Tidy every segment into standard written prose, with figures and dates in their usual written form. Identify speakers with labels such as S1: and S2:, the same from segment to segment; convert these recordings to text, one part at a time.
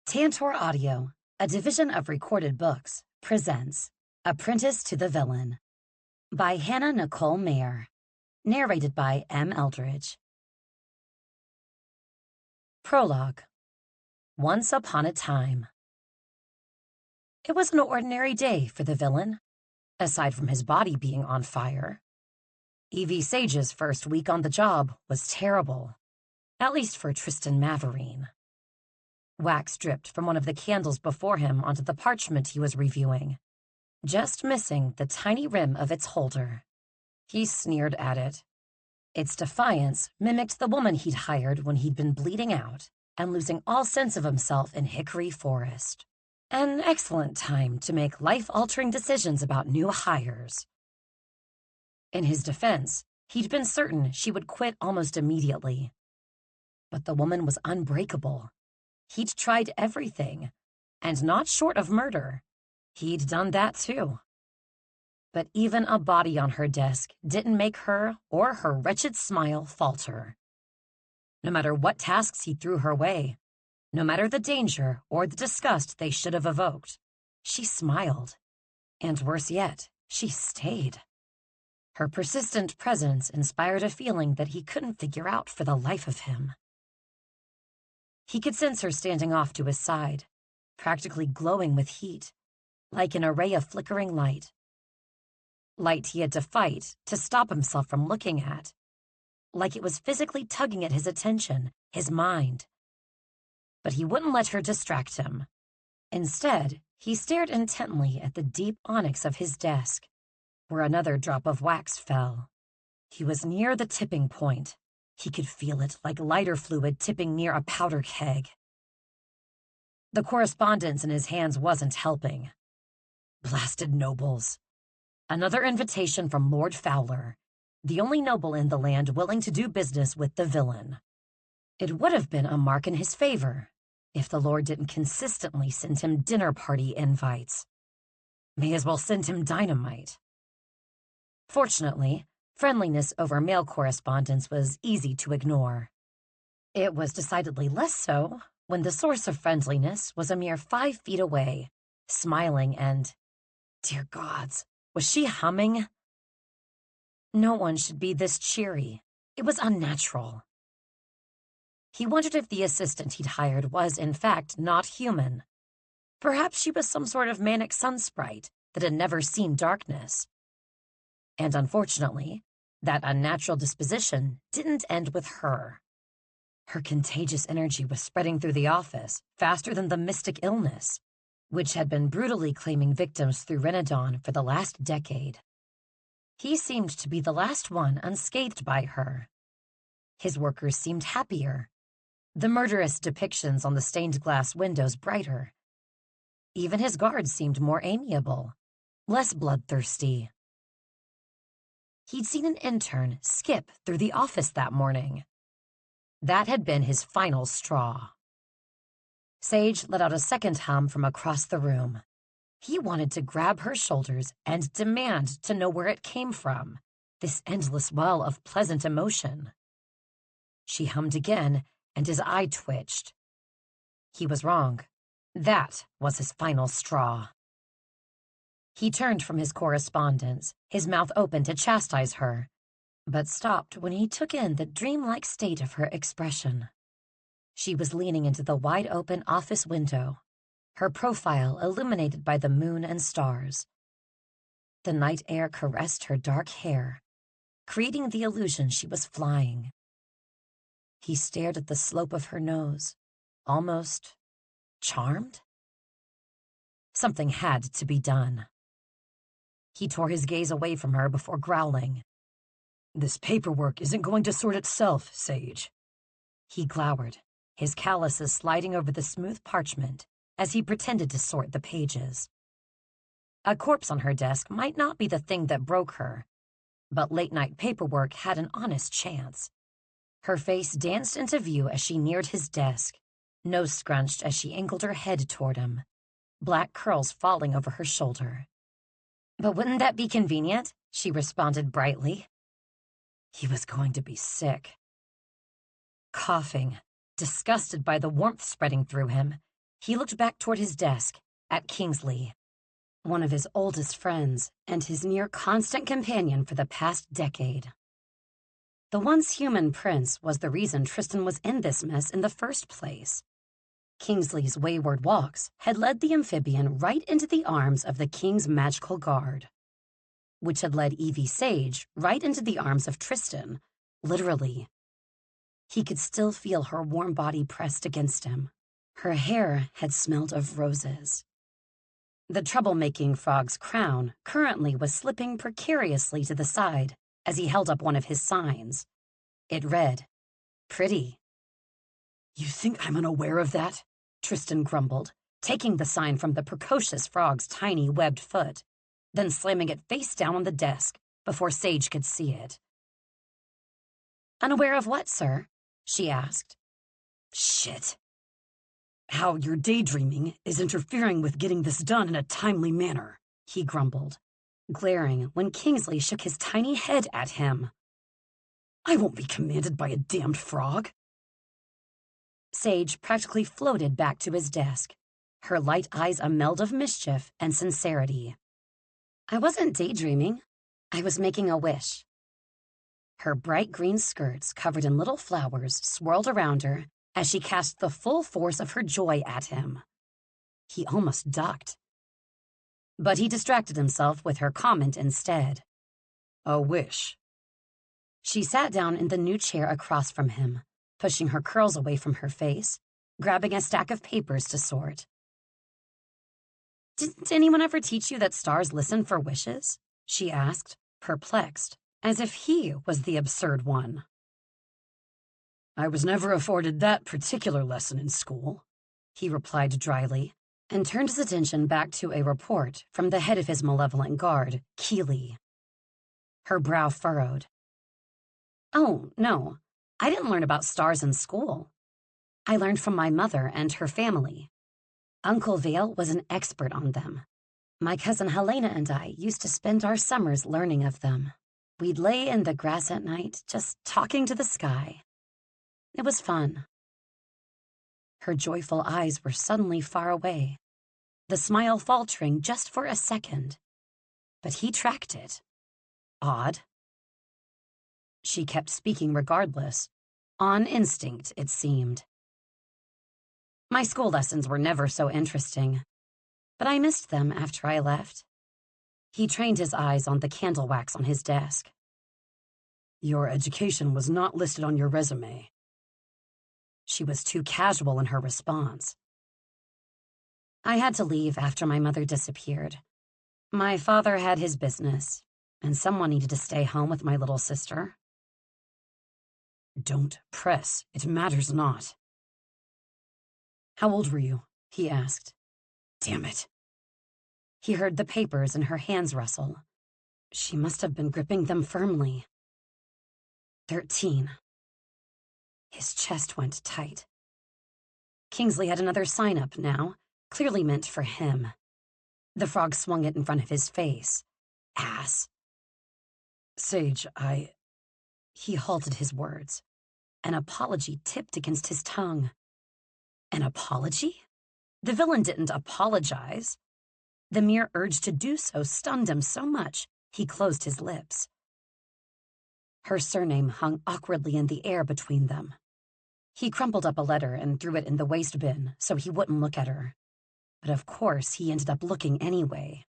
S1: Tantor Audio, a division of Recorded Books, presents Apprentice to the Villain by Hannah Nicole Mayer, narrated by M. Eldridge. Prologue. Once upon a time. It was an ordinary day for the villain, aside from his body being on fire. Evie Sage's first week on the job was terrible, at least for Tristan Maverine. Wax dripped from one of the candles before him onto the parchment he was reviewing, just missing the tiny rim of its holder. He sneered at it. Its defiance mimicked the woman he'd hired when he'd been bleeding out and losing all sense of himself in Hickory Forest. An excellent time to make life-altering decisions about new hires. In his defense, he'd been certain she would quit almost immediately. But the woman was unbreakable. He'd tried everything, and not short of murder. He'd done that too. But even a body on her desk didn't make her or her wretched smile falter. No matter what tasks he threw her way, no matter the danger or the disgust they should have evoked, she smiled. And worse yet, she stayed. Her persistent presence inspired a feeling that he couldn't figure out for the life of him. He could sense her standing off to his side, practically glowing with heat, like an array of flickering light. Light he had to fight to stop himself from looking at, like it was physically tugging at his attention, his mind. But he wouldn't let her distract him. Instead, he stared intently at the deep onyx of his desk, where another drop of wax fell. He was near the tipping point. He could feel it like lighter fluid tipping near a powder keg. The correspondence in his hands wasn't helping. Blasted nobles. Another invitation from Lord Fowler, the only noble in the land willing to do business with the villain. It would have been a mark in his favor if the Lord didn't consistently send him dinner party invites. May as well send him dynamite. Fortunately, friendliness over mail correspondence was easy to ignore. It was decidedly less so when the source of friendliness was a mere 5 feet away, smiling and, dear gods, was she humming? No one should be this cheery. It was unnatural. He wondered if the assistant he'd hired was, in fact, not human. Perhaps she was some sort of manic sun sprite that had never seen darkness. And unfortunately, that unnatural disposition didn't end with her. Her contagious energy was spreading through the office faster than the mystic illness, which had been brutally claiming victims through Renadon for the last decade. He seemed to be the last one unscathed by her. His workers seemed happier, the murderous depictions on the stained glass windows brighter. Even his guards seemed more amiable, less bloodthirsty. He'd seen an intern skip through the office that morning. That had been his final straw. Sage let out a second hum from across the room. He wanted to grab her shoulders and demand to know where it came from, this endless well of pleasant emotion. She hummed again, and his eye twitched. He was wrong. That was his final straw. He turned from his correspondence, his mouth open to chastise her, but stopped when he took in the dreamlike state of her expression. She was leaning into the wide-open office window, her profile illuminated by the moon and stars. The night air caressed her dark hair, creating the illusion she was flying. He stared at the slope of her nose, almost charmed. Something had to be done. He tore his gaze away from her before growling. "This paperwork isn't going to sort itself, Sage." He glowered, his calluses sliding over the smooth parchment as he pretended to sort the pages. A corpse on her desk might not be the thing that broke her, but late-night paperwork had an honest chance. Her face danced into view as she neared his desk, nose scrunched as she angled her head toward him, black curls falling over her shoulder. "But wouldn't that be convenient?" she responded brightly. He was going to be sick. Coughing, disgusted by the warmth spreading through him, He looked back toward his desk, at Kingsley, one of his oldest friends and his near-constant companion for the past decade. The once human prince was the reason Tristan was in this mess in the first place. Kingsley's wayward walks had led the amphibian right into the arms of the king's magical guard, which had led Evie Sage right into the arms of Tristan, literally. He could still feel her warm body pressed against him. Her hair had smelled of roses. The troublemaking frog's crown currently was slipping precariously to the side as he held up one of his signs. It read, "Pretty." "You think I'm unaware of that?" Tristan grumbled, taking the sign from the precocious frog's tiny webbed foot, then slamming it face down on the desk before Sage could see it. "Unaware of what, sir?" she asked. "Shit. How your daydreaming is interfering with getting this done in a timely manner," he grumbled, glaring when Kingsley shook his tiny head at him. "I won't be commanded by a damned frog." Sage practically floated back to his desk, her light eyes a meld of mischief and sincerity. "I wasn't daydreaming. I was making a wish." Her bright green skirts covered in little flowers swirled around her as she cast the full force of her joy at him. He almost ducked. But he distracted himself with her comment instead. "A wish." She sat down in the new chair across from him, pushing her curls away from her face, grabbing a stack of papers to sort. "Didn't anyone ever teach you that stars listen for wishes?" she asked, perplexed, as if he was the absurd one. "I was never afforded that particular lesson in school," he replied dryly, and turned his attention back to a report from the head of his malevolent guard, Keeley. Her brow furrowed. "Oh, no, I didn't learn about stars in school. I learned from my mother and her family. Uncle Vale was an expert on them. My cousin Helena and I used to spend our summers learning of them. We'd lay in the grass at night, just talking to the sky. It was fun." Her joyful eyes were suddenly far away, the smile faltering just for a second. But he tracked it. Odd. She kept speaking regardless, on instinct, it seemed. "My school lessons were never so interesting, but I missed them after I left." He trained his eyes on the candle wax on his desk. "Your education was not listed on your resume." She was too casual in her response. "I had to leave after my mother disappeared. My father had his business, and someone needed to stay home with my little sister." "Don't press. It matters not." "How old were you?" he asked. "Damn it." He heard the papers in her hands rustle. She must have been gripping them firmly. 13. His chest went tight. Kingsley had another sign up now, clearly meant for him. The frog swung it in front of his face. Ass. "Sage, He halted his words. An apology tipped against his tongue. An apology? The villain didn't apologize. The mere urge to do so stunned him so much, he closed his lips. Her surname hung awkwardly in the air between them. He crumpled up a letter and threw it in the waste bin so he wouldn't look at her. But of course he ended up looking anyway.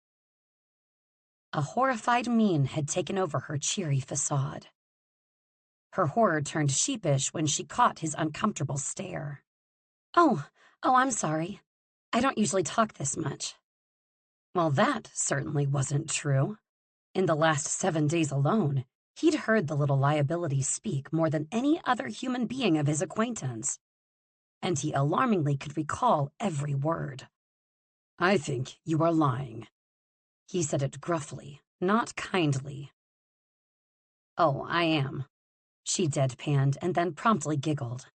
S1: A horrified mien had taken over her cheery facade. Her horror turned sheepish when she caught his uncomfortable stare. Oh, I'm sorry. I don't usually talk this much." Well, that certainly wasn't true. In the last 7 days alone, he'd heard the little liability speak more than any other human being of his acquaintance. And he alarmingly could recall every word. "I think you are lying." He said it gruffly, not kindly. "Oh, I am." She deadpanned and then promptly giggled.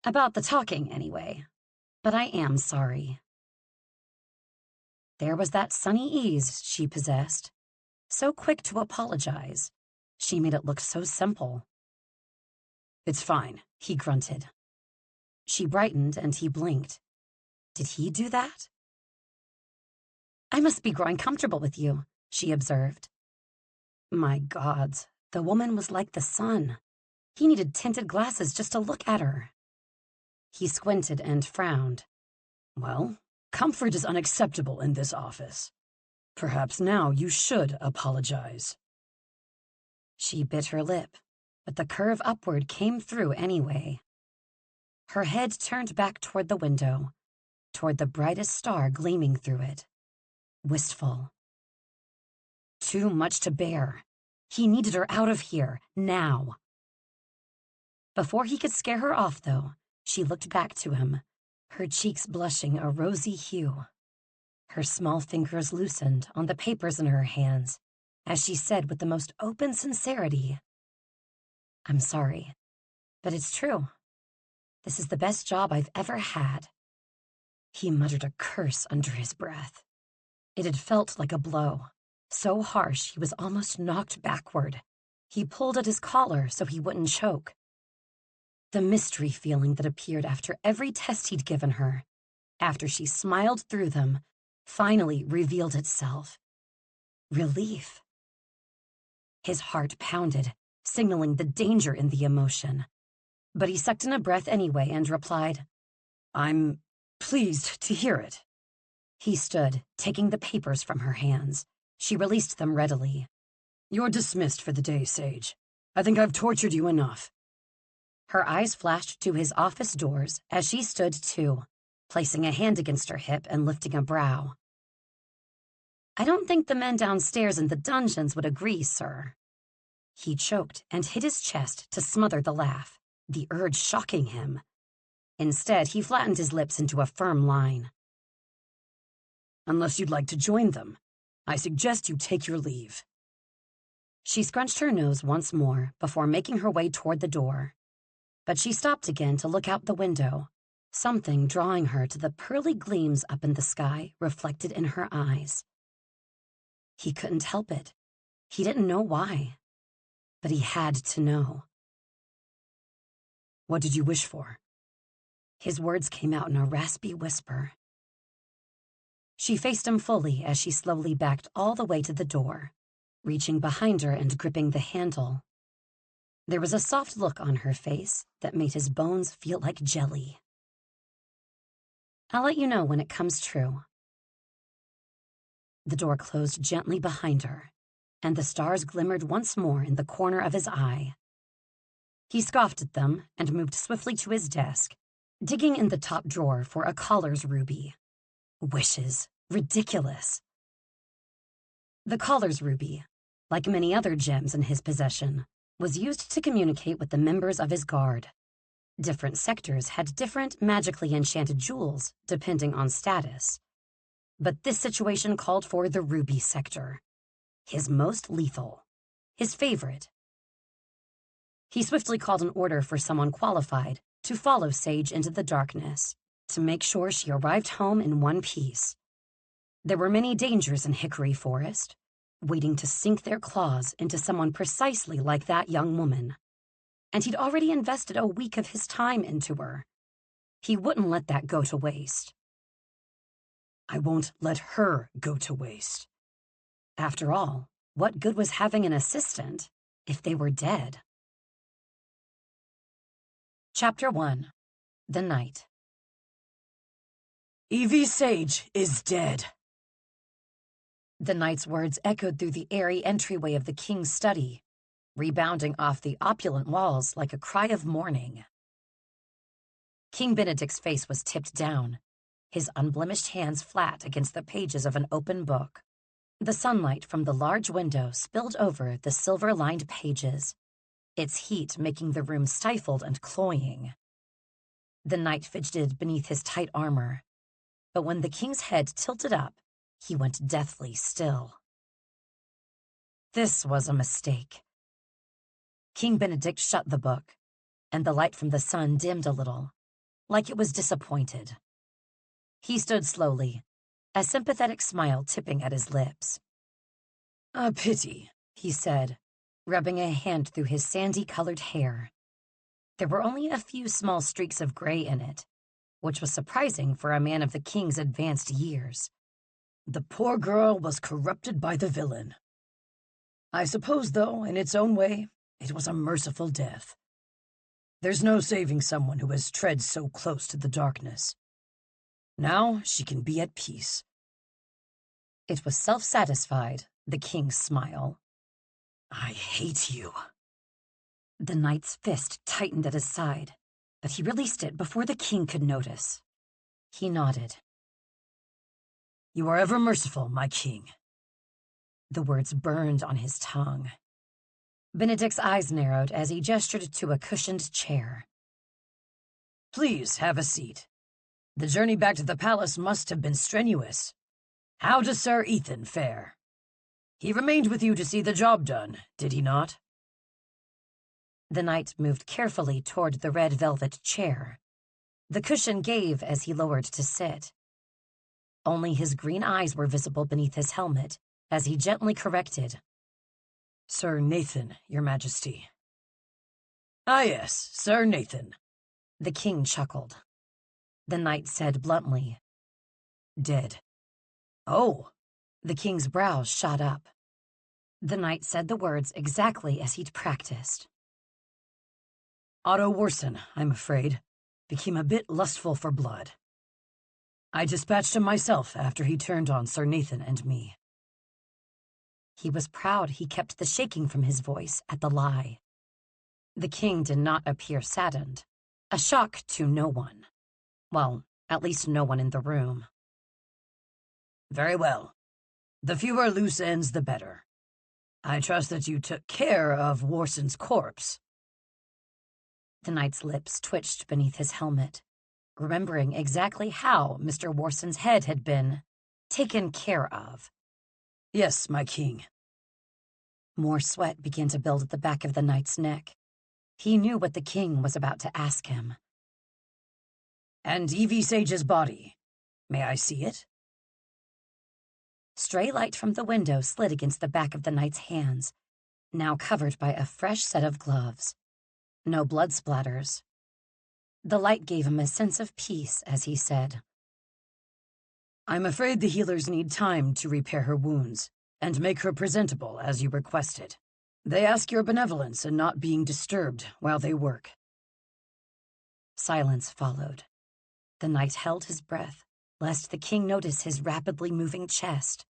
S1: "About the talking, anyway. But I am sorry." There was that sunny ease she possessed. So quick to apologize. She made it look so simple. "It's fine," he grunted. She brightened and he blinked. Did he do that? "I must be growing comfortable with you," she observed. My gods, the woman was like the sun. He needed tinted glasses just to look at her. He squinted and frowned.
S2: "Well, comfort is unacceptable in this office. Perhaps now you should apologize."
S1: She bit her lip, but the curve upward came through anyway. Her head turned back toward the window, toward the brightest star gleaming through it. Wistful. Too much to bear. He needed her out of here, now. Before he could scare her off, though, she looked back to him, her cheeks blushing a rosy hue. Her small fingers loosened on the papers in her hands as she said with the most open sincerity, "I'm sorry, but it's true. This is the best job I've ever had." He muttered a curse under his breath. It had felt like a blow, so harsh he was almost knocked backward. He pulled at his collar so he wouldn't choke. The mystery feeling that appeared after every test he'd given her, after she smiled through them, finally revealed itself. Relief. His heart pounded, signaling the danger in the emotion. But he sucked in a breath anyway and replied,
S2: "I'm pleased to hear it."
S1: He stood, taking the papers from her hands. She released them readily.
S2: "You're dismissed for the day, Sage. I think I've tortured you enough."
S1: Her eyes flashed to his office doors as she stood too, placing a hand against her hip and lifting a brow. "I don't think the men downstairs in the dungeons would agree, sir." He choked and hit his chest to smother the laugh, the urge shocking him. Instead, he flattened his lips into a firm line.
S2: "Unless you'd like to join them, I suggest you take your leave."
S1: She scrunched her nose once more before making her way toward the door. But she stopped again to look out the window, something drawing her to the pearly gleams up in the sky reflected in her eyes. He couldn't help it. He didn't know why. But he had to know.
S2: "What did you wish for?"
S1: His words came out in a raspy whisper. She faced him fully as she slowly backed all the way to the door, reaching behind her and gripping the handle. There was a soft look on her face that made his bones feel like jelly. "I'll let you know when it comes true." The door closed gently behind her, and the stars glimmered once more in the corner of his eye. He scoffed at them and moved swiftly to his desk, digging in the top drawer for a collar's ruby. Wishes. Ridiculous. The collar's ruby, like many other gems in his possession, was used to communicate with the members of his guard. Different sectors had different magically enchanted jewels, depending on status. But this situation called for the ruby sector. His most lethal. His favorite. He swiftly called an order for someone qualified to follow Sage into the darkness, to make sure she arrived home in one piece. There were many dangers in Hickory Forest, waiting to sink their claws into someone precisely like that young woman. And he'd already invested a week of his time into her. He wouldn't let that go to waste.
S2: "I won't let her go to waste."
S1: After all, what good was having an assistant if they were dead? Chapter 1. The Night.
S2: "Evie Sage is dead."
S1: The knight's words echoed through the airy entryway of the king's study, rebounding off the opulent walls like a cry of mourning. King Benedict's face was tipped down, his unblemished hands flat against the pages of an open book. The sunlight from the large window spilled over the silver-lined pages, its heat making the room stifled and cloying. The knight fidgeted beneath his tight armor, but when the king's head tilted up, he went deathly still. This was a mistake. King Benedict shut the book, and the light from the sun dimmed a little, like it was disappointed. He stood slowly, a sympathetic smile tipping at his lips.
S2: "A pity,"
S1: he said, rubbing a hand through his sandy-colored hair. There were only a few small streaks of gray in it, which was surprising for a man of the king's advanced years.
S2: The poor girl was corrupted by the villain. I suppose, though, in its own way, it was a merciful death. There's no saving someone who has tread so close to the darkness. Now she can be at peace.
S1: It was self-satisfied, the king's smile.
S2: I hate you.
S1: The knight's fist tightened at his side, but he released it before the king could notice. He nodded.
S2: You are ever merciful, my king.
S1: The words burned on his tongue. Benedict's eyes narrowed as he gestured to a cushioned chair.
S2: Please have a seat. The journey back to the palace must have been strenuous. How does Sir Ethan fare? He remained with you to see the job done, did he not?
S1: The knight moved carefully toward the red velvet chair. The cushion gave as he lowered to sit. Only his green eyes were visible beneath his helmet as he gently corrected.
S2: Sir Nathan, your majesty. Ah yes, Sir Nathan.
S1: The king chuckled. The knight said bluntly,
S2: Dead.
S1: Oh, the king's brows shot up. The knight said the words exactly as he'd practiced.
S2: Otto Worson, I'm afraid, became a bit lustful for blood. I dispatched him myself after he turned on Sir Nathan and me.
S1: He was proud he kept the shaking from his voice at the lie. The king did not appear saddened, a shock to no one. Well, at least no one in the room.
S2: Very well. The fewer loose ends, the better. I trust that you took care of Worson's corpse.
S1: The knight's lips twitched beneath his helmet, remembering exactly how Mr. Worson's head had been taken care of.
S2: Yes, my king.
S1: More sweat began to build at the back of the knight's neck. He knew what the king was about to ask him.
S2: And Evie Sage's body. May I see it?
S1: Stray light from the window slid against the back of the knight's hands, now covered by a fresh set of gloves. No blood splatters. The light gave him a sense of peace as he said,
S2: I'm afraid the healers need time to repair her wounds and make her presentable as you requested. They ask your benevolence in not being disturbed while they work.
S1: Silence followed. The knight held his breath, lest the king notice his rapidly moving chest.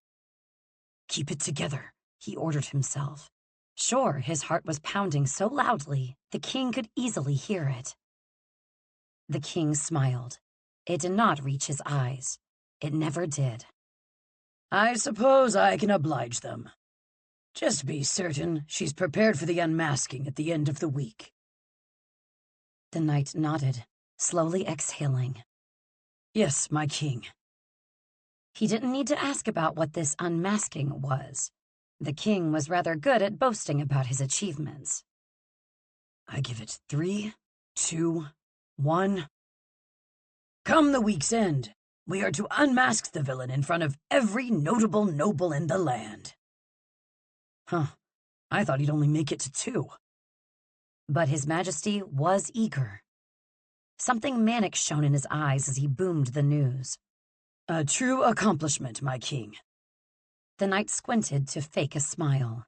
S1: Keep it together, he ordered himself. Sure, his heart was pounding so loudly, the king could easily hear it. The king smiled. It did not reach his eyes. It never did.
S2: I suppose I can oblige them. Just be certain she's prepared for the unmasking at the end of the week.
S1: The knight nodded, slowly exhaling.
S2: Yes, my king.
S1: He didn't need to ask about what this unmasking was. The king was rather good at boasting about his achievements.
S2: I give it 3, 2, 1. Come the week's end, we are to unmask the villain in front of every notable noble in the land. Huh, I thought he'd only make it to 2.
S1: But His Majesty was eager. Something manic shone in his eyes as he boomed the news.
S2: A true accomplishment, my king.
S1: The knight squinted to fake a smile.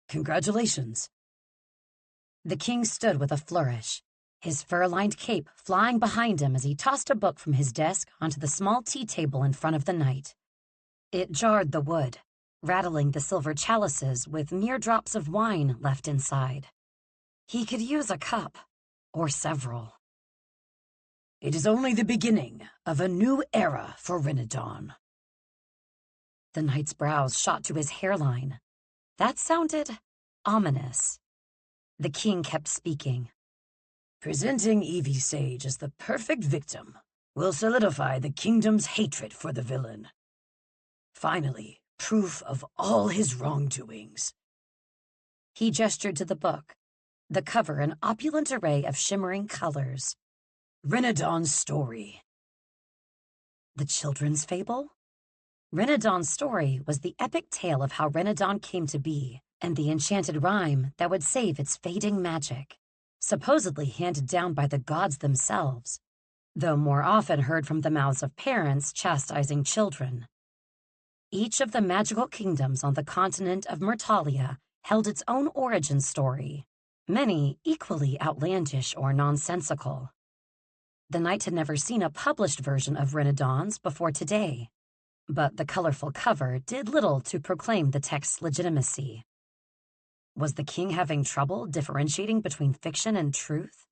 S2: Congratulations.
S1: The king stood with a flourish, his fur-lined cape flying behind him as he tossed a book from his desk onto the small tea table in front of the knight. It jarred the wood, rattling the silver chalices with mere drops of wine left inside. He could use a cup, or several.
S2: It is only the beginning of a new era for Renadon.
S1: The knight's brows shot to his hairline. That sounded ominous. The king kept speaking.
S2: Presenting Evie Sage as the perfect victim will solidify the kingdom's hatred for the villain. Finally, proof of all his wrongdoings.
S1: He gestured to the book, the cover an opulent array of shimmering colors.
S2: Renadon's story.
S1: The children's fable? Renadon's story was the epic tale of how Renadon came to be, and the enchanted rhyme that would save its fading magic, supposedly handed down by the gods themselves. though more often heard from the mouths of parents chastising children. Each of the magical kingdoms on the continent of Myrtalia held its own origin story, many equally outlandish or nonsensical. The knight had never seen a published version of Renaudon's before today, but the colorful cover did little to proclaim the text's legitimacy. Was the king having trouble differentiating between fiction and truth?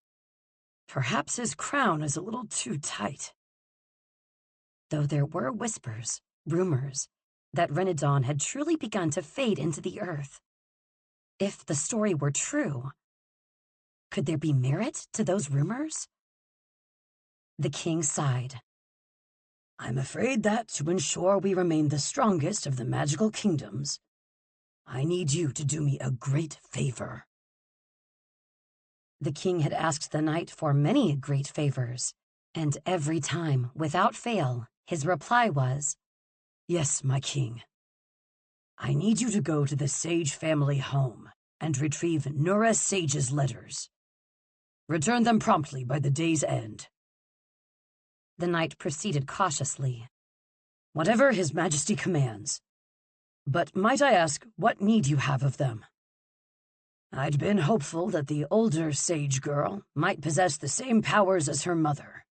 S2: Perhaps his crown is a little too tight.
S1: Though there were whispers, rumors, that Renaudon had truly begun to fade into the earth. If the story were true, could there be merit to those rumors? The king sighed.
S2: I'm afraid that to ensure we remain the strongest of the magical kingdoms, I need you to do me a great favor.
S1: The king had asked the knight for many great favors, and every time, without fail, his reply was,
S2: Yes, my king. I need you to go to the Sage family home and retrieve Nura Sage's letters. Return them promptly by the day's end.
S1: The knight proceeded cautiously.
S2: Whatever His Majesty commands. But might I ask what need you have of them? I'd been hopeful that the older Sage girl might possess the same powers as her mother.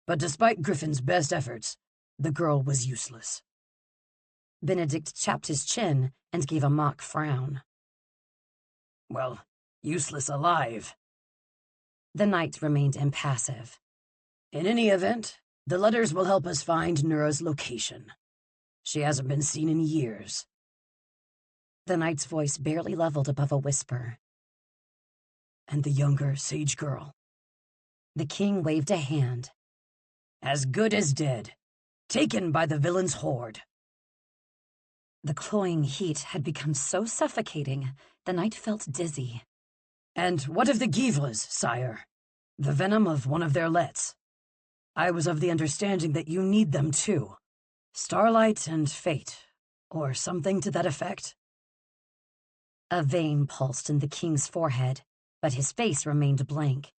S2: But despite Griffin's best efforts, the girl was useless.
S1: Benedict chapped his chin and gave a mock frown.
S2: Well, useless alive.
S1: The knight remained impassive.
S2: In any event, the letters will help us find Nura's location. She hasn't been seen in years.
S1: The knight's voice barely leveled above a whisper.
S2: And the younger Sage girl.
S1: The king waved a hand.
S2: As good as dead. Taken by the villain's horde.
S1: The cloying heat had become so suffocating, the knight felt dizzy.
S2: And what of the Givres, sire? The venom of one of their lets. I was of the understanding that you need them too. Starlight and Fate, or something to that effect.
S1: A vein pulsed in the king's forehead, but his face remained blank.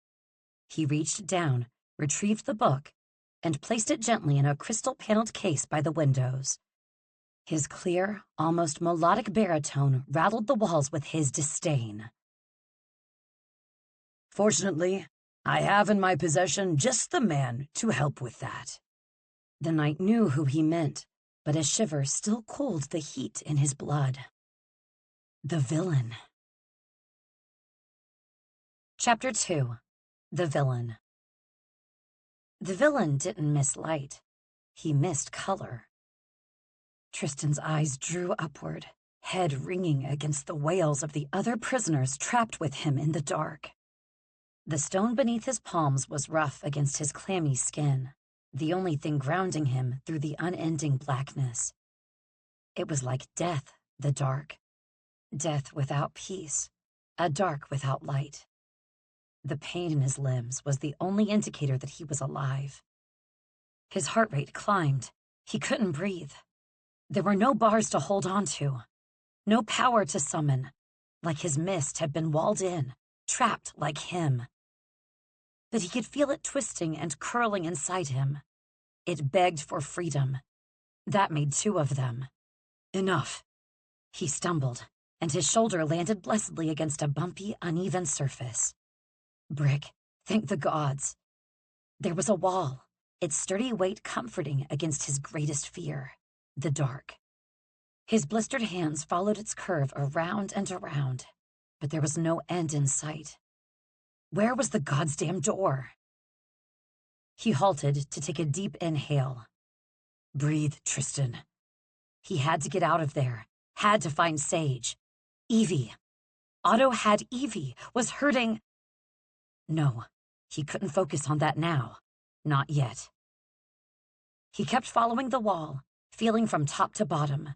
S1: He reached down, retrieved the book, and placed it gently in a crystal-paneled case by the windows. His clear, almost melodic baritone rattled the walls with his disdain.
S2: Fortunately, I have in my possession just the man to help with that.
S1: The knight knew who he meant, but a shiver still cooled the heat in his blood. The villain. Chapter 2. The Villain. The villain didn't miss light. He missed color. Tristan's eyes drew upward, head ringing against the wails of the other prisoners trapped with him in the dark. The stone beneath his palms was rough against his clammy skin, the only thing grounding him through the unending blackness. It was like death, the dark. Death without peace, a dark without light. The pain in his limbs was the only indicator that he was alive. His heart rate climbed. He couldn't breathe. There were no bars to hold on to, no power to summon, like his mist had been walled in, trapped like him. But he could feel it twisting and curling inside him. It begged for freedom. That made two of them. Enough. He stumbled, and his shoulder landed blessedly against a bumpy, uneven surface. Brick, thank the gods. There was a wall, its sturdy weight comforting against his greatest fear, the dark. His blistered hands followed its curve around and around, but there was no end in sight. Where was the goddamn door? He halted to take a deep inhale. Breathe, Tristan. He had to get out of there, had to find Sage. Evie. Otto had Evie, was hurting. No, he couldn't focus on that now. Not yet. He kept following the wall, feeling from top to bottom,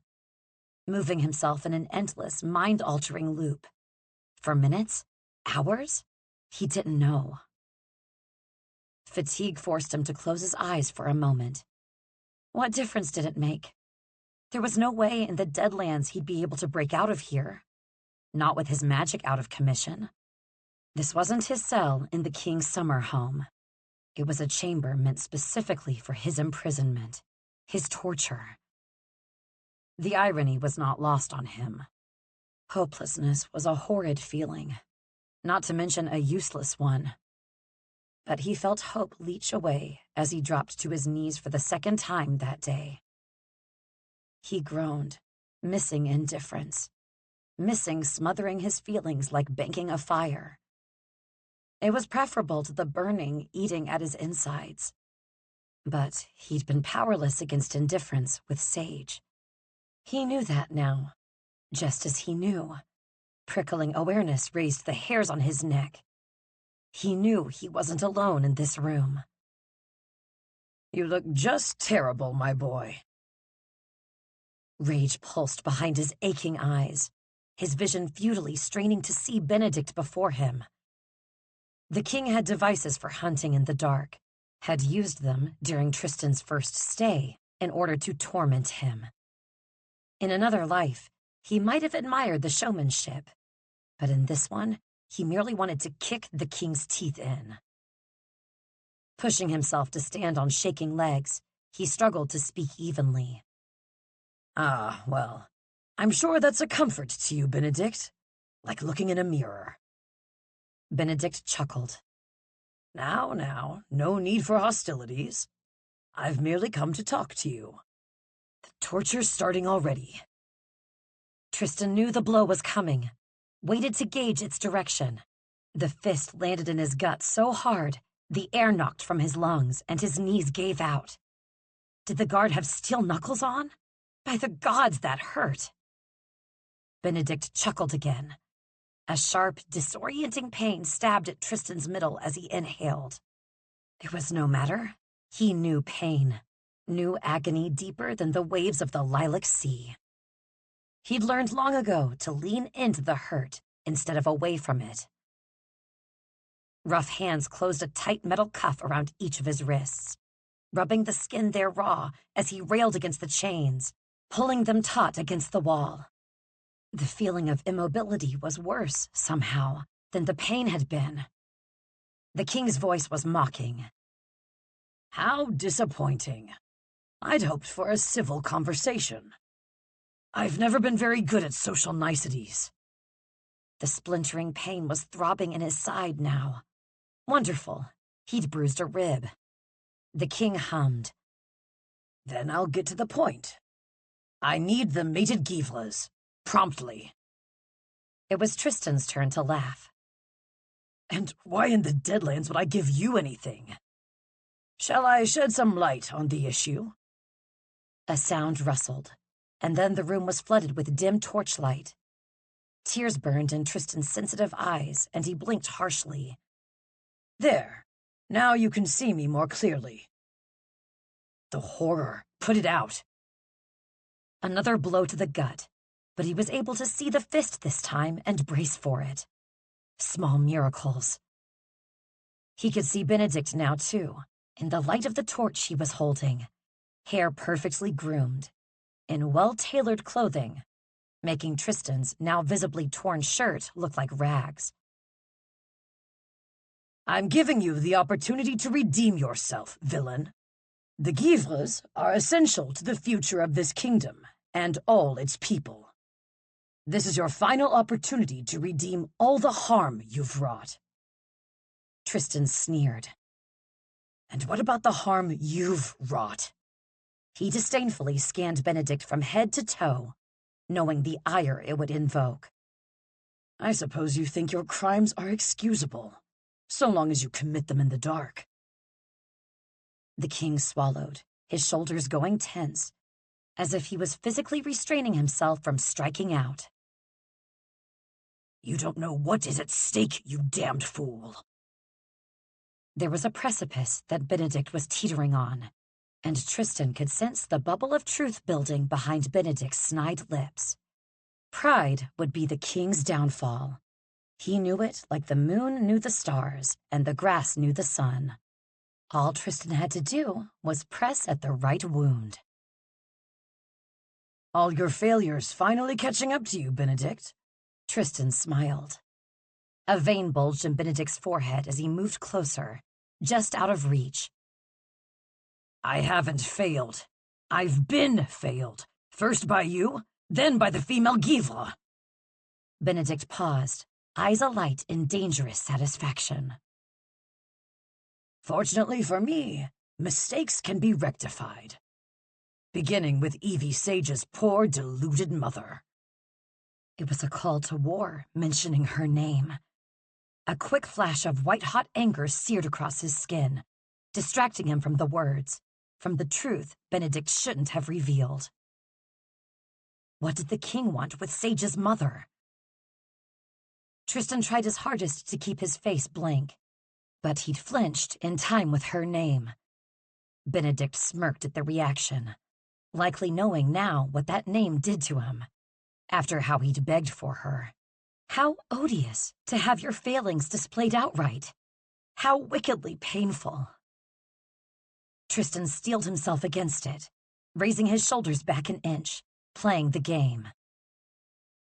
S1: moving himself in an endless, mind-altering loop. For minutes? Hours? He didn't know. Fatigue forced him to close his eyes for a moment. What difference did it make? There was no way in the Deadlands he'd be able to break out of here. Not with his magic out of commission. This wasn't his cell in the king's summer home. It was a chamber meant specifically for his imprisonment, his torture. The irony was not lost on him. Hopelessness was a horrid feeling, not to mention a useless one. But he felt hope leach away as he dropped to his knees for the second time that day. He groaned, missing indifference, missing smothering his feelings like banking a fire. It was preferable to the burning eating at his insides. But he'd been powerless against indifference with Sage. He knew that now, just as he knew. Prickling awareness raised the hairs on his neck. He knew he wasn't alone in this room.
S2: You look just terrible, my boy.
S1: Rage pulsed behind his aching eyes, his vision futilely straining to see Benedict before him. The king had devices for hunting in the dark, had used them during Tristan's first stay in order to torment him. In another life, he might have admired the showmanship, but in this one, he merely wanted to kick the king's teeth in. Pushing himself to stand on shaking legs, he struggled to speak evenly.
S2: Ah, well, I'm sure that's a comfort to you, Benedict. Like looking in a mirror.
S1: Benedict chuckled.
S2: Now, no need for hostilities. I've merely come to talk to you. The torture's starting already.
S1: Tristan knew the blow was coming, waited to gauge its direction. The fist landed in his gut so hard, the air knocked from his lungs and his knees gave out. Did the guard have steel knuckles on? By the gods, that hurt. Benedict chuckled again. A sharp, disorienting pain stabbed at Tristan's middle as he inhaled. It was no matter. He knew pain, knew agony deeper than the waves of the lilac sea. He'd learned long ago to lean into the hurt instead of away from it. Rough hands closed a tight metal cuff around each of his wrists, rubbing the skin there raw as he railed against the chains, pulling them taut against the wall. The feeling of immobility was worse, somehow, than the pain had been. The king's voice was mocking.
S2: How disappointing. I'd hoped for a civil conversation. I've never been very good at social niceties.
S1: The splintering pain was throbbing in his side now. Wonderful. He'd bruised a rib. The king hummed.
S2: Then I'll get to the point. I need the mated Givlas. Promptly.
S1: It was Tristan's turn to laugh.
S2: And why in the Deadlands would I give you anything? Shall I shed some light on the issue?
S1: A sound rustled, and then the room was flooded with dim torchlight. Tears burned in Tristan's sensitive eyes, and he blinked harshly.
S2: There. Now you can see me more clearly. The horror. Put it out.
S1: Another blow to the gut, but he was able to see the fist this time and brace for it. Small miracles. He could see Benedict now, too, in the light of the torch he was holding, hair perfectly groomed, in well-tailored clothing, making Tristan's now visibly torn shirt look like rags.
S2: I'm giving you the opportunity to redeem yourself, villain. The Givlas are essential to the future of this kingdom and all its people. This is your final opportunity to redeem all the harm you've wrought.
S1: Tristan sneered.
S2: And what about the harm you've wrought?
S1: He disdainfully scanned Benedict from head to toe, knowing the ire it would invoke.
S2: I suppose you think your crimes are excusable, so long as you commit them in the dark.
S1: The king swallowed, his shoulders going tense, as if he was physically restraining himself from striking out.
S2: You don't know what is at stake, you damned fool.
S1: There was a precipice that Benedict was teetering on, and Tristan could sense the bubble of truth building behind Benedict's snide lips. Pride would be the king's downfall. He knew it like the moon knew the stars and the grass knew the sun. All Tristan had to do was press at the right wound.
S2: All your failures finally catching up to you, Benedict.
S1: Tristan smiled. A vein bulged in Benedict's forehead as he moved closer, just out of reach.
S2: I haven't failed. I've been failed. First by you, then by the female Givre.
S1: Benedict paused, eyes alight in dangerous satisfaction.
S2: Fortunately for me, mistakes can be rectified. Beginning with Evie Sage's poor, deluded mother.
S1: It was a call to war, mentioning her name. A quick flash of white-hot anger seared across his skin, distracting him from the words, from the truth Benedict shouldn't have revealed. What did the king want with Sage's mother? Tristan tried his hardest to keep his face blank, but he'd flinched in time with her name. Benedict smirked at the reaction, likely knowing now what that name did to him, after how he'd begged for her. How odious to have your failings displayed outright. How wickedly painful. Tristan steeled himself against it, raising his shoulders back an inch, playing the game.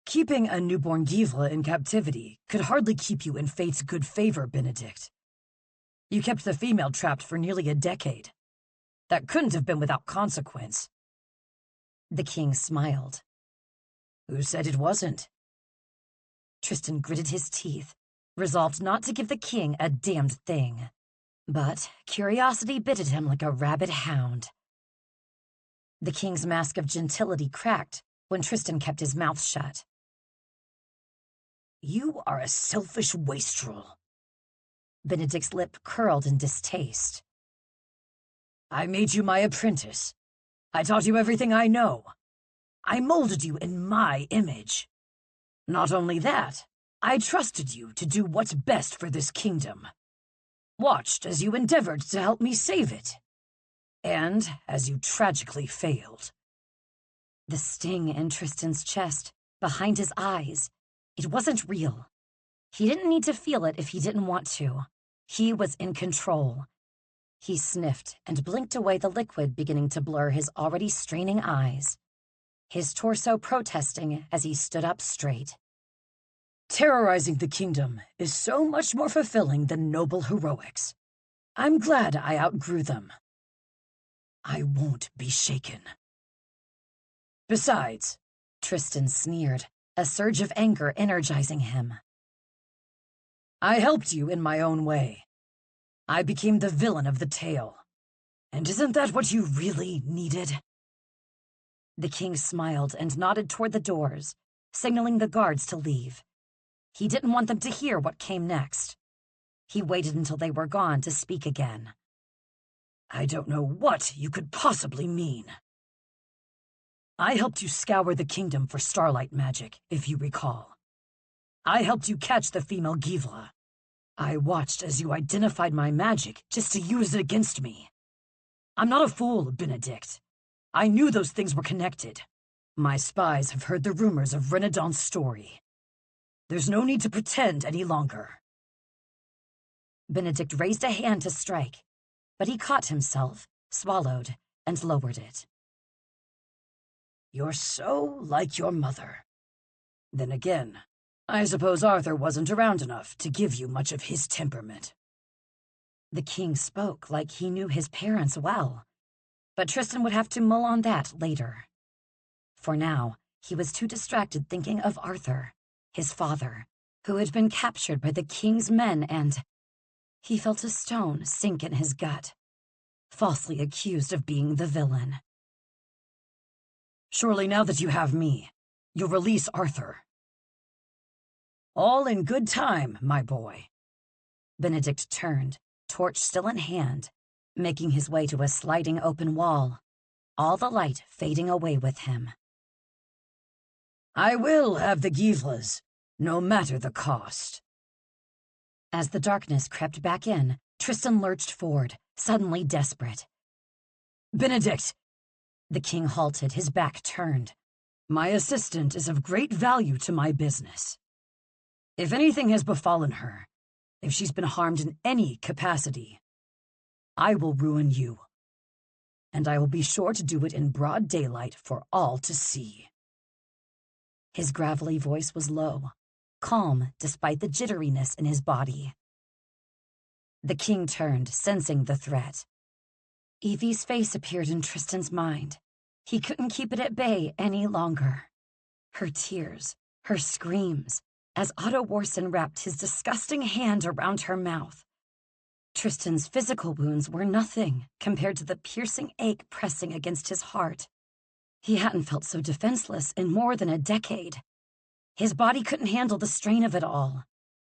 S2: Keeping a newborn Givre in captivity could hardly keep you in fate's good favor, Benedict. You kept the female trapped for nearly a decade. That couldn't have been without consequence.
S1: The king smiled.
S2: Who said it wasn't?
S1: Tristan gritted his teeth, resolved not to give the king a damned thing. But curiosity bit at him like a rabid hound. The king's mask of gentility cracked when Tristan kept his mouth shut.
S2: You are a selfish wastrel.
S1: Benedict's lip curled in distaste.
S2: I made you my apprentice. I taught you everything I know. I molded you in my image. Not only that, I trusted you to do what's best for this kingdom. Watched as you endeavored to help me save it. And as you tragically failed.
S1: The sting in Tristan's chest, behind his eyes, it wasn't real. He didn't need to feel it if he didn't want to. He was in control. He sniffed and blinked away the liquid beginning to blur his already straining eyes, his torso protesting as he stood up straight.
S2: Terrorizing the kingdom is so much more fulfilling than noble heroics. I'm glad I outgrew them. I won't be shaken. Besides,
S1: Tristan sneered, a surge of anger energizing him.
S2: I helped you in my own way. I became the villain of the tale. And isn't that what you really needed?
S1: The king smiled and nodded toward the doors, signaling the guards to leave. He didn't want them to hear what came next. He waited until they were gone to speak again.
S2: I don't know what you could possibly mean. I helped you scour the kingdom for starlight magic, if you recall. I helped you catch the female Givre. I watched as you identified my magic just to use it against me. I'm not a fool, Benedict. I knew those things were connected. My spies have heard the rumors of Renaudon's story. There's no need to pretend any longer.
S1: Benedict raised a hand to strike, but he caught himself, swallowed, and lowered it.
S2: You're so like your mother. Then again, I suppose Arthur wasn't around enough to give you much of his temperament.
S1: The king spoke like he knew his parents well, but Tristan would have to mull on that later. For now, he was too distracted thinking of Arthur, his father, who had been captured by the king's men, and he felt a stone sink in his gut, falsely accused of being the villain.
S2: Surely now that you have me, you'll release Arthur. All in good time, my boy.
S1: Benedict turned, torch still in hand, making his way to a sliding open wall, all the light fading away with him.
S2: I will have the Givres, no matter the cost.
S1: As the darkness crept back in, Tristan lurched forward, suddenly desperate.
S2: Benedict!
S1: The king halted, his back turned.
S2: My assistant is of great value to my business. If anything has befallen her, if she's been harmed in any capacity, I will ruin you. And I will be sure to do it in broad daylight for all to see.
S1: His gravelly voice was low, calm despite the jitteriness in his body. The king turned, sensing the threat. Evie's face appeared in Tristan's mind. He couldn't keep it at bay any longer. Her tears, her screams, as Otto Warson wrapped his disgusting hand around her mouth. Tristan's physical wounds were nothing compared to the piercing ache pressing against his heart. He hadn't felt so defenseless in more than a decade. His body couldn't handle the strain of it all,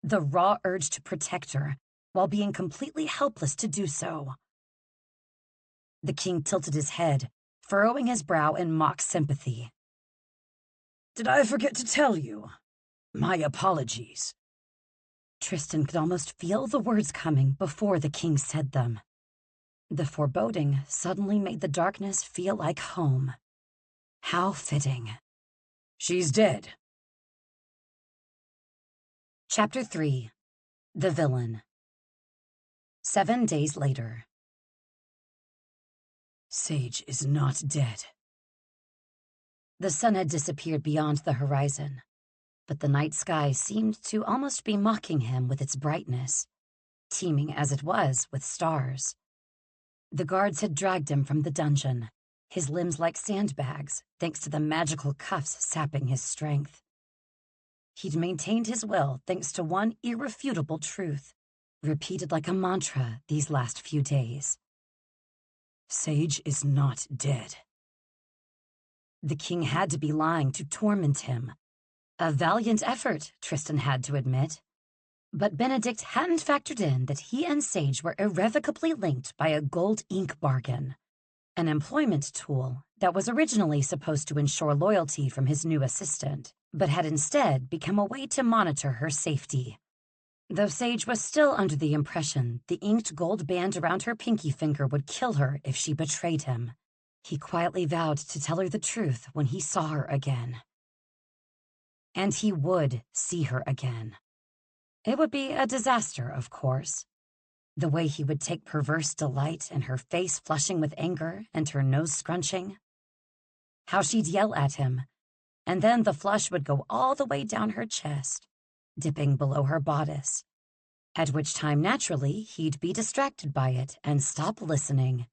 S1: the raw urge to protect her, while being completely helpless to do so. The king tilted his head, furrowing his brow in mock sympathy.
S2: Did I forget to tell you? My apologies.
S1: Tristan could almost feel the words coming before the king said them. The foreboding suddenly made the darkness feel like home. How fitting.
S2: She's dead.
S1: Chapter 3. The Villain. 7 days later.
S2: Sage is not dead.
S1: The sun had disappeared beyond the horizon, but the night sky seemed to almost be mocking him with its brightness, teeming as it was with stars. The guards had dragged him from the dungeon, his limbs like sandbags, thanks to the magical cuffs sapping his strength. He'd maintained his will thanks to one irrefutable truth, repeated like a mantra these last few days.
S2: Sage is not dead.
S1: The king had to be lying to torment him. A valiant effort, Tristan had to admit. But Benedict hadn't factored in that he and Sage were irrevocably linked by a gold ink bargain, an employment tool that was originally supposed to ensure loyalty from his new assistant, but had instead become a way to monitor her safety. Though Sage was still under the impression the inked gold band around her pinky finger would kill her if she betrayed him, he quietly vowed to tell her the truth when he saw her again. And he would see her again. It would be a disaster, of course. The way he would take perverse delight in her face flushing with anger and her nose scrunching. How she'd yell at him, and then the flush would go all the way down her chest, dipping below her bodice, at which time naturally he'd be distracted by it and stop listening.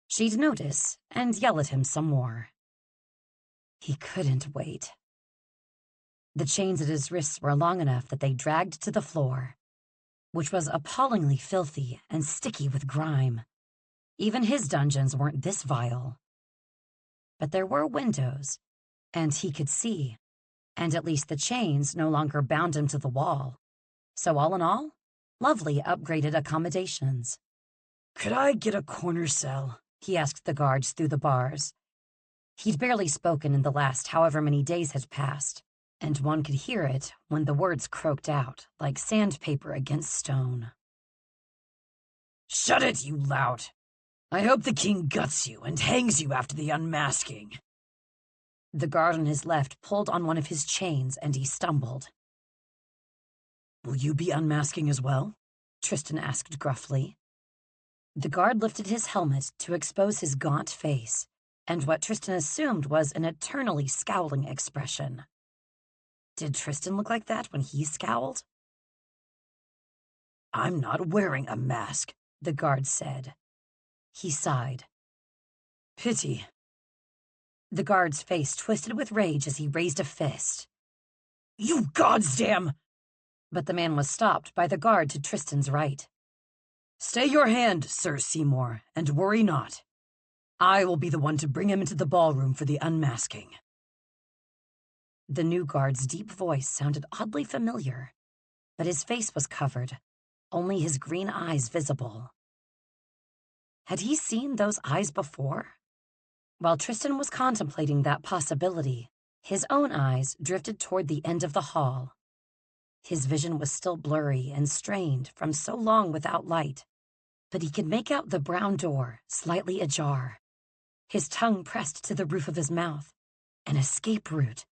S1: She'd notice and yell at him some more. He couldn't wait. The chains at his wrists were long enough that they dragged to the floor, which was appallingly filthy and sticky with grime. Even his dungeons weren't this vile. But there were windows, and he could see, and at least the chains no longer bound him to the wall. So all in all, lovely upgraded accommodations.
S2: Could I get a corner cell?
S1: He asked the guards through the bars. He'd barely spoken in the last however many days had passed, and one could hear it when the words croaked out like sandpaper against stone.
S2: Shut it, you lout! I hope the king guts you and hangs you after the unmasking.
S1: The guard on his left pulled on one of his chains and he stumbled.
S2: Will you be unmasking as well?
S1: Tristan asked gruffly. The guard lifted his helmet to expose his gaunt face, and what Tristan assumed was an eternally scowling expression. Did Tristan look like that when he scowled?
S2: I'm not wearing a mask,
S1: the guard said. He sighed.
S2: Pity.
S1: The guard's face twisted with rage as he raised a fist.
S2: You goddamn!
S1: But the man was stopped by the guard to Tristan's right.
S2: Stay your hand, Sir Seymour, and worry not. I will be the one to bring him into the ballroom for the unmasking.
S1: The new guard's deep voice sounded oddly familiar, but his face was covered, only his green eyes visible. Had he seen those eyes before? While Tristan was contemplating that possibility, his own eyes drifted toward the end of the hall. His vision was still blurry and strained from so long without light, but he could make out the brown door slightly ajar, his tongue pressed to the roof of his mouth, an escape route.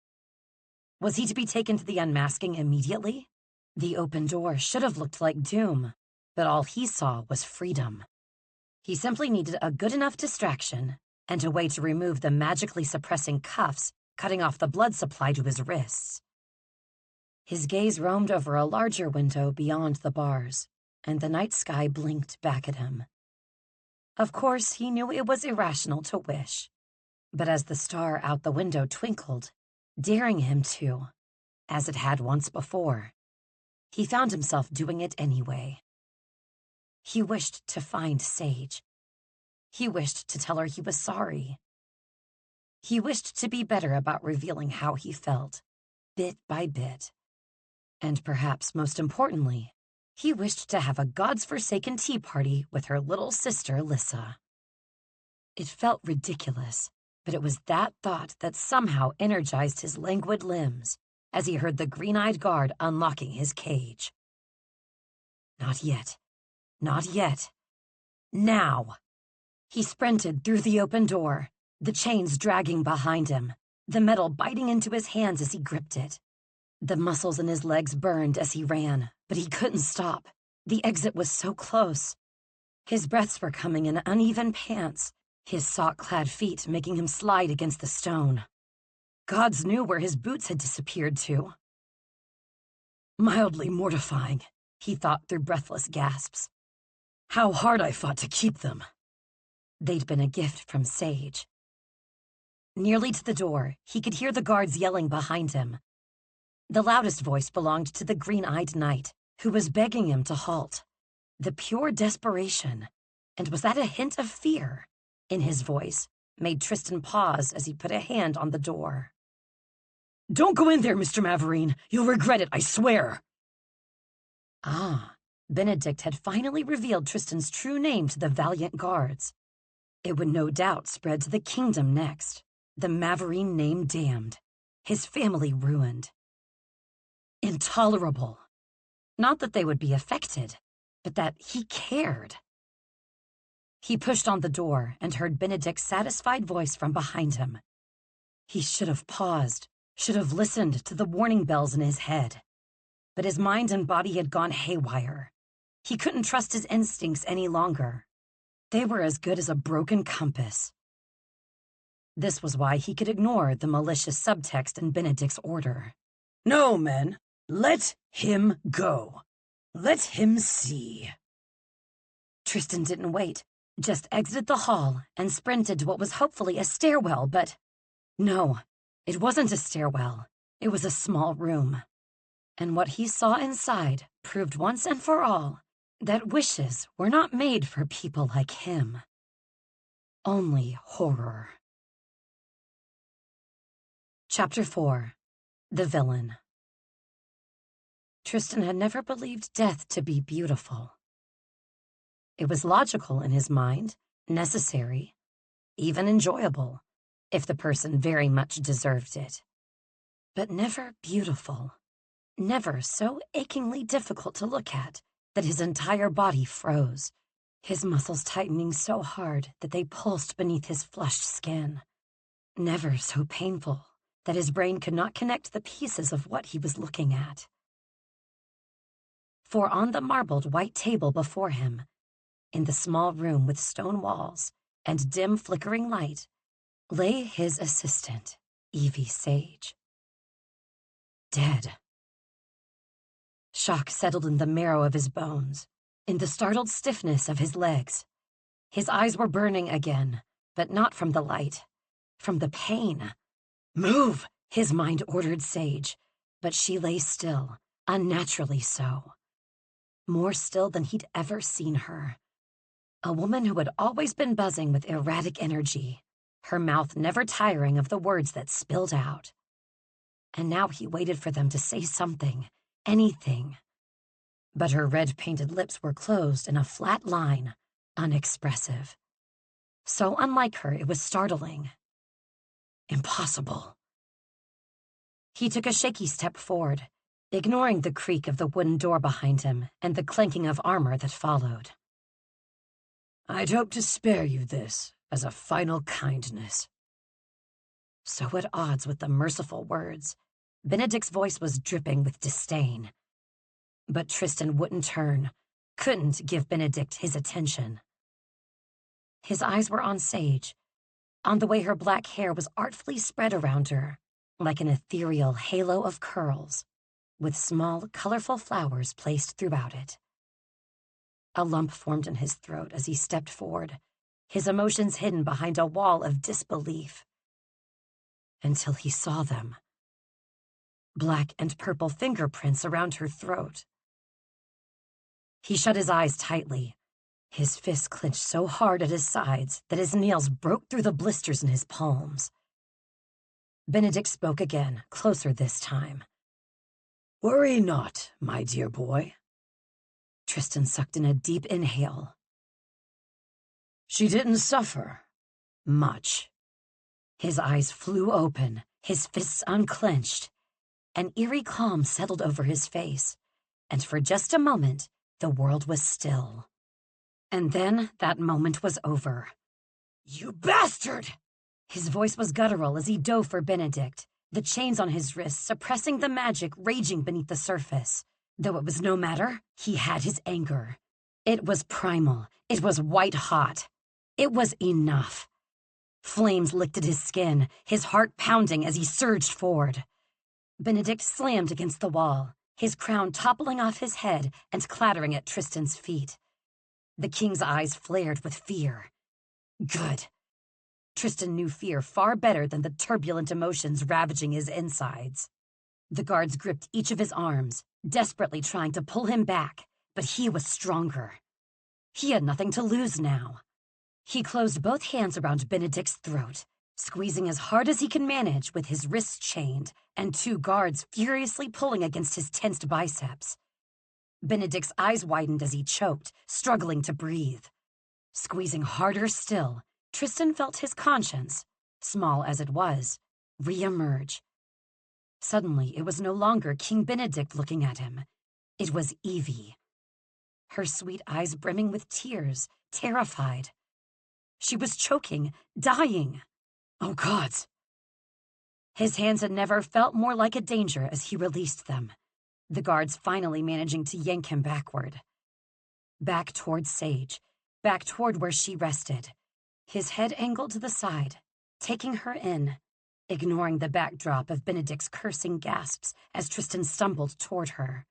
S1: Was he to be taken to the unmasking immediately? The open door should have looked like doom, but all he saw was freedom. He simply needed a good enough distraction and a way to remove the magically suppressing cuffs, cutting off the blood supply to his wrists. His gaze roamed over a larger window beyond the bars, and the night sky blinked back at him. Of course, he knew it was irrational to wish, but as the star out the window twinkled, daring him to, as it had once before, he found himself doing it anyway. He wished to find Sage. He wished to tell her he was sorry. He wished to be better about revealing how he felt, bit by bit. And perhaps most importantly, he wished to have a god's-forsaken tea party with her little sister, Lissa. It felt ridiculous, but it was that thought that somehow energized his languid limbs as he heard the green-eyed guard unlocking his cage. Not yet. Not yet. Now! He sprinted through the open door, the chains dragging behind him, the metal biting into his hands as he gripped it. The muscles in his legs burned as he ran, but he couldn't stop. The exit was so close. His breaths were coming in uneven pants, his sock-clad feet making him slide against the stone. Gods knew where his boots had disappeared to. Mildly mortifying, he thought through breathless gasps. How hard I fought to keep them. They'd been a gift from Sage. Nearly to the door, he could hear the guards yelling behind him. The loudest voice belonged to the green-eyed knight, who was begging him to halt. The pure desperation, and was that a hint of fear, in his voice, made Tristan pause as he put a hand on the door. Don't go in there, Mr. Maverine. You'll regret it, I swear. Ah, Benedict had finally revealed Tristan's true name to the valiant guards. It would no doubt spread to the kingdom next. The Maverine name damned. His family ruined. Intolerable. Not that they would be affected, but that he cared. He pushed on the door and heard Benedict's satisfied voice from behind him. He should have paused, should have listened to the warning bells in his head. But his mind and body had gone haywire. He couldn't trust his instincts any longer. They were as good as a broken compass. This was why he could ignore the malicious subtext in Benedict's order. No, men. Let him go. Let him see. Tristan didn't wait, just exited the hall and sprinted to what was hopefully a stairwell, but no, it wasn't a stairwell. It was a small room. And what he saw inside proved once and for all that wishes were not made for people like him. Only horror. Chapter 4. The Villain. Tristan had never believed death to be beautiful. It was logical in his mind, necessary, even enjoyable, if the person very much deserved it. But never beautiful, never so achingly difficult to look at that his entire body froze, his muscles tightening so hard that they pulsed beneath his flushed skin. Never so painful that his brain could not connect the pieces of what he was looking at. For on the marbled white table before him, in the small room with stone walls and dim flickering light, lay his assistant, Evie Sage. Dead. Shock settled in the marrow of his bones, in the startled stiffness of his legs. His eyes were burning again, but not from the light, from the pain. Move, his mind ordered Sage, but she lay still, unnaturally so. More still than he'd ever seen her. A woman who had always been buzzing with erratic energy, her mouth never tiring of the words that spilled out. And now he waited for them to say something, anything. But her red-painted lips were closed in a flat line, unexpressive. So unlike her, it was startling. Impossible. He took a shaky step forward, ignoring the creak of the wooden door behind him and the clanking of armor that followed. I'd hoped to spare you this as a final kindness. So at odds with the merciful words, Benedict's voice was dripping with disdain. But Tristan wouldn't turn, couldn't give Benedict his attention. His eyes were on Sage, on the way her black hair was artfully spread around her, like an ethereal halo of curls, with small, colorful flowers placed throughout it. A lump formed in his throat as he stepped forward, his emotions hidden behind a wall of disbelief. Until he saw them. Black and purple fingerprints around her throat. He shut his eyes tightly, his fists clenched so hard at his sides that his nails broke through the blisters in his palms. Benedict spoke again, closer this time.
S2: "Worry not, my dear boy."
S1: Tristan sucked in a deep inhale.
S2: "She didn't suffer much."
S1: His eyes flew open, his fists unclenched. An eerie calm settled over his face, and for just a moment, the world was still. And then that moment was over.
S2: "You bastard!"
S1: His voice was guttural as he dove for Benedict, the chains on his wrists suppressing the magic raging beneath the surface. Though it was no matter, he had his anger. It was primal. It was white-hot. It was enough. Flames licked at his skin, his heart pounding as he surged forward. Benedict slammed against the wall, his crown toppling off his head and clattering at Tristan's feet. The king's eyes flared with fear. Good. Tristan knew fear far better than the turbulent emotions ravaging his insides. The guards gripped each of his arms, desperately trying to pull him back, but he was stronger. He had nothing to lose now. He closed both hands around Benedict's throat, squeezing as hard as he could manage with his wrists chained and two guards furiously pulling against his tensed biceps. Benedict's eyes widened as he choked, struggling to breathe. Squeezing harder still, Tristan felt his conscience, small as it was, re-emerge. Suddenly, it was no longer King Benedict looking at him. It was Evie. Her sweet eyes brimming with tears, terrified. She was choking, dying.
S2: Oh, gods!
S1: His hands had never felt more like a danger as he released them, the guards finally managing to yank him backward. Back toward Sage, back toward where she rested, his head angled to the side, taking her in, ignoring the backdrop of Benedict's cursing gasps as Tristan stumbled toward her.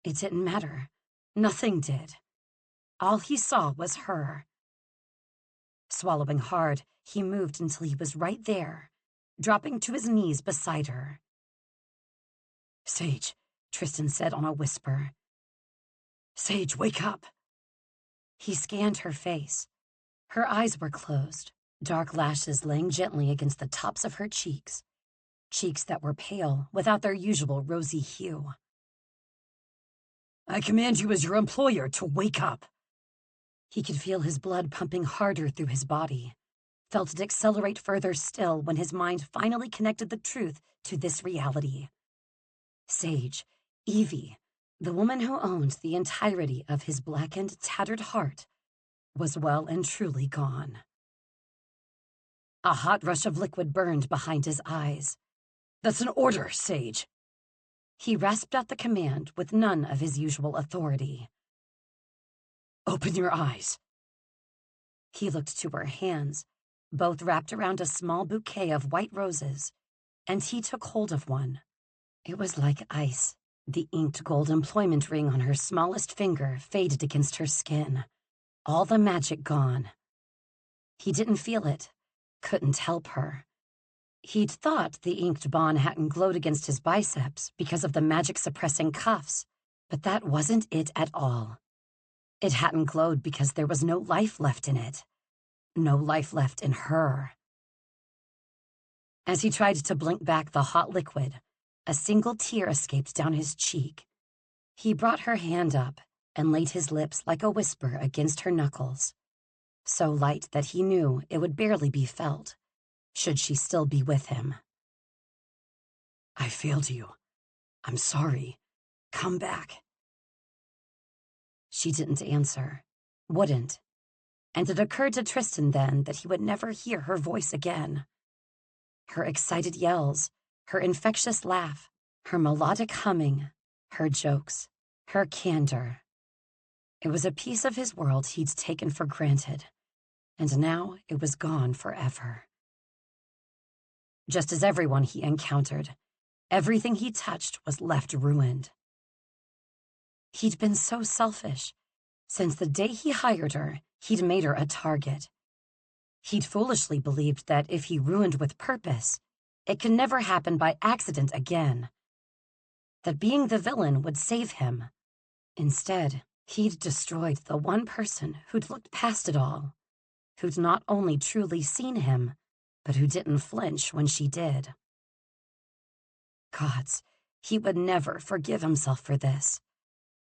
S1: It didn't matter. Nothing did. All he saw was her. Swallowing hard, he moved until he was right there, dropping to his knees beside her.
S2: "Sage,"
S1: Tristan said on a whisper.
S2: "Sage, wake up."
S1: He scanned her face. Her eyes were closed, dark lashes laying gently against the tops of her cheeks, cheeks that were pale without their usual rosy hue.
S2: "I command you as your employer to wake up."
S1: He could feel his blood pumping harder through his body, felt it accelerate further still when his mind finally connected the truth to this reality. Sage, Evie, the woman who owned the entirety of his blackened, tattered heart, was well and truly gone. A hot rush of liquid burned behind his eyes.
S2: "That's an order, Sage."
S1: He rasped out the command with none of his usual authority.
S2: "Open your eyes."
S1: He looked to her hands, both wrapped around a small bouquet of white roses, and he took hold of one. It was like ice. The inked gold employment ring on her smallest finger faded against her skin, all the magic gone. He didn't feel it, couldn't help her. He'd thought the inked bond hadn't glowed against his biceps because of the magic-suppressing cuffs, but that wasn't it at all. It hadn't glowed because there was no life left in it. No life left in her. As he tried to blink back the hot liquid, a single tear escaped down his cheek. He brought her hand up and laid his lips like a whisper against her knuckles, so light that he knew it would barely be felt, should she still be with him.
S2: "I failed you. I'm sorry. Come back."
S1: She didn't answer, wouldn't, and it occurred to Tristan then that he would never hear her voice again. Her excited yells, her infectious laugh, her melodic humming, her jokes, her candor. It was a piece of his world he'd taken for granted, and now it was gone forever. Just as everyone he encountered, everything he touched was left ruined. He'd been so selfish, Since the day he hired her, he'd made her a target. He'd foolishly believed that if he ruined with purpose, it could never happen by accident again. That being the villain would save him. Instead, he'd destroyed the one person who'd looked past it all, who'd not only truly seen him, but who didn't flinch when she did. Gods, he would never forgive himself for this.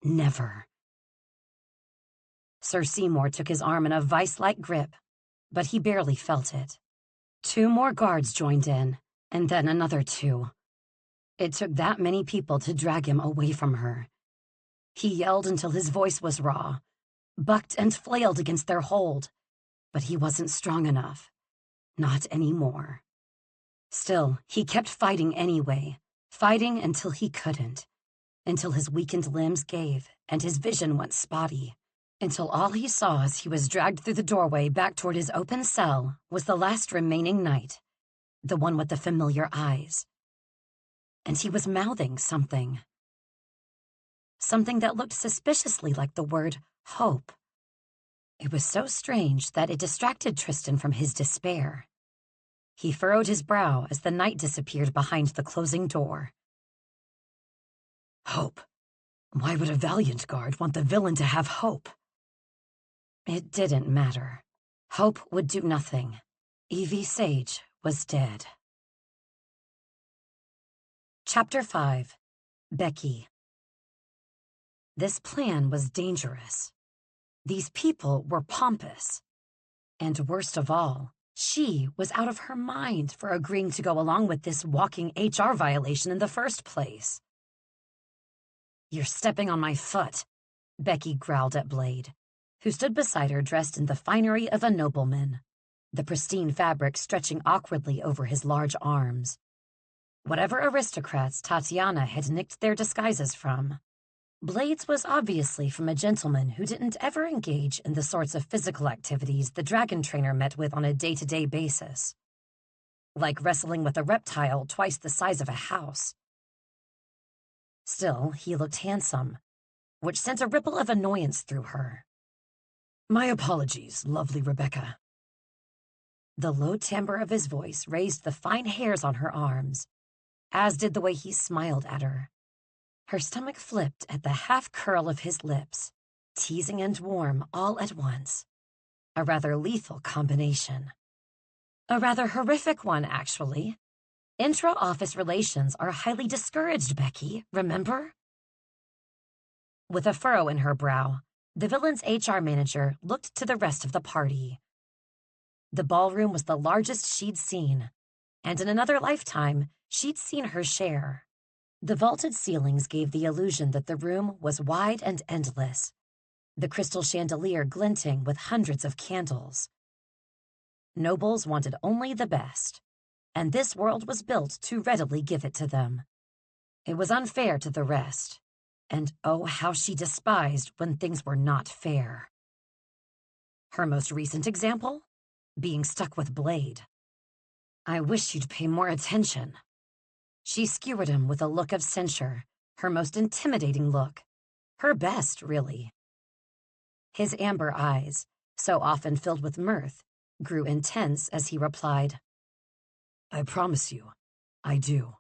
S1: Never. Sir Seymour took his arm in a vice-like grip, but he barely felt it. 2 more guards joined in, and then another 2. It took that many people to drag him away from her. He yelled until his voice was raw, bucked and flailed against their hold, but he wasn't strong enough. Not anymore. Still, he kept fighting anyway, fighting until he couldn't, until his weakened limbs gave and his vision went spotty, until all he saw as he was dragged through the doorway back toward his open cell was the last remaining knight, the one with the familiar eyes. And he was mouthing something. Something that looked suspiciously like the word hope. It was so strange that it distracted Tristan from his despair. He furrowed his brow as the knight disappeared behind the closing door.
S2: Hope. Why would a valiant guard want the villain to have hope?
S1: It didn't matter. Hope would do nothing. Evie Sage was dead. Chapter 5. Becky. This plan was dangerous. These people were pompous. And worst of all, she was out of her mind for agreeing to go along with this walking HR violation in the first place. "You're stepping on my foot," Becky growled at Blade, who stood beside her dressed in the finery of a nobleman, the pristine fabric stretching awkwardly over his large arms. Whatever aristocrats Tatiana had nicked their disguises from, Blade's was obviously from a gentleman who didn't ever engage in the sorts of physical activities the dragon trainer met with on a day-to-day basis, like wrestling with a reptile twice the size of a house. Still, he looked handsome, which sent a ripple of annoyance through her.
S2: "My apologies, lovely Rebecca."
S1: The low timbre of his voice raised the fine hairs on her arms, as did the way he smiled at her. Her stomach flipped at the half-curl of his lips, teasing and warm all at once. A rather lethal combination. A rather horrific one, actually. Intra-office relations are highly discouraged, Becky, remember? With a furrow in her brow, the villain's HR manager looked to the rest of the party. The ballroom was the largest she'd seen, and in another lifetime, she'd seen her share. The vaulted ceilings gave the illusion that the room was wide and endless, the crystal chandelier glinting with hundreds of candles. Nobles wanted only the best, and this world was built to readily give it to them. It was unfair to the rest, and oh, how she despised when things were not fair. Her most recent example? Being stuck with Blade. "I wish you'd pay more attention." She skewered him with a look of censure, her most intimidating look. Her best, really. His amber eyes, so often filled with mirth, grew intense as he replied,
S2: "I promise you, I do."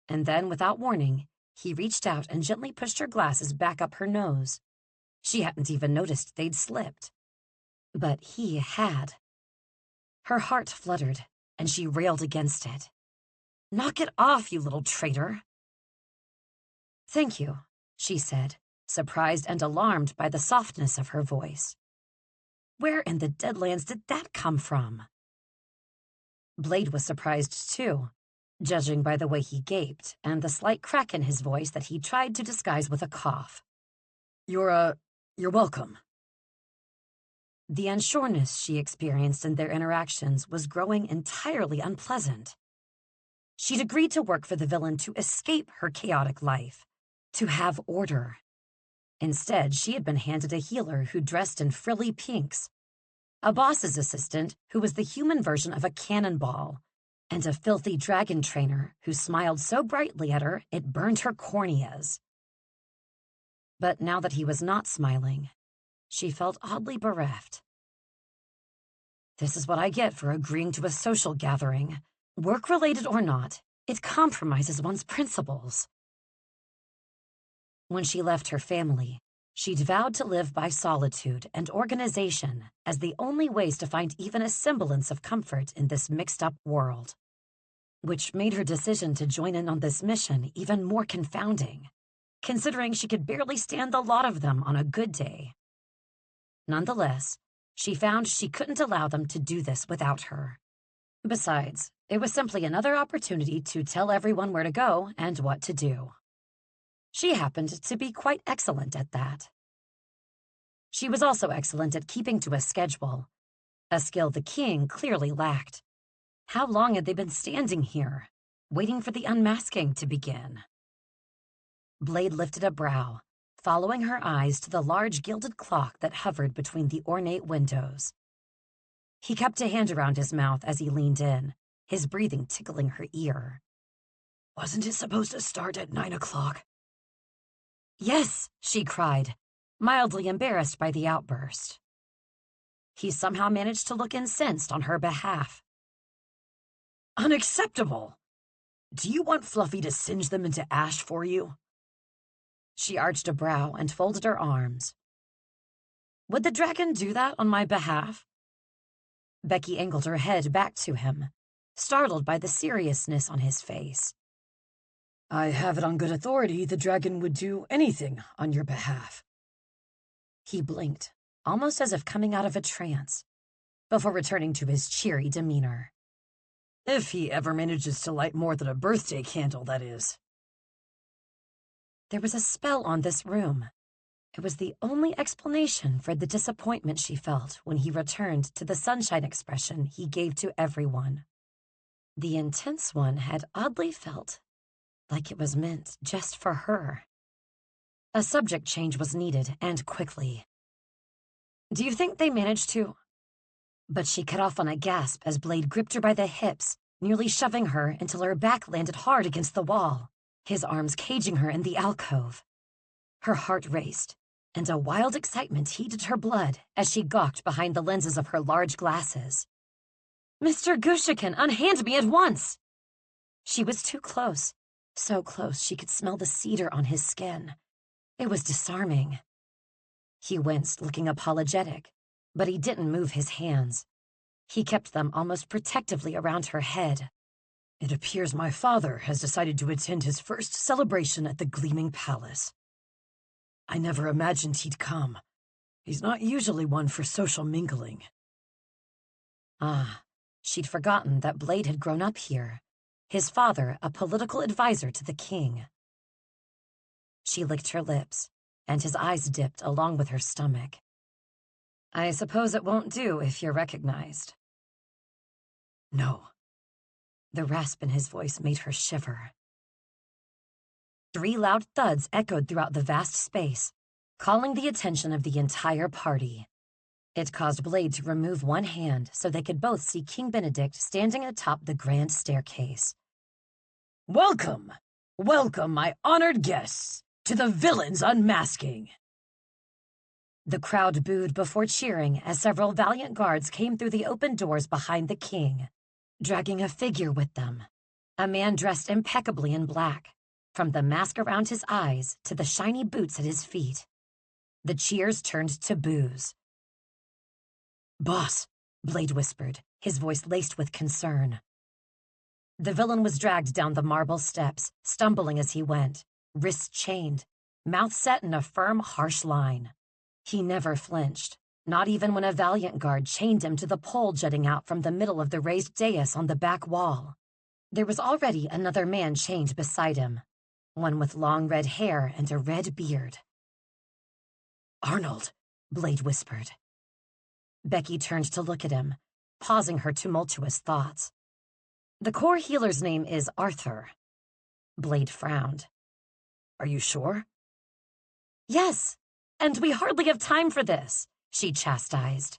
S1: And then, without warning, he reached out and gently pushed her glasses back up her nose. She hadn't even noticed they'd slipped. But he had. Her heart fluttered, and she railed against it. "Knock it off, you little traitor." "Thank you," she said, surprised and alarmed by the softness of her voice. Where in the Deadlands did that come from? Blade was surprised too, judging by the way he gaped and the slight crack in his voice that he tried to disguise with a cough.
S2: You're welcome."
S1: The unsureness she experienced in their interactions was growing entirely unpleasant. She'd agreed to work for the villain to escape her chaotic life, to have order. Instead, she had been handed a healer who dressed in frilly pinks, a boss's assistant who was the human version of a cannonball, and a filthy dragon trainer who smiled so brightly at her it burned her corneas. But now that he was not smiling, she felt oddly bereft. This is what I get for agreeing to a social gathering. Work-related or not, it compromises one's principles. When she left her family, she'd vowed to live by solitude and organization as the only ways to find even a semblance of comfort in this mixed-up world, which made her decision to join in on this mission even more confounding, considering she could barely stand the lot of them on a good day. Nonetheless, she found she couldn't allow them to do this without her. Besides, it was simply another opportunity to tell everyone where to go and what to do. She happened to be quite excellent at that. She was also excellent at keeping to a schedule, a skill the king clearly lacked. How long had they been standing here, waiting for the unmasking to begin? Blade lifted a brow, following her eyes to the large gilded clock that hovered between the ornate windows. He kept a hand around his mouth as he leaned in, his breathing tickling her ear.
S2: Wasn't it supposed to start at 9 o'clock?
S1: Yes, she cried, mildly embarrassed by the outburst. He somehow managed to look incensed on her behalf.
S2: Unacceptable! Do you want Fluffy to singe them into ash for you?
S1: She arched a brow and folded her arms. Would the dragon do that on my behalf? Becky angled her head back to him, startled by the seriousness on his face.
S2: I have it on good authority the dragon would do anything on your behalf.
S1: He blinked, almost as if coming out of a trance, before returning to his cheery demeanor.
S2: If he ever manages to light more than a birthday candle, that is.
S1: There was a spell on this room. It was the only explanation for the disappointment she felt when he returned to the sunshine expression he gave to everyone. The intense one had oddly felt like it was meant just for her. A subject change was needed, and quickly. Do you think they managed to? But she cut off on a gasp as Blade gripped her by the hips, nearly shoving her until her back landed hard against the wall, his arms caging her in the alcove. Her heart raced, and a wild excitement heated her blood as she gawked behind the lenses of her large glasses. Mr. Gushiken, unhand me at once! She was too close, so close she could smell the cedar on his skin. It was disarming. He winced, looking apologetic, but he didn't move his hands. He kept them almost protectively around her head.
S2: It appears my father has decided to attend his first celebration at the Gleaming Palace. I never imagined he'd come. He's not usually one for social mingling.
S1: Ah, she'd forgotten that Blade had grown up here, his father a political advisor to the king. She licked her lips, and his eyes dipped along with her stomach. I suppose it won't do if you're recognized.
S2: No.
S1: The rasp in his voice made her shiver. 3 loud thuds echoed throughout the vast space, calling the attention of the entire party. It caused Blade to remove one hand so they could both see King Benedict standing atop the grand staircase.
S2: Welcome! Welcome, my honored guests, to the villain's unmasking!
S1: The crowd booed before cheering as several valiant guards came through the open doors behind the king, dragging a figure with them, a man dressed impeccably in black, from the mask around his eyes to the shiny boots at his feet. The cheers turned to boos.
S2: Boss,
S1: Blade whispered, his voice laced with concern. The villain was dragged down the marble steps, stumbling as he went, wrists chained, mouth set in a firm, harsh line. He never flinched, not even when a valiant guard chained him to the pole jutting out from the middle of the raised dais on the back wall. There was already another man chained beside him, one with long red hair and a red beard.
S2: Arnold,
S1: Blade whispered. Becky turned to look at him, pausing her tumultuous thoughts. The core healer's name is Arthur. Blade frowned.
S2: Are you sure?
S1: Yes, and we hardly have time for this, she chastised.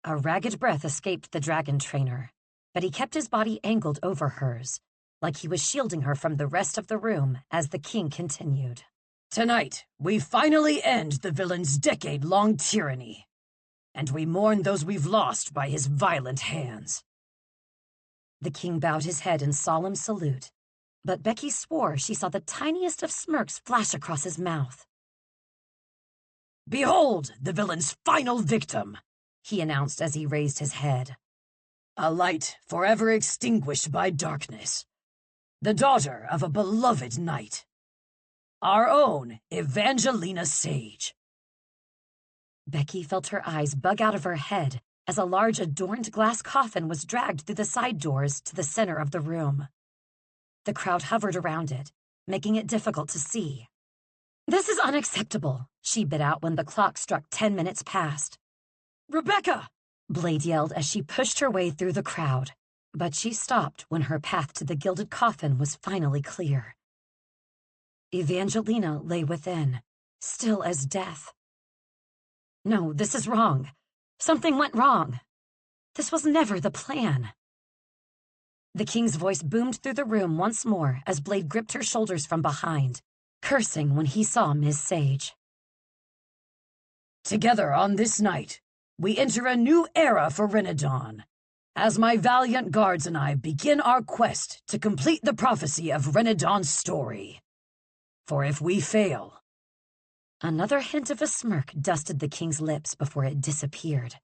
S1: A ragged breath escaped the dragon trainer, but he kept his body angled over hers, like he was shielding her from the rest of the room as the king continued.
S2: Tonight, we finally end the villain's decade-long tyranny, and we mourn those we've lost by his violent hands.
S1: The king bowed his head in solemn salute, but Becky swore she saw the tiniest of smirks flash across his mouth.
S2: Behold the villain's final victim,
S1: he announced as he raised his head.
S2: A light forever extinguished by darkness, the daughter of a beloved knight, our own Evangelina Sage.
S1: Becky felt her eyes bug out of her head as a large adorned glass coffin was dragged through the side doors to the center of the room. The crowd hovered around it, making it difficult to see. "This is unacceptable," she bit out when the clock struck 10 minutes past.
S2: "Rebecca!"
S1: Blade yelled as she pushed her way through the crowd, but she stopped when her path to the gilded coffin was finally clear. Evangelina lay within, still as death. "No, this is wrong. Something went wrong. This was never the plan." The king's voice boomed through the room once more as Blade gripped her shoulders from behind, cursing when he saw Miss Sage.
S2: "Together on this night, we enter a new era for Renadon, as my valiant guards and I begin our quest to complete the prophecy of Renadon's story. For if we fail..."
S1: Another hint of a smirk dusted the king's lips before it disappeared,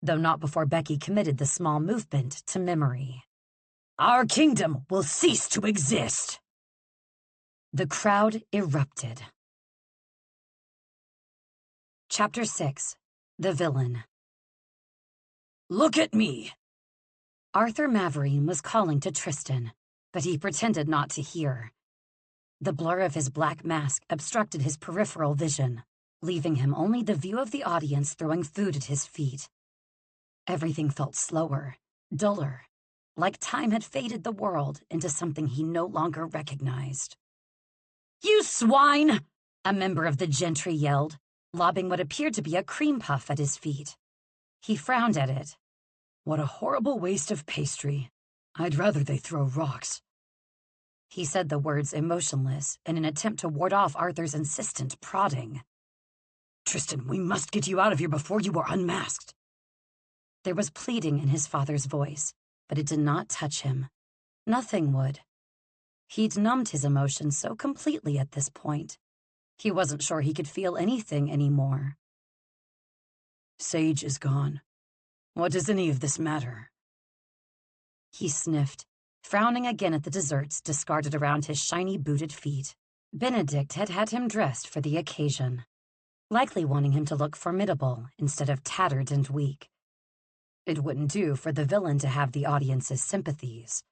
S1: though not before Becky committed the small movement to memory.
S2: "Our kingdom will cease to exist."
S1: The crowd erupted. Chapter 6. The Villain.
S2: "Look at me!"
S1: Arthur Maverick was calling to Tristan, but he pretended not to hear. The blur of his black mask obstructed his peripheral vision, leaving him only the view of the audience throwing food at his feet. Everything felt slower, duller, like time had faded the world into something he no longer recognized. "You swine!" a member of the gentry yelled, lobbing what appeared to be a cream puff at his feet. He frowned at it.
S2: "What a horrible waste of pastry. I'd rather they throw rocks."
S1: He said the words emotionless in an attempt to ward off Arthur's insistent prodding.
S2: "Tristan, we must get you out of here before you are unmasked."
S1: There was pleading in his father's voice, but it did not touch him. Nothing would. He'd numbed his emotions so completely at this point. He wasn't sure he could feel anything anymore.
S2: "Sage is gone. What does any of this matter?"
S1: He sniffed, frowning again at the desserts discarded around his shiny booted feet. Benedict had had him dressed for the occasion, likely wanting him to look formidable instead of tattered and weak. It wouldn't do for the villain to have the audience's sympathies.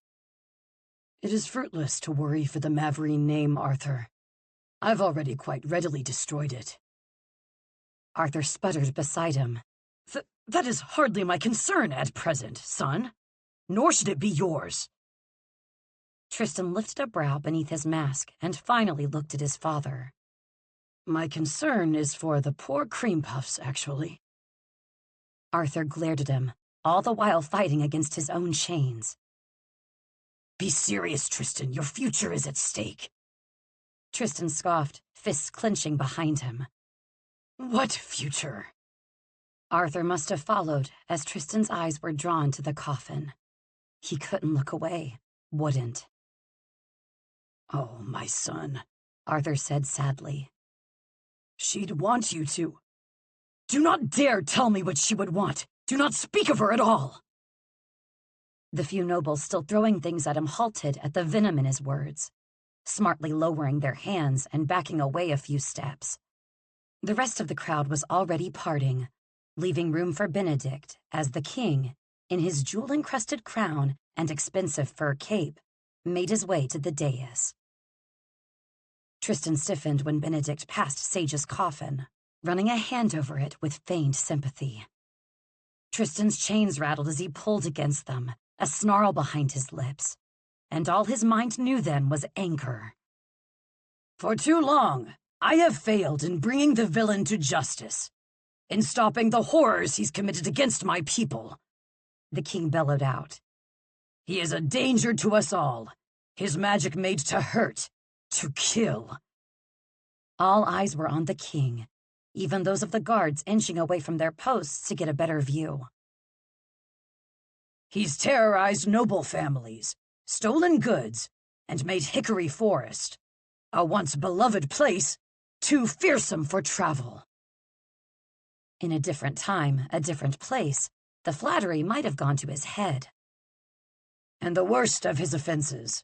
S2: "It is fruitless to worry for the Maverick name, Arthur. I've already quite readily destroyed it."
S1: Arthur sputtered beside him.
S2: That is hardly my concern at present, son. Nor should it be yours."
S1: Tristan lifted a brow beneath his mask and finally looked at his father.
S2: "My concern is for the poor cream puffs, actually."
S1: Arthur glared at him, all the while fighting against his own chains.
S2: "Be serious, Tristan. Your future is at stake."
S1: Tristan scoffed, fists clenching behind him.
S2: "What future?"
S1: Arthur must have followed as Tristan's eyes were drawn to the coffin. He couldn't look away, wouldn't.
S2: "Oh, my son,"
S1: Arthur said sadly.
S2: "She'd want you to. Do not dare tell me what she would want. Do not speak of her at all."
S1: The few nobles still throwing things at him halted at the venom in his words, smartly lowering their hands and backing away a few steps. The rest of the crowd was already parting, leaving room for Benedict as the king, in his jewel-encrusted crown and expensive fur cape, made his way to the dais. Tristan stiffened when Benedict passed Sage's coffin, running a hand over it with feigned sympathy. Tristan's chains rattled as he pulled against them, a snarl behind his lips, and all his mind knew then was anger.
S2: "For too long, I have failed in bringing the villain to justice, in stopping the horrors he's committed against my people,"
S1: the king bellowed out.
S2: "He is a danger to us all, his magic made to hurt, to kill.
S1: All eyes were on the king, even those of the guards inching away from their posts to get a better view.
S2: He's terrorized noble families, stolen goods, and made Hickory Forest, a once beloved place, too fearsome for travel.
S1: In a different time, a different place, the flattery might have gone to his head.
S2: And the worst of his offenses,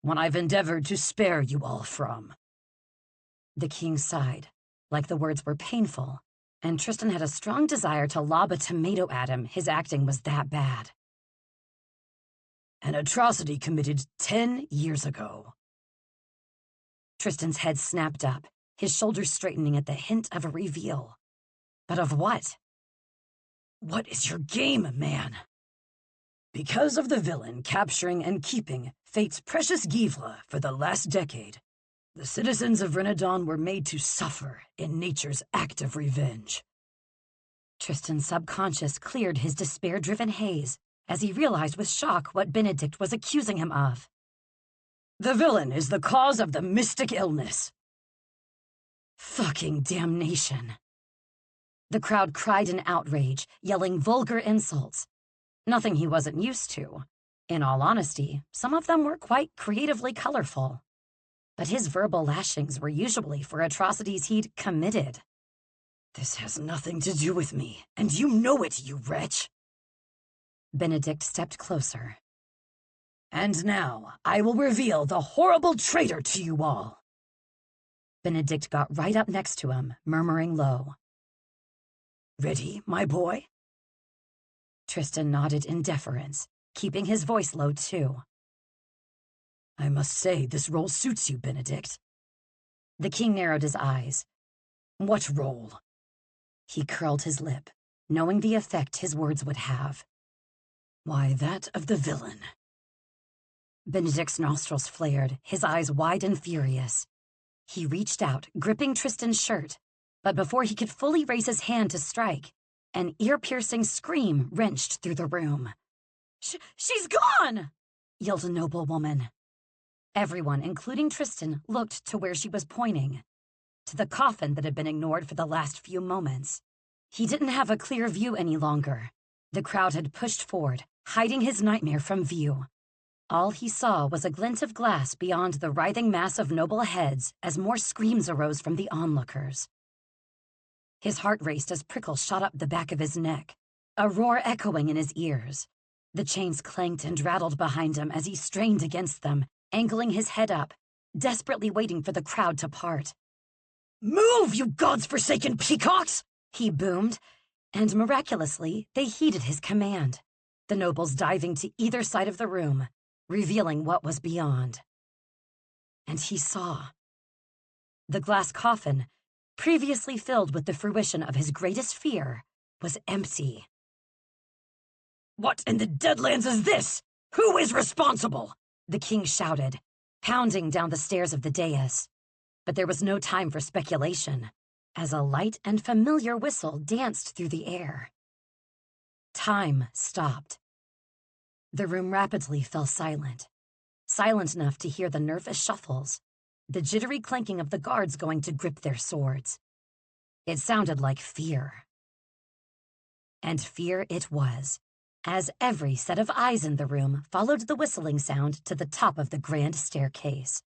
S2: one I've endeavored to spare you all from.
S1: The king sighed, like the words were painful, and Tristan had a strong desire to lob a tomato at him. His acting was that bad.
S2: An atrocity committed 10 years ago.
S1: Tristan's head snapped up, his shoulders straightening at the hint of a reveal. But of what?
S2: What is your game, man? Because of the villain capturing and keeping Fate's precious Givla for the last decade, the citizens of Renadon were made to suffer in nature's act of revenge.
S1: Tristan's subconscious cleared his despair-driven haze as he realized with shock what Benedict was accusing him of.
S2: The villain is the cause of the mystic illness.
S1: Fucking damnation. The crowd cried in outrage, yelling vulgar insults. Nothing he wasn't used to. In all honesty, some of them were quite creatively colorful. But his verbal lashings were usually for atrocities he'd committed.
S2: This has nothing to do with me, and you know it, you wretch.
S1: Benedict stepped closer.
S2: And now, I will reveal the horrible traitor to you all.
S1: Benedict got right up next to him, murmuring low.
S2: Ready, my boy?
S1: Tristan nodded in deference, keeping his voice low too.
S2: I must say this role suits you, Benedict.
S1: The king narrowed his eyes.
S2: What role?
S1: He curled his lip, knowing the effect his words would have.
S2: Why, that of the villain.
S1: Benedict's nostrils flared, his eyes wide and furious. He reached out, gripping Tristan's shirt, but before he could fully raise his hand to strike, an ear-piercing scream wrenched through the room.
S2: She's gone!
S1: Yelled a noble woman. Everyone, including Tristan, looked to where she was pointing, to the coffin that had been ignored for the last few moments. He didn't have a clear view any longer. The crowd had pushed forward, hiding his nightmare from view. All he saw was a glint of glass beyond the writhing mass of noble heads as more screams arose from the onlookers. His heart raced as prickles shot up the back of his neck, a roar echoing in his ears. The chains clanked and rattled behind him as he strained against them, angling his head up, desperately waiting for the crowd to part.
S2: Move, you gods-forsaken peacocks!
S1: He boomed, and miraculously, they heeded his command, the nobles diving to either side of the room, revealing what was beyond. And he saw. The glass coffin, previously filled with the fruition of his greatest fear, was empty.
S2: What in the Deadlands is this? Who is responsible?
S1: The king shouted, pounding down the stairs of the dais. But there was no time for speculation, as a light and familiar whistle danced through the air. Time stopped. The room rapidly fell silent enough to hear the nervous shuffles, the jittery clanking of the guards going to grip their swords. It sounded like fear. And fear it was, as every set of eyes in the room followed the whistling sound to the top of the grand staircase.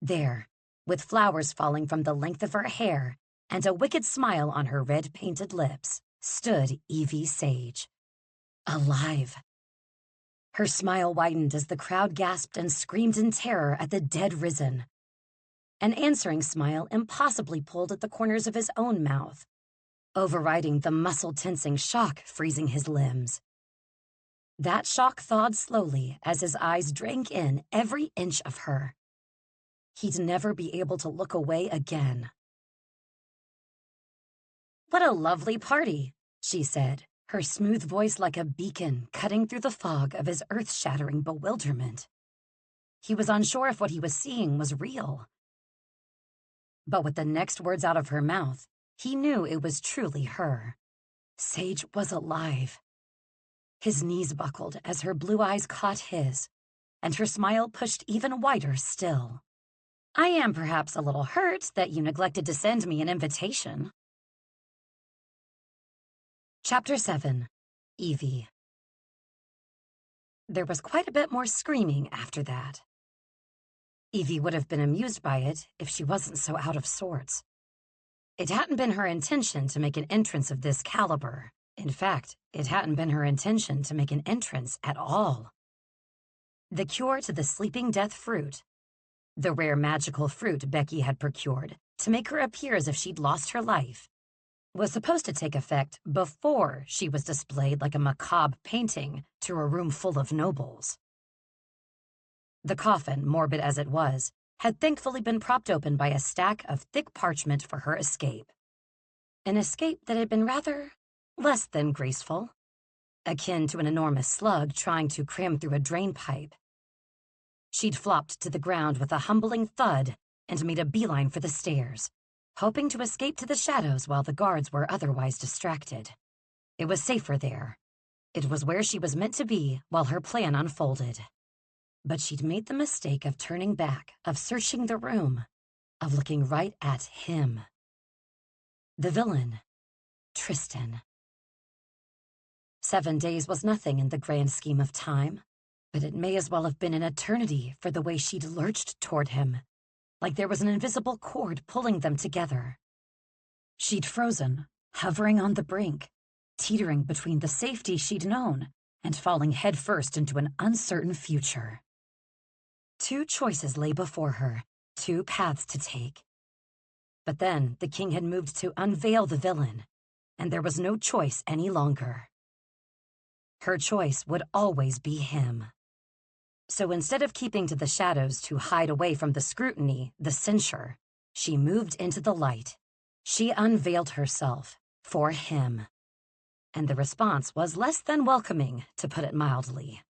S1: There, with flowers falling from the length of her hair and a wicked smile on her red-painted lips, stood Evie Sage. Alive. Her smile widened as the crowd gasped and screamed in terror at the dead risen. An answering smile impossibly pulled at the corners of his own mouth, overriding the muscle-tensing shock freezing his limbs. That shock thawed slowly as his eyes drank in every inch of her. He'd never be able to look away again. "What a lovely party," she said, her smooth voice like a beacon cutting through the fog of his earth-shattering bewilderment. He was unsure if what he was seeing was real. But with the next words out of her mouth, he knew it was truly her. Sage was alive. His knees buckled as her blue eyes caught his, and her smile pushed even wider still. I am perhaps a little hurt that you neglected to send me an invitation. Chapter 7. Evie. There was quite a bit more screaming after that. Evie would have been amused by it if she wasn't so out of sorts. It hadn't been her intention to make an entrance of this caliber. In fact, it hadn't been her intention to make an entrance at all. The cure to the sleeping death fruit, the rare magical fruit Becky had procured to make her appear as if she'd lost her life, was supposed to take effect before she was displayed like a macabre painting to a room full of nobles. The coffin, morbid as it was, had thankfully been propped open by a stack of thick parchment for her escape. An escape that had been rather less than graceful, akin to an enormous slug trying to cram through a drain pipe. She'd flopped to the ground with a humbling thud and made a beeline for the stairs, hoping to escape to the shadows while the guards were otherwise distracted. It was safer there. It was where she was meant to be while her plan unfolded. But she'd made the mistake of turning back, of searching the room, of looking right at him. The villain, Tristan. 7 days was nothing in the grand scheme of time, but it may as well have been an eternity for the way she'd lurched toward him, like there was an invisible cord pulling them together. She'd frozen, hovering on the brink, teetering between the safety she'd known and falling headfirst into an uncertain future. 2 choices lay before her, 2 paths to take. But then the king had moved to unveil the villain, and there was no choice any longer. Her choice would always be him. So instead of keeping to the shadows to hide away from the scrutiny, the censure, she moved into the light. She unveiled herself for him. And the response was less than welcoming, to put it mildly.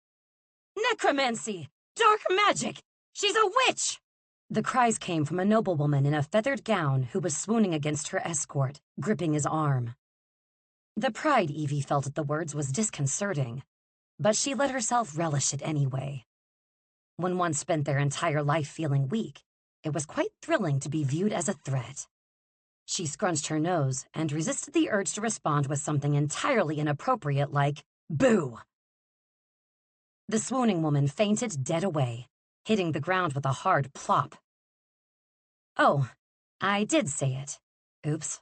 S1: "Necromancy! Dark magic! She's a witch!" The cries came from a noblewoman in a feathered gown who was swooning against her escort, gripping his arm. The pride Evie felt at the words was disconcerting, but she let herself relish it anyway. When one spent their entire life feeling weak, it was quite thrilling to be viewed as a threat. She scrunched her nose and resisted the urge to respond with something entirely inappropriate like, "Boo!" The swooning woman fainted dead away, hitting the ground with a hard plop. Oh, I did say it. Oops.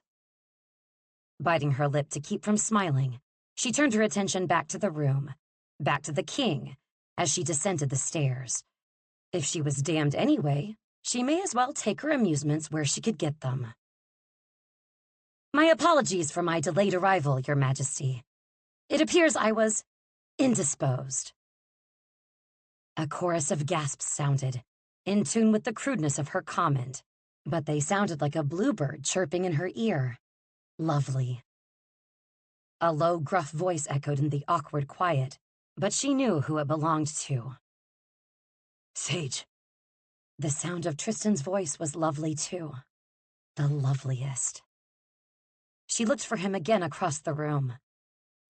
S1: Biting her lip to keep from smiling, she turned her attention back to the room, back to the king, as she descended the stairs. If she was damned anyway, she may as well take her amusements where she could get them. "My apologies for my delayed arrival, Your Majesty. It appears I was indisposed." A chorus of gasps sounded, in tune with the crudeness of her comment, but they sounded like a bluebird chirping in her ear. Lovely. A low, gruff voice echoed in the awkward quiet, but she knew who it belonged to. "Sage." The sound of Tristan's voice was lovely too. The loveliest. She looked for him again across the room.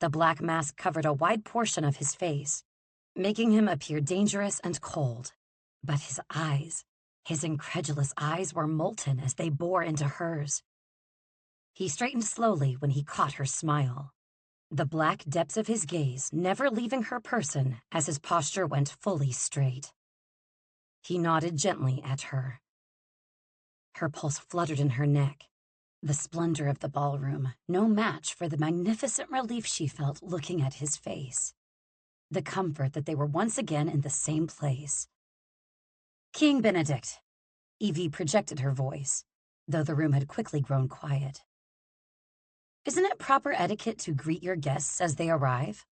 S1: The black mask covered a wide portion of his face, making him appear dangerous and cold. But his incredulous eyes were molten as they bore into hers. He straightened slowly when he caught her smile, the black depths of his gaze never leaving her person as his posture went fully straight. He nodded gently at her. Her pulse fluttered in her neck. The splendor of the ballroom, no match for the magnificent relief she felt looking at his face. The comfort that they were once again in the same place. "King Benedict," Evie projected her voice, though the room had quickly grown quiet. "Isn't it proper etiquette to greet your guests as they arrive?"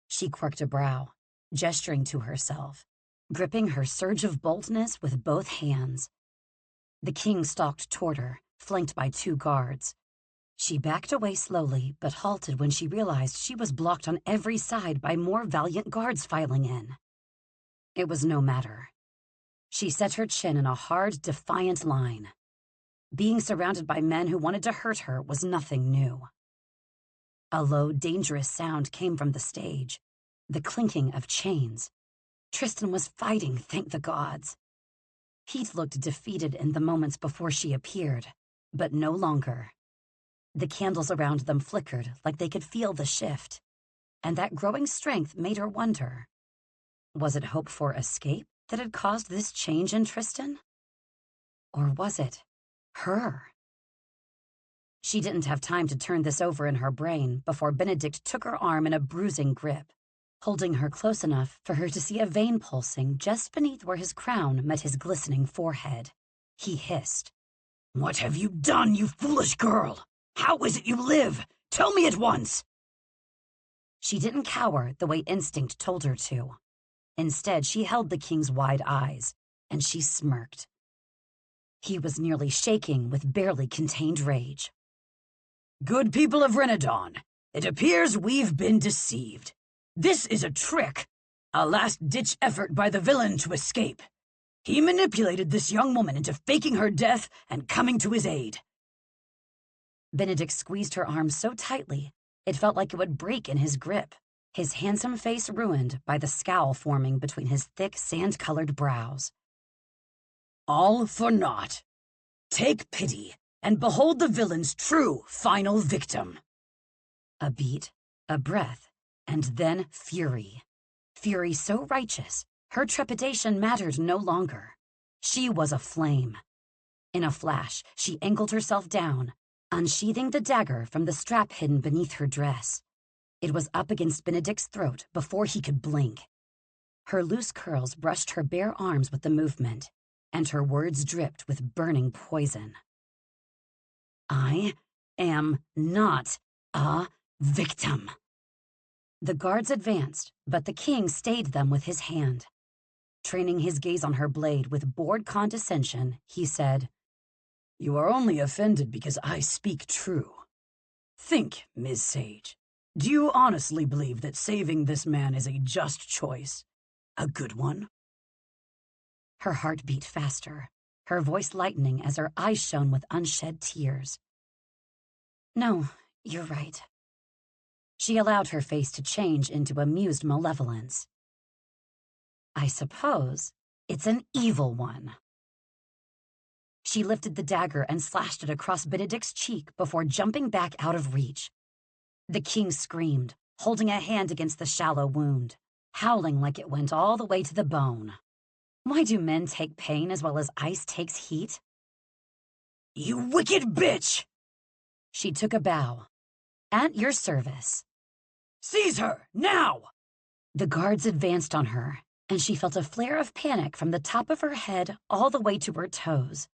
S1: She quirked a brow, gesturing to herself, gripping her surge of boldness with both hands. The king stalked toward her, flanked by 2 guards. She backed away slowly, but halted when she realized she was blocked on every side by more valiant guards filing in. It was no matter. She set her chin in a hard, defiant line. Being surrounded by men who wanted to hurt her was nothing new. A low, dangerous sound came from the stage, the clinking of chains. Tristan was fighting, thank the gods. He'd looked defeated in the moments before she appeared, but no longer. The candles around them flickered like they could feel the shift, and that growing strength made her wonder. Was it hope for escape that had caused this change in Tristan? Or was it her? She didn't have time to turn this over in her brain before Benedict took her arm in a bruising grip, holding her close enough for her to see a vein pulsing just beneath where his crown met his glistening forehead. He hissed,
S2: "What have you done, you foolish girl? How is it you live? Tell me at once!"
S1: She didn't cower the way instinct told her to. Instead, she held the king's wide eyes, and she smirked. He was nearly shaking with barely contained rage.
S2: "Good people of Renadon, it appears we've been deceived. This is a trick, a last-ditch effort by the villain to escape. He manipulated this young woman into faking her death and coming to his aid."
S1: Benedict squeezed her arm so tightly, it felt like it would break in his grip, his handsome face ruined by the scowl forming between his thick, sand-colored brows.
S2: "All for naught. Take pity, and behold the villain's true final victim."
S1: A beat, a breath, and then fury. Fury so righteous, her trepidation mattered no longer. She was aflame. In a flash, she angled herself down, unsheathing the dagger from the strap hidden beneath her dress. It was up against Benedict's throat before he could blink. Her loose curls brushed her bare arms with the movement, and her words dripped with burning poison. "I am not a victim." The guards advanced, but the king stayed them with his hand. Training his gaze on her blade with bored condescension, he said,
S2: "You are only offended because I speak true. Think, Ms. Sage. Do you honestly believe that saving this man is a just choice? A good one?"
S1: Her heart beat faster, her voice lightening as her eyes shone with unshed tears. "No, you're right." She allowed her face to change into amused malevolence. "I suppose it's an evil one." She lifted the dagger and slashed it across Benedict's cheek before jumping back out of reach. The king screamed, holding a hand against the shallow wound, howling like it went all the way to the bone. Why do men take pain as well as ice takes heat?
S2: "You wicked bitch!"
S1: She took a bow. "At your service."
S2: "Seize her, now!"
S1: The guards advanced on her, and she felt a flare of panic from the top of her head all the way to her toes.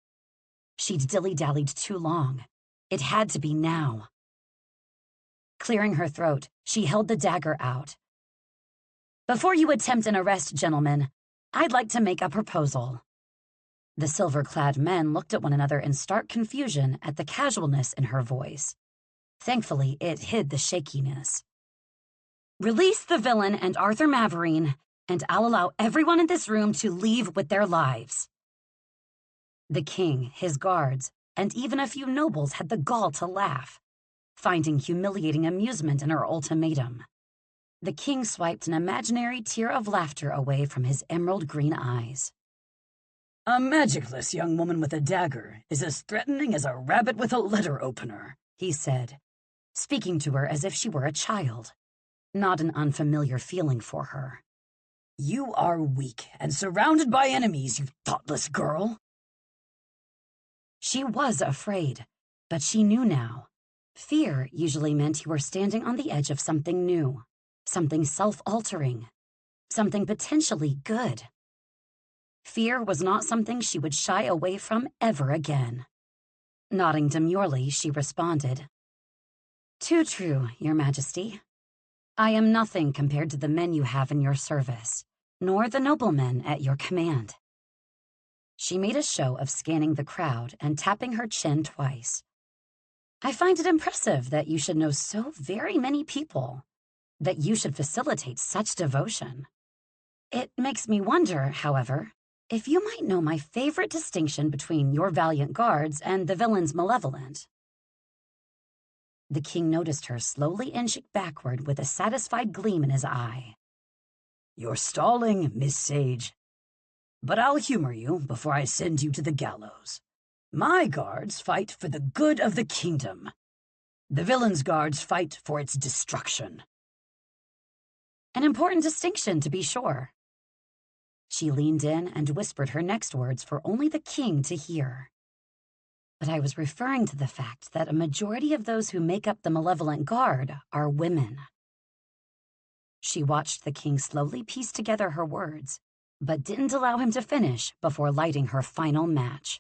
S1: She'd dilly-dallied too long. It had to be now. Clearing her throat, she held the dagger out. "Before you attempt an arrest, gentlemen, I'd like to make a proposal." The silver-clad men looked at one another in stark confusion at the casualness in her voice. Thankfully, it hid the shakiness. "Release the villain and Arthur Maverine, and I'll allow everyone in this room to leave with their lives." The king, his guards, and even a few nobles had the gall to laugh, finding humiliating amusement in her ultimatum. The king swiped an imaginary tear of laughter away from his emerald green eyes.
S2: "A magicless young woman with a dagger is as threatening as a rabbit with a letter opener," he said, speaking to her as if she were a child, not an unfamiliar feeling for her. "You are weak and surrounded by enemies, you thoughtless girl."
S1: She was afraid, but she knew now. Fear usually meant you were standing on the edge of something new, something self-altering, something potentially good. Fear was not something she would shy away from ever again. Nodding demurely, she responded, "Too true, Your Majesty. I am nothing compared to the men you have in your service, nor the noblemen at your command." She made a show of scanning the crowd and tapping her chin twice. "I find it impressive that you should know so very many people, that you should facilitate such devotion. It makes me wonder, however, if you might know my favorite distinction between your valiant guards and the villain's malevolent." The king noticed her slowly inching backward with a satisfied gleam in his eye.
S2: "You're stalling, Miss Sage. but I'll humor you before I send you to the gallows. My guards fight for the good of the kingdom. The villain's guards fight for its destruction.
S1: An important distinction, to be sure. She leaned in and whispered her next words for only the king to hear. But I was referring to the fact that a majority of those who make up the malevolent guard are women. She watched the king slowly piece together her words, but didn't allow him to finish before lighting her final match.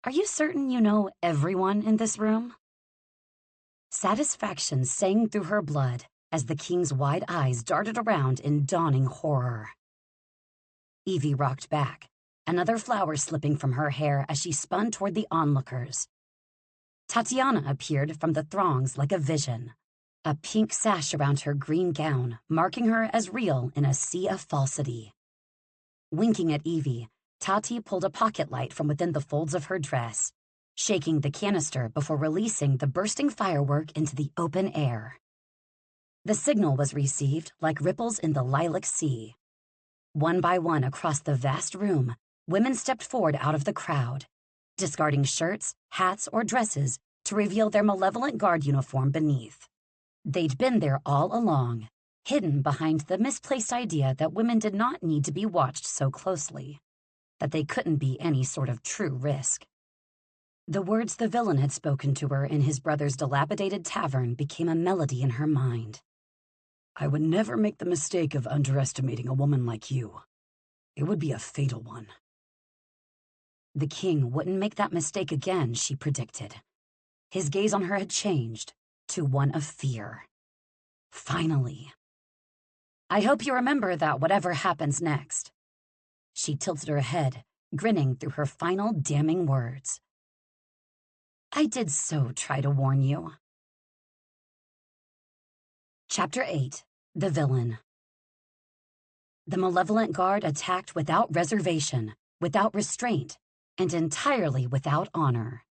S1: Are you certain you know everyone in this room? Satisfaction sang through her blood as the king's wide eyes darted around in dawning horror. Evie rocked back, another flower slipping from her hair as she spun toward the onlookers. Tatiana appeared from the throngs like a vision, a pink sash around her green gown, marking her as real in a sea of falsity. Winking at Evie, Tati pulled a pocket light from within the folds of her dress, shaking the canister before releasing the bursting firework into the open air. The signal was received like ripples in the lilac sea. One by one across the vast room, women stepped forward out of the crowd, discarding shirts, hats, or dresses to reveal their malevolent guard uniform beneath. They'd been there all along, hidden behind the misplaced idea that women did not need to be watched so closely, that they couldn't be any sort of true risk. The words the villain had spoken to her in his brother's dilapidated tavern became a melody in her mind.
S2: I would never make the mistake of underestimating a woman like you. It would be a fatal one.
S1: The king wouldn't make that mistake again, she predicted. His gaze on her had changed to one of fear. Finally. I hope you remember that whatever happens next. She tilted her head, grinning through her final damning words. I did so try to warn you. Chapter 8. The Villain. The malevolent guard attacked without reservation, without restraint, and entirely without honor,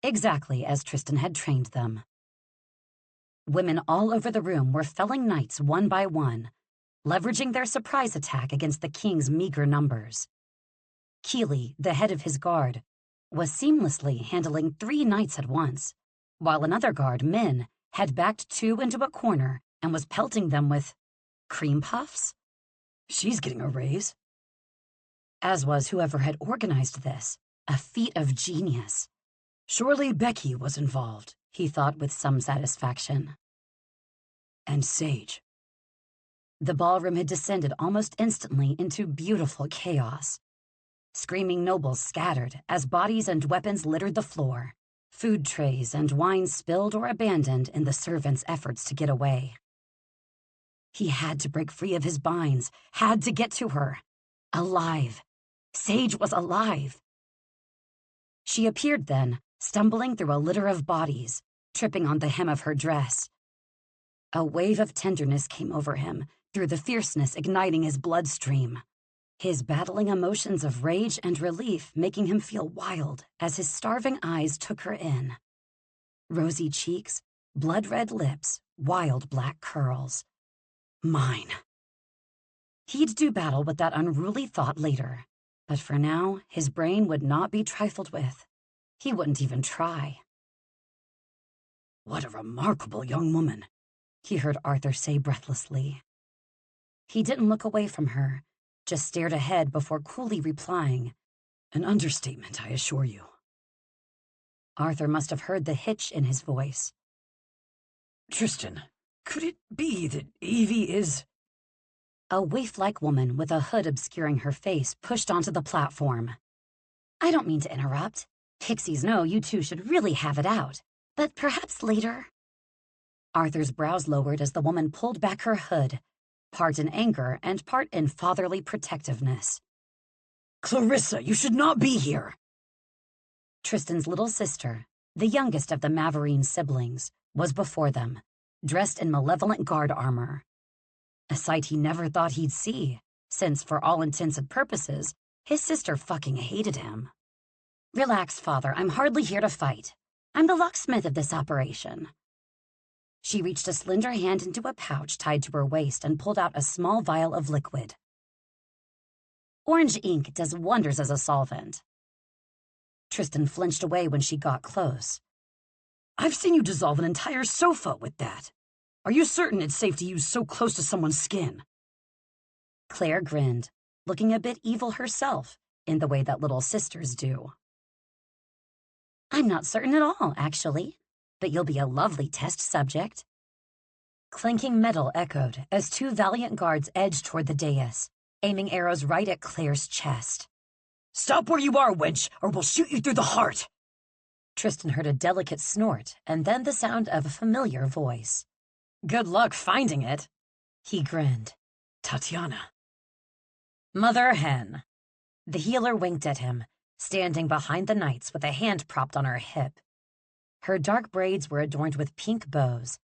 S1: exactly as Tristan had trained them. Women all over the room were felling knights one by one, leveraging their surprise attack against the king's meager numbers. Keeley, the head of his guard, was seamlessly handling 3 knights at once, while another guard, Min, had backed 2 into a corner and was pelting them with cream puffs.
S2: She's getting a raise.
S1: As was whoever had organized this, a feat of genius.
S2: Surely Becky was involved,
S1: he thought with some satisfaction.
S2: And Sage.
S1: The ballroom had descended almost instantly into beautiful chaos. Screaming nobles scattered as bodies and weapons littered the floor, food trays and wine spilled or abandoned in the servants' efforts to get away. He had to break free of his binds, had to get to her. Alive. Sage was alive. She appeared then, stumbling through a litter of bodies, tripping on the hem of her dress. A wave of tenderness came over him, through the fierceness igniting his bloodstream, his battling emotions of rage and relief making him feel wild as his starving eyes took her in. Rosy cheeks, blood-red lips, wild black curls. Mine. He'd do battle with that unruly thought later, but for now, his brain would not be trifled with. He wouldn't even try.
S2: What a remarkable young woman,
S1: he heard Arthur say breathlessly. He didn't look away from her, just stared ahead before coolly replying,
S2: An understatement, I assure you.
S1: Arthur must have heard the hitch in his voice.
S2: Tristan, could it be that Evie is...
S1: A waif-like woman with a hood obscuring her face pushed onto the platform. I don't mean to interrupt. Pixies know you two should really have it out, but perhaps later. Arthur's brows lowered as the woman pulled back her hood, part in anger and part in fatherly protectiveness.
S2: Clarissa, you should not be here!
S1: Tristan's little sister, the youngest of the Maverine siblings, was before them, dressed in malevolent guard armor. A sight he never thought he'd see, since for all intents and purposes, his sister fucking hated him. Relax, Father, I'm hardly here to fight. I'm the locksmith of this operation. She reached a slender hand into a pouch tied to her waist and pulled out a small vial of liquid. Orange ink does wonders as a solvent.
S2: Tristan flinched away when she got close. I've seen you dissolve an entire sofa with that. Are you certain it's safe to use so close to someone's skin?
S1: Claire grinned, looking a bit evil herself, in the way that little sisters do. I'm not certain at all, actually, but you'll be a lovely test subject. Clinking metal echoed as two valiant guards edged toward the dais, aiming arrows right at Claire's chest.
S2: Stop where you are, wench, or we'll shoot you through the heart!
S1: Tristan heard a delicate snort and then the sound of a familiar voice.
S2: Good luck finding it,
S1: he grinned.
S2: Tatiana.
S1: Mother hen. The healer winked at him, standing behind the knights with a hand propped on her hip. Her dark braids were adorned with pink bows,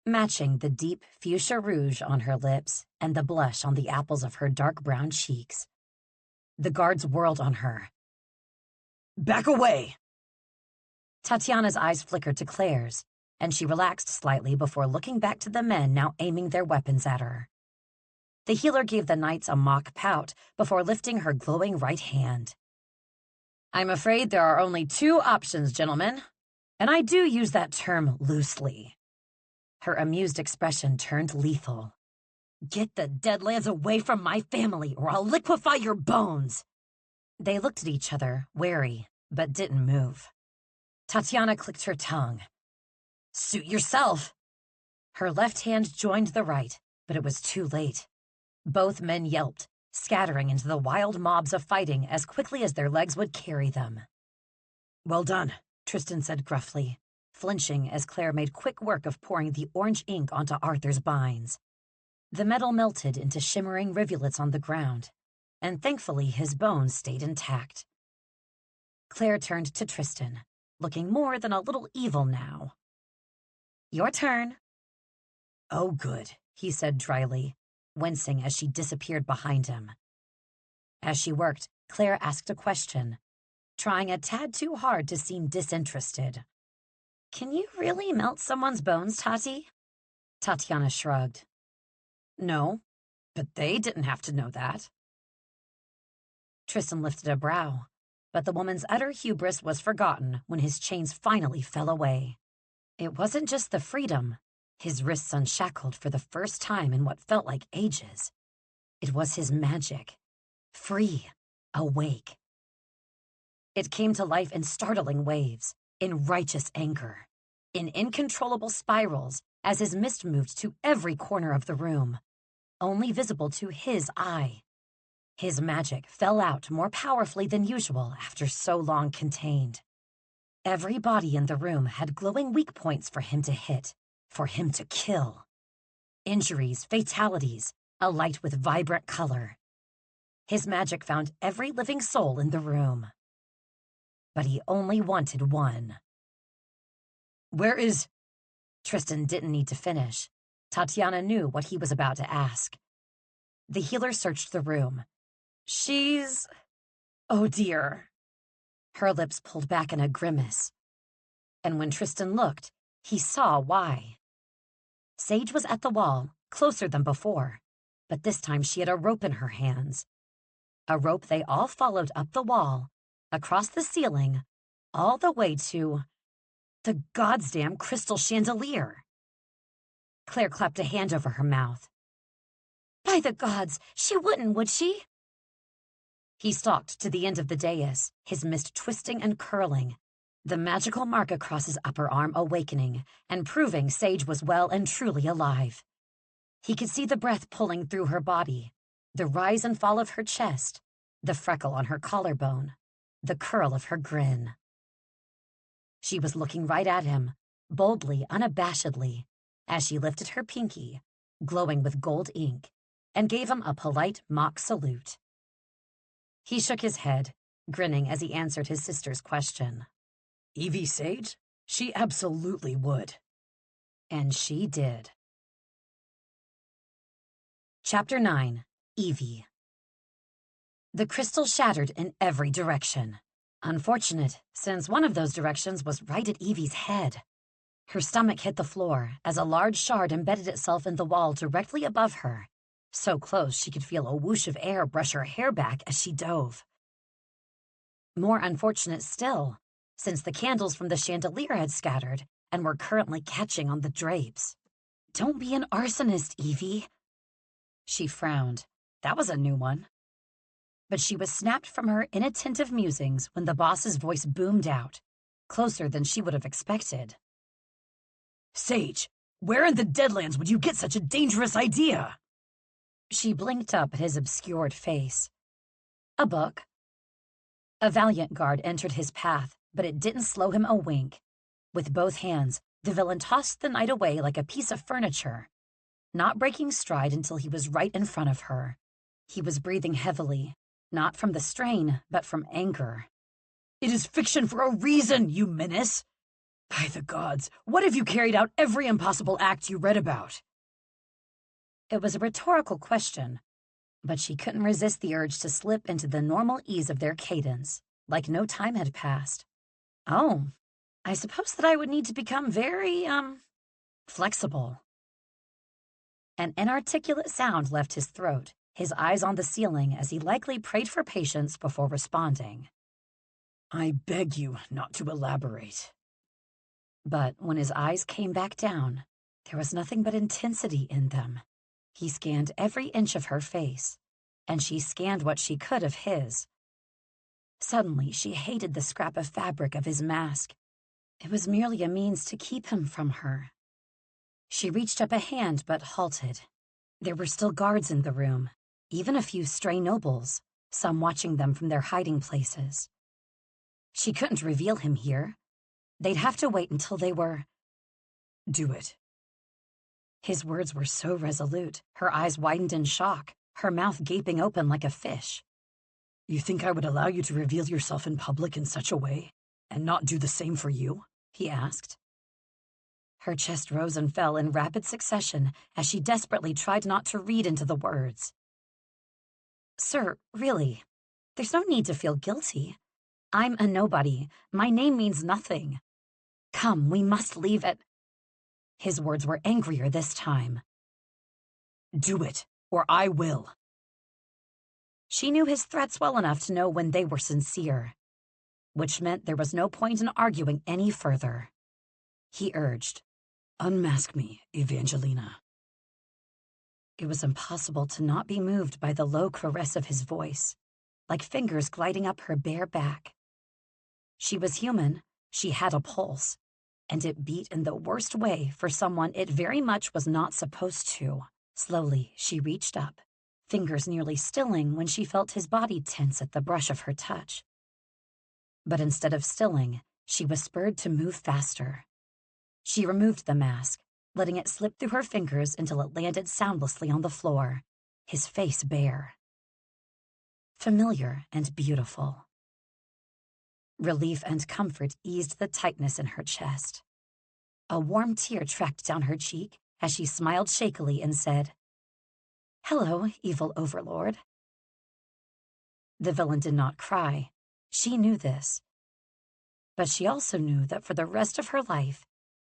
S1: matching the deep fuchsia rouge on her lips and the blush on the apples of her dark brown cheeks. The guards whirled on her.
S2: Back away!
S1: Tatiana's eyes flickered to Claire's, and she relaxed slightly before looking back to the men now aiming their weapons at her. The healer gave the knights a mock pout before lifting her glowing right hand. I'm afraid there are only two options, gentlemen, and I do use that term loosely. Her amused expression turned lethal. Get the Deadlands away from my family, or I'll liquefy your bones! They looked at each other, wary, but didn't move. Tatiana clicked her tongue. Suit yourself! Her left hand joined the right, but it was too late. Both men yelped, scattering into the wild mobs of fighting as quickly as their legs would carry them.
S2: Well done, Tristan said gruffly, flinching as Claire made quick work of pouring the orange ink onto Arthur's binds.
S1: The metal melted into shimmering rivulets on the ground, and thankfully his bones stayed intact. Claire turned to Tristan, looking more than a little evil now. Your turn.
S2: Oh, good, he said dryly, wincing as she disappeared behind him.
S1: As she worked, Claire asked a question, trying a tad too hard to seem disinterested. Can you really melt someone's bones, Tati? Tatiana shrugged.
S2: No, but they didn't have to know that.
S1: Tristan lifted a brow, but the woman's utter hubris was forgotten when his chains finally fell away. It wasn't just the freedom, his wrists unshackled for the first time in what felt like ages. It was his magic, free, awake. It came to life in startling waves, in righteous anger, in uncontrollable spirals as his mist moved to every corner of the room, only visible to his eye. His magic fell out more powerfully than usual after so long contained. Every body in the room had glowing weak points for him to hit, for him to kill. Injuries, fatalities, alight with vibrant color. His magic found every living soul in the room. But he only wanted one.
S2: Where is...
S1: Tristan didn't need to finish. Tatiana knew what he was about to ask. The healer searched the room. She's... Oh dear. Her lips pulled back in a grimace. And when Tristan looked, he saw why. Sage was at the wall, closer than before, but this time she had a rope in her hands. A rope they all followed up the wall, across the ceiling, all the way to the goddamn crystal chandelier. Claire clapped a hand over her mouth. By the gods, she wouldn't, would she? He stalked to the end of the dais, his mist twisting and curling, the magical mark across his upper arm awakening and proving Sage was well and truly alive. He could see the breath pulling through her body, the rise and fall of her chest, the freckle on her collarbone, the curl of her grin. She was looking right at him, boldly, unabashedly, as she lifted her pinky, glowing with gold ink, and gave him a polite mock salute. He shook his head, grinning as he answered his sister's question.
S2: Evie Sage? She absolutely would.
S1: And she did. Chapter 9. Evie. The crystal shattered in every direction. Unfortunate, since one of those directions was right at Evie's head. Her stomach hit the floor as a large shard embedded itself in the wall directly above her, so close she could feel a whoosh of air brush her hair back as she dove. More unfortunate still, since the candles from the chandelier had scattered and were currently catching on the drapes. "Don't be an arsonist, Evie." She frowned. That was a new one. But she was snapped from her inattentive musings when the boss's voice boomed out, closer than she would have expected.
S2: "Sage, where in the Deadlands would you get such a dangerous idea?"
S1: She blinked up at his obscured face. "A book." A valiant guard entered his path, but it didn't slow him a wink. With both hands, the villain tossed the knight away like a piece of furniture, not breaking stride until he was right in front of her. He was breathing heavily, not from the strain, but from anger.
S2: "It is fiction for a reason, you menace! By the gods, what if you carried out every impossible act you read about?"
S1: It was a rhetorical question, but she couldn't resist the urge to slip into the normal ease of their cadence, like no time had passed. "Oh, I suppose that I would need to become very, flexible." An inarticulate sound left his throat, his eyes on the ceiling as he likely prayed for patience before responding.
S2: "I beg you not to elaborate."
S1: But when his eyes came back down, there was nothing but intensity in them. He scanned every inch of her face, and she scanned what she could of his. Suddenly, she hated the scrap of fabric of his mask. It was merely a means to keep him from her. She reached up a hand but halted. There were still guards in the room, even a few stray nobles, some watching them from their hiding places. She couldn't reveal him here. They'd have to wait until they were...
S2: "Do it."
S1: His words were so resolute, her eyes widened in shock, her mouth gaping open like a fish.
S2: "You think I would allow you to reveal yourself in public in such a way, and not do the same for you?"
S1: he asked. Her chest rose and fell in rapid succession as she desperately tried not to read into the words. "Sir, really, there's no need to feel guilty. I'm a nobody. My name means nothing. Come, we must leave at..." His words were angrier this time.
S2: "Do it, or I will."
S1: She knew his threats well enough to know when they were sincere, which meant there was no point in arguing any further. He urged,
S2: "Unmask me, Evangelina."
S1: It was impossible to not be moved by the low caress of his voice, like fingers gliding up her bare back. She was human, she had a pulse, and it beat in the worst way for someone it very much was not supposed to. Slowly, she reached up, fingers nearly stilling when she felt his body tense at the brush of her touch. But instead of stilling, she was spurred to move faster. She removed the mask, letting it slip through her fingers until it landed soundlessly on the floor, his face bare. Familiar and beautiful. Relief and comfort eased the tightness in her chest. A warm tear tracked down her cheek as she smiled shakily and said, "Hello, evil overlord." The villain did not cry. She knew this. But she also knew that for the rest of her life,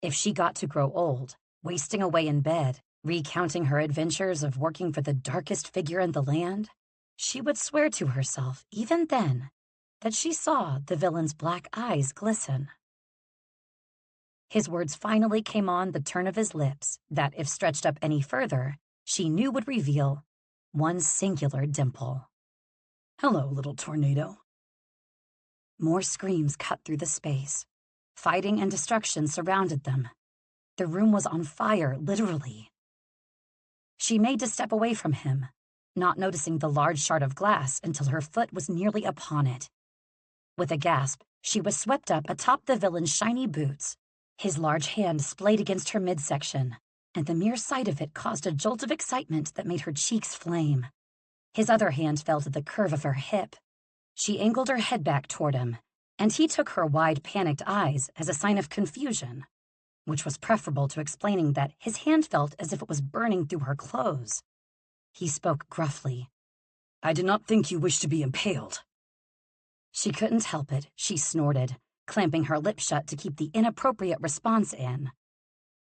S1: if she got to grow old, wasting away in bed, recounting her adventures of working for the darkest figure in the land, she would swear to herself, even then, that she saw the villain's black eyes glisten. His words finally came on the turn of his lips that, if stretched up any further, she knew would reveal one singular dimple.
S2: "Hello, little tornado."
S1: More screams cut through the space. Fighting and destruction surrounded them. The room was on fire, literally. She made to step away from him, not noticing the large shard of glass until her foot was nearly upon it. With a gasp, she was swept up atop the villain's shiny boots, his large hand splayed against her midsection, and the mere sight of it caused a jolt of excitement that made her cheeks flame. His other hand fell to the curve of her hip. She angled her head back toward him, and he took her wide, panicked eyes as a sign of confusion, which was preferable to explaining that his hand felt as if it was burning through her clothes. He spoke gruffly.
S2: "I did not think you wished to be impaled."
S1: She couldn't help it. She snorted, clamping her lips shut to keep the inappropriate response in.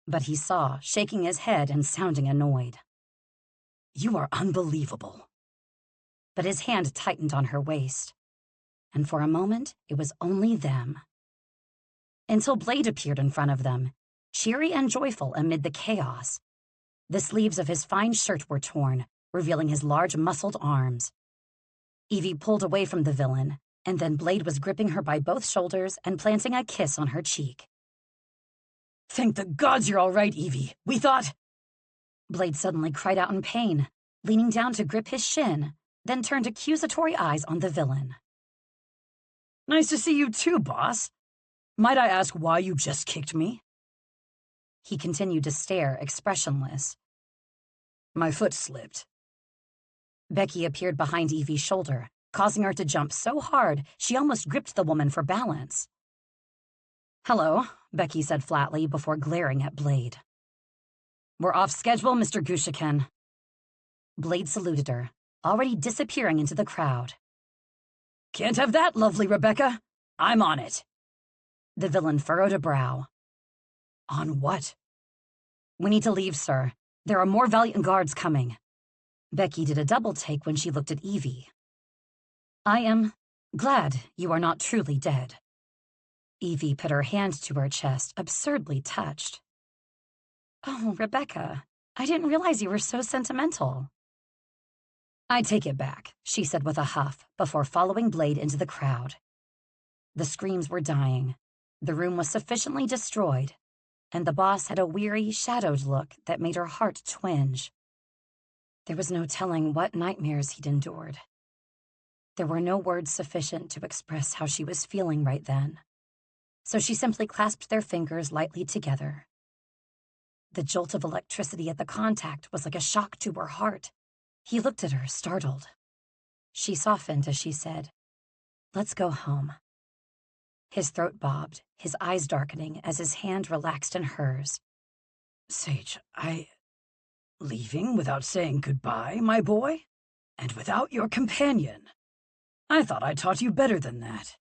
S1: But he saw, shaking his head and sounding annoyed.
S2: You are unbelievable.
S1: But his hand tightened on her waist, and for a moment it was only them. Until Blade appeared in front of them, cheery and joyful amid the chaos. The sleeves of his fine shirt were torn, revealing his large muscled arms. Evie pulled away from the villain, and then Blade was gripping her by both shoulders and planting a kiss on her cheek.
S2: Thank the gods you're all right, Evie. We thought...
S1: Blade suddenly cried out in pain, leaning down to grip his shin, then turned accusatory eyes on the villain.
S2: Nice to see you too, boss. Might I ask why you just kicked me?
S1: He continued to stare, expressionless.
S2: My foot slipped.
S1: Becky appeared behind Evie's shoulder, causing her to jump so hard she almost gripped the woman for balance.
S2: Hello,
S1: Becky said flatly before glaring at Blade. We're off schedule, Mr. Gushiken. Blade saluted her, already disappearing into the crowd.
S2: Can't have that, lovely Rebecca. I'm on it.
S1: The villain furrowed a brow.
S2: On what?
S1: We need to leave, sir. There are more valiant guards coming. Becky did a double take when she looked at Evie. I am glad you are not truly dead. Evie put her hand to her chest, absurdly touched. Oh, Rebecca, I didn't realize you were so sentimental. I take it back, she said with a huff, before following Blade into the crowd. The screams were dying. The room was sufficiently destroyed, and the boss had a weary, shadowed look that made her heart twinge. There was no telling what nightmares he'd endured. There were no words sufficient to express how she was feeling right then, so she simply clasped their fingers lightly together. The jolt of electricity at the contact was like a shock to her heart. He looked at her, startled. She softened as she said, "Let's go home." His throat bobbed, his eyes darkening as his hand relaxed in hers.
S2: Sage, leaving without saying goodbye, my boy? And without your companion? I thought I taught you better than that.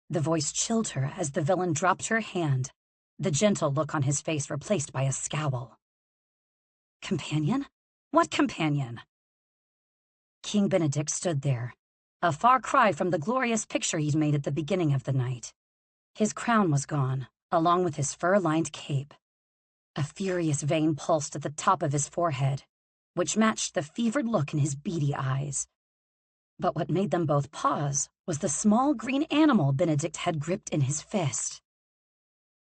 S1: The voice chilled her as the villain dropped her hand, the gentle look on his face replaced by a scowl. Companion? What companion? King Benedict stood there, a far cry from the glorious picture he'd made at the beginning of the night. His crown was gone, along with his fur-lined cape. A furious vein pulsed at the top of his forehead, which matched the fevered look in his beady eyes. But what made them both pause was the small green animal Benedict had gripped in his fist.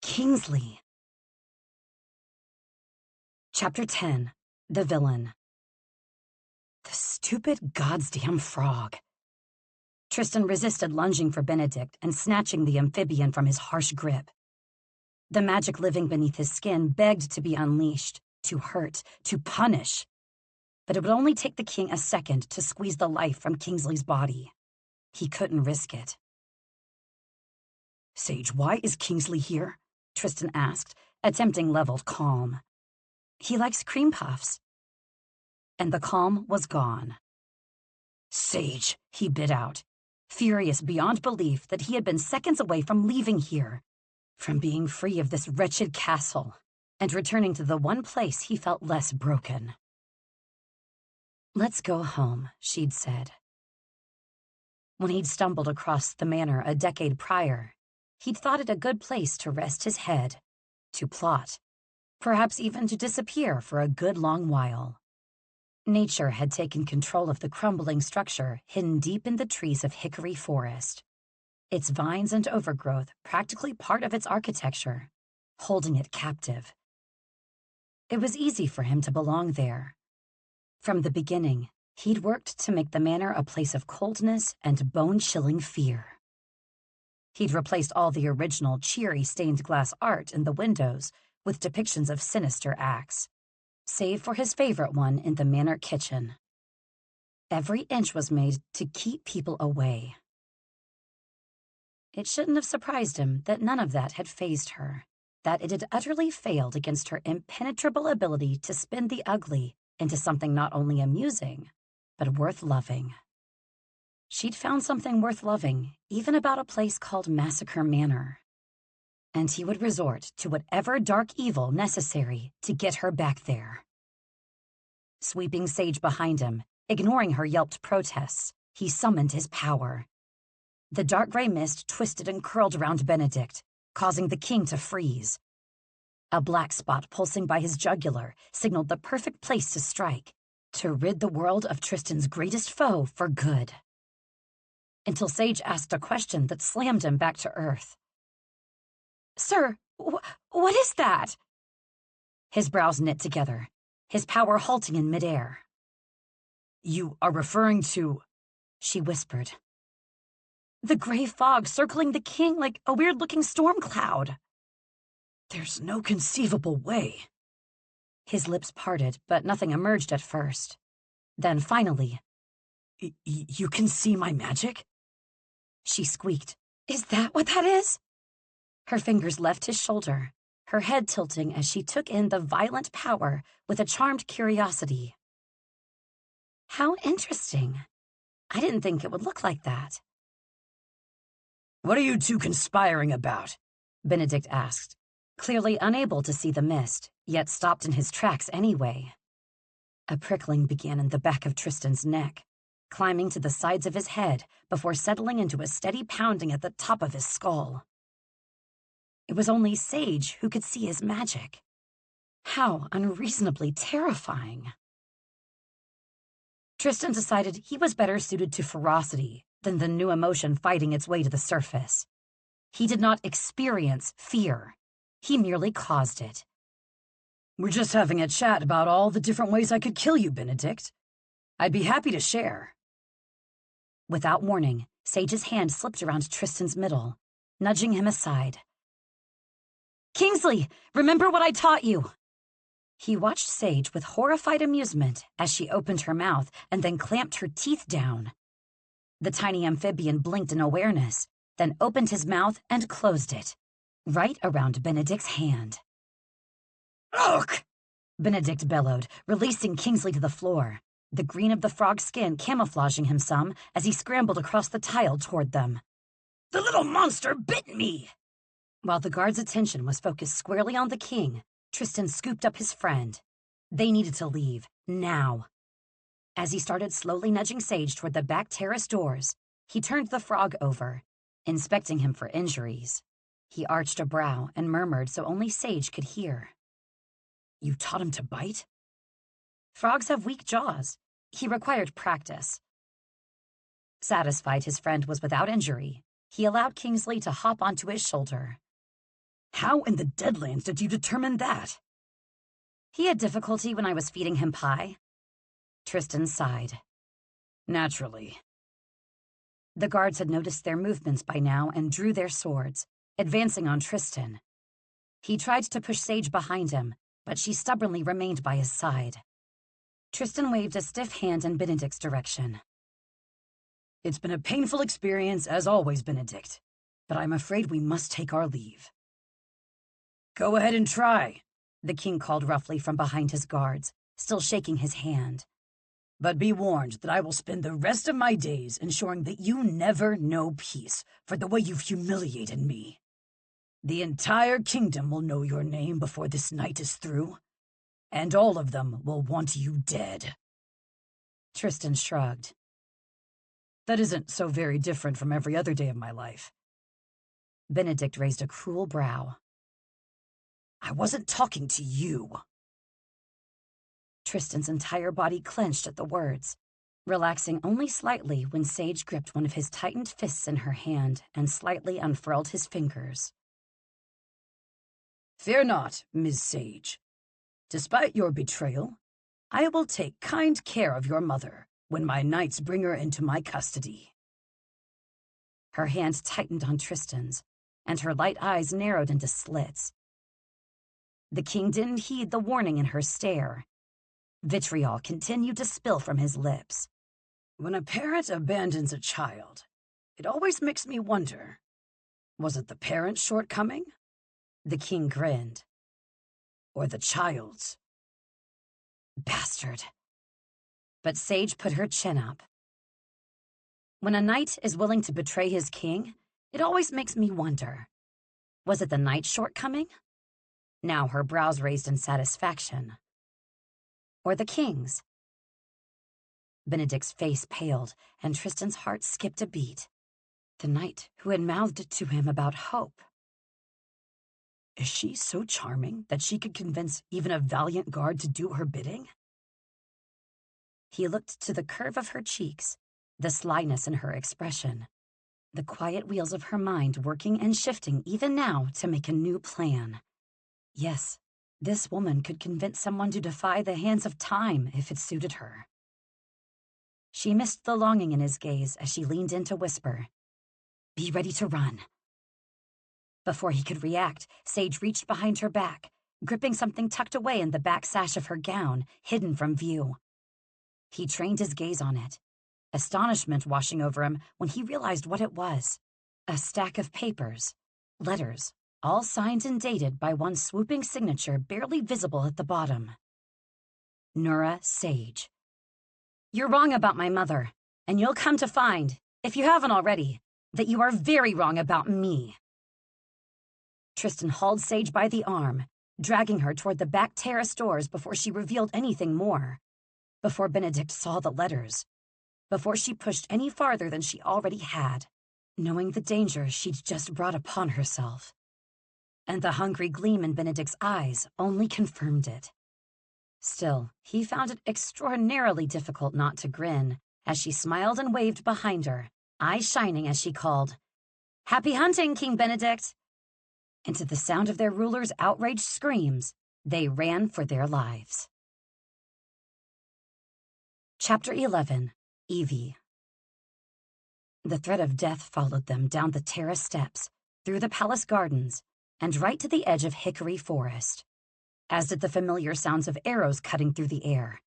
S1: Kingsley. Chapter 10. The Villain. The stupid goddamn frog. Tristan resisted lunging for Benedict and snatching the amphibian from his harsh grip. The magic living beneath his skin begged to be unleashed, to hurt, to punish. But it would only take the king a second to squeeze the life from Kingsley's body. He couldn't risk it.
S2: Sage, why is Kingsley here?
S1: Tristan asked, attempting leveled calm. He likes cream puffs. And the calm was gone.
S2: Sage, he bit out, furious beyond belief that he had been seconds away from leaving here, from being free of this wretched castle, and returning to the one place he felt less broken.
S1: Let's go home, she'd said. When he'd stumbled across the manor a decade prior, he'd thought it a good place to rest his head, to plot, perhaps even to disappear for a good long while. Nature had taken control of the crumbling structure hidden deep in the trees of Hickory Forest, its vines and overgrowth practically part of its architecture, holding it captive. It was easy for him to belong there. From the beginning, he'd worked to make the manor a place of coldness and bone-chilling fear. He'd replaced all the original cheery stained glass art in the windows with depictions of sinister acts, save for his favorite one in the manor kitchen. Every inch was made to keep people away. It shouldn't have surprised him that none of that had fazed her, that it had utterly failed against her impenetrable ability to spin the ugly into something not only amusing, but worth loving. She'd found something worth loving, even about a place called Massacre Manor. And he would resort to whatever dark evil necessary to get her back there. Sweeping Sage behind him, ignoring her yelped protests, he summoned his power. The dark gray mist twisted and curled around Benedict, causing the king to freeze. A black spot pulsing by his jugular signaled the perfect place to strike, to rid the world of Tristan's greatest foe for good. Until Sage asked a question that slammed him back to earth. "Sir, what is that?" His brows knit together, his power halting in midair.
S2: "You are referring to,"
S1: she whispered. "The gray fog circling the king like a weird-looking storm cloud."
S2: "There's no conceivable way."
S1: His lips parted, but nothing emerged at first. Then finally,
S2: You can see my magic?"
S1: she squeaked. "Is that what that is?" Her fingers left his shoulder, her head tilting as she took in the violent power with a charmed curiosity. How interesting. I didn't think it would look like that.
S2: "What are you two conspiring about?"
S1: Benedict asked, clearly unable to see the mist, yet stopped in his tracks anyway. A prickling began in the back of Tristan's neck, climbing to the sides of his head before settling into a steady pounding at the top of his skull. It was only Sage who could see his magic. How unreasonably terrifying. Tristan decided he was better suited to ferocity than the new emotion fighting its way to the surface. He did not experience fear. He merely caused it.
S2: "We're just having a chat about all the different ways I could kill you, Benedict. I'd be happy to share."
S1: Without warning, Sage's hand slipped around Tristan's middle, nudging him aside. "Kingsley, remember what I taught you!" He watched Sage with horrified amusement as she opened her mouth and then clamped her teeth down. The tiny amphibian blinked in awareness, then opened his mouth and closed it, right around Benedict's hand.
S2: "Ugh!"
S1: Benedict bellowed, releasing Kingsley to the floor, the green of the frog's skin camouflaging him some as he scrambled across the tile toward them.
S2: "The little monster bit me!"
S1: While the guard's attention was focused squarely on the king, Tristan scooped up his friend. They needed to leave, now. As he started slowly nudging Sage toward the back terrace doors, he turned the frog over, inspecting him for injuries. He arched a brow and murmured so only Sage could hear.
S2: "You taught him to bite?"
S1: Frogs have weak jaws. He required practice. Satisfied his friend was without injury, he allowed Kingsley to hop onto his shoulder.
S2: "How in the Deadlands did you determine that?"
S1: He had difficulty when I was feeding him pie. Tristan sighed.
S2: "Naturally."
S1: The guards had noticed their movements by now and drew their swords, advancing on Tristan. He tried to push Sage behind him, but she stubbornly remained by his side. Tristan waved a stiff hand in Benedict's direction.
S2: "It's been a painful experience, as always, Benedict, but I'm afraid we must take our leave." "Go ahead and try,"
S1: the king called roughly from behind his guards, still shaking his hand.
S2: "But be warned that I will spend the rest of my days ensuring that you never know peace for the way you've humiliated me. The entire kingdom will know your name before this night is through, and all of them will want you dead."
S1: Tristan shrugged.
S2: "That isn't so very different from every other day of my life."
S1: Benedict raised a cruel brow.
S2: "I wasn't talking to you."
S1: Tristan's entire body clenched at the words, relaxing only slightly when Sage gripped one of his tightened fists in her hand and slightly unfurled his fingers.
S2: "Fear not, Ms. Sage. Despite your betrayal, I will take kind care of your mother when my knights bring her into my custody."
S1: Her hand tightened on Tristan's, and her light eyes narrowed into slits. The king didn't heed the warning in her stare. Vitriol continued to spill from his lips.
S2: "When a parent abandons a child, it always makes me wonder, was it the parent's shortcoming?"
S1: The king grinned.
S2: "Or the child's?"
S1: Bastard. But Sage put her chin up. When a knight is willing to betray his king, it always makes me wonder. Was it the knight's shortcoming? Now her brows raised in satisfaction. or the king's? Benedict's face paled, and Tristan's heart skipped a beat. The knight who had mouthed to him about hope.
S2: Is she so charming that she could convince even a valiant guard to do her bidding?
S1: He looked to the curve of her cheeks, the slyness in her expression, the quiet wheels of her mind working and shifting even now to make a new plan. Yes, this woman could convince someone to defy the hands of time if it suited her. She missed the longing in his gaze as she leaned in to whisper, "Be ready to run." Before he could react, Sage reached behind her back, gripping something tucked away in the back sash of her gown, hidden from view. He trained his gaze on it, astonishment washing over him when he realized what it was. A stack of papers, letters, all signed and dated by one swooping signature barely visible at the bottom. Nura Sage. "You're wrong about my mother, and you'll come to find, if you haven't already, that you are very wrong about me." Tristan hauled Sage by the arm, dragging her toward the back terrace doors before she revealed anything more, before Benedict saw the letters, before she pushed any farther than she already had, knowing the danger she'd just brought upon herself. And the hungry gleam in Benedict's eyes only confirmed it. Still, he found it extraordinarily difficult not to grin as she smiled and waved behind her, eyes shining as she called, "Happy hunting, King Benedict!" And to the sound of their ruler's outraged screams, they ran for their lives. Chapter 11. Evie. The threat of death followed them down the terrace steps, through the palace gardens, and right to the edge of Hickory Forest, as did the familiar sounds of arrows cutting through the air.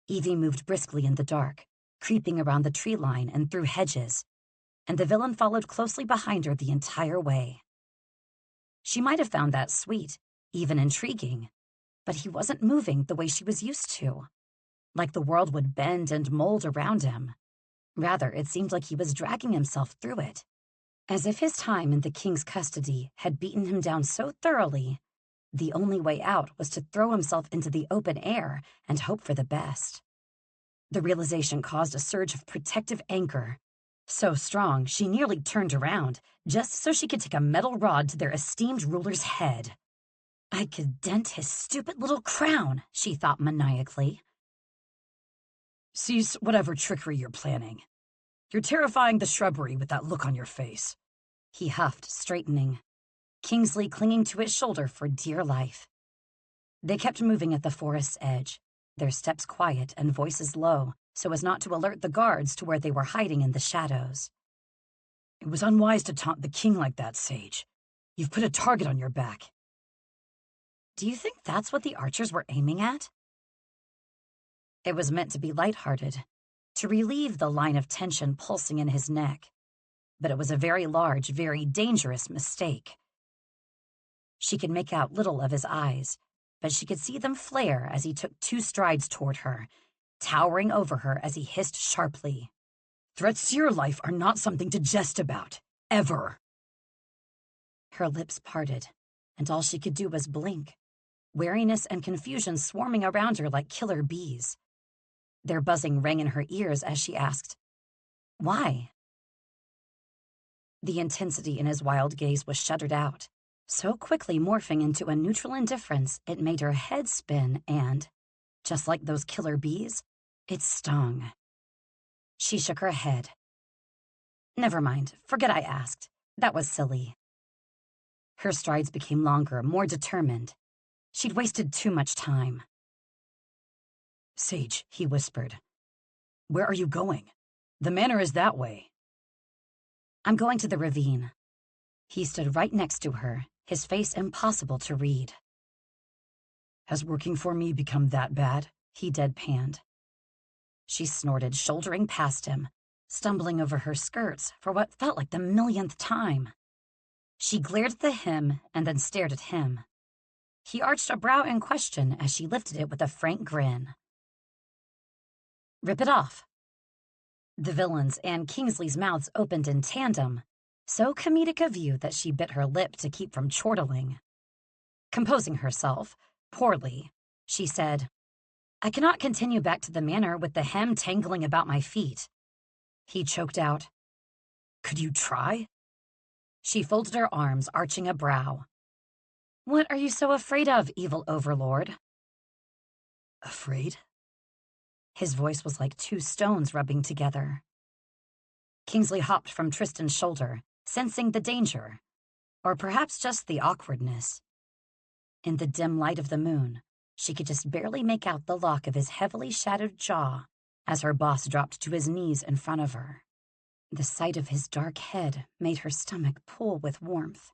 S1: Evie moved briskly in the dark, creeping around the tree line and through hedges, and the villain followed closely behind her the entire way. She might have found that sweet, even intriguing, but he wasn't moving the way she was used to, like the world would bend and mold around him. Rather, it seemed like he was dragging himself through it, as if his time in the king's custody had beaten him down so thoroughly, the only way out was to throw himself into the open air and hope for the best. The realization caused a surge of protective anger, so strong she nearly turned around, just so she could take a metal rod to their esteemed ruler's head. I could dent his stupid little crown, she thought maniacally.
S2: Cease whatever trickery you're planning. You're terrifying the shrubbery with that look on your face,
S1: he huffed, straightening, Kingsley clinging to his shoulder for dear life. They kept moving at the forest's edge, their steps quiet and voices low, so as not to alert the guards to where they were hiding in the shadows.
S2: It was unwise to taunt the king like that, Sage. You've put a target on your back.
S1: Do you think that's what the archers were aiming at? It was meant to be lighthearted, to relieve the line of tension pulsing in his neck. But it was a very large, very dangerous mistake. She could make out little of his eyes, but she could see them flare as he took 2 strides toward her, towering over her as he hissed sharply.
S2: Threats to your life are not something to jest about. Ever.
S1: Her lips parted, and all she could do was blink, wariness and confusion swarming around her like killer bees. Their buzzing rang in her ears as she asked, "Why?" The intensity in his wild gaze was shuttered out, so quickly morphing into a neutral indifference it made her head spin and, just like those killer bees, it stung. She shook her head. "Never mind, forget I asked. That was silly." Her strides became longer, more determined. She'd wasted too much time.
S2: "Sage," he whispered. "Where are you going? The manor is that way."
S1: "I'm going to the ravine." He stood right next to her, his face impossible to read.
S2: "Has working for me become that bad?"
S1: He deadpanned. She snorted, shouldering past him, stumbling over her skirts for what felt like the millionth time. She glared at the hem and then stared at him. He arched a brow in question as she lifted it with a frank grin. "Rip it off." The villain's and Kingsley's mouths opened in tandem, so comedic a view that she bit her lip to keep from chortling. Composing herself, poorly, she said, I cannot continue back to the manor with the hem tangling about my feet. He choked out.
S2: Could you try?
S1: She folded her arms, arching a brow. What are you so afraid of, evil overlord?
S2: Afraid?
S1: His voice was like two stones rubbing together. Kingsley hopped from Tristan's shoulder, sensing the danger, or perhaps just the awkwardness. In the dim light of the moon, she could just barely make out the lock of his heavily shadowed jaw as her boss dropped to his knees in front of her. The sight of his dark head made her stomach pull with warmth.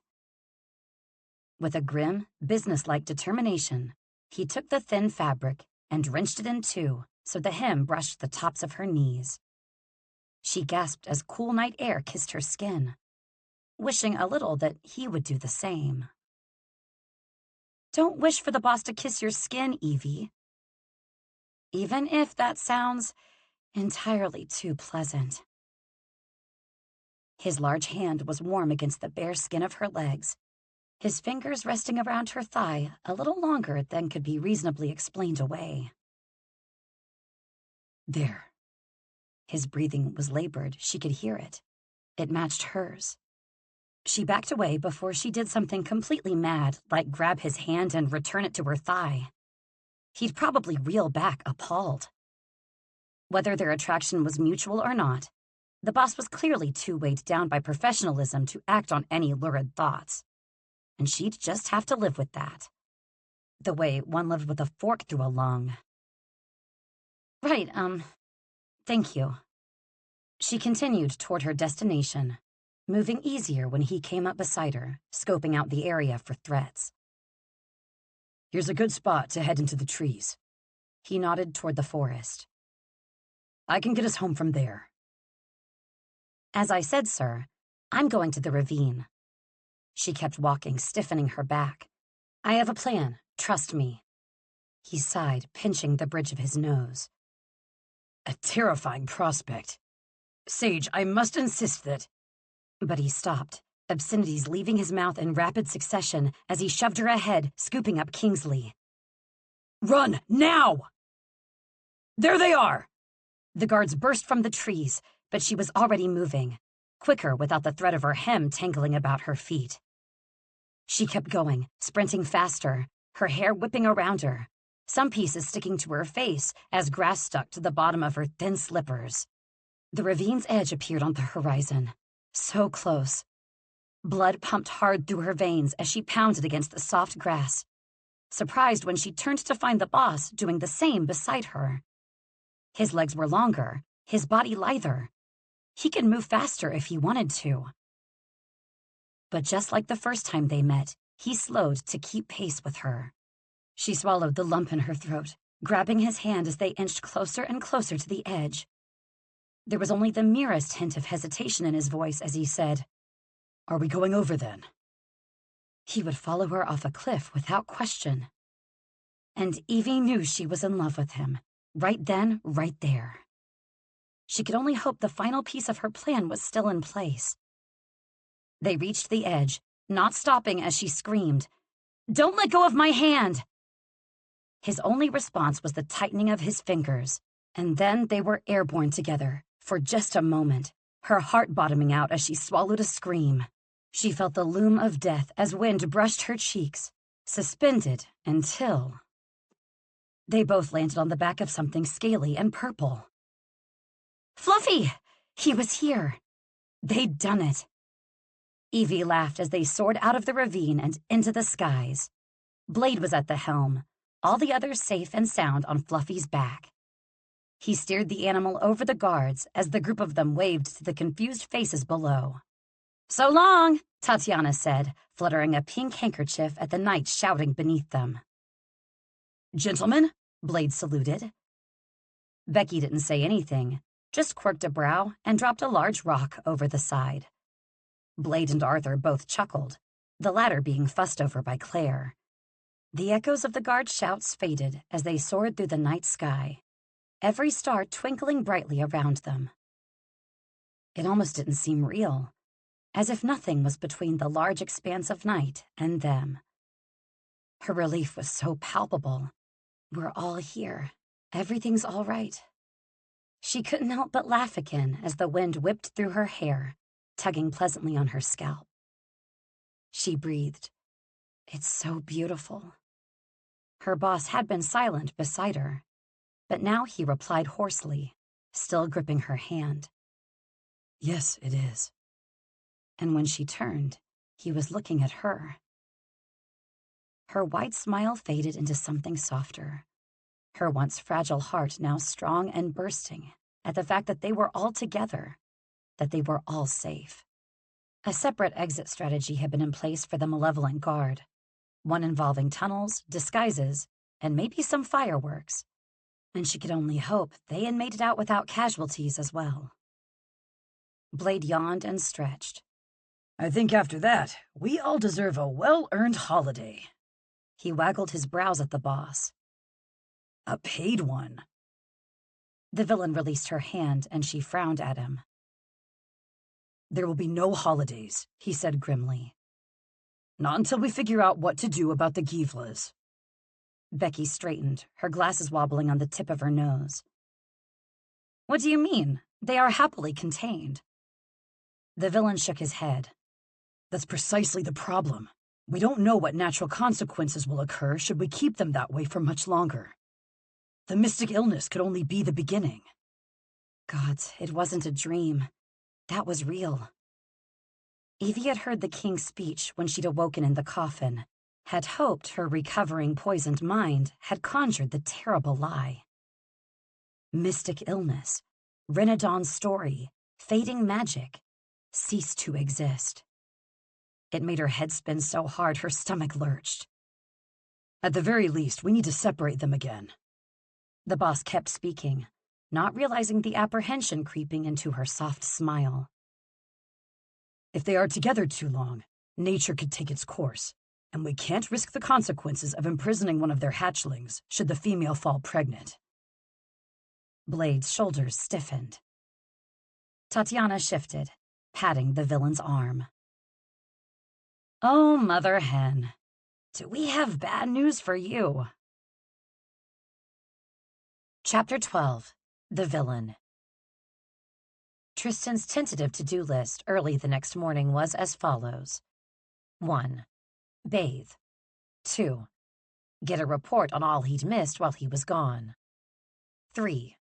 S1: With a grim, businesslike determination, he took the thin fabric and wrenched it in two so the hem brushed the tops of her knees. She gasped as cool night air kissed her skin, wishing a little that he would do the same. Don't wish for the boss to kiss your skin, Evie. Even if that sounds entirely too pleasant. His large hand was warm against the bare skin of her legs, his fingers resting around her thigh a little longer than could be reasonably explained away.
S2: There.
S1: His breathing was labored. She could hear it. It matched hers. She backed away before she did something completely mad, like grab his hand and return it to her thigh. He'd probably reel back, appalled. Whether their attraction was mutual or not, the boss was clearly too weighed down by professionalism to act on any lurid thoughts. And she'd just have to live with that. The way one lived with a fork through a lung. Right, thank you. She continued toward her destination, moving easier when he came up beside her, scoping out the area for threats.
S2: Here's a good spot to head into the trees.
S1: He nodded toward the forest.
S2: I can get us home from there.
S1: As I said, sir, I'm going to the ravine. She kept walking, stiffening her back. I have a plan, trust me. He sighed, pinching the bridge of his nose.
S2: A terrifying prospect. Sage, I must insist that...
S1: But he stopped, obscenities leaving his mouth in rapid succession as he shoved her ahead, scooping up Kingsley.
S2: Run, now! There they are!
S1: The guards burst from the trees, but she was already moving, quicker without the threat of her hem tangling about her feet. She kept going, sprinting faster, her hair whipping around her, some pieces sticking to her face as grass stuck to the bottom of her thin slippers. The ravine's edge appeared on the horizon, so close. Blood pumped hard through her veins as she pounded against the soft grass, surprised when she turned to find the boss doing the same beside her. His legs were longer, his body lither. He could move faster if he wanted to. But just like the first time they met, he slowed to keep pace with her. She swallowed the lump in her throat, grabbing his hand as they inched closer and closer to the edge. There was only the merest hint of hesitation in his voice as he said,
S2: "Are we going over then?"
S1: He would follow her off a cliff without question. And Evie knew she was in love with him, right then, right there. She could only hope the final piece of her plan was still in place. They reached the edge, not stopping as she screamed, "Don't let go of my hand!" His only response was the tightening of his fingers, and then they were airborne together, for just a moment, her heart bottoming out as she swallowed a scream. She felt the loom of death as wind brushed her cheeks, suspended until... They both landed on the back of something scaly and purple. Fluffy! He was here. They'd done it. Evie laughed as they soared out of the ravine and into the skies. Blade was at the helm, all the others safe and sound on Fluffy's back. He steered the animal over the guards as the group of them waved to the confused faces below. "So long," Tatiana said, fluttering a pink handkerchief at the knights shouting beneath them.
S2: "Gentlemen,"
S1: Blade saluted. Becky didn't say anything, just quirked a brow and dropped a large rock over the side. Blade and Arthur both chuckled, the latter being fussed over by Claire. The echoes of the guards' shouts faded as they soared through the night sky, every star twinkling brightly around them. It almost didn't seem real, as if nothing was between the large expanse of night and them. Her relief was so palpable. We're all here, Everything's all right. She couldn't help but laugh again as the wind whipped through her hair, tugging pleasantly on her scalp. She breathed. It's so beautiful. Her boss had been silent beside her, but now he replied hoarsely, still gripping her hand.
S2: Yes, it is.
S1: And when she turned, he was looking at her. Her wide smile faded into something softer, her once fragile heart now strong and bursting at the fact that they were all together, that they were all safe. A separate exit strategy had been in place for the malevolent guard, one involving tunnels, disguises, and maybe some fireworks, and she could only hope they had made it out without casualties as well. Blade yawned and stretched.
S2: I think after that, we all deserve a well-earned holiday.
S1: He waggled his brows at the boss.
S2: A paid one.
S1: The villain released her hand and she frowned at him.
S2: There will be no holidays, he said grimly. Not until we figure out what to do about the Givlas.
S1: Becky straightened, her glasses wobbling on the tip of her nose. What do you mean? They are happily contained. The villain shook his head.
S2: That's precisely the problem. We don't know what natural consequences will occur should we keep them that way for much longer. The mystic illness could only be the beginning.
S1: Gods, it wasn't a dream. That was real. Evie had heard the king's speech when she'd awoken in the coffin, had hoped her recovering poisoned mind had conjured the terrible lie. Mystic illness, Renadon's story, fading magic, ceased to exist. It made her head spin so hard her stomach lurched.
S2: At the very least, we need to separate them again.
S1: The boss kept speaking, not realizing the apprehension creeping into her soft smile.
S2: If they are together too long, nature could take its course, and we can't risk the consequences of imprisoning one of their hatchlings should the female fall pregnant.
S1: Blade's shoulders stiffened. Tatiana shifted, patting the villain's arm. Oh, Mother Hen, do we have bad news for you? Chapter 12. The Villain. Tristan's tentative to-do list early the next morning was as follows. 1. Bathe. 2. Get a report on all he'd missed while he was gone. 3.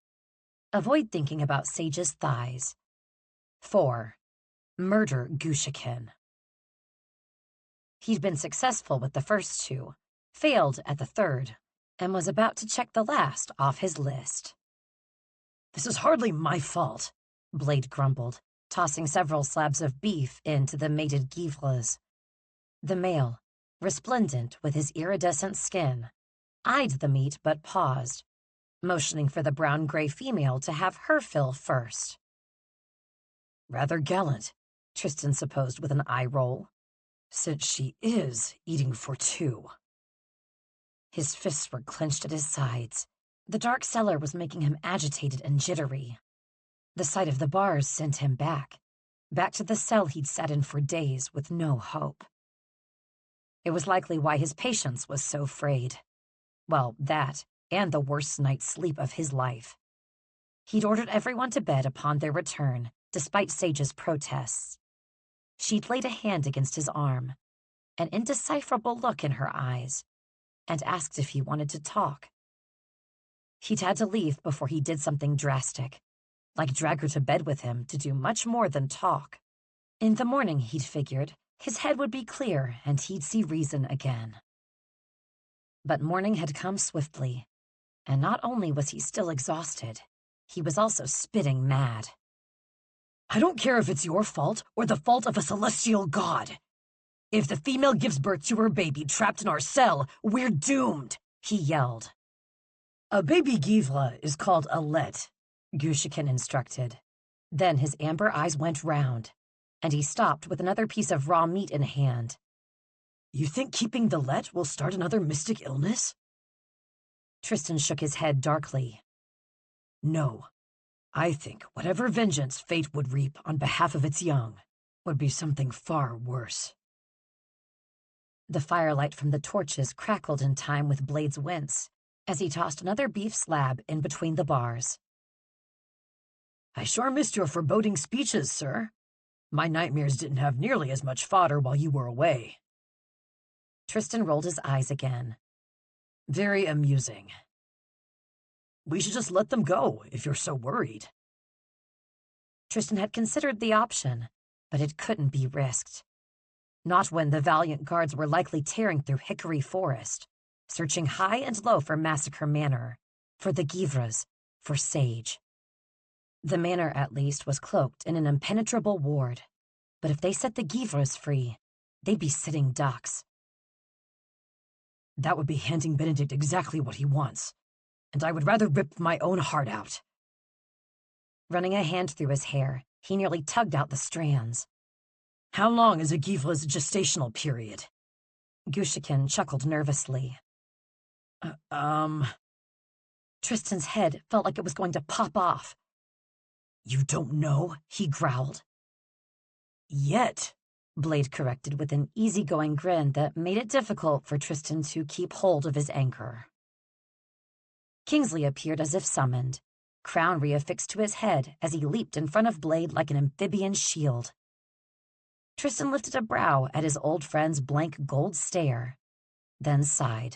S1: Avoid thinking about Sage's thighs. 4. Murder Gushiken. He'd been successful with the first 2, failed at the third, and was about to check the last off his list.
S2: This is hardly my fault,
S1: Blade grumbled, tossing several slabs of beef into the mated Givlas. The male, resplendent with his iridescent skin, eyed the meat but paused, motioning for the brown-gray female to have her fill first.
S2: Rather gallant,
S1: Tristan supposed with an eye roll.
S2: Since she is eating for 2.
S1: His fists were clenched at his sides. The dark cellar was making him agitated and jittery. The sight of the bars sent him back to the cell he'd sat in for days with no hope. It was likely why his patience was so frayed. Well, that, and the worst night's sleep of his life. He'd ordered everyone to bed upon their return, despite Sage's protests. She'd laid a hand against his arm, an indecipherable look in her eyes, and asked if he wanted to talk. He'd had to leave before he did something drastic, like drag her to bed with him to do much more than talk. In the morning, he'd figured, his head would be clear and he'd see reason again. But morning had come swiftly, and not only was he still exhausted, he was also spitting mad.
S2: I don't care if it's your fault or the fault of a celestial god. If the female gives birth to her baby trapped in our cell, we're doomed, he yelled. A baby Givla is called a let, Gushiken instructed. Then his amber eyes went round, and he stopped with another piece of raw meat in hand. You think keeping the let will start another mystic illness?
S1: Tristan shook his head darkly.
S2: No. I think whatever vengeance fate would reap on behalf of its young would be something far worse.
S1: The firelight from the torches crackled in time with Blade's wince, as he tossed another beef slab in between the bars.
S2: I sure missed your foreboding speeches, sir. My nightmares didn't have nearly as much fodder while you were away.
S1: Tristan rolled his eyes again.
S2: Very amusing. We should just let them go, if you're so worried.
S1: Tristan had considered the option, but it couldn't be risked. Not when the valiant guards were likely tearing through Hickory Forest, searching high and low for Massacre Manor, for the Givres, for Sage. The manor, at least, was cloaked in an impenetrable ward, but if they set the Givres free, they'd be sitting ducks.
S2: That would be handing Benedict exactly what he wants, and I would rather rip my own heart out.
S1: Running a hand through his hair, he nearly tugged out the strands.
S2: How long is a Givre's gestational period?
S1: Gushikin chuckled nervously. Tristan's head felt like it was going to pop off.
S2: You don't know? He growled. Yet,
S1: Blade corrected with an easygoing grin that made it difficult for Tristan to keep hold of his anchor. Kingsley appeared as if summoned, crown reaffixed to his head as he leaped in front of Blade like an amphibian shield. Tristan lifted a brow at his old friend's blank gold stare, then sighed.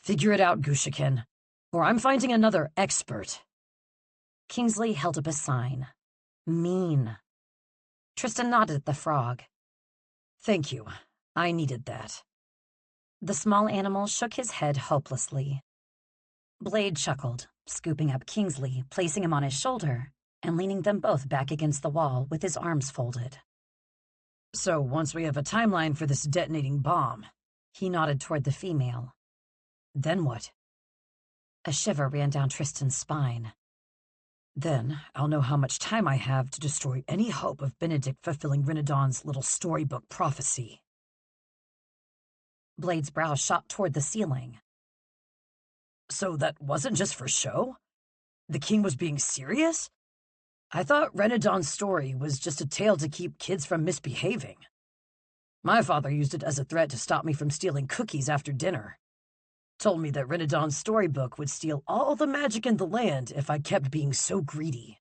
S2: Figure it out, Gushikin, or I'm finding another expert.
S1: Kingsley held up a sign. Mean. Tristan nodded at the frog.
S2: Thank you. I needed that.
S1: The small animal shook his head hopelessly. Blade chuckled, scooping up Kingsley, placing him on his shoulder, and leaning them both back against the wall with his arms folded.
S2: So once we have a timeline for this detonating bomb,
S1: he nodded toward the female.
S2: Then what?
S1: A shiver ran down Tristan's spine.
S2: Then I'll know how much time I have to destroy any hope of Benedict fulfilling Renaudon's little storybook prophecy.
S1: Blade's brow shot toward the ceiling.
S2: So that wasn't just for show? The king was being serious? I thought Renaudon's story was just a tale to keep kids from misbehaving. My father used it as a threat to stop me from stealing cookies after dinner. Told me that Renaudon's storybook would steal all the magic in the land if I kept being so greedy.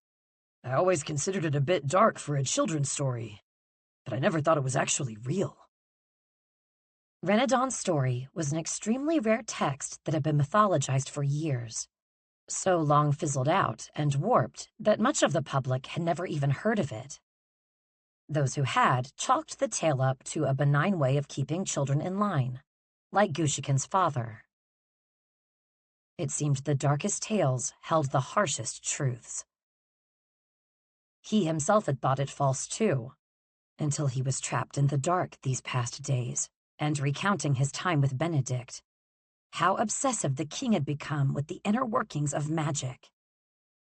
S2: I always considered it a bit dark for a children's story, but I never thought it was actually real.
S1: Renaudon's story was an extremely rare text that had been mythologized for years, so long fizzled out and warped that much of the public had never even heard of it. Those who had chalked the tale up to a benign way of keeping children in line, like Gushikin's father. It seemed the darkest tales held the harshest truths. He himself had thought it false too, until he was trapped in the dark these past days, and recounting his time with Benedict, how obsessive the king had become with the inner workings of magic,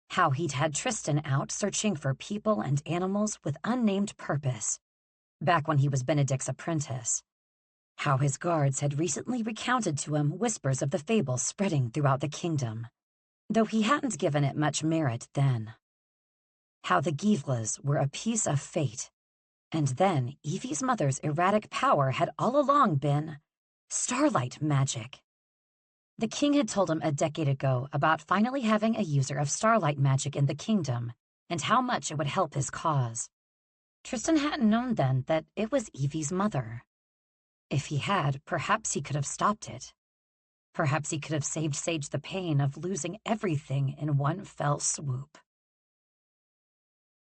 S1: how he'd had Tristan out searching for people and animals with unnamed purpose, back when he was Benedict's apprentice, how his guards had recently recounted to him whispers of the fable spreading throughout the kingdom, though he hadn't given it much merit then. How the Givles were a piece of fate, and then Evie's mother's erratic power had all along been starlight magic. The king had told him a decade ago about finally having a user of starlight magic in the kingdom, and how much it would help his cause. Tristan hadn't known then that it was Evie's mother. If he had, perhaps he could have stopped it. Perhaps he could have saved Sage the pain of losing everything in one fell swoop.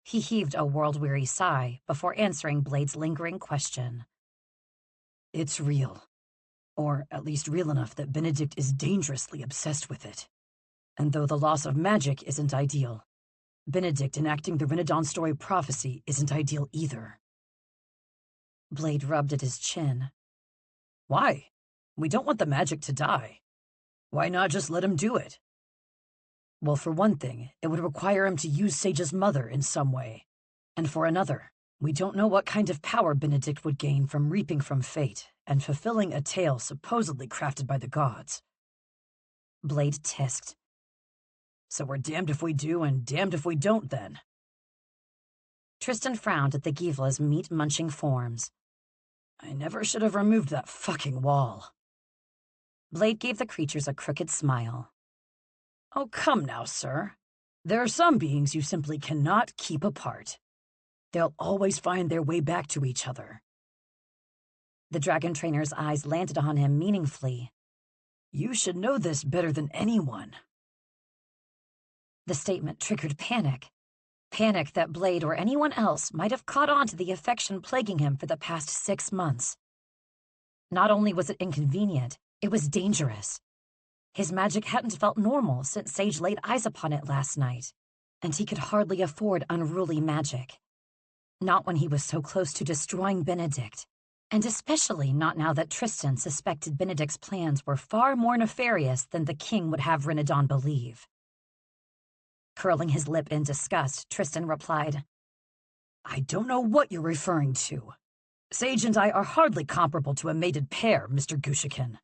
S1: He heaved a world-weary sigh before answering Blade's lingering question.
S2: It's real. Or at least real enough that Benedict is dangerously obsessed with it. And though the loss of magic isn't ideal, Benedict enacting the Renaudon story prophecy isn't ideal either.
S1: Blade rubbed at his chin.
S2: Why? We don't want the magic to die. Why not just let him do it? Well, for one thing, it would require him to use Sage's mother in some way. And for another, we don't know what kind of power Benedict would gain from reaping from fate and fulfilling a tale supposedly crafted by the gods.
S1: Blade tisked.
S2: So we're damned if we do and damned if we don't then.
S1: Tristan frowned at the Givla's meat-munching forms.
S2: I never should have removed that fucking wall.
S1: Blade gave the creatures a crooked smile.
S2: Oh, come now, sir. There are some beings you simply cannot keep apart. They'll always find their way back to each other.
S1: The dragon trainer's eyes landed on him meaningfully.
S2: You should know this better than anyone.
S1: The statement triggered panic. Panic that Blade or anyone else might have caught on to the affection plaguing him for the past 6 months. Not only was it inconvenient, it was dangerous. His magic hadn't felt normal since Sage laid eyes upon it last night, and he could hardly afford unruly magic. Not when he was so close to destroying Benedict, and especially not now that Tristan suspected Benedict's plans were far more nefarious than the king would have Renadon believe. Curling his lip in disgust, Tristan replied,
S2: I don't know what you're referring to. Sage and I are hardly comparable to a mated pair, Mr. Gushikin.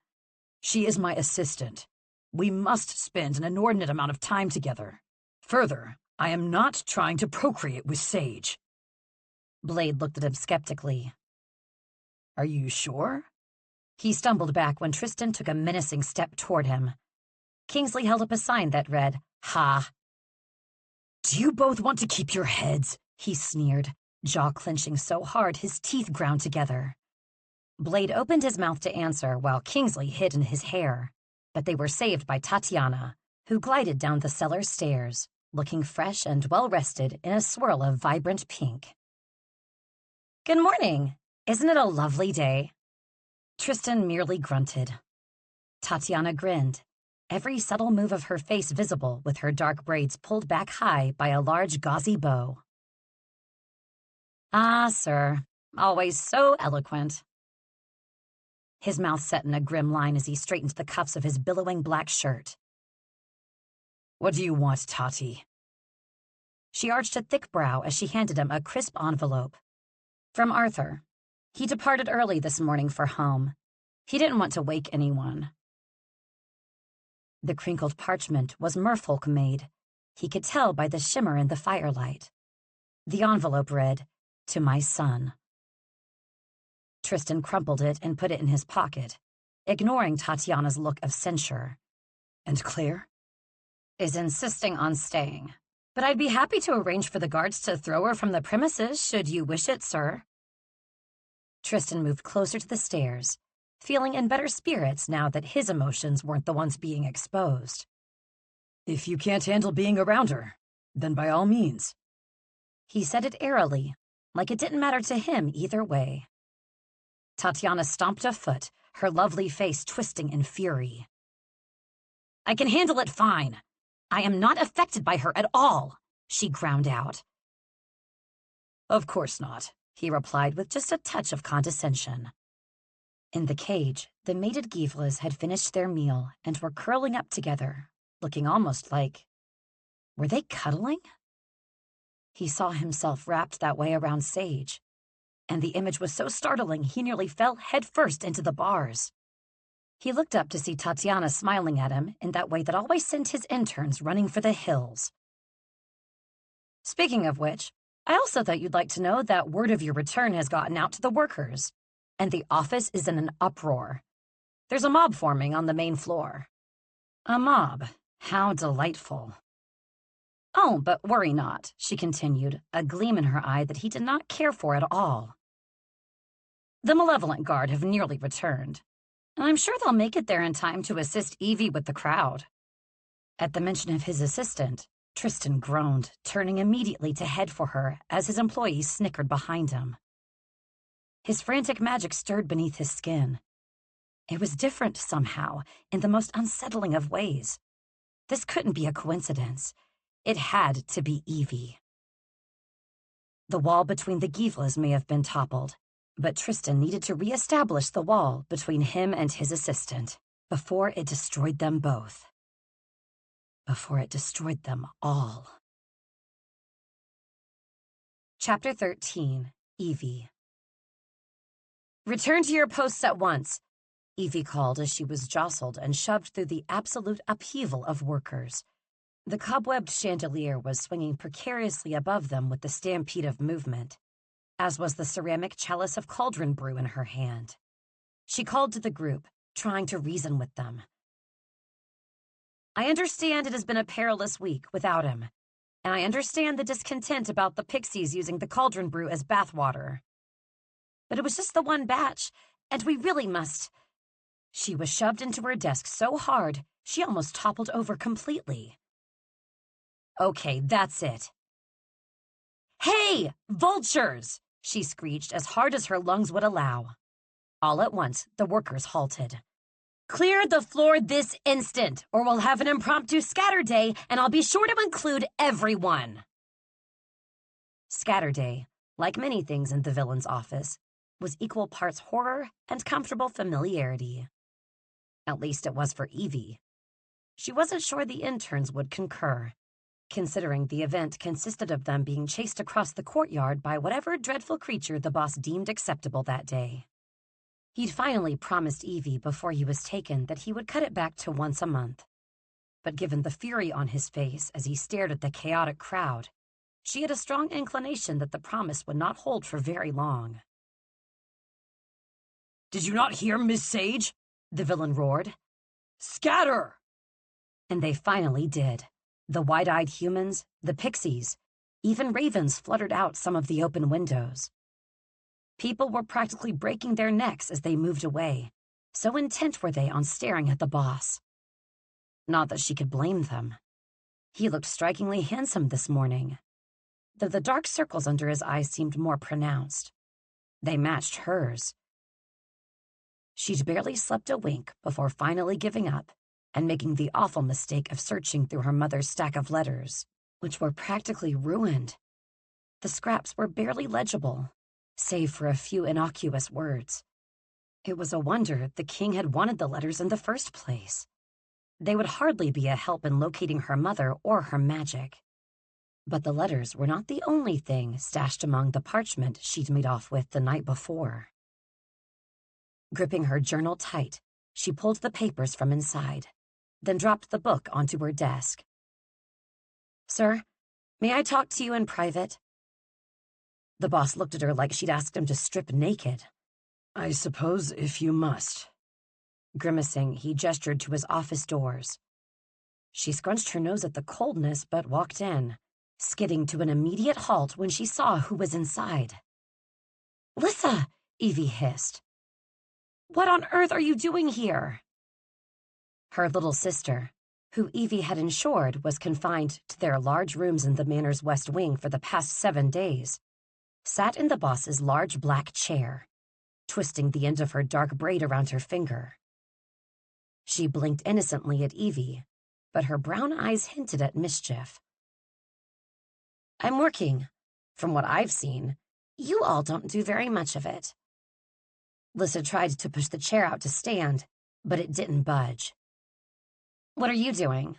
S2: She is my assistant. We must spend an inordinate amount of time together. Further, I am not trying to procreate with Sage.
S1: Blade looked at him skeptically.
S2: Are you sure?
S1: He stumbled back when Tristan took a menacing step toward him. Kingsley held up a sign that read, Ha.
S2: Do you both want to keep your heads?
S1: He sneered, jaw clenching so hard his teeth ground together. Blade opened his mouth to answer while Kingsley hid in his hair, but they were saved by Tatiana, who glided down the cellar stairs, looking fresh and well-rested in a swirl of vibrant pink. Good morning. Isn't it a lovely day? Tristan merely grunted. Tatiana grinned, every subtle move of her face visible with her dark braids pulled back high by a large gauzy bow. Ah, sir, always so eloquent. His mouth set in a grim line as he straightened the cuffs of his billowing black shirt.
S2: What do you want, Tati?
S1: She arched a thick brow as she handed him a crisp envelope. From Arthur. He departed early this morning for home. He didn't want to wake anyone. The crinkled parchment was merfolk made. He could tell by the shimmer in the firelight. The envelope read, To my son. Tristan crumpled it and put it in his pocket, ignoring Tatiana's look of censure.
S2: And Claire?
S1: Is insisting on staying. But I'd be happy to arrange for the guards to throw her from the premises, should you wish it, sir. Tristan moved closer to the stairs, feeling in better spirits now that his emotions weren't the ones being exposed.
S2: If you can't handle being around her, then by all means.
S1: He said it airily, like it didn't matter to him either way. Tatiana stomped a foot, her lovely face twisting in fury. I can handle it fine. I am not affected by her at all, she ground out.
S2: Of course not,
S1: he replied with just a touch of condescension. In the cage, the mated Givlas had finished their meal and were curling up together, looking almost like... Were they cuddling? He saw himself wrapped that way around Sage, and the image was so startling he nearly fell headfirst into the bars. He looked up to see Tatiana smiling at him in that way that always sent his interns running for the hills. Speaking of which, I also thought you'd like to know that word of your return has gotten out to the workers, and the office is in an uproar. There's a mob forming on the main floor. A mob. How delightful. Oh, but worry not, she continued, a gleam in her eye that he did not care for at all. The malevolent guard have nearly returned, and I'm sure they'll make it there in time to assist Evie with the crowd. At the mention of his assistant, Tristan groaned, turning immediately to head for her as his employees snickered behind him. His frantic magic stirred beneath his skin. It was different somehow, in the most unsettling of ways. This couldn't be a coincidence. It had to be Evie. The wall between the Givlas may have been toppled, but Tristan needed to re-establish the wall between him and his assistant before it destroyed them both. Before it destroyed them all. Chapter 13, Evie. Return to your posts at once, Evie called as she was jostled and shoved through the absolute upheaval of workers. The cobwebbed chandelier was swinging precariously above them with the stampede of movement, as was the ceramic chalice of cauldron brew in her hand. She called to the group, trying to reason with them. I understand it has been a perilous week without him, and I understand the discontent about the pixies using the cauldron brew as bathwater. But it was just the one batch, and we really must. She was shoved into her desk so hard, she almost toppled over completely. Okay, that's it. Hey, vultures! She screeched as hard as her lungs would allow. All at once, the workers halted. Clear the floor this instant, or we'll have an impromptu scatter day, and I'll be sure to include everyone. Scatter day, like many things in the villain's office, was equal parts horror and comfortable familiarity. At least it was for Evie. She wasn't sure the interns would concur, considering the event consisted of them being chased across the courtyard by whatever dreadful creature the boss deemed acceptable that day. He'd finally promised Evie before he was taken that he would cut it back to once a month. But given the fury on his face as he stared at the chaotic crowd, she had a strong inclination that the promise would not hold for very long.
S2: Did you not hear, Miss Sage?
S1: The villain roared.
S2: Scatter!
S1: And they finally did. The wide-eyed humans, the pixies, even ravens fluttered out some of the open windows. People were practically breaking their necks as they moved away, so intent were they on staring at the boss. Not that she could blame them. He looked strikingly handsome this morning, though the dark circles under his eyes seemed more pronounced. They matched hers. She'd barely slept a wink before finally giving up and making the awful mistake of searching through her mother's stack of letters, which were practically ruined. The scraps were barely legible, save for a few innocuous words. It was a wonder the king had wanted the letters in the first place. They would hardly be a help in locating her mother or her magic. But the letters were not the only thing stashed among the parchment she'd made off with the night before. Gripping her journal tight, she pulled the papers from inside, then dropped the book onto her desk. Sir, may I talk to you in private? The boss looked at her like she'd asked him to strip naked.
S2: I suppose if you must.
S1: Grimacing, he gestured to his office doors. She scrunched her nose at the coldness but walked in, skidding to an immediate halt when she saw who was inside. Lissa, Evie hissed. What on earth are you doing here? Her little sister, who Evie had ensured was confined to their large rooms in the manor's west wing for the past 7 days, sat in the boss's large black chair, twisting the end of her dark braid around her finger. She blinked innocently at Evie, but her brown eyes hinted at mischief. I'm working. From what I've seen, you all don't do very much of it. Lissa tried to push the chair out to stand, but it didn't budge. What are you doing?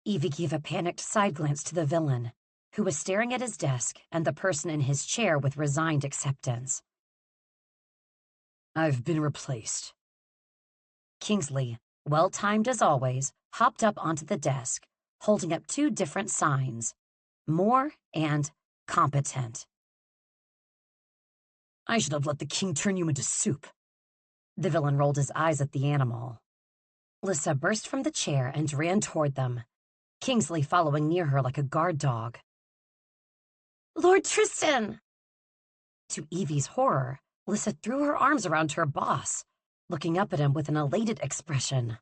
S1: Evie gave a panicked side glance to the villain, who was staring at his desk and the person in his chair with resigned acceptance.
S2: I've been replaced.
S1: Kingsley, well-timed as always, hopped up onto the desk, holding up 2 different signs, more and competent.
S2: I should have let the king turn you into soup.
S1: The villain rolled his eyes at the animal. Lissa burst from the chair and ran toward them, Kingsley following near her like a guard dog. Lord Tristan! To Evie's horror, Lissa threw her arms around her boss, looking up at him with an elated expression.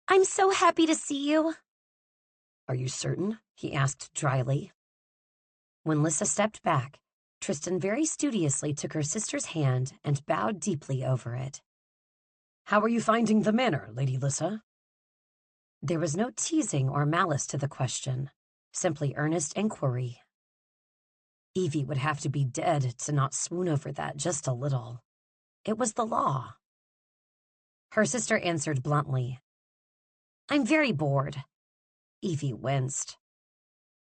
S1: I'm so happy to see you.
S2: Are you certain?
S1: He asked dryly. When Lissa stepped back, Tristan very studiously took her sister's hand and bowed deeply over it.
S2: How are you finding the manor, Lady Lissa?
S1: There was no teasing or malice to the question, simply earnest inquiry. Evie would have to be dead to not swoon over that just a little. It was the law. Her sister answered bluntly. I'm very bored. Evie winced.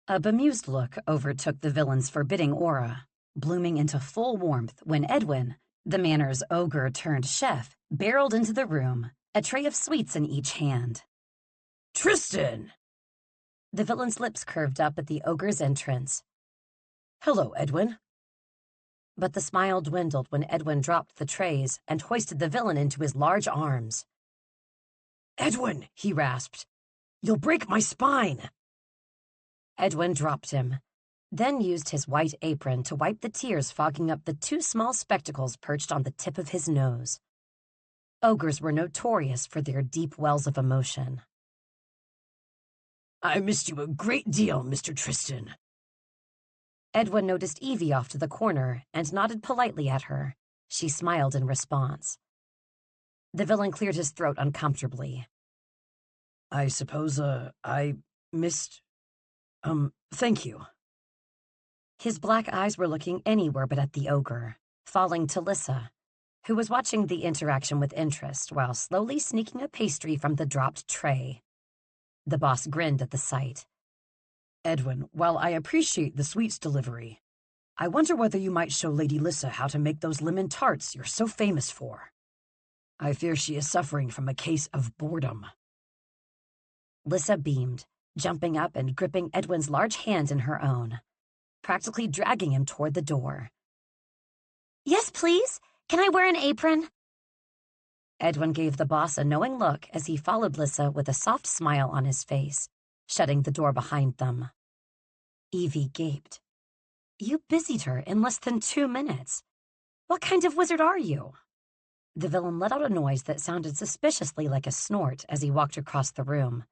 S1: A bemused look overtook the villain's forbidding aura, blooming into full warmth when Edwin, the manor's ogre-turned-chef, barreled into the room, a tray of sweets in each hand.
S2: Tristan!
S1: The villain's lips curved up at the ogre's entrance.
S2: Hello, Edwin.
S1: But the smile dwindled when Edwin dropped the trays and hoisted the villain into his large arms.
S2: "Edwin," he rasped, "you'll break my spine."
S1: Edwin dropped him, then used his white apron to wipe the tears fogging up the two small spectacles perched on the tip of his nose. Ogres were notorious for their deep wells of emotion.
S2: "I missed you a great deal, Mr. Tristan."
S1: Edwin noticed Evie off to the corner and nodded politely at her. She smiled in response. The villain cleared his throat uncomfortably.
S2: "I suppose, I missed... thank you."
S1: His black eyes were looking anywhere but at the ogre, falling to Lissa, who was watching the interaction with interest while slowly sneaking a pastry from the dropped tray. The boss grinned at the sight.
S2: "Edwin, while I appreciate the sweets delivery, I wonder whether you might show Lady Lissa how to make those lemon tarts you're so famous for. I fear she is suffering from a case of boredom."
S1: Lissa beamed, jumping up and gripping Edwin's large hand in her own, practically dragging him toward the door. "Yes, please. Can I wear an apron?" Edwin gave the boss a knowing look as he followed Lissa with a soft smile on his face, shutting the door behind them. Evie gaped. "You busied her in less than 2 minutes. What kind of wizard are you?" The villain let out a noise that sounded suspiciously like a snort as he walked across the room,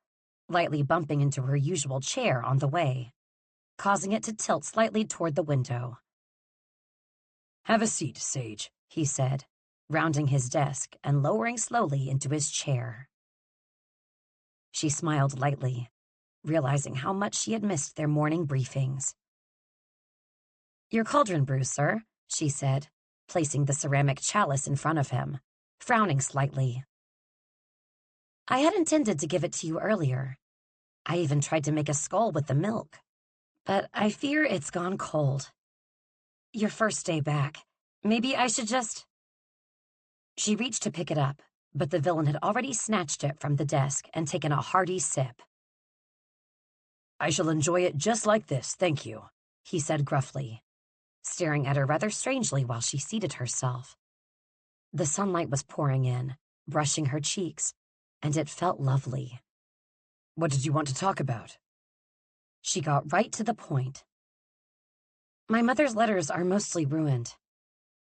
S1: lightly bumping into her usual chair on the way, causing it to tilt slightly toward the window.
S2: "Have a seat, Sage,"
S1: he said, rounding his desk and lowering slowly into his chair. She smiled lightly, realizing how much she had missed their morning briefings. "Your cauldron brew, sir," she said, placing the ceramic chalice in front of him, frowning slightly. "I had intended to give it to you earlier. I even tried to make a skull with the milk, but I fear it's gone cold. Your first day back. Maybe I should just—" She reached to pick it up, but the villain had already snatched it from the desk and taken a hearty sip.
S2: "I shall enjoy it just like this, thank you,"
S1: he said gruffly, staring at her rather strangely while she seated herself. The sunlight was pouring in, brushing her cheeks, and it felt lovely.
S2: "What did you want to talk about?"
S1: She got right to the point. "My mother's letters are mostly ruined."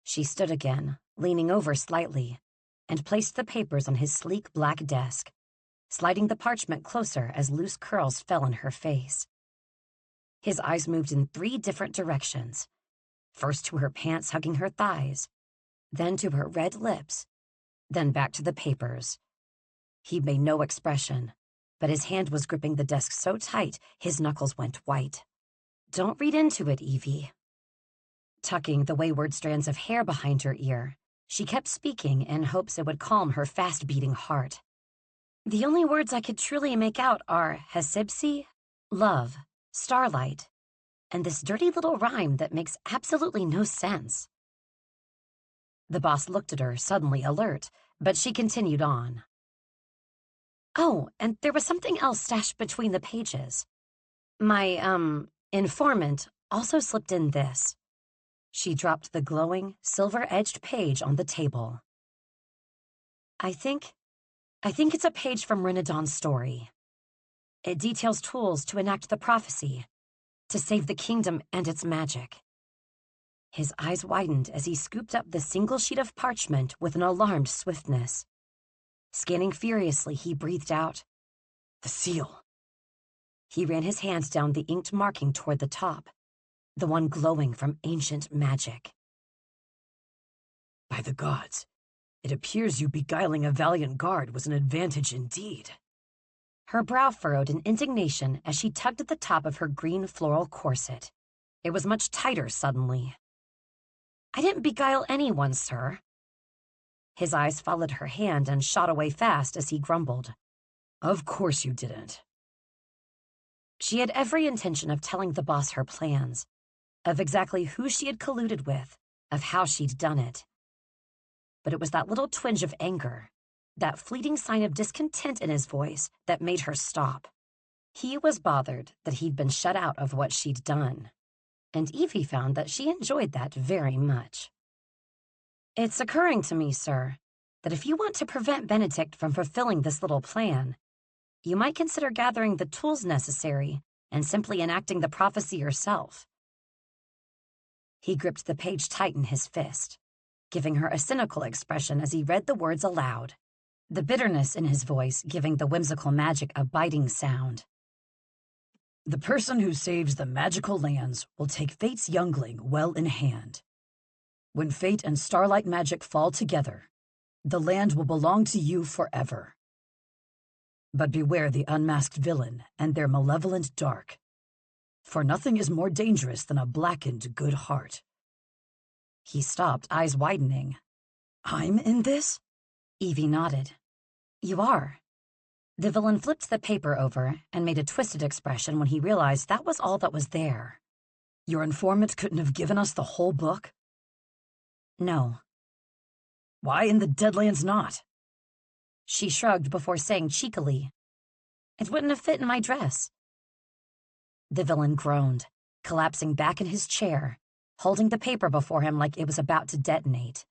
S1: She stood again, leaning over slightly, and placed the papers on his sleek black desk, sliding the parchment closer as loose curls fell on her face. His eyes moved in 3 different directions, first to her pants hugging her thighs, then to her red lips, then back to the papers. He made no expression, but his hand was gripping the desk so tight his knuckles went white. "Don't read into it, Evie." Tucking the wayward strands of hair behind her ear, she kept speaking in hopes it would calm her fast-beating heart. "The only words I could truly make out are Hasibsi, love, starlight, and this dirty little rhyme that makes absolutely no sense." The boss looked at her, suddenly alert, but she continued on. "Oh, and there was something else stashed between the pages. My, informant also slipped in this." She dropped the glowing, silver-edged page on the table. I think it's a page from Renadon's story. It details tools to enact the prophecy, to save the kingdom and its magic." His eyes widened as he scooped up the single sheet of parchment with an alarmed swiftness. Scanning furiously, he breathed out,
S2: "The seal."
S1: He ran his hand down the inked marking toward the top, the one glowing from ancient magic.
S2: "By the gods, it appears you beguiling a valiant guard was an advantage indeed."
S1: Her brow furrowed in indignation as she tugged at the top of her green floral corset. It was much tighter suddenly. "I didn't beguile anyone, sir." His eyes followed her hand and shot away fast as he grumbled,
S2: "Of course you didn't."
S1: She had every intention of telling the boss her plans, of exactly who she had colluded with, of how she'd done it. But it was that little twinge of anger, that fleeting sign of discontent in his voice, that made her stop. He was bothered that he'd been shut out of what she'd done. and Evie found that she enjoyed that very much. "It's occurring to me, sir, that if you want to prevent Benedict from fulfilling this little plan, you might consider gathering the tools necessary and simply enacting the prophecy yourself." He gripped the page tight in his fist, giving her a cynical expression as he read the words aloud, the bitterness in his voice giving the whimsical magic a biting sound.
S2: "The person who saves the magical lands will take fate's youngling well in hand. When fate and starlight magic fall together, the land will belong to you forever. But beware the unmasked villain and their malevolent dark, for nothing is more dangerous than a blackened good heart."
S1: He stopped, eyes widening.
S2: "I'm in this?"
S1: Evie nodded. "You are." The villain flipped the paper over and made a twisted expression when he realized that was all that was there.
S2: "Your informant couldn't have given us the whole book?"
S1: "No."
S2: "Why in the Deadlands not?"
S1: She shrugged before saying cheekily, "It wouldn't have fit in my dress." The villain groaned, collapsing back in his chair, holding the paper before him like it was about to detonate.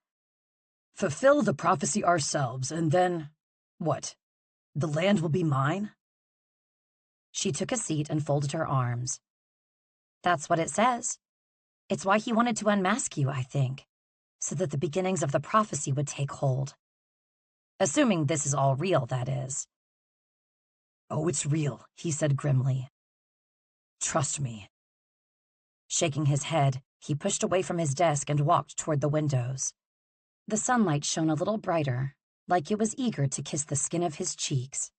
S2: "Fulfill the prophecy ourselves, and then, what? The land will be mine?"
S1: She took a seat and folded her arms. "That's what it says. It's why he wanted to unmask you, I think, so that the beginnings of the prophecy would take hold. Assuming this is all real, that is."
S2: "Oh, it's real," he said grimly. "Trust me."
S1: Shaking his head, he pushed away from his desk and walked toward the windows. The sunlight shone a little brighter, like it was eager to kiss the skin of his cheeks.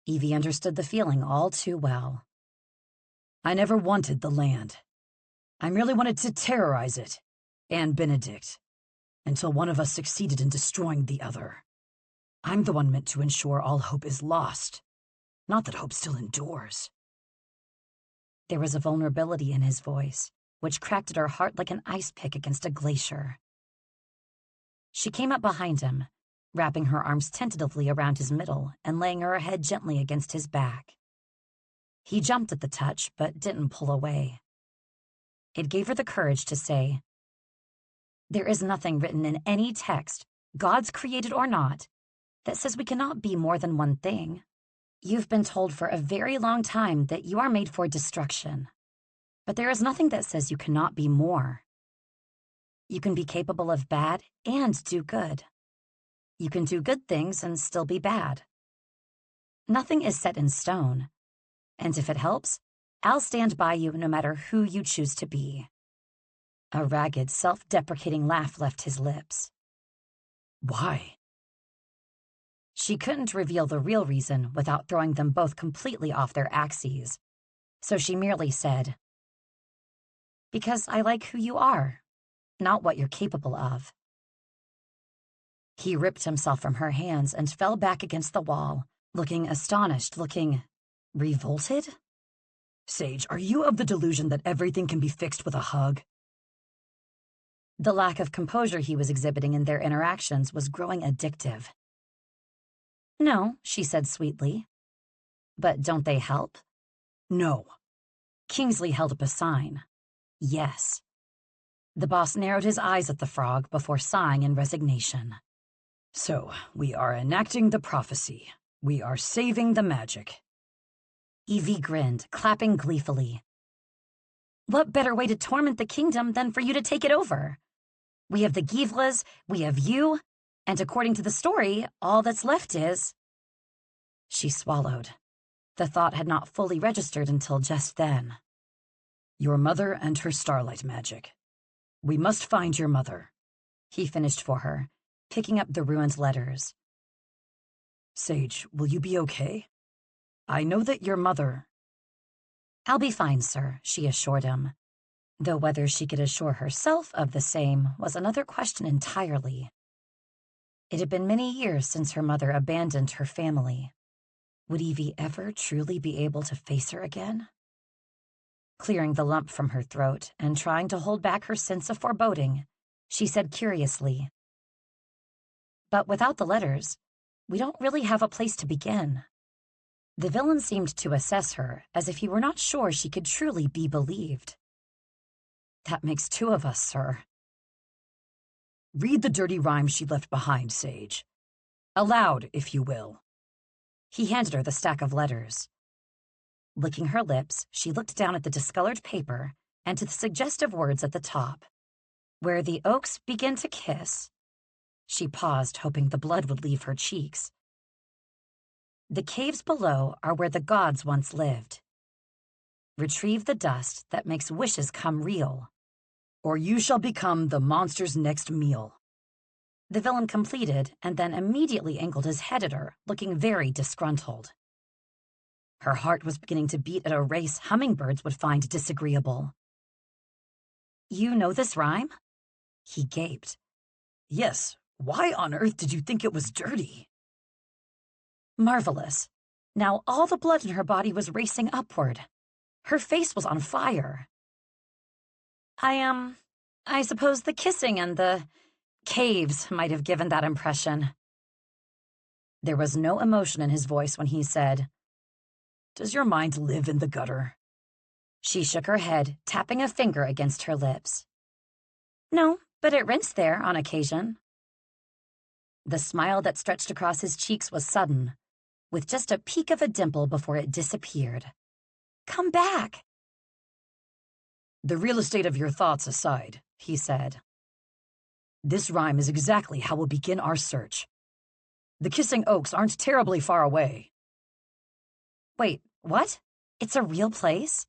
S1: Evie understood the feeling all too well.
S2: "I never wanted the land. I merely wanted to terrorize it, and Benedict, until one of us succeeded in destroying the other. I'm the one meant to ensure all hope is lost, not that hope still endures."
S1: There was a vulnerability in his voice, which cracked at her heart like an ice pick against a glacier. She came up behind him, wrapping her arms tentatively around his middle and laying her head gently against his back. He jumped at the touch, but didn't pull away. It gave her the courage to say, "There is nothing written in any text, God's created or not, that says we cannot be more than one thing. You've been told for a very long time that you are made for destruction, but there is nothing that says you cannot be more. You can be capable of bad and do good. You can do good things and still be bad. Nothing is set in stone, and if it helps, I'll stand by you no matter who you choose to be." A ragged, self-deprecating laugh left his lips.
S2: "Why?"
S1: She couldn't reveal the real reason without throwing them both completely off their axes, so she merely said, "Because I like who you are, not what you're capable of." He ripped himself from her hands and fell back against the wall, looking astonished, looking revolted.
S2: "Sage, are you of the delusion that everything can be fixed with a hug?"
S1: The lack of composure he was exhibiting in their interactions was growing addictive. "No," she said sweetly. "But don't they help?"
S2: "No."
S1: Kingsley held up a sign. "Yes." The boss narrowed his eyes at the frog before sighing in resignation.
S2: "So, we are enacting the prophecy. We are saving the magic."
S1: Evie grinned, clapping gleefully. "What better way to torment the kingdom than for you to take it over? We have the Givlas, we have you, and according to the story, all that's left is—" She swallowed. The thought had not fully registered until just then.
S2: "Your mother and her starlight magic. We must find your mother,"
S1: he finished for her, picking up the ruined letters.
S2: "Sage, will you be okay? I know that your mother—"
S1: "I'll be fine, sir," she assured him, though whether she could assure herself of the same was another question entirely. It had been many years since her mother abandoned her family. Would Evie ever truly be able to face her again? Clearing the lump from her throat and trying to hold back her sense of foreboding, she said curiously, "But without the letters, we don't really have a place to begin." The villain seemed to assess her as if he were not sure she could truly be believed.
S2: That makes two of us, sir. Read the dirty rhyme she left behind, Sage. Aloud, if you will.
S1: He handed her the stack of letters. Licking her lips, she looked down at the discolored paper and to the suggestive words at the top. Where the oaks begin to kiss. She paused, hoping the blood would leave her cheeks. The caves below are where the gods once lived. Retrieve the dust that makes wishes come real.
S2: Or you shall become the monster's next meal.
S1: The villain completed and then immediately angled his head at her, looking very disgruntled. Her heart was beginning to beat at a race hummingbirds would find disagreeable. You know this rhyme? He gaped.
S2: Yes. Why on earth did you think it was dirty?
S1: Marvelous. Now all the blood in her body was racing upward. Her face was on fire. I suppose the kissing and the caves might have given that impression. There was no emotion in his voice when he said,
S2: Does your mind live in the gutter?
S1: She shook her head, tapping a finger against her lips. No, but it rinsed there on occasion. The smile that stretched across his cheeks was sudden, with just a peek of a dimple before it disappeared. Come back.
S2: The real estate of your thoughts aside, he said. This rhyme is exactly how we'll begin our search. The kissing oaks aren't terribly far away.
S1: Wait, what? It's a real place?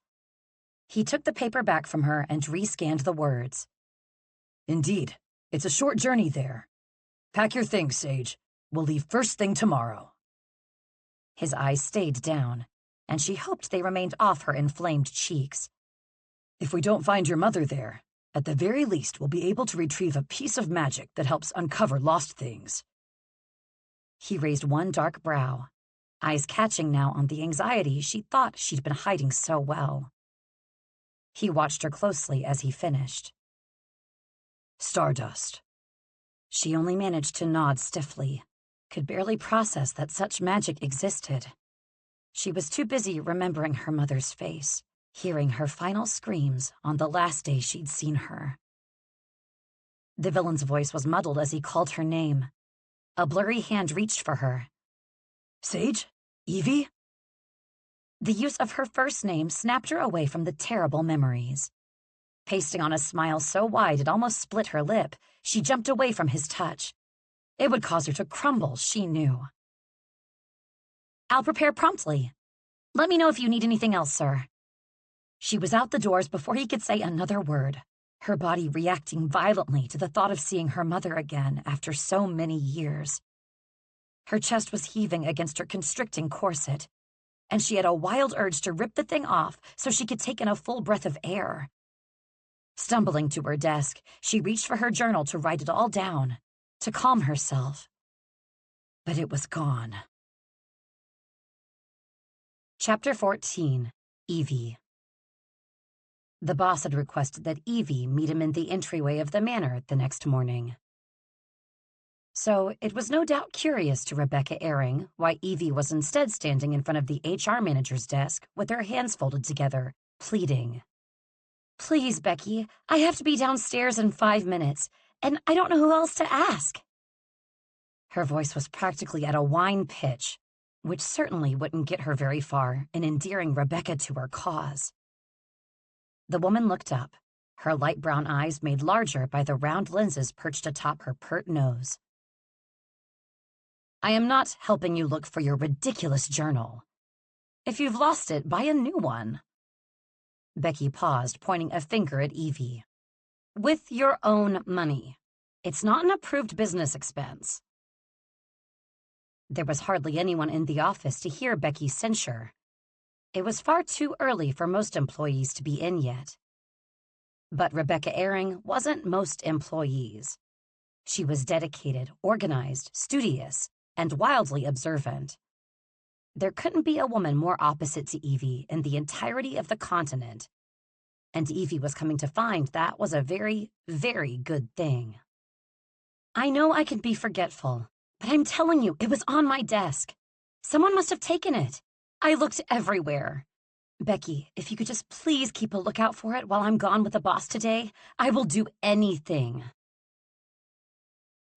S1: He took the paper back from her and re-scanned the words.
S2: Indeed, it's a short journey there. Pack your things, Sage. We'll leave first thing tomorrow.
S1: His eyes stayed down, and she hoped they remained off her inflamed cheeks.
S2: If we don't find your mother there, at the very least we'll be able to retrieve a piece of magic that helps uncover lost things.
S1: He raised one dark brow, eyes catching now on the anxiety she thought she'd been hiding so well. He watched her closely as he finished.
S2: Stardust.
S1: She only managed to nod stiffly, could barely process that such magic existed. She was too busy remembering her mother's face, hearing her final screams on the last day she'd seen her. The villain's voice was muddled as he called her name. A blurry hand reached for her.
S2: Sage? Evie?
S1: The use of her first name snapped her away from the terrible memories. Pasting on a smile so wide it almost split her lip, she jumped away from his touch. It would cause her to crumble, she knew. I'll prepare promptly. Let me know if you need anything else, sir. She was out the doors before he could say another word, her body reacting violently to the thought of seeing her mother again after so many years. Her chest was heaving against her constricting corset, and she had a wild urge to rip the thing off so she could take in a full breath of air. Stumbling to her desk, she reached for her journal to write it all down, to calm herself. But it was gone. Chapter 14, Evie. The boss had requested that Evie meet him in the entryway of the manor the next morning. So it was no doubt curious to Rebecca Airing why Evie was instead standing in front of the HR manager's desk with her hands folded together, pleading. Please, Becky, I have to be downstairs in 5 minutes, and I don't know who else to ask. Her voice was practically at a whine pitch, which certainly wouldn't get her very far in endearing Rebecca to her cause. The woman looked up, her light brown eyes made larger by the round lenses perched atop her pert nose. I am not helping you look for your ridiculous journal. If you've lost it, buy a new one. Becky paused, pointing a finger at Evie. With your own money. It's not an approved business expense. There was hardly anyone in the office to hear Becky's censure. It was far too early for most employees to be in yet. But Rebecca Airing wasn't most employees. She was dedicated, organized, studious, and wildly observant. There couldn't be a woman more opposite to Evie in the entirety of the continent, and Evie was coming to find that was a very, very good thing. I know I can be forgetful, but I'm telling you, it was on my desk. Someone must have taken it. I looked everywhere. Becky, if you could just please keep a lookout for it while I'm gone with the boss today, I will do anything.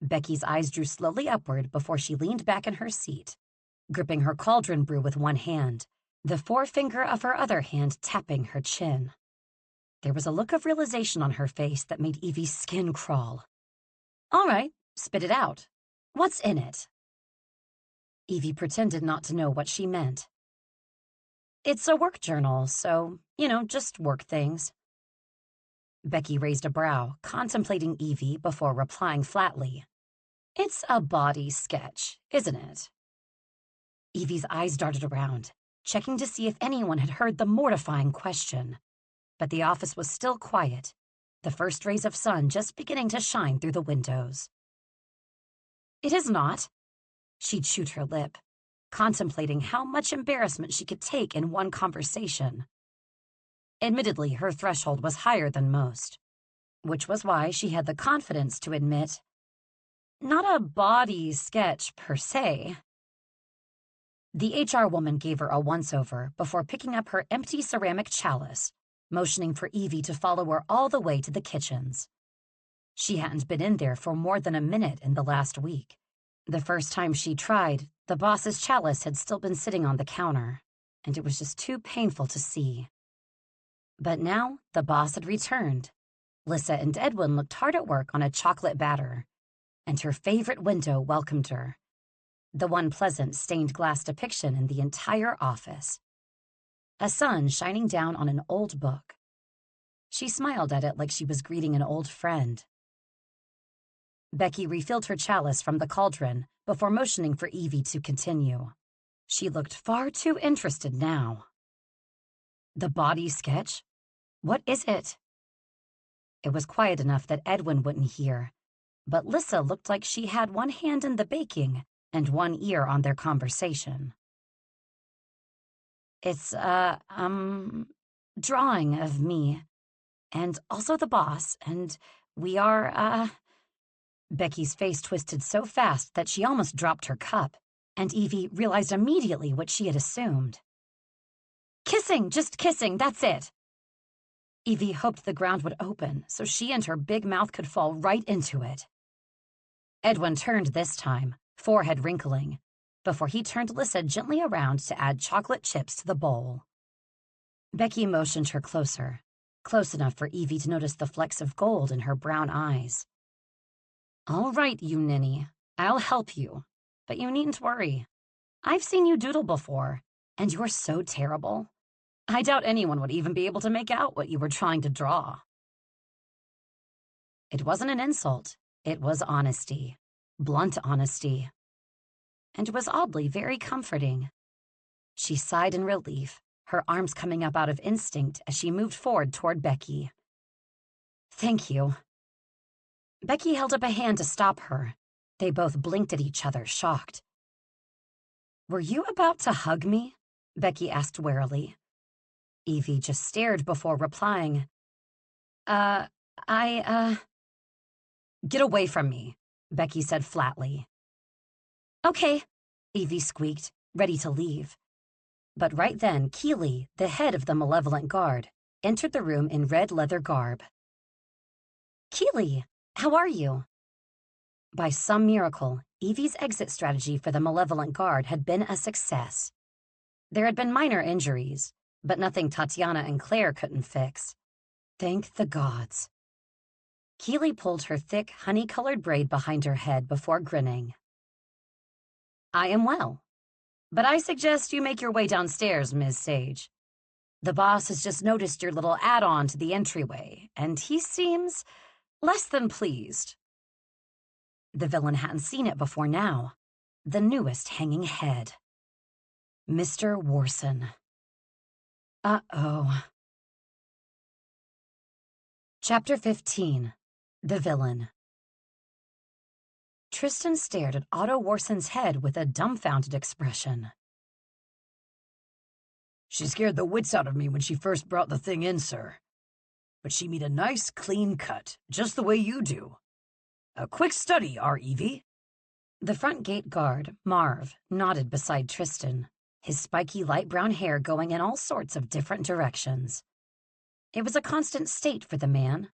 S1: Becky's eyes drew slowly upward before she leaned back in her seat, gripping her cauldron brew with one hand, the forefinger of her other hand tapping her chin. There was a look of realization on her face that made Evie's skin crawl. All right, spit it out. What's in it? Evie pretended not to know what she meant. It's a work journal, so, just work things. Becky raised a brow, contemplating Evie before replying flatly. It's a body sketch, isn't it? Evie's eyes darted around, checking to see if anyone had heard the mortifying question. But the office was still quiet, the first rays of sun just beginning to shine through the windows. It is not. She chewed her lip, contemplating how much embarrassment she could take in one conversation. Admittedly, her threshold was higher than most, which was why she had the confidence to admit, not a body sketch per se. The HR woman gave her a once-over before picking up her empty ceramic chalice, motioning for Evie to follow her all the way to the kitchens. She hadn't been in there for more than a minute in the last week. The first time she tried, the boss's chalice had still been sitting on the counter, and it was just too painful to see. But now the boss had returned. Lissa and Edwin looked hard at work on a chocolate batter, and her favorite window welcomed her, the one pleasant stained glass depiction in the entire office. A sun shining down on an old book. She smiled at it like she was greeting an old friend. Becky refilled her chalice from the cauldron before motioning for Evie to continue. She looked far too interested now. The body sketch? What is it? It was quiet enough that Edwin wouldn't hear, but Lissa looked like she had one hand in the baking and one ear on their conversation. It's drawing of me, and also the boss, and we are, Becky's face twisted so fast that she almost dropped her cup, and Evie realized immediately what she had assumed. Kissing, just kissing, that's it. Evie hoped the ground would open so she and her big mouth could fall right into it. Edwin turned this time, forehead wrinkling, before he turned Lissa gently around to add chocolate chips to the bowl. Becky motioned her closer, close enough for Evie to notice the flecks of gold in her brown eyes. All right, you ninny, I'll help you, but you needn't worry. I've seen you doodle before, and you're so terrible. I doubt anyone would even be able to make out what you were trying to draw. It wasn't an insult. It was honesty, blunt honesty. And it was oddly very comforting. She sighed in relief, her arms coming up out of instinct as she moved forward toward Becky. Thank you. Becky held up a hand to stop her. They both blinked at each other, shocked. Were you about to hug me? Becky asked warily. Evie just stared before replying. Get away from me, Becky said flatly. Okay, Evie squeaked, ready to leave. But right then, Keeley, the head of the malevolent guard, entered the room in red leather garb. Keeley, how are you? By some miracle, Evie's exit strategy for the malevolent guard had been a success. There had been minor injuries, but nothing Tatiana and Claire couldn't fix. Thank the gods. Keeley pulled her thick, honey-colored braid behind her head before grinning. I am well, but I suggest you make your way downstairs, Ms. Sage. The boss has just noticed your little add-on to the entryway, and he seems less than pleased. The villain hadn't seen it before now. The newest hanging head. Mr. Warson. Uh-oh. Chapter 15. The Villain. Tristan stared at Otto Warson's head with a dumbfounded expression.
S2: She scared the wits out of me when she first brought the thing in, sir. But she made a nice, clean cut, just the way you do. A quick study, our Evie.
S1: The front gate guard, Marv, nodded beside Tristan, his spiky light brown hair going in all sorts of different directions. It was a constant state for the man,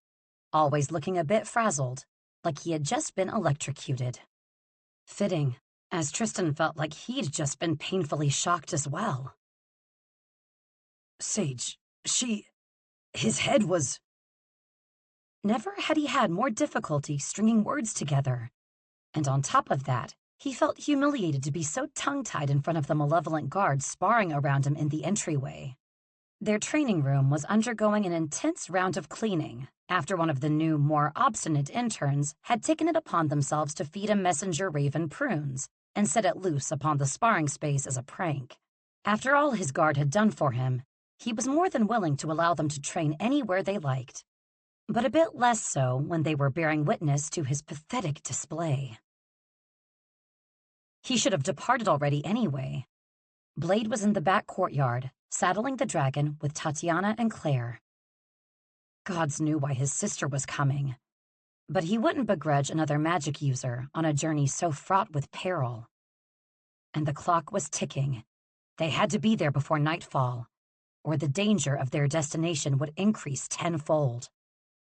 S1: always looking a bit frazzled, like he had just been electrocuted. Fitting, as Tristan felt like he'd just been painfully shocked as well.
S2: Sage, his head was...
S1: Never had he had more difficulty stringing words together. And on top of that, he felt humiliated to be so tongue-tied in front of the malevolent guards sparring around him in the entryway. Their training room was undergoing an intense round of cleaning after one of the new, more obstinate interns had taken it upon themselves to feed a messenger raven prunes and set it loose upon the sparring space as a prank. After all his guard had done for him, he was more than willing to allow them to train anywhere they liked, but a bit less so when they were bearing witness to his pathetic display. He should have departed already anyway. Blade was in the back courtyard, saddling the dragon with Tatiana and Claire. Gods knew why his sister was coming, but he wouldn't begrudge another magic user on a journey so fraught with peril. And the clock was ticking. They had to be there before nightfall, or the danger of their destination would increase tenfold.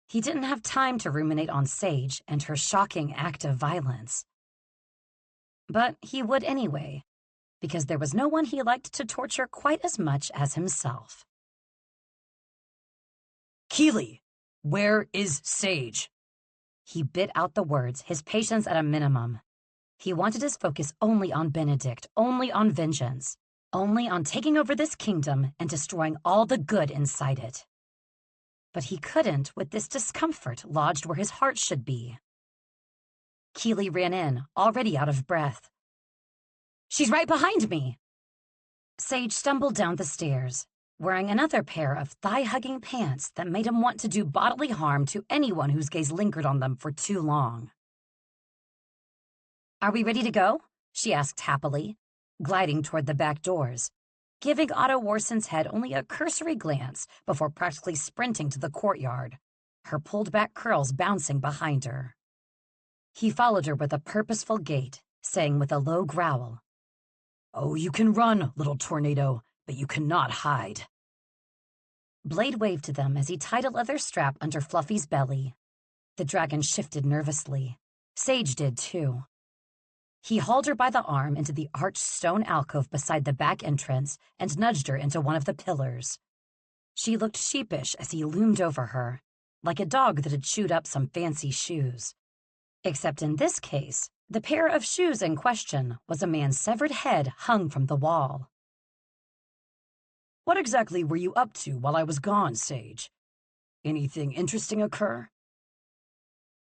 S1: He didn't have time to ruminate on Sage and her shocking act of violence. But he would anyway, because there was no one he liked to torture quite as much as himself.
S2: Keeley, where is Sage?
S1: He bit out the words, his patience at a minimum. He wanted his focus only on Benedict, only on vengeance, only on taking over this kingdom and destroying all the good inside it. But he couldn't with this discomfort lodged where his heart should be. Keeley ran in, already out of breath. "She's right behind me!" Sage stumbled down the stairs, wearing another pair of thigh-hugging pants that made him want to do bodily harm to anyone whose gaze lingered on them for too long. "Are we ready to go?" she asked happily, gliding toward the back doors, giving Otto Warson's head only a cursory glance before practically sprinting to the courtyard, her pulled-back curls bouncing behind her. He followed her with a purposeful gait, saying with a low growl,
S2: "Oh, you can run, little tornado, but you cannot hide."
S1: Blade waved to them as he tied a leather strap under Fluffy's belly. The dragon shifted nervously. Sage did too. He hauled her by the arm into the arched stone alcove beside the back entrance and nudged her into one of the pillars. She looked sheepish as he loomed over her, like a dog that had chewed up some fancy shoes. Except in this case, the pair of shoes in question was a man's severed head hung from the wall.
S2: "What exactly were you up to while I was gone, Sage? Anything interesting occur?"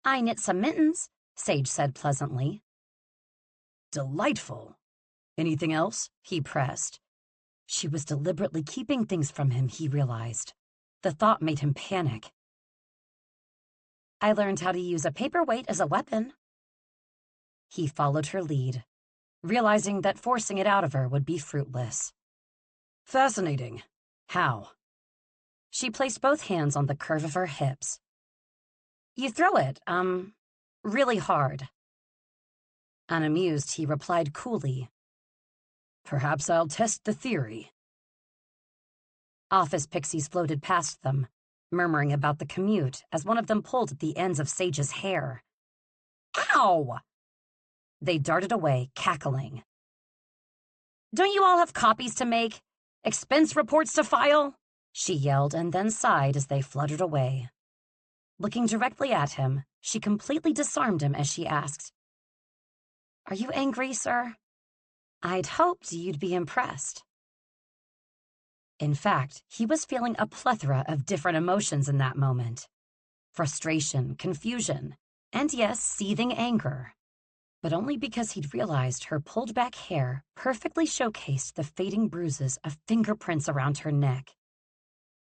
S1: "I knit some mittens," Sage said pleasantly.
S2: "Delightful. Anything else?"
S1: he pressed. She was deliberately keeping things from him, he realized. The thought made him panic. "I learned how to use a paperweight as a weapon." He followed her lead, realizing that forcing it out of her would be fruitless.
S2: "Fascinating. How?"
S1: She placed both hands on the curve of her hips. "You throw it, really hard." Unamused, he replied coolly,
S2: "Perhaps I'll test the theory."
S1: Office pixies floated past them, murmuring about the commute as one of them pulled at the ends of Sage's hair. "Ow!" They darted away, cackling. "Don't you all have copies to make? Expense reports to file?" she yelled and then sighed as they fluttered away. Looking directly at him, she completely disarmed him as she asked, "Are you angry, sir? I'd hoped you'd be impressed." In fact, he was feeling a plethora of different emotions in that moment. Frustration, confusion, and yes, seething anger. But only because he'd realized her pulled-back hair perfectly showcased the fading bruises of fingerprints around her neck.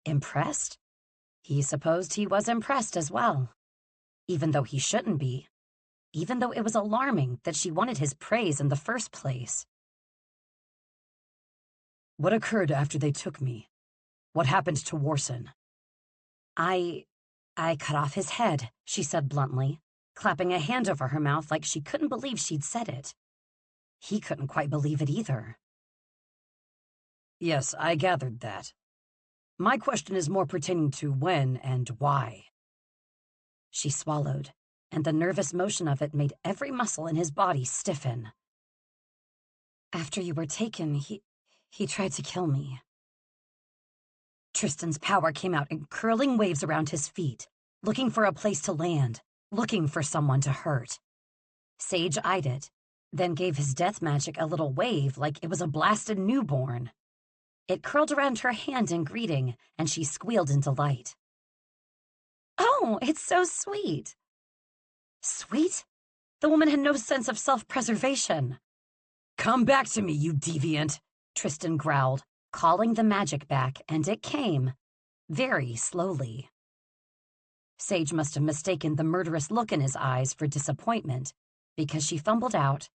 S1: Impressed? He supposed he was impressed as well. Even though he shouldn't be. Even though it was alarming that she wanted his praise in the first place.
S2: "What occurred after they took me? What happened to Warson?"
S1: I cut off his head," she said bluntly, clapping a hand over her mouth like she couldn't believe she'd said it. He couldn't quite believe it either.
S2: Yes, I gathered that. My question is more pertaining to when and why.
S1: She swallowed, and the nervous motion of it made every muscle in his body stiffen. After you were taken, he tried to kill me. Tristan's power came out in curling waves around his feet, looking for a place to land, looking for someone to hurt. Sage eyed it, then gave his death magic a little wave like it was a blasted newborn. It curled around her hand in greeting, and she squealed in delight. Oh, it's so sweet. Sweet? The woman had no sense of self-preservation.
S2: Come back to me, you deviant,
S1: Tristan growled, calling the magic back, and it came, very slowly. Sage must have mistaken the murderous look in his eyes for disappointment, because she fumbled out,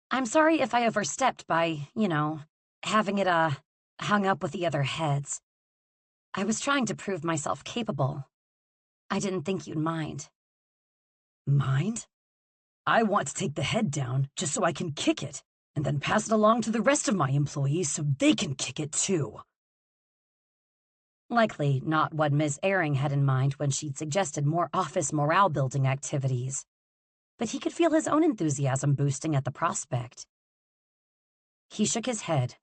S1: I'm sorry if I overstepped by, having it, hung up with the other heads. I was trying to prove myself capable. I didn't think you'd mind.
S2: Mind? I want to take the head down just so I can kick it, and then pass it along to the rest of my employees so they can kick it too.
S1: Likely not what Ms. Airing had in mind when she'd suggested more office morale-building activities. But he could feel his own enthusiasm boosting at the prospect. He shook his head,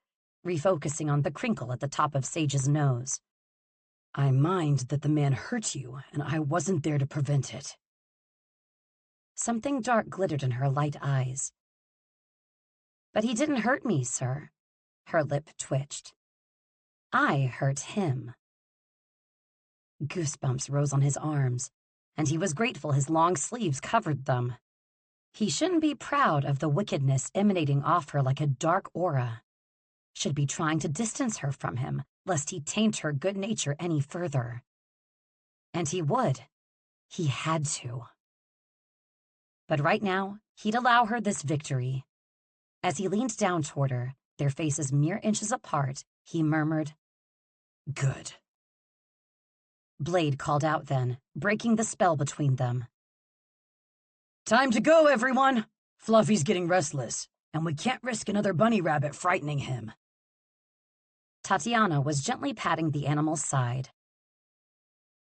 S1: refocusing on the crinkle at the top of Sage's nose.
S2: I mind that the man hurt you, and I wasn't there to prevent it.
S1: Something dark glittered in her light eyes. But he didn't hurt me, sir. Her lip twitched. I hurt him. Goosebumps rose on his arms, and he was grateful his long sleeves covered them. He shouldn't be proud of the wickedness emanating off her like a dark aura. Should be trying to distance her from him, lest he taint her good nature any further. And he would. He had to. But right now, he'd allow her this victory. As he leaned down toward her, their faces mere inches apart, he murmured,
S2: Good.
S1: Blade called out then, breaking the spell between them.
S2: Time to go, everyone! Fluffy's getting restless, and we can't risk another bunny rabbit frightening him.
S1: Tatiana was gently patting the animal's side.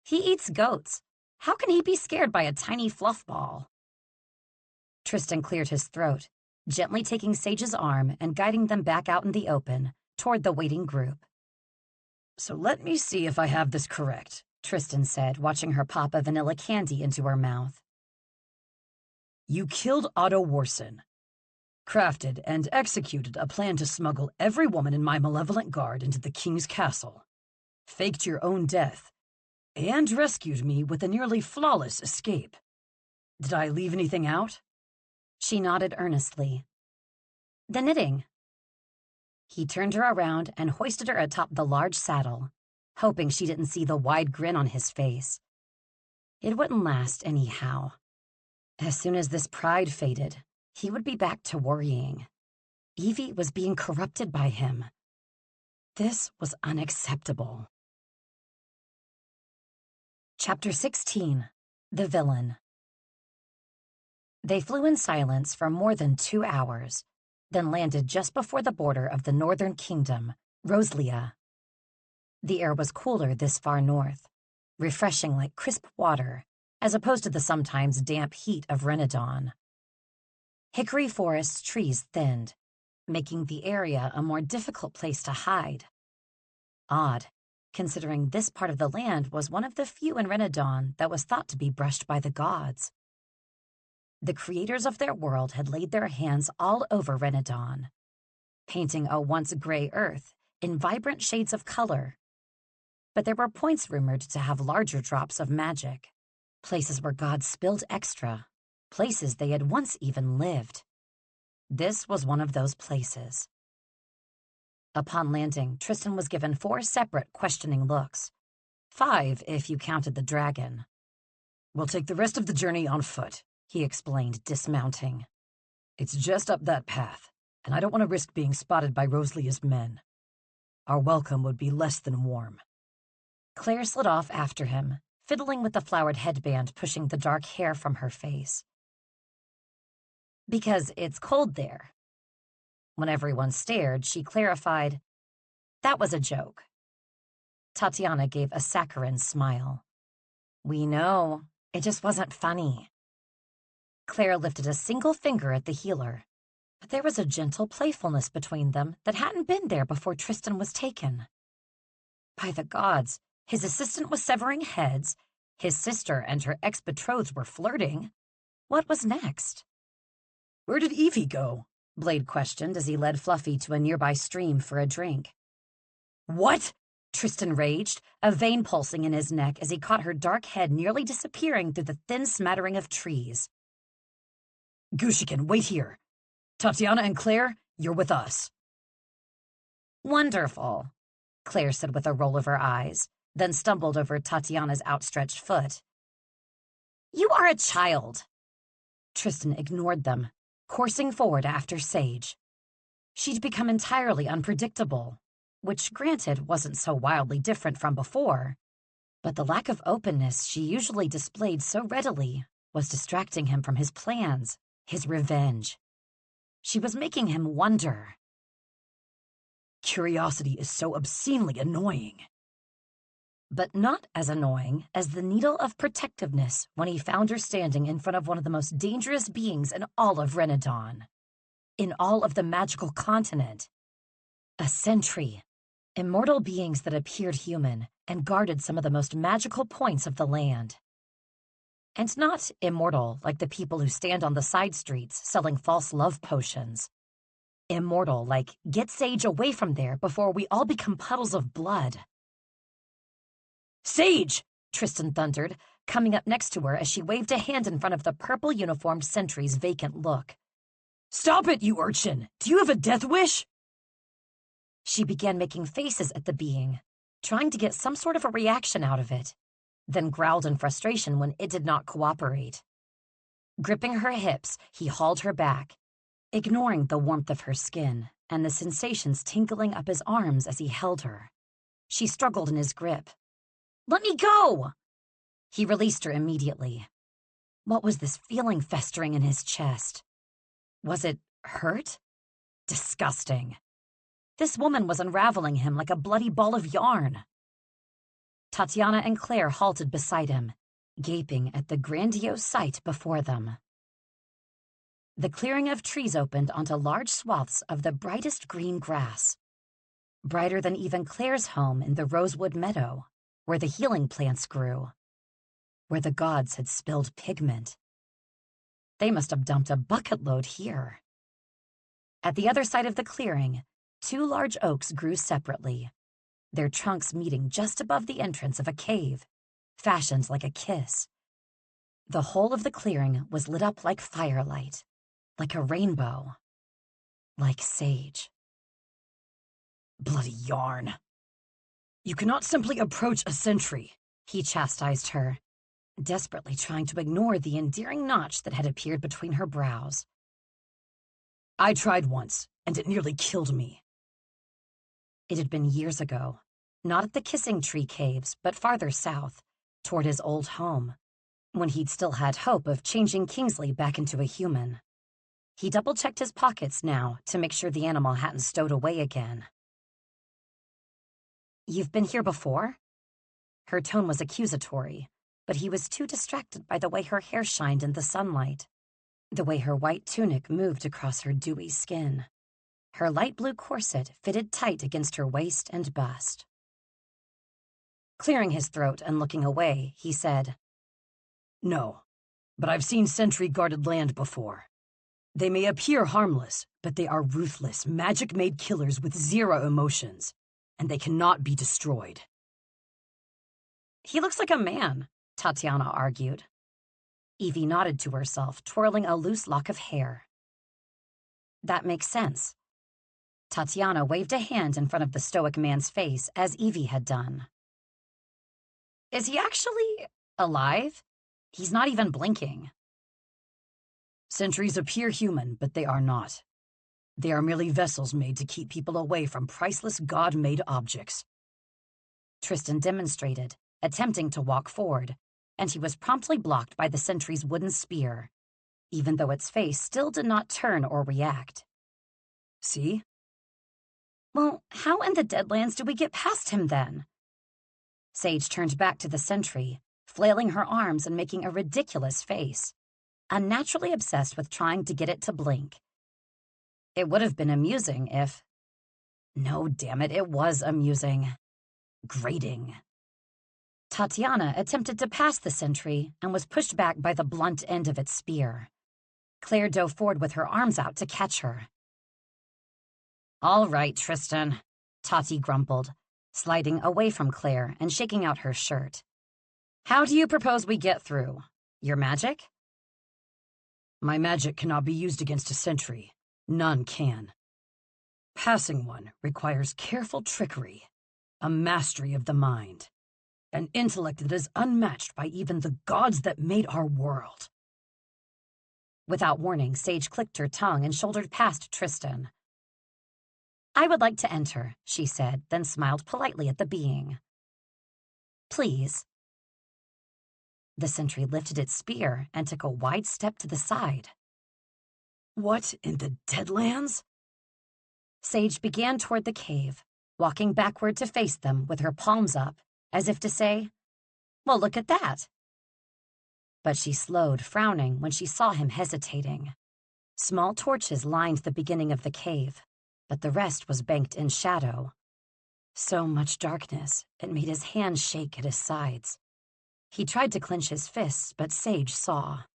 S1: He eats goats. How can he be scared by a tiny fluff ball? Tristan cleared his throat, gently taking Sage's arm and guiding them back out in the open, toward the waiting group.
S2: So let me see if I have this correct,
S1: Tristan said, watching her pop a vanilla candy into her mouth.
S2: You killed Otto Warson, crafted and executed a plan to smuggle every woman in my malevolent guard into the king's castle, faked your own death, and rescued me with a nearly flawless escape. Did I leave anything out?
S1: She nodded earnestly. The knitting. He turned her around and hoisted her atop the large saddle, hoping she didn't see the wide grin on his face. It wouldn't last anyhow. As soon as this pride faded, he would be back to worrying. Evie was being corrupted by him. This was unacceptable. Chapter 16. The Villain. They flew in silence for more than 2 hours, then landed just before the border of the northern kingdom, Roslia. The air was cooler this far north, refreshing like crisp water, as opposed to the sometimes damp heat of Renadon. Hickory forest trees thinned, making the area a more difficult place to hide. Odd, considering this part of the land was one of the few in Renadon that was thought to be brushed by the gods. The creators of their world had laid their hands all over Renadon, painting a once gray earth in vibrant shades of color. But there were points rumored to have larger drops of magic, places where gods spilled extra, places they had once even lived. This was one of those places. Upon landing, Tristan was given 4 separate questioning looks. 5 if you counted the dragon.
S2: We'll take the rest of the journey on foot, he explained, dismounting. It's just up that path, and I don't want to risk being spotted by Roslia's men. Our welcome would be less than warm.
S1: Claire slid off after him, fiddling with the flowered headband pushing the dark hair from her face. Because it's cold there. When everyone stared, she clarified, That was a joke. Tatiana gave a saccharine smile. We know. It just wasn't funny. Claire lifted a single finger at the healer, but there was a gentle playfulness between them that hadn't been there before Tristan was taken. By the gods, his assistant was severing heads, his sister and her ex-betrothed were flirting. What was next?
S2: Where did Evie go?
S1: Blade questioned as he led Fluffy to a nearby stream for a drink.
S2: What?
S1: Tristan raged, a vein pulsing in his neck as he caught her dark head nearly disappearing through the thin smattering of trees.
S2: Gushikin, wait here. Tatiana and Claire, you're with us.
S1: Wonderful, Claire said with a roll of her eyes, then stumbled over Tatiana's outstretched foot. You are a child. Tristan ignored them, coursing forward after Sage. She'd become entirely unpredictable, which granted wasn't so wildly different from before, but the lack of openness she usually displayed so readily was distracting him from his plans, his revenge. She was making him wonder.
S2: Curiosity is so obscenely annoying.
S1: But not as annoying as the needle of protectiveness when he found her standing in front of one of the most dangerous beings in all of Renadon, in all of the magical continent. A sentry, immortal beings that appeared human and guarded some of the most magical points of the land. And not immortal like the people who stand on the side streets selling false love potions. Immortal like, get Sage away from there before we all become puddles of blood.
S2: Sage!
S1: Tristan thundered, coming up next to her as she waved a hand in front of the purple-uniformed sentry's vacant look.
S2: Stop it, you urchin! Do you have a death wish?
S1: She began making faces at the being, trying to get some sort of a reaction out of it, then growled in frustration when it did not cooperate. Gripping her hips, he hauled her back, ignoring the warmth of her skin and the sensations tingling up his arms as he held her. She struggled in his grip. Let me go! He released her immediately. What was this feeling festering in his chest? Was it hurt? Disgusting. This woman was unraveling him like a bloody ball of yarn. Tatiana and Claire halted beside him, gaping at the grandiose sight before them. The clearing of trees opened onto large swaths of the brightest green grass, brighter than even Claire's home in the rosewood meadow, where the healing plants grew, where the gods had spilled pigment. They must have dumped a bucket load here. At the other side of the clearing, 2 large oaks grew separately, their trunks meeting just above the entrance of a cave, fashioned like a kiss. The whole of the clearing was lit up like firelight, like a rainbow, like sage.
S2: Bloody yarn. You cannot simply approach a sentry,
S1: he chastised her, desperately trying to ignore the endearing notch that had appeared between her brows.
S2: I tried once, and it nearly killed me.
S1: It had been years ago, not at the Kissing Tree Caves, but farther south, toward his old home, when he'd still had hope of changing Kingsley back into a human. He double-checked his pockets now to make sure the animal hadn't stowed away again. You've been here before? Her tone was accusatory, but he was too distracted by the way her hair shined in the sunlight, the way her white tunic moved across her dewy skin. Her light blue corset fitted tight against her waist and bust. Clearing his throat and looking away, he said,
S2: No, but I've seen sentry-guarded land before. They may appear harmless, but they are ruthless, magic-made killers with 0 emotions, and they cannot be destroyed.
S1: He looks like a man, Tatiana argued. Evie nodded to herself, twirling a loose lock of hair. That makes sense. Tatiana waved a hand in front of the stoic man's face, as Evie had done. Is he actually alive? He's not even blinking.
S2: Sentries appear human, but they are not. They are merely vessels made to keep people away from priceless god-made objects.
S1: Tristan demonstrated, attempting to walk forward, and he was promptly blocked by the sentry's wooden spear, even though its face still did not turn or react.
S2: See?
S1: Well, how in the Deadlands do we get past him then? Sage turned back to the sentry, flailing her arms and making a ridiculous face, unnaturally obsessed with trying to get it to blink. It would have been amusing if... No, damn it, it was amusing. Grating. Tatiana attempted to pass the sentry and was pushed back by the blunt end of its spear. Claire dove forward with her arms out to catch her. "All right, Tristan," Tati grumbled, sliding away from Claire and shaking out her shirt. "How do you propose we get through? Your magic?"
S2: "My magic cannot be used against a sentry. None can. Passing one requires careful trickery, a mastery of the mind, an intellect that is unmatched by even the gods that made our world."
S1: Without warning, Sage clicked her tongue and shouldered past Tristan. "I would like to enter," she said, then smiled politely at the being. "Please." The sentry lifted its spear and took a wide step to the side.
S2: "What in the Deadlands?"
S1: Sage began toward the cave, walking backward to face them with her palms up, as if to say, "Well, look at that." But she slowed, frowning, when she saw him hesitating. Small torches lined the beginning of the cave, but the rest was banked in shadow. So much darkness, it made his hands shake at his sides. He tried to clench his fists, but Sage saw.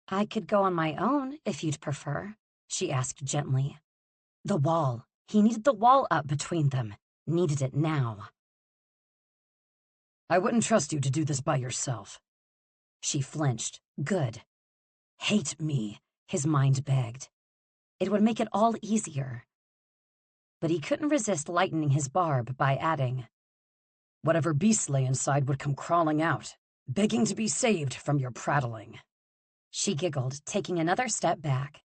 S1: "I could go on my own, if you'd prefer," she asked gently. The wall. He needed the wall up between them. Needed it now.
S2: "I wouldn't trust you to do this by yourself."
S1: She flinched. Good. Hate me, his mind begged. It would make it all easier. But he couldn't resist lightening his barb by adding,
S2: "Whatever beasts lay inside would come crawling out, begging to be saved from your prattling."
S1: She giggled, taking another step back.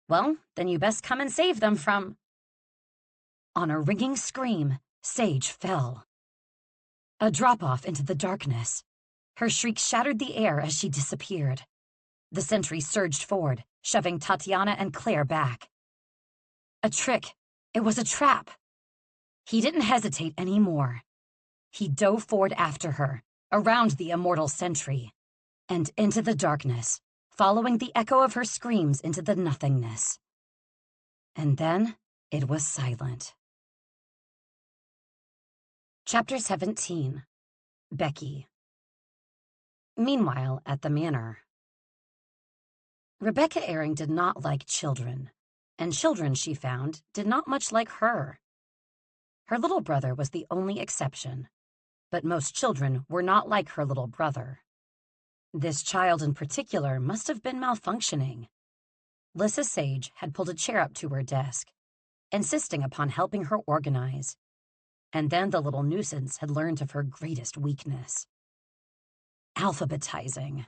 S1: "Well, then you best come and save them from..." On a ringing scream, Sage fell. A drop-off into the darkness. Her shriek shattered the air as she disappeared. The sentry surged forward, shoving Tatiana and Claire back. A trick. It was a trap. He didn't hesitate anymore. He dove forward after her, around the immortal sentry, and into the darkness, following the echo of her screams into the nothingness. And then it was silent. Chapter 17. Becky. Meanwhile, at the manor. Rebecca Airing did not like children, and children, she found, did not much like her. Her little brother was the only exception, but most children were not like her little brother. This child in particular must have been malfunctioning. Lissa Sage had pulled a chair up to her desk, insisting upon helping her organize. And then the little nuisance had learned of her greatest weakness. Alphabetizing.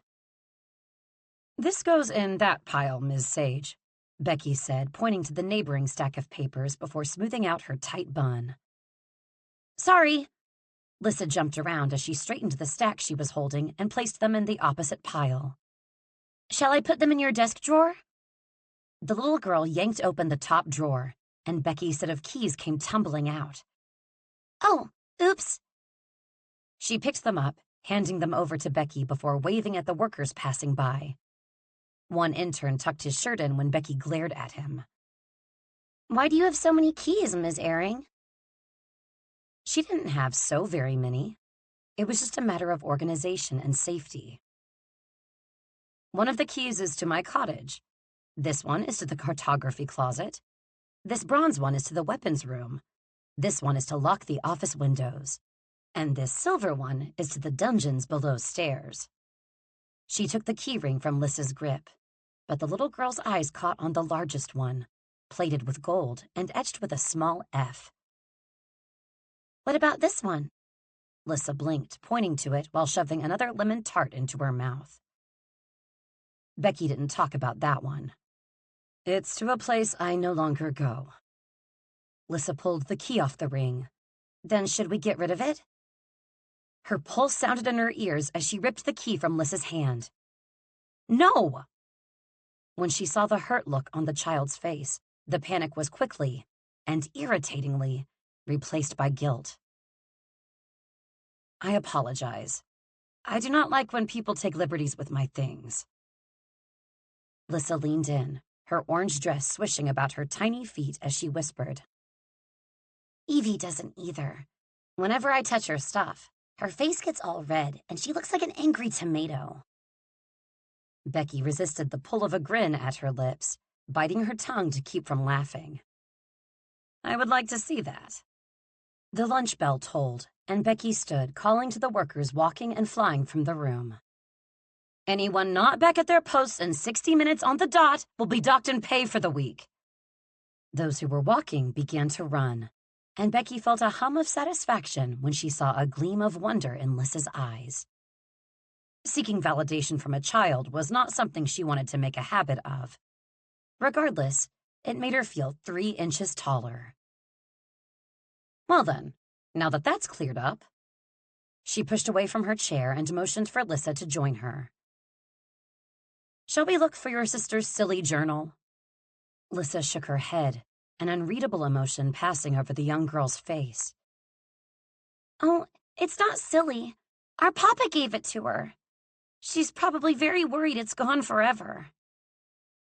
S1: "This goes in that pile, Ms. Sage," Becky said, pointing to the neighboring stack of papers before smoothing out her tight bun. "Sorry." Lissa jumped around as she straightened the stack she was holding and placed them in the opposite pile. "Shall I put them in your desk drawer?" The little girl yanked open the top drawer, and Becky's set of keys came tumbling out. "Oh, oops." She picked them up, handing them over to Becky before waving at the workers passing by. One intern tucked his shirt in when Becky glared at him. "Why do you have so many keys, Ms. Airing?" She didn't have so very many. It was just a matter of organization and safety. "One of the keys is to my cottage. This one is to the cartography closet. This bronze one is to the weapons room. This one is to lock the office windows. And this silver one is to the dungeons below stairs." She took the key ring from Lissa's grip, but the little girl's eyes caught on the largest one, plated with gold and etched with a small F. "What about this one?" Lissa blinked, pointing to it while shoving another lemon tart into her mouth. Becky didn't talk about that one. "It's to a place I no longer go." Lissa pulled the key off the ring. "Then should we get rid of it?" Her pulse sounded in her ears as she ripped the key from Lissa's hand. "No!" When she saw the hurt look on the child's face, the panic was quickly and irritatingly replaced by guilt. "I apologize. I do not like when people take liberties with my things." Lissa leaned in, her orange dress swishing about her tiny feet as she whispered. "Evie doesn't either. Whenever I touch her stuff, her face gets all red and she looks like an angry tomato." Becky resisted the pull of a grin at her lips, biting her tongue to keep from laughing. "I would like to see that." The lunch bell tolled, and Becky stood, calling to the workers walking and flying from the room. "Anyone not back at their posts in 60 minutes on the dot will be docked in pay for the week." Those who were walking began to run, and Becky felt a hum of satisfaction when she saw a gleam of wonder in Lissa's eyes. Seeking validation from a child was not something she wanted to make a habit of. Regardless, it made her feel 3 inches taller. "Well then, now that that's cleared up." She pushed away from her chair and motioned for Lissa to join her. "Shall we look for your sister's silly journal?" Lissa shook her head, an unreadable emotion passing over the young girl's face. "Oh, it's not silly. Our papa gave it to her. She's probably very worried it's gone forever."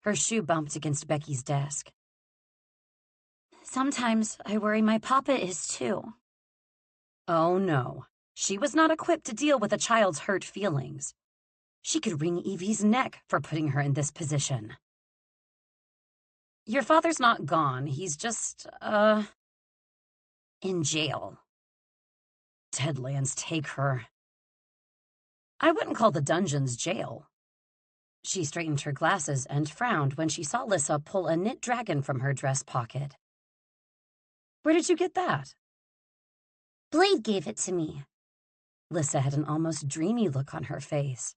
S1: Her shoe bumped against Becky's desk. "Sometimes I worry my papa is too." Oh no, she was not equipped to deal with a child's hurt feelings. She could wring Evie's neck for putting her in this position. "Your father's not gone, he's just, in jail." "Deadlands take her." "I wouldn't call the dungeons jail." She straightened her glasses and frowned when she saw Lissa pull a knit dragon from her dress pocket. "Where did you get that?" "Blade gave it to me." Lissa had an almost dreamy look on her face.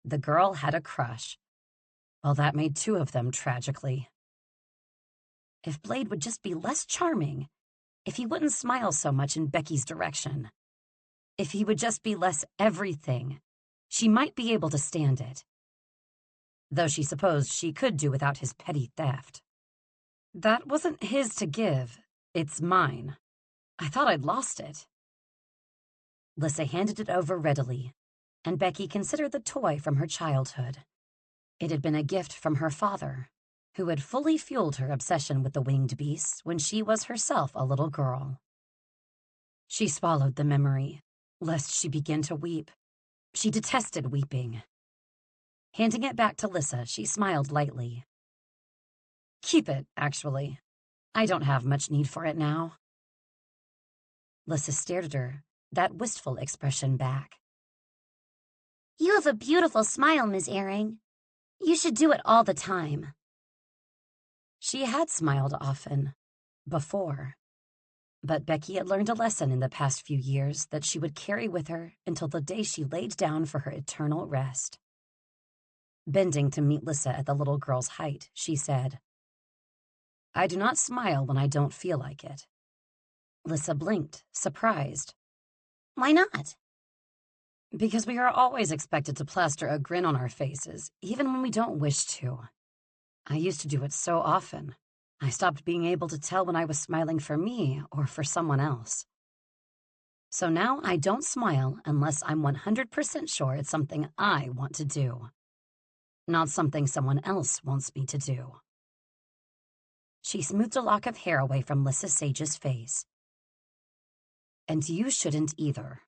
S1: The girl had a crush. Well, that made 2 of them tragically. If Blade would just be less charming, if he wouldn't smile so much in Becky's direction, if he would just be less everything, she might be able to stand it. Though she supposed she could do without his petty theft. "That wasn't his to give. It's mine. I thought I'd lost it." Lissa handed it over readily, and Becky considered the toy from her childhood. It had been a gift from her father, who had fully fueled her obsession with the winged beasts when she was herself a little girl. She swallowed the memory, lest she begin to weep. She detested weeping. Handing it back to Lissa, she smiled lightly. "Keep it, actually. I don't have much need for it now." Lissa stared at her, that wistful expression back. "You have a beautiful smile, Miss Airing. You should do it all the time." She had smiled often, before. But Becky had learned a lesson in the past few years that she would carry with her until the day she laid down for her eternal rest. Bending to meet Lissa at the little girl's height, she said, "I do not smile when I don't feel like it." Lissa blinked, surprised. "Why not?" "Because we are always expected to plaster a grin on our faces, even when we don't wish to. I used to do it so often. I stopped being able to tell when I was smiling for me or for someone else. So now I don't smile unless I'm 100% sure it's something I want to do, not something someone else wants me to do." She smoothed a lock of hair away from Lissa Sage's face. "And you shouldn't either."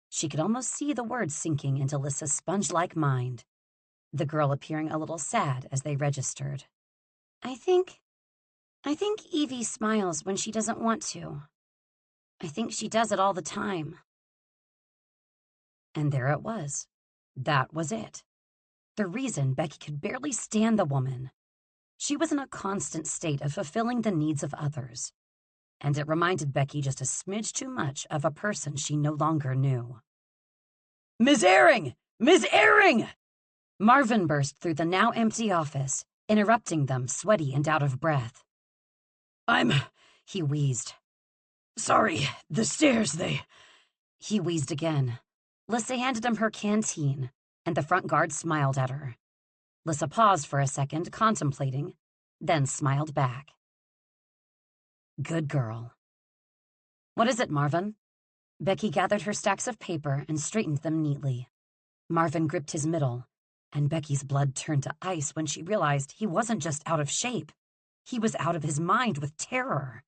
S1: She could almost see the words sinking into Lissa's sponge-like mind, the girl appearing a little sad as they registered. I think Evie smiles when she doesn't want to. I think she does it all the time." And there it was. That was it. The reason Becky could barely stand the woman. She was in a constant state of fulfilling the needs of others, and it reminded Becky just a smidge too much of a person she no longer knew.
S2: "Miss Airing! Miss Airing!"
S1: Marvin burst through the now empty office, interrupting them, sweaty and out of breath.
S2: He wheezed. "Sorry, the stairs,
S1: He wheezed again. Lissa handed him her canteen, and the front guard smiled at her. Lissa paused for a second, contemplating, then smiled back. Good girl. What is it, Marvin? Becky gathered her stacks of paper and straightened them neatly. Marvin gripped his middle, and Becky's blood turned to ice when she realized he wasn't just out of shape. He was out of his mind with terror.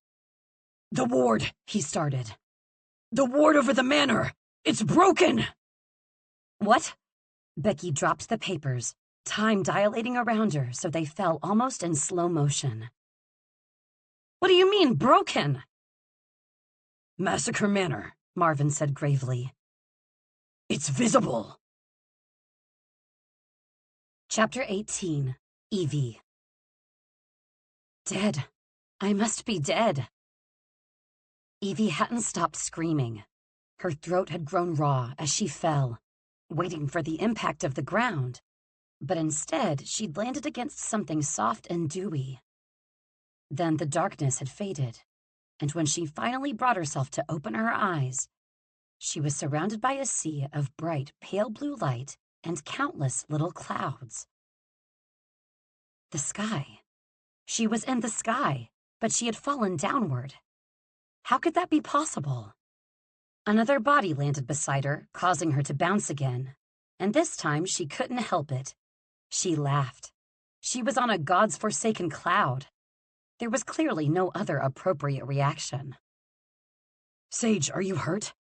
S2: The ward, he started. The ward over the manor! It's broken!
S1: What? Becky dropped the papers, time dilating around her so they fell almost in slow motion. What do you mean, broken?
S2: Massacre Manor,
S1: Marvin said gravely.
S2: It's visible.
S1: Chapter 18, Evie. Dead. I must be dead. Evie hadn't stopped screaming. Her throat had grown raw as she fell, waiting for the impact of the ground. But instead, she'd landed against something soft and dewy. Then the darkness had faded, and when she finally brought herself to open her eyes, she was surrounded by a sea of bright, pale blue light and countless little clouds. The sky. She was in the sky, but she had fallen downward. How could that be possible? Another body landed beside her, causing her to bounce again, and this time she couldn't help it. She laughed. She was on a God's forsaken cloud. There was clearly no other appropriate reaction.
S2: Sage, are you hurt?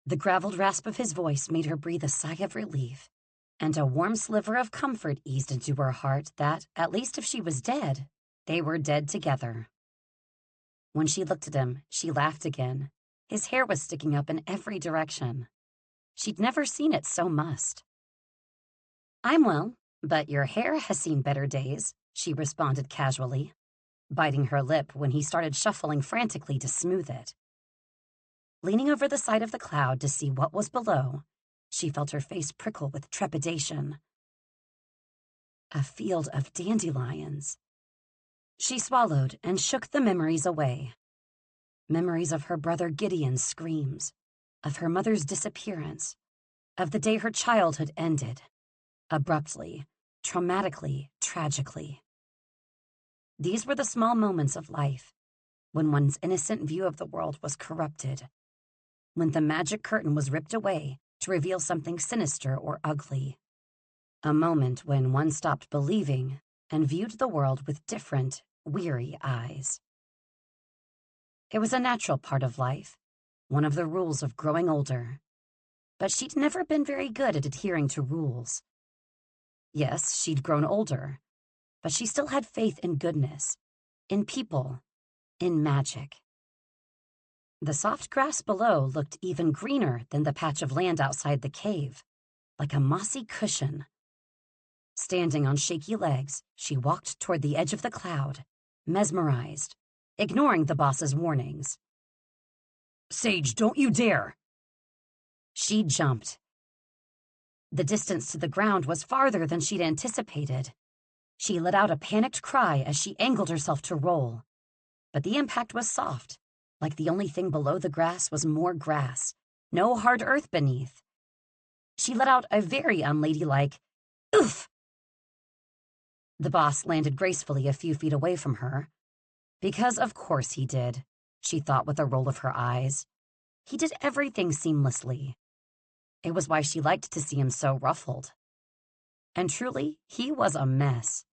S1: The graveled rasp of his voice made her breathe a sigh of relief, and a warm sliver of comfort eased into her heart that, at least if she was dead, they were dead together. When she looked at him, she laughed again. His hair was sticking up in every direction. She'd never seen it so mussed. I'm well, but your hair has seen better days, she responded casually, biting her lip when he started shuffling frantically to smooth it. Leaning over the side of the cloud to see what was below, she felt her face prickle with trepidation. A field of dandelions. She swallowed and shook the memories away. Memories of her brother Gideon's screams, of her mother's disappearance, of the day her childhood ended, abruptly, traumatically, tragically. These were the small moments of life, when one's innocent view of the world was corrupted, when the magic curtain was ripped away to reveal something sinister or ugly. A moment when one stopped believing and viewed the world with different, weary eyes. It was a natural part of life, one of the rules of growing older. But she'd never been very good at adhering to rules. Yes, she'd grown older, but she still had faith in goodness, in people, in magic. The soft grass below looked even greener than the patch of land outside the cave, like a mossy cushion. Standing on shaky legs, she walked toward the edge of the cloud, mesmerized, ignoring the boss's warnings.
S2: Sage, don't you dare!
S1: She jumped. The distance to the ground was farther than she'd anticipated. She let out a panicked cry as she angled herself to roll. But the impact was soft, like the only thing below the grass was more grass, no hard earth beneath. She let out a very unladylike, "Oof!" The boss landed gracefully a few feet away from her. Because of course he did, she thought with a roll of her eyes. He did everything seamlessly. It was why she liked to see him so ruffled. And truly, he was a mess.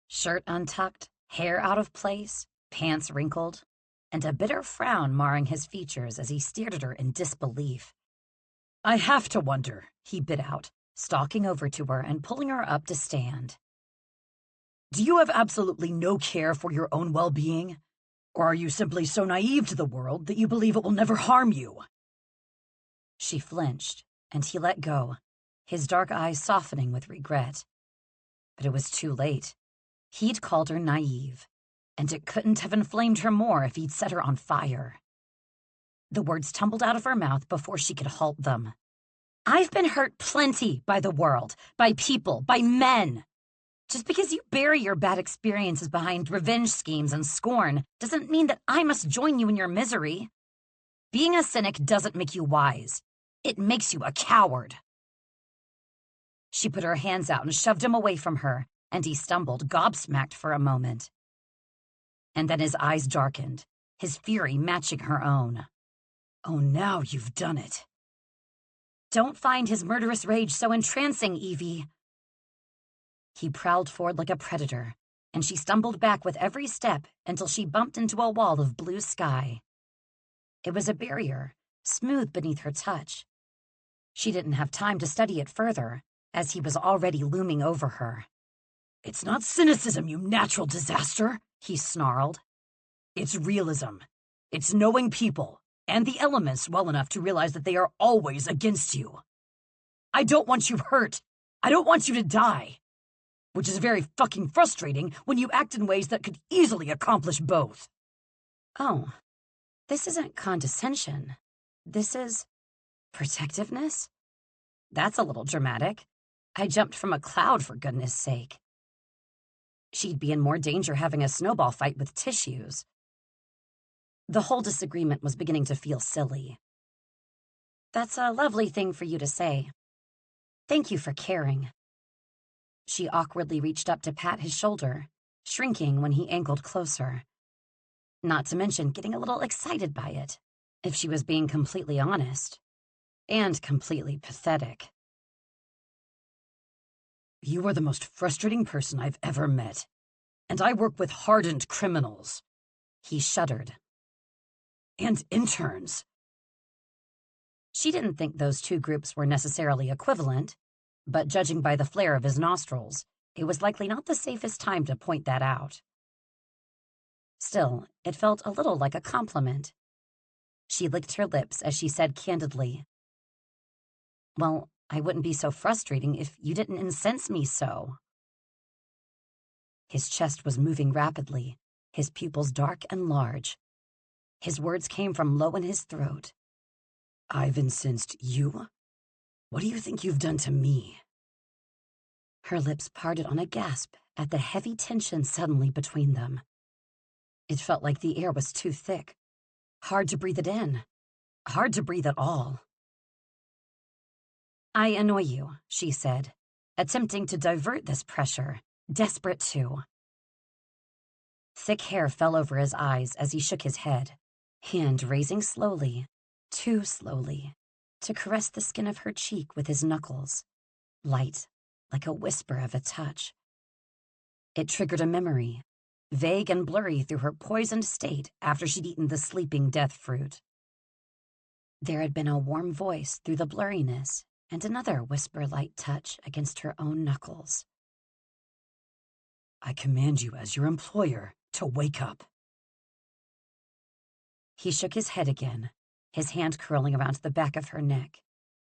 S1: Shirt untucked, hair out of place, pants wrinkled, and a bitter frown marring his features as he stared at her in disbelief.
S2: I have to wonder,
S1: he bit out, stalking over to her and pulling her up to stand.
S2: Do you have absolutely no care for your own well-being? Or are you simply so naive to the world that you believe it will never harm you?
S1: She flinched, and he let go, his dark eyes softening with regret. But it was too late. He'd called her naive, and it couldn't have inflamed her more if he'd set her on fire. The words tumbled out of her mouth before she could halt them. I've been hurt plenty by the world, by people, by men. Just because you bury your bad experiences behind revenge schemes and scorn doesn't mean that I must join you in your misery. Being a cynic doesn't make you wise. It makes you a coward. She put her hands out and shoved him away from her, and he stumbled, gobsmacked for a moment. and then his eyes darkened, his fury matching her own.
S2: Oh, now you've done it.
S1: Don't find his murderous rage so entrancing, Evie. He prowled forward like a predator, and she stumbled back with every step until she bumped into a wall of blue sky. It was a barrier, smooth beneath her touch. She didn't have time to study it further, as he was already looming over her.
S2: It's not cynicism, you natural disaster,
S1: he snarled.
S2: It's realism. It's knowing people and the elements well enough to realize that they are always against you. I don't want you hurt. I don't want you to die. Which is very fucking frustrating when you act in ways that could easily accomplish both.
S1: Oh, this isn't condescension. This is protectiveness? That's a little dramatic. I jumped from a cloud, for goodness sake. She'd be in more danger having a snowball fight with tissues. The whole disagreement was beginning to feel silly. That's a lovely thing for you to say. Thank you for caring. She awkwardly reached up to pat his shoulder, shrinking when he angled closer. Not to mention getting a little excited by it, if she was being completely honest. And completely pathetic.
S2: You are the most frustrating person I've ever met, and I work with hardened criminals.
S1: He shuddered.
S2: And interns.
S1: She didn't think those two groups were necessarily equivalent, but judging by the flare of his nostrils, it was likely not the safest time to point that out. Still, it felt a little like a compliment. She licked her lips as she said candidly, "Well, I wouldn't be so frustrating if you didn't incense me so." His chest was moving rapidly, his pupils dark and large. His words came from low in his throat.
S2: I've incensed you? What do you think you've done to me?
S1: Her lips parted on a gasp at the heavy tension suddenly between them. It felt like the air was too thick. Hard to breathe it in. Hard to breathe at all. I annoy you, she said, attempting to divert this pressure, desperate to. Thick hair fell over his eyes as he shook his head, hand raising slowly, too slowly, to caress the skin of her cheek with his knuckles, light, like a whisper of a touch. It triggered a memory, vague and blurry through her poisoned state after she'd eaten the sleeping death fruit. There had been a warm voice through the blurriness and another whisper-light touch against her own knuckles.
S2: I command you as your employer to wake up.
S1: He shook his head again, his hand curling around the back of her neck,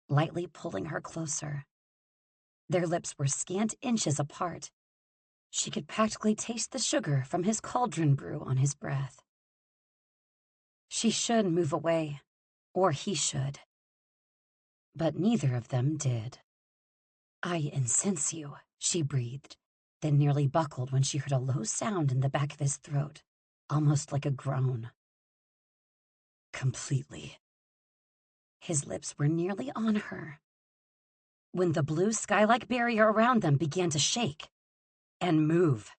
S1: lightly pulling her closer. Their lips were scant inches apart. She could practically taste the sugar from his cauldron brew on his breath. She should move away, or he should. But neither of them did. I incense you, she breathed, then nearly buckled when she heard a low sound in the back of his throat, almost like a groan.
S2: Completely.
S1: His lips were nearly on her, when the blue sky-like barrier around them began to shake and move.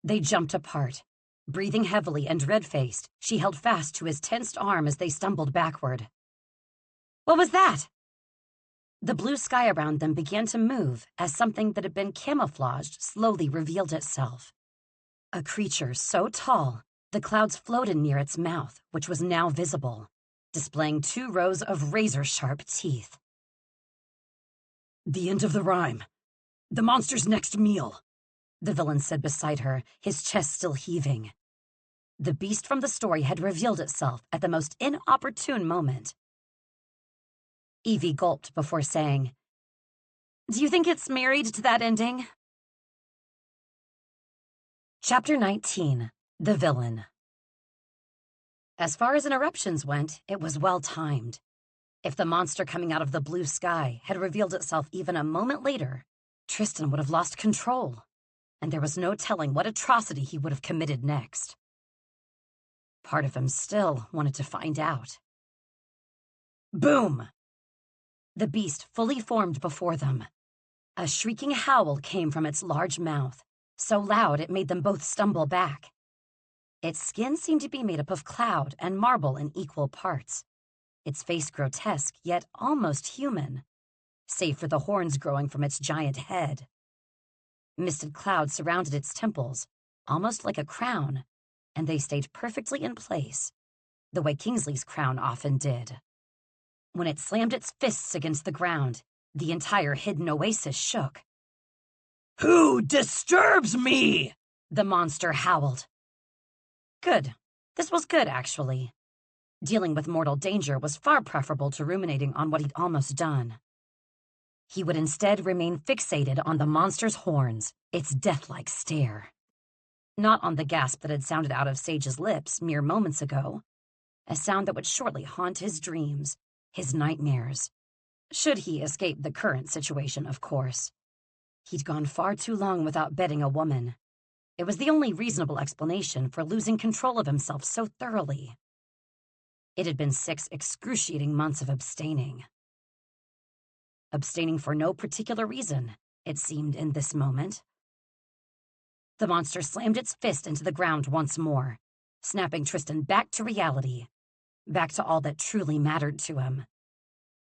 S1: They jumped apart. Breathing heavily and red-faced, she held fast to his tensed arm as they stumbled backward. What was that? The blue sky around them began to move as something that had been camouflaged slowly revealed itself. A creature so tall, the clouds floated near its mouth, which was now visible, displaying 2 rows of razor-sharp teeth.
S2: The end of the rhyme. The monster's next meal,
S1: the villain said beside her, his chest still heaving. The beast from the story had revealed itself at the most inopportune moment. Evie gulped before saying, "Do you think it's married to that ending?" Chapter 19, The Villain. As far as interruptions went, it was well-timed. If the monster coming out of the blue sky had revealed itself even a moment later, Tristan would have lost control, and there was no telling what atrocity he would have committed next. Part of him still wanted to find out. Boom! The beast fully formed before them. A shrieking howl came from its large mouth, so loud it made them both stumble back. Its skin seemed to be made up of cloud and marble in equal parts. Its face grotesque, yet almost human, save for the horns growing from its giant head. Misted clouds surrounded its temples, almost like a crown, and they stayed perfectly in place, the way Kingsley's crown often did. When it slammed its fists against the ground, the entire hidden oasis shook.
S2: "Who disturbs me?"
S1: The monster howled. Good. This was good, actually. Dealing with mortal danger was far preferable to ruminating on what he'd almost done. He would instead remain fixated on the monster's horns, its death-like stare. Not on the gasp that had sounded out of Sage's lips mere moments ago, a sound that would shortly haunt his dreams, his nightmares. Should he escape the current situation, of course. He'd gone far too long without bedding a woman. It was the only reasonable explanation for losing control of himself so thoroughly. It had been 6 excruciating months of abstaining. Abstaining for no particular reason, it seemed in this moment. The monster slammed its fist into the ground once more, snapping Tristan back to reality, back to all that truly mattered to him.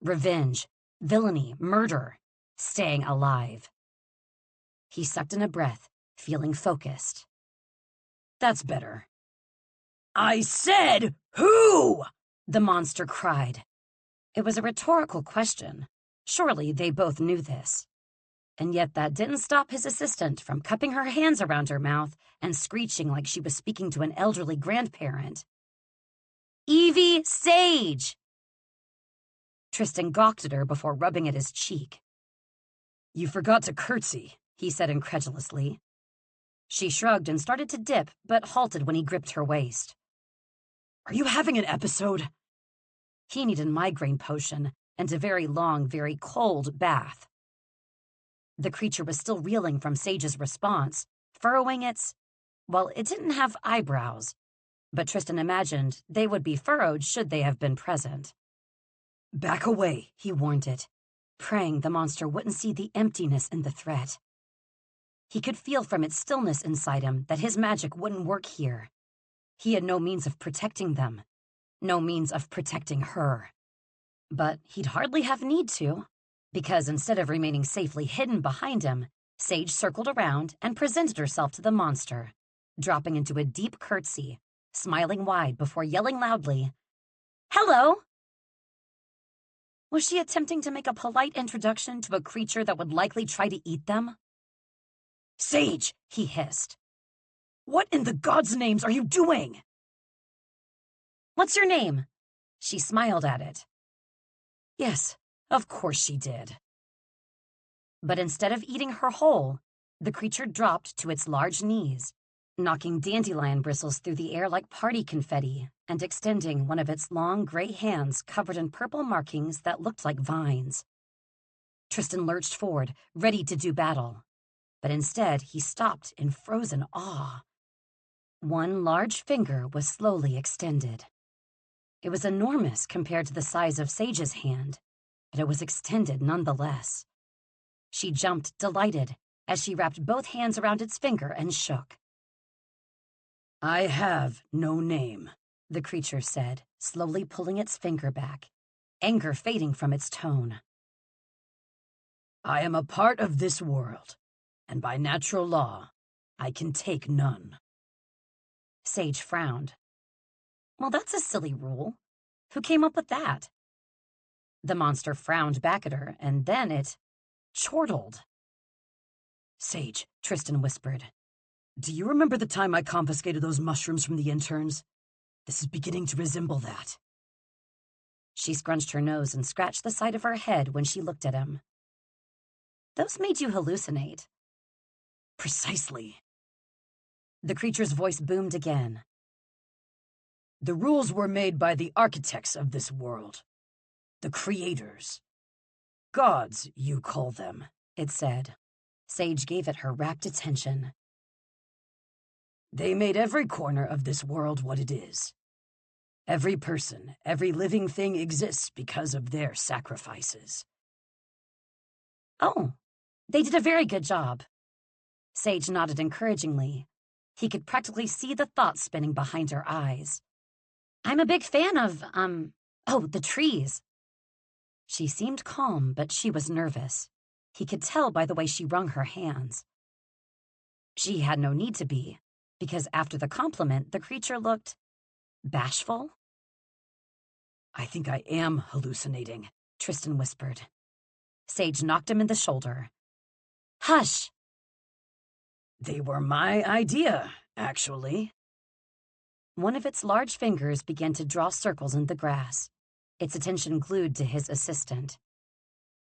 S1: Revenge, villainy, murder, staying alive. He sucked in a breath, feeling focused.
S2: "That's better." "I said who?"
S1: the monster cried. It was a rhetorical question. Surely they both knew this. And yet that didn't stop his assistant from cupping her hands around her mouth and screeching like she was speaking to an elderly grandparent. "Evie Sage!" Tristan gawked at her before rubbing at his cheek.
S2: "You forgot to curtsy,"
S1: he said incredulously. She shrugged and started to dip, but halted when he gripped her waist.
S2: "Are you having an episode?"
S1: He needed a migraine potion and a very long, very cold bath. The creature was still reeling from Sage's response, furrowing its... Well, it didn't have eyebrows, but Tristan imagined they would be furrowed should they have been present.
S2: "Back away,"
S1: he warned it, praying the monster wouldn't see the emptiness in the threat. He could feel from its stillness inside him that his magic wouldn't work here. He had no means of protecting them, no means of protecting her. But he'd hardly have need to, because instead of remaining safely hidden behind him, Sage circled around and presented herself to the monster, dropping into a deep curtsy, smiling wide before yelling loudly, "Hello!" Was she attempting to make a polite introduction to a creature that would likely try to eat them?
S2: "Sage!"
S1: he hissed.
S2: "What in the gods' names are you doing?"
S1: "What's your name?" She smiled at it. Yes, of course she did. But instead of eating her whole, the creature dropped to its large knees, knocking dandelion bristles through the air like party confetti and extending one of its long gray hands covered in purple markings that looked like vines. Tristan lurched forward, ready to do battle, but instead he stopped in frozen awe. One large finger was slowly extended. It was enormous compared to the size of Sage's hand, but it was extended nonetheless. She jumped, delighted, as she wrapped both hands around its finger and shook.
S2: "I have no name,"
S1: the creature said, slowly pulling its finger back, anger fading from its tone.
S2: "I am a part of this world, and by natural law, I can take none."
S1: Sage frowned. Well, that's a silly rule. Who came up with that? The monster frowned back at her, and then it chortled.
S2: "Sage,"
S1: Tristan whispered.
S2: "Do you remember the time I confiscated those mushrooms from the interns? This is beginning to resemble that."
S1: She scrunched her nose and scratched the side of her head when she looked at him. Those made you hallucinate.
S2: "Precisely."
S1: The creature's voice boomed again.
S2: "The rules were made by the architects of this world. The creators. Gods, you call them,"
S1: it said. Sage gave it her rapt attention.
S2: "They made every corner of this world what it is. Every person, every living thing exists because of their sacrifices."
S1: Oh, they did a very good job. Sage nodded encouragingly. He could practically see the thoughts spinning behind her eyes. I'm a big fan of, the trees. She seemed calm, but she was nervous. He could tell by the way she wrung her hands. She had no need to be, because after the compliment, the creature looked bashful.
S2: I think I am hallucinating,
S1: Tristan whispered. Sage knocked him in the shoulder. Hush!
S2: They were my idea, actually.
S1: One of its large fingers began to draw circles in the grass, its attention glued to his assistant.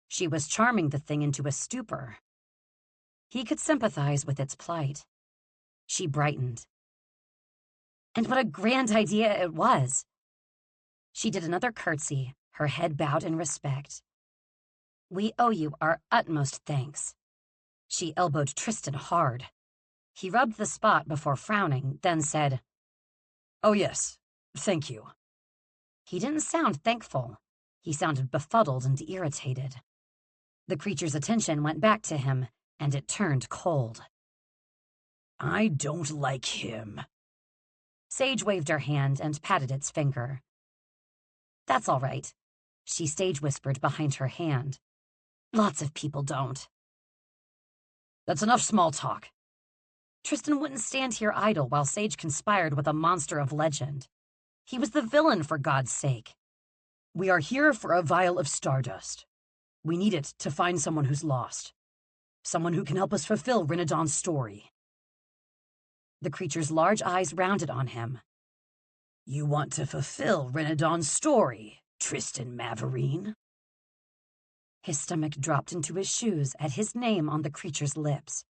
S1: She was charming the thing into a stupor. He could sympathize with its plight. She brightened. And what a grand idea it was! She did another curtsy, her head bowed in respect. We owe you our utmost thanks. She elbowed Tristan hard. He rubbed the spot before frowning, then said,
S2: Oh yes, thank you.
S1: He didn't sound thankful. He sounded befuddled and irritated. The creature's attention went back to him, and it turned cold.
S2: I don't like him.
S1: Sage waved her hand and patted its finger. That's all right, she stage whispered behind her hand. Lots of people don't.
S2: That's enough small talk.
S1: Tristan wouldn't stand here idle while Sage conspired with a monster of legend. He was the villain, for God's sake.
S2: We are here for a vial of stardust. We need it to find someone who's lost. Someone who can help us fulfill Rinodon's story.
S1: The creature's large eyes rounded on him.
S2: You want to fulfill Rinodon's story, Tristan Maverine?
S1: His stomach dropped into his shoes at his name on the creature's lips.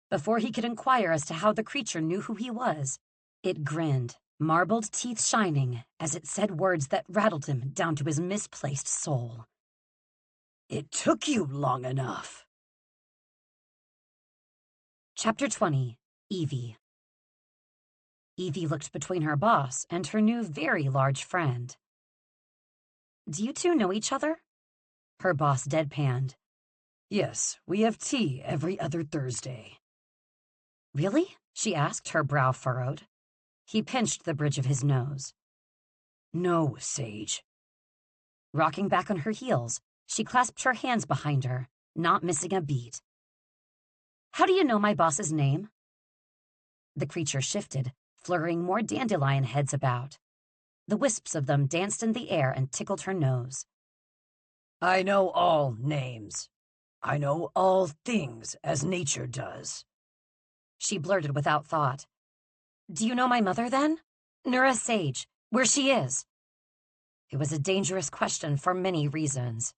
S1: Before he could inquire as to how the creature knew who he was, it grinned, marbled teeth shining, as it said words that rattled him down to his misplaced soul.
S2: It took you long enough.
S1: Chapter 20, Evie. Evie looked between her boss and her new very large friend. Do you two know each other? Her boss deadpanned.
S2: Yes, we have tea every other Thursday.
S1: Really? She asked, her brow furrowed. He pinched the bridge of his nose.
S2: No, Sage.
S1: Rocking back on her heels, she clasped her hands behind her, not missing a beat. How do you know my boss's name? The creature shifted, flurrying more dandelion heads about. The wisps of them danced in the air and tickled her nose.
S2: I know all names. I know all things as nature does.
S1: She blurted without thought. Do you know my mother, then? Nura Sage, where she is? It was a dangerous question for many reasons.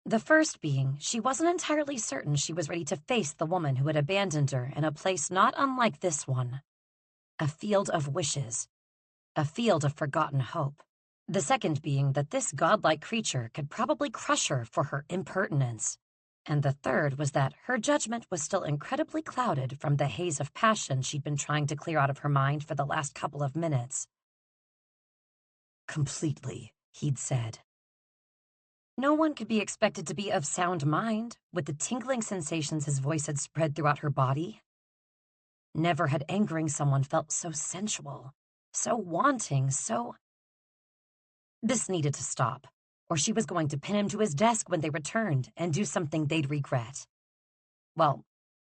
S1: The first being, she wasn't entirely certain she was ready to face the woman who had abandoned her in a place not unlike this one. A field of wishes. A field of forgotten hope. The second being that this godlike creature could probably crush her for her impertinence. And the third was that her judgment was still incredibly clouded from the haze of passion she'd been trying to clear out of her mind for the last couple of minutes.
S2: Completely,
S1: he'd said. No one could be expected to be of sound mind, with the tingling sensations his voice had spread throughout her body. Never had angering someone felt so sensual, so wanting, so... This needed to stop, or she was going to pin him to his desk when they returned and do something they'd regret. Well,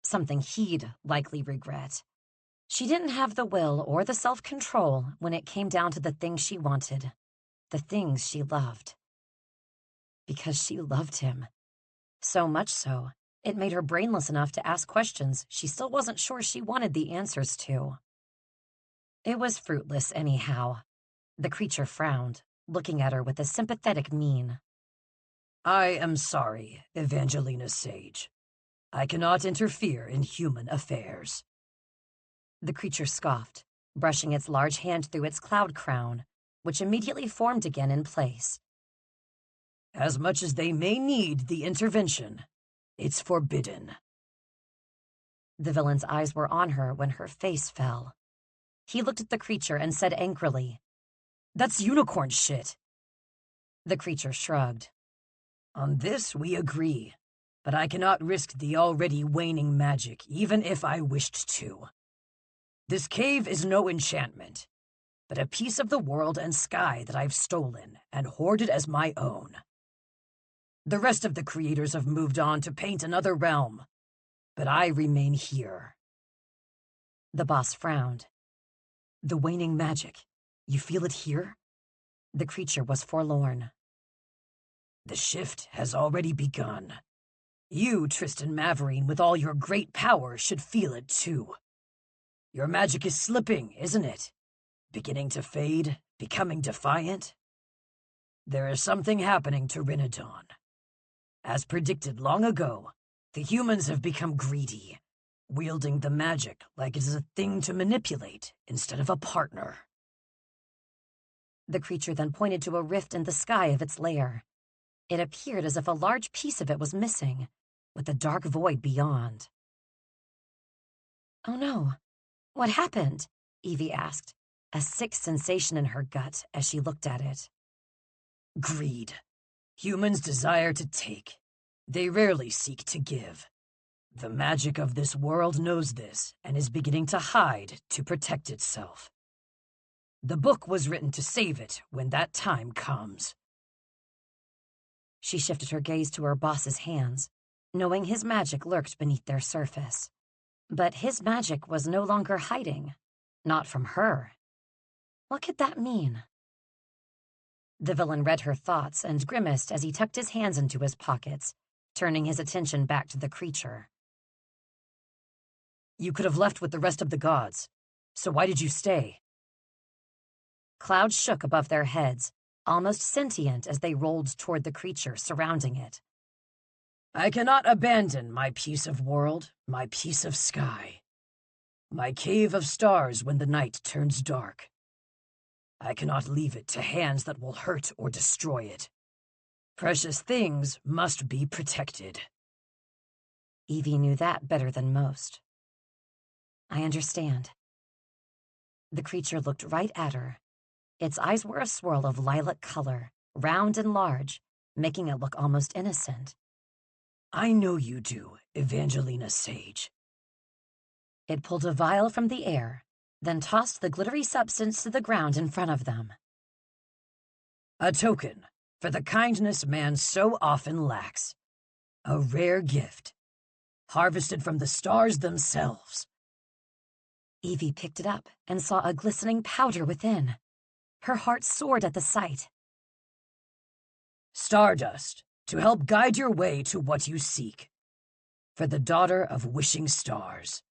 S1: something he'd likely regret. She didn't have the will or the self-control when it came down to the things she wanted, the things she loved. Because she loved him. So much so, it made her brainless enough to ask questions she still wasn't sure she wanted the answers to. It was fruitless anyhow. The creature frowned, looking at her with a sympathetic mien.
S2: I am sorry, Evangelina Sage. I cannot interfere in human affairs.
S1: The creature scoffed, brushing its large hand through its cloud crown, which immediately formed again in place.
S2: As much as they may need the intervention, it's forbidden.
S1: The villain's eyes were on her when her face fell. He looked at the creature and said angrily, "That's unicorn shit." The creature shrugged.
S2: On this we agree, but I cannot risk the already waning magic even if I wished to. This cave is no enchantment, but a piece of the world and sky that I've stolen and hoarded as my own. The rest of the creators have moved on to paint another realm, but I remain here."
S1: The boss frowned. "The waning magic. You feel it here?" The creature was forlorn.
S2: "The shift has already begun. You, Tristan Maverine, with all your great power, should feel it too. Your magic is slipping, isn't it? Beginning to fade, becoming defiant? There is something happening to Rinodon. As predicted long ago, the humans have become greedy, wielding the magic like it is a thing to manipulate instead of a partner."
S1: The creature then pointed to a rift in the sky of its lair. It appeared as if a large piece of it was missing, with a dark void beyond. "Oh no, what happened?" Evie asked, a sick sensation in her gut as she looked at it.
S2: Greed. Humans desire to take. They rarely seek to give. The magic of this world knows this and is beginning to hide to protect itself. The book was written to save it when that time comes."
S1: She shifted her gaze to her boss's hands, knowing his magic lurked beneath their surface. But his magic was no longer hiding, not from her. What could that mean? The villain read her thoughts and grimaced as he tucked his hands into his pockets, turning his attention back to the creature.
S2: "You could have left with the rest of the gods, so why did you stay?"
S1: Clouds shook above their heads, almost sentient as they rolled toward the creature surrounding it.
S2: "I cannot abandon my piece of world, my piece of sky. My cave of stars when the night turns dark. I cannot leave it to hands that will hurt or destroy it. Precious things must be protected."
S1: Evie knew that better than most. "I understand." The creature looked right at her. Its eyes were a swirl of lilac color, round and large, making it look almost innocent.
S2: "I know you do, Evangelina Sage."
S1: It pulled a vial from the air, then tossed the glittery substance to the ground in front of them.
S2: "A token for the kindness man so often lacks. A rare gift, harvested from the stars themselves."
S1: Evie picked it up and saw a glistening powder within. Her heart soared at the sight.
S2: "Stardust, to help guide your way to what you seek. For the daughter of wishing stars."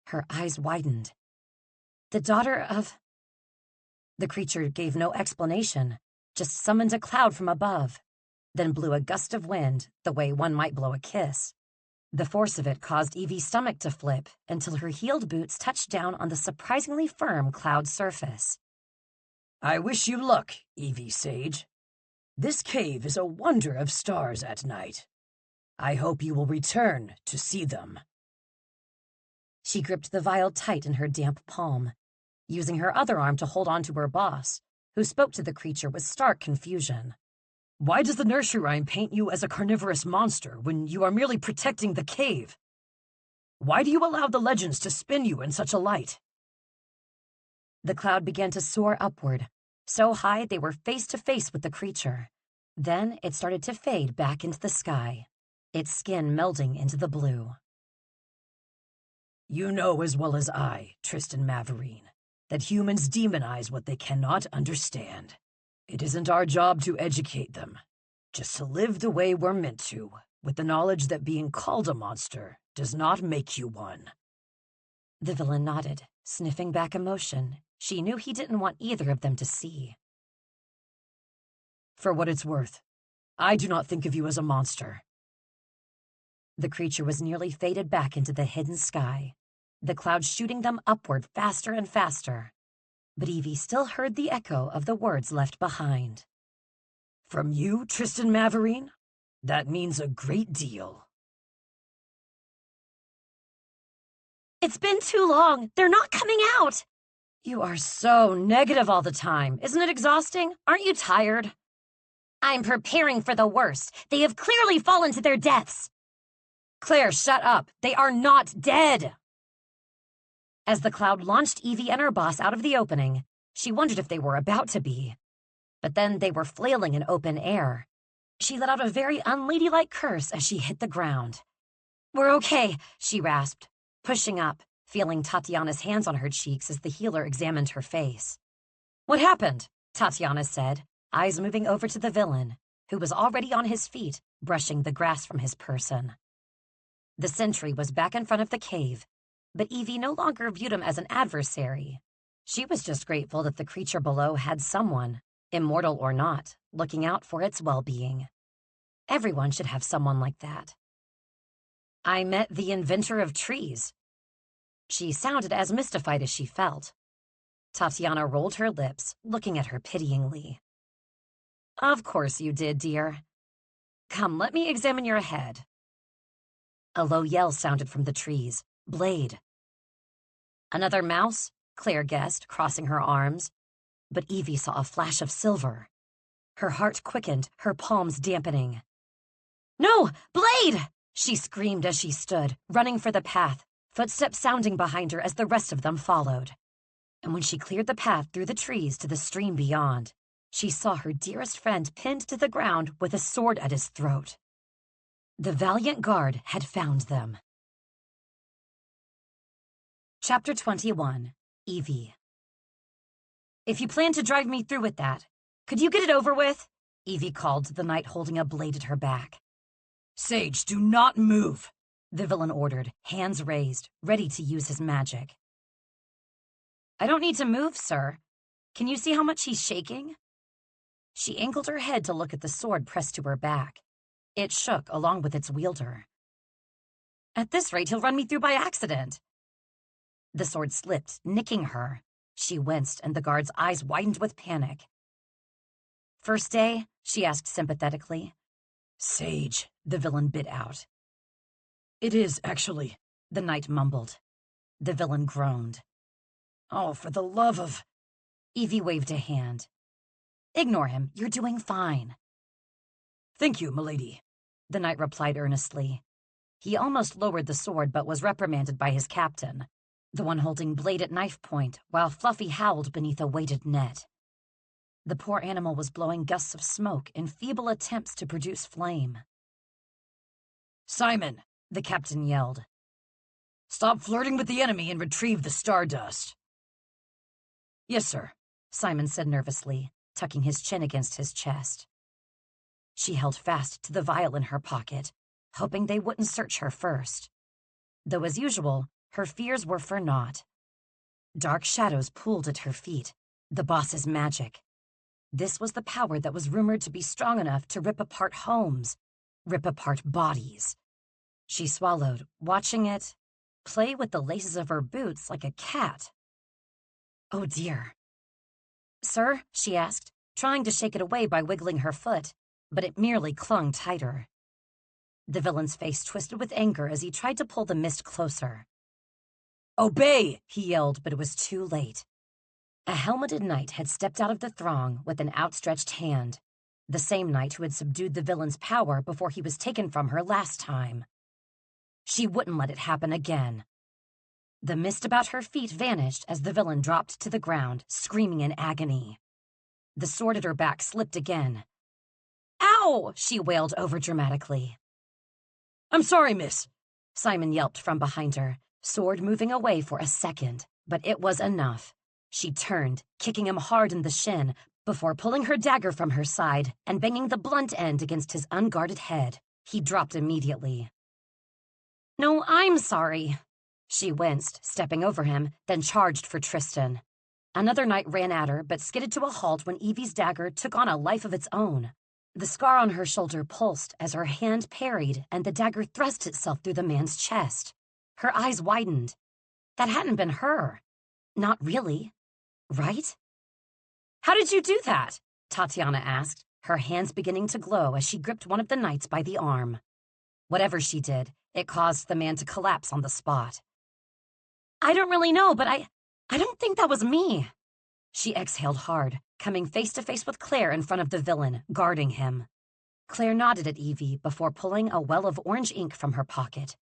S1: Her eyes widened. The daughter of... The creature gave no explanation, just summoned a cloud from above, then blew a gust of wind the way one might blow a kiss. The force of it caused Evie's stomach to flip until her heeled boots touched down on the surprisingly firm cloud surface.
S2: "I wish you luck, Evie Sage. This cave is a wonder of stars at night. I hope you will return to see them."
S1: She gripped the vial tight in her damp palm, using her other arm to hold on to her boss, who spoke to the creature with stark confusion.
S2: "Why does the nursery rhyme paint you as a carnivorous monster when you are merely protecting the cave? Why do you allow the legends to spin you in such a light?"
S1: The cloud began to soar upward, so high they were face to face with the creature. Then it started to fade back into the sky, its skin melding into the blue.
S2: "You know as well as I, Tristan Maverine, that humans demonize what they cannot understand. It isn't our job to educate them, just to live the way we're meant to, with the knowledge that being called a monster does not make you one."
S1: The villain nodded, sniffing back emotion she knew he didn't want either of them to see.
S2: "For what it's worth, I do not think of you as a monster."
S1: The creature was nearly faded back into the hidden sky, the clouds shooting them upward faster and faster. But Evie still heard the echo of the words left behind.
S2: "From you, Tristan Maverine? That means a great deal."
S1: "It's been too long. They're not coming out." "You are so negative all the time. Isn't it exhausting? Aren't you tired?" "I'm preparing for the worst. They have clearly fallen to their deaths." "Claire, shut up. They are not dead." As the cloud launched Evie and her boss out of the opening, she wondered if they were about to be. But then they were flailing in open air. She let out a very unladylike curse as she hit the ground. "We're okay," she rasped, pushing up, feeling Tatiana's hands on her cheeks as the healer examined her face. "What happened?" Tatiana said, eyes moving over to the villain, who was already on his feet, brushing the grass from his person. The sentry was back in front of the cave, but Evie no longer viewed him as an adversary. She was just grateful that the creature below had someone, immortal or not, looking out for its well-being. Everyone should have someone like that. "I met the inventor of trees." She sounded as mystified as she felt. Tatiana rolled her lips, looking at her pityingly. "Of course you did, dear. Come, let me examine your head." A low yell sounded from the trees. "Blade." "Another mouse?" Claire guessed, crossing her arms. But Evie saw a flash of silver. Her heart quickened, her palms dampening. "No! Blade!" she screamed as she stood, running for the path, footsteps sounding behind her as the rest of them followed. And when she cleared the path through the trees to the stream beyond, she saw her dearest friend pinned to the ground with a sword at his throat. The valiant guard had found them. Chapter 21. Evie. "If you plan to drive me through with that, could you get it over with?" Evie called to the knight holding a blade at her back.
S2: "Sage, do not move,"
S1: the villain ordered, hands raised, ready to use his magic. "I don't need to move, sir. Can you see how much he's shaking?" She angled her head to look at the sword pressed to her back. It shook along with its wielder. "At this rate, he'll run me through by accident." The sword slipped, nicking her. She winced, and the guard's eyes widened with panic. "First day?" she asked sympathetically.
S2: "Sage," the villain bit out. "It is, actually,"
S1: the knight mumbled. The villain groaned.
S2: "Oh, for the love of—"
S1: Evie waved a hand. "Ignore him. You're doing fine."
S2: "Thank you, milady,"
S1: the knight replied earnestly. He almost lowered the sword but was reprimanded by his captain, the one holding blade at knife point, while Fluffy howled beneath a weighted net. The poor animal was blowing gusts of smoke in feeble attempts to produce flame.
S2: "Simon,"
S1: the captain yelled.
S2: "Stop flirting with the enemy and retrieve the stardust."
S1: "Yes, sir," Simon said nervously, tucking his chin against his chest. She held fast to the vial in her pocket, hoping they wouldn't search her first. Though, as usual, her fears were for naught. Dark shadows pooled at her feet, the boss's magic. This was the power that was rumored to be strong enough to rip apart homes, rip apart bodies. She swallowed, watching it play with the laces of her boots like a cat. Oh dear. "Sir?" she asked, trying to shake it away by wiggling her foot, but it merely clung tighter. The villain's face twisted with anger as he tried to pull the mist closer.
S2: "Obey!"
S1: he yelled, but it was too late. A helmeted knight had stepped out of the throng with an outstretched hand, the same knight who had subdued the villain's power before he was taken from her last time. She wouldn't let it happen again. The mist about her feet vanished as the villain dropped to the ground, screaming in agony. The sword at her back slipped again. "Ow!" she wailed overdramatically.
S2: "I'm sorry, miss,"
S1: Simon yelped from behind her, sword moving away for a second, but it was enough. She turned, kicking him hard in the shin, before pulling her dagger from her side and banging the blunt end against his unguarded head. He dropped immediately. "No, I'm sorry." She winced, stepping over him, then charged for Tristan. Another knight ran at her, but skidded to a halt when Evie's dagger took on a life of its own. The scar on her shoulder pulsed as her hand parried and the dagger thrust itself through the man's chest. Her eyes widened. That hadn't been her. Not really. Right? "How did you do that?" Tatiana asked, her hands beginning to glow as she gripped one of the knights by the arm. Whatever she did, it caused the man to collapse on the spot. "I don't really know, but I don't think that was me." She exhaled hard, coming face to face with Claire in front of the villain, guarding him. Claire nodded at Evie before pulling a well of orange ink from her pocket.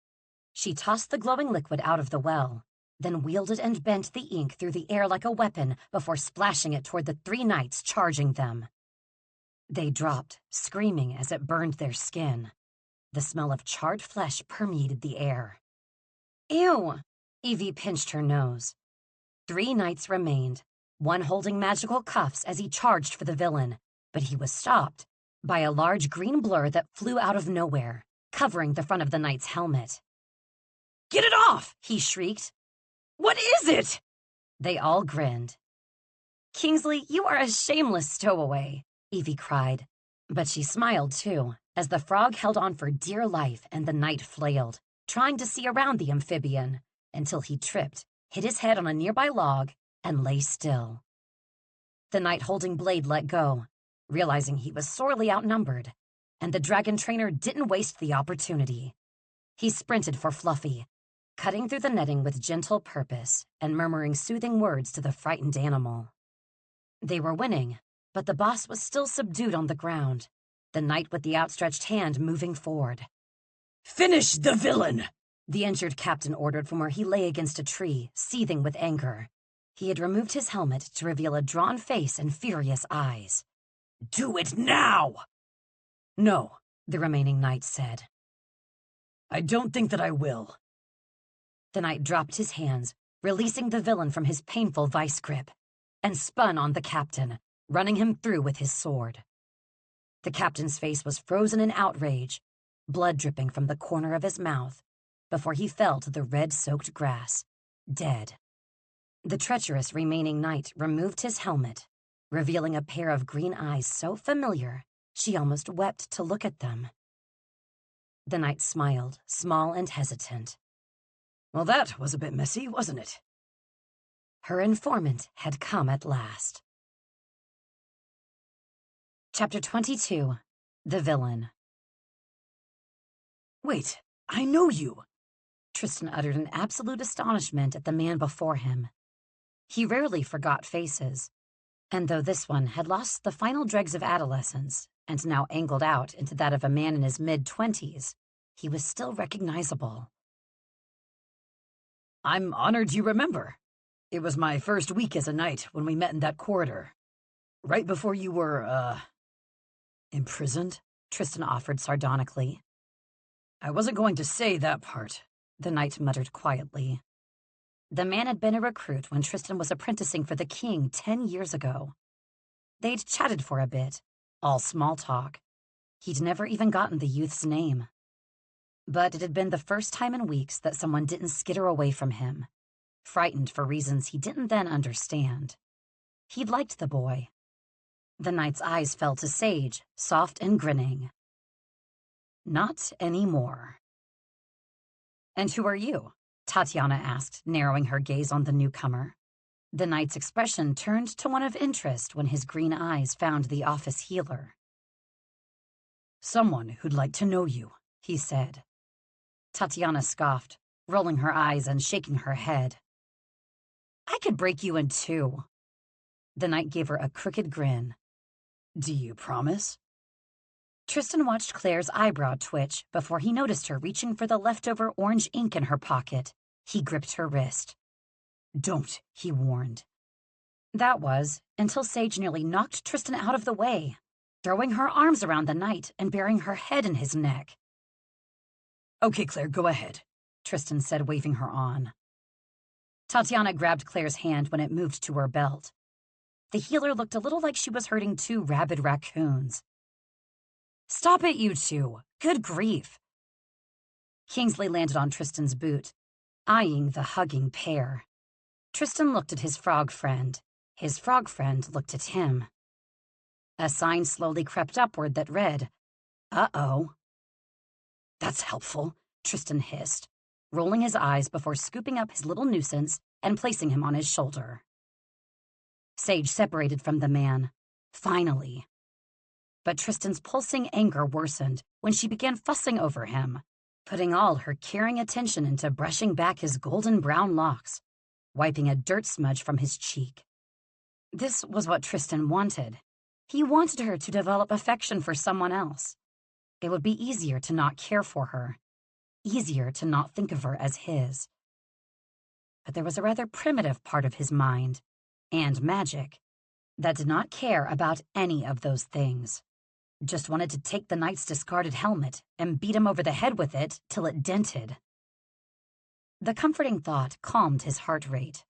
S1: She tossed the glowing liquid out of the well, then wielded and bent the ink through the air like a weapon before splashing it toward the three knights charging them. They dropped, screaming as it burned their skin. The smell of charred flesh permeated the air. Ew! Evie pinched her nose. 3 knights remained, one holding magical cuffs as he charged for the villain, but he was stopped by a large green blur that flew out of nowhere, covering the front of the knight's helmet.
S2: Get it off! He shrieked. What is it?
S1: They all grinned. Kingsley, you are a shameless stowaway, Evie cried. But she smiled too, as the frog held on for dear life and the knight flailed, trying to see around the amphibian, until he tripped, hit his head on a nearby log, and lay still. The knight holding blade let go, realizing he was sorely outnumbered, and the dragon trainer didn't waste the opportunity. He sprinted for Fluffy, cutting through the netting with gentle purpose and murmuring soothing words to the frightened animal. They were winning, but the boss was still subdued on the ground, the knight with the outstretched hand moving forward.
S2: Finish the villain!
S1: The injured captain ordered from where he lay against a tree, seething with anger. He had removed his helmet to reveal a drawn face and furious eyes.
S2: Do it now!
S1: No, the remaining knight said.
S2: I don't think that I will.
S1: The knight dropped his hands, releasing the villain from his painful vice grip, and spun on the captain, running him through with his sword. The captain's face was frozen in outrage, blood dripping from the corner of his mouth, before he fell to the red-soaked grass, dead. The treacherous remaining knight removed his helmet, revealing a pair of green eyes so familiar she almost wept to look at them. The knight smiled, small and hesitant.
S2: Well, that was a bit messy, wasn't it?
S1: Her informant had come at last. Chapter 22. The Villain.
S2: Wait, I know you!
S1: Tristan uttered in absolute astonishment at the man before him. He rarely forgot faces, and though this one had lost the final dregs of adolescence and now angled out into that of a man in his mid-20s, he was still recognizable.
S2: I'm honored you remember. It was my first week as a knight when we met in that corridor. Right before you were, imprisoned,
S1: Tristan offered sardonically.
S2: I wasn't going to say that part,
S1: the knight muttered quietly. The man had been a recruit when Tristan was apprenticing for the king 10 years ago. They'd chatted for a bit, all small talk. He'd never even gotten the youth's name. But it had been the first time in weeks that someone didn't skitter away from him, frightened for reasons he didn't then understand. He'd liked the boy. The knight's eyes fell to Sage, soft and grinning. Not anymore. And who are you? Tatiana asked, narrowing her gaze on the newcomer. The knight's expression turned to one of interest when his green eyes found the office healer.
S2: Someone who'd like to know you, he said.
S1: Tatiana scoffed, rolling her eyes and shaking her head. I could break you in two. The knight gave her a crooked grin.
S2: Do you promise?
S1: Tristan watched Claire's eyebrow twitch before he noticed her reaching for the leftover orange ink in her pocket. He gripped her wrist.
S2: Don't, he warned.
S1: That was until Sage nearly knocked Tristan out of the way, throwing her arms around the knight and burying her head in his neck.
S2: Okay, Claire, go ahead,
S1: Tristan said, waving her on. Tatiana grabbed Claire's hand when it moved to her belt. The healer looked a little like she was herding 2 rabid raccoons. Stop it, you two! Good grief! Kingsley landed on Tristan's boot, eyeing the hugging pair. Tristan looked at his frog friend. His frog friend looked at him. A sign slowly crept upward that read, "Uh-oh."
S2: That's helpful,
S1: Tristan hissed, rolling his eyes before scooping up his little nuisance and placing him on his shoulder. Sage separated from the man, finally. But Tristan's pulsing anger worsened when she began fussing over him, putting all her caring attention into brushing back his golden brown locks, wiping a dirt smudge from his cheek. This was what Tristan wanted. He wanted her to develop affection for someone else. It would be easier to not care for her, easier to not think of her as his. but there was a rather primitive part of his mind, and magic, that did not care about any of those things. Just wanted to take the knight's discarded helmet and beat him over the head with it till it dented. The comforting thought calmed his heart rate.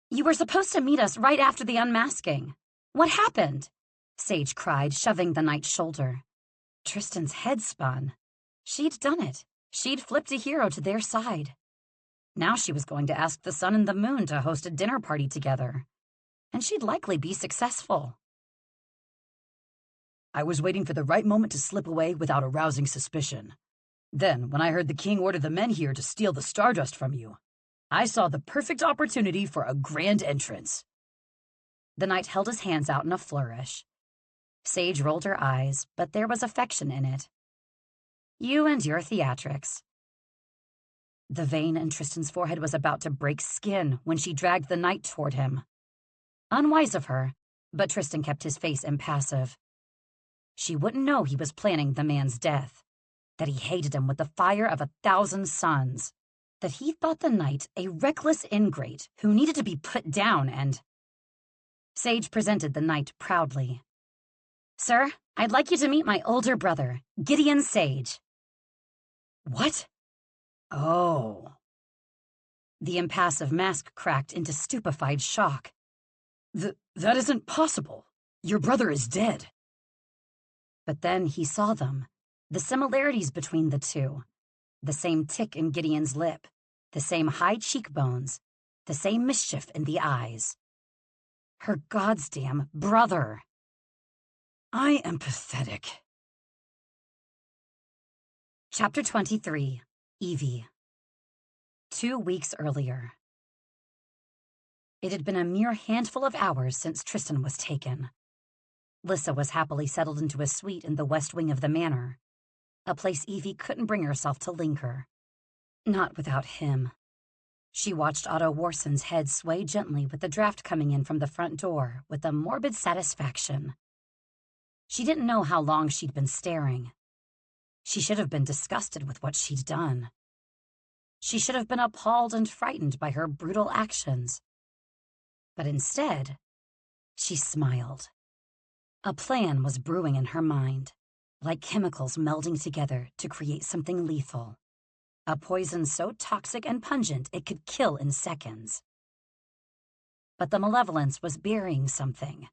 S1: "You were supposed to meet us right after the unmasking. What happened?" Sage cried, shoving the knight's shoulder. Tristan's head spun. She'd done it. She'd flipped a hero to their side. Now she was going to ask the sun and the moon to host a dinner party together. And she'd likely be successful.
S2: "I was waiting for the right moment to slip away without arousing suspicion. Then, when I heard the king order the men here to steal the stardust from you, I saw the perfect opportunity for a grand entrance."
S1: The knight held his hands out in a flourish. Sage rolled her eyes, but there was affection in it. "You and your theatrics." The vein in Tristan's forehead was about to break skin when she dragged the knight toward him. Unwise of her, but Tristan kept his face impassive. She wouldn't know he was planning the man's death, that he hated him with the fire of 1,000 suns, that he thought the knight a reckless ingrate who needed to be put down and... Sage presented the knight proudly. "Sir, I'd like you to meet my older brother, Gideon Sage."
S2: "What? Oh."
S1: The impassive mask cracked into stupefied shock.
S2: That isn't possible. Your brother is dead."
S1: But then he saw them, the similarities between the two. The same tick in Gideon's lip, the same high cheekbones, the same mischief in the eyes. Her goddamn brother.
S2: "I am pathetic."
S1: Chapter 23, Evie. 2 weeks earlier. It had been a mere handful of hours since Tristan was taken. Lissa was happily settled into a suite in the west wing of the manor, a place Evie couldn't bring herself to linger. Not without him. She watched Otto Warson's head sway gently with the draft coming in from the front door with a morbid satisfaction. She didn't know how long she'd been staring. She should have been disgusted with what she'd done. She should have been appalled and frightened by her brutal actions. But instead, she smiled. A plan was brewing in her mind, like chemicals melding together to create something lethal. A poison so toxic and pungent it could kill in seconds. But the malevolence was burying something,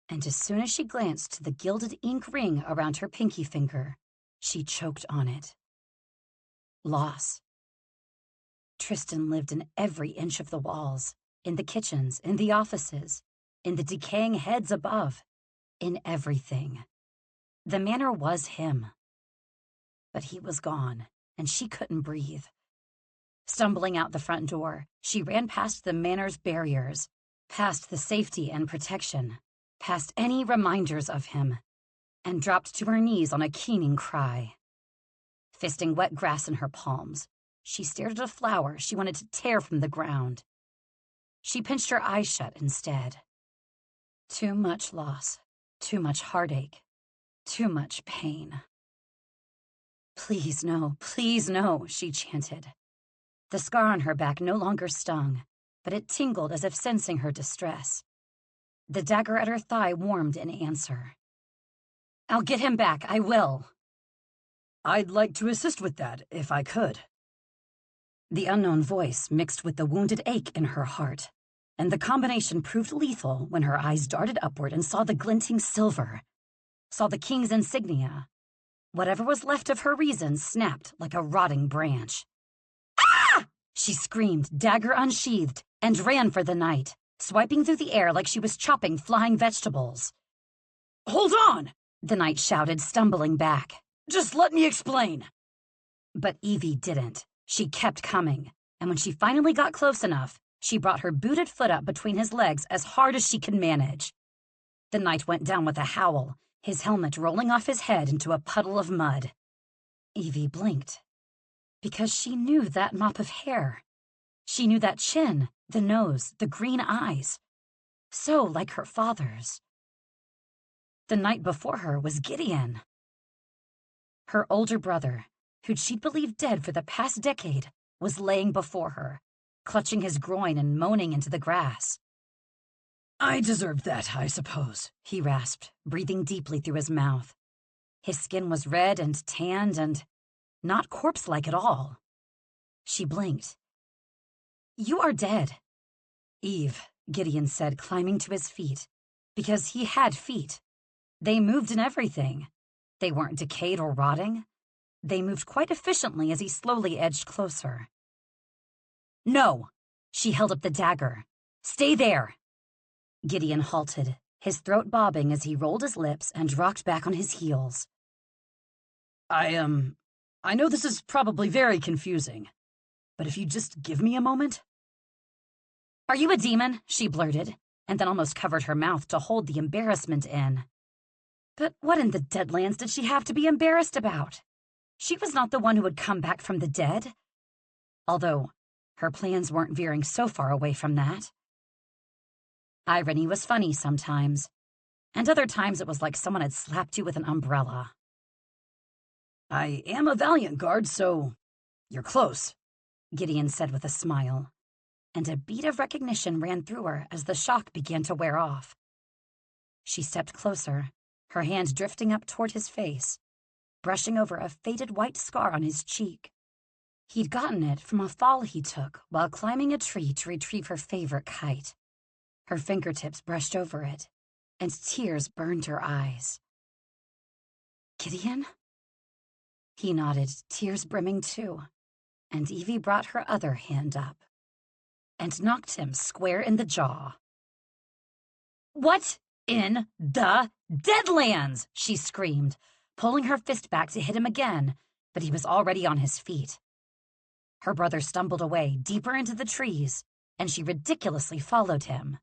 S1: and as soon as she glanced to the gilded ink ring around her pinky finger, she choked on it. Loss. Tristan lived in every inch of the walls, in the kitchens, in the offices, in the decaying heads above, in everything. The manor was him. But he was gone, and she couldn't breathe. Stumbling out the front door, she ran past the manor's barriers, past the safety and protection, past any reminders of him, and dropped to her knees on a keening cry. Fisting wet grass in her palms, she stared at a flower she wanted to tear from the ground. She pinched her eyes shut instead. Too much loss, too much heartache, too much pain. Please no, she chanted. The scar on her back no longer stung, but it tingled as if sensing her distress. The dagger at her thigh warmed in answer. "I'll get him back, I will."
S2: "I'd like to assist with that, if I could."
S1: The unknown voice mixed with the wounded ache in her heart, and the combination proved lethal when her eyes darted upward and saw the glinting silver, saw the king's insignia. Whatever was left of her reason snapped like a rotting branch. "Ah!" she screamed, dagger unsheathed, and ran for the knight, swiping through the air like she was chopping flying vegetables.
S2: "Hold on!"
S1: the knight shouted, stumbling back.
S2: "Just let me explain."
S1: But Evie didn't. She kept coming, and when she finally got close enough, she brought her booted foot up between his legs as hard as she could manage. The knight went down with a howl, his helmet rolling off his head into a puddle of mud. Evie blinked, because she knew that mop of hair. She knew that chin, the nose, the green eyes. So like her father's. The night before her was Gideon. Her older brother, who'd she'd believed dead for the past decade, was laying before her, clutching his groin and moaning into the grass.
S2: "I deserved that, I suppose,"
S1: he rasped, breathing deeply through his mouth. His skin was red and tanned and not corpse-like at all. She blinked. "You are dead." "Eve," Gideon said, climbing to his feet, because he had feet. They moved in everything. They weren't decayed or rotting. They moved quite efficiently as he slowly edged closer. "No!" She held up the dagger. "Stay there!" Gideon halted, his throat bobbing as he rolled his lips and rocked back on his heels.
S2: I know this is probably very confusing, but if you just give me a moment."
S1: "Are you a demon?" she blurted, and then almost covered her mouth to hold the embarrassment in. But what in the Deadlands did she have to be embarrassed about? She was not the one who had come back from the dead. Although, her plans weren't veering so far away from that. Irony was funny sometimes, and other times it was like someone had slapped you with an umbrella.
S2: "I am a valiant guard, so you're close,"
S1: Gideon said with a smile, and a beat of recognition ran through her as the shock began to wear off. She stepped closer, her hand drifting up toward his face, brushing over a faded white scar on his cheek. He'd gotten it from a fall he took while climbing a tree to retrieve her favorite kite. Her fingertips brushed over it, and tears burned her eyes. "Gideon?" He nodded, tears brimming too, and Evie brought her other hand up and knocked him square in the jaw. "What in the Deadlands?" she screamed, pulling her fist back to hit him again, but he was already on his feet. Her brother stumbled away, deeper into the trees, and she ridiculously followed him.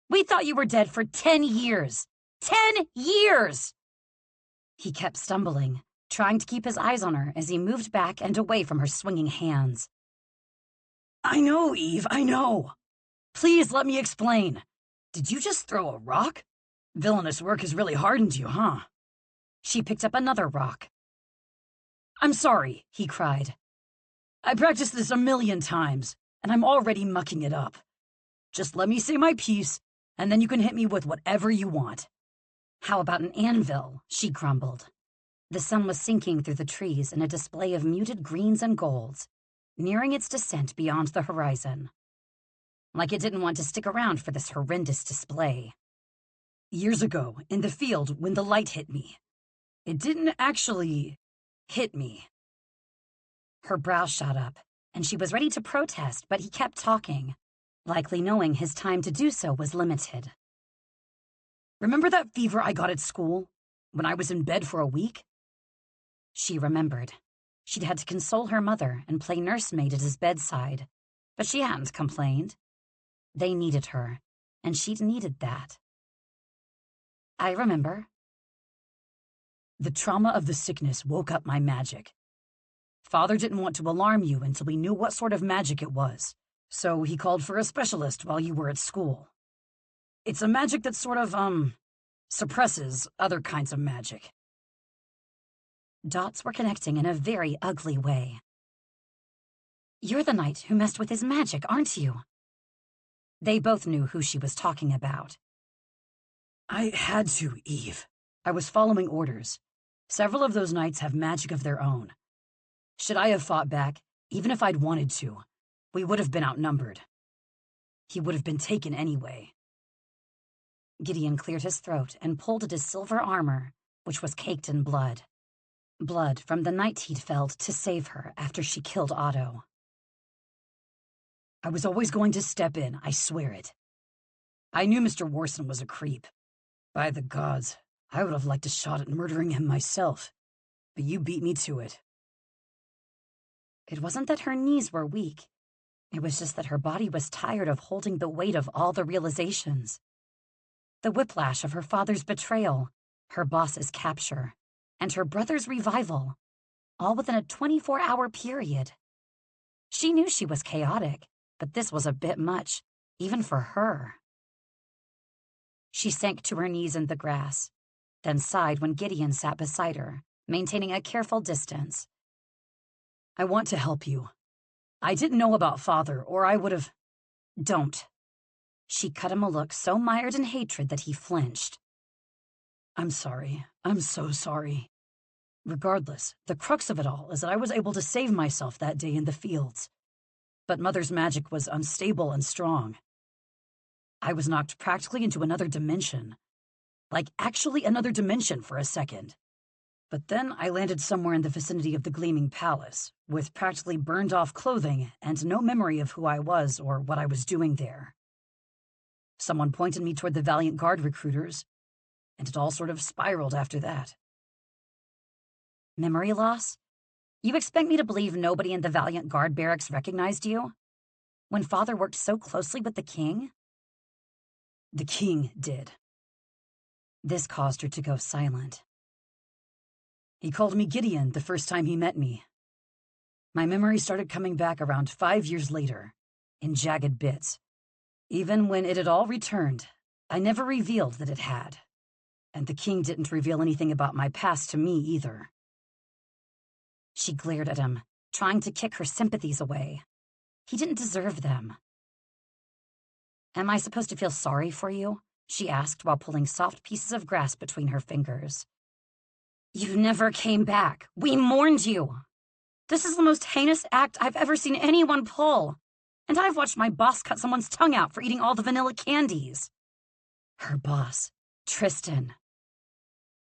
S1: "We thought you were dead for 10 years! 10 years!" He kept stumbling, trying to keep his eyes on her as he moved back and away from her swinging hands.
S2: "I know, Eve, I know. Please let me explain. Did you just throw a rock? Villainous work has really hardened you, huh?"
S1: She picked up another rock.
S2: "I'm sorry," he cried. "I practiced this a million times, and I'm already mucking it up. Just let me say my piece, and then you can hit me with whatever you want."
S1: "How about an anvil?" she grumbled. The sun was sinking through the trees in a display of muted greens and golds, nearing its descent beyond the horizon. Like it didn't want to stick around for this horrendous display.
S2: "Years ago, in the field, when the light hit me. It didn't actually hit me."
S1: Her brow shot up, and she was ready to protest, but he kept talking, likely knowing his time to do so was limited.
S2: "Remember that fever I got at school, when I was in bed for a week?"
S1: She remembered. She'd had to console her mother and play nursemaid at his bedside, but she hadn't complained. They needed her, and she'd needed that. "I remember."
S2: "The trauma of the sickness woke up my magic. Father didn't want to alarm you until we knew what sort of magic it was, so he called for a specialist while you were at school. It's a magic that sort of, suppresses other kinds of magic."
S1: Dots were connecting in a very ugly way. "You're the knight who messed with his magic, aren't you?" They both knew who she was talking about.
S2: "I had to, Eve. I was following orders. Several of those knights have magic of their own. Should I have fought back, even if I'd wanted to, we would have been outnumbered. He would have been taken anyway."
S1: Gideon cleared his throat and pulled at his silver armor, which was caked in blood. Blood from the night he'd felled to save her after she killed Otto.
S2: "I was always going to step in, I swear it. I knew Mr. Warson was a creep. By the gods, I would have liked a shot at murdering him myself, but you beat me to it."
S1: It wasn't that her knees were weak. It was just that her body was tired of holding the weight of all the realizations. The whiplash of her father's betrayal, her boss's capture, and her brother's revival, all within a 24-hour period. She knew she was chaotic, but this was a bit much, even for her. She sank to her knees in the grass, then sighed when Gideon sat beside her, maintaining a careful distance.
S2: "I want to help you. I didn't know about Father, or I would have...
S1: Don't. She cut him a look so mired in hatred that he flinched.
S2: I'm sorry. I'm so sorry. Regardless, the crux of it all is that I was able to save myself that day in the fields. But Mother's magic was unstable and strong. I was knocked practically into another dimension. Like actually another dimension for a second. But then I landed somewhere in the vicinity of the Gleaming Palace, with practically burned-off clothing and no memory of who I was or what I was doing there. Someone pointed me toward the Valiant Guard recruiters, and it all sort of spiraled after that.
S1: Memory loss? You expect me to believe nobody in the Valiant Guard barracks recognized you? When Father worked so closely with the king?
S2: The king did.
S1: This caused her to go silent.
S2: He called me Gideon the first time he met me. My memory started coming back around 5 years later, in jagged bits. Even when it had all returned, I never revealed that it had. And the king didn't reveal anything about my past to me either.
S1: She glared at him, trying to kick her sympathies away. He didn't deserve them. Am I supposed to feel sorry for you? She asked while pulling soft pieces of grass between her fingers. You never came back. We mourned you. This is the most heinous act I've ever seen anyone pull. And I've watched my boss cut someone's tongue out for eating all the vanilla candies. Her boss, Tristan.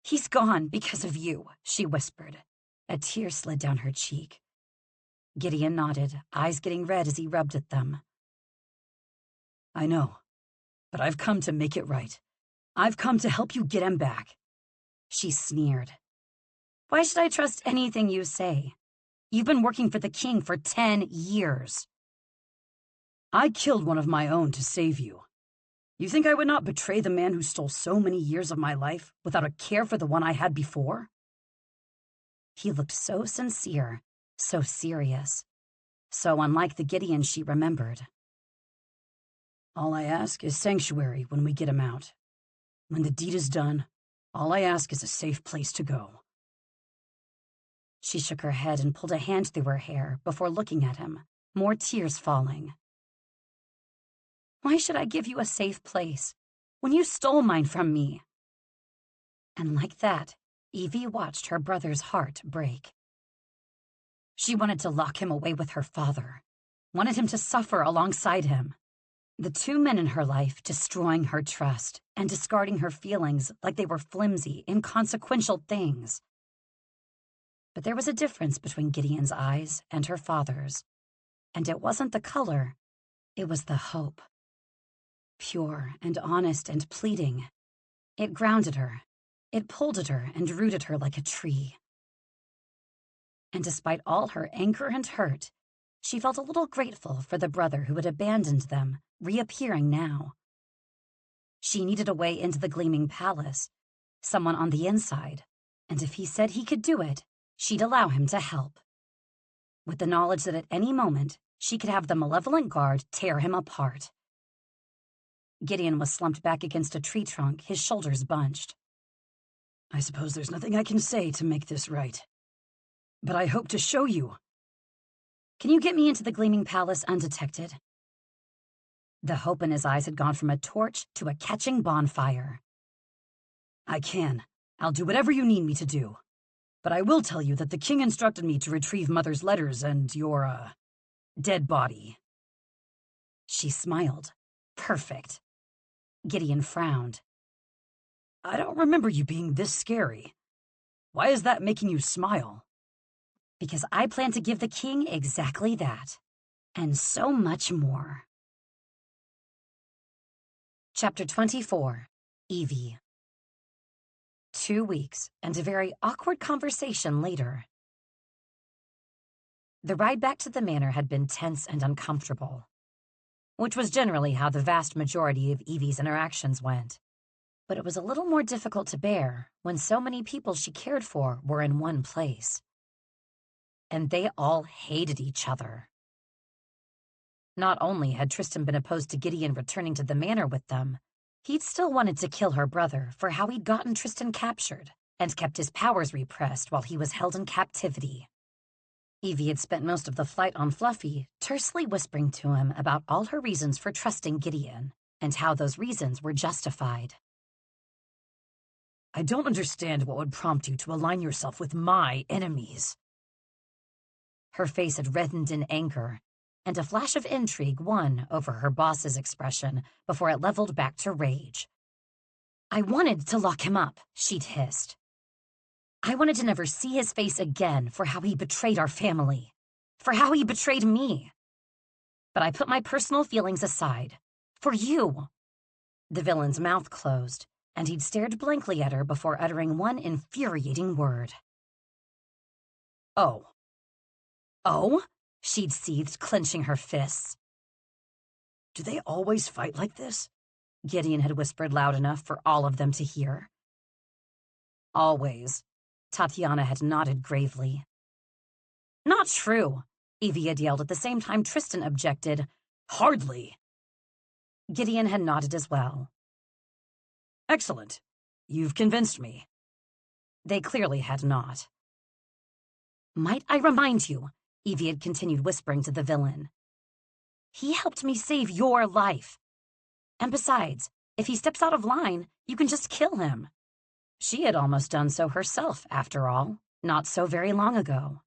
S1: He's gone because of you, she whispered. A tear slid down her cheek. Gideon nodded, eyes getting red as he rubbed at them.
S2: I know, but I've come to make it right. I've come to help you get him back.
S1: She sneered. Why should I trust anything you say? You've been working for the king for 10 years.
S2: I killed one of my own to save you. You think I would not betray the man who stole so many years of my life without a care for the one I had before?
S1: He looked so sincere, so serious, so unlike the Gideon she remembered.
S2: All I ask is sanctuary when we get him out. When the deed is done, all I ask is a safe place to go.
S1: She shook her head and pulled a hand through her hair before looking at him, more tears falling. Why should I give you a safe place when you stole mine from me? And like that, Evie watched her brother's heart break. She wanted to lock him away with her father, wanted him to suffer alongside him. The two men in her life destroying her trust and discarding her feelings like they were flimsy, inconsequential things. But there was a difference between Gideon's eyes and her father's, and it wasn't the color, it was the hope. Pure and honest and pleading. It grounded her. It pulled at her and rooted her like a tree. And despite all her anger and hurt, she felt a little grateful for the brother who had abandoned them, reappearing now. She needed a way into the Gleaming Palace, someone on the inside, and if he said he could do it, she'd allow him to help. With the knowledge that at any moment, she could have the malevolent guard tear him apart. Gideon was slumped back against a tree trunk, his shoulders bunched.
S2: I suppose there's nothing I can say to make this right. But I hope to show you.
S1: Can you get me into the Gleaming Palace undetected? The hope in his eyes had gone from a torch to a catching bonfire.
S2: I can. I'll do whatever you need me to do. But I will tell you that the king instructed me to retrieve Mother's letters and your, dead body.
S1: She smiled. Perfect. Gideon frowned.
S2: I don't remember you being this scary. Why is that making you smile?
S1: Because I plan to give the king exactly that. And so much more. Chapter 24. Evie. 2 weeks, and a very awkward conversation later. The ride back to the manor had been tense and uncomfortable, which was generally how the vast majority of Evie's interactions went. But it was a little more difficult to bear when so many people she cared for were in one place. And they all hated each other. Not only had Tristan been opposed to Gideon returning to the manor with them, he'd still wanted to kill her brother for how he'd gotten Tristan captured and kept his powers repressed while he was held in captivity. Evie had spent most of the flight on Fluffy, tersely whispering to him about all her reasons for trusting Gideon, and how those reasons were justified.
S2: I don't understand what would prompt you to align yourself with my enemies.
S1: Her face had reddened in anger, and a flash of intrigue won over her boss's expression before it leveled back to rage. I wanted to lock him up, she'd hissed. I wanted to never see his face again for how he betrayed our family, for how he betrayed me. But I put my personal feelings aside. For you. The villain's mouth closed, and he'd stared blankly at her before uttering one infuriating word.
S2: Oh.
S1: Oh? She'd seethed, clenching her fists.
S2: Do they always fight like this?
S1: Gideon had whispered loud enough for all of them to hear. Always. Tatiana had nodded gravely. Not true, Evie had yelled at the same time Tristan objected.
S2: Hardly.
S1: Gideon had nodded as well.
S2: Excellent. You've convinced me.
S1: They clearly had not. Might I remind you, Evie had continued whispering to the villain. He helped me save your life. And besides, if he steps out of line, you can just kill him. She had almost done so herself, after all, not so very long ago.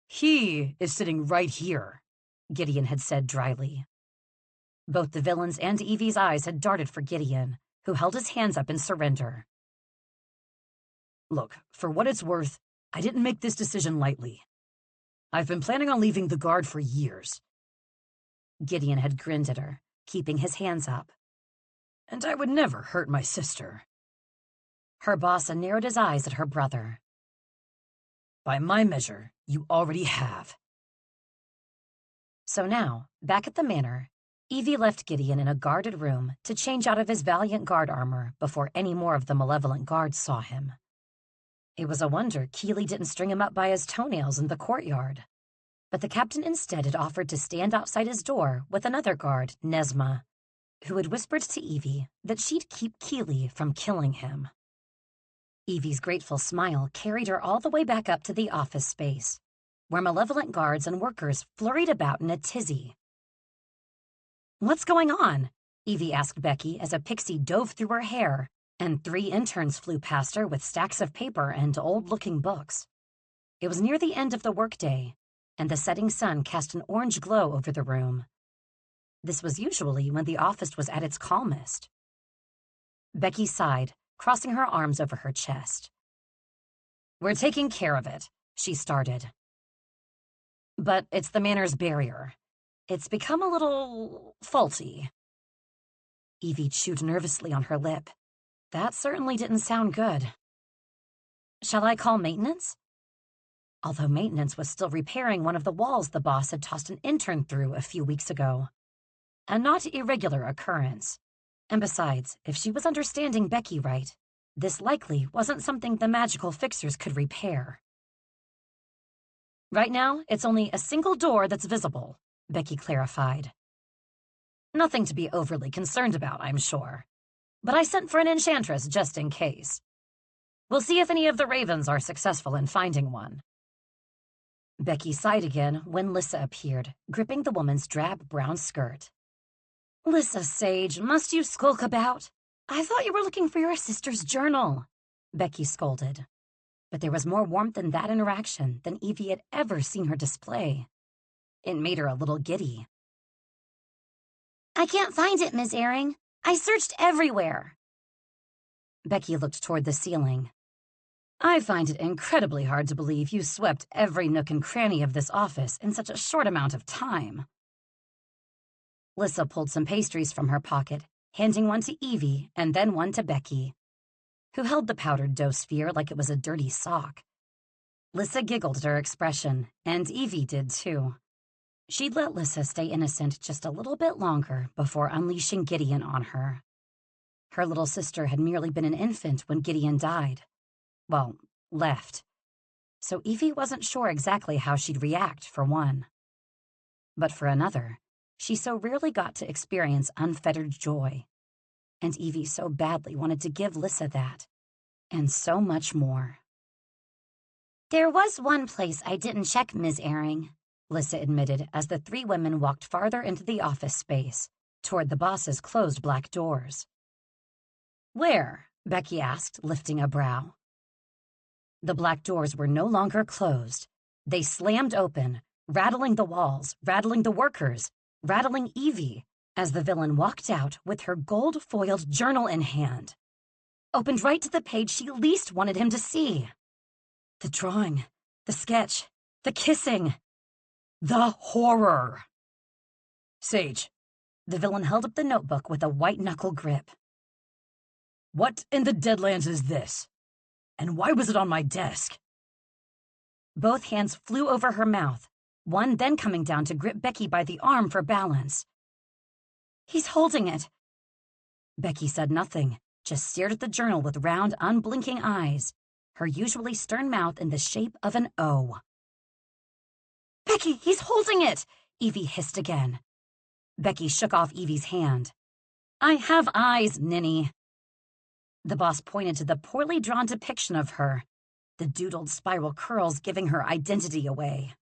S2: He is sitting right here,
S1: Gideon had said dryly. Both the villain's and Evie's eyes had darted for Gideon, who held his hands up in surrender.
S2: Look, for what it's worth, I didn't make this decision lightly. I've been planning on leaving the guard for years.
S1: Gideon had grinned at her, keeping his hands up.
S2: And I would never hurt my sister.
S1: Her boss narrowed his eyes at her brother.
S2: By my measure, you already have.
S1: So now, back at the manor, Evie left Gideon in a guarded room to change out of his valiant guard armor before any more of the malevolent guards saw him. It was a wonder Keeley didn't string him up by his toenails in the courtyard. But the captain instead had offered to stand outside his door with another guard, Nesma, who had whispered to Evie that she'd keep Keeley from killing him. Evie's grateful smile carried her all the way back up to the office space, where malevolent guards and workers flurried about in a tizzy. What's going on? Evie asked Becky as a pixie dove through her hair, and 3 interns flew past her with stacks of paper and old-looking books. It was near the end of the workday, and the setting sun cast an orange glow over the room. This was usually when the office was at its calmest. Becky sighed, crossing her arms over her chest. We're taking care of it, she started. But it's the manor's barrier. It's become a little faulty. Evie chewed nervously on her lip. That certainly didn't sound good. Shall I call maintenance? Although maintenance was still repairing one of the walls the boss had tossed an intern through a few weeks ago. A not irregular occurrence. And besides, if she was understanding Becky right, this likely wasn't something the magical fixers could repair. Right now, it's only a single door that's visible, Becky clarified. Nothing to be overly concerned about, I'm sure. But I sent for an enchantress just in case. We'll see if any of the ravens are successful in finding one. Becky sighed again when Lissa appeared, gripping the woman's drab brown skirt. Lissa Sage, must you skulk about? I thought you were looking for your sister's journal, Becky scolded. But there was more warmth in that interaction than Evie had ever seen her display. It made her a little giddy. I can't find it, Miss Airing. I searched everywhere. Becky looked toward the ceiling. I find it incredibly hard to believe you swept every nook and cranny of this office in such a short amount of time. Lissa pulled some pastries from her pocket, handing one to Evie and then one to Becky, who held the powdered dough sphere like it was a dirty sock. Lissa giggled at her expression, and Evie did too. She'd let Lissa stay innocent just a little bit longer before unleashing Gideon on her. Her little sister had merely been an infant when Gideon died. Well, left. So Evie wasn't sure exactly how she'd react, for one. But for another, she so rarely got to experience unfettered joy. And Evie so badly wanted to give Lissa that, and so much more. There was one place I didn't check, Ms. Airing, Lissa admitted as the three women walked farther into the office space, toward the boss's closed black doors. Where? Becky asked, lifting a brow. The black doors were no longer closed. They slammed open, rattling the walls, rattling the workers, rattling Evie, as the villain walked out with her gold-foiled journal in hand. Opened right to the page she least wanted him to see. The drawing, the sketch, the kissing, the horror.
S2: Sage.
S1: The villain held up the notebook with a white-knuckle grip.
S2: What in the Deadlands is this? And why was it on my desk?
S1: Both hands flew over her mouth, one then coming down to grip Becky by the arm for balance. He's holding it. Becky said nothing, just stared at the journal with round, unblinking eyes, her usually stern mouth in the shape of an O. Becky, he's holding it! Evie hissed again. Becky shook off Evie's hand. I have eyes, ninny. The boss pointed to the poorly drawn depiction of her, the doodled spiral curls giving her identity away.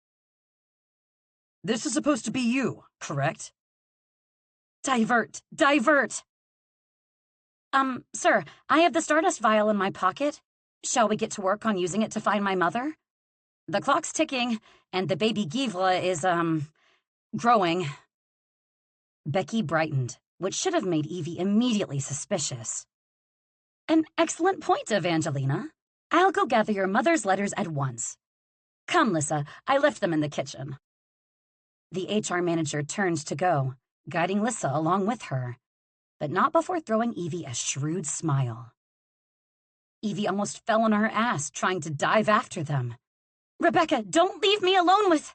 S2: This is supposed to be you, correct?
S1: Divert! Divert! Sir, I have the Stardust vial in my pocket. Shall we get to work on using it to find my mother? The clock's ticking, and the baby Givla is, growing. Becky brightened, which should have made Evie immediately suspicious. An excellent point, Evangelina. I'll go gather your mother's letters at once. Come, Lissa, I left them in the kitchen. The HR manager turned to go, guiding Lissa along with her, but not before throwing Evie a shrewd smile. Evie almost fell on her ass trying to dive after them. Rebecca, don't leave me alone with...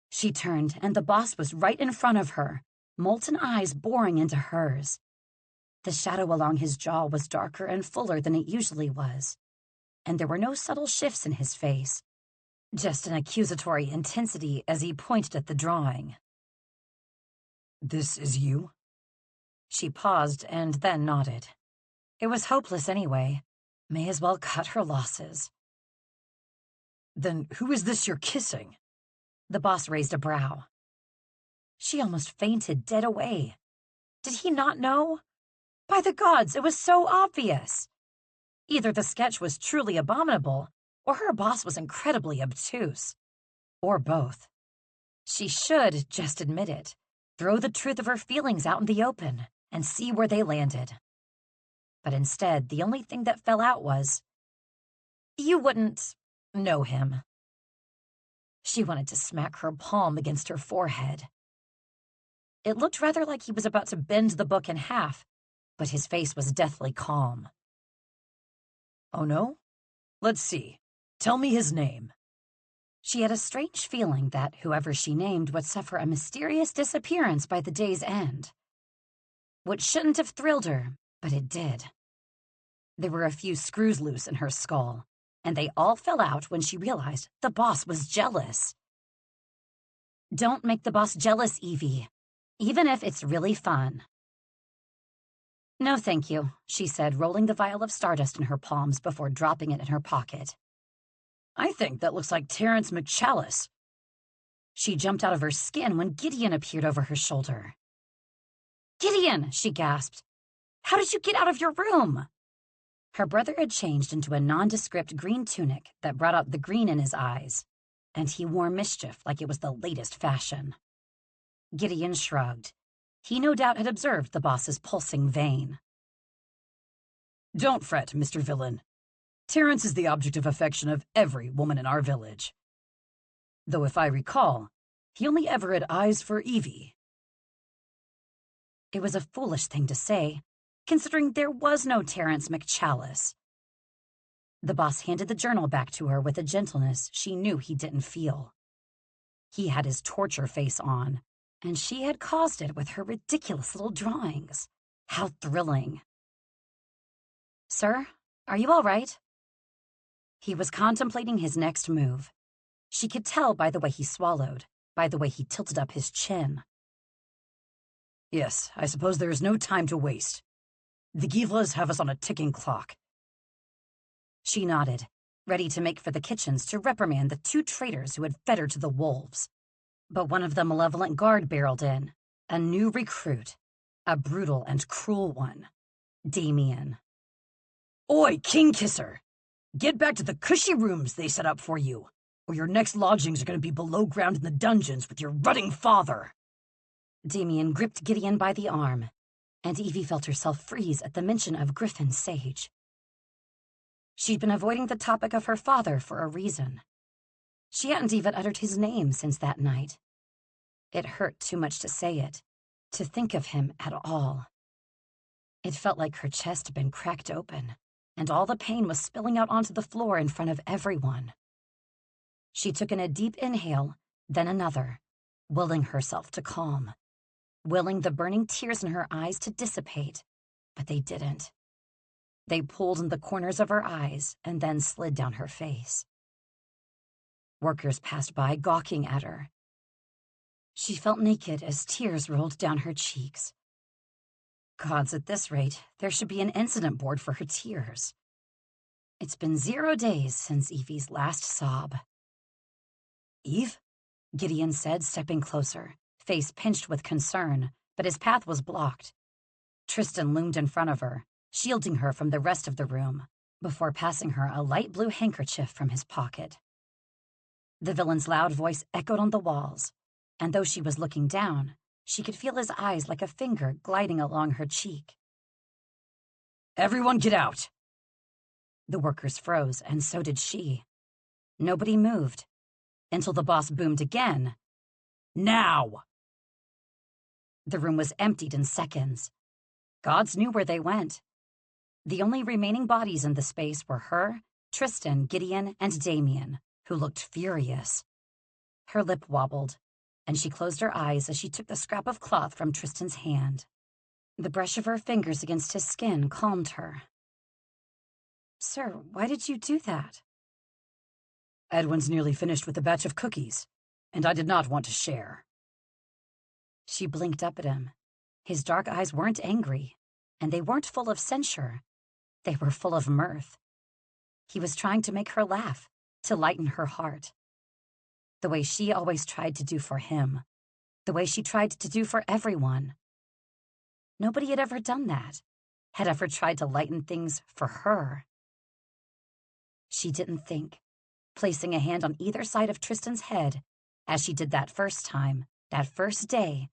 S1: She turned, and the boss was right in front of her, molten eyes boring into hers. The shadow along his jaw was darker and fuller than it usually was, and there were no subtle shifts in his face, just an accusatory intensity as he pointed at the drawing.
S2: This is you?
S1: She paused and then nodded. It was hopeless anyway. May as well cut her losses.
S2: Then who is this you're kissing?
S1: The boss raised a brow. She almost fainted dead away. Did he not know? By the gods, it was so obvious. Either the sketch was truly abominable, or her boss was incredibly obtuse. Or both. She should just admit it, throw the truth of her feelings out in the open, and see where they landed. But instead, the only thing that fell out was, you wouldn't know him. She wanted to smack her palm against her forehead. It looked rather like he was about to bend the book in half, but his face was deathly calm.
S2: Oh no? Let's see. Tell me his name.
S1: She had a strange feeling that whoever she named would suffer a mysterious disappearance by the day's end. Which shouldn't have thrilled her, but it did. There were a few screws loose in her skull, and they all fell out when she realized the boss was jealous. Don't make the boss jealous, Evie, even if it's really fun. No, thank you, she said, rolling the vial of stardust in her palms before dropping it in her pocket.
S2: I think that looks like Terrence McChallis.
S1: She jumped out of her skin when Gideon appeared over her shoulder. Gideon, she gasped. How did you get out of your room? Her brother had changed into a nondescript green tunic that brought out the green in his eyes, and he wore mischief like it was the latest fashion. Gideon shrugged. He no doubt had observed the boss's pulsing vein.
S2: Don't fret, Mr. Villain. Terrence is the object of affection of every woman in our village. Though if I recall, he only ever had eyes for Evie.
S1: It was a foolish thing to say, considering there was no Terrence McChallis. The boss handed the journal back to her with a gentleness she knew he didn't feel. He had his torture face on, and she had caused it with her ridiculous little drawings. How thrilling. Sir, are you all right? He was contemplating his next move. She could tell by the way he swallowed, by the way he tilted up his chin.
S2: Yes, I suppose there is no time to waste. The Givlas have us on a ticking clock.
S1: She nodded, ready to make for the kitchens to reprimand the 2 traitors who had fed her to the wolves. But one of the malevolent guard barreled in, a new recruit, a brutal and cruel one, Damien.
S2: "Oi, King-Kisser! Get back to the cushy rooms they set up for you, or your next lodgings are going to be below ground in the dungeons with your rutting father."
S1: Damien gripped Gideon by the arm, and Evie felt herself freeze at the mention of Evie Sage. She'd been avoiding the topic of her father for a reason. She hadn't even uttered his name since that night. It hurt too much to say it, to think of him at all. It felt like her chest had been cracked open, and all the pain was spilling out onto the floor in front of everyone. She took in a deep inhale, then another, willing herself to calm, willing the burning tears in her eyes to dissipate, but they didn't. They pooled in the corners of her eyes and then slid down her face. Workers passed by, gawking at her. She felt naked as tears rolled down her cheeks. Gods, at this rate, there should be an incident board for her tears. It's been 0 days since Evie's last sob.
S2: "Eve?"
S1: Gideon said, stepping closer, face pinched with concern, but his path was blocked. Tristan loomed in front of her, shielding her from the rest of the room, before passing her a light blue handkerchief from his pocket. The villain's loud voice echoed on the walls, and though she was looking down, she could feel his eyes like a finger gliding along her cheek.
S2: "Everyone get out!"
S1: The workers froze, and so did she. Nobody moved, until the boss boomed again.
S2: "Now!"
S1: The room was emptied in seconds. Gods knew where they went. The only remaining bodies in the space were her, Tristan, Gideon, and Damien, who looked furious. Her lip wobbled, and she closed her eyes as she took the scrap of cloth from Tristan's hand. The brush of her fingers against his skin calmed her. "Sir, why did you do that?"
S2: "Edwin's nearly finished with a batch of cookies, and I did not want to share."
S1: She blinked up at him. His dark eyes weren't angry, and they weren't full of censure. They were full of mirth. He was trying to make her laugh, to lighten her heart. The way she always tried to do for him, the way she tried to do for everyone. Nobody had ever done that, had ever tried to lighten things for her. She didn't think, placing a hand on either side of Tristan's head, as she did that first time, that first day.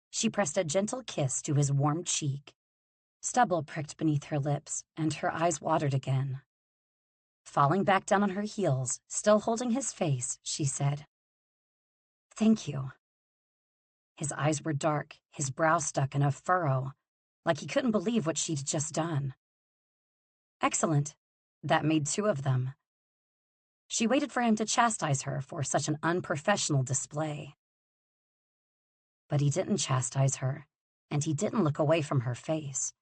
S1: She pressed a gentle kiss to his warm cheek. Stubble pricked beneath her lips, and her eyes watered again. Falling back down on her heels, still holding his face, she said, "Thank you." His eyes were dark, his brow stuck in a furrow, like he couldn't believe what she'd just done. Excellent. That made 2 of them. She waited for him to chastise her for such an unprofessional display. But he didn't chastise her, and he didn't look away from her face.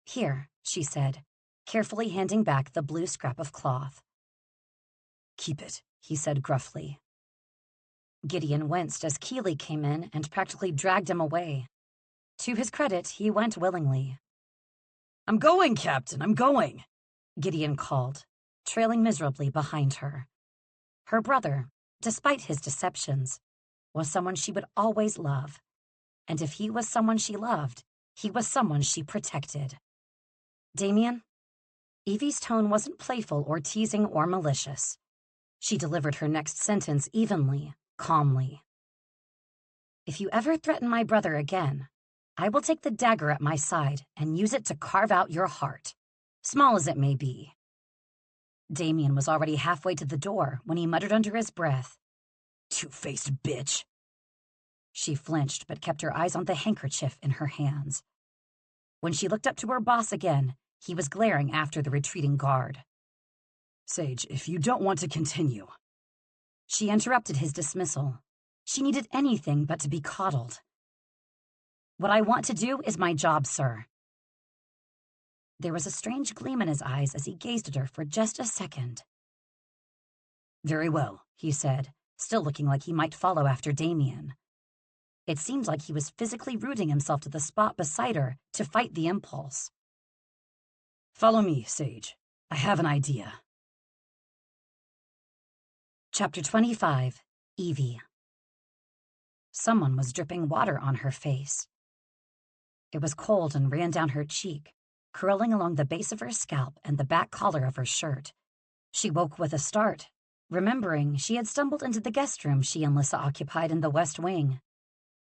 S1: "Here," she said, carefully handing back the blue scrap of cloth.
S2: "Keep it,"
S1: he said gruffly. Gideon winced as Keeley came in and practically dragged him away. To his credit, he went willingly.
S2: "I'm going, Captain, I'm going,"
S1: Gideon called, trailing miserably behind her. Her brother, despite his deceptions, was someone she would always love. And if he was someone she loved, he was someone she protected. "Damien?" Evie's tone wasn't playful or teasing or malicious. She delivered her next sentence evenly, calmly. "If you ever threaten my brother again, I will take the dagger at my side and use it to carve out your heart, small as it may be." Damien was already halfway to the door when he muttered under his breath,
S2: "Two-faced bitch."
S1: She flinched but kept her eyes on the handkerchief in her hands. When she looked up to her boss again, he was glaring after the retreating guard.
S2: "Sage, if you don't want to continue..."
S1: She interrupted his dismissal. She needed anything but to be coddled. "What I want to do is my job, sir." There was a strange gleam in his eyes as he gazed at her for just a second.
S2: "Very well,"
S1: he said, still looking like he might follow after Damien. It seemed like he was physically rooting himself to the spot beside her to fight the impulse.
S2: "Follow me, Sage. I have an idea."
S1: Chapter 25, Evie. Someone was dripping water on her face. It was cold and ran down her cheek, curling along the base of her scalp and the back collar of her shirt. She woke with a start, remembering she had stumbled into the guest room she and Lissa occupied in the West Wing,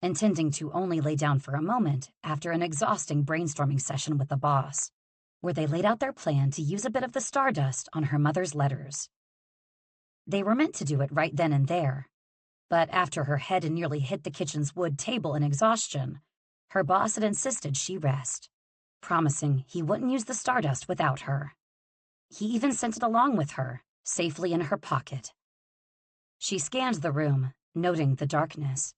S1: intending to only lay down for a moment after an exhausting brainstorming session with the boss, where they laid out their plan to use a bit of the stardust on her mother's letters. They were meant to do it right then and there, but after her head had nearly hit the kitchen's wood table in exhaustion, her boss had insisted she rest, promising he wouldn't use the stardust without her. He even sent it along with her, safely in her pocket. She scanned the room, noting the darkness.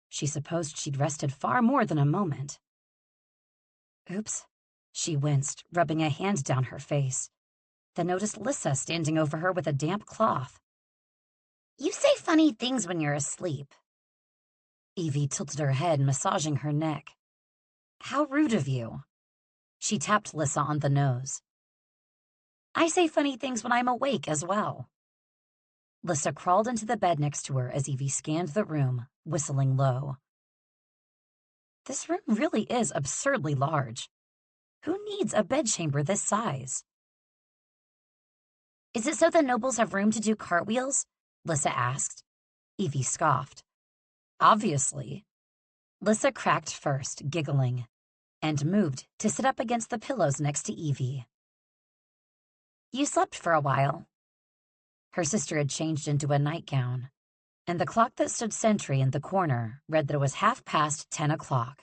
S1: She supposed she'd rested far more than a moment. Oops, she winced, rubbing a hand down her face, then noticed Lissa standing over her with a damp cloth. "You say funny things when you're asleep." Evie tilted her head, massaging her neck. "How rude of you." She tapped Lissa on the nose. "I say funny things when I'm awake as well." Lissa crawled into the bed next to her as Evie scanned the room, whistling low. This room really is absurdly large. Who needs a bedchamber this size? "Is it so the nobles have room to do cartwheels?" Lissa asked. Evie scoffed. "Obviously." Lissa cracked first, giggling, and moved to sit up against the pillows next to Evie. "You slept for a while." Her sister had changed into a nightgown, and the clock that stood sentry in the corner read that it was 10:30.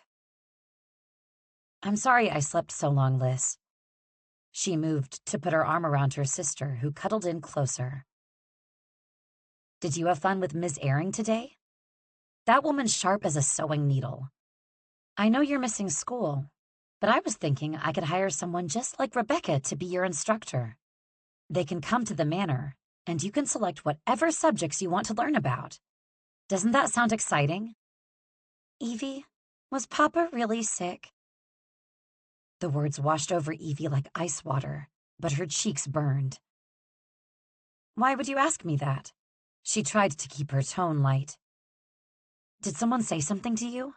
S1: "I'm sorry I slept so long, Liz." She moved to put her arm around her sister, who cuddled in closer. "Did you have fun with Ms. Airing today? That woman's sharp as a sewing needle. I know you're missing school, but I was thinking I could hire someone just like Rebecca to be your instructor. They can come to the manor, and you can select whatever subjects you want to learn about. Doesn't that sound exciting?" "Evie, was Papa really sick?" The words washed over Evie like ice water, but her cheeks burned. "Why would you ask me that?" She tried to keep her tone light. "Did someone say something to you?"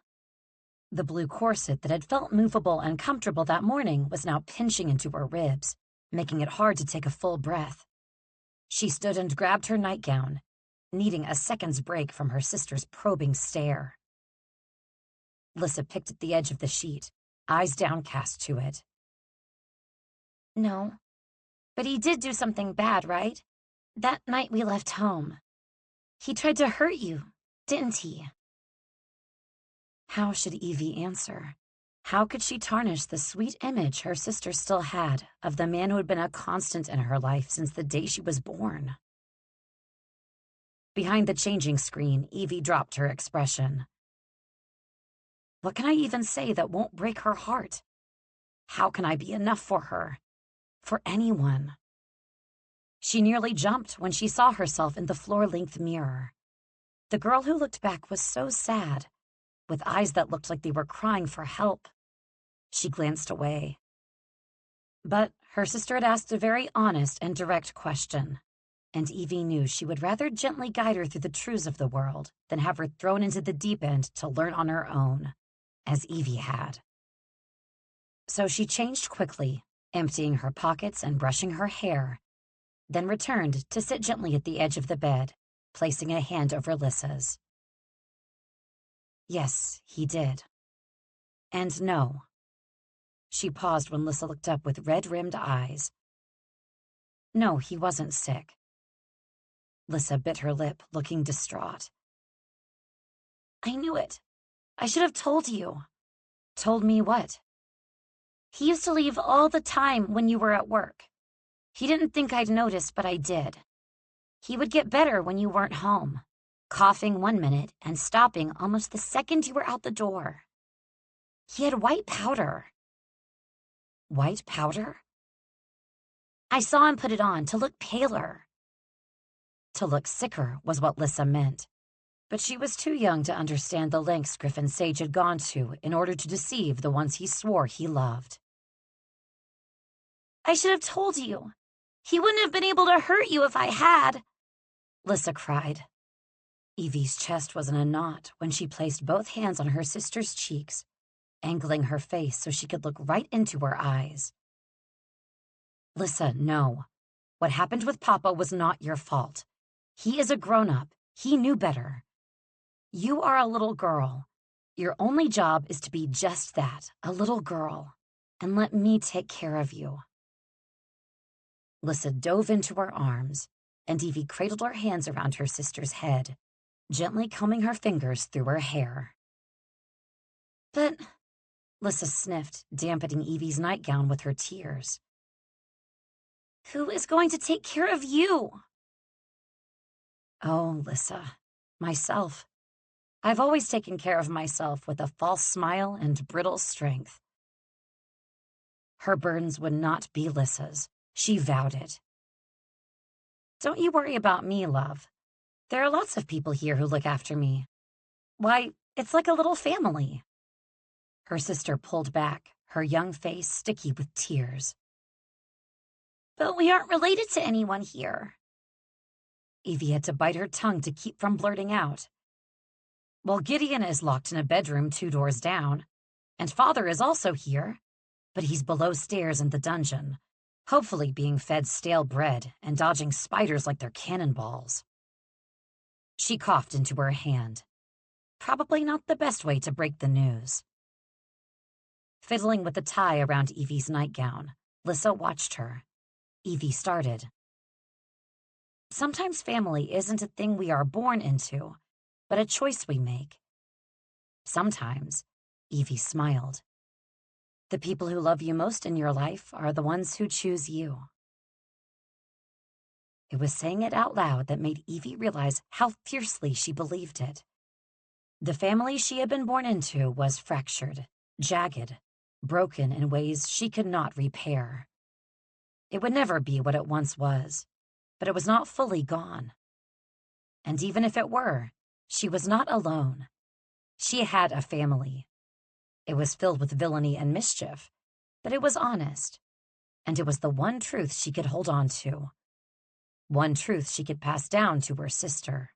S1: The blue corset that had felt movable and comfortable that morning was now pinching into her ribs, making it hard to take a full breath. She stood and grabbed her nightgown, needing a second's break from her sister's probing stare. Lissa picked at the edge of the sheet, eyes downcast to it. "No, but he did do something bad, right? That night we left home. He tried to hurt you, didn't he?" How should Evie answer? How could she tarnish the sweet image her sister still had of the man who had been a constant in her life since the day she was born? Behind the changing screen, Evie dropped her expression. What can I even say that won't break her heart? How can I be enough for her? For anyone? She nearly jumped when she saw herself in the floor-length mirror. The girl who looked back was so sad, with eyes that looked like they were crying for help. She glanced away. But her sister had asked a very honest and direct question, and Evie knew she would rather gently guide her through the truths of the world than have her thrown into the deep end to learn on her own, as Evie had. So she changed quickly, emptying her pockets and brushing her hair, then returned to sit gently at the edge of the bed, placing a hand over Lissa's. Yes, he did. And no. She paused when Lissa looked up with red-rimmed eyes. No, he wasn't sick. Lissa bit her lip, looking distraught. "I knew it. I should have told you." "Told me what?" "He used to leave all the time when you were at work. He didn't think I'd notice, but I did. He would get better when you weren't home, coughing one minute and stopping almost the second you were out the door. He had white powder." "White powder?" "I saw him put it on to look paler." To look sicker was what Lissa meant, but she was too young to understand the lengths Evie Sage had gone to in order to deceive the ones he swore he loved. "I should have told you. He wouldn't have been able to hurt you if I had." Lissa cried. Evie's chest was in a knot when she placed both hands on her sister's cheeks, angling her face so she could look right into her eyes. Lissa, no. What happened with Papa was not your fault. He is a grown-up. He knew better. You are a little girl. Your only job is to be just that, a little girl, and let me take care of you. Lissa dove into her arms, and Evie cradled her hands around her sister's head, gently combing her fingers through her hair. But, Lissa sniffed, dampening Evie's nightgown with her tears. Who is going to take care of you? Oh, Lissa, myself. I've always taken care of myself with a false smile and brittle strength. Her burdens would not be Lissa's. She vowed it. Don't you worry about me, love. There are lots of people here who look after me. Why, it's like a little family. Her sister pulled back, her young face sticky with tears. But we aren't related to anyone here. Evie had to bite her tongue to keep from blurting out. Well, Gideon is locked in a bedroom 2 doors down, and Father is also here, but he's below stairs in the dungeon, hopefully being fed stale bread and dodging spiders like they're cannonballs. She coughed into her hand. Probably not the best way to break the news. Fiddling with the tie around Evie's nightgown, Lissa watched her. Evie started. Sometimes family isn't a thing we are born into, but a choice we make. Sometimes, Evie smiled. The people who love you most in your life are the ones who choose you. It was saying it out loud that made Evie realize how fiercely she believed it. The family she had been born into was fractured, jagged, broken in ways she could not repair. It would never be what it once was, but it was not fully gone. And even if it were, she was not alone. She had a family. It was filled with villainy and mischief, but it was honest, and it was the one truth she could hold on to. One truth she could pass down to her sister.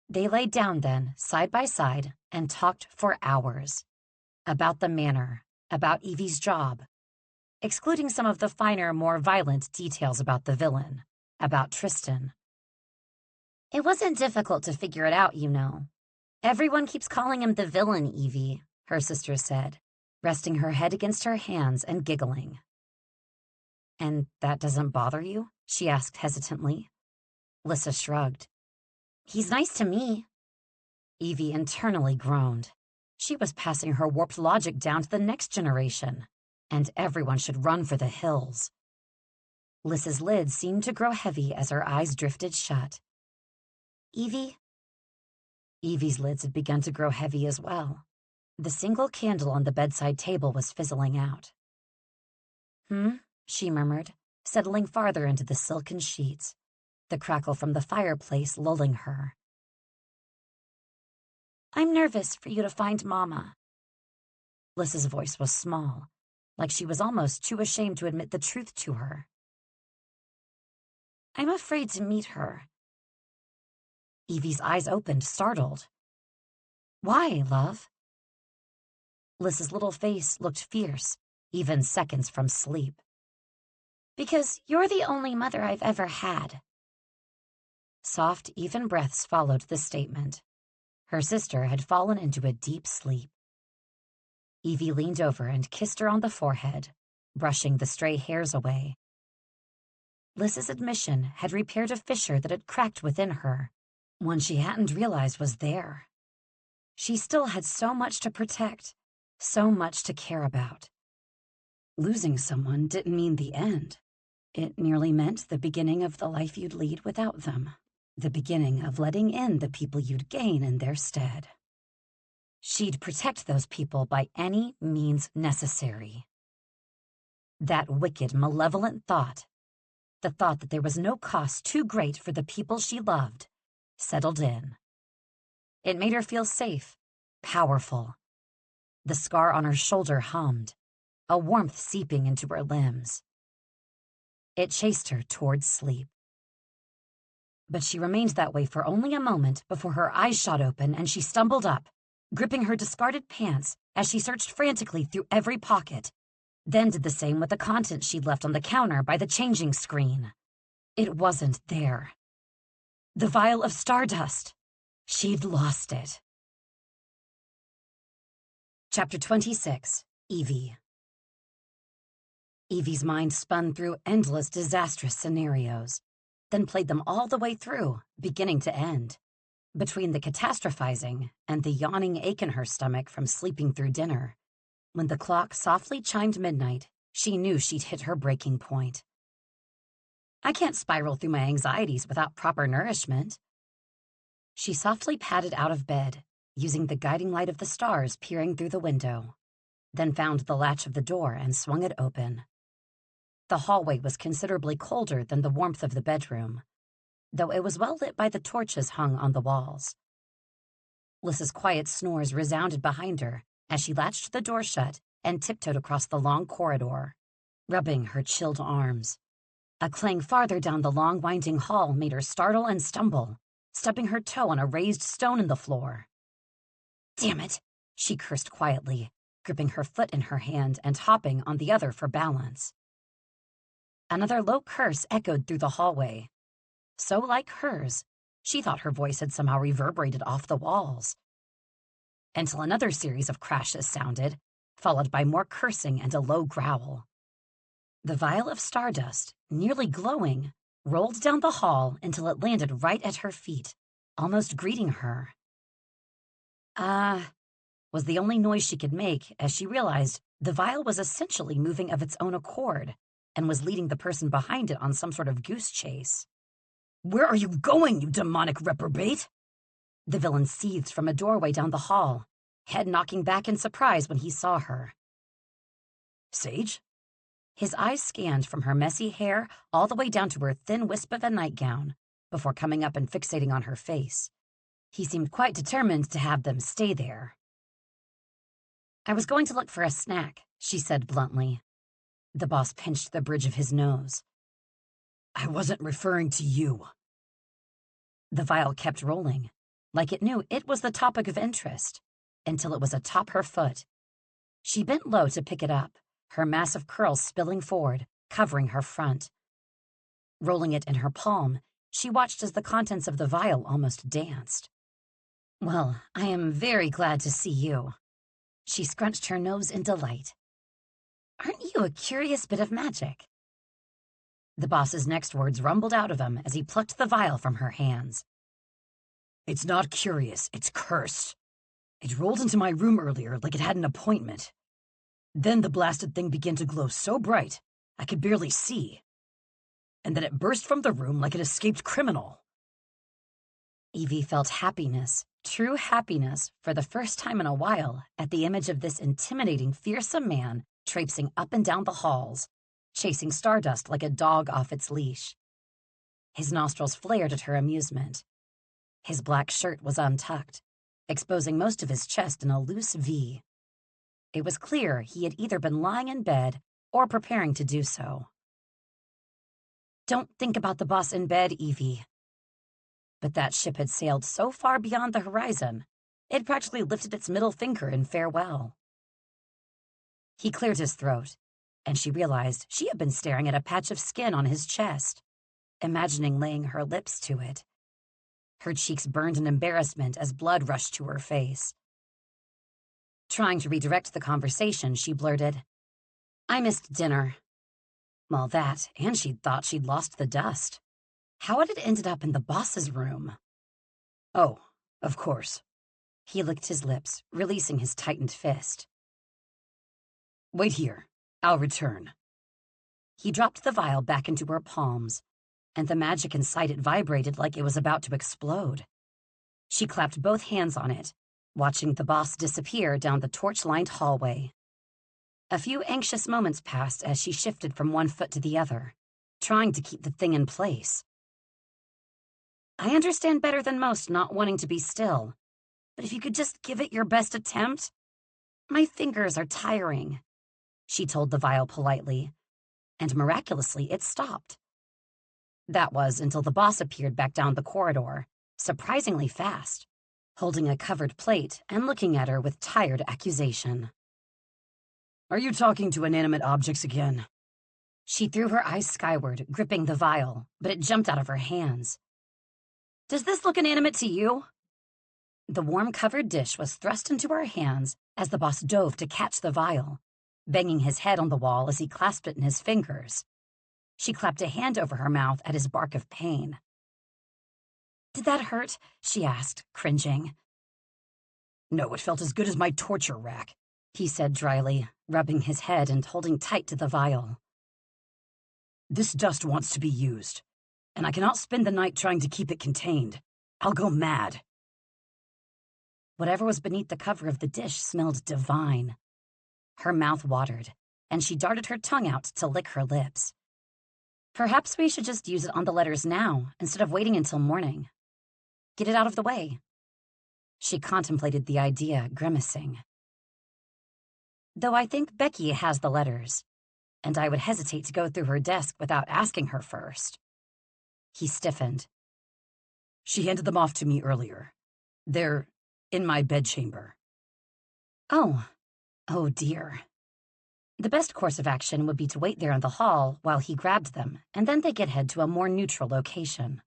S1: They laid down then, side by side, and talked for hours. About the manor, about Evie's job, excluding some of the finer, more violent details about the villain, about Tristan. It wasn't difficult to figure it out, you know. Everyone keeps calling him the villain, Evie, her sister said, resting her head against her hands and giggling. And that doesn't bother you? She asked hesitantly. Lissa shrugged. He's nice to me. Evie internally groaned. She was passing her warped logic down to the next generation, and everyone should run for the hills. Lissa's lids seemed to grow heavy as her eyes drifted shut. Evie? Evie's lids had begun to grow heavy as well. The single candle on the bedside table was fizzling out. She murmured, settling farther into the silken sheets, the crackle from the fireplace lulling her. I'm nervous for you to find Mama. Lissa's voice was small, like she was almost too ashamed to admit the truth to her. I'm afraid to meet her. Evie's eyes opened, startled. Why, love? Lissa's little face looked fierce, even seconds from sleep. Because you're the only mother I've ever had. Soft, even breaths followed the statement. Her sister had fallen into a deep sleep. Evie leaned over and kissed her on the forehead, brushing the stray hairs away. Lissa's admission had repaired a fissure that had cracked within her, one she hadn't realized was there. She still had so much to protect, so much to care about. Losing someone didn't mean the end. It merely meant the beginning of the life you'd lead without them. The beginning of letting in the people you'd gain in their stead. She'd protect those people by any means necessary. That wicked, malevolent thought, the thought that there was no cost too great for the people she loved, settled in. It made her feel safe, powerful. The scar on her shoulder hummed, a warmth seeping into her limbs. It chased her towards sleep. But she remained that way for only a moment before her eyes shot open and she stumbled up, gripping her discarded pants as she searched frantically through every pocket, then did the same with the contents she'd left on the counter by the changing screen. It wasn't there. The vial of stardust. She'd lost it. Chapter 26, Evie. Evie's mind spun through endless disastrous scenarios, then played them all the way through, beginning to end. Between the catastrophizing and the yawning ache in her stomach from sleeping through dinner, when the clock softly chimed midnight, she knew she'd hit her breaking point. I can't spiral through my anxieties without proper nourishment. She softly padded out of bed, using the guiding light of the stars peering through the window, then found the latch of the door and swung it open. The hallway was considerably colder than the warmth of the bedroom, though it was well lit by the torches hung on the walls. Lys's quiet snores resounded behind her as she latched the door shut and tiptoed across the long corridor, rubbing her chilled arms. A clang farther down the long winding hall made her startle and stumble, stubbing her toe on a raised stone in the floor. "Damn it," she cursed quietly, gripping her foot in her hand and hopping on the other for balance. Another low curse echoed through the hallway. So like hers, she thought her voice had somehow reverberated off the walls. Until another series of crashes sounded, followed by more cursing and a low growl. The vial of stardust, nearly glowing, rolled down the hall until it landed right at her feet, almost greeting her. Was the only noise she could make as she realized the vial was essentially moving of its own accord and was leading the person behind it on some sort of goose chase. "Where are you going, you demonic reprobate?" The villain seethed from a doorway down the hall, head knocking back in surprise when he saw her. "Sage?" His eyes scanned from her messy hair all the way down to her thin wisp of a nightgown, before coming up and fixating on her face. He seemed quite determined to have them stay there. "I was going to look for a snack," she said bluntly. The boss pinched the bridge of his nose. "I wasn't referring to you." The vial kept rolling, like it knew it was the topic of interest, until it was atop her foot. She bent low to pick it up, her massive curls spilling forward, covering her front. Rolling it in her palm, she watched as the contents of the vial almost danced. "Well, I am very glad to see you." She scrunched her nose in delight. "Aren't you a curious bit of magic?" The boss's next words rumbled out of him as he plucked the vial from her hands. "It's not curious, it's cursed. It rolled into my room earlier like it had an appointment. Then the blasted thing began to glow so bright I could barely see. And then it burst from the room like an escaped criminal." Evie felt happiness, true happiness, for the first time in a while at the image of this intimidating, fearsome man traipsing up and down the halls, chasing stardust like a dog off its leash. His nostrils flared at her amusement. His black shirt was untucked, exposing most of his chest in a loose V. It was clear he had either been lying in bed or preparing to do so. "Don't think about the boss in bed, Evie." But that ship had sailed so far beyond the horizon, it practically lifted its middle finger in farewell. He cleared his throat, and she realized she had been staring at a patch of skin on his chest, imagining laying her lips to it. Her cheeks burned in embarrassment as blood rushed to her face. Trying to redirect the conversation, she blurted, "I missed dinner." Well, that, and she'd thought she'd lost the dust. How had it ended up in the boss's room? "Oh, of course." He licked his lips, releasing his tightened fist. "Wait here. I'll return." He dropped the vial back into her palms, and the magic inside it vibrated like it was about to explode. She clapped both hands on it, watching the boss disappear down the torch-lined hallway. A few anxious moments passed as she shifted from one foot to the other, trying to keep the thing in place. "I understand better than most not wanting to be still, but if you could just give it your best attempt." "My fingers are tiring," she told the vial politely, and miraculously it stopped. That was until the boss appeared back down the corridor, surprisingly fast, holding a covered plate and looking at her with tired accusation.
S2: Are you talking to inanimate objects again?
S1: She threw her eyes skyward, gripping the vial, but it jumped out of her hands. Does this look inanimate to you? The warm covered dish was thrust into her hands as the boss dove to catch the vial, banging his head on the wall as he clasped it in his fingers. She clapped a hand over her mouth at his bark of pain. Did that hurt? She asked, cringing.
S2: No, it felt as good as my torture rack,
S1: he said dryly, rubbing his head and holding tight to the vial.
S2: This dust wants to be used, and I cannot spend the night trying to keep it contained. I'll go mad.
S1: Whatever was beneath the cover of the dish smelled divine. Her mouth watered, and she darted her tongue out to lick her lips. Perhaps we should just use it on the letters now, instead of waiting until morning. Get it out of the way. She contemplated the idea, grimacing. Though I think Becky has the letters, and I would hesitate to go through her desk without asking her first. He stiffened.
S2: She handed them off to me earlier. They're in my bedchamber.
S1: Oh dear. The best course of action would be to wait there in the hall while he grabbed them, and then they could head to a more neutral location.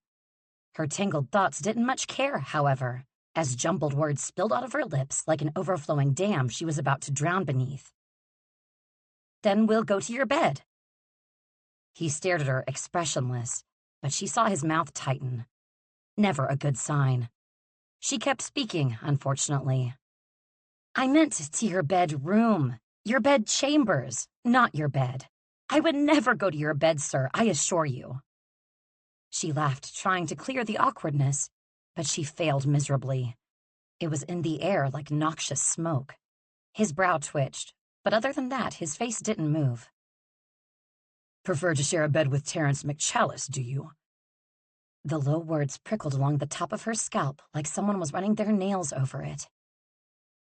S1: Her tangled thoughts didn't much care, however, as jumbled words spilled out of her lips like an overflowing dam she was about to drown beneath. Then we'll go to your bed. He stared at her, expressionless, but she saw his mouth tighten. Never a good sign. She kept speaking, unfortunately. I meant to your bedroom. Your bed chambers, not your bed. I would never go to your bed, sir, I assure you. She laughed, trying to clear the awkwardness, but she failed miserably. It was in the air like noxious smoke. His brow twitched, but other than that, his face didn't move.
S2: Prefer to share a bed with Terrence McChallis, do you?
S1: The low words prickled along the top of her scalp like someone was running their nails over it.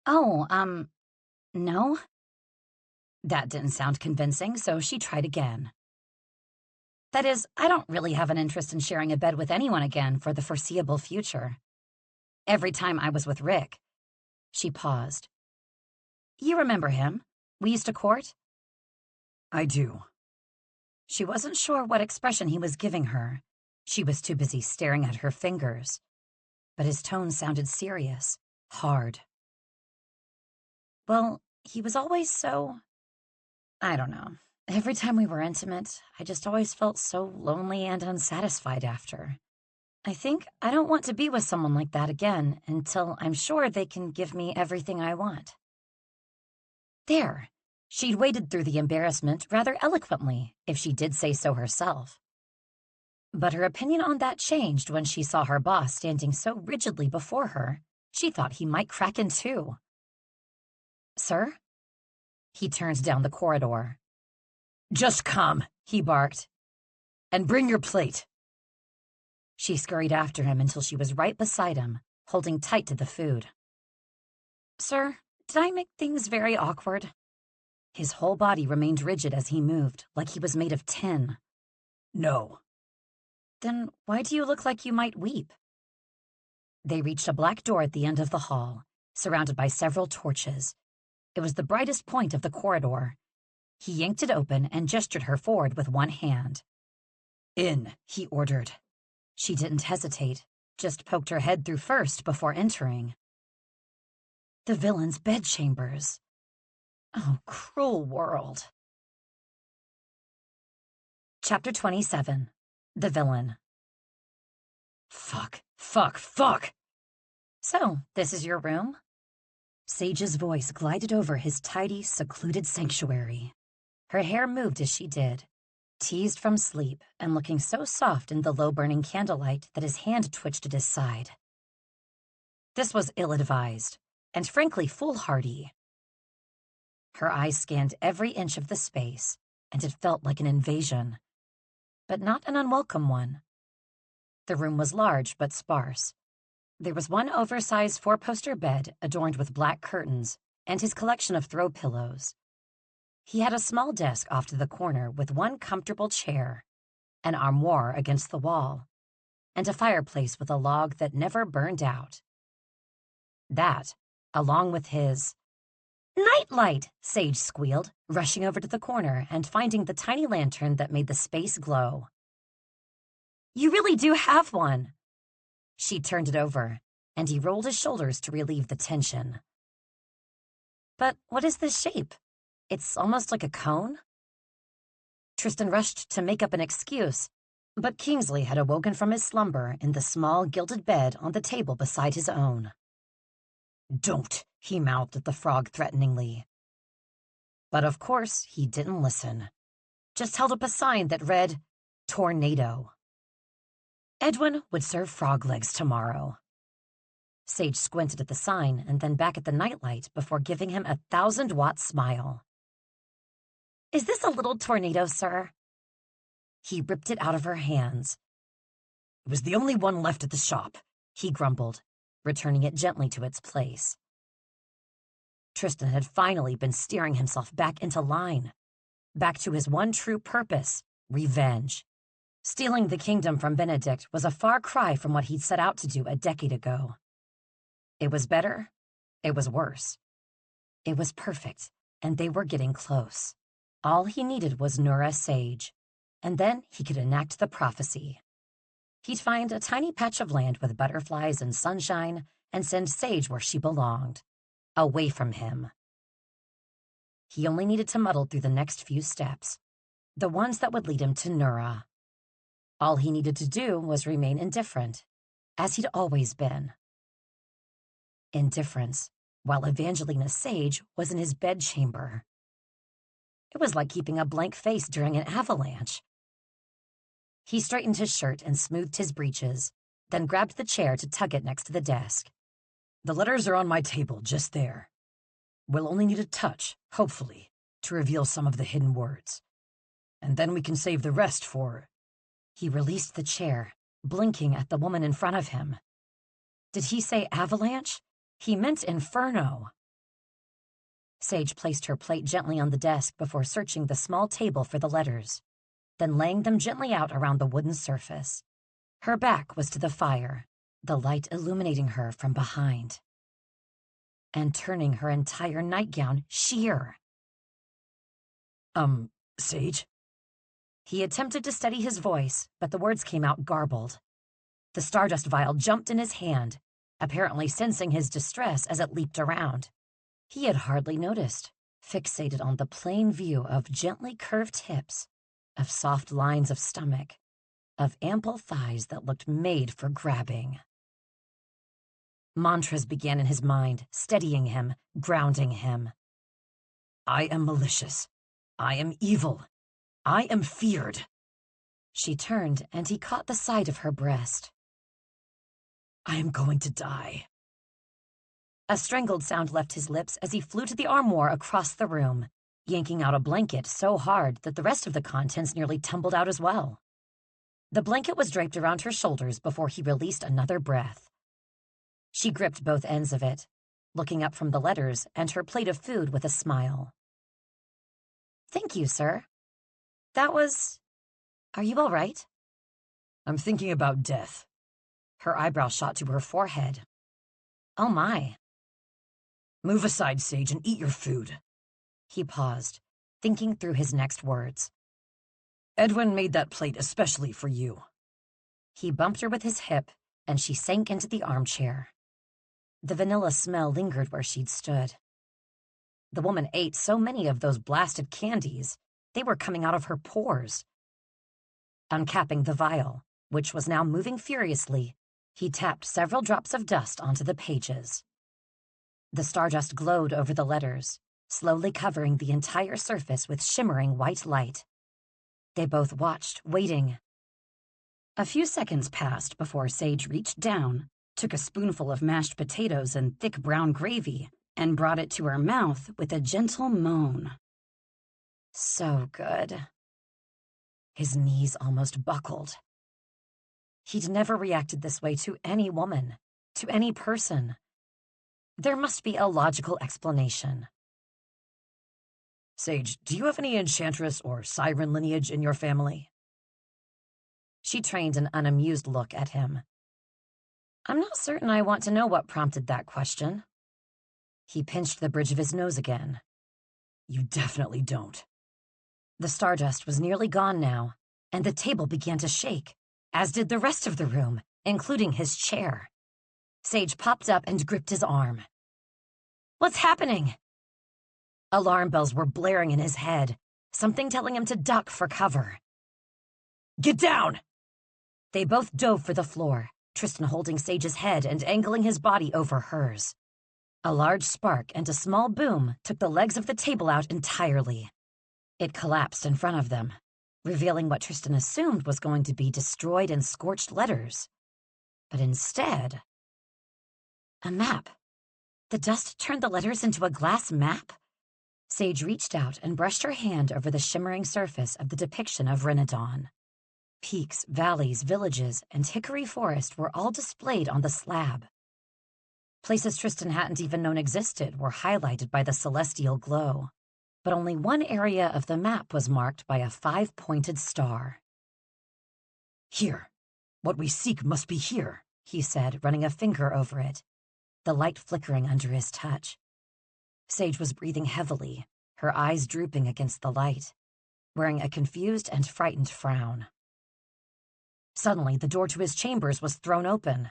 S1: Oh, no? That didn't sound convincing, so she tried again. That is, I don't really have an interest in sharing a bed with anyone again for the foreseeable future. Every time I was with Rick. She paused. You remember him? We used to court?
S2: I do.
S1: She wasn't sure what expression he was giving her. She was too busy staring at her fingers. But his tone sounded serious, hard. Well, he was always so... I don't know. Every time we were intimate, I just always felt so lonely and unsatisfied after. I think I don't want to be with someone like that again until I'm sure they can give me everything I want. There. She'd waded through the embarrassment rather eloquently, if she did say so herself. But her opinion on that changed when she saw her boss standing so rigidly before her, she thought he might crack in two. Sir? He turned down the corridor.
S2: Just come, he barked. And bring your plate.
S1: She scurried after him until she was right beside him, holding tight to the food. Sir, did I make things very awkward? His whole body remained rigid as he moved, like he was made of tin.
S2: No.
S1: Then why do you look like you might weep? They reached a black door at the end of the hall, surrounded by several torches. It was the brightest point of the corridor. He yanked it open and gestured her forward with one hand.
S2: In, he ordered.
S1: She didn't hesitate, just poked her head through first before entering. The villain's bedchambers. Oh, cruel world. Chapter 27. The Villain.
S2: Fuck.
S1: So, this is your room? Sage's voice glided over his tidy, secluded sanctuary. Her hair moved as she did, teased from sleep and looking so soft in the low-burning candlelight that his hand twitched at his side. This was ill-advised, and frankly foolhardy. Her eyes scanned every inch of the space, and it felt like an invasion, but not an unwelcome one. The room was large but sparse. There was one oversized four-poster bed adorned with black curtains and his collection of throw pillows. He had a small desk off to the corner with one comfortable chair. an armoire against the wall, and a fireplace with a log that never burned out. That, along with his nightlight, Sage squealed, rushing over to the corner and finding the tiny lantern that made the space glow. You really do have one. She turned it over, and he rolled his shoulders to relieve the tension. But what is this shape? It's almost like a cone. Tristan rushed to make up an excuse, but Kingsley had awoken from his slumber in the small gilded bed on the table beside his own. Don't, he mouthed at the frog threateningly. But of course he didn't listen, just held up a sign that read, Tornado. Edwin would serve frog legs tomorrow. Sage squinted at the sign and then back at the nightlight before giving him a 1,000-watt smile. Is this a little tornado, sir? He ripped it out of her hands. It was the only one left at the shop, he grumbled, returning it gently to its place. Tristan had finally been steering himself back into line, back to his one true purpose, revenge. Stealing the kingdom from Benedict was a far cry from what he'd set out to do a decade ago. It was better, it was worse. It was perfect, and they were getting close. All he needed was Nura Sage, and then he could enact the prophecy. He'd find a tiny patch of land with butterflies and sunshine and send Sage where she belonged, away from him. He only needed to muddle through the next few steps, the ones that would lead him to Nura. All he needed to do was remain indifferent, as he'd always been. Indifference, while Evangelina Sage was in his bedchamber. It was like keeping a blank face during an avalanche. He straightened his shirt and smoothed his breeches, then grabbed the chair to tug it next to the desk. The letters are on my table, just there. We'll only need a touch, hopefully, to reveal some of the hidden words. And then we can save the rest for... He released the chair, blinking at the woman in front of him. Did he say avalanche? He meant inferno. Sage placed her plate gently on the desk before searching the small table for the letters, then laying them gently out around the wooden surface. Her back was to the fire, the light illuminating her from behind, and turning her entire nightgown sheer.
S2: Sage?
S1: He attempted to steady his voice, but the words came out garbled. The Stardust vial jumped in his hand, apparently sensing his distress as it leaped around. He had hardly noticed, fixated on the plain view of gently curved hips, of soft lines of stomach, of ample thighs that looked made for grabbing. Mantras began in his mind, steadying him, grounding him. I am malicious. I am evil. I am feared. She turned, and he caught the side of her breast. I am going to die. A strangled sound left his lips as he flew to the armoire across the room, yanking out a blanket so hard that the rest of the contents nearly tumbled out as well. The blanket was draped around her shoulders before he released another breath. She gripped both ends of it, looking up from the letters and her plate of food with a smile. Thank you, sir. That was... Are you all right?
S2: I'm thinking about death.
S1: Her eyebrow shot to her forehead. Oh my.
S2: Move aside, Sage, and eat your food.
S1: He paused, thinking through his next words.
S2: Edwin made that plate especially for you.
S1: He bumped her with his hip, and she sank into the armchair. The vanilla smell lingered where she'd stood. The woman ate so many of those blasted candies, they were coming out of her pores. Uncapping the vial, which was now moving furiously, he tapped several drops of dust onto the pages. The stardust glowed over the letters, slowly covering the entire surface with shimmering white light. They both watched, waiting. A few seconds passed before Sage reached down, took a spoonful of mashed potatoes and thick brown gravy, and brought it to her mouth with a gentle moan. So good. His knees almost buckled. He'd never reacted this way to any woman, to any person. There must be a logical explanation.
S2: Sage, do you have any enchantress or siren lineage in your family?
S1: She trained an unamused look at him. I'm not certain I want to know what prompted that question. He pinched the bridge of his nose again.
S2: You definitely don't.
S1: The stardust was nearly gone now, and the table began to shake, as did the rest of the room, including his chair. Sage popped up and gripped his arm. What's happening? Alarm bells were blaring in his head, something telling him to duck for cover.
S2: Get down!
S1: They both dove for the floor, Tristan holding Sage's head and angling his body over hers. A large spark and a small boom took the legs of the table out entirely. It collapsed in front of them, revealing what Tristan assumed was going to be destroyed and scorched letters. But instead, a map. The dust turned the letters into a glass map? Sage reached out and brushed her hand over the shimmering surface of the depiction of Renadon. Peaks, valleys, villages, and hickory forest were all displayed on the slab. Places Tristan hadn't even known existed were highlighted by the celestial glow, but only one area of the map was marked by a 5-pointed star.
S2: Here. What we seek must be here,
S1: he said, running a finger over it, the light flickering under his touch. Sage was breathing heavily, her eyes drooping against the light, wearing a confused and frightened frown. Suddenly, the door to his chambers was thrown open.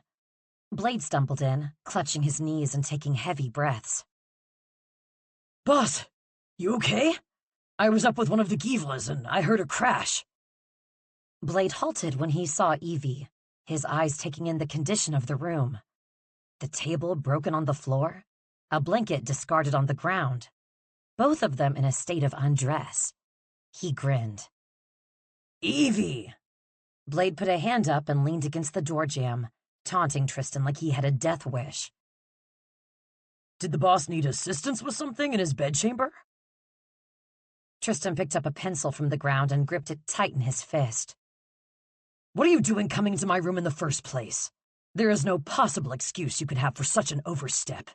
S1: Blade stumbled in, clutching his knees and taking heavy breaths.
S2: Boss, you okay? I was up with one of the Givlas and I heard a crash.
S1: Blade halted when he saw Evie, his eyes taking in the condition of the room. The table broken on the floor, a blanket discarded on the ground, both of them in a state of undress. He grinned.
S2: Evie!
S1: Blade put a hand up and leaned against the door jamb, taunting Tristan like he had a death wish.
S2: Did the boss need assistance with something in his bedchamber?
S1: Tristan picked up a pencil from the ground and gripped it tight in his fist.
S2: What are you doing coming into my room in the first place? There is no possible excuse you could have for such an overstep.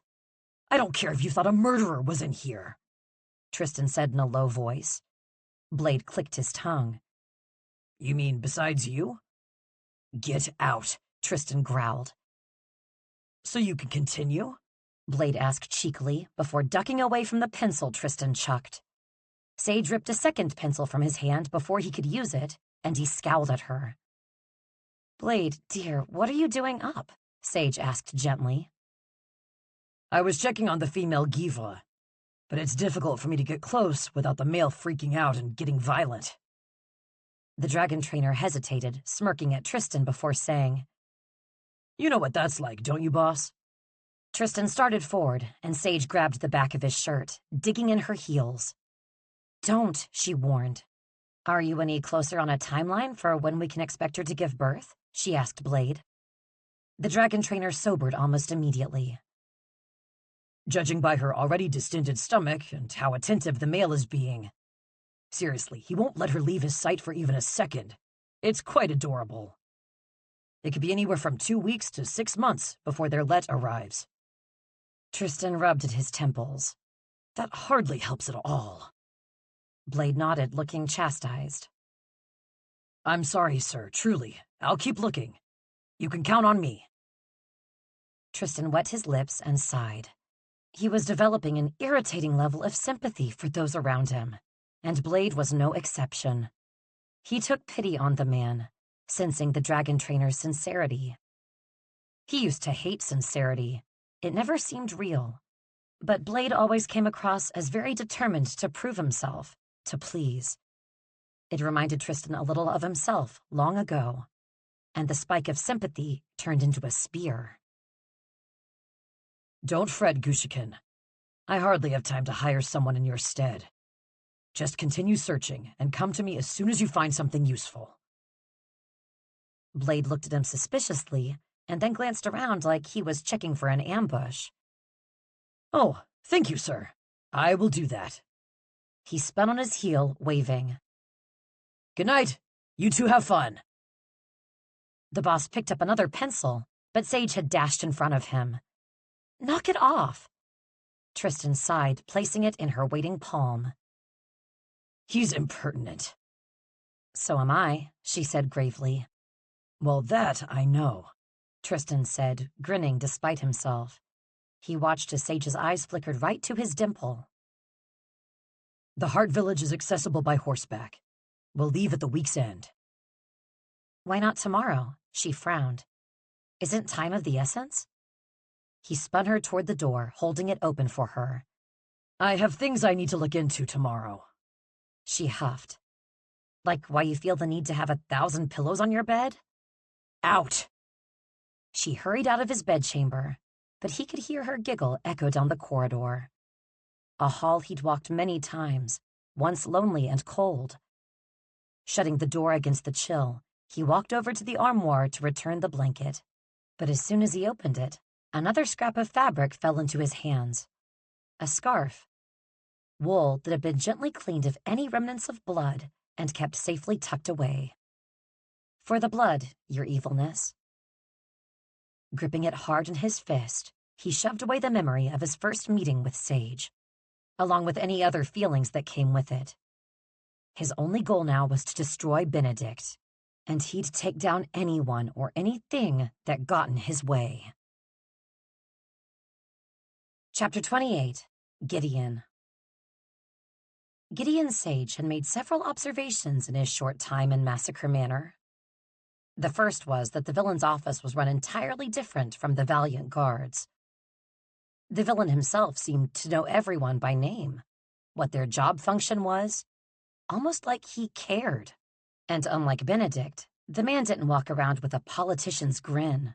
S2: I don't care if you thought a murderer was in here,
S1: Tristan said in a low voice. Blade clicked his tongue.
S2: You mean besides you? Get out, Tristan growled. So you can continue?
S1: Blade asked cheekily before ducking away from the pencil Tristan chucked. Sage ripped a second pencil from his hand before he could use it, and he scowled at her. Blade, dear, what are you doing up? Sage asked gently.
S2: I was checking on the female Givla, but it's difficult for me to get close without the male freaking out and getting violent.
S1: The dragon trainer hesitated, smirking at Tristan before saying,
S2: You know what that's like, don't you, boss?
S1: Tristan started forward, and Sage grabbed the back of his shirt, digging in her heels. Don't, she warned. Are you any closer on a timeline for when we can expect her to give birth? She asked Blade. The dragon trainer sobered almost immediately.
S2: Judging by her already distended stomach and how attentive the male is being. Seriously, he won't let her leave his sight for even a second. It's quite adorable. It could be anywhere from 2 weeks to 6 months before their let arrives.
S1: Tristan rubbed at his temples.
S2: That hardly helps at all.
S1: Blade nodded, looking chastised.
S2: I'm sorry, sir, truly. I'll keep looking. You can count on me.
S1: Tristan wet his lips and sighed. He was developing an irritating level of sympathy for those around him, and Blade was no exception. He took pity on the man, sensing the dragon trainer's sincerity. He used to hate sincerity. It never seemed real. But Blade always came across as very determined to prove himself, to please. It reminded Tristan a little of himself long ago, and the spike of sympathy turned into a spear.
S2: Don't fret, Gushikin. I hardly have time to hire someone in your stead. Just continue searching and come to me as soon as you find something useful.
S1: Blade looked at him suspiciously and then glanced around like he was checking for an ambush.
S2: Oh, thank you, sir. I will do that.
S1: He spun on his heel, waving.
S2: Good night. You two have fun.
S1: The boss picked up another pencil, but Sage had dashed in front of him. Knock it off. Tristan sighed, placing it in her waiting palm.
S2: He's impertinent.
S1: So am I, she said gravely.
S2: Well, that I know,
S1: Tristan said, grinning despite himself. He watched as Sage's eyes flickered right to his dimple.
S2: The Heart Village is accessible by horseback. We'll leave at the week's end.
S1: Why not tomorrow? She frowned. Isn't time of the essence? He spun her toward the door, holding it open for her.
S2: I have things I need to look into tomorrow.
S1: She huffed. Like why you feel the need to have 1,000 pillows on your bed?
S2: Out!
S1: She hurried out of his bedchamber, but he could hear her giggle echo down the corridor. A hall he'd walked many times, once lonely and cold. Shutting the door against the chill, he walked over to the armoire to return the blanket. But as soon as he opened it, another scrap of fabric fell into his hands. A scarf. Wool that had been gently cleaned of any remnants of blood and kept safely tucked away. For the blood, your evilness. Gripping it hard in his fist, he shoved away the memory of his first meeting with Sage, along with any other feelings that came with it. His only goal now was to destroy Benedict, and he'd take down anyone or anything that got in his way. Chapter 28, Gideon. Gideon Sage had made several observations in his short time in Massacre Manor. The first was that the villain's office was run entirely different from the Valiant Guards. The villain himself seemed to know everyone by name, what their job function was, almost like he cared. And unlike Benedict, the man didn't walk around with a politician's grin.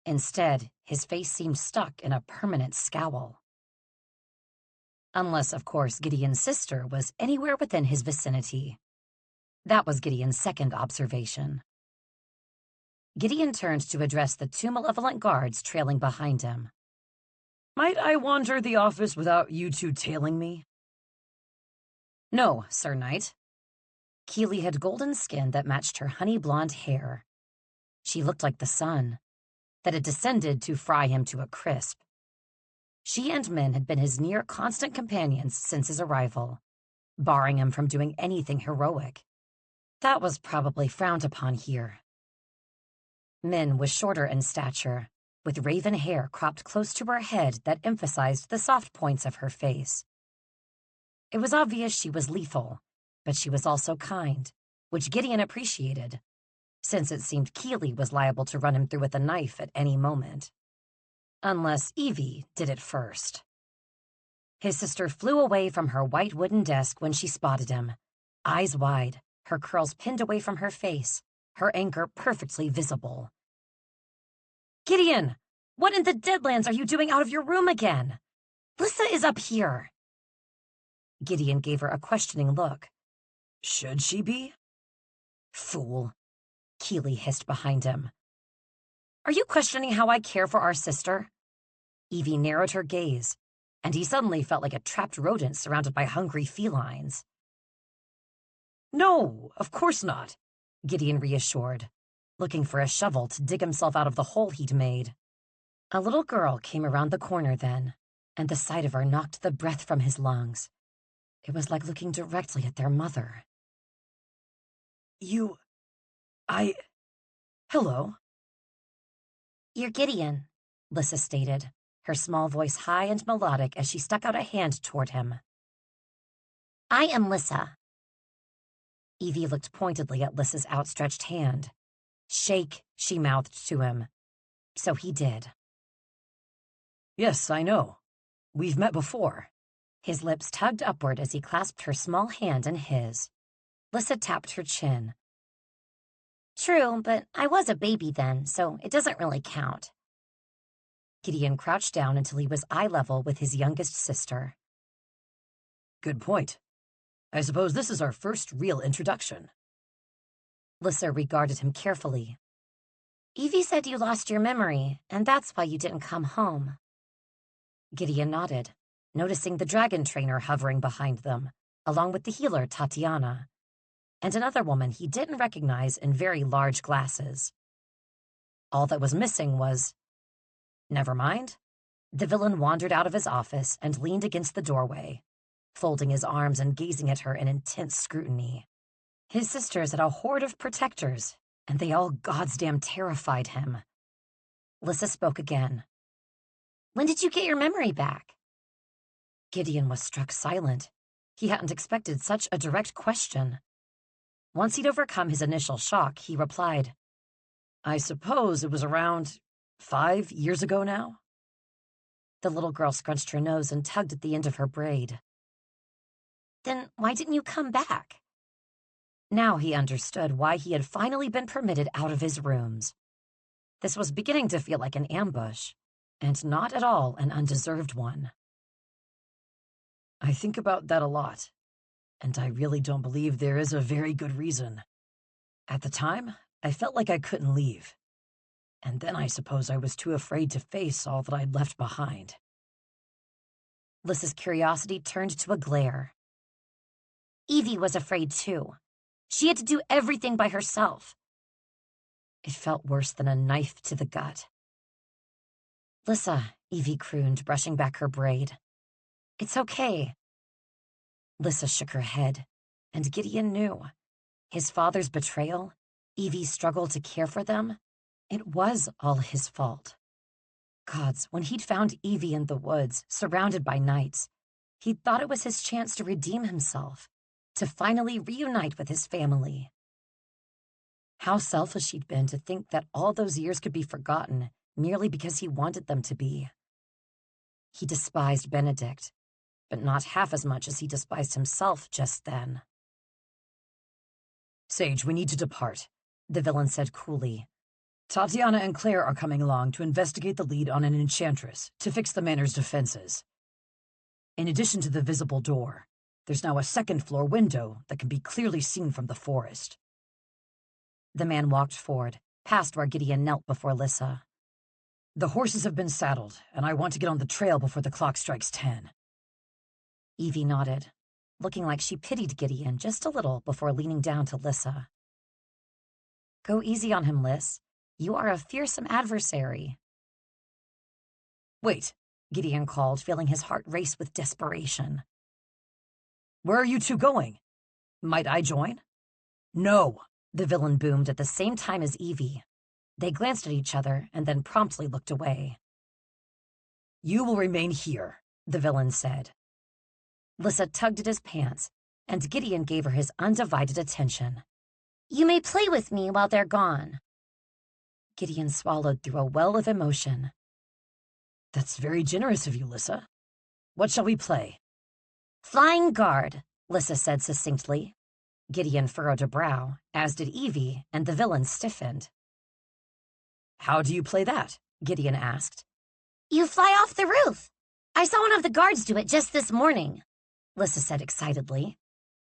S1: Instead, his face seemed stuck in a permanent scowl. Unless, of course, Gideon's sister was anywhere within his vicinity. That was Gideon's second observation. Gideon turned to address the two malevolent guards trailing behind him.
S2: Might I wander the office without you two tailing me?
S1: No, Sir Knight. Keely had golden skin that matched her honey-blonde hair. She looked like the sun, that had descended to fry him to a crisp. She and Min had been his near-constant companions since his arrival, barring him from doing anything heroic. That was probably frowned upon here. Min was shorter in stature, with raven hair cropped close to her head that emphasized the soft points of her face. It was obvious she was lethal, but she was also kind, which Gideon appreciated, since it seemed Keely was liable to run him through with a knife at any moment. Unless Evie did it first. His sister flew away from her white wooden desk when she spotted him, eyes wide, her curls pinned away from her face, her anger perfectly visible. Gideon, what in the Deadlands are you doing out of your room again? Lissa is up here. Gideon gave her a questioning look.
S2: Should she be?
S1: Fool, Keely hissed behind him. Are you questioning how I care for our sister? Evie narrowed her gaze, and he suddenly felt like a trapped rodent surrounded by hungry felines.
S2: No, of course not,
S1: Gideon reassured, looking for a shovel to dig himself out of the hole he'd made. A little girl came around the corner then, and the sight of her knocked the breath from his lungs. It was like looking directly at their mother.
S2: Hello.
S1: You're Gideon, Lissa stated, her small voice high and melodic as she stuck out a hand toward him. I am Lissa. Evie looked pointedly at Lissa's outstretched hand. Shake, she mouthed to him. So he did.
S2: Yes, I know. We've met before.
S1: His lips tugged upward as he clasped her small hand in his. Lissa tapped her chin. True, but I was a baby then, so it doesn't really count. Gideon crouched down until he was eye level with his youngest sister.
S2: Good point. I suppose this is our first real introduction.
S1: Lissa regarded him carefully. Evie said you lost your memory, and that's why you didn't come home. Gideon nodded, noticing the dragon trainer hovering behind them, along with the healer Tatiana, and another woman he didn't recognize in very large glasses. All that was missing was... Never mind. The villain wandered out of his office and leaned against the doorway, folding his arms and gazing at her in intense scrutiny. His sisters had a horde of protectors, and they all goddamn terrified him. Lissa spoke again. When did you get your memory back? Gideon was struck silent. He hadn't expected such a direct question. Once he'd overcome his initial shock, he replied, I suppose it was around 5 years ago now. The little girl scrunched her nose and tugged at the end of her braid. Then why didn't you come back? Now he understood why he had finally been permitted out of his rooms. This was beginning to feel like an ambush, and not at all an undeserved one.
S2: I think about that a lot, and I really don't believe there is a very good reason. At the time, I felt like I couldn't leave. And then I suppose I was too afraid to face all that I'd left behind.
S1: Lissa's curiosity turned to a glare. Evie was afraid too. She had to do everything by herself. It felt worse than a knife to the gut. Lissa, Evie crooned, brushing back her braid. It's okay. Lissa shook her head, and Gideon knew. His father's betrayal, Evie's struggle to care for them, it was all his fault. Gods, when he'd found Evie in the woods, surrounded by knights, he'd thought it was his chance to redeem himself, to finally reunite with his family. How selfish he'd been to think that all those years could be forgotten merely because he wanted them to be. He despised Benedict, but not half as much as he despised himself just then.
S2: Sage, we need to depart, the villain said coolly. Tatiana and Claire are coming along to investigate the lead on an enchantress to fix the manor's defenses. In addition to the visible door, there's now a second-floor window that can be clearly seen from the forest.
S1: The man walked forward, past where Gideon knelt before Lissa.
S2: The horses have been saddled, and I want to get on the trail before the clock strikes 10.
S1: Evie nodded, looking like she pitied Gideon just a little before leaning down to Lissa. Go easy on him, Liss. You are a fearsome adversary.
S2: Wait,
S1: Gideon called, feeling his heart race with desperation.
S2: Where are you two going? Might I join?
S1: No, the villain boomed at the same time as Evie. They glanced at each other and then promptly looked away.
S2: You will remain here, the villain said.
S1: Lissa tugged at his pants, and Gideon gave her his undivided attention. You may play with me while they're gone. Gideon swallowed through a well of emotion.
S2: That's very generous of you, Lissa. What shall we play?
S1: Flying guard, Lissa said succinctly. Gideon furrowed a brow, as did Evie, and the villain stiffened.
S2: How do you play that?
S1: Gideon asked. You fly off the roof. I saw one of the guards do it just this morning, Lissa said excitedly.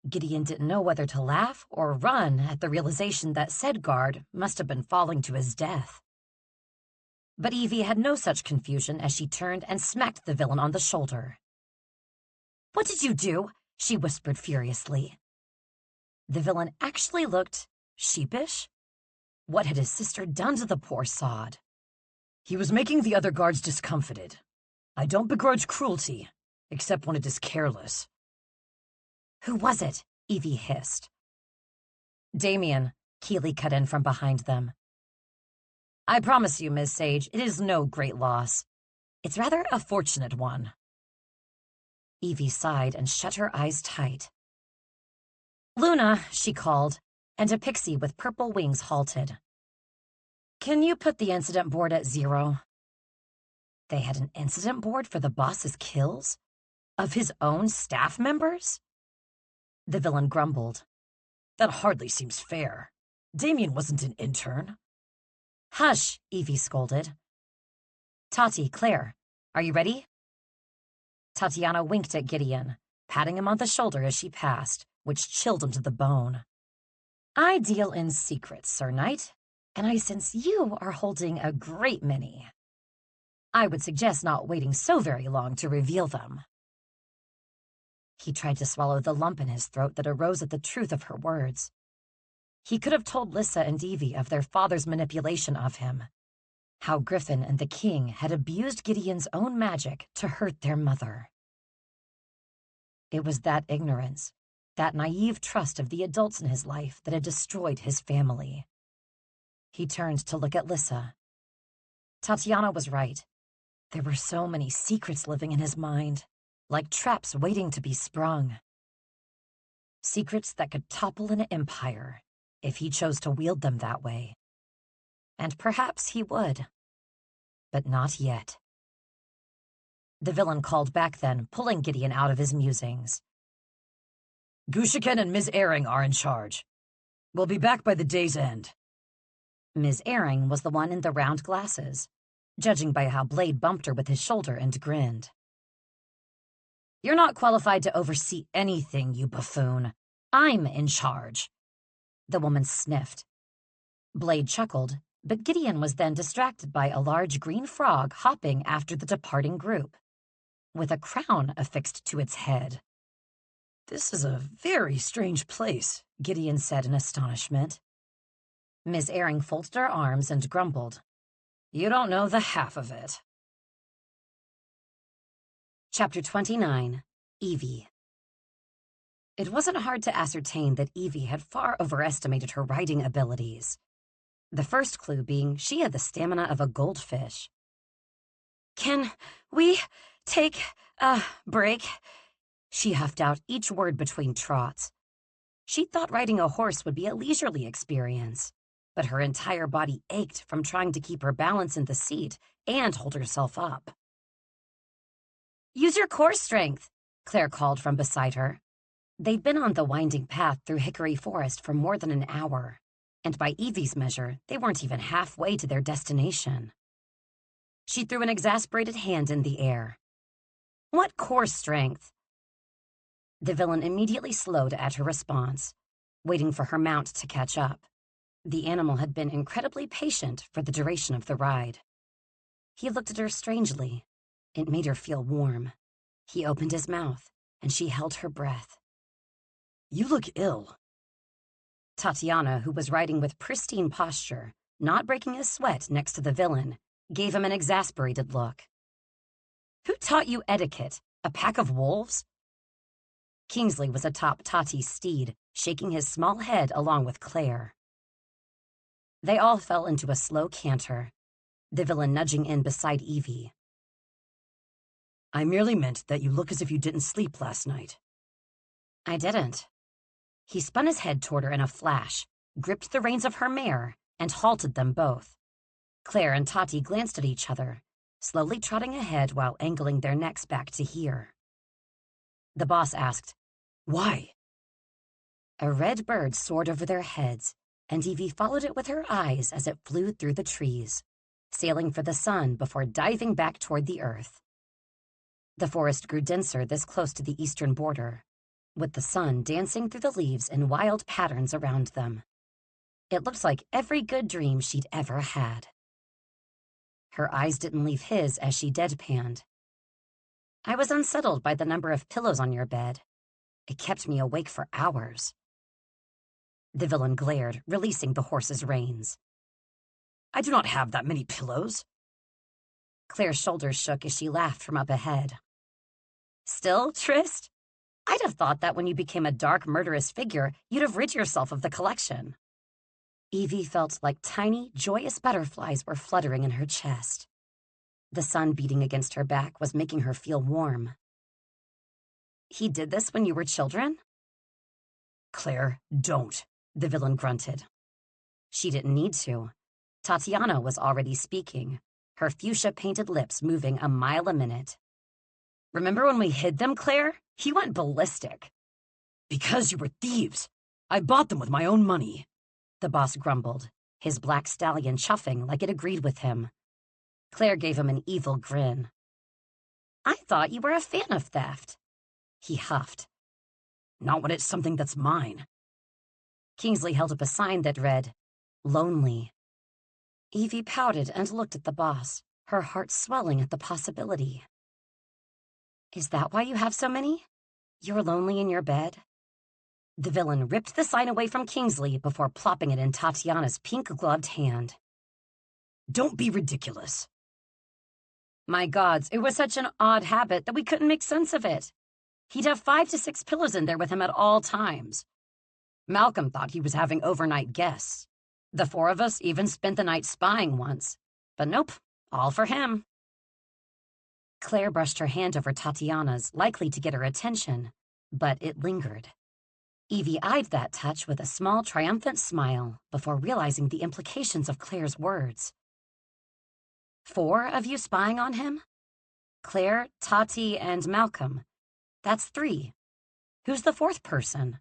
S1: Gideon didn't know whether to laugh or run at the realization that said guard must have been falling to his death. But Evie had no such confusion as she turned and smacked the villain on the shoulder. What did you do? She whispered furiously. The villain actually looked sheepish. What had his sister done to the poor sod?
S2: He was making the other guards discomfited. I don't begrudge cruelty, except when it is careless.
S1: Who was it? Evie hissed. Damien, Keeley cut in from behind them. I promise you, Miss Sage, it is no great loss. It's rather a fortunate one. Evie sighed and shut her eyes tight. Luna, she called, and a pixie with purple wings halted. Can you put the incident board at 0? They had an incident board for the boss's kills? Of his own staff members? The villain grumbled.
S2: That hardly seems fair. Damien wasn't an intern.
S1: Hush, Evie scolded. Tati, Claire, are you ready? Tatiana winked at Gideon, patting him on the shoulder as she passed, which chilled him to the bone. I deal in secrets, Sir Knight, and I sense you are holding a great many. I would suggest not waiting so very long to reveal them. He tried to swallow the lump in his throat that arose at the truth of her words. He could have told Lissa and Evie of their father's manipulation of him, how Griffin and the king had abused Gideon's own magic to hurt their mother. It was that ignorance, that naive trust of the adults in his life that had destroyed his family. He turned to look at Lissa. Tatiana was right. There were so many secrets living in his mind, like traps waiting to be sprung. Secrets that could topple an empire if he chose to wield them that way. And perhaps he would. But not yet. The villain called back then, pulling Gideon out of his musings.
S2: Gushiken and Ms. Airing are in charge. We'll be back by the day's end.
S1: Ms. Airing was the one in the round glasses, judging by how Blade bumped her with his shoulder and grinned. You're not qualified to oversee anything, you buffoon. I'm in charge. The woman sniffed. Blade chuckled, but Gideon was then distracted by a large green frog hopping after the departing group, with a crown affixed to its head.
S2: This is a very strange place,
S1: Gideon said in astonishment. Ms. Airing folded her arms and grumbled.
S2: You don't know the half of it.
S1: Chapter 29, Evie. It wasn't hard to ascertain that Evie had far overestimated her riding abilities. The first clue being she had the stamina of a goldfish. Can we take a break? She huffed out each word between trots. She thought riding a horse would be a leisurely experience, but her entire body ached from trying to keep her balance in the seat and hold herself up. Use your core strength, Claire called from beside her. They'd been on the winding path through Hickory Forest for more than an hour, and by Evie's measure, they weren't even halfway to their destination. She threw an exasperated hand in the air. What core strength? The villain immediately slowed at her response, waiting for her mount to catch up. The animal had been incredibly patient for the duration of the ride. He looked at her strangely. It made her feel warm. He opened his mouth, and she held her breath.
S2: You look ill.
S1: Tatiana, who was riding with pristine posture, not breaking a sweat next to the villain, gave him an exasperated look. Who taught you etiquette? A pack of wolves? Kingsley was atop Tati's steed, shaking his small head along with Claire. They all fell into a slow canter, the villain nudging in beside Evie.
S2: I merely meant that you look as if you didn't sleep last night.
S1: I didn't. He spun his head toward her in a flash, gripped the reins of her mare, and halted them both. Claire and Tati glanced at each other, slowly trotting ahead while angling their necks back to hear. The boss asked,
S2: Why?
S1: A red bird soared over their heads, and Evie followed it with her eyes as it flew through the trees, sailing for the sun before diving back toward the earth. The forest grew denser this close to the eastern border, with the sun dancing through the leaves in wild patterns around them. It looked like every good dream she'd ever had. Her eyes didn't leave his as she deadpanned. I was unsettled by the number of pillows on your bed. It kept me awake for hours. The villain glared, releasing the horse's reins.
S2: I do not have that many pillows.
S1: Claire's shoulders shook as she laughed from up ahead. Still, Trist? I'd have thought that when you became a dark, murderous figure, you'd have rid yourself of the collection. Evie felt like tiny, joyous butterflies were fluttering in her chest. The sun beating against her back was making her feel warm. He did this when you were children?
S2: Claire, don't,
S1: the villain grunted. She didn't need to. Tatiana was already speaking, her fuchsia-painted lips moving a mile a minute. Remember when we hid them, Claire? He went ballistic.
S2: Because you were thieves. I bought them with my own money.
S1: The boss grumbled, his black stallion chuffing like it agreed with him. Claire gave him an evil grin. I thought you were a fan of theft. He huffed.
S2: Not when it's something that's mine.
S1: Kingsley held up a sign that read, Lonely. Evie pouted and looked at the boss, her heart swelling at the possibility. Is that why you have so many? You're lonely in your bed? The villain ripped the sign away from Kingsley before plopping it in Tatiana's pink-gloved hand.
S2: Don't be ridiculous.
S1: My gods, it was such an odd habit that we couldn't make sense of it. He'd have 5 to 6 pillows in there with him at all times. Malcolm thought he was having overnight guests. The four of us even spent the night spying once. But nope, all for him. Claire brushed her hand over Tatiana's, likely to get her attention, but it lingered. Evie eyed that touch with a small, triumphant smile before realizing the implications of Claire's words. 4 of you spying on him? Claire, Tati, and Malcolm. That's 3. Who's the 4th person?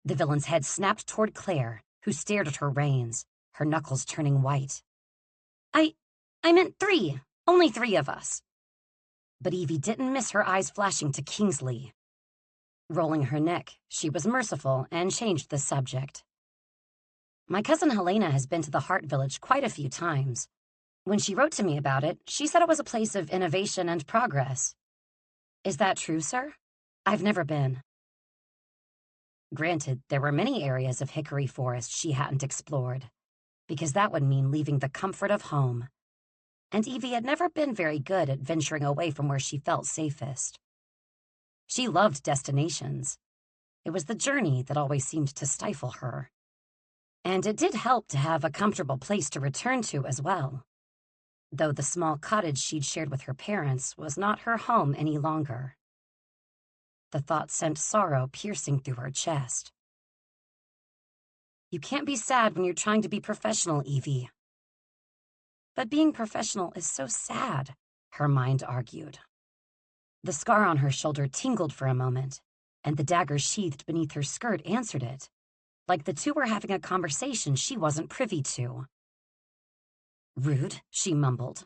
S1: The villain's head snapped toward Claire, who stared at her reins, her knuckles turning white. I meant 3. Only 3 of us. But Evie didn't miss her eyes flashing to Kingsley. Rolling her neck, she was merciful and changed the subject. My cousin Helena has been to the Heart Village quite a few times. When she wrote to me about it, she said it was a place of innovation and progress. Is that true, sir? I've never been. Granted, there were many areas of hickory forest she hadn't explored, because that would mean leaving the comfort of home. And Evie had never been very good at venturing away from where she felt safest. She loved destinations. It was the journey that always seemed to stifle her. And it did help to have a comfortable place to return to as well. Though the small cottage she'd shared with her parents was not her home any longer. The thought sent sorrow piercing through her chest. You can't be sad when you're trying to be professional, Evie. But being professional is so sad, her mind argued. The scar on her shoulder tingled for a moment, and the dagger sheathed beneath her skirt answered it, like the two were having a conversation she wasn't privy to. Rude, she mumbled.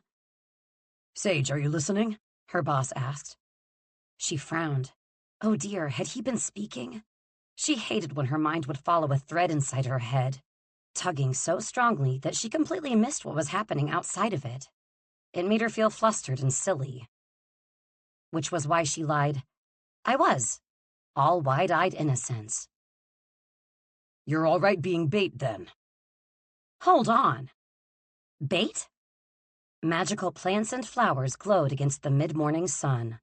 S2: Sage, are you listening?
S1: Her boss asked. She frowned. Oh dear, had he been speaking? She hated when her mind would follow a thread inside her head, tugging so strongly that she completely missed what was happening outside of it. It made her feel flustered and silly. Which was why she lied. I was. All wide-eyed innocence.
S2: You're all right being bait, then.
S1: Hold on. Bait? Magical plants and flowers glowed against the mid-morning sun.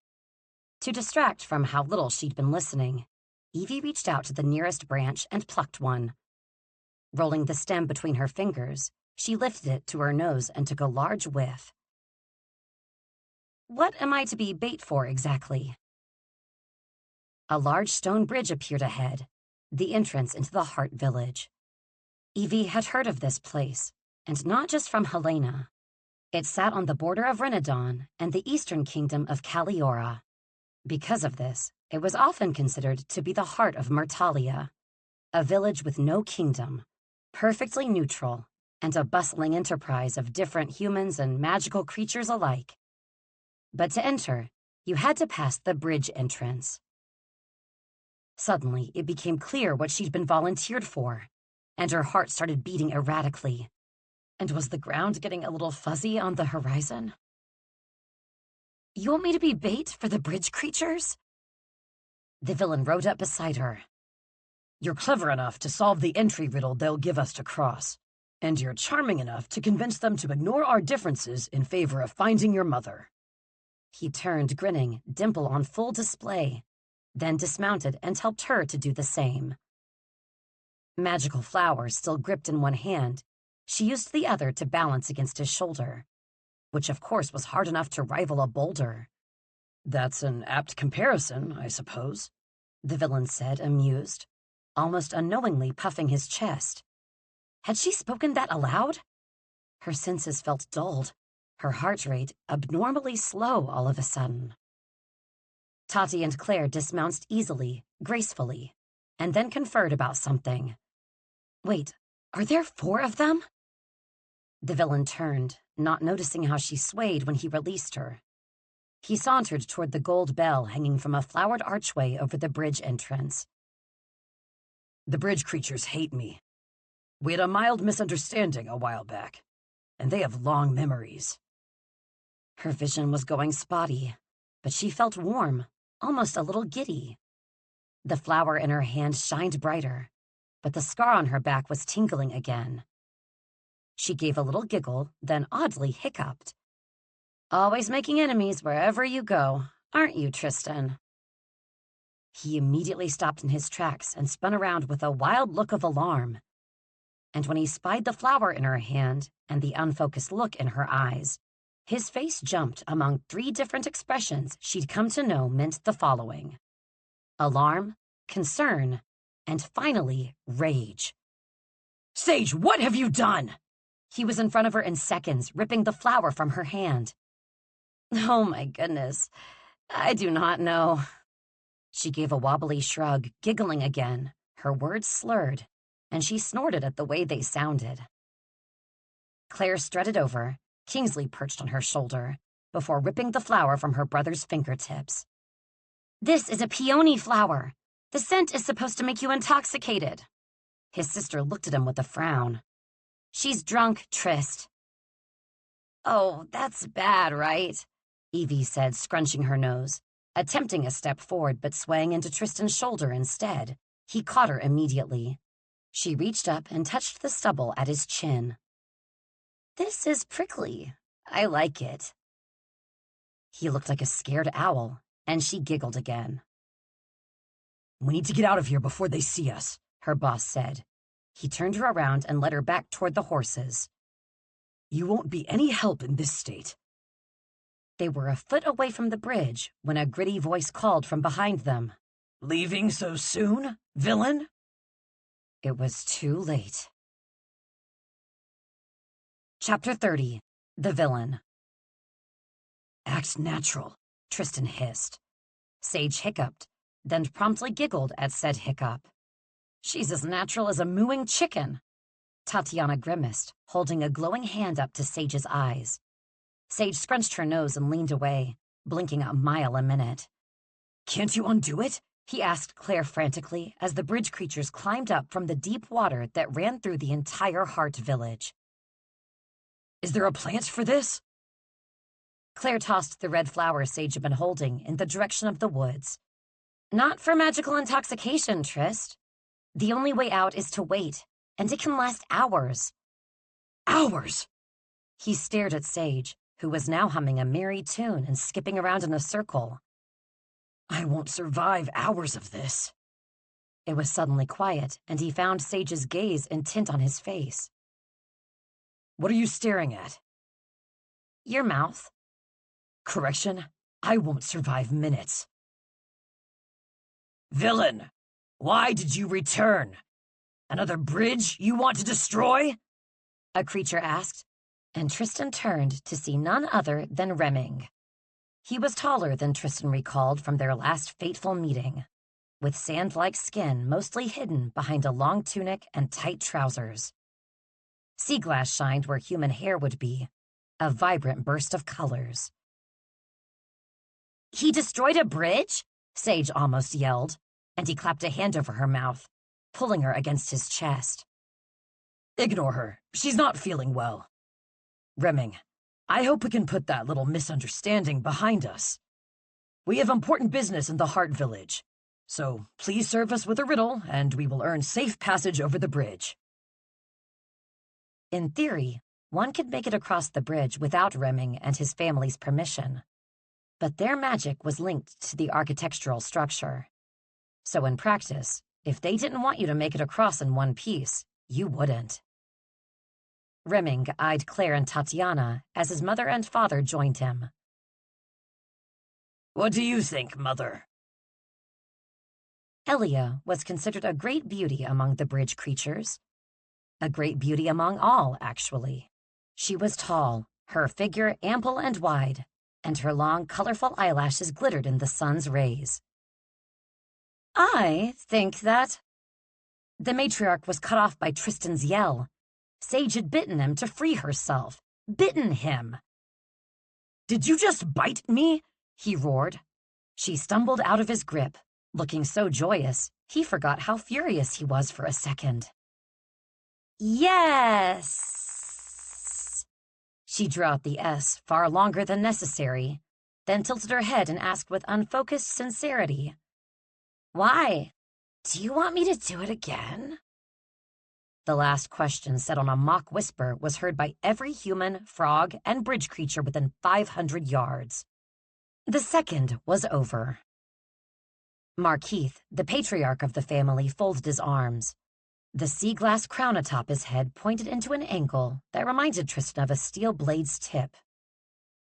S1: To distract from how little she'd been listening, Evie reached out to the nearest branch and plucked one. Rolling the stem between her fingers, she lifted it to her nose and took a large whiff. What am I to be bait for exactly? A large stone bridge appeared ahead, the entrance into the Heart Village. Evie had heard of this place, and not just from Helena. It sat on the border of Renadon and the eastern kingdom of Caliora. Because of this, it was often considered to be the heart of Myrtalia, a village with no kingdom, perfectly neutral, and a bustling enterprise of different humans and magical creatures alike. But to enter, you had to pass the bridge entrance. Suddenly, it became clear what she'd been volunteered for, and her heart started beating erratically. And was the ground getting a little fuzzy on the horizon? You want me to be bait for the bridge creatures? The villain rode up beside her.
S2: You're clever enough to solve the entry riddle they'll give us to cross, and you're charming enough to convince them to ignore our differences in favor of finding your mother.
S1: He turned, grinning, dimple on full display, then dismounted and helped her to do the same. Magical flower still gripped in one hand, she used the other to balance against his shoulder, which of course was hard enough to rival a boulder.
S2: That's an apt comparison, I suppose,
S1: the villain said, amused, almost unknowingly puffing his chest. Had she spoken that aloud? Her senses felt dulled, her heart rate abnormally slow all of a sudden. Tati and Claire dismounted easily, gracefully, and then conferred about something. Wait, are there 4 of them? The villain turned, not noticing how she swayed when he released her. He sauntered toward the gold bell hanging from a flowered archway over the bridge entrance.
S2: The bridge creatures hate me. We had a mild misunderstanding a while back, and they have long memories.
S1: Her vision was going spotty, but she felt warm, almost a little giddy. The flower in her hand shined brighter, but the scar on her back was tingling again. She gave a little giggle, then oddly hiccuped. Always making enemies wherever you go, aren't you, Tristan? He immediately stopped in his tracks and spun around with a wild look of alarm. and when he spied the flower in her hand and the unfocused look in her eyes, his face jumped among 3 different expressions she'd come to know meant the following: alarm, concern, and finally, rage.
S2: Sage, what have you done?
S1: He was in front of her in seconds, ripping the flower from her hand. Oh my goodness, I do not know. She gave a wobbly shrug, giggling again, her words slurred, and she snorted at the way they sounded. Claire strutted over, Kingsley perched on her shoulder, before ripping the flower from her brother's fingertips. This is a peony flower. The scent is supposed to make you intoxicated. His sister looked at him with a frown. She's drunk, Trist. Oh, that's bad, right? Evie said, scrunching her nose, attempting a step forward but swaying into Tristan's shoulder instead. He caught her immediately. She reached up and touched the stubble at his chin. This is prickly. I like it. He looked like a scared owl, and she giggled again.
S2: We need to get out of here before they see us,
S1: her boss said. He turned her around and led her back toward the horses.
S2: You won't be any help in this state.
S1: They were a foot away from the bridge when a gritty voice called from behind them.
S2: Leaving so soon, villain?
S1: It was too late. Chapter 30. The Villain.
S2: Act natural,
S1: Tristan hissed. Sage hiccuped, then promptly giggled at said hiccup. She's as natural as a mooing chicken. Tatiana grimaced, holding a glowing hand up to Sage's eyes. Sage scrunched her nose and leaned away, blinking a mile a minute.
S2: Can't you undo it?
S1: He asked Claire frantically as the bridge creatures climbed up from the deep water that ran through the entire Heart Village.
S2: Is there a plant for this?
S1: Claire tossed the red flower Sage had been holding in the direction of the woods. Not for magical intoxication, Trist. The only way out is to wait, and it can last hours.
S2: Hours?
S1: He stared at Sage, who was now humming a merry tune and skipping around in a circle.
S2: I won't survive hours of this.
S1: It was suddenly quiet, and he found Sage's gaze intent on his face.
S2: What are you staring at?
S1: Your mouth.
S2: Correction, I won't survive minutes. Villain, why did you return? Another bridge you want to destroy?
S1: A creature asked, and Tristan turned to see none other than Remming. He was taller than Tristan recalled from their last fateful meeting, with sand-like skin mostly hidden behind a long tunic and tight trousers. Sea glass shined where human hair would be, a vibrant burst of colors. He destroyed a bridge? Sage almost yelled, and he clapped a hand over her mouth, pulling her against his chest.
S2: Ignore her. She's not feeling well. Remming, I hope we can put that little misunderstanding behind us. We have important business in the Heart Village, so please serve us with a riddle, and we will earn safe passage over the bridge.
S1: In theory, one could make it across the bridge without Remming and his family's permission. But their magic was linked to the architectural structure. So in practice, if they didn't want you to make it across in one piece, you wouldn't. Remming eyed Claire and Tatiana as his mother and father joined him.
S2: What do you think, Mother?
S1: Elia was considered a great beauty among the bridge creatures. A great beauty among all, actually. She was tall, her figure ample and wide, and her long, colorful eyelashes glittered in the sun's rays. I think that... The matriarch was cut off by Tristan's yell. Sage had bitten him to free herself. Bitten him.
S2: Did you just bite me?
S1: He roared. She stumbled out of his grip, looking so joyous, he forgot how furious he was for a second. Yes! She drew out the S far longer than necessary, then tilted her head and asked with unfocused sincerity, Why? Do you want me to do it again? The last question, said on a mock whisper, was heard by every human, frog, and bridge creature within 500 yards. The second was over. Markeith, the patriarch of the family, folded his arms. The sea glass crown atop his head pointed into an angle that reminded Tristan of a steel blade's tip.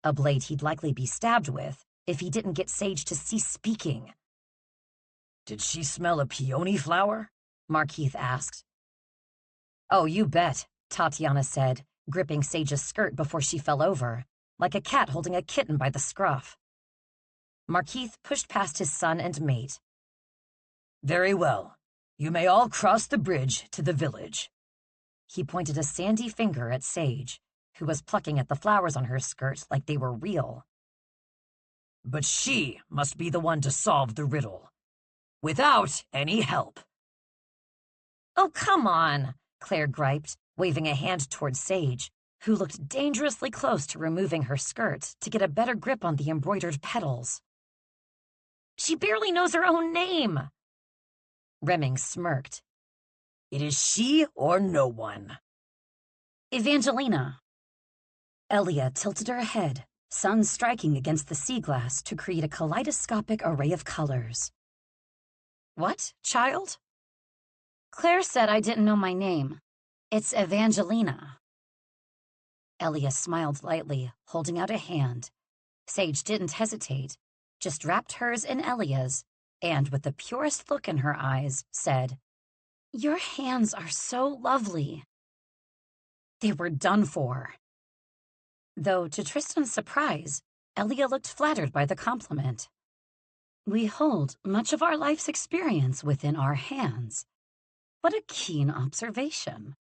S1: A blade he'd likely be stabbed with if he didn't get Sage to cease speaking.
S2: Did she smell a peony flower?
S1: Markeith asked. Oh, you bet, Tatiana said, gripping Sage's skirt before she fell over, like a cat holding a kitten by the scruff. Markeith pushed past his son and mate.
S2: Very well. You may all cross the bridge to the village.
S1: He pointed a sandy finger at Sage, who was plucking at the flowers on her skirt like they were real.
S2: But she must be the one to solve the riddle, without any help.
S1: Oh, come on, Claire griped, waving a hand toward Sage, who looked dangerously close to removing her skirt to get a better grip on the embroidered petals. She barely knows her own name. Remming smirked.
S2: It is she or no one.
S1: Evangelina. Elia tilted her head, sun striking against the sea glass to create a kaleidoscopic array of colors. What, child? Claire said I didn't know my name. It's Evangelina. Elia smiled lightly, holding out a hand. Sage didn't hesitate, just wrapped hers in Elia's, and with the purest look in her eyes, said, Your hands are so lovely. They were done for. Though, to Tristan's surprise, Elia looked flattered by the compliment. We hold much of our life's experience within our hands. What a keen observation.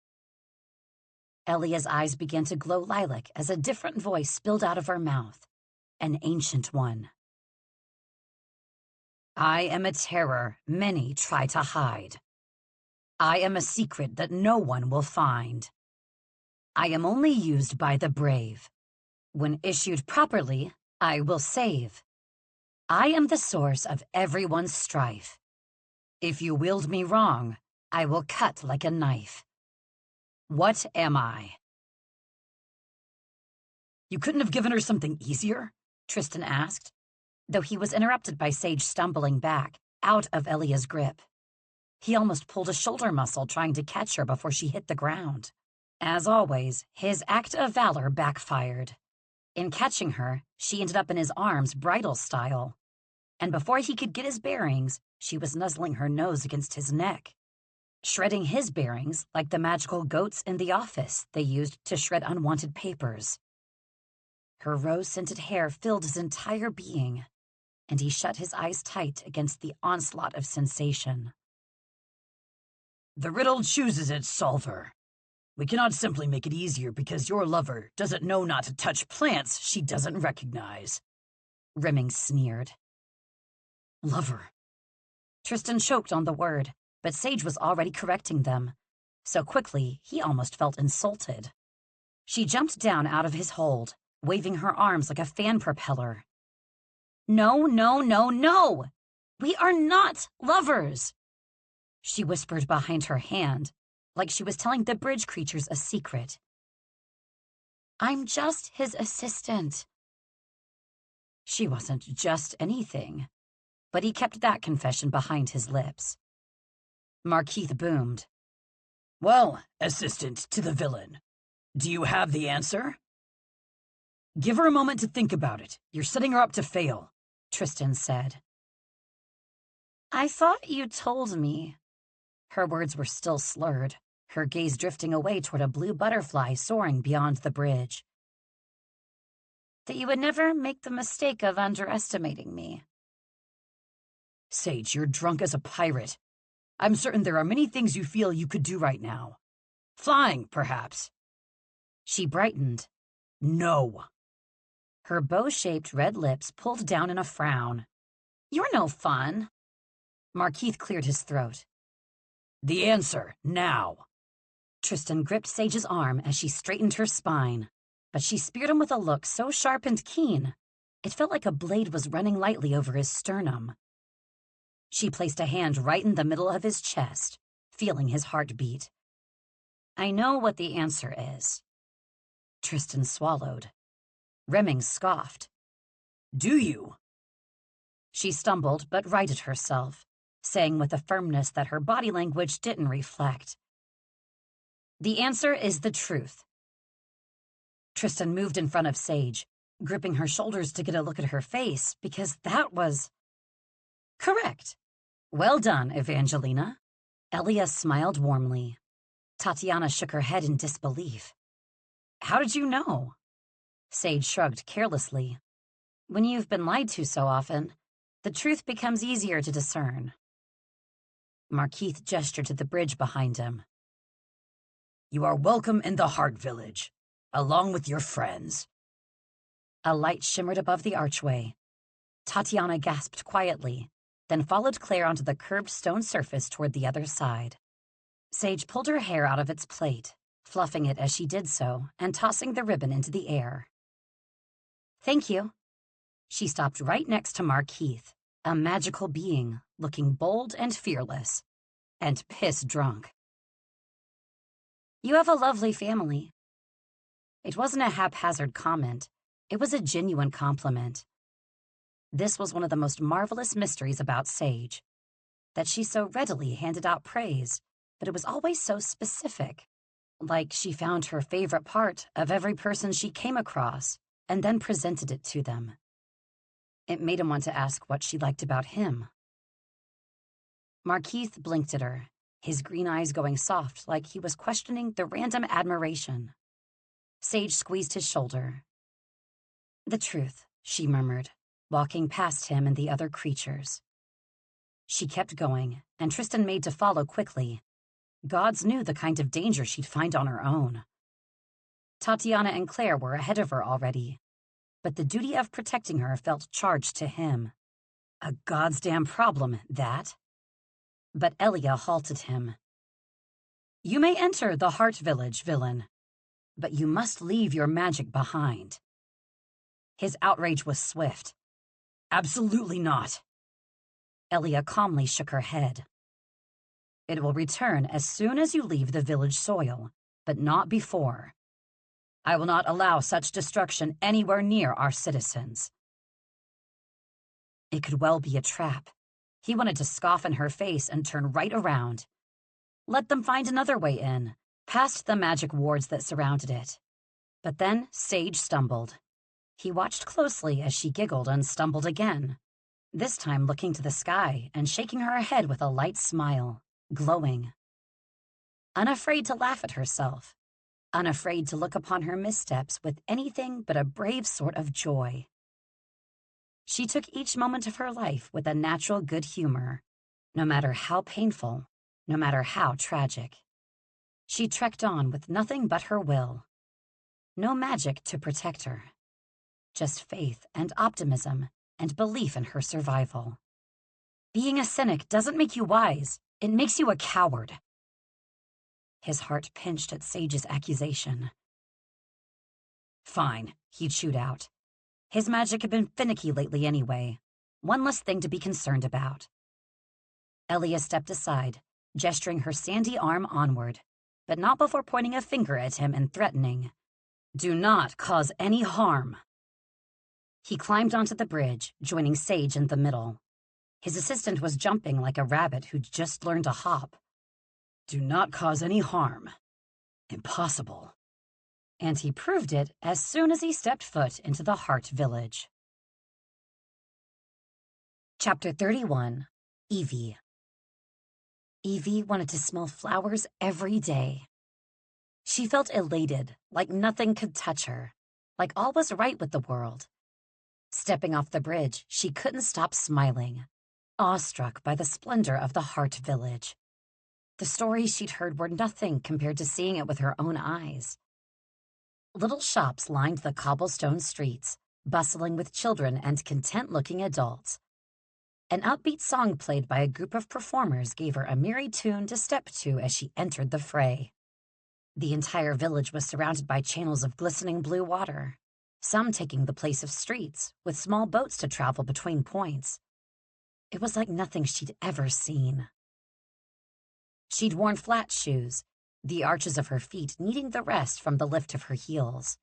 S1: Elia's eyes began to glow lilac as a different voice spilled out of her mouth, an ancient one. I am a terror many try to hide. I am a secret that no one will find. I am only used by the brave. When issued properly, I will save. I am the source of everyone's strife. If you wield me wrong, I will cut like a knife. What am I?
S2: You couldn't have given her something easier?
S1: Tristan asked, though he was interrupted by Sage stumbling back, out of Elia's grip. He almost pulled a shoulder muscle trying to catch her before she hit the ground. As always, his act of valor backfired. In catching her, she ended up in his arms bridal style. And before he could get his bearings, she was nuzzling her nose against his neck, shredding his bearings like the magical goats in the office they used to shred unwanted papers. Her rose-scented hair filled his entire being, and he shut his eyes tight against the onslaught of sensation.
S2: The riddle chooses its solver. We cannot simply make it easier because your lover doesn't know not to touch plants she doesn't recognize.
S1: Rimming sneered.
S2: Lover.
S1: Tristan choked on the word, but Sage was already correcting them. So quickly, he almost felt insulted. She jumped down out of his hold, waving her arms like a fan propeller. No, no, no, no! We are not lovers! She whispered behind her hand, like she was telling the bridge creatures a secret. I'm just his assistant. She wasn't just anything, but he kept that confession behind his lips. Markeith boomed.
S2: Well, assistant to the villain, do you have the answer? Give her a moment to think about it. You're setting her up to fail,
S1: Tristan said. I thought you told me. Her words were still slurred, her gaze drifting away toward a blue butterfly soaring beyond the bridge. That you would never make the mistake of underestimating me.
S2: Sage, you're drunk as a pirate. I'm certain there are many things you feel you could do right now. Flying, perhaps.
S1: She brightened.
S2: No.
S1: Her bow-shaped red lips pulled down in a frown. You're no fun. Markeith cleared his throat.
S2: The answer, now.
S1: Tristan gripped Sage's arm as she straightened her spine, but she speared him with a look so sharp and keen, it felt like a blade was running lightly over his sternum. She placed a hand right in the middle of his chest, feeling his heartbeat. I know what the answer is. Tristan swallowed. Remming scoffed.
S2: Do you?
S1: She stumbled but righted herself, saying with a firmness that her body language didn't reflect, The answer is the truth. Tristan moved in front of Sage, gripping her shoulders to get a look at her face, because that was correct. Well done, Evangelina. Elia smiled warmly. Tatiana shook her head in disbelief. How did you know? Sage shrugged carelessly. When you've been lied to so often, the truth becomes easier to discern. Markeith gestured to the bridge behind him.
S2: You are welcome in the Heart Village, along with your friends.
S1: A light shimmered above the archway. Tatiana gasped quietly, then followed Claire onto the curved stone surface toward the other side. Sage pulled her hair out of its plait, fluffing it as she did so and tossing the ribbon into the air. Thank you. She stopped right next to Markeith, a magical being looking bold and fearless, and piss-drunk. You have a lovely family. It wasn't a haphazard comment. It was a genuine compliment. This was one of the most marvelous mysteries about Sage, that she so readily handed out praise, but it was always so specific, like she found her favorite part of every person she came across and then presented it to them. It made him want to ask what she liked about him. Markeith blinked at her, his green eyes going soft like he was questioning the random admiration. Sage squeezed his shoulder. The truth, she murmured, walking past him and the other creatures. She kept going, and Tristan made to follow quickly. Gods knew the kind of danger she'd find on her own. Tatiana and Claire were ahead of her already, but the duty of protecting her felt charged to him. A goddamn problem, that. But Elia halted him. You may enter the Heart Village, villain, but you must leave your magic behind. His outrage was swift. Absolutely not. Elia calmly shook her head. It will return as soon as you leave the village soil, but not before. I will not allow such destruction anywhere near our citizens. It could well be a trap. He wanted to scoff in her face and turn right around. Let them find another way in, past the magic wards that surrounded it. But then Sage stumbled. He watched closely as she giggled and stumbled again, this time looking to the sky and shaking her head with a light smile, glowing. Unafraid to laugh at herself, unafraid to look upon her missteps with anything but a brave sort of joy. She took each moment of her life with a natural good humor, no matter how painful, no matter how tragic. She trekked on with nothing but her will. No magic to protect her. Just faith and optimism and belief in her survival. Being a cynic doesn't make you wise. It makes you a coward. His heart pinched at Sage's accusation. Fine, he'd shoot out. His magic had been finicky lately anyway. One less thing to be concerned about. Elia stepped aside, gesturing her sandy arm onward, but not before pointing a finger at him and threatening. Do not cause any harm. He climbed onto the bridge, joining Sage in the middle. His assistant was jumping like a rabbit who'd just learned to hop. Do not cause any harm. Impossible. And he proved it as soon as he stepped foot into the Heart Village. Chapter 31. Evie. Evie wanted to smell flowers every day. She felt elated, like nothing could touch her, like all was right with the world. Stepping off the bridge, she couldn't stop smiling, awestruck by the splendor of the Heart Village. The stories she'd heard were nothing compared to seeing it with her own eyes. Little shops lined the cobblestone streets, bustling with children and content-looking adults. An upbeat song played by a group of performers gave her a merry tune to step to as she entered the fray. The entire village was surrounded by channels of glistening blue water, some taking the place of streets, with small boats to travel between points. It was like nothing she'd ever seen. She'd worn flat shoes, the arches of her feet needing the rest from the lift of her heels.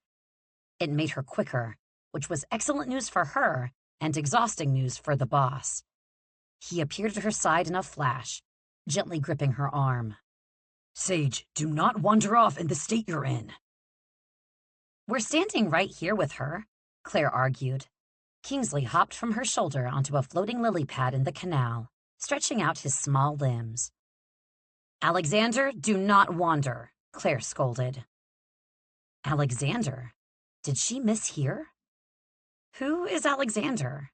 S1: It made her quicker, which was excellent news for her and exhausting news for the boss. He appeared at her side in a flash, gently gripping her arm.
S2: Sage, do not wander off in the state you're in.
S1: We're standing right here with her, Claire argued. Kingsley hopped from her shoulder onto a floating lily pad in the canal, stretching out his small limbs. Alexander, do not wander, Claire scolded. Alexander? Did she mishear? Who is Alexander?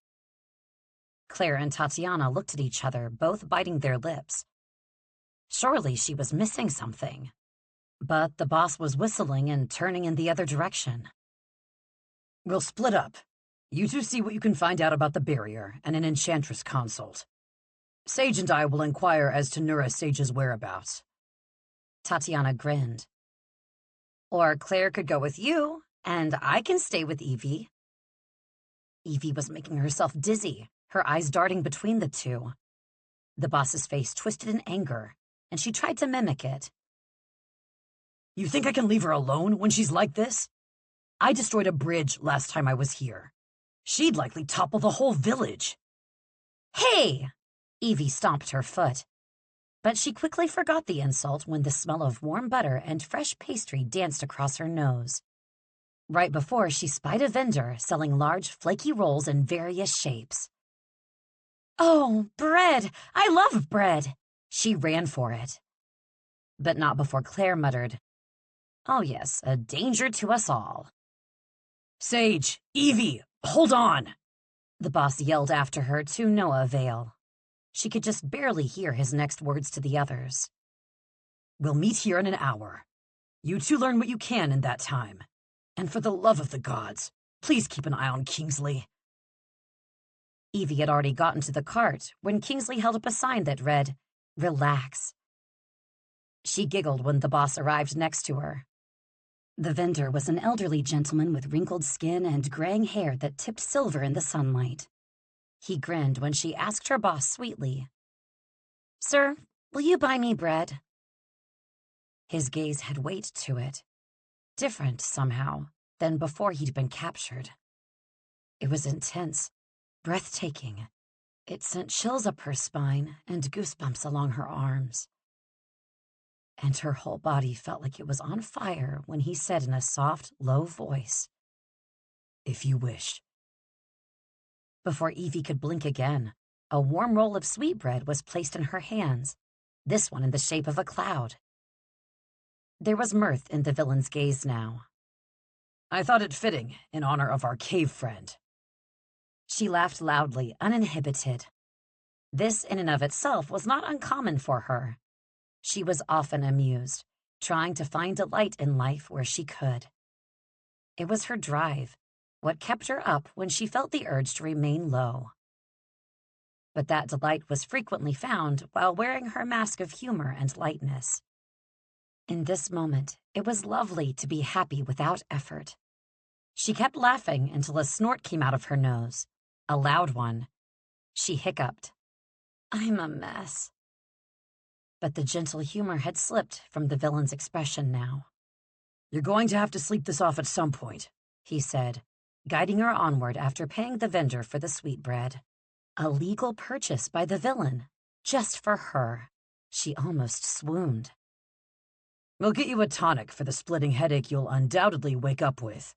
S1: Claire and Tatiana looked at each other, both biting their lips. Surely she was missing something. But the boss was whistling and turning in the other direction.
S2: We'll split up. You two see what you can find out about the barrier and an enchantress consult. Sage and I will inquire as to Nura Sage's whereabouts.
S1: Tatiana grinned. Or Claire could go with you, and I can stay with Evie. Evie was making herself dizzy, her eyes darting between the two. The boss's face twisted in anger, and she tried to mimic it.
S2: You think I can leave her alone when she's like this? I destroyed a bridge last time I was here. She'd likely topple the whole village.
S1: Hey! Evie stomped her foot. But she quickly forgot the insult when the smell of warm butter and fresh pastry danced across her nose. Right before she spied a vendor selling large, flaky rolls in various shapes. Oh, bread! I love bread! She ran for it. But not before Claire muttered, Oh yes, a danger to us all.
S2: Sage! Evie! Hold on!
S1: The boss yelled after her to no avail. She could just barely hear his next words to the others.
S2: We'll meet here in an hour. You two learn what you can in that time. And for the love of the gods, please keep an eye on Kingsley.
S1: Evie had already gotten to the cart when Kingsley held up a sign that read, Relax. She giggled when the boss arrived next to her. The vendor was an elderly gentleman with wrinkled skin and graying hair that tipped silver in the sunlight. He grinned when she asked her boss sweetly, Sir, will you buy me bread? His gaze had weight to it, different somehow than before he'd been captured. It was intense, breathtaking. It sent chills up her spine and goosebumps along her arms. And her whole body felt like it was on fire when he said in a soft, low voice, If you wish. Before Evie could blink again, a warm roll of sweetbread was placed in her hands, this one in the shape of a cloud. There was mirth in the villain's gaze now.
S2: I thought it fitting, in honor of our cave friend.
S1: She laughed loudly, uninhibited. This in and of itself was not uncommon for her. She was often amused, trying to find delight in life where she could. It was her drive, what kept her up when she felt the urge to remain low. But that delight was frequently found while wearing her mask of humor and lightness. In this moment, it was lovely to be happy without effort. She kept laughing until a snort came out of her nose, a loud one. She hiccuped. I'm a mess. But the gentle humor had slipped from the villain's expression now.
S2: You're going to have to sleep this off at some point,
S1: he said, guiding her onward after paying the vendor for the sweetbread. A legal purchase by the villain, just for her. She almost swooned.
S2: We'll get you a tonic for the splitting headache you'll undoubtedly wake up with.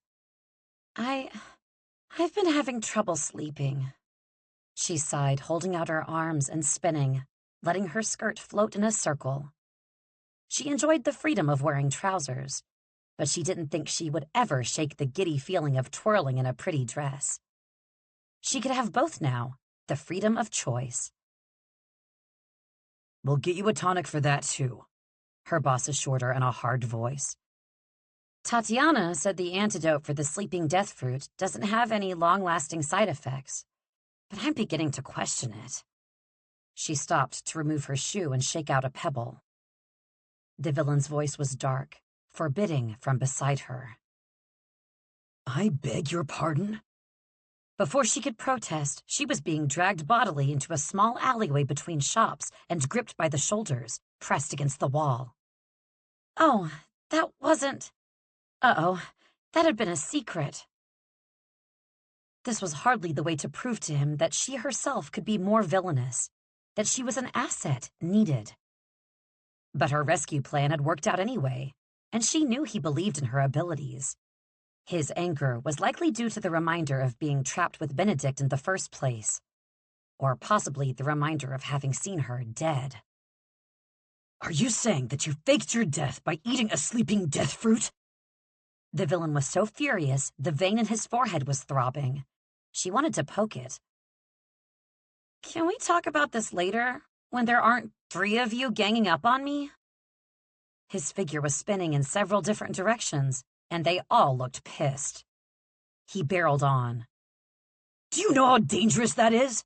S1: I've been having trouble sleeping. She sighed, holding out her arms and spinning, letting her skirt float in a circle. She enjoyed the freedom of wearing trousers, but she didn't think she would ever shake the giddy feeling of twirling in a pretty dress. She could have both now, the freedom of choice.
S2: We'll get you a tonic for that, too, her boss assured her in a hard voice.
S1: Tatiana said the antidote for the sleeping death fruit doesn't have any long-lasting side effects, but I'm beginning to question it. She stopped to remove her shoe and shake out a pebble. The villain's voice was dark, forbidding from beside her.
S2: I beg your pardon?
S1: Before she could protest, she was being dragged bodily into a small alleyway between shops and gripped by the shoulders, pressed against the wall. Oh, that wasn't... Uh-oh, that had been a secret. This was hardly the way to prove to him that she herself could be more villainous, that she was an asset needed. But her rescue plan had worked out anyway, and she knew he believed in her abilities. His anger was likely due to the reminder of being trapped with Benedict in the first place, or possibly the reminder of having seen her dead.
S2: Are you saying that you faked your death by eating a sleeping death fruit?
S1: The villain was so furious, the vein in his forehead was throbbing. She wanted to poke it. Can we talk about this later, when there aren't 3 of you ganging up on me? His figure was spinning in several different directions, and they all looked pissed. He barreled on.
S2: Do you know how dangerous that is?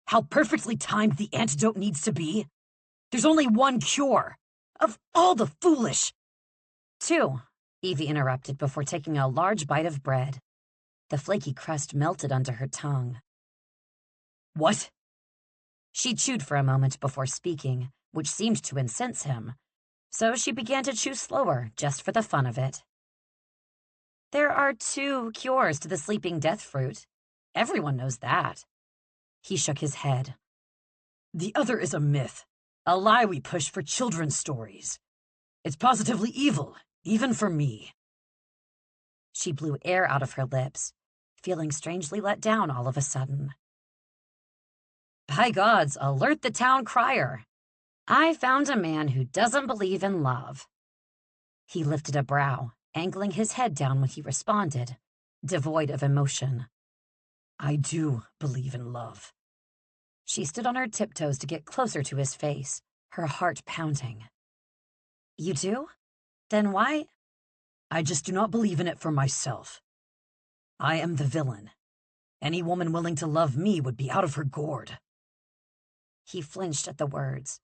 S2: How perfectly timed the antidote needs to be? There's only one cure. Of all the foolish...
S1: 2, Evie interrupted before taking a large bite of bread. The flaky crust melted under her tongue.
S2: What?
S1: She chewed for a moment before speaking, which seemed to incense him, so she began to chew slower, just for the fun of it. There are 2 cures to the sleeping death fruit. Everyone knows that. He shook his head.
S2: The other is a myth, a lie we push for children's stories. It's positively evil, even for me.
S1: She blew air out of her lips, feeling strangely let down all of a sudden. By gods, alert the town crier. I found a man who doesn't believe in love. He lifted a brow, angling his head down when he responded, devoid of emotion.
S2: I do believe in love.
S1: She stood on her tiptoes to get closer to his face, her heart pounding. You do? Then why?
S2: I just do not believe in it for myself. I am the villain. Any woman willing to love me would be out of her gourd.
S1: He flinched at the words,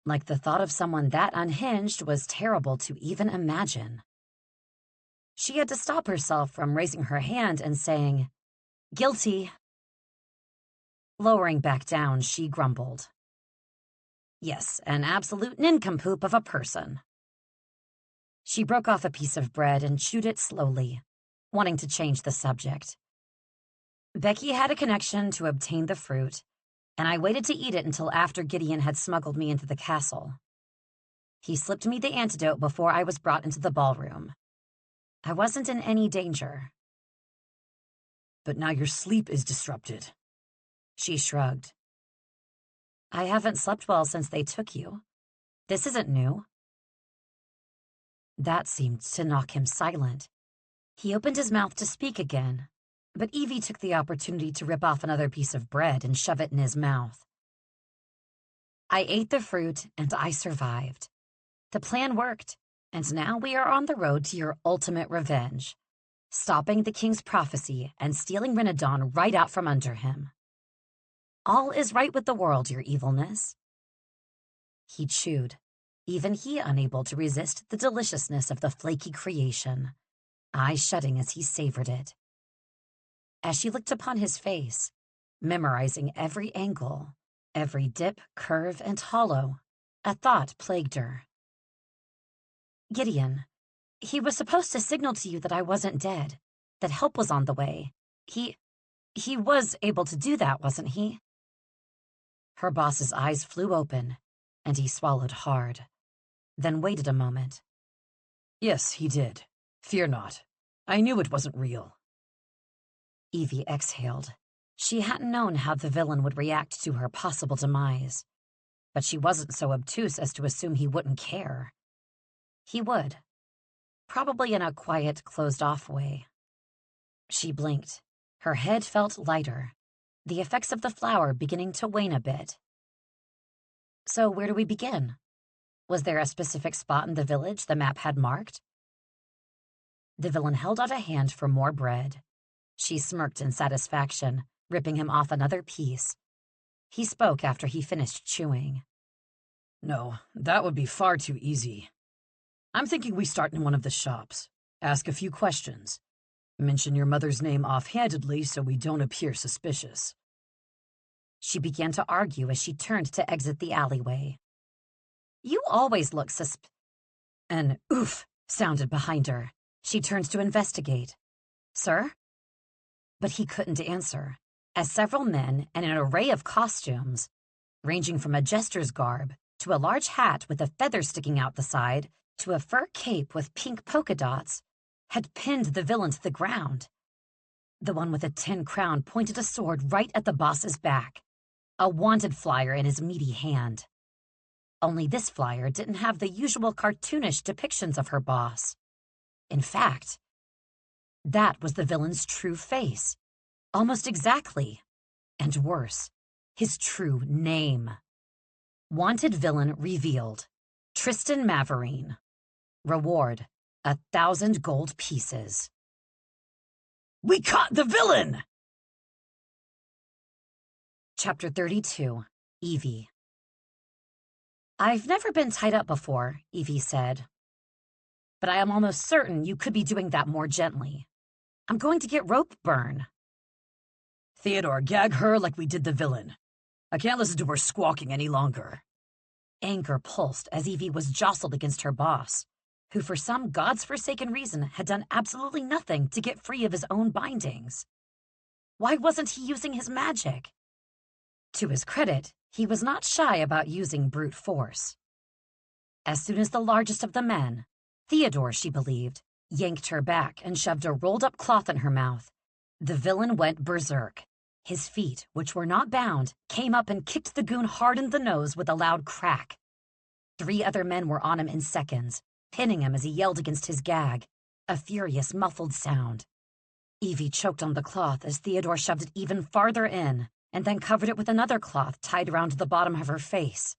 S1: like the thought of someone that unhinged was terrible to even imagine. She had to stop herself from raising her hand and saying, "Guilty." Lowering back down, she grumbled. Yes, an absolute nincompoop of a person. She broke off a piece of bread and chewed it slowly, wanting to change the subject. Becky had a connection to obtain the fruit, and I waited to eat it until after Gideon had smuggled me into the castle. He slipped me the antidote before I was brought into the ballroom. I wasn't in any danger.
S2: But now your sleep is disrupted.
S1: She shrugged. I haven't slept well since they took you. This isn't new. That seemed to knock him silent. He opened his mouth to speak again, but Evie took the opportunity to rip off another piece of bread and shove it in his mouth. I ate the fruit, and I survived. The plan worked, and now we are on the road to your ultimate revenge, stopping the king's prophecy and stealing Renadon right out from under him. All is right with the world, your evilness. He chewed, even he unable to resist the deliciousness of the flaky creation, eyes shutting as he savored it. As she looked upon his face, memorizing every angle, every dip, curve, and hollow, a thought plagued her. Gideon, he was supposed to signal to you that I wasn't dead, that help was on the way. He was able to do that, wasn't he? Her boss's eyes flew open, and he swallowed hard, then waited a moment.
S2: Yes, he did. Fear not. I knew it wasn't real.
S1: Evie exhaled. She hadn't known how the villain would react to her possible demise, but she wasn't so obtuse as to assume he wouldn't care. He would. Probably in a quiet, closed-off way. She blinked. Her head felt lighter, the effects of the flower beginning to wane a bit. So where do we begin? Was there a specific spot in the village the map had marked? The villain held out a hand for more bread. She smirked in satisfaction, ripping him off another piece. He spoke after he finished chewing.
S2: No, that would be far too easy. I'm thinking we start in one of the shops. Ask a few questions. Mention your mother's name offhandedly so we don't appear suspicious.
S1: She began to argue as she turned to exit the alleyway. You always look An oof sounded behind her. She turned to investigate. Sir? But he couldn't answer, as several men and an array of costumes, ranging from a jester's garb to a large hat with a feather sticking out the side, to a fur cape with pink polka dots, had pinned the villain to the ground. The one with a tin crown pointed a sword right at the boss's back, a wanted flyer in his meaty hand. Only this flyer didn't have the usual cartoonish depictions of her boss. In fact, that was the villain's true face, almost exactly, and worse, his true name. Wanted villain revealed. Tristan Maverine. Reward, 1,000 gold pieces.
S2: We caught the villain!
S1: Chapter 32, Evie. I've never been tied up before, Evie said. But I am almost certain you could be doing that more gently. I'm going to get rope burn.
S2: Theodore, gag her like we did the villain. I can't listen to her squawking any longer.
S1: Anger pulsed as Evie was jostled against her boss, who for some god's-forsaken reason had done absolutely nothing to get free of his own bindings. Why wasn't he using his magic? To his credit, he was not shy about using brute force. As soon as the largest of the men, Theodore, she believed, yanked her back and shoved a rolled-up cloth in her mouth, the villain went berserk. His feet, which were not bound, came up and kicked the goon hard in the nose with a loud crack. 3 other men were on him in seconds, pinning him as he yelled against his gag, a furious, muffled sound. Evie choked on the cloth as Theodore shoved it even farther in, and then covered it with another cloth tied around the bottom of her face.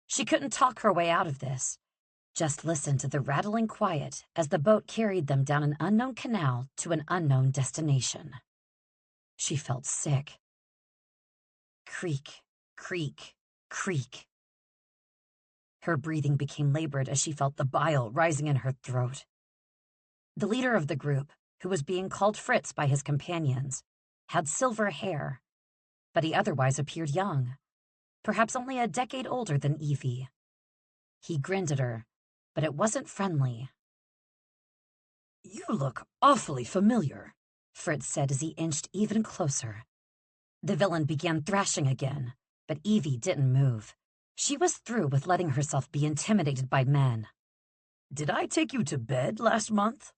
S1: She couldn't talk her way out of this, just listen to the rattling quiet as the boat carried them down an unknown canal to an unknown destination. She felt sick. Creak, creak, creak. Her breathing became labored as she felt the bile rising in her throat. The leader of the group, who was being called Fritz by his companions, had silver hair, but he otherwise appeared young, perhaps only a decade older than Evie. He grinned at her, but it wasn't friendly.
S2: You look awfully familiar,
S1: Fritz said as he inched even closer. The villain began thrashing again, but Evie didn't move. She was through with letting herself be intimidated by men.
S2: Did I take you to bed last month?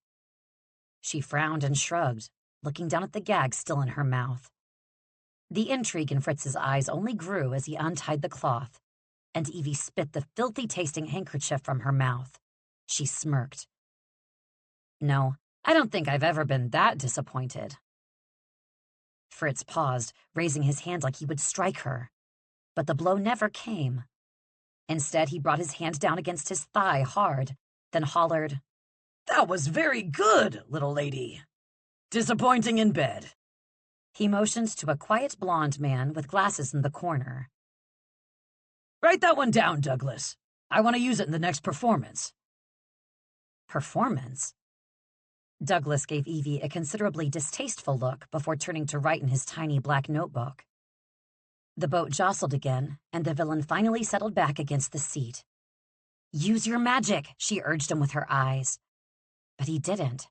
S1: She frowned and shrugged, looking down at the gag still in her mouth. The intrigue in Fritz's eyes only grew as he untied the cloth, and Evie spit the filthy-tasting handkerchief from her mouth. She smirked. No, I don't think I've ever been that disappointed. Fritz paused, raising his hand like he would strike her. But the blow never came. Instead, he brought his hand down against his thigh hard, then hollered,
S2: That was very good, little lady. Disappointing in bed.
S1: He motioned to a quiet blonde man with glasses in the corner.
S2: Write that one down, Douglas. I want to use it in the next performance.
S1: Performance? Douglas gave Evie a considerably distasteful look before turning to write in his tiny black notebook. The boat jostled again, and the villain finally settled back against the seat. Use your magic, she urged him with her eyes. But he didn't.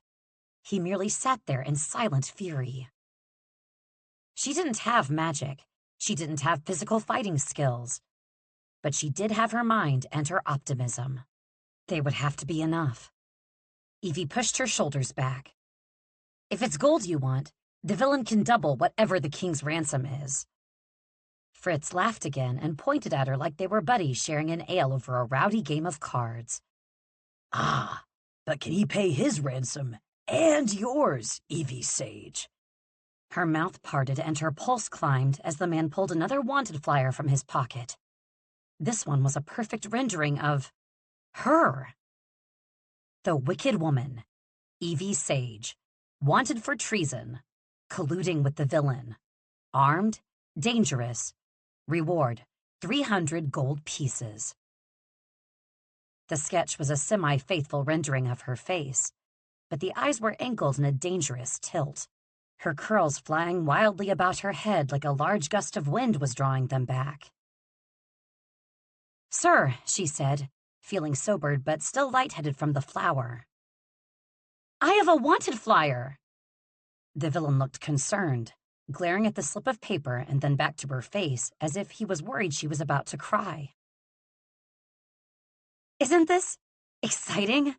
S1: He merely sat there in silent fury. She didn't have magic. She didn't have physical fighting skills. But she did have her mind and her optimism. They would have to be enough. Evie pushed her shoulders back. If it's gold you want, the villain can double whatever the king's ransom is. Fritz laughed again and pointed at her like they were buddies sharing an ale over a rowdy game of cards.
S2: Ah, but can he pay his ransom and yours, Evie Sage?
S1: Her mouth parted and her pulse climbed as the man pulled another wanted flyer from his pocket. This one was a perfect rendering of her. The wicked woman, Evie Sage, wanted for treason, colluding with the villain, armed, dangerous, reward 300 gold pieces. The sketch was a semi-faithful rendering of her face, but the eyes were angled in a dangerous tilt, her curls flying wildly about her head like a large gust of wind was drawing them back. Sir, she said, feeling sobered but still lightheaded from the flower. I have a wanted flyer. The villain looked concerned, glaring at the slip of paper and then back to her face as if he was worried she was about to cry. Isn't this exciting?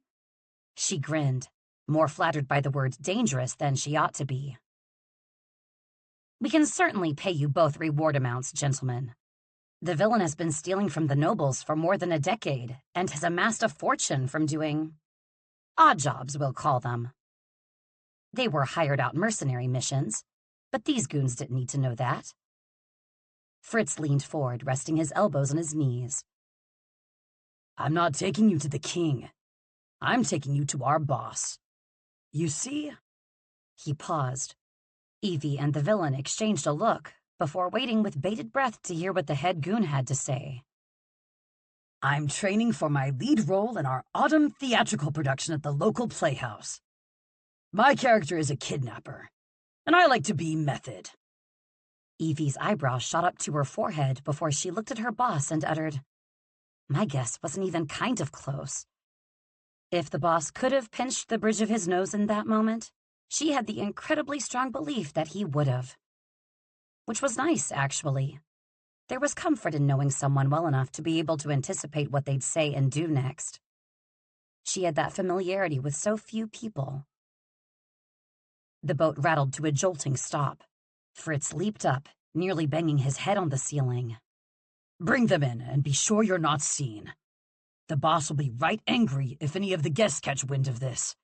S1: She grinned, more flattered by the word dangerous than she ought to be. We can certainly pay you both reward amounts, gentlemen. The villain has been stealing from the nobles for more than a decade and has amassed a fortune from doing odd jobs, we'll call them. They were hired-out mercenary missions, but these goons didn't need to know that. Fritz leaned forward, resting his elbows on his knees.
S2: I'm not taking you to the king. I'm taking you to our boss. You see?
S1: He paused. Evie and the villain exchanged a look before waiting with bated breath to hear what the head goon had to say.
S2: I'm training for my lead role in our autumn theatrical production at the local playhouse. My character is a kidnapper, and I like to be method.
S1: Evie's eyebrows shot up to her forehead before she looked at her boss and uttered, "My guess wasn't even kind of close." If the boss could have pinched the bridge of his nose in that moment, she had the incredibly strong belief that he would have. Which was nice, actually. There was comfort in knowing someone well enough to be able to anticipate what they'd say and do next. She had that familiarity with so few people. The boat rattled to a jolting stop. Fritz leaped up, nearly banging his head on the ceiling.
S2: Bring them in, and be sure you're not seen. The boss will be right angry if any of the guests catch wind of this.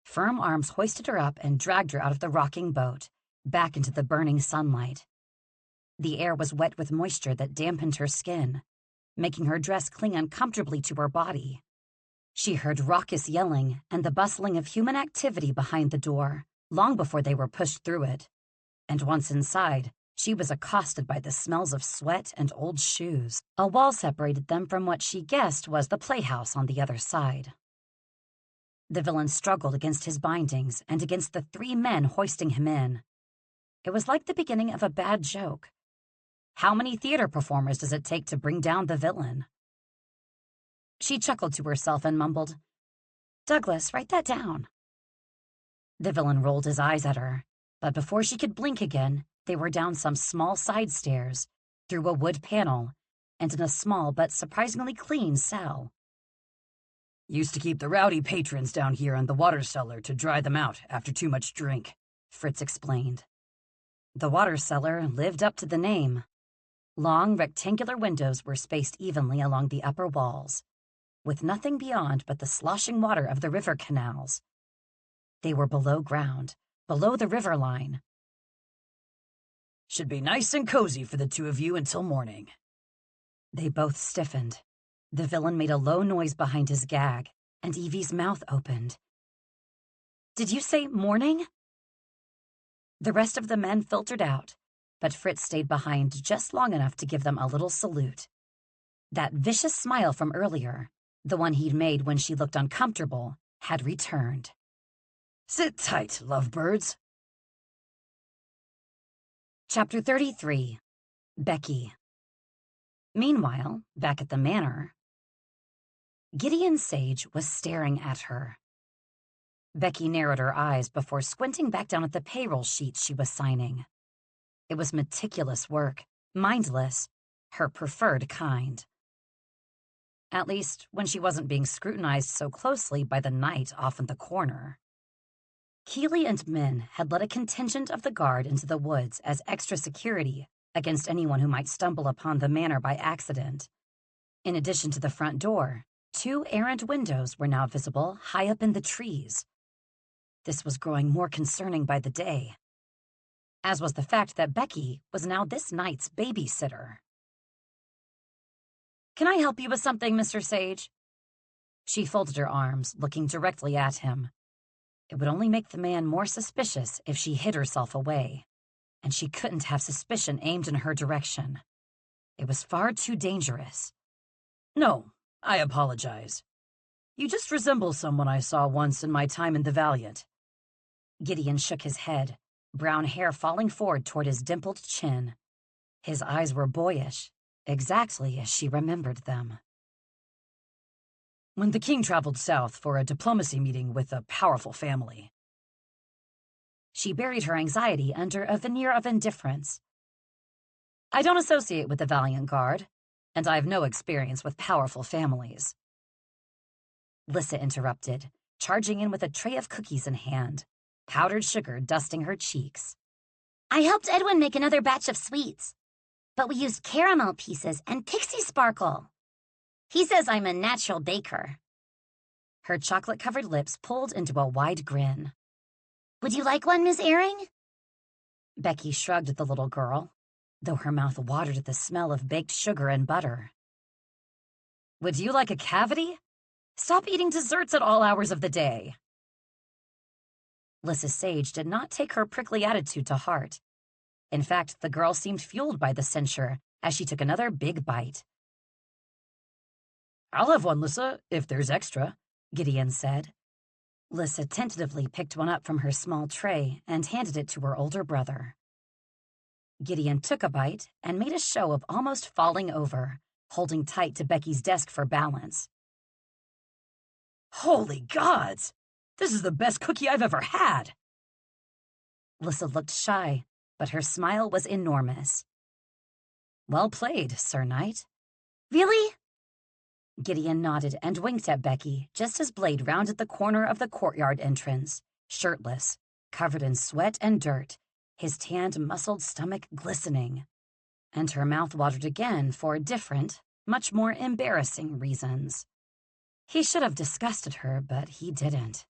S1: Firm arms hoisted her up and dragged her out of the rocking boat, back into the burning sunlight. The air was wet with moisture that dampened her skin, making her dress cling uncomfortably to her body. She heard raucous yelling and the bustling of human activity behind the door, long before they were pushed through it. And once inside, she was accosted by the smells of sweat and old shoes. A wall separated them from what she guessed was the playhouse on the other side. The villain struggled against his bindings and against the 3 men hoisting him in. It was like the beginning of a bad joke. How many theater performers does it take to bring down the villain? She chuckled to herself and mumbled, "Douglas, write that down." The villain rolled his eyes at her, but before she could blink again, they were down some small side stairs, through a wood panel, and in a small but surprisingly clean cell.
S2: Used to keep the rowdy patrons down here in the water cellar to dry them out after too much drink,
S1: Fritz explained. The water cellar lived up to the name. Long, rectangular windows were spaced evenly along the upper walls, with nothing beyond but the sloshing water of the river canals. They were below ground, below the river line.
S2: Should be nice and cozy for the 2 of you until morning.
S1: They both stiffened. The villain made a low noise behind his gag, and Evie's mouth opened. "Did you say morning?" The rest of the men filtered out, but Fritz stayed behind just long enough to give them a little salute. That vicious smile from earlier, the one he'd made when she looked uncomfortable, had returned.
S2: Sit tight, lovebirds.
S1: Chapter 33. Becky. Meanwhile, back at the manor, Gideon Sage was staring at her. Becky narrowed her eyes before squinting back down at the payroll sheet she was signing. It was meticulous work, mindless, her preferred kind. At least when she wasn't being scrutinized so closely by the knight off in the corner. Keeley and Min had led a contingent of the guard into the woods as extra security against anyone who might stumble upon the manor by accident. In addition to the front door, 2 errant windows were now visible high up in the trees. This was growing more concerning by the day, as was the fact that Becky was now this knight's babysitter. "Can I help you with something, Mr. Sage?" She folded her arms, looking directly at him. It would only make the man more suspicious if she hid herself away, and she couldn't have suspicion aimed in her direction. It was far too dangerous.
S2: "No, I apologize. You just resemble someone I saw once in my time in the Valiant."
S1: Gideon shook his head, brown hair falling forward toward his dimpled chin. His eyes were boyish, exactly as she remembered them.
S2: "When the king traveled south for a diplomacy meeting with a powerful family."
S1: She buried her anxiety under a veneer of indifference. "I don't associate with the Valiant Guard, and I've no experience with powerful families. Lissa interrupted, charging in with a tray of cookies in hand, powdered sugar dusting her cheeks.
S3: I helped Edwin make another batch of sweets, but we used caramel pieces and pixie sparkle. He says I'm a natural baker.
S1: Her chocolate-covered lips pulled into a wide grin.
S3: Would you like one, Miss Airing?
S1: Becky shrugged at the little girl, though her mouth watered at the smell of baked sugar and butter. Would you like a cavity? Stop eating desserts at all hours of the day. Evie Sage did not take her prickly attitude to heart. In fact, the girl seemed fueled by the censure as she took another big bite.
S2: I'll have one, Lissa, if there's extra,
S1: Gideon said. Lissa tentatively picked one up from her small tray and handed it to her older brother. Gideon took a bite and made a show of almost falling over, holding tight to Becky's desk for balance.
S2: Holy gods! This is the best cookie I've ever had!
S1: Lissa looked shy, but her smile was enormous. Well played, Sir Knight.
S3: Really?
S1: Gideon nodded and winked at Becky just as Blade rounded the corner of the courtyard entrance, shirtless, covered in sweat and dirt, his tanned, muscled stomach glistening. And her mouth watered again for different, much more embarrassing reasons. He should have disgusted her, but he didn't.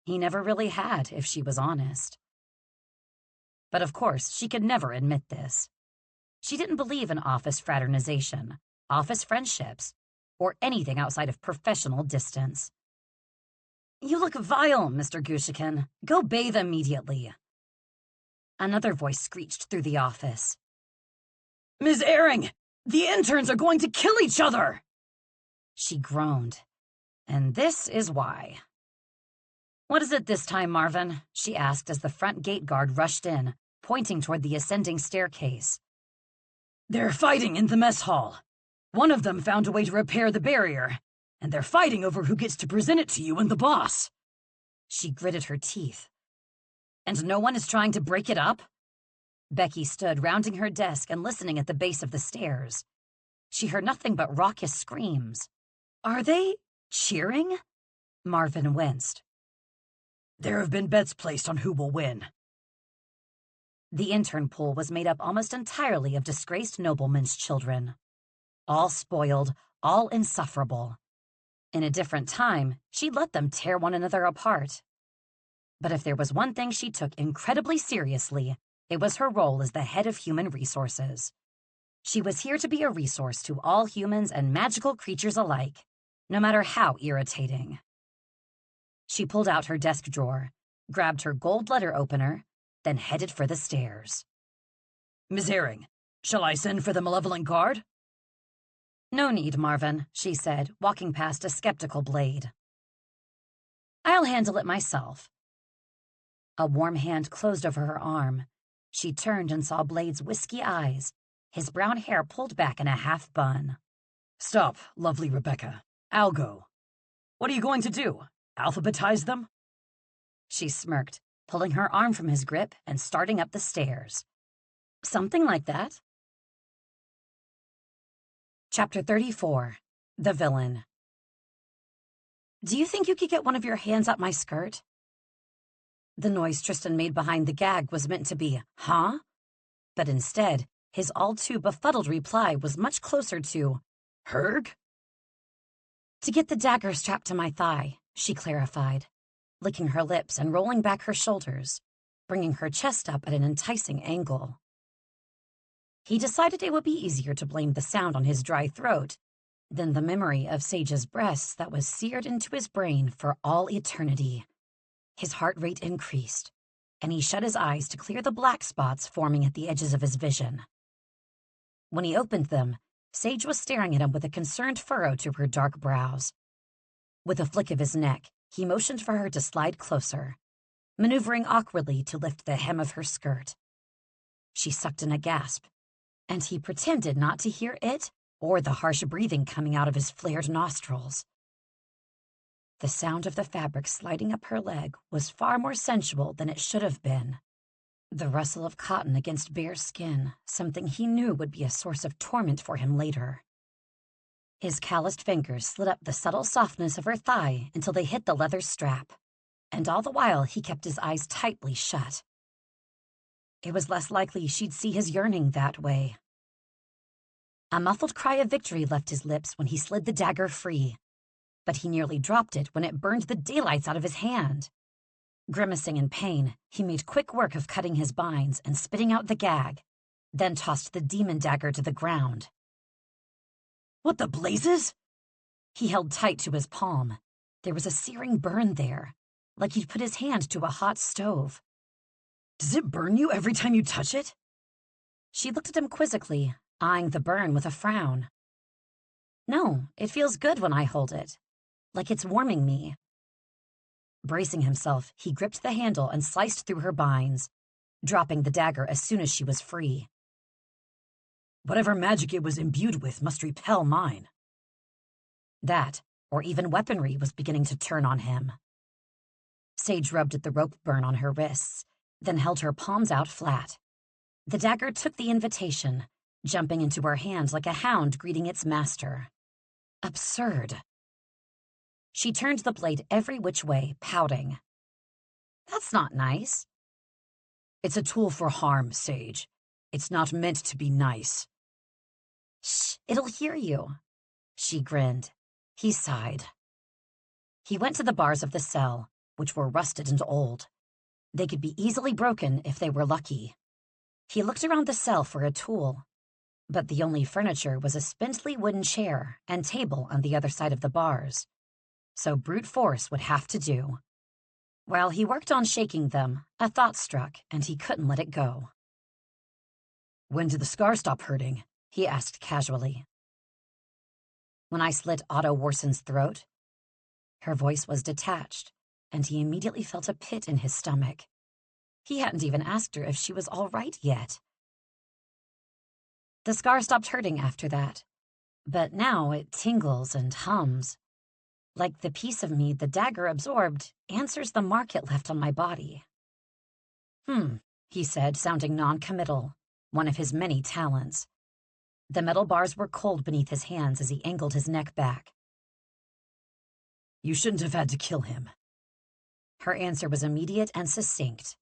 S1: He never really had, if she was honest. But of course, she could never admit this. She didn't believe in office fraternization, office friendships, or anything outside of professional distance. You look vile, Mr. Gushikin. Go bathe immediately. Another voice screeched through the office.
S2: Ms. Airing, the interns are going to kill each other!
S1: She groaned. And this is why. What is it this time, Marvin? She asked as the front gate guard rushed in, pointing toward the ascending staircase.
S2: They're fighting in the mess hall. One of them found a way to repair the barrier, and they're fighting over who gets to present it to you and the boss.
S1: She gritted her teeth. And no one is trying to break it up? Becky stood rounding her desk and listening at the base of the stairs. She heard nothing but raucous screams. Are they cheering? Marvin winced.
S2: There have been bets placed on who will win.
S1: The intern pool was made up almost entirely of disgraced noblemen's children. All spoiled, all insufferable. In a different time, she'd let them tear one another apart. But if there was one thing she took incredibly seriously, it was her role as the head of human resources. She was here to be a resource to all humans and magical creatures alike, no matter how irritating. She pulled out her desk drawer, grabbed her gold letter opener, then headed for the stairs.
S2: Ms. Airing, shall I send for the malevolent guard?
S1: No need, Marvin, she said, walking past a skeptical Blade. I'll handle it myself. A warm hand closed over her arm. She turned and saw Blade's whisky eyes, his brown hair pulled back in a half bun.
S2: Stop, lovely Rebecca. I'll go. What are you going to do? Alphabetize them?
S1: She smirked, pulling her arm from his grip and starting up the stairs. Something like that. Chapter 34. The Villain. Do you think you could get one of your hands up my skirt? The noise Tristan made behind the gag was meant to be, huh? But instead, his all-too befuddled reply was much closer to, Herg? To get the dagger strapped to my thigh, she clarified, licking her lips and rolling back her shoulders, bringing her chest up at an enticing angle. He decided it would be easier to blame the sound on his dry throat than the memory of Sage's breasts that was seared into his brain for all eternity. His heart rate increased, and he shut his eyes to clear the black spots forming at the edges of his vision. When he opened them, Sage was staring at him with a concerned furrow to her dark brows. With a flick of his neck, he motioned for her to slide closer, maneuvering awkwardly to lift the hem of her skirt. She sucked in a gasp, and he pretended not to hear it or the harsh breathing coming out of his flared nostrils. The sound of the fabric sliding up her leg was far more sensual than it should have been. The rustle of cotton against bare skin, something he knew would be a source of torment for him later. His calloused fingers slid up the subtle softness of her thigh until they hit the leather strap, and all the while he kept his eyes tightly shut. It was less likely she'd see his yearning that way. A muffled cry of victory left his lips when he slid the dagger free, but he nearly dropped it when it burned the daylights out of his hand. Grimacing in pain, he made quick work of cutting his binds and spitting out the gag, then tossed the demon dagger to the ground.
S2: What the blazes?
S1: He held tight to his palm. There was a searing burn there, like he'd put his hand to a hot stove.
S2: Does it burn you every time you touch it?
S1: She looked at him quizzically, eyeing the burn with a frown. No, it feels good when I hold it, like it's warming me. Bracing himself, he gripped the handle and sliced through her binds, dropping the dagger as soon as she was free.
S2: Whatever magic it was imbued with must repel mine.
S1: That, or even weaponry, was beginning to turn on him. Sage rubbed at the rope burn on her wrists, then held her palms out flat. The dagger took the invitation, jumping into her hand like a hound greeting its master. Absurd. She turned the blade every which way, pouting. That's not nice.
S2: It's a tool for harm, Sage. It's not meant to be nice.
S1: Shh, it'll hear you. She grinned. He sighed. He went to the bars of the cell, which were rusted and old. They could be easily broken if they were lucky. He looked around the cell for a tool, but the only furniture was a spindly wooden chair and table on the other side of the bars, so brute force would have to do. While he worked on shaking them, a thought struck, and he couldn't let it go.
S2: When did the scar stop hurting?
S1: He asked casually. When I slit Otto Warson's throat. Her voice was detached, and he immediately felt a pit in his stomach. He hadn't even asked her if she was all right yet. The scar stopped hurting after that, but now it tingles and hums. Like the piece of me the dagger absorbed answers the mark it left on my body. He said, sounding non-committal, one of his many talents. The metal bars were cold beneath his hands as he angled his neck back.
S2: You shouldn't have had to kill him.
S1: Her answer was immediate and succinct.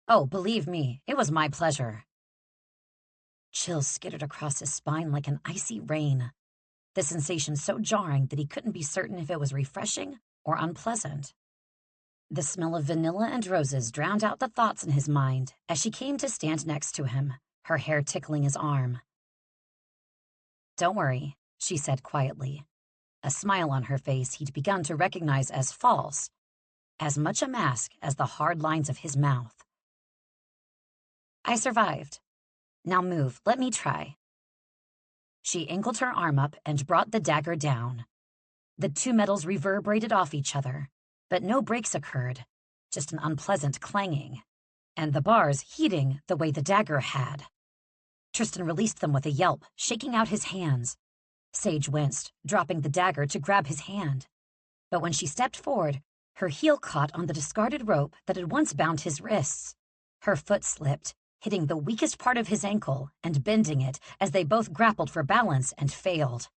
S1: Oh, believe me, it was my pleasure. Chills skittered across his spine like an icy rain, the sensation so jarring that he couldn't be certain if it was refreshing or unpleasant. The smell of vanilla and roses drowned out the thoughts in his mind as she came to stand next to him, her hair tickling his arm. Don't worry, she said quietly, a smile on her face he'd begun to recognize as false, as much a mask as the hard lines of his mouth. I survived. Now move, let me try. She angled her arm up and brought the dagger down. The two metals reverberated off each other, but no breaks occurred, just an unpleasant clanging, and the bars heating the way the dagger had. Tristan released them with a yelp, shaking out his hands. Sage winced, dropping the dagger to grab his hand. But when she stepped forward, her heel caught on the discarded rope that had once bound his wrists. Her foot slipped, hitting the weakest part of his ankle and bending it as they both grappled for balance and failed.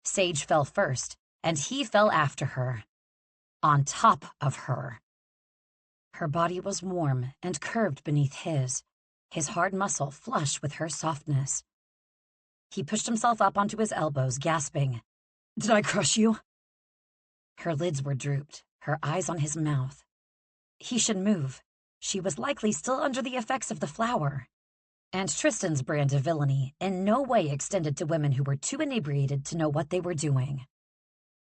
S1: Sage fell first, and he fell after her. On top of her. Her body was warm and curved beneath his hard muscle flush with her softness. He pushed himself up onto his elbows, gasping,
S2: Did I crush you?
S1: Her lids were drooped, her eyes on his mouth. He should move. She was likely still under the effects of the flower. And Tristan's brand of villainy in no way extended to women who were too inebriated to know what they were doing.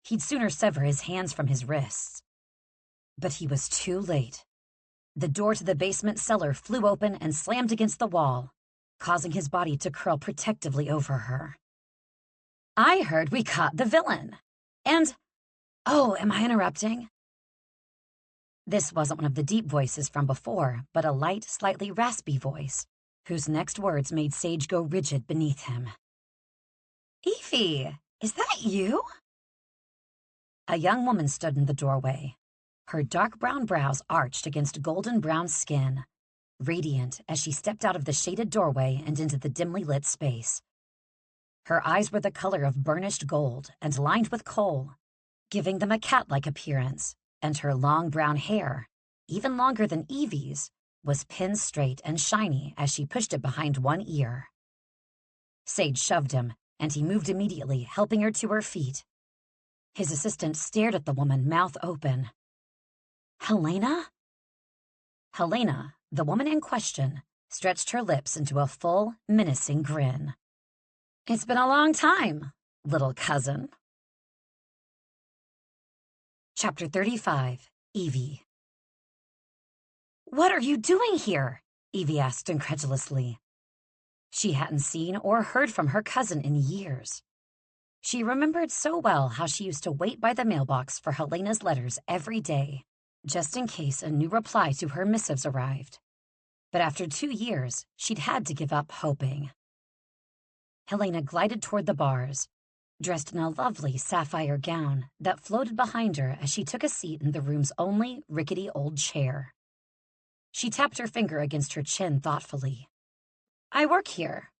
S1: He'd sooner sever his hands from his wrists. But he was too late. The door to the basement cellar flew open and slammed against the wall, causing his body to curl protectively over her. I heard we caught the villain. And, oh, am I interrupting? This wasn't one of the deep voices from before, but a light, slightly raspy voice, whose next words made Sage go rigid beneath him. Evie, is that you? A young woman stood in the doorway. Her dark brown brows arched against golden brown skin, radiant as she stepped out of the shaded doorway and into the dimly lit space. Her eyes were the color of burnished gold and lined with kohl, giving them a cat-like appearance, and her long brown hair, even longer than Evie's, was pinned straight and shiny as she pushed it behind one ear. Sage shoved him, and he moved immediately, helping her to her feet. His assistant stared at the woman, mouth open. Helena? Helena, the woman in question, stretched her lips into a full, menacing grin. It's been a long time, little cousin. Chapter 35, Evie. What are you doing here? Evie asked incredulously. She hadn't seen or heard from her cousin in years. She remembered so well how she used to wait by the mailbox for Helena's letters every day, just in case a new reply to her missives arrived. But after 2 years, she'd had to give up hoping. Helena glided toward the bars, dressed in a lovely sapphire gown that floated behind her as she took a seat in the room's only rickety old chair. She tapped her finger against her chin thoughtfully. I work here.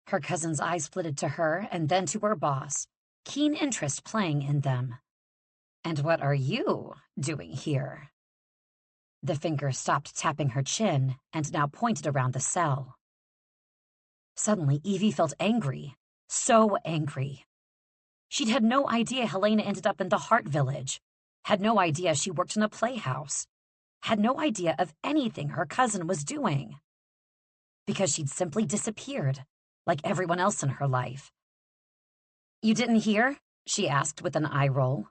S1: Her cousin's eyes flitted to her and then to her boss, keen interest playing in them. And what are you doing here? The finger stopped tapping her chin and now pointed around the cell. Suddenly, Evie felt angry, so angry. She'd had no idea Helena ended up in the Heart Village, had no idea she worked in a playhouse, had no idea of anything her cousin was doing. Because she'd simply disappeared, like everyone else in her life. You didn't hear? She asked with an eye roll.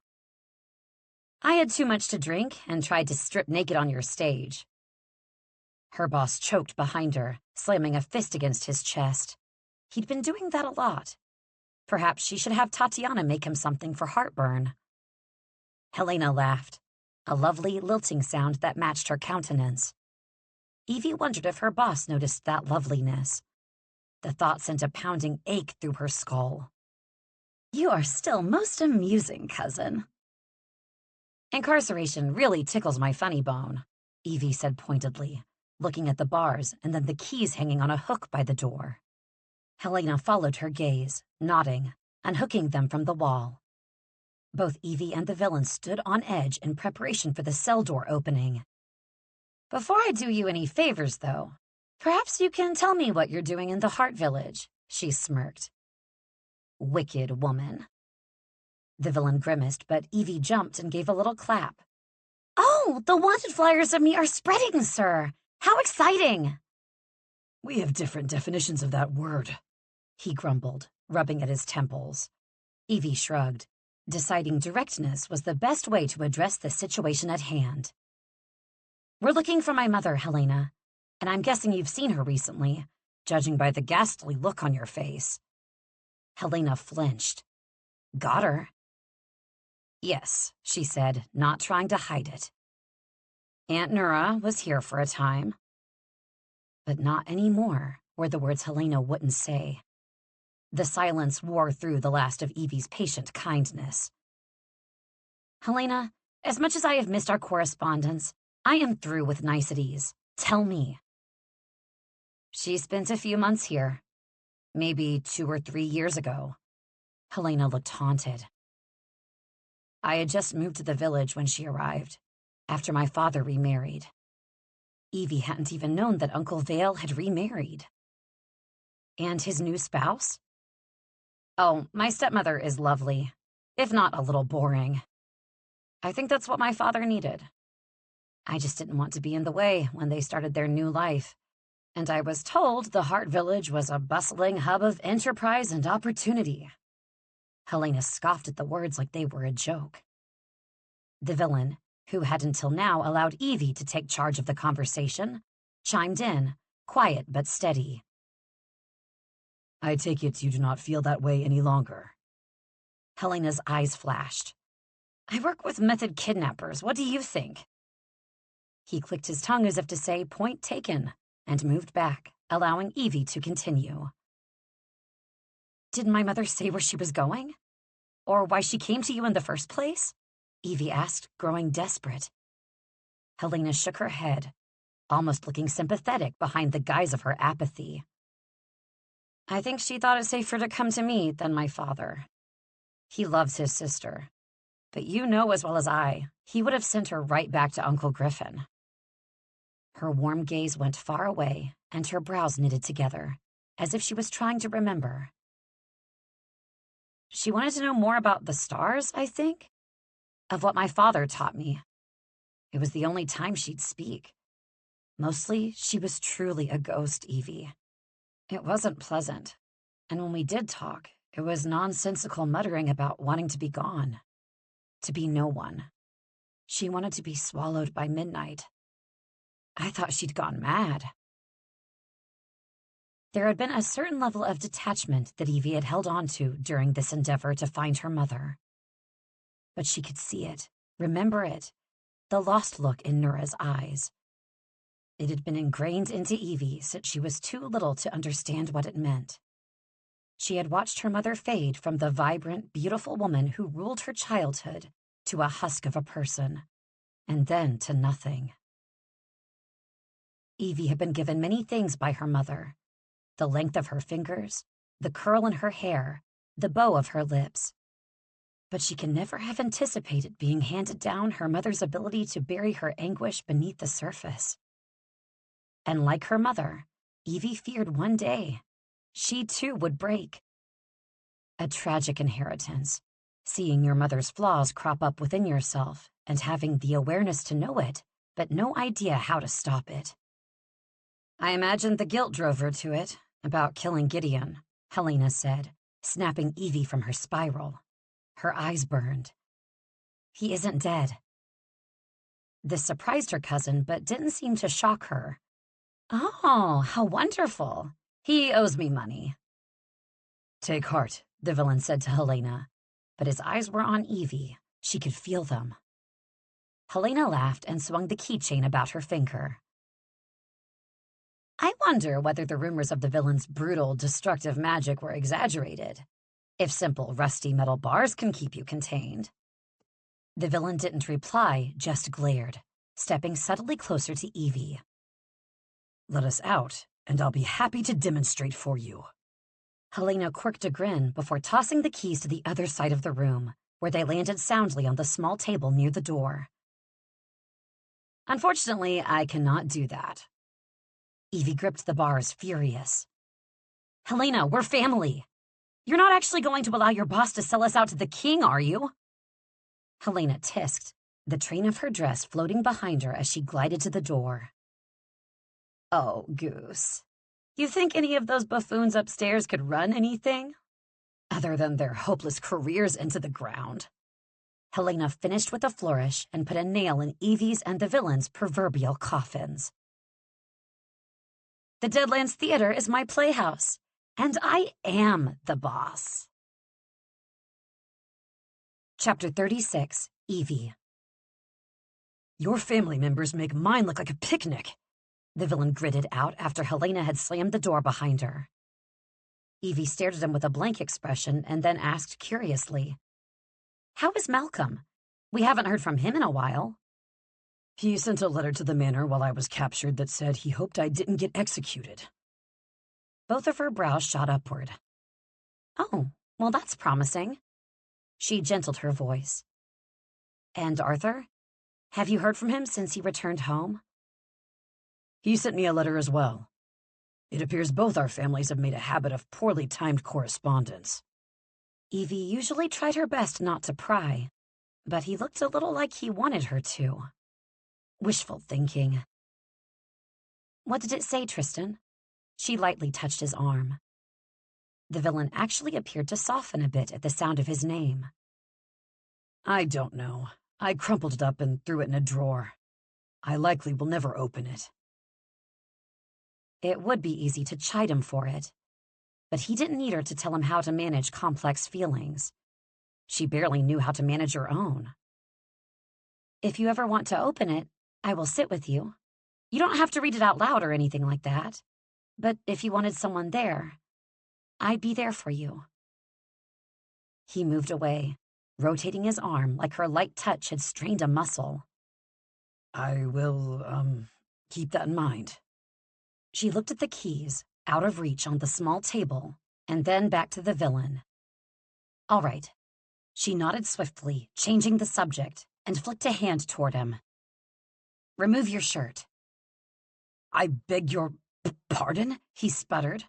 S1: I had too much to drink and tried to strip naked on your stage. Her boss choked behind her, slamming a fist against his chest. He'd been doing that a lot. Perhaps she should have Tatiana make him something for heartburn. Helena laughed, a lovely, lilting sound that matched her countenance. Evie wondered if her boss noticed that loveliness. The thought sent a pounding ache through her skull. You are still most amusing, cousin. Incarceration really tickles my funny bone, Evie said pointedly, looking at the bars and then the keys hanging on a hook by the door. Helena followed her gaze, nodding, unhooking them from the wall. Both Evie and the villain stood on edge in preparation for the cell door opening. Before I do you any favors, though, perhaps you can tell me what you're doing in the Heart Village, she smirked. Wicked woman. The villain grimaced, but Evie jumped and gave a little clap. Oh, the wanted flyers of me are spreading, sir. How exciting!
S2: We have different definitions of that word,
S1: he grumbled, rubbing at his temples. Evie shrugged, deciding directness was the best way to address the situation at hand. We're looking for my mother, Helena, and I'm guessing you've seen her recently, judging by the ghastly look on your face. Helena flinched. Got her? Yes, she said, not trying to hide it. Aunt Nura was here for a time. But not anymore, were the words Helena wouldn't say. The silence wore through the last of Evie's patient kindness. Helena, as much as I have missed our correspondence, I am through with niceties. Tell me. She spent a few months here. Maybe 2 or 3 years ago. Helena looked haunted. I had just moved to the village when she arrived, after my father remarried. Evie hadn't even known that Uncle Vale had remarried. And his new spouse? Oh, my stepmother is lovely, if not a little boring. I think that's what my father needed. I just didn't want to be in the way when they started their new life, and I was told the Heart Village was a bustling hub of enterprise and opportunity. Helena scoffed at the words like they were a joke. The villain, who had until now allowed Evie to take charge of the conversation, chimed in, quiet but steady. I take it you do not feel that way any longer. Helena's eyes flashed. I work with method kidnappers. What do you think? He clicked his tongue as if to say, point taken, and moved back, allowing Evie to continue. Did my mother say where she was going? Or why she came to you in the first place? Evie asked, growing desperate. Helena shook her head, almost looking sympathetic behind the guise of her apathy. I think she thought it safer to come to me than my father. He loves his sister. But you know as well as I, he would have sent her right back to Uncle Griffin. Her warm gaze went far away, and her brows knitted together, as if she was trying to remember. She wanted to know more about the stars, I think, of what my father taught me. It was the only time she'd speak. Mostly, she was truly a ghost, Evie. It wasn't pleasant, and when we did talk, it was nonsensical muttering about wanting to be gone, to be no one. She wanted to be swallowed by midnight. I thought she'd gone mad. There had been a certain level of detachment that Evie had held on to during this endeavor to find her mother. But she could see it, remember it, the lost look in Nura's eyes. It had been ingrained into Evie since she was too little to understand what it meant. She had watched her mother fade from the vibrant, beautiful woman who ruled her childhood to a husk of a person, and then to nothing. Evie had been given many things by her mother: the length of her fingers, the curl in her hair, the bow of her lips. But she can never have anticipated being handed down her mother's ability to bury her anguish beneath the surface. And like her mother, Evie feared one day she too would break. A tragic inheritance, seeing your mother's flaws crop up within yourself and having the awareness to know it, but no idea how to stop it. I imagine the guilt drove her to it, about killing Gideon, Helena said, snapping Evie from her spiral. Her eyes burned. He isn't dead. This surprised her cousin, but didn't seem to shock her. Oh, how wonderful. He owes me money. Take heart, the villain said to Helena, but his eyes were on Evie. She could feel them. Helena laughed and swung the keychain about her finger. I wonder whether the rumors of the villain's brutal, destructive magic were exaggerated, if simple, rusty metal bars can keep you contained. The villain didn't reply, just glared, stepping subtly closer to Evie. Let us out, and I'll be happy to demonstrate for you. Helena quirked a grin before tossing the keys to the other side of the room, where they landed soundly on the small table near the door. Unfortunately, I cannot do that. Evie gripped the bars, furious. Helena, we're family. You're not actually going to allow your boss to sell us out to the king, are you? Helena tisked, the train of her dress floating behind her as she glided to the door. Oh, Goose. You think any of those buffoons upstairs could run anything? Other than their hopeless careers into the ground. Helena finished with a flourish and put a nail in Evie's and the villain's proverbial coffins. The Deadlands Theater is my playhouse, and I am the boss. Chapter 36, Evie. Your family members make mine look like a picnic, the villain gritted out after Helena had slammed the door behind her. Evie stared at him with a blank expression and then asked curiously, How is Malcolm? We haven't heard from him in a while. He sent a letter to the manor while I was captured that said he hoped I didn't get executed. Both of her brows shot upward. Oh, well, that's promising. She gentled her voice. And Arthur? Have you heard from him since he returned home? He sent me a letter as well. It appears both our families have made a habit of poorly timed correspondence. Evie usually tried her best not to pry, but he looked a little like he wanted her to. Wishful thinking. What did it say, Tristan? She lightly touched his arm. The villain actually appeared to soften a bit at the sound of his name. I don't know. I crumpled it up and threw it in a drawer. I likely will never open it. It would be easy to chide him for it, but he didn't need her to tell him how to manage complex feelings. She barely knew how to manage her own. If you ever want to open it, I will sit with you. You don't have to read it out loud or anything like that. But if you wanted someone there, I'd be there for you. He moved away, rotating his arm like her light touch had strained a muscle. I will,
S2: Keep that in mind.
S1: She looked at the keys, out of reach on the small table, and then back to the villain. All right. She nodded swiftly, changing the subject, and flicked a hand toward him. Remove your shirt.
S2: I beg your pardon?
S1: He sputtered.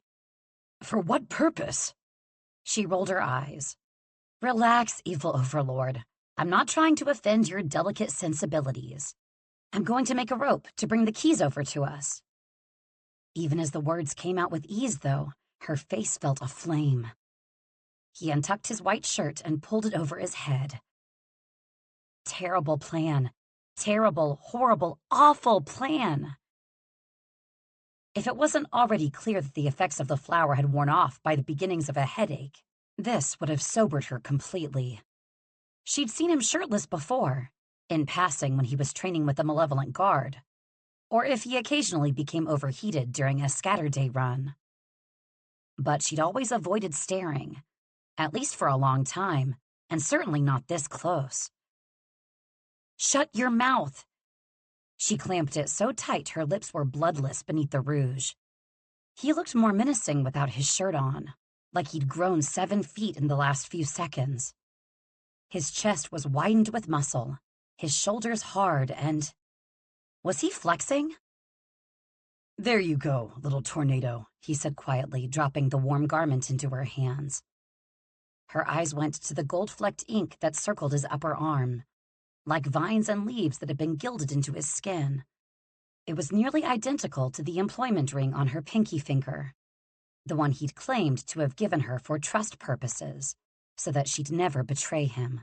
S2: For what purpose?
S1: She rolled her eyes. Relax, evil overlord. I'm not trying to offend your delicate sensibilities. I'm going to make a rope to bring the keys over to us. Even as the words came out with ease, though, her face felt aflame. He untucked his white shirt and pulled it over his head. Terrible plan. Terrible, horrible, awful plan. If it wasn't already clear that the effects of the flower had worn off by the beginnings of a headache, this would have sobered her completely. She'd seen him shirtless before, in passing when he was training with the malevolent guard, or if he occasionally became overheated during a scatter-day run. But she'd always avoided staring, at least for a long time, and certainly not this close. Shut your mouth! She clamped it so tight her lips were bloodless beneath the rouge. He looked more menacing without his shirt on, like he'd grown 7 feet in the last few seconds. His chest was widened with muscle, his shoulders hard, and... was he flexing?
S2: There you go, little tornado, he said quietly, dropping the warm garment into her hands.
S1: Her eyes went to the gold-flecked ink that circled his upper arm, like vines and leaves that had been gilded into his skin. It was nearly identical to the employment ring on her pinky finger, the one he'd claimed to have given her for trust purposes, so that she'd never betray him.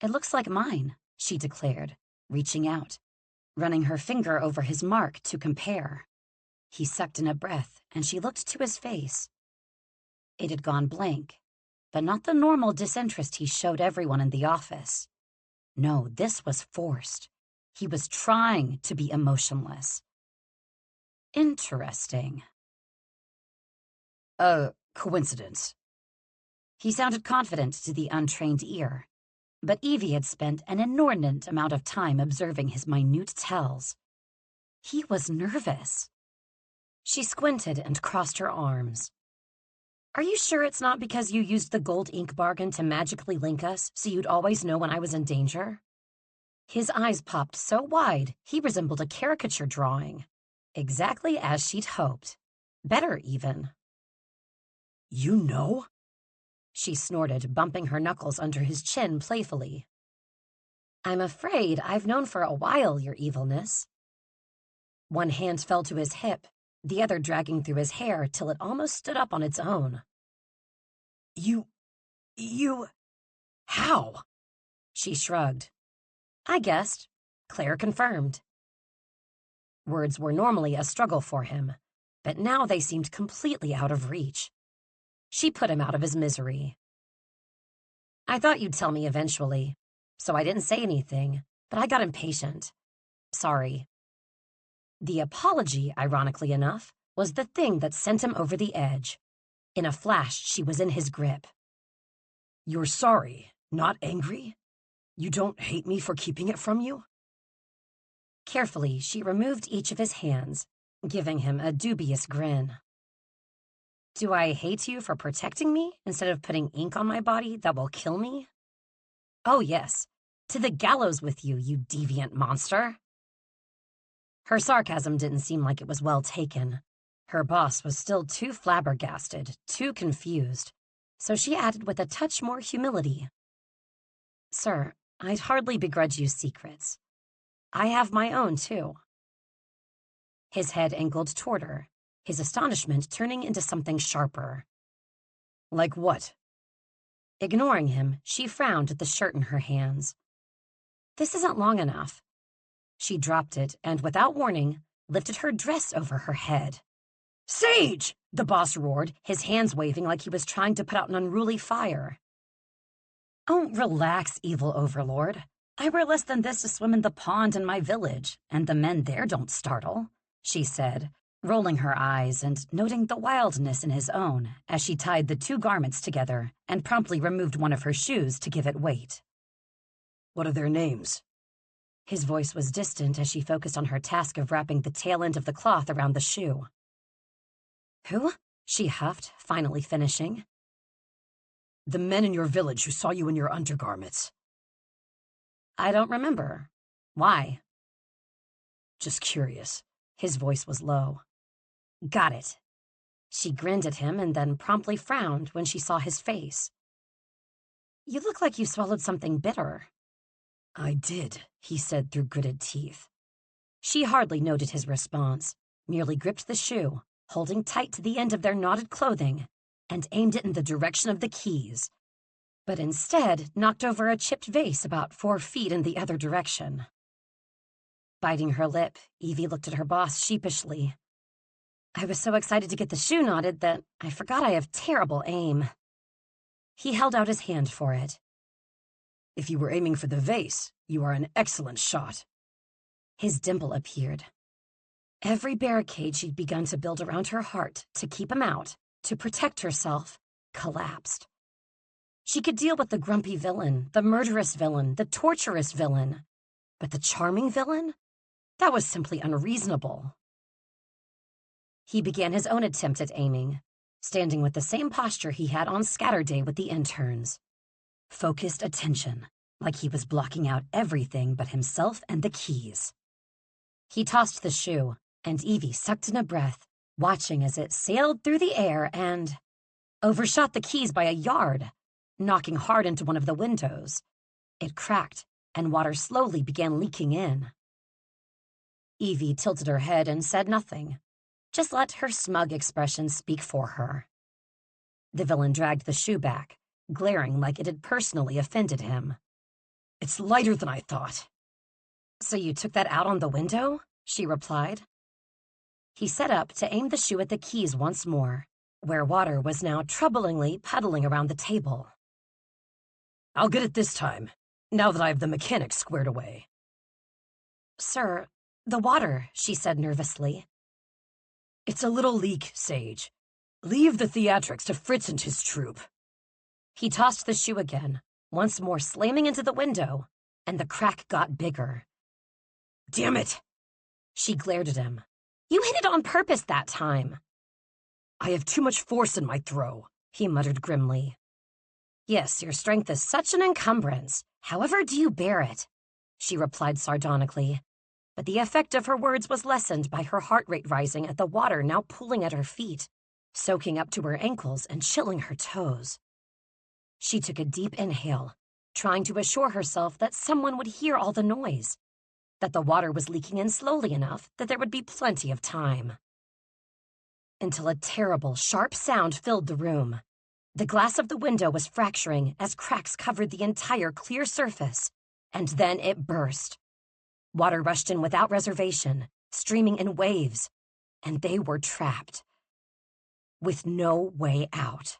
S1: It looks like mine, she declared, reaching out, running her finger over his mark to compare. He sucked in a breath, and she looked to his face. It had gone blank, but not the normal disinterest he showed everyone in the office. No, this was forced. He was trying to be emotionless. Interesting.
S2: Coincidence.
S1: He sounded confident to the untrained ear, but Evie had spent an inordinate amount of time observing his minute tells. He was nervous. She squinted and crossed her arms. Are you sure it's not because you used the gold ink bargain to magically link us so you'd always know when I was in danger? His eyes popped so wide he resembled a caricature drawing, exactly as she'd hoped. Better, even.
S2: You know?
S1: She snorted, bumping her knuckles under his chin playfully. I'm afraid I've known for a while your evilness. One hand fell to his hip, the other dragging through his hair till it almost stood up on its own.
S2: You... How?
S1: She shrugged. I guessed. Claire confirmed. Words were normally a struggle for him, but now they seemed completely out of reach. She put him out of his misery. I thought you'd tell me eventually, so I didn't say anything, but I got impatient. Sorry. The apology, ironically enough, was the thing that sent him over the edge. In a flash, she was in his grip.
S2: You're sorry, not angry? You don't hate me for keeping it from you?
S1: Carefully, she removed each of his hands, giving him a dubious grin. Do I hate you for protecting me instead of putting ink on my body that will kill me? Oh, yes. To the gallows with you, you deviant monster. Her sarcasm didn't seem like it was well taken. Her boss was still too flabbergasted, too confused, so she added with a touch more humility. Sir, I'd hardly begrudge you secrets. I have my own, too. His head angled toward her, his astonishment turning into something sharper.
S2: Like what?
S1: Ignoring him, she frowned at the shirt in her hands. This isn't long enough. She dropped it and, without warning, lifted her dress over her head. Sage! The boss roared, his hands waving like he was trying to put out an unruly fire. Oh, relax, evil overlord. I wear less than this to swim in the pond in my village, and the men there don't startle, she said, rolling her eyes and noting the wildness in his own as she tied the 2 garments together and promptly removed one of her shoes to give it weight.
S2: What are their names?
S1: His voice was distant as she focused on her task of wrapping the tail end of the cloth around the shoe. Who? She huffed, finally finishing.
S2: The men in your village who saw you in your undergarments.
S1: I don't remember. Why?
S2: Just curious.
S1: His voice was low. Got it. She grinned at him and then promptly frowned when she saw his face. You look like you swallowed something bitter.
S2: I did, he said through gritted teeth.
S1: She hardly noted his response, merely gripped the shoe, holding tight to the end of their knotted clothing, and aimed it in the direction of the keys, but instead knocked over a chipped vase about 4 feet in the other direction. Biting her lip, Evie looked at her boss sheepishly. I was so excited to get the shoe knotted that I forgot I have terrible aim. He held out his hand for it.
S2: If you were aiming for the vase, you are an excellent shot.
S1: His dimple appeared. Every barricade she'd begun to build around her heart to keep him out, to protect herself, collapsed. She could deal with the grumpy villain, the murderous villain, the torturous villain. But the charming villain? That was simply unreasonable. He began his own attempt at aiming, standing with the same posture he had on scatter day with the interns. Focused attention, like he was blocking out everything but himself and the keys. He tossed the shoe, and Evie sucked in a breath, watching as it sailed through the air and overshot the keys by a yard, knocking hard into one of the windows. It cracked, and water slowly began leaking in. Evie tilted her head and said nothing, just let her smug expression speak for her. The villain dragged the shoe back, glaring like it had personally offended him.
S2: It's lighter than I thought.
S1: So you took that out on the window? She replied. He set up to aim the shoe at the keys once more, where water was now troublingly puddling around the table.
S2: I'll get it this time, now that I have the mechanics squared away.
S1: Sir, the water, she said nervously.
S2: It's a little leak, Sage. Leave the theatrics to Fritz and his troupe.
S1: He tossed the shoe again, once more slamming into the window, and the crack got bigger.
S2: Damn it!
S1: She glared at him. You hit it on purpose that time.
S2: I have too much force in my throw,
S1: he muttered grimly. Yes, your strength is such an encumbrance. However do you bear it? She replied sardonically, but the effect of her words was lessened by her heart rate rising at the water now pooling at her feet, soaking up to her ankles and chilling her toes. She took a deep inhale, trying to assure herself that someone would hear all the noise, that the water was leaking in slowly enough that there would be plenty of time. Until a terrible, sharp sound filled the room. The glass of the window was fracturing as cracks covered the entire clear surface, and then it burst. Water rushed in without reservation, streaming in waves, and they were trapped, with no way out.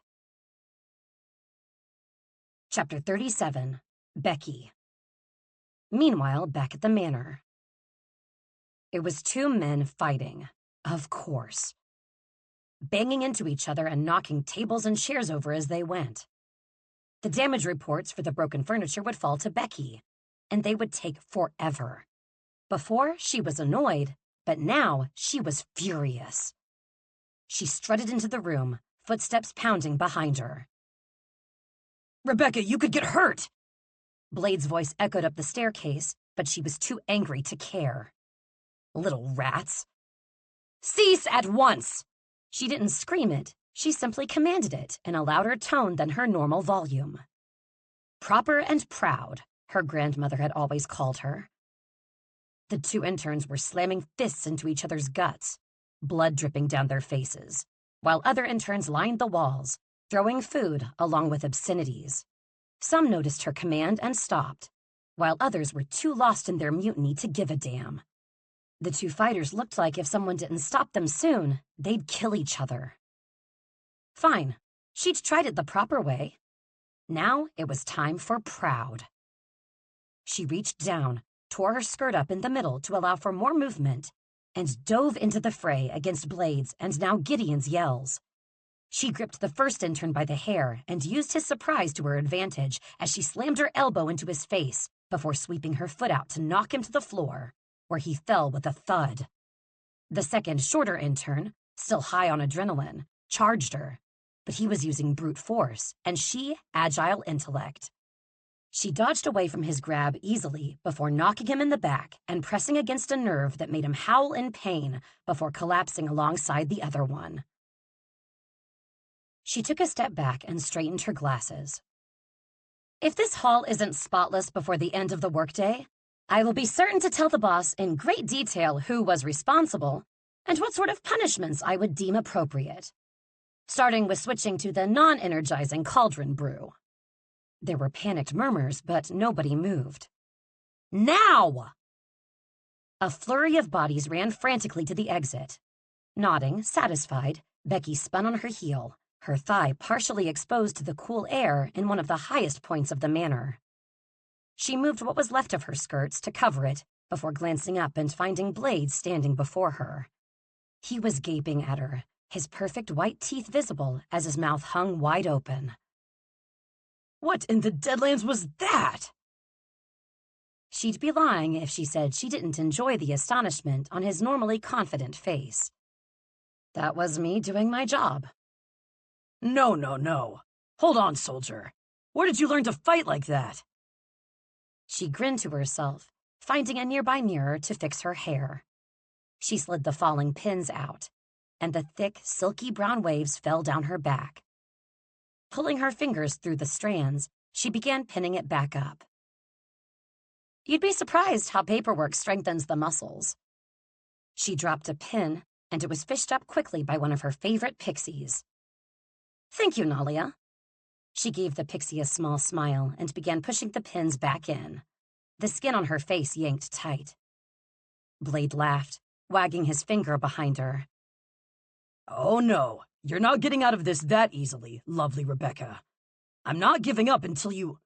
S1: Chapter 37, Becky. Meanwhile, back at the manor. It was 2 men fighting, of course. Banging into each other and knocking tables and chairs over as they went. The damage reports for the broken furniture would fall to Becky, and they would take forever. Before, she was annoyed, but now she was furious. She strutted into the room, footsteps pounding behind her.
S2: Rebecca, you could get hurt!
S1: Blade's voice echoed up the staircase, but she was too angry to care. Little rats. Cease at once! She didn't scream it, she simply commanded it in a louder tone than her normal volume. Proper and proud, her grandmother had always called her. The 2 interns were slamming fists into each other's guts, blood dripping down their faces, while other interns lined the walls, throwing food along with obscenities. Some noticed her command and stopped, while others were too lost in their mutiny to give a damn. The 2 fighters looked like if someone didn't stop them soon, they'd kill each other. Fine, she'd tried it the proper way. Now it was time for proud. She reached down, tore her skirt up in the middle to allow for more movement, and dove into the fray against Blade's and now Gideon's yells. She gripped the first intern by the hair and used his surprise to her advantage as she slammed her elbow into his face, before sweeping her foot out to knock him to the floor, where he fell with a thud. The second, shorter intern, still high on adrenaline, charged her, but he was using brute force, and she agile intellect. She dodged away from his grab easily before knocking him in the back and pressing against a nerve that made him howl in pain before collapsing alongside the other one. She took a step back and straightened her glasses. If this hall isn't spotless before the end of the workday, I will be certain to tell the boss in great detail who was responsible and what sort of punishments I would deem appropriate, starting with switching to the non-energizing cauldron brew. There were panicked murmurs, but nobody moved. Now! A flurry of bodies ran frantically to the exit. Nodding, satisfied, Becky spun on her heel, her thigh partially exposed to the cool air in one of the highest points of the manor. She moved what was left of her skirts to cover it before glancing up and finding Blade standing before her. He was gaping at her, his perfect white teeth visible as his mouth hung wide open.
S2: What in the Deadlands was that?
S1: She'd be lying if she said she didn't enjoy the astonishment on his normally confident face. That was me doing my job.
S2: No. Hold on, soldier. Where did you learn to fight like that?
S1: She grinned to herself, finding a nearby mirror to fix her hair. She slid the falling pins out, and the thick, silky brown waves fell down her back. Pulling her fingers through the strands, she began pinning it back up. You'd be surprised how paperwork strengthens the muscles. She dropped a pin, and it was fished up quickly by one of her favorite pixies. Thank you, Nalia. She gave the pixie a small smile and began pushing the pins back in. The skin on her face yanked tight. Blade laughed, wagging his finger behind her.
S2: Oh no, you're not getting out of this that easily, lovely Rebecca. I'm not giving up until you...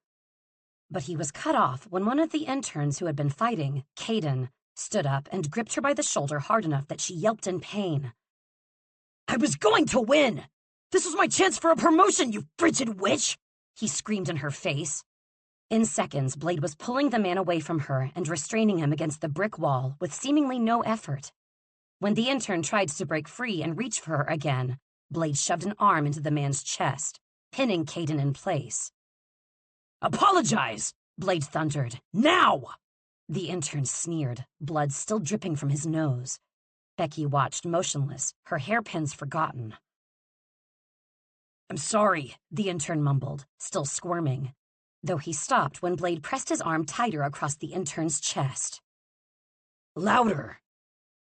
S1: But he was cut off when one of the interns who had been fighting, Caden, stood up and gripped her by the shoulder hard enough that she yelped in pain.
S2: I was going to win! This was my chance for a promotion, you frigid witch!
S1: He screamed in her face. In seconds, Blade was pulling the man away from her and restraining him against the brick wall with seemingly no effort. When the intern tried to break free and reach for her again, Blade shoved an arm into the man's chest, pinning Caden in place.
S2: Apologize!
S1: Blade thundered.
S2: Now!
S1: The intern sneered, blood still dripping from his nose. Becky watched motionless, her hairpins forgotten.
S2: I'm sorry,
S1: the intern mumbled, still squirming, though he stopped when Blade pressed his arm tighter across the intern's chest.
S2: Louder!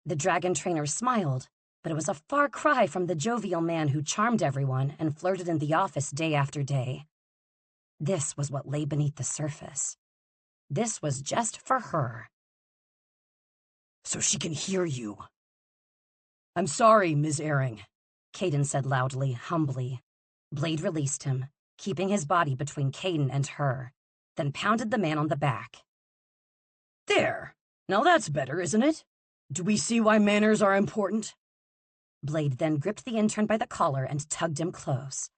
S1: The dragon trainer smiled, but it was a far cry from the jovial man who charmed everyone and flirted in the office day after day. This was what lay beneath the surface. This was just for her.
S2: So she can hear you. I'm sorry, Ms. Airing,
S1: Caden said loudly, humbly. Blade released him, keeping his body between Caden and her, then pounded the man on the back.
S2: There! Now that's better, isn't it? Do we see why manners are important?
S1: Blade then gripped the intern by the collar and tugged him close.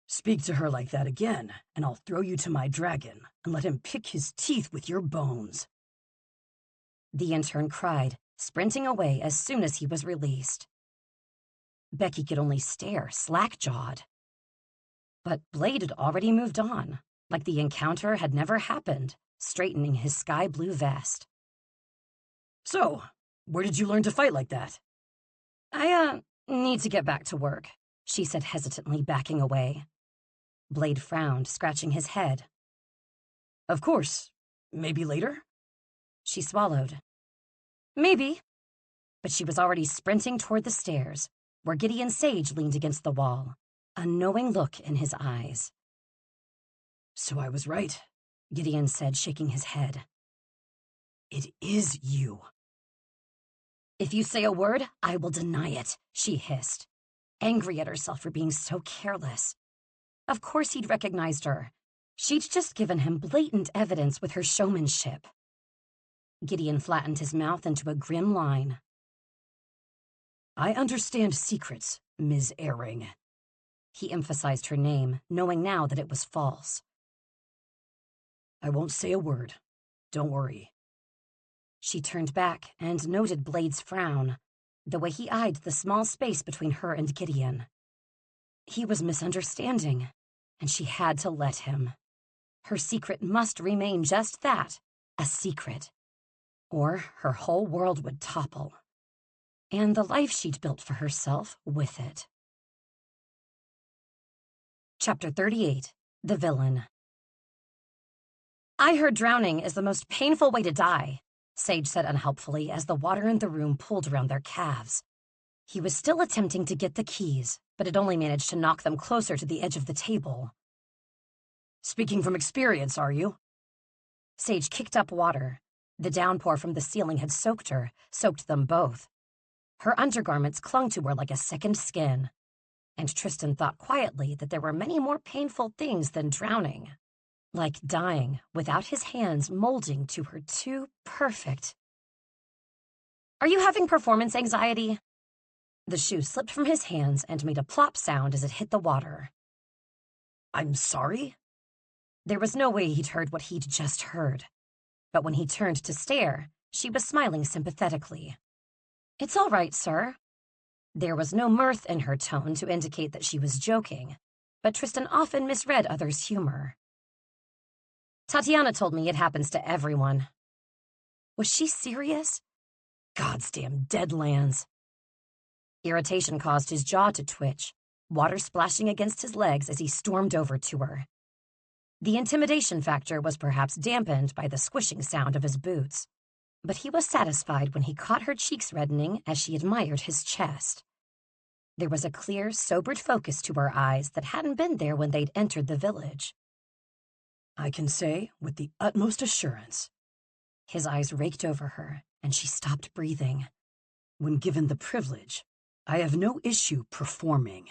S2: Speak to her like that again, and I'll throw you to my dragon and let him pick his teeth with your bones.
S1: The intern cried, sprinting away as soon as he was released. Becky could only stare, slack-jawed. But Blade had already moved on, like the encounter had never happened, straightening his sky-blue vest.
S2: So, where did you learn to fight like that?
S1: I need to get back to work, she said hesitantly, backing away. Blade frowned, scratching his head.
S2: Of course. Maybe later?
S1: She swallowed. Maybe. But she was already sprinting toward the stairs, where Evie Sage leaned against the wall, a knowing look in his eyes.
S2: So I was right,
S1: Gideon said, shaking his head.
S2: It is you.
S1: If you say a word, I will deny it, she hissed, angry at herself for being so careless. Of course he'd recognized her. She'd just given him blatant evidence with her showmanship. Gideon flattened his mouth into a grim line.
S2: I understand secrets, Ms. Airing.
S1: He emphasized her name, knowing now that it was false.
S2: I won't say a word, Don't worry.
S1: She turned back and noted Blade's frown, the way he eyed the small space between her and Gideon. He was misunderstanding, and she had to let him. Her secret must remain just that, a secret. Or her whole world would topple. And the life she'd built for herself with it. Chapter 38, The Villain. I heard drowning is the most painful way to die, Sage said unhelpfully as the water in the room pooled around their calves. He was still attempting to get the keys, but had only managed to knock them closer to the edge of the table.
S2: Speaking from experience, are you?
S1: Sage kicked up water. The downpour from the ceiling had soaked her, soaked them both. Her undergarments clung to her like a second skin. And Tristan thought quietly that there were many more painful things than drowning. Like dying without his hands molding to her too perfect. Are you having performance anxiety? The shoe slipped from his hands and made a plop sound as it hit the water.
S2: I'm sorry?
S1: There was no way he'd heard what he'd just heard. But when he turned to stare, she was smiling sympathetically. It's all right, sir. There was no mirth in her tone to indicate that she was joking, but Tristan often misread others' humor. Tatiana told me it happens to everyone. Was she serious? God's damn Deadlands. Irritation caused his jaw to twitch, water splashing against his legs as he stormed over to her. The intimidation factor was perhaps dampened by the squishing sound of his boots, but he was satisfied when he caught her cheeks reddening as she admired his chest. There was a clear, sobered focus to her eyes that hadn't been there when they'd entered the village.
S2: I can say with the utmost assurance.
S1: His eyes raked over her, and she stopped breathing.
S2: When given the privilege, I have no issue performing.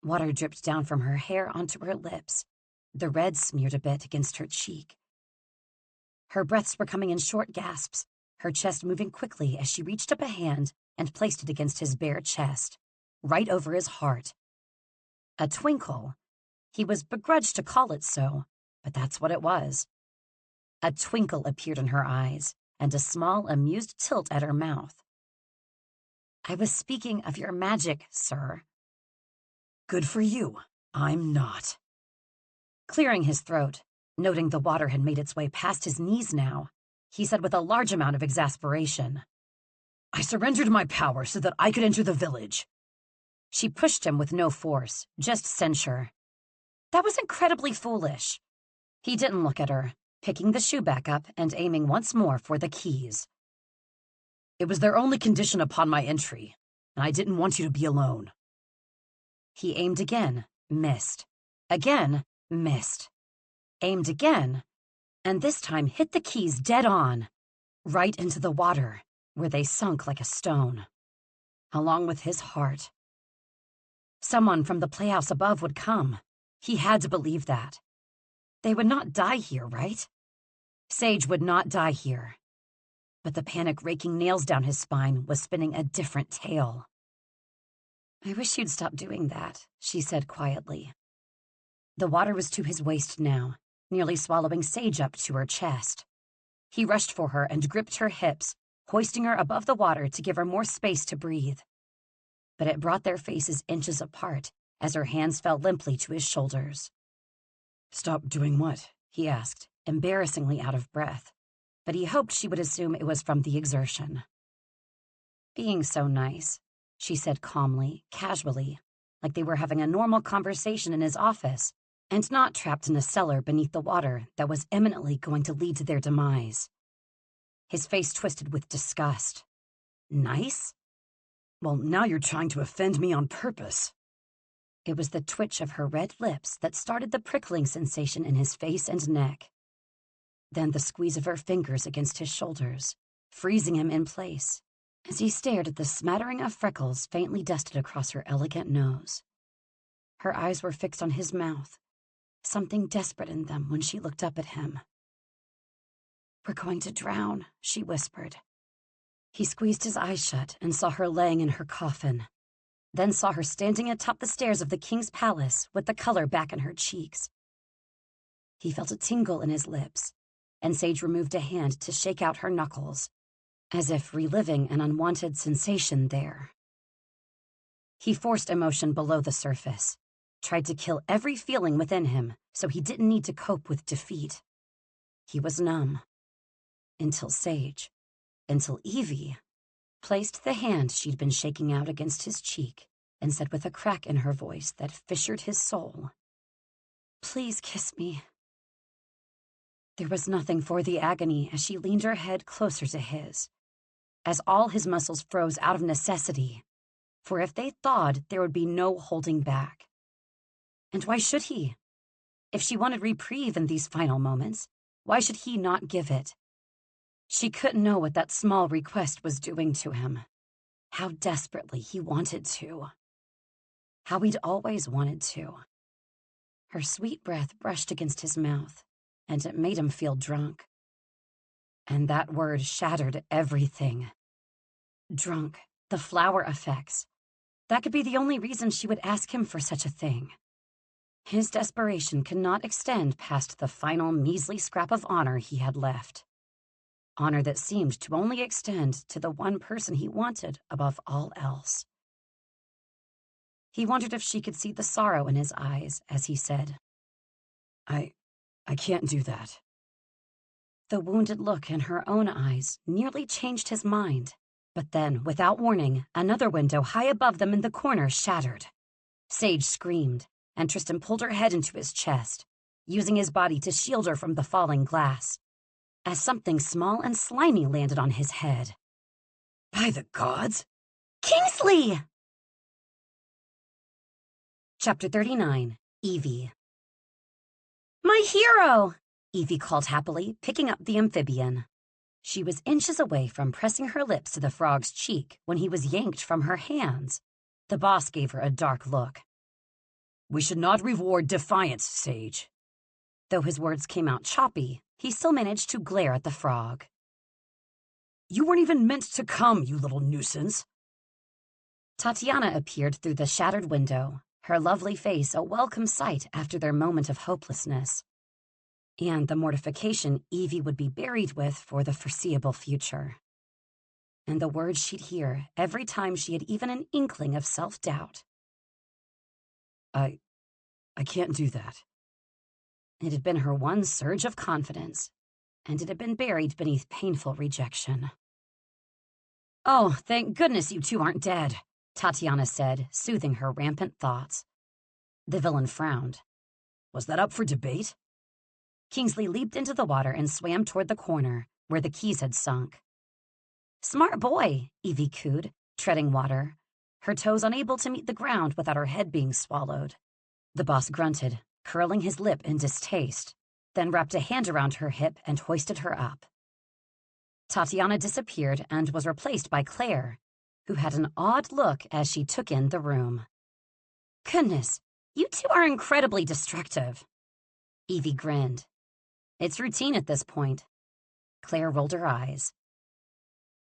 S1: Water dripped down from her hair onto her lips. The red smeared a bit against her cheek. Her breaths were coming in short gasps, her chest moving quickly as she reached up a hand and placed it against his bare chest, right over his heart. A twinkle. He was begrudged to call it so, but that's what it was. A twinkle appeared in her eyes, and a small, amused tilt at her mouth. I was speaking of your magic, sir.
S2: Good for you. I'm not.
S1: Clearing his throat, noting the water had made its way past his knees now, he said with a large amount of exasperation.
S2: I surrendered my power so that I could enter the village.
S1: She pushed him with no force, just censure. That was incredibly foolish. He didn't look at her, picking the shoe back up and aiming once more for the keys.
S2: It was their only condition upon my entry, and I didn't want you to be alone.
S1: He aimed again, missed. Again, missed. Aimed again, and this time hit the keys dead on, right into the water, where they sunk like a stone, along with his heart. Someone from the playhouse above would come. He had to believe that. They would not die here, right? Sage would not die here. But the panic raking nails down his spine was spinning a different tale. I wish you'd stop doing that, she said quietly. The water was to his waist now, nearly swallowing Sage up to her chest. He rushed for her and gripped her hips, hoisting her above the water to give her more space to breathe. But it brought their faces inches apart as her hands fell limply to his shoulders.
S2: Stop doing what?
S1: He asked, embarrassingly out of breath, but he hoped she would assume it was from the exertion. Being so nice, she said calmly, casually, like they were having a normal conversation in his office, and not trapped in a cellar beneath the water that was imminently going to lead to their demise. His face twisted with disgust. Nice?
S2: Well, now you're trying to offend me on purpose.
S1: It was the twitch of her red lips that started the prickling sensation in his face and neck. Then the squeeze of her fingers against his shoulders, freezing him in place, as he stared at the smattering of freckles faintly dusted across her elegant nose. Her eyes were fixed on his mouth, something desperate in them when she looked up at him. We're going to drown, she whispered. He squeezed his eyes shut and saw her laying in her coffin, then saw her standing atop the stairs of the king's palace with the color back in her cheeks. He felt a tingle in his lips, and Sage removed a hand to shake out her knuckles, as if reliving an unwanted sensation there. He forced emotion below the surface, tried to kill every feeling within him so he didn't need to cope with defeat. He was numb. Until Evie placed the hand she'd been shaking out against his cheek and said with a crack in her voice that fissured his soul, "Please kiss me." There was nothing for the agony as she leaned her head closer to his, as all his muscles froze out of necessity, for if they thawed, there would be no holding back. And why should he? If she wanted reprieve in these final moments, why should he not give it? She couldn't know what that small request was doing to him. How desperately he wanted to. How he'd always wanted to. Her sweet breath brushed against his mouth, and it made him feel drunk. And that word shattered everything. Drunk, the flower effects. That could be the only reason she would ask him for such a thing. His desperation could not extend past the final measly scrap of honor he had left. Honor that seemed to only extend to the one person he wanted above all else. He wondered if she could see the sorrow in his eyes as he said, I can't do that." The wounded look in her own eyes nearly changed his mind, but then, without warning, another window high above them in the corner shattered. Sage screamed, and Tristan pulled her head into his chest, using his body to shield her from the falling glass, as something small and slimy landed on his head.
S2: "By the gods!"
S3: Kingsley!
S1: Chapter 39, Evie.
S3: My hero!
S1: Evie called happily, picking up the amphibian. She was inches away from pressing her lips to the frog's cheek when he was yanked from her hands. The boss gave her a dark look.
S2: "We should not reward defiance, Sage."
S1: Though his words came out choppy, he still managed to glare at the frog.
S2: "You weren't even meant to come, you little nuisance."
S1: Tatiana appeared through the shattered window, her lovely face a welcome sight after their moment of hopelessness, and the mortification Evie would be buried with for the foreseeable future. And the words she'd hear every time she had even an inkling of self-doubt.
S2: I can't do that."
S1: It had been her one surge of confidence, and it had been buried beneath painful rejection. "Oh, thank goodness you two aren't dead," Tatiana said, soothing her rampant thoughts. The villain frowned.
S2: "Was that up for debate?"
S1: Kingsley leaped into the water and swam toward the corner, where the keys had sunk. "Smart boy," Evie cooed, treading water, her toes unable to meet the ground without her head being swallowed. The boss grunted, curling his lip in distaste, then wrapped a hand around her hip and hoisted her up. Tatiana disappeared and was replaced by Claire, who had an odd look as she took in the room. "Goodness, you two are incredibly destructive." Evie grinned. "It's routine at this point." Claire rolled her eyes.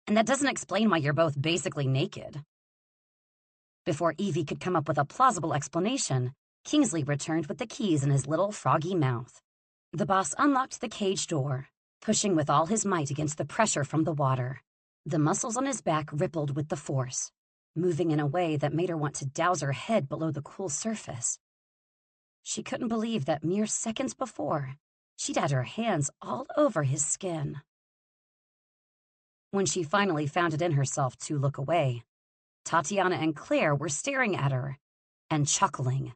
S1: "And that doesn't explain why you're both basically naked." Before Evie could come up with a plausible explanation, Kingsley returned with the keys in his little froggy mouth. The boss unlocked the cage door, pushing with all his might against the pressure from the water. The muscles on his back rippled with the force, moving in a way that made her want to douse her head below the cool surface. She couldn't believe that mere seconds before, she'd had her hands all over his skin. When she finally found it in herself to look away, Tatiana and Claire were staring at her and chuckling.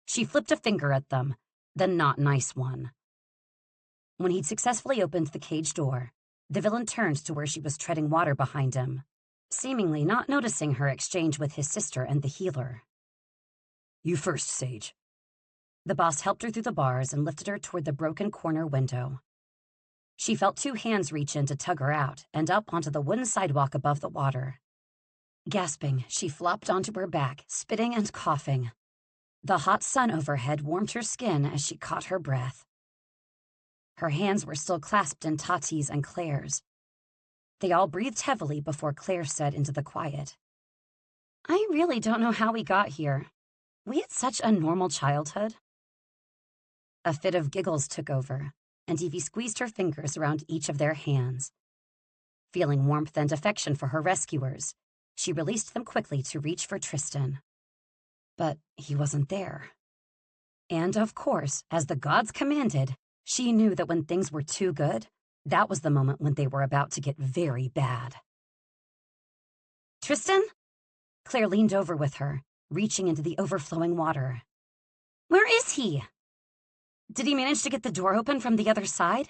S1: She flipped a finger at them, the not nice one. When he'd successfully opened the cage door, the villain turned to where she was treading water behind him, seemingly not noticing her exchange with his sister and the healer.
S2: "You first, Sage."
S1: The boss helped her through the bars and lifted her toward the broken corner window. She felt two hands reach in to tug her out and up onto the wooden sidewalk above the water. Gasping, she flopped onto her back, spitting and coughing. The hot sun overhead warmed her skin as she caught her breath. Her hands were still clasped in Tati's and Claire's. They all breathed heavily before Claire said into the quiet, "I really don't know how we got here. We had such a normal childhood." A fit of giggles took over,
S4: and Evie squeezed her fingers around each of their hands. Feeling warmth and affection for her rescuers, she released them quickly to reach for Tristan. But he wasn't there. And of course, as the gods commanded, she knew that when things were too good, that was the moment when they were about to get very bad. Tristan? Claire leaned over with her, reaching into the overflowing water. Where is he? Did he manage to get the door open from the other side?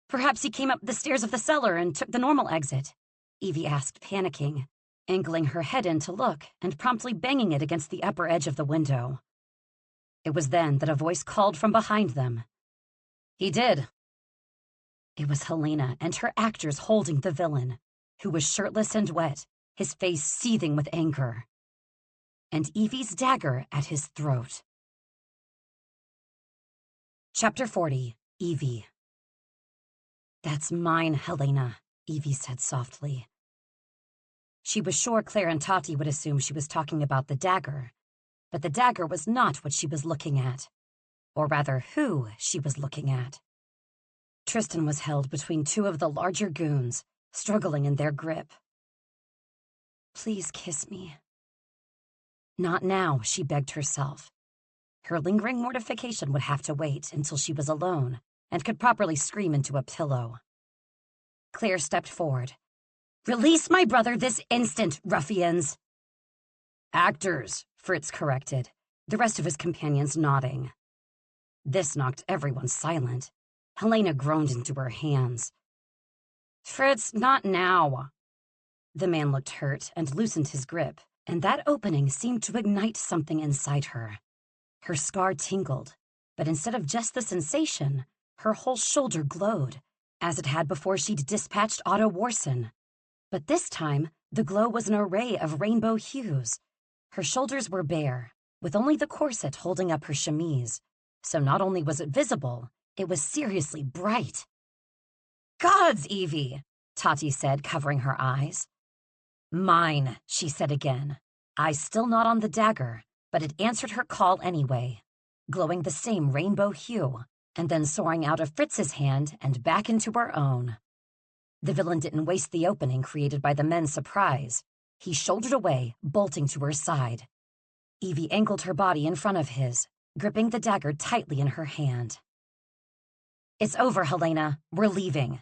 S4: Perhaps he came up the stairs of the cellar and took the normal exit, Evie asked, panicking, angling her head in to look and promptly banging it against the upper edge of the window. It was then that a voice called from behind them. He did. It was Helena and her actors holding the villain, who was shirtless and wet, his face seething with anger, and Evie's dagger at his throat. Chapter 40, Evie. That's mine, Helena, Evie said softly. She was sure Claire and Tati would assume she was talking about the dagger, but the dagger was not what she was looking at, or rather who she was looking at. Tristan was held between two of the larger goons, struggling in their grip. Please kiss me. Not now, she begged herself. Her lingering mortification would have to wait until she was alone and could properly scream into a pillow. Claire stepped forward. Release my brother this instant, ruffians! Actors, Fritz corrected, the rest of his companions nodding. This knocked everyone silent. Helena groaned into her hands. Fritz, not now. The man looked hurt and loosened his grip, and that opening seemed to ignite something inside her. Her scar tingled, but instead of just the sensation, her whole shoulder glowed, as it had before she'd dispatched Otto Warson. But this time, the glow was an array of rainbow hues. Her shoulders were bare, with only the corset holding up her chemise, so not only was it visible, it was seriously bright. Gods, Evie, Tati said, covering her eyes. Mine, she said again, eyes still not on the dagger, but it answered her call anyway, glowing the same rainbow hue, and then soaring out of Fritz's hand and back into her own. The villain didn't waste the opening created by the men's surprise. He shouldered away, bolting to her side. Evie angled her body in front of his, gripping the dagger tightly in her hand. It's over, Helena. We're leaving.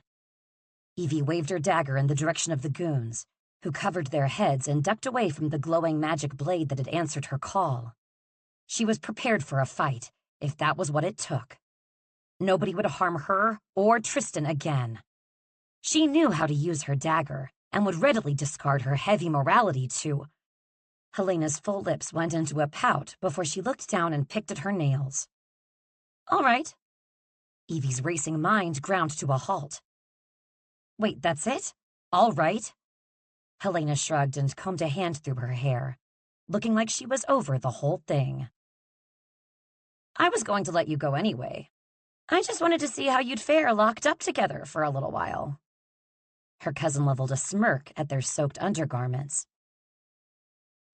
S4: Evie waved her dagger in the direction of the goons, who covered their heads and ducked away from the glowing magic blade that had answered her call. She was prepared for a fight, if that was what it took. Nobody would harm her or Tristan again. She knew how to use her dagger and would readily discard her heavy morality to... Helena's full lips went into a pout before she looked down and picked at her nails. All right. Evie's racing mind ground to a halt. Wait, that's it? All right? Helena shrugged and combed a hand through her hair, looking like she was over the whole thing. I was going to let you go anyway. I just wanted to see how you'd fare locked up together for a little while. Her cousin leveled a smirk at their soaked undergarments.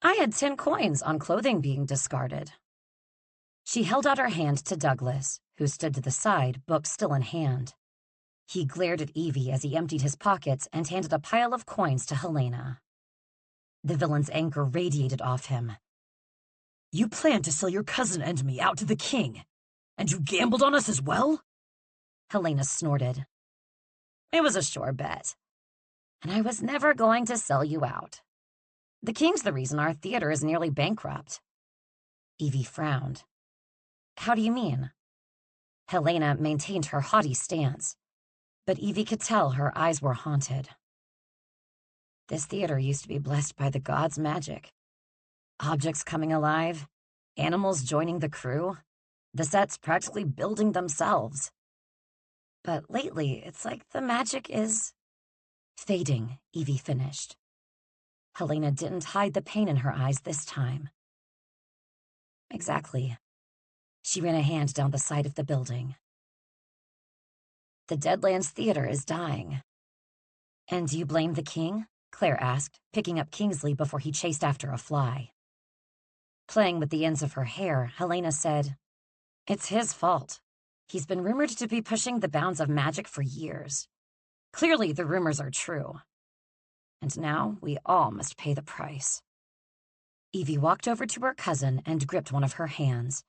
S4: I had 10 coins on clothing being discarded. She held out her hand to Douglas, who stood to the side, book still in hand. He glared at Evie as he emptied his pockets and handed a pile of coins to Helena. The villain's anger radiated off him. You planned to sell your cousin and me out to the king, and you gambled on us as well? Helena snorted. It was a sure bet, and I was never going to sell you out. The king's the reason our theater is nearly bankrupt. Evie frowned. How do you mean? Helena maintained her haughty stance, but Evie could tell her eyes were haunted. This theater used to be blessed by the gods' magic. Objects coming alive, animals joining the crew, the sets practically building themselves. But lately, it's like the magic is fading, Evie finished. Helena didn't hide the pain in her eyes this time. Exactly. She ran a hand down the side of the building. The Deadlands Theater is dying. And do you blame the king? Claire asked, picking up Kingsley before he chased after a fly. Playing with the ends of her hair, Helena said, It's his fault.
S1: He's been rumored to be pushing the bounds of magic for years. Clearly, the rumors are true. And now we all must pay the price. Evie walked over to her cousin and gripped one of her hands.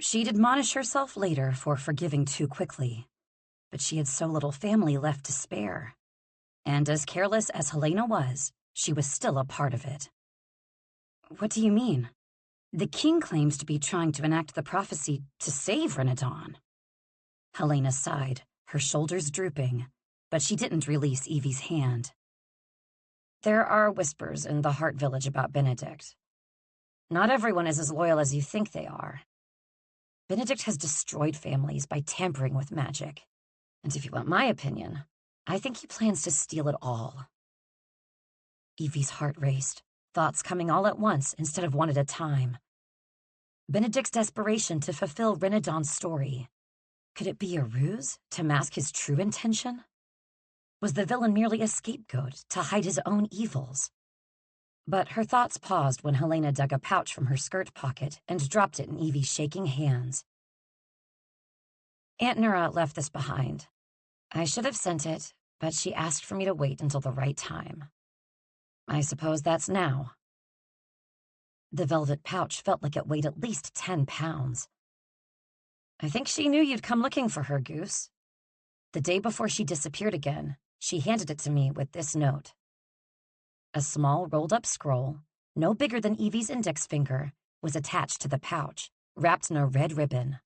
S1: She'd admonish herself later for forgiving too quickly, but she had so little family left to spare. And as careless as Helena was, she was still a part of it. What do you mean? The king claims to be trying to enact the prophecy to save Renadon. Helena sighed, her shoulders drooping, but she didn't release Evie's hand. There are whispers in the Heart Village about Benedict. Not everyone is as loyal as you think they are. Benedict has destroyed families by tampering with magic. And if you want my opinion, I think he plans to steal it all. Evie's heart raced, thoughts coming all at once instead of one at a time. Benedict's desperation to fulfill Renadon's story. Could it be a ruse to mask his true intention? Was the villain merely a scapegoat to hide his own evils? But her thoughts paused when Helena dug a pouch from her skirt pocket and dropped it in Evie's shaking hands. Aunt Nura left this behind. I should have sent it, but she asked for me to wait until the right time. I suppose that's now. The velvet pouch felt like it weighed at least 10 pounds. I think she knew you'd come looking for her, Goose. The day before she disappeared again, she handed it to me with this note. A small rolled-up scroll, no bigger than Evie's index finger, was attached to the pouch, wrapped in a red ribbon.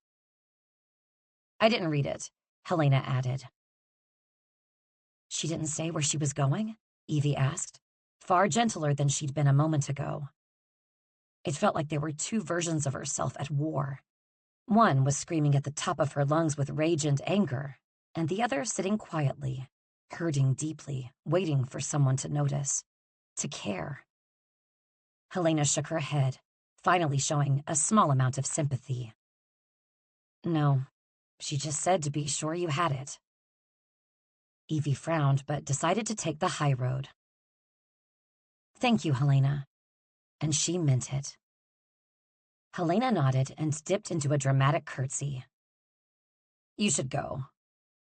S1: I didn't read it, Helena added. She didn't say where she was going? Evie asked, far gentler than she'd been a moment ago. It felt like there were two versions of herself at war. One was screaming at the top of her lungs with rage and anger, and the other sitting quietly, hurting deeply, waiting for someone to notice, to care. Helena shook her head, finally showing a small amount of sympathy. No, she just said to be sure you had it. Evie frowned, but decided to take the high road. Thank you, Helena. And she meant it. Helena nodded and dipped into a dramatic curtsy. You should go.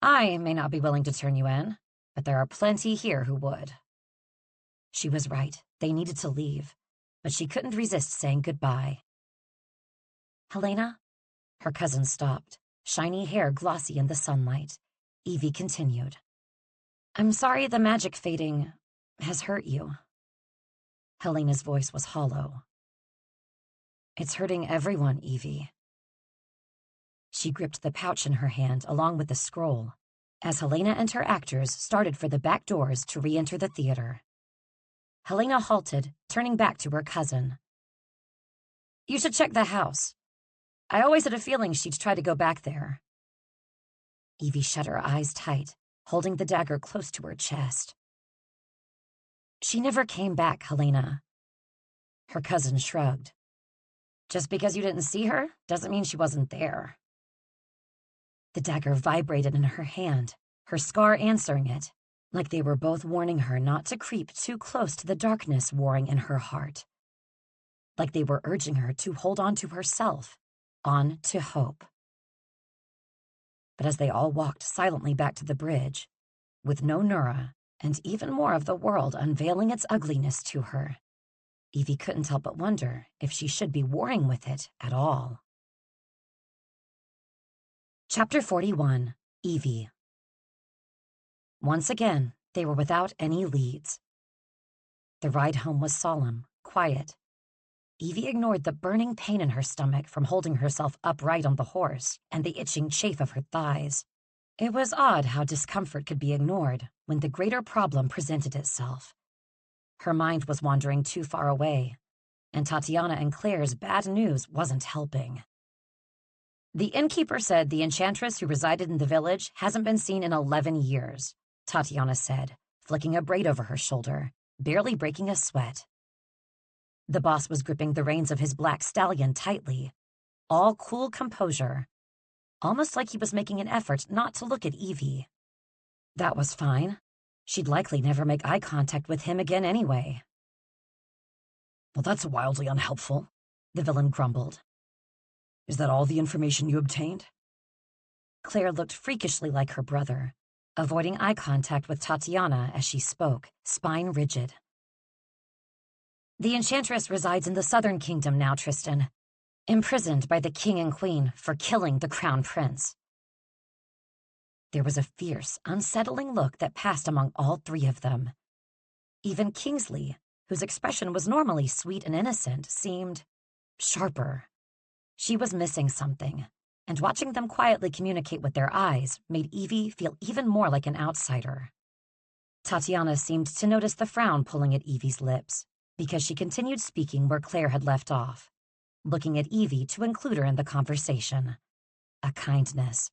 S1: I may not be willing to turn you in, but there are plenty here who would. She was right. They needed to leave, but she couldn't resist saying goodbye. Helena? Her cousin stopped, shiny hair glossy in the sunlight. Evie continued. I'm sorry the magic fading has hurt you. Helena's voice was hollow. It's hurting everyone, Evie. She gripped the pouch in her hand along with the scroll as Helena and her actors started for the back doors to re-enter the theater. Helena halted, turning back to her cousin. You should check the house. I always had a feeling she'd try to go back there. Evie shut her eyes tight, holding the dagger close to her chest. She never came back, Helena. Her cousin shrugged. Just because you didn't see her doesn't mean she wasn't there. The dagger vibrated in her hand, her scar answering it, like they were both warning her not to creep too close to the darkness warring in her heart. Like they were urging her to hold on to herself, on to hope. But as they all walked silently back to the bridge, with no Nura, and even more of the world unveiling its ugliness to her, Evie couldn't help but wonder if she should be warring with it at all. Chapter 41, Evie. Once again, they were without any leads. The ride home was solemn, quiet. Evie ignored the burning pain in her stomach from holding herself upright on the horse and the itching chafe of her thighs. It was odd how discomfort could be ignored when the greater problem presented itself. Her mind was wandering too far away, and Tatiana and Claire's bad news wasn't helping. The innkeeper said the enchantress who resided in the village hasn't been seen in 11 years, Tatiana said, flicking a braid over her shoulder, barely breaking a sweat. The boss was gripping the reins of his black stallion tightly, all cool composure, almost like he was making an effort not to look at Evie. That was fine. She'd likely never make eye contact with him again anyway.
S2: Well, that's wildly unhelpful, the villain grumbled. Is that all the information you obtained?
S4: Claire looked freakishly like her brother, avoiding eye contact with Tatiana as she spoke, spine rigid. The Enchantress resides in the Southern Kingdom now, Tristan, imprisoned by the King and Queen for killing the Crown Prince. There was a fierce, unsettling look that passed among all three of them. Even Kingsley, whose expression was normally sweet and innocent, seemed sharper. She was missing something, and watching them quietly communicate with their eyes made Evie feel even more like an outsider. Tatiana seemed to notice the frown pulling at Evie's lips, because she continued speaking where Claire had left off, looking at Evie to include her in the conversation. A kindness.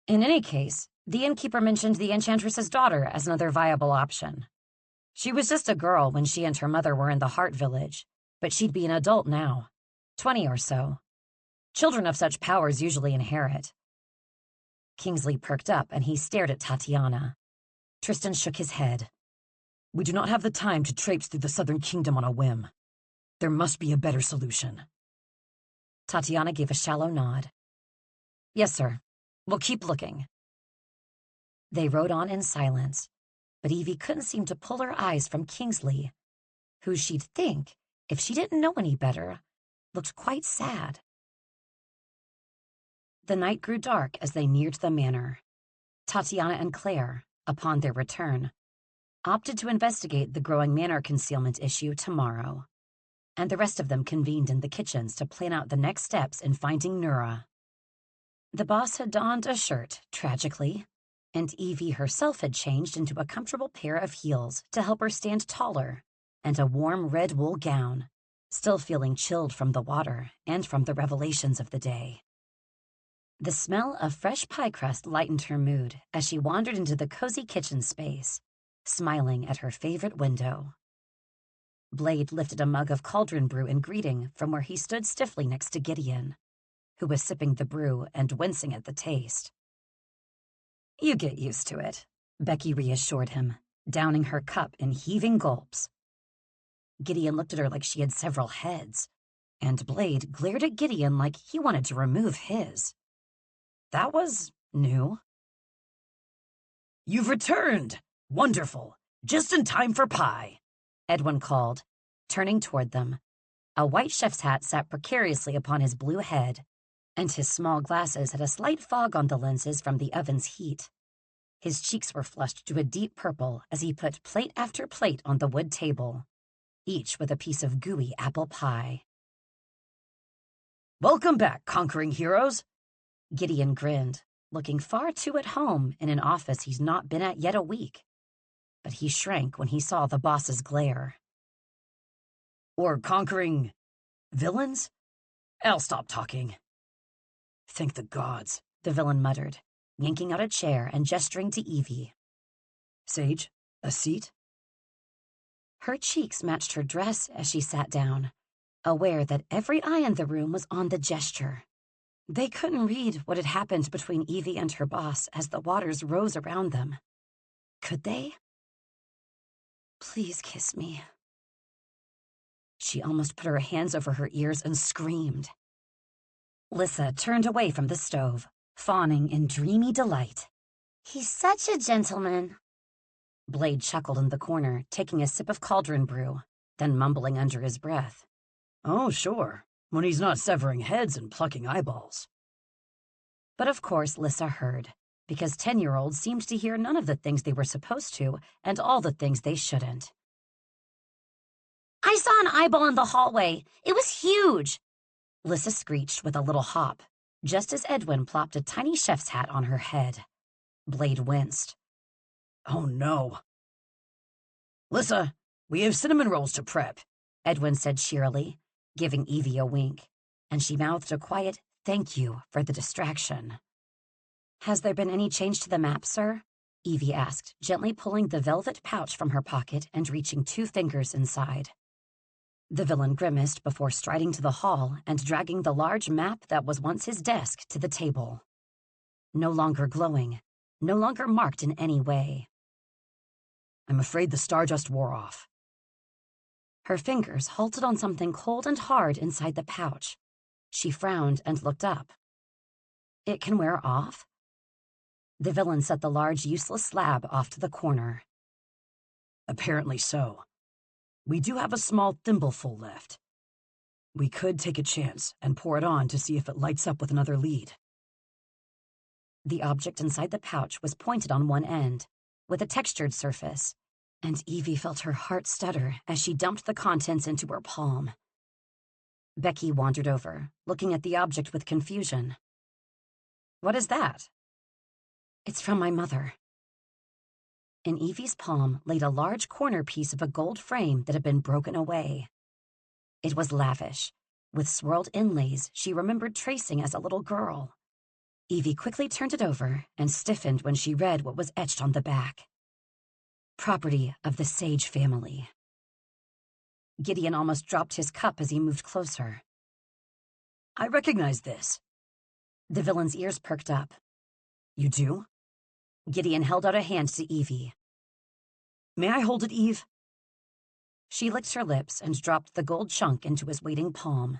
S4: In any case, the innkeeper mentioned the Enchantress's daughter as another viable option. She was just a girl when she and her mother were in the Heart Village, but she'd be an adult now, 20 or so. Children of such powers usually inherit. Kingsley perked up and he stared at Tatiana. Tristan shook his head.
S2: We do not have the time to traipse through the Southern Kingdom on a whim. There must be a better solution.
S4: Tatiana gave a shallow nod. Yes, sir. We'll keep looking. They rode on in silence, but Evie couldn't seem to pull her eyes from Kingsley, who she'd think, if she didn't know any better, looked quite sad. The night grew dark as they neared the manor. Tatiana and Claire, upon their return, opted to investigate the growing manor concealment issue tomorrow, and the rest of them convened in the kitchens to plan out the next steps in finding Nura. The boss had donned a shirt, tragically, and Evie herself had changed into a comfortable pair of heels to help her stand taller, and a warm red wool gown, still feeling chilled from the water and from the revelations of the day. The smell of fresh pie crust lightened her mood as she wandered into the cozy kitchen space, smiling at her favorite window. Blade lifted a mug of cauldron brew in greeting from where he stood stiffly next to Gideon, who was sipping the brew and wincing at the taste. You get used to it, Becky reassured him, downing her cup in heaving gulps. Gideon looked at her like she had several heads, and Blade glared at Gideon like he wanted to remove his. That was new.
S2: You've returned! Wonderful! Just in time for pie!
S4: Edwin called, turning toward them. A white chef's hat sat precariously upon his blue head, and his small glasses had a slight fog on the lenses from the oven's heat. His cheeks were flushed to a deep purple as he put plate after plate on the wood table, each with a piece of gooey apple pie.
S2: Welcome back, conquering heroes!
S4: Gideon grinned, looking far too at home in an office he's not been at yet a week. But he shrank when he saw the boss's glare.
S2: Or conquering villains? I'll stop talking. Thank the gods,
S4: the villain muttered, yanking out a chair and gesturing to Evie.
S2: Sage, a seat?
S4: Her cheeks matched her dress as she sat down, aware that every eye in the room was on the gesture. They couldn't read what had happened between Evie and her boss as the waters rose around them. Could they? Please kiss me. She almost put her hands over her ears and screamed. Lissa turned away from the stove, fawning in dreamy delight.
S3: He's such a gentleman.
S4: Blade chuckled in the corner, taking a sip of cauldron brew, then mumbling under his breath.
S2: Oh, sure, when he's not severing heads and plucking eyeballs.
S4: But of course Lissa heard, because 10-year-olds seemed to hear none of the things they were supposed to and all the things they shouldn't.
S3: I saw an eyeball in the hallway. It was huge.
S4: Lissa screeched with a little hop, just as Edwin plopped a tiny chef's hat on her head. Blade winced.
S2: Oh no. Lissa, we have cinnamon rolls to prep,
S4: Edwin said cheerily, giving Evie a wink, and she mouthed a quiet thank you for the distraction. Has there been any change to the map, sir? Evie asked, gently pulling the velvet pouch from her pocket and reaching 2 fingers inside. The villain grimaced before striding to the hall and dragging the large map that was once his desk to the table. No longer glowing, no longer marked in any way.
S2: I'm afraid the star just wore off.
S4: Her fingers halted on something cold and hard inside the pouch. She frowned and looked up. It can wear off? The villain set the large, useless slab off to the corner.
S2: Apparently so. We do have a small thimbleful left. We could take a chance and pour it on to see if it lights up with another lead.
S4: The object inside the pouch was pointed on one end, with a textured surface, and Evie felt her heart stutter as she dumped the contents into her palm. Becky wandered over, looking at the object with confusion.
S1: What is that?
S4: It's from my mother. In Evie's palm laid a large corner piece of a gold frame that had been broken away. It was lavish, with swirled inlays she remembered tracing as a little girl. Evie quickly turned it over and stiffened when she read what was etched on the back. Property of the Sage family. Gideon almost dropped his cup as he moved closer.
S2: I recognize this.
S4: The villain's ears perked up.
S2: You do?
S4: Gideon held out a hand to Evie.
S2: May I hold it, Eve?
S4: She licked her lips and dropped the gold chunk into his waiting palm.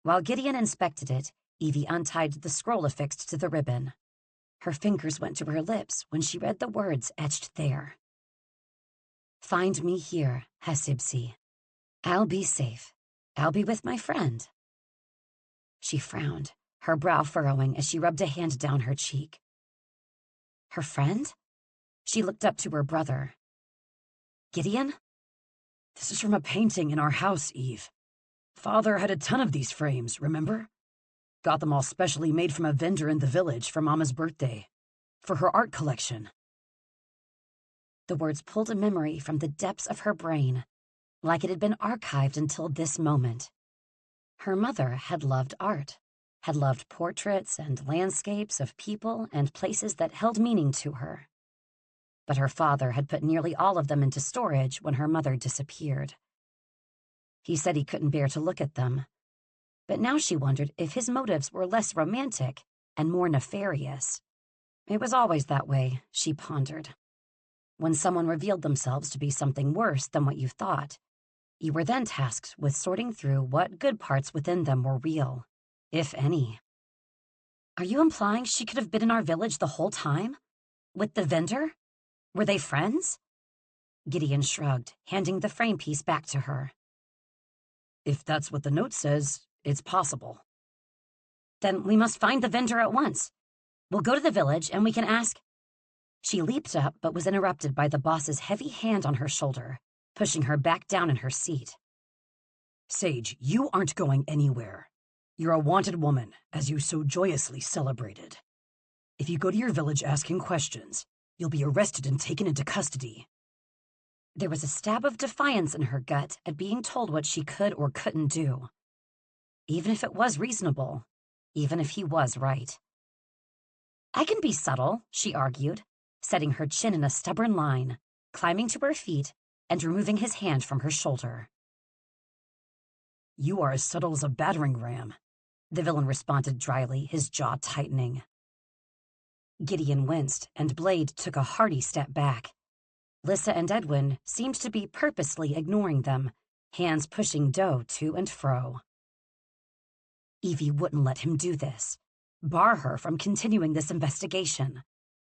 S4: While Gideon inspected it, Evie untied the scroll affixed to the ribbon. Her fingers went to her lips when she read the words etched there. Find me here, Hasibsi. I'll be safe. I'll be with my friend. She frowned, her brow furrowing as she rubbed a hand down her cheek. Her friend? She looked up to her brother. Gideon?
S2: This is from a painting in our house, Eve. Father had a ton of these frames, remember? Got them all specially made from a vendor in the village for Mama's birthday. For her art collection.
S4: The words pulled a memory from the depths of her brain, like it had been archived until this moment. Her mother had loved art, had loved portraits and landscapes of people and places that held meaning to her. But her father had put nearly all of them into storage when her mother disappeared. He said he couldn't bear to look at them, but now she wondered if his motives were less romantic and more nefarious. It was always that way, she pondered. When someone revealed themselves to be something worse than what you thought, you were then tasked with sorting through what good parts within them were real, if any. Are you implying she could have been in our village the whole time? With the vendor? Were they friends? Gideon shrugged, handing the frame piece back to her.
S2: If that's what the note says, it's possible.
S4: Then we must find the vendor at once. We'll go to the village and we can ask. She leaped up but was interrupted by the boss's heavy hand on her shoulder, pushing her back down in her seat.
S2: Sage, you aren't going anywhere. You're a wanted woman, as you so joyously celebrated. If you go to your village asking questions, you'll be arrested and taken into custody.
S4: There was a stab of defiance in her gut at being told what she could or couldn't do. Even if it was reasonable, even if he was right. I can be subtle, she argued, setting her chin in a stubborn line, climbing to her feet, and removing his hand from her shoulder.
S2: You are as subtle as a battering ram,
S4: the villain responded dryly, his jaw tightening. Gideon winced, and Blade took a hearty step back. Lissa and Edwin seemed to be purposely ignoring them, hands pushing dough to and fro. Evie wouldn't let him do this, bar her from continuing this investigation,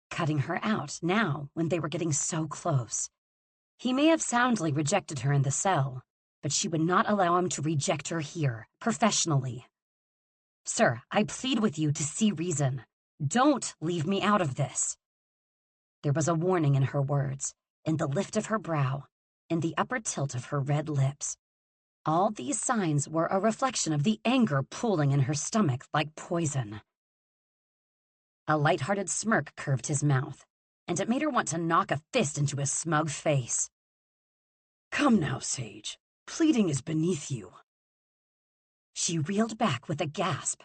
S4: cutting her out now when they were getting so close. He may have soundly rejected her in the cell, but she would not allow him to reject her here, professionally. Sir, I plead with you to see reason. Don't leave me out of this. There was a warning in her words, in the lift of her brow, in the upper tilt of her red lips. All these signs were a reflection of the anger pooling in her stomach like poison. A light-hearted smirk curved his mouth, and it made her want to knock a fist into his smug face.
S2: Come now, Sage. Pleading is beneath you.
S4: She reeled back with a gasp.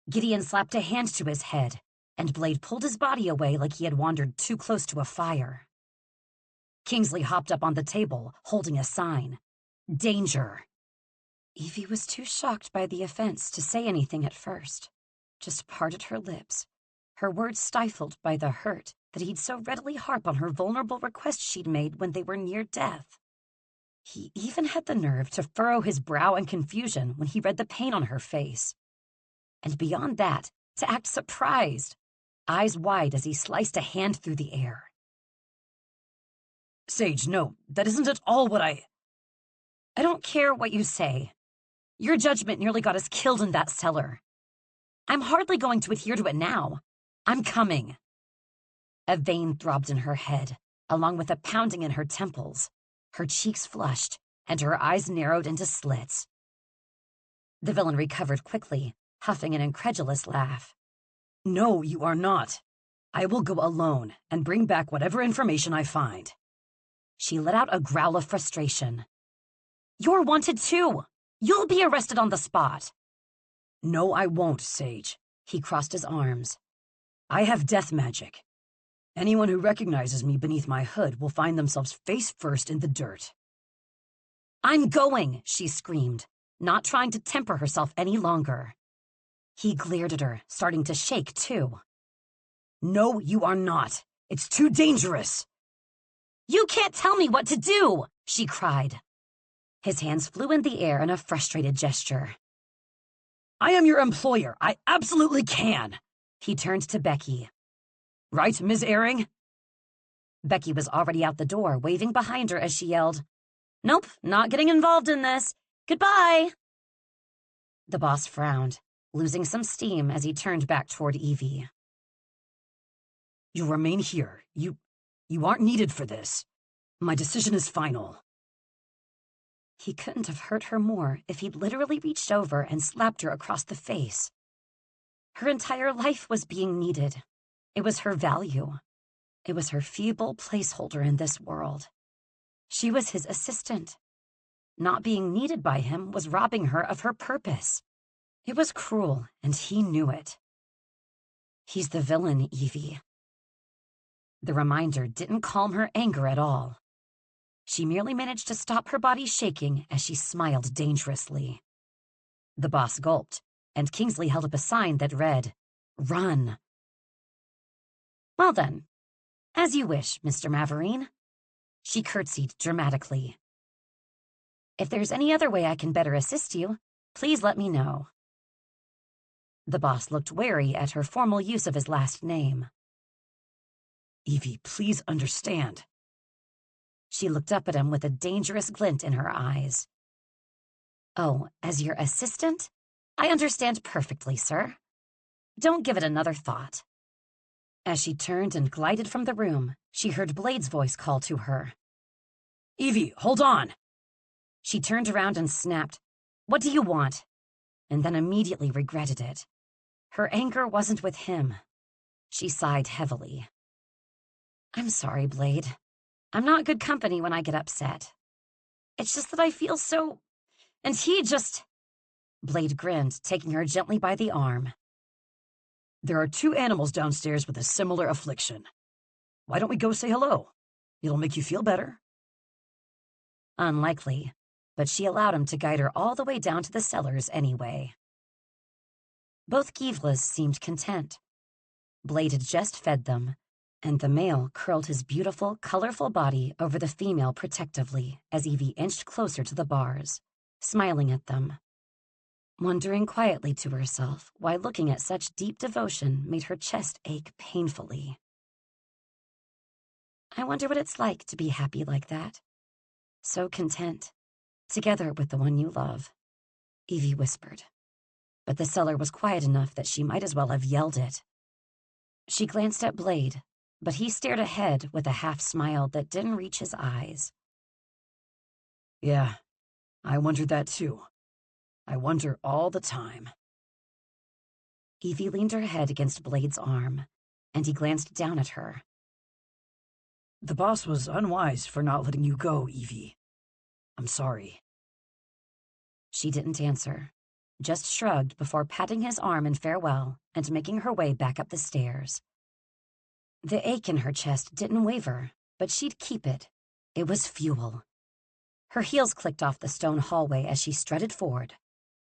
S4: Gideon slapped a hand to his head, and Blade pulled his body away like he had wandered too close to a fire. Kingsley hopped up on the table, holding a sign. Danger. Evie was too shocked by the offense to say anything at first, just parted her lips, her words stifled by the hurt that he'd so readily harp on her vulnerable request she'd made when they were near death. He even had the nerve to furrow his brow in confusion when he read the pain on her face. And beyond that, to act surprised, eyes wide as he sliced a hand through the air.
S2: Sage, no, that isn't at all what I
S4: don't care what you say. Your judgment nearly got us killed in that cellar. I'm hardly going to adhere to it now. I'm coming. A vein throbbed in her head, along with a pounding in her temples. Her cheeks flushed, and her eyes narrowed into slits. The villain recovered quickly, huffing an incredulous laugh.
S2: No, you are not. I will go alone and bring back whatever information I find.
S4: She let out a growl of frustration. You're wanted too. You'll be arrested on the spot.
S2: No, I won't, Sage.
S4: He crossed his arms.
S2: I have death magic. Anyone who recognizes me beneath my hood will find themselves face first in the dirt.
S4: I'm going, she screamed, not trying to temper herself any longer. He glared at her, starting to shake too.
S2: No, you are not. It's too dangerous.
S4: You can't tell me what to do, she cried. His hands flew in the air in a frustrated gesture.
S2: I am your employer. I absolutely can.
S4: He turned to Becky.
S2: Right, Ms. Airing?
S4: Becky was already out the door, waving behind her as she yelled, Nope, not getting involved in this. Goodbye. The boss frowned, losing some steam as he turned back toward Evie.
S2: You remain here. You aren't needed for this. My decision is final.
S4: He couldn't have hurt her more if he'd literally reached over and slapped her across the face. Her entire life was being needed. It was her value. It was her feeble placeholder in this world. She was his assistant. Not being needed by him was robbing her of her purpose. It was cruel, and he knew it. He's the villain, Evie. The reminder didn't calm her anger at all. She merely managed to stop her body shaking as she smiled dangerously. The boss gulped, and Kingsley held up a sign that read, Run. Well then, as you wish, Mr. Maverine. She curtsied dramatically. If there's any other way I can better assist you, please let me know. The boss looked wary at her formal use of his last name.
S2: Evie, please understand.
S4: She looked up at him with a dangerous glint in her eyes. Oh, as your assistant? I understand perfectly, sir. Don't give it another thought. As she turned and glided from the room, she heard Blade's voice call to her.
S2: Evie, hold on!
S4: She turned around and snapped, What do you want? And then immediately regretted it. Her anger wasn't with him. She sighed heavily. I'm sorry, Blade. I'm not good company when I get upset. It's just that I feel so... And he just... Blade grinned, taking her gently by the arm.
S2: There are 2 animals downstairs with a similar affliction. Why don't we go say hello? It'll make you feel better.
S4: Unlikely, but she allowed him to guide her all the way down to the cellars anyway. Both Givlas seemed content. Blade had just fed them, and the male curled his beautiful, colorful body over the female protectively as Evie inched closer to the bars, smiling at them, wondering quietly to herself why looking at such deep devotion made her chest ache painfully. I wonder what it's like to be happy like that. So content, together with the one you love, Evie whispered. But the cellar was quiet enough that she might as well have yelled it. She glanced at Blade, but he stared ahead with a half-smile that didn't reach his eyes.
S2: Yeah, I wondered that too. I wonder all the time.
S4: Evie leaned her head against Blade's arm, and he glanced down at her.
S2: The boss was unwise for not letting you go, Evie. I'm sorry.
S4: She didn't answer, just shrugged before patting his arm in farewell and making her way back up the stairs. The ache in her chest didn't waver, but she'd keep it. It was fuel. Her heels clicked off the stone hallway as she strutted forward,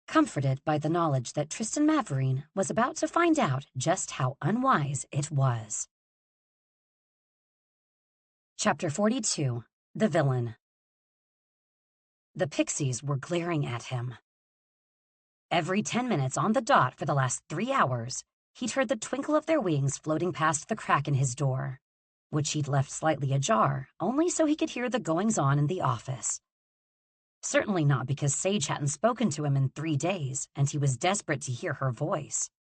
S4: comforted by the knowledge that Tristan Maverine was about to find out just how unwise it was. Chapter 42, The Villain. The pixies were glaring at him. Every 10 minutes on the dot for the last 3 hours, he'd heard the twinkle of their wings floating past the crack in his door, which he'd left slightly ajar, only so he could hear the goings-on in the office. Certainly not because Sage hadn't spoken to him in 3 days, and he was desperate to hear her voice.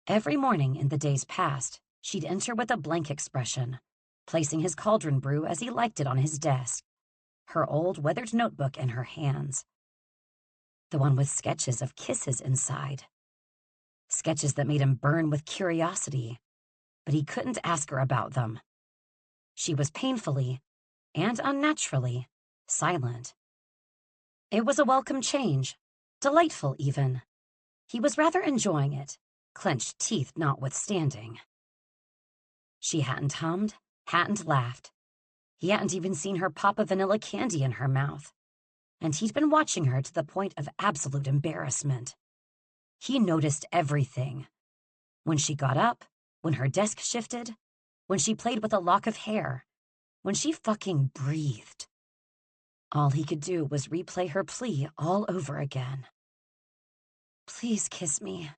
S4: Every morning in the days past, she'd enter with a blank expression, placing his cauldron brew as he liked it on his desk, her old weathered notebook in her hands. The one with sketches of kisses inside. Sketches that made him burn with curiosity, but he couldn't ask her about them. She was painfully, and unnaturally, silent. It was a welcome change, delightful even. He was rather enjoying it, clenched teeth notwithstanding. She hadn't hummed, hadn't laughed. He hadn't even seen her pop a vanilla candy in her mouth, and he'd been watching her to the point of absolute embarrassment. He noticed everything. When she got up, when her desk shifted, when she played with a lock of hair, when she fucking breathed. All he could do was replay her plea all over again. Please kiss me.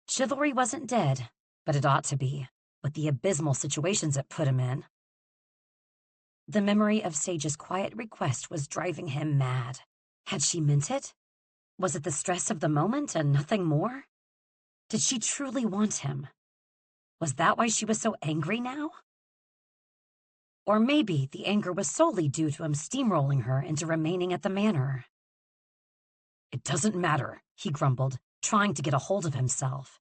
S4: Chivalry wasn't dead, but it ought to be, with the abysmal situations it put him in. The memory of Sage's quiet request was driving him mad. Had she meant it? Was it the stress of the moment and nothing more? Did she truly want him? Was that why she was so angry now? Or maybe the anger was solely due to him steamrolling her into remaining at the manor. It doesn't matter, he grumbled, trying to get a hold of himself.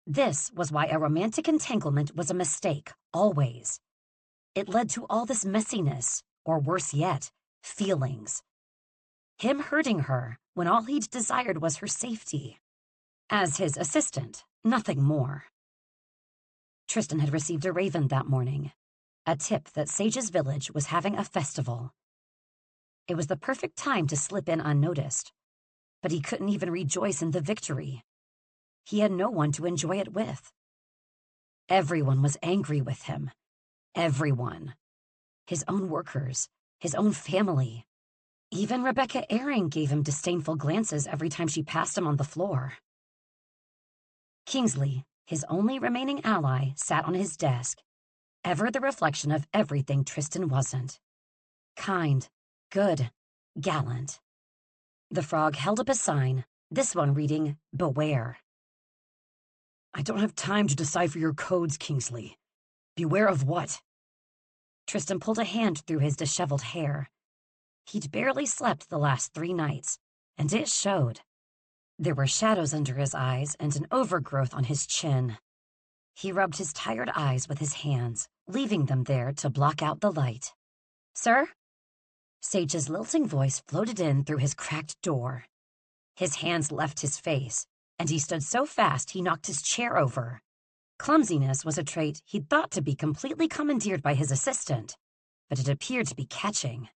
S4: This was why a romantic entanglement was a mistake, always. It led to all this messiness, or worse yet, feelings. Him hurting her when all he'd desired was her safety. As his assistant, nothing more. Tristan had received a raven that morning, a tip that Sage's village was having a festival. It was the perfect time to slip in unnoticed, but he couldn't even rejoice in the victory. He had no one to enjoy it with. Everyone was angry with him. Everyone. His own workers, his own family. Even Rebecca Airing gave him disdainful glances every time she passed him on the floor. Kingsley, his only remaining ally, sat on his desk, ever the reflection of everything Tristan wasn't. Kind, good, gallant. The frog held up a sign, this one reading, "Beware."
S2: I don't have time to decipher your codes, Kingsley. Beware of what?
S4: Tristan pulled a hand through his disheveled hair. He'd barely slept the last 3 nights, and it showed. There were shadows under his eyes and an overgrowth on his chin. He rubbed his tired eyes with his hands, leaving them there to block out the light. "Sir?" Sage's lilting voice floated in through his cracked door. His hands left his face, and he stood so fast he knocked his chair over. Clumsiness was a trait he'd thought to be completely commandeered by his assistant, but it appeared to be catching.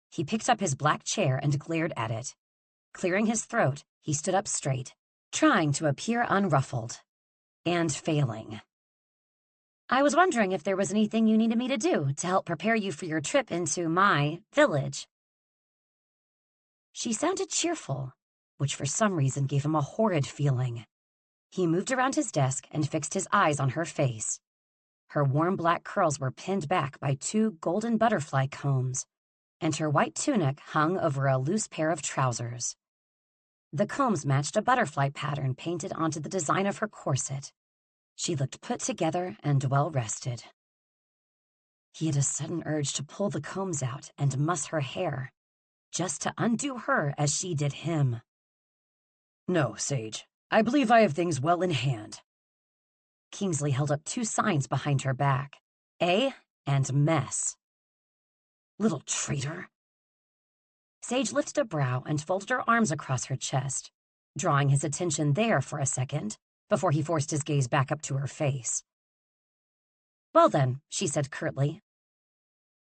S4: He picked up his black chair and glared at it. Clearing his throat, he stood up straight, trying to appear unruffled. And failing. "I was wondering if there was anything you needed me to do to help prepare you for your trip into my village." She sounded cheerful, which for some reason gave him a horrid feeling. He moved around his desk and fixed his eyes on her face. Her warm black curls were pinned back by 2 golden butterfly combs, and her white tunic hung over a loose pair of trousers. The combs matched a butterfly pattern painted onto the design of her corset. She looked put together and well-rested. He had a sudden urge to pull the combs out and muss her hair, just to undo her as she did him.
S2: No, Sage. I believe I have things well in hand.
S4: Kingsley held up 2 signs behind her back. A and mess.
S2: Little traitor.
S4: Sage lifted a brow and folded her arms across her chest, drawing his attention there for a second before he forced his gaze back up to her face. "Well then," she said curtly,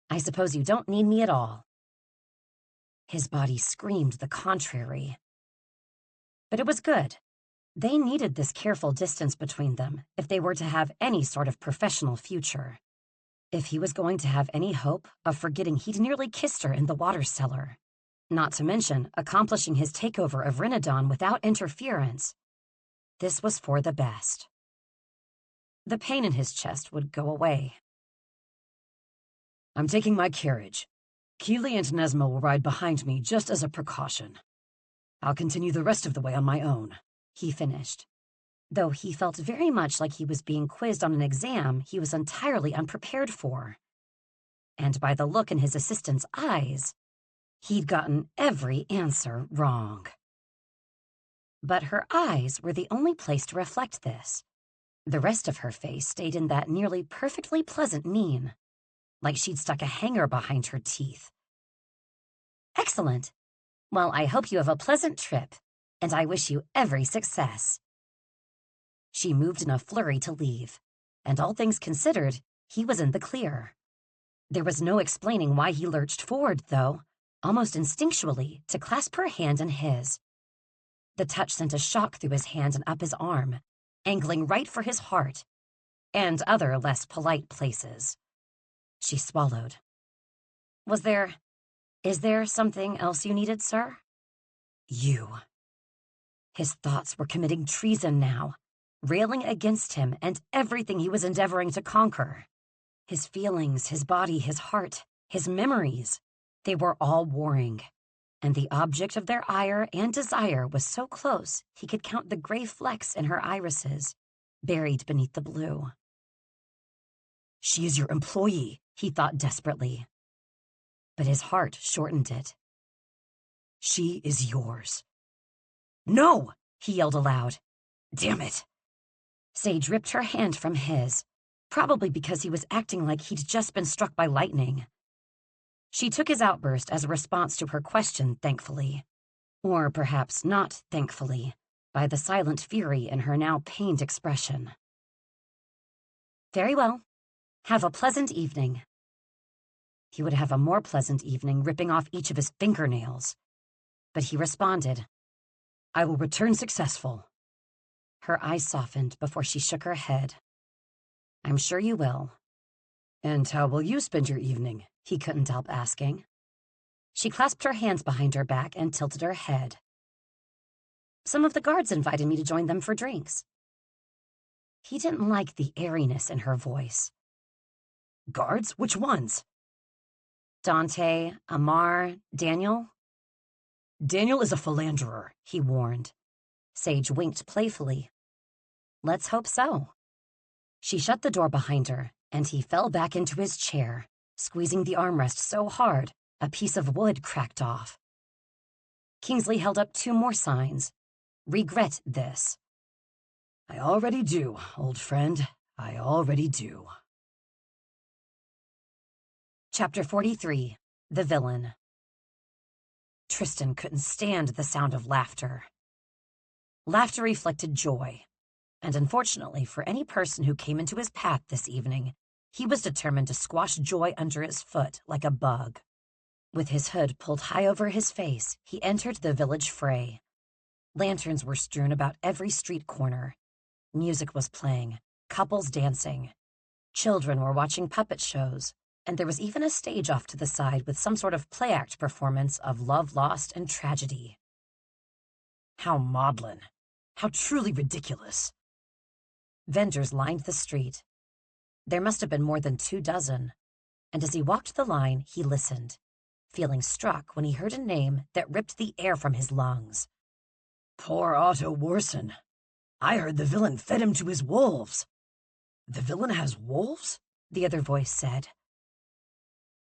S4: "I suppose you don't need me at all." His body screamed the contrary. But it was good. They needed this careful distance between them if they were to have any sort of professional future. If he was going to have any hope of forgetting he'd nearly kissed her in the water cellar. Not to mention accomplishing his takeover of Rinodon without interference. This was for the best. The pain in his chest would go away.
S2: I'm taking my carriage. Keeley and Nesma will ride behind me just as a precaution. I'll continue the rest of the way on my own,
S4: he finished. Though he felt very much like he was being quizzed on an exam he was entirely unprepared for. And by the look in his assistant's eyes, he'd gotten every answer wrong. But her eyes were the only place to reflect this. The rest of her face stayed in that nearly perfectly pleasant mien, like she'd stuck a hanger behind her teeth.
S3: Excellent. Well, I hope you have a pleasant trip, and I wish you every success.
S4: She moved in a flurry to leave, and all things considered, he was in the clear. There was no explaining why he lurched forward, though, almost instinctually, to clasp her hand in his. The touch sent a shock through his hand and up his arm, angling right for his heart, and other less polite places. She swallowed.
S3: Is there something else you needed, sir?
S4: You. His thoughts were committing treason now, railing against him and everything he was endeavoring to conquer. His feelings, his body, his heart, his memories, they were all warring, and the object of their ire and desire was so close he could count the gray flecks in her irises, buried beneath the blue.
S2: She is your employee,
S4: he thought desperately. But his heart shortened it.
S2: She is yours.
S4: No, he yelled aloud.
S2: Damn it.
S4: Sage ripped her hand from his, probably because he was acting like he'd just been struck by lightning. She took his outburst as a response to her question, thankfully. Or perhaps not thankfully, by the silent fury in her now pained expression.
S3: Very well. Have a pleasant evening.
S4: He would have a more pleasant evening ripping off each of his fingernails. But he responded,
S2: I will return successful.
S4: Her eyes softened before she shook her head. I'm sure you will.
S2: And how will you spend your evening?
S4: He couldn't help asking. She clasped her hands behind her back and tilted her head.
S3: Some of the guards invited me to join them for drinks.
S4: He didn't like the airiness in her voice.
S2: Guards? Which ones?
S4: Dante, Amar, Daniel?
S2: Daniel is a philanderer,
S4: he warned. Sage winked playfully. Let's hope so. She shut the door behind her, and he fell back into his chair, squeezing the armrest so hard a piece of wood cracked off. Kingsley held up 2 more signs. Regret this.
S2: I already do, old friend. I already do.
S4: Chapter 43. The Villain. Tristan couldn't stand the sound of laughter. Laughter reflected joy, and unfortunately for any person who came into his path this evening, he was determined to squash joy under his foot like a bug. With his hood pulled high over his face, he entered the village fray. Lanterns were strewn about every street corner. Music was playing, couples dancing. Children were watching puppet shows, and there was even a stage off to the side with some sort of play act performance of love lost and tragedy.
S2: How maudlin. How truly ridiculous.
S4: Vendors lined the street. There must have been more than 2 dozen, and as he walked the line, he listened, feeling struck when he heard a name that ripped the air from his lungs.
S2: Poor Otto Warson. I heard the villain fed him to his wolves. The villain has wolves?
S4: The other voice said.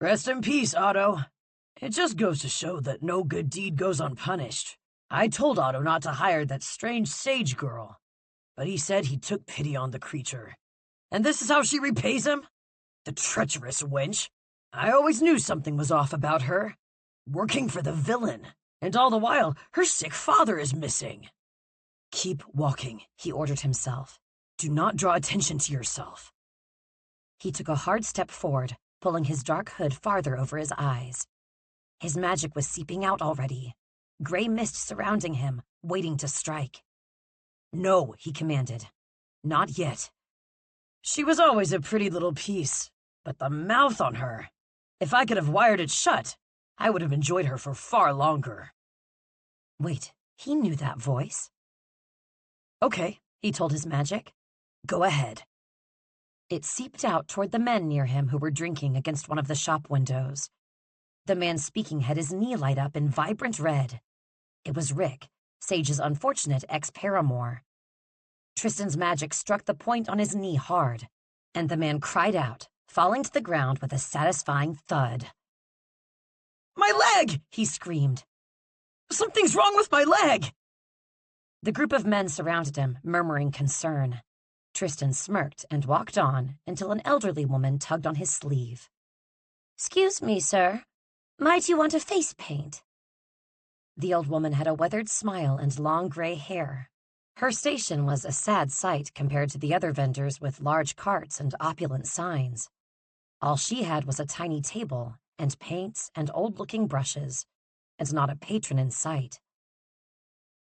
S2: Rest in peace, Otto. It just goes to show that no good deed goes unpunished. I told Otto not to hire that strange Sage girl, but he said he took pity on the creature. And this is how she repays him? The treacherous wench. I always knew something was off about her. Working for the villain, and all the while her sick father is missing. Keep walking, he ordered himself. Do not draw attention to yourself.
S4: He took a hard step forward, pulling his dark hood farther over his eyes. His magic was seeping out already, gray mist surrounding him, waiting to strike. No, he commanded. Not yet.
S2: She was always a pretty little piece, but the mouth on her. If I could have wired it shut, I would have enjoyed her for far longer.
S4: Wait, he knew that voice.
S2: Okay, he told his magic. Go ahead.
S1: It seeped out toward the men near him who were drinking against one of the shop windows. The man speaking had his knee light up in vibrant red. It was Rick, Sage's unfortunate ex-paramour. Tristan's magic struck the point on his knee hard, and the man cried out, falling to the ground with a satisfying thud.
S2: My leg! He screamed. Something's wrong with my leg!
S1: The group of men surrounded him, murmuring concern. Tristan smirked and walked on until an elderly woman tugged on his sleeve.
S3: "Excuse me, sir. Might you want a face paint?"
S1: The old woman had a weathered smile and long gray hair. Her station was a sad sight compared to the other vendors with large carts and opulent signs. All she had was a tiny table and paints and old-looking brushes, and not a patron in sight.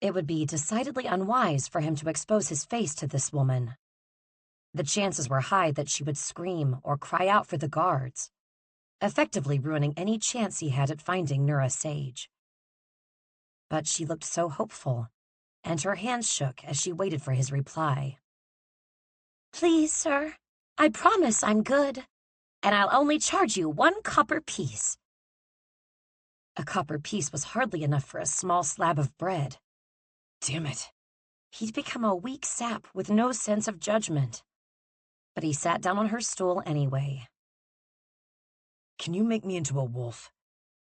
S1: It would be decidedly unwise for him to expose his face to this woman. The chances were high that she would scream or cry out for the guards, effectively ruining any chance he had at finding Nura Sage. But she looked so hopeful, and her hands shook as she waited for his reply.
S3: "Please, sir, I promise I'm good, and I'll only charge you 1 copper piece."
S1: A copper piece was hardly enough for a small slab of bread.
S2: Damn it.
S1: He'd become a weak sap with no sense of judgment. But he sat down on her stool anyway.
S2: Can you make me into a wolf?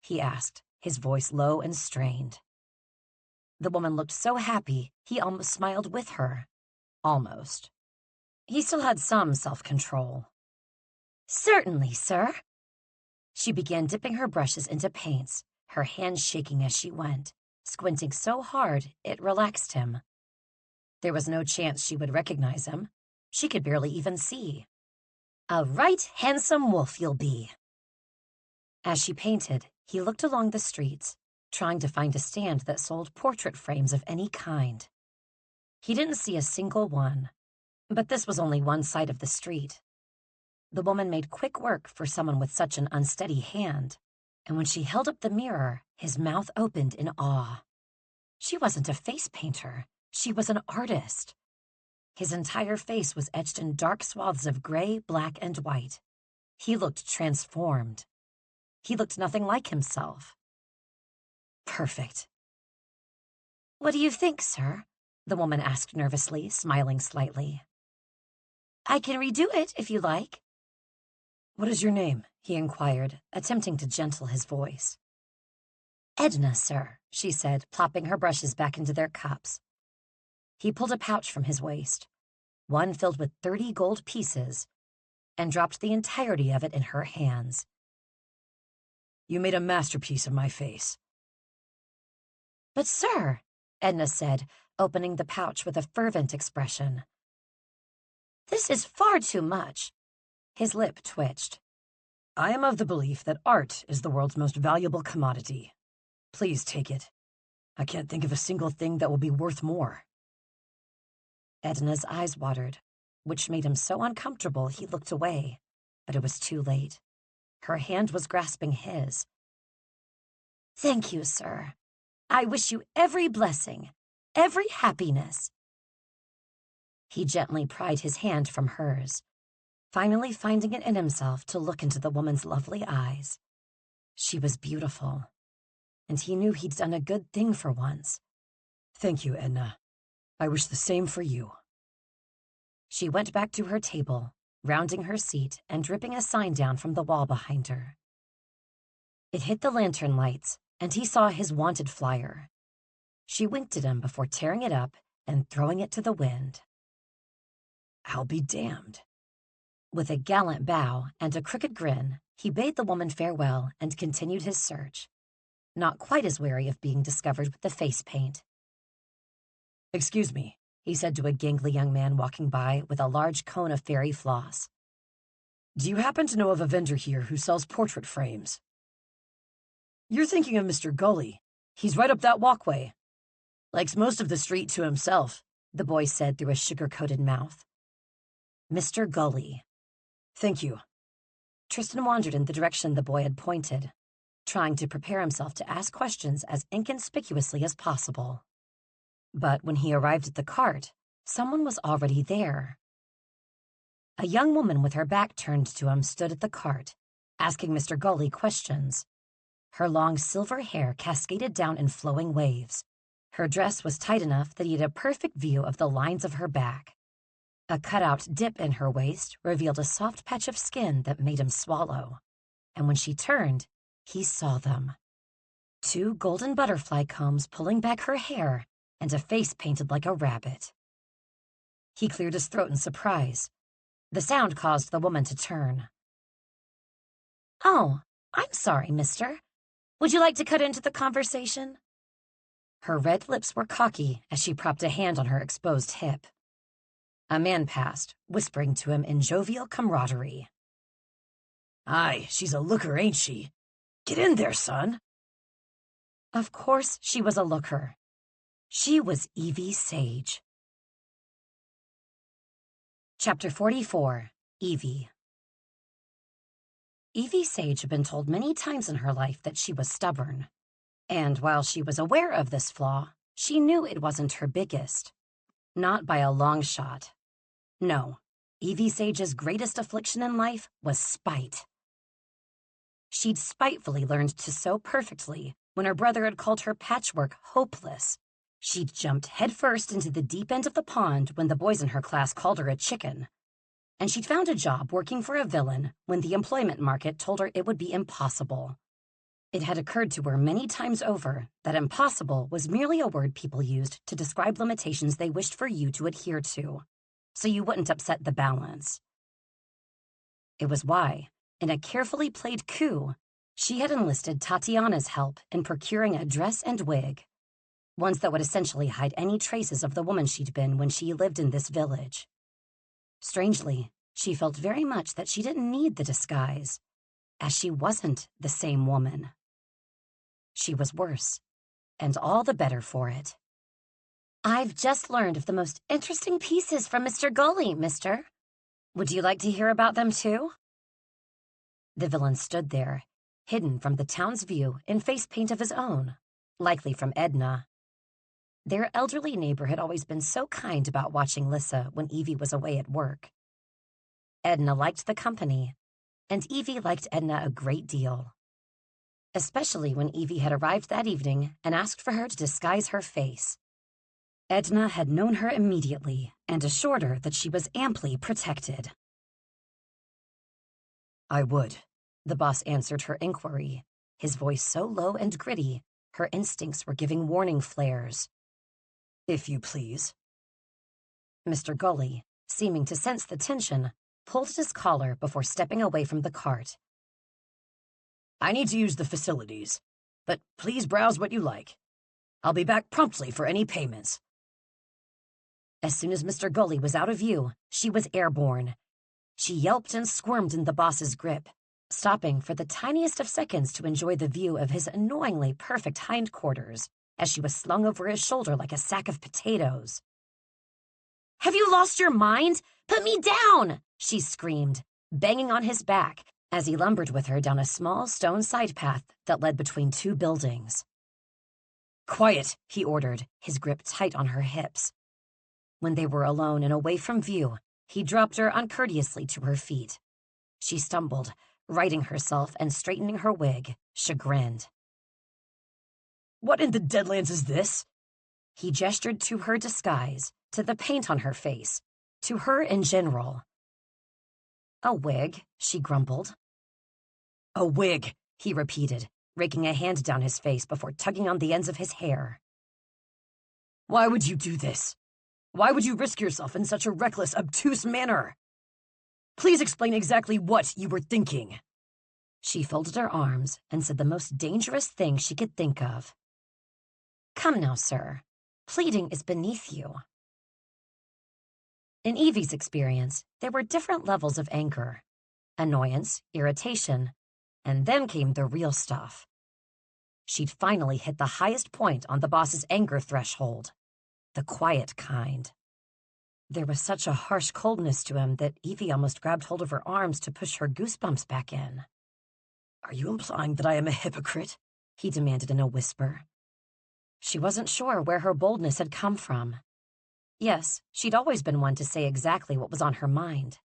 S1: He asked, his voice low and strained. The woman looked so happy, he almost smiled with her. Almost. He still had some self-control.
S3: "Certainly, sir."
S1: She began dipping her brushes into paints, her hands shaking as she went, squinting so hard it relaxed him. There was no chance she would recognize him. She could barely even see.
S3: "A right handsome wolf you'll be."
S1: As she painted, he looked along the streets, trying to find a stand that sold portrait frames of any kind. He didn't see a single one, but this was only one side of the street. The woman made quick work for someone with such an unsteady hand, and when she held up the mirror, his mouth opened in awe. She wasn't a face painter, she was an artist. His entire face was etched in dark swaths of gray, black, and white. He looked transformed. He looked nothing like himself. Perfect.
S3: "What do you think, sir?"
S1: the woman asked nervously, smiling slightly.
S3: "I can redo it if you like."
S1: "What is your name?" he inquired, attempting to gentle his voice.
S3: "Edna, sir,"
S1: she said, plopping her brushes back into their cups. He pulled a pouch from his waist, one filled with 30 gold pieces, and dropped the entirety of it in her hands.
S2: You made a masterpiece of my face.
S1: "But, sir," Edna said, opening the pouch with a fervent expression.
S3: "This is far too much."
S1: His lip twitched.
S2: I am of the belief that art is the world's most valuable commodity. Please take it. I can't think of a single thing that will be worth more.
S1: Edna's eyes watered, which made him so uncomfortable he looked away, but it was too late. Her hand was grasping his.
S3: "Thank you, sir. I wish you every blessing, every happiness."
S1: He gently pried his hand from hers, finally finding it in himself to look into the woman's lovely eyes. She was beautiful, and he knew he'd done a good thing for once.
S2: Thank you, Edna. I wish the same for you.
S1: She went back to her table, rounding her seat and ripping a sign down from the wall behind her. It hit the lantern lights, and he saw his wanted flyer. She winked at him before tearing it up and throwing it to the wind.
S2: I'll be damned.
S1: With a gallant bow and a crooked grin, he bade the woman farewell and continued his search, not quite as wary of being discovered with the face paint.
S2: Excuse me,
S1: he said to a gangly young man walking by with a large cone of fairy floss.
S2: Do you happen to know of a vendor here who sells portrait frames? You're thinking of Mr. Gully. He's right up that walkway. Likes most of the street to himself,
S1: the boy said through a sugar-coated mouth. Mr. Gully.
S2: Thank you.
S1: Tristan wandered in the direction the boy had pointed, trying to prepare himself to ask questions as inconspicuously as possible. But when he arrived at the cart, someone was already there. A young woman with her back turned to him stood at the cart, asking Mr. Gully questions. Her long silver hair cascaded down in flowing waves. Her dress was tight enough that he had a perfect view of the lines of her back. A cutout dip in her waist revealed a soft patch of skin that made him swallow. And when she turned, he saw them. 2 golden butterfly combs pulling back her hair and a face painted like a rabbit. He cleared his throat in surprise. The sound caused the woman to turn. "Oh, I'm sorry, mister. Would you like to cut into the conversation?" Her red lips were cocky as she propped a hand on her exposed hip. A man passed, whispering to him in jovial camaraderie.
S2: "Aye, she's a looker, ain't she? Get in there, son."
S1: Of course she was a looker. She was Evie Sage. Chapter 44, Evie. Evie Sage had been told many times in her life that she was stubborn. And while she was aware of this flaw, she knew it wasn't her biggest. Not by a long shot. No, Evie Sage's greatest affliction in life was spite. She'd spitefully learned to sew perfectly when her brother had called her patchwork hopeless. She'd jumped headfirst into the deep end of the pond when the boys in her class called her a chicken. And she'd found a job working for a villain when the employment market told her it would be impossible. It had occurred to her many times over that impossible was merely a word people used to describe limitations they wished for you to adhere to, so you wouldn't upset the balance. It was why, in a carefully played coup, she had enlisted Tatiana's help in procuring a dress and wig, ones that would essentially hide any traces of the woman she'd been when she lived in this village. Strangely, she felt very much that she didn't need the disguise, as she wasn't the same woman. She was worse, and all the better for it. "I've just learned of the most interesting pieces from Mr. Gully, mister. Would you like to hear about them too?" The villain stood there, hidden from the town's view in face paint of his own, likely from Edna. Their elderly neighbor had always been so kind about watching Lissa when Evie was away at work. Edna liked the company, and Evie liked Edna a great deal. Especially when Evie had arrived that evening and asked for her to disguise her face. Edna had known her immediately and assured her that she was amply protected.
S2: "I would,"
S1: the boss answered her inquiry, his voice so low and gritty, her instincts were giving warning flares.
S2: "If you please."
S1: Mr. Gully, seeming to sense the tension, pulled at his collar before stepping away from the cart.
S2: "I need to use the facilities, but please browse what you like. I'll be back promptly for any payments."
S1: As soon as Mr. Gully was out of view, she was airborne. She yelped and squirmed in the boss's grip, stopping for the tiniest of seconds to enjoy the view of his annoyingly perfect hindquarters as she was slung over his shoulder like a sack of potatoes. "Have you lost your mind? Put me down!" she screamed, banging on his back as he lumbered with her down a small stone side path that led between 2 buildings. "Quiet," he ordered, his grip tight on her hips. When they were alone and away from view, he dropped her uncourteously to her feet. She stumbled, righting herself and straightening her wig, chagrined.
S2: "What in the Deadlands is this?"
S1: He gestured to her disguise, to the paint on her face, to her in general. "A wig," she grumbled.
S2: "A wig,"
S1: he repeated, raking a hand down his face before tugging on the ends of his hair.
S2: "Why would you do this? Why would you risk yourself in such a reckless, obtuse manner? Please explain exactly what you were thinking."
S1: She folded her arms and said the most dangerous thing she could think of. "Come now, sir. Pleading is beneath you." In Evie's experience, there were different levels of anger. Annoyance, irritation, and then came the real stuff. She'd finally hit the highest point on the boss's anger threshold, the quiet kind. There was such a harsh coldness to him that Evie almost grabbed hold of her arms to push her goosebumps back in.
S2: "Are you implying that I am a hypocrite?"
S1: he demanded in a whisper. She wasn't sure where her boldness had come from.
S4: Yes, she'd always been one to say exactly what was on her mind,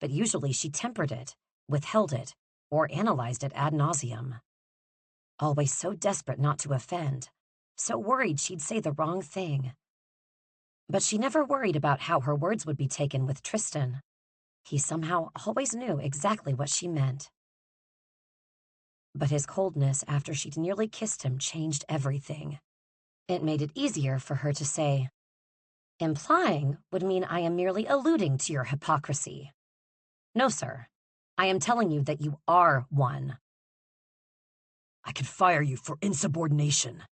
S4: but usually she tempered it, withheld it, or analyzed it ad nauseum. Always so desperate not to offend, so worried she'd say the wrong thing. But she never worried about how her words would be taken with Tristan. He somehow always knew exactly what she meant. But his coldness after she'd nearly kissed him changed everything. It made it easier for her to say, "Implying would mean I am merely alluding to your hypocrisy. No, sir. I am telling you that you are one."
S2: I could fire you for insubordination.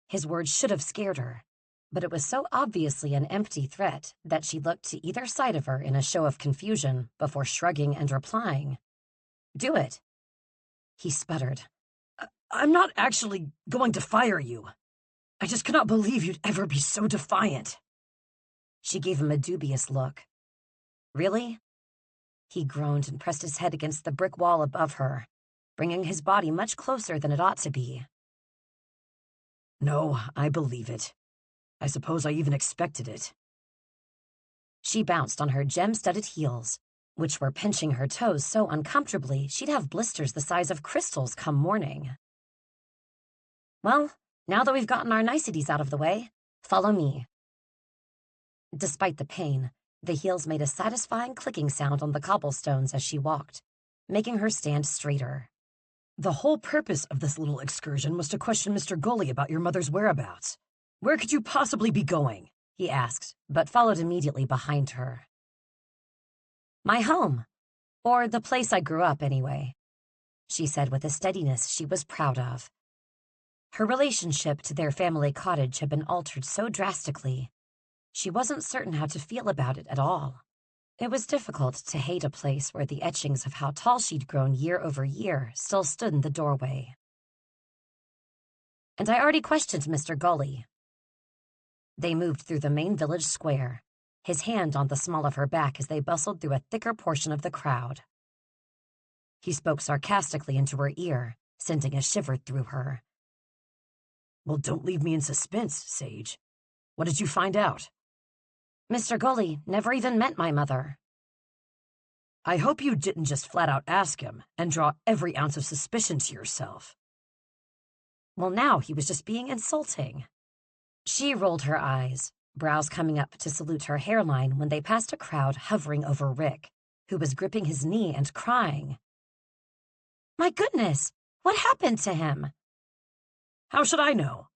S4: His words should have scared her, but it was so obviously an empty threat that she looked to either side of her in a show of confusion before shrugging and replying, "Do it." He sputtered.
S2: I'm not actually going to fire you. I just cannot believe you'd ever be so defiant.
S4: She gave him a dubious look. "Really?" He groaned and pressed his head against the brick wall above her, bringing his body much closer than it ought to be.
S2: No, I believe it. I suppose I even expected it.
S4: She bounced on her gem-studded heels, which were pinching her toes so uncomfortably she'd have blisters the size of crystals come morning. "Well, now that we've gotten our niceties out of the way, follow me." Despite the pain, the heels made a satisfying clicking sound on the cobblestones as she walked, making her stand straighter.
S2: The whole purpose of this little excursion was to question Mr. Gully about your mother's whereabouts. Where could you possibly be going?
S4: He asked, but followed immediately behind her. "My home. Or the place I grew up, anyway," she said with a steadiness she was proud of. Her relationship to their family cottage had been altered so drastically. She wasn't certain how to feel about it at all. It was difficult to hate a place where the etchings of how tall she'd grown year over year still stood in the doorway. "And I already questioned Mr. Gully." They moved through the main village square, his hand on the small of her back as they bustled through a thicker portion of the crowd. He spoke sarcastically into her ear, sending a shiver through her.
S2: "Well, don't leave me in suspense, Sage. What did you find out?"
S4: "Mr. Gully never even met my mother."
S2: "I hope you didn't just flat out ask him and draw every ounce of suspicion to yourself."
S4: Well, now he was just being insulting. She rolled her eyes, brows coming up to salute her hairline when they passed a crowd hovering over Rick, who was gripping his knee and crying. "My goodness, what happened to him?"
S2: "How should I know?"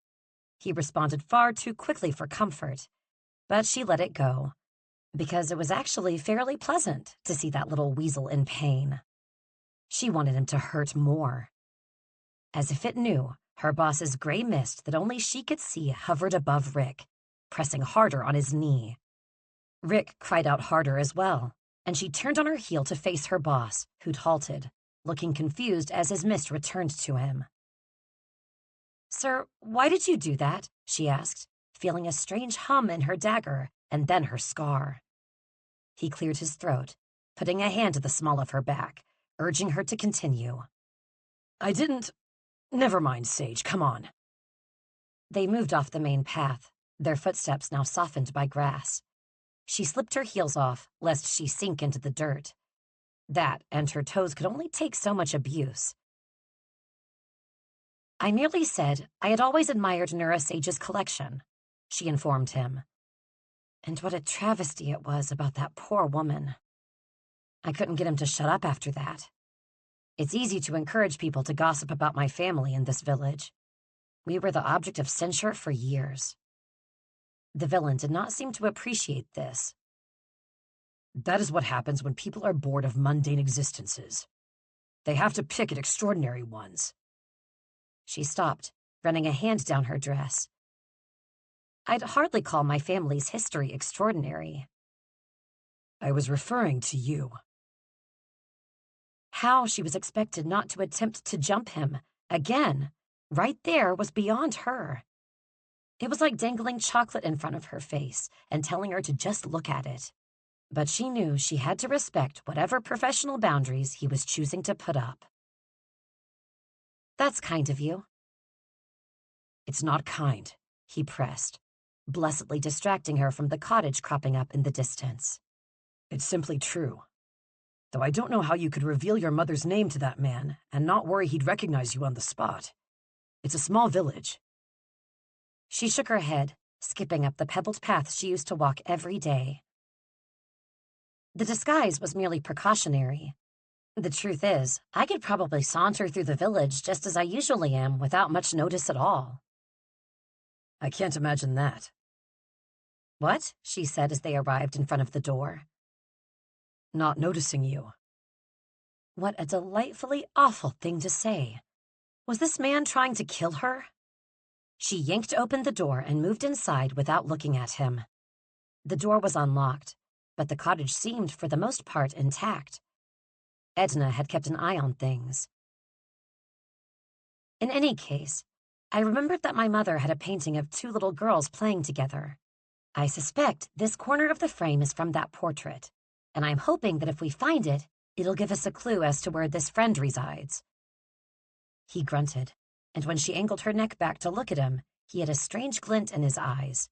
S4: He responded far too quickly for comfort, but she let it go, because it was actually fairly pleasant to see that little weasel in pain. She wanted him to hurt more. As if it knew, her boss's gray mist that only she could see hovered above Rick, pressing harder on his knee. Rick cried out harder as well, and she turned on her heel to face her boss, who'd halted, looking confused as his mist returned to him. "Sir, why did you do that?" she asked, feeling a strange hum in her dagger and then her scar. He cleared his throat, putting a hand to the small of her back, urging her to continue.
S2: "I didn't... Never mind, Sage, come on."
S4: They moved off the main path, their footsteps now softened by grass. She slipped her heels off, lest she sink into the dirt. That and her toes could only take so much abuse. "I merely said I had always admired Nura Sage's collection," she informed him. And what a travesty it was about that poor woman. I couldn't get him to shut up after that. It's easy to encourage people to gossip about my family in this village. We were the object of censure for years. The villain did not seem to appreciate this.
S2: "That is what happens when people are bored of mundane existences. They have to pick at extraordinary ones."
S4: She stopped, running a hand down her dress. "I'd hardly call my family's history extraordinary."
S2: "I was referring to you."
S4: How she was expected not to attempt to jump him, again, right there, was beyond her. It was like dangling chocolate in front of her face and telling her to just look at it. But she knew she had to respect whatever professional boundaries he was choosing to put up. "That's kind of you."
S2: "It's not kind," he pressed.
S4: blessedly distracting her from the cottage cropping up in the distance.
S2: It's simply true. Though I don't know how you could reveal your mother's name to that man and not worry he'd recognize you on the spot. It's a small village.
S4: She shook her head, skipping up the pebbled path she used to walk every day. The disguise was merely precautionary. The truth is, I could probably saunter through the village just as I usually am without much notice at all.
S2: I can't imagine that.
S4: What? She said as they arrived in front of the door.
S2: Not noticing you.
S4: What a delightfully awful thing to say. Was this man trying to kill her? She yanked open the door and moved inside without looking at him. The door was unlocked, but the cottage seemed for the most part intact. Edna had kept an eye on things. In any case, I remembered that my mother had a painting of two little girls playing together. I suspect this corner of the frame is from that portrait, and I'm hoping that if we find it, it'll give us a clue as to where this friend resides. He grunted, and when she angled her neck back to look at him, he had a strange glint in his eyes.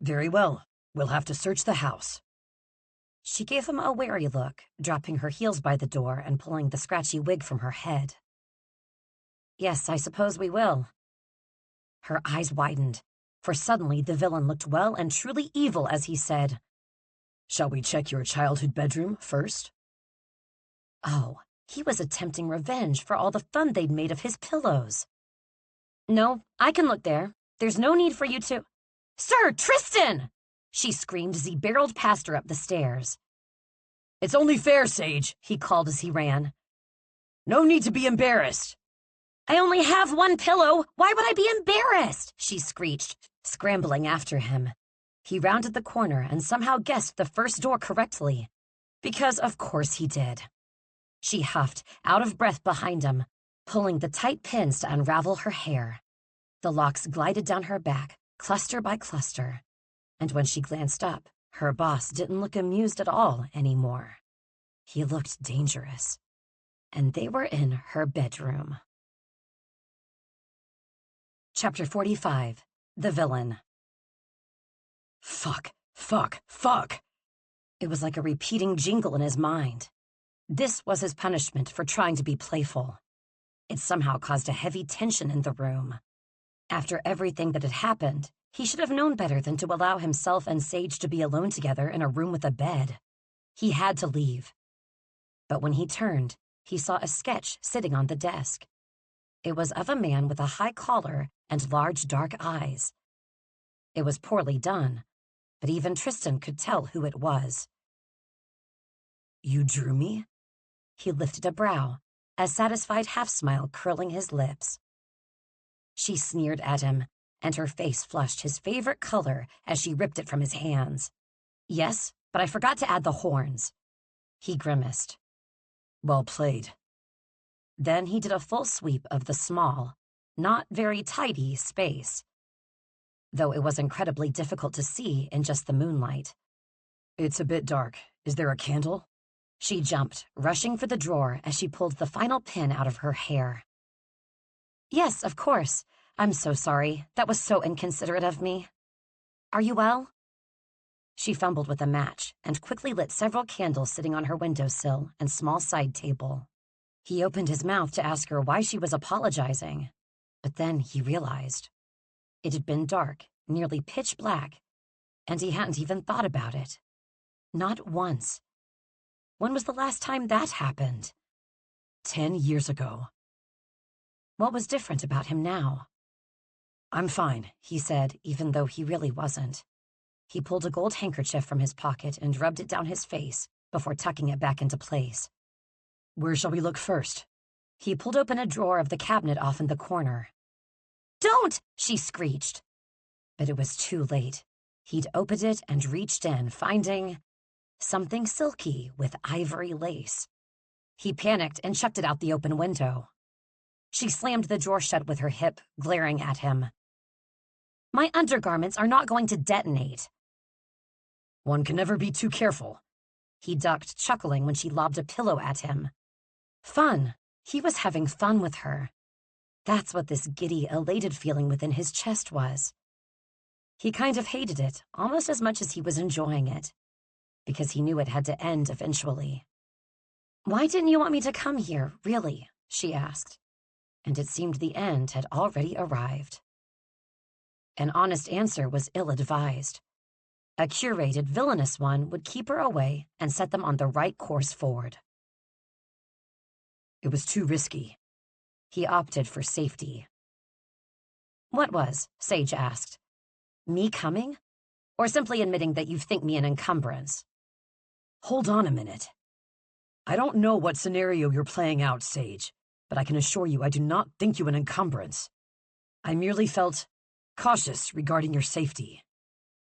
S2: Very well. We'll have to search the house.
S4: She gave him a wary look, dropping her heels by the door and pulling the scratchy wig from her head. Yes, I suppose we will. Her eyes widened, for suddenly the villain looked well and truly evil as he said,
S2: Shall we check your childhood bedroom first?
S4: Oh, he was attempting revenge for all the fun they'd made of his pillows. No, I can look there. There's no need for you to— Sir, Tristan! She screamed as he barreled past her up the stairs.
S2: It's only fair, Sage,
S4: he called as he ran.
S2: No need to be embarrassed.
S4: I only have one pillow. Why would I be embarrassed? She screeched, scrambling after him. He rounded the corner and somehow guessed the first door correctly, because of course he did. She huffed, out of breath behind him, pulling the tight pins to unravel her hair. The locks glided down her back, cluster by cluster, and when she glanced up, her boss didn't look amused at all anymore. He looked dangerous, and they were in her bedroom. Chapter 45. The Villain.
S2: Fuck, fuck, fuck.
S4: It was like a repeating jingle in his mind. This was his punishment for trying to be playful. It somehow caused a heavy tension in the room. After everything that had happened, he should have known better than to allow himself and Sage to be alone together in a room with a bed. He had to leave. But when he turned, he saw a sketch sitting on the desk. It was of a man with a high collar and large dark eyes. It was poorly done, but even Tristan could tell who it was.
S2: You drew me?
S4: He lifted a brow, a satisfied half-smile curling his lips. She sneered at him, and her face flushed his favorite color as she ripped it from his hands. Yes, but I forgot to add the horns. He grimaced.
S2: Well played.
S4: Then he did a full sweep of the small, not very tidy space, though it was incredibly difficult to see in just the moonlight.
S2: It's a bit dark. Is there a candle?
S4: She jumped, rushing for the drawer as she pulled the final pin out of her hair. Yes, of course. I'm so sorry. That was so inconsiderate of me. Are you well? She fumbled with a match and quickly lit several candles sitting on her windowsill and small side table. He opened his mouth to ask her why she was apologizing, but then he realized. It had been dark, nearly pitch black, and he hadn't even thought about it. Not once. When was the last time that happened?
S2: 10 years ago.
S4: What was different about him now?
S2: I'm fine,
S4: he said, even though he really wasn't. He pulled a gold handkerchief from his pocket and rubbed it down his face before tucking it back into place.
S2: Where shall we look first?
S4: He pulled open a drawer of the cabinet off in the corner. Don't! She screeched. But it was too late. He'd opened it and reached in, finding something silky with ivory lace. He panicked and chucked it out the open window. She slammed the drawer shut with her hip, glaring at him. My undergarments are not going to detonate.
S2: One can never be too careful.
S4: He ducked, chuckling when she lobbed a pillow at him. Fun. He was having fun with her. That's what this giddy, elated feeling within his chest was.
S1: He kind of hated it, almost as much as he was enjoying it, because he knew it had to end eventually. "Why didn't you want me to come here, really?" she asked, and it seemed the end had already arrived. An honest answer was ill-advised. A curated, villainous one would keep her away and set them on the right course forward.
S2: It was too risky.
S1: He opted for safety. "What was?" Sage asked. "Me coming? Or simply admitting that you think me an encumbrance?"
S2: Hold on a minute. I don't know what scenario you're playing out, Sage, but I can assure you I do not think you an encumbrance. I merely felt cautious regarding your safety.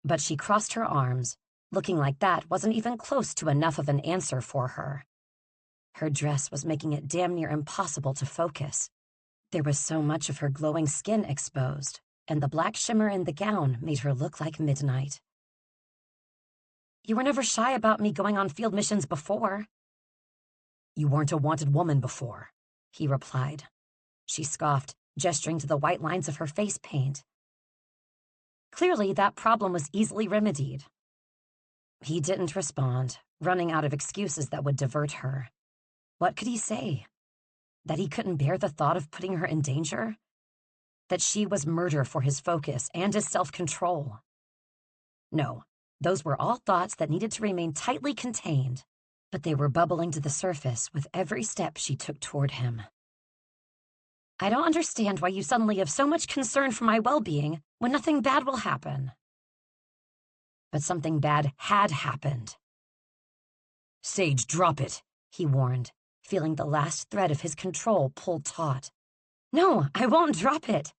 S1: But she crossed her arms, looking like that wasn't even close to enough of an answer for her. Her dress was making it damn near impossible to focus. There was so much of her glowing skin exposed, and the black shimmer in the gown made her look like midnight. "You were never shy about me going on field missions before."
S2: You weren't a wanted woman before,
S1: he replied. She scoffed, gesturing to the white lines of her face paint. Clearly, that problem was easily remedied. He didn't respond, running out of excuses that would divert her. What could he say? That he couldn't bear the thought of putting her in danger? That she was murder for his focus and his self-control? No, those were all thoughts that needed to remain tightly contained, but they were bubbling to the surface with every step she took toward him. "I don't understand why you suddenly have so much concern for my well-being when nothing bad will happen." But something bad had happened.
S2: Sage, drop it,
S1: he warned, feeling the last thread of his control pull taut. "No, I won't drop it.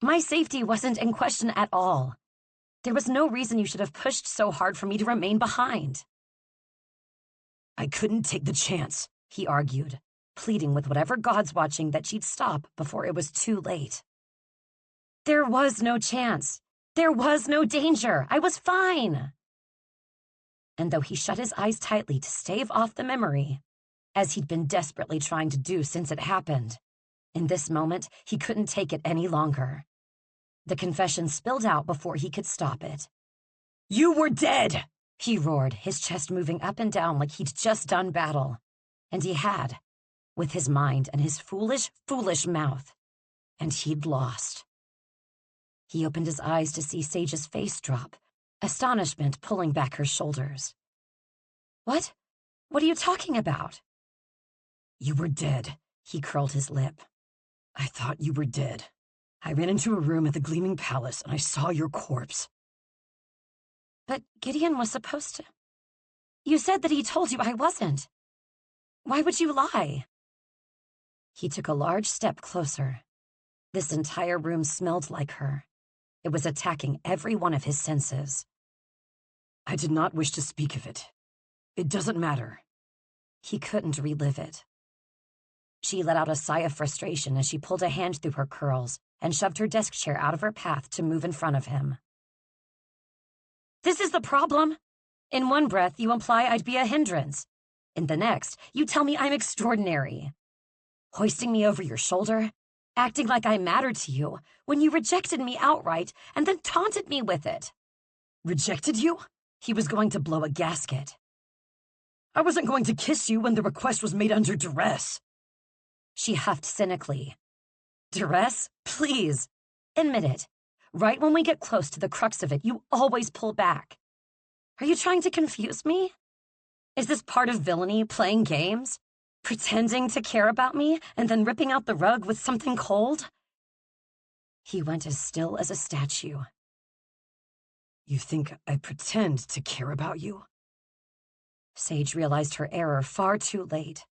S1: My safety wasn't in question at all. There was no reason you should have pushed so hard for me to remain behind."
S2: I couldn't take the chance,
S1: he argued, pleading with whatever gods watching that she'd stop before it was too late. "There was no chance. There was no danger. I was fine." And though he shut his eyes tightly to stave off the memory, as he'd been desperately trying to do since it happened, in this moment he couldn't take it any longer. The confession spilled out before he could stop it.
S2: "You were dead!"
S1: he roared, his chest moving up and down like he'd just done battle. And he had, with his mind and his foolish, foolish mouth. And he'd lost. He opened his eyes to see Sage's face drop, astonishment pulling back her shoulders. "What? What are you talking about?"
S2: "You were dead,"
S1: he curled his lip.
S2: "I thought you were dead. I ran into a room at the Gleaming Palace and I saw your corpse."
S1: "But Gideon was supposed to. You said that he told you I wasn't. Why would you lie?" He took a large step closer. This entire room smelled like her. It was attacking every one of his senses.
S2: "I did not wish to speak of it. It doesn't matter."
S1: He couldn't relive it. She let out a sigh of frustration as she pulled a hand through her curls and shoved her desk chair out of her path to move in front of him. "This is the problem. In one breath, you imply I'd be a hindrance. In the next, you tell me I'm extraordinary. Hoisting me over your shoulder, acting like I mattered to you when you rejected me outright and then taunted me with it."
S2: "Rejected you?"
S1: He was going to blow a gasket.
S2: "I wasn't going to kiss you when the request was made under duress."
S1: She huffed cynically. "Duress? Please. Admit it. Right when we get close to the crux of it, you always pull back. Are you trying to confuse me? Is this part of villainy, playing games? Pretending to care about me and then ripping out the rug with something cold?" He went as still as a statue.
S2: "You think I pretend to care about you?"
S1: Sage realized her error far too late.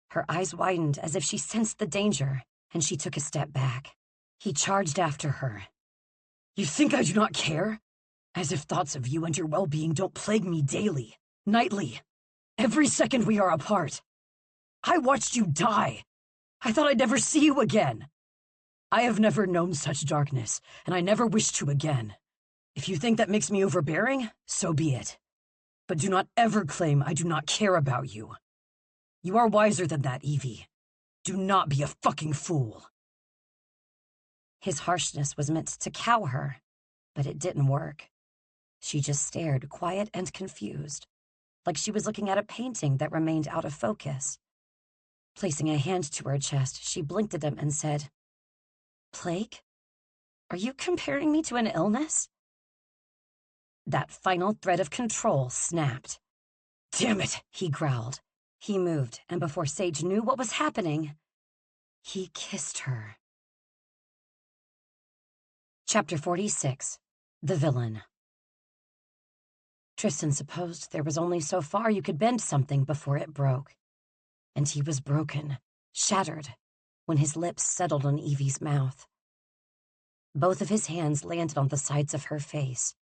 S1: Her eyes widened as if she sensed the danger, and she took a step back. He charged after her.
S2: "You think I do not care? As if thoughts of you and your well-being don't plague me daily, nightly, every second we are apart. I watched you die. I thought I'd never see you again. I have never known such darkness, and I never wish to again. If you think that makes me overbearing, so be it. But do not ever claim I do not care about you. You are wiser than that, Evie. Do not be a fucking fool."
S1: His harshness was meant to cow her,
S4: but it didn't work. She just stared, quiet and confused, like she was looking at a painting that remained out of focus. Placing a hand to her chest, she blinked at him and said, "Plague? Are you comparing me to an illness?" That final thread of control snapped.
S2: Damn it,
S4: he growled. He moved, and before Sage knew what was happening, he kissed her. Chapter 46. The Villain. Tristan supposed there was only so far you could bend something before it broke. And he was broken, shattered, when his lips settled on Evie's mouth. Both of his hands landed on the sides of her face,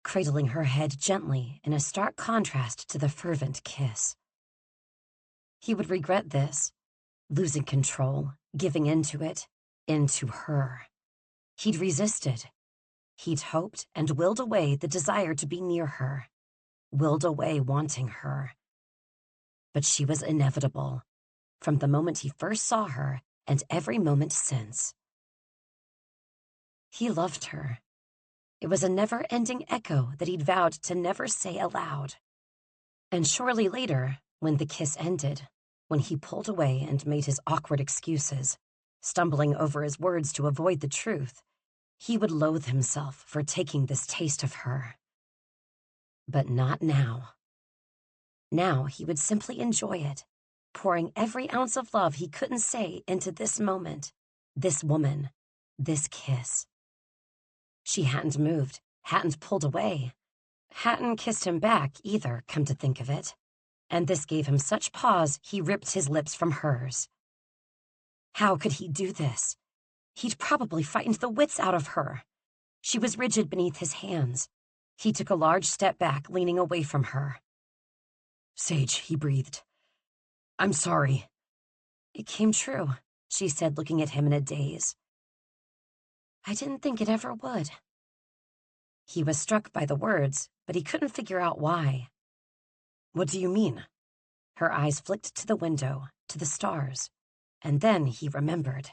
S4: cradling her head gently in a stark contrast to the fervent kiss. He would regret this, losing control, giving into it, into her. He'd resisted. He'd hoped and willed away the desire to be near her, willed away wanting her. But she was inevitable, from the moment he first saw her and every moment since. He loved her. It was a never-ending echo that he'd vowed to never say aloud. And surely later, when the kiss ended, when he pulled away and made his awkward excuses, stumbling over his words to avoid the truth, he would loathe himself for taking this taste of her. But not now. Now he would simply enjoy it, pouring every ounce of love he couldn't say into this moment, this woman, this kiss. She hadn't moved, hadn't pulled away, hadn't kissed him back either, come to think of it. And this gave him such pause he ripped his lips from hers. How could he do this? He'd probably frightened the wits out of her. She was rigid beneath his hands. He took a large step back, leaning away from her.
S2: "Sage," he breathed. "I'm sorry."
S4: "It came true," she said, looking at him in a daze. "I didn't think it ever would." He was struck by the words, but he couldn't figure out why.
S2: "What do you mean?"
S4: Her eyes flicked to the window, to the stars, and then he remembered.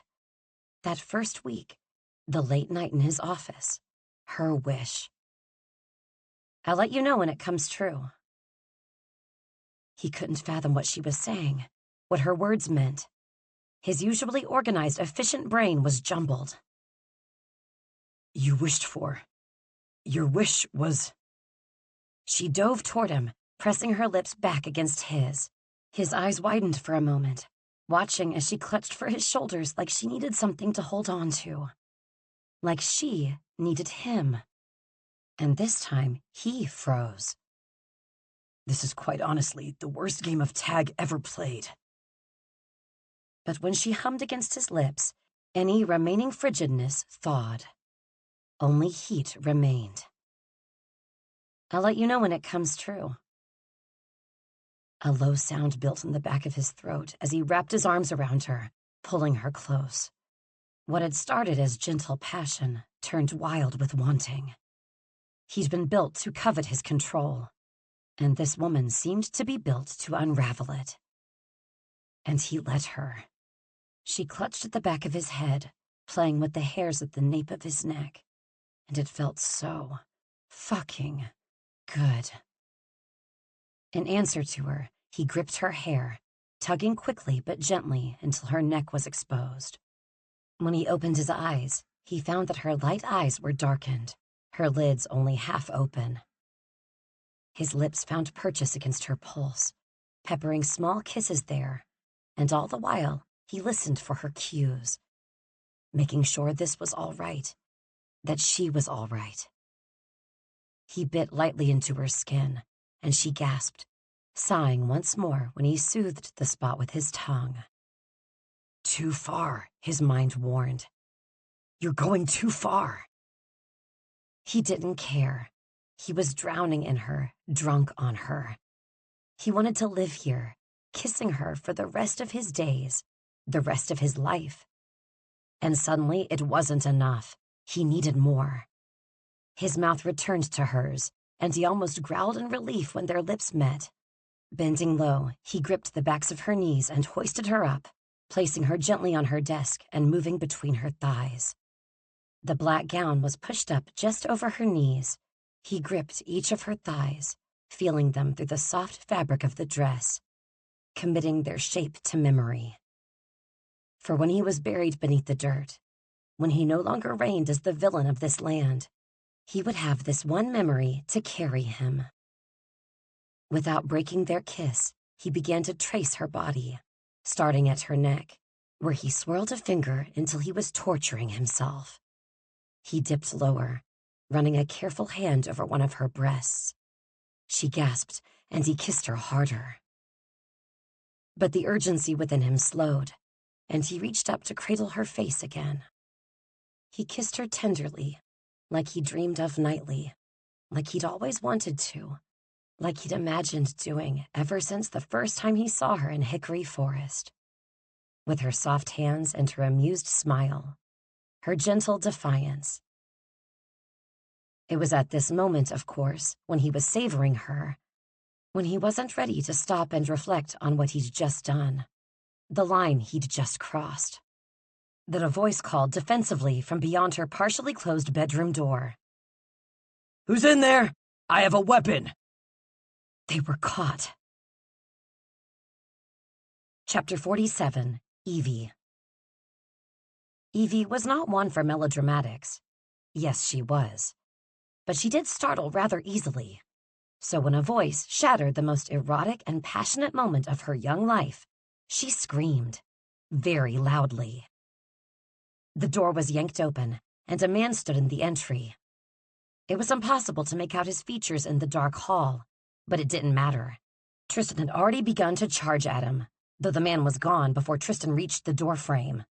S4: That first week, the late night in his office, her wish. "I'll let you know when it comes true." He couldn't fathom what she was saying, what her words meant. His usually organized, efficient brain was jumbled.
S2: "You wished for. Your wish was..."
S4: She dove toward him, pressing her lips back against his. His eyes widened for a moment, watching as she clutched for his shoulders like she needed something to hold on to. Like she needed him. And this time, he froze.
S2: "This is quite honestly the worst game of tag ever played."
S4: But when she hummed against his lips, any remaining frigidness thawed. Only heat remained. "I'll let you know when it comes true." A low sound built in the back of his throat as he wrapped his arms around her, pulling her close. What had started as gentle passion turned wild with wanting. He'd been built to covet his control, and this woman seemed to be built to unravel it. And he let her. She clutched at the back of his head, playing with the hairs at the nape of his neck, and it felt so fucking good. In answer to her, he gripped her hair, tugging quickly but gently until her neck was exposed. When he opened his eyes, he found that her light eyes were darkened, her lids only half open. His lips found purchase against her pulse, peppering small kisses there, and all the while he listened for her cues, making sure this was all right, that she was all right. He bit lightly into her skin, and she gasped, sighing once more when he soothed the spot with his tongue.
S2: "Too far," his mind warned. "You're going too far."
S4: He didn't care. He was drowning in her, drunk on her. He wanted to live here, kissing her for the rest of his days, the rest of his life. And suddenly it wasn't enough. He needed more. His mouth returned to hers, and he almost growled in relief when their lips met. Bending low, he gripped the backs of her knees and hoisted her up, placing her gently on her desk and moving between her thighs. The black gown was pushed up just over her knees. He gripped each of her thighs, feeling them through the soft fabric of the dress, committing their shape to memory. For when he was buried beneath the dirt, when he no longer reigned as the villain of this land, he would have this one memory to carry him. Without breaking their kiss, he began to trace her body, starting at her neck, where he swirled a finger until he was torturing himself. He dipped lower, running a careful hand over one of her breasts. She gasped, and he kissed her harder. But the urgency within him slowed, and he reached up to cradle her face again. He kissed her tenderly, like he dreamed of nightly, like he'd always wanted to, like he'd imagined doing ever since the first time he saw her in Hickory Forest. With her soft hands and her amused smile, her gentle defiance. It was at this moment, of course, when he was savoring her, when he wasn't ready to stop and reflect on what he'd just done, the line he'd just crossed, that a voice called defensively from beyond her partially closed bedroom door.
S2: "Who's in there? I have a weapon!"
S4: They were caught. Chapter 47, Evie. Evie was not one for melodramatics. Yes, she was. But she did startle rather easily. So when a voice shattered the most erotic and passionate moment of her young life, she screamed, very loudly. The door was yanked open, and a man stood in the entry. It was impossible to make out his features in the dark hall, but it didn't matter. Tristan had already begun to charge at him, though the man was gone before Tristan reached the doorframe.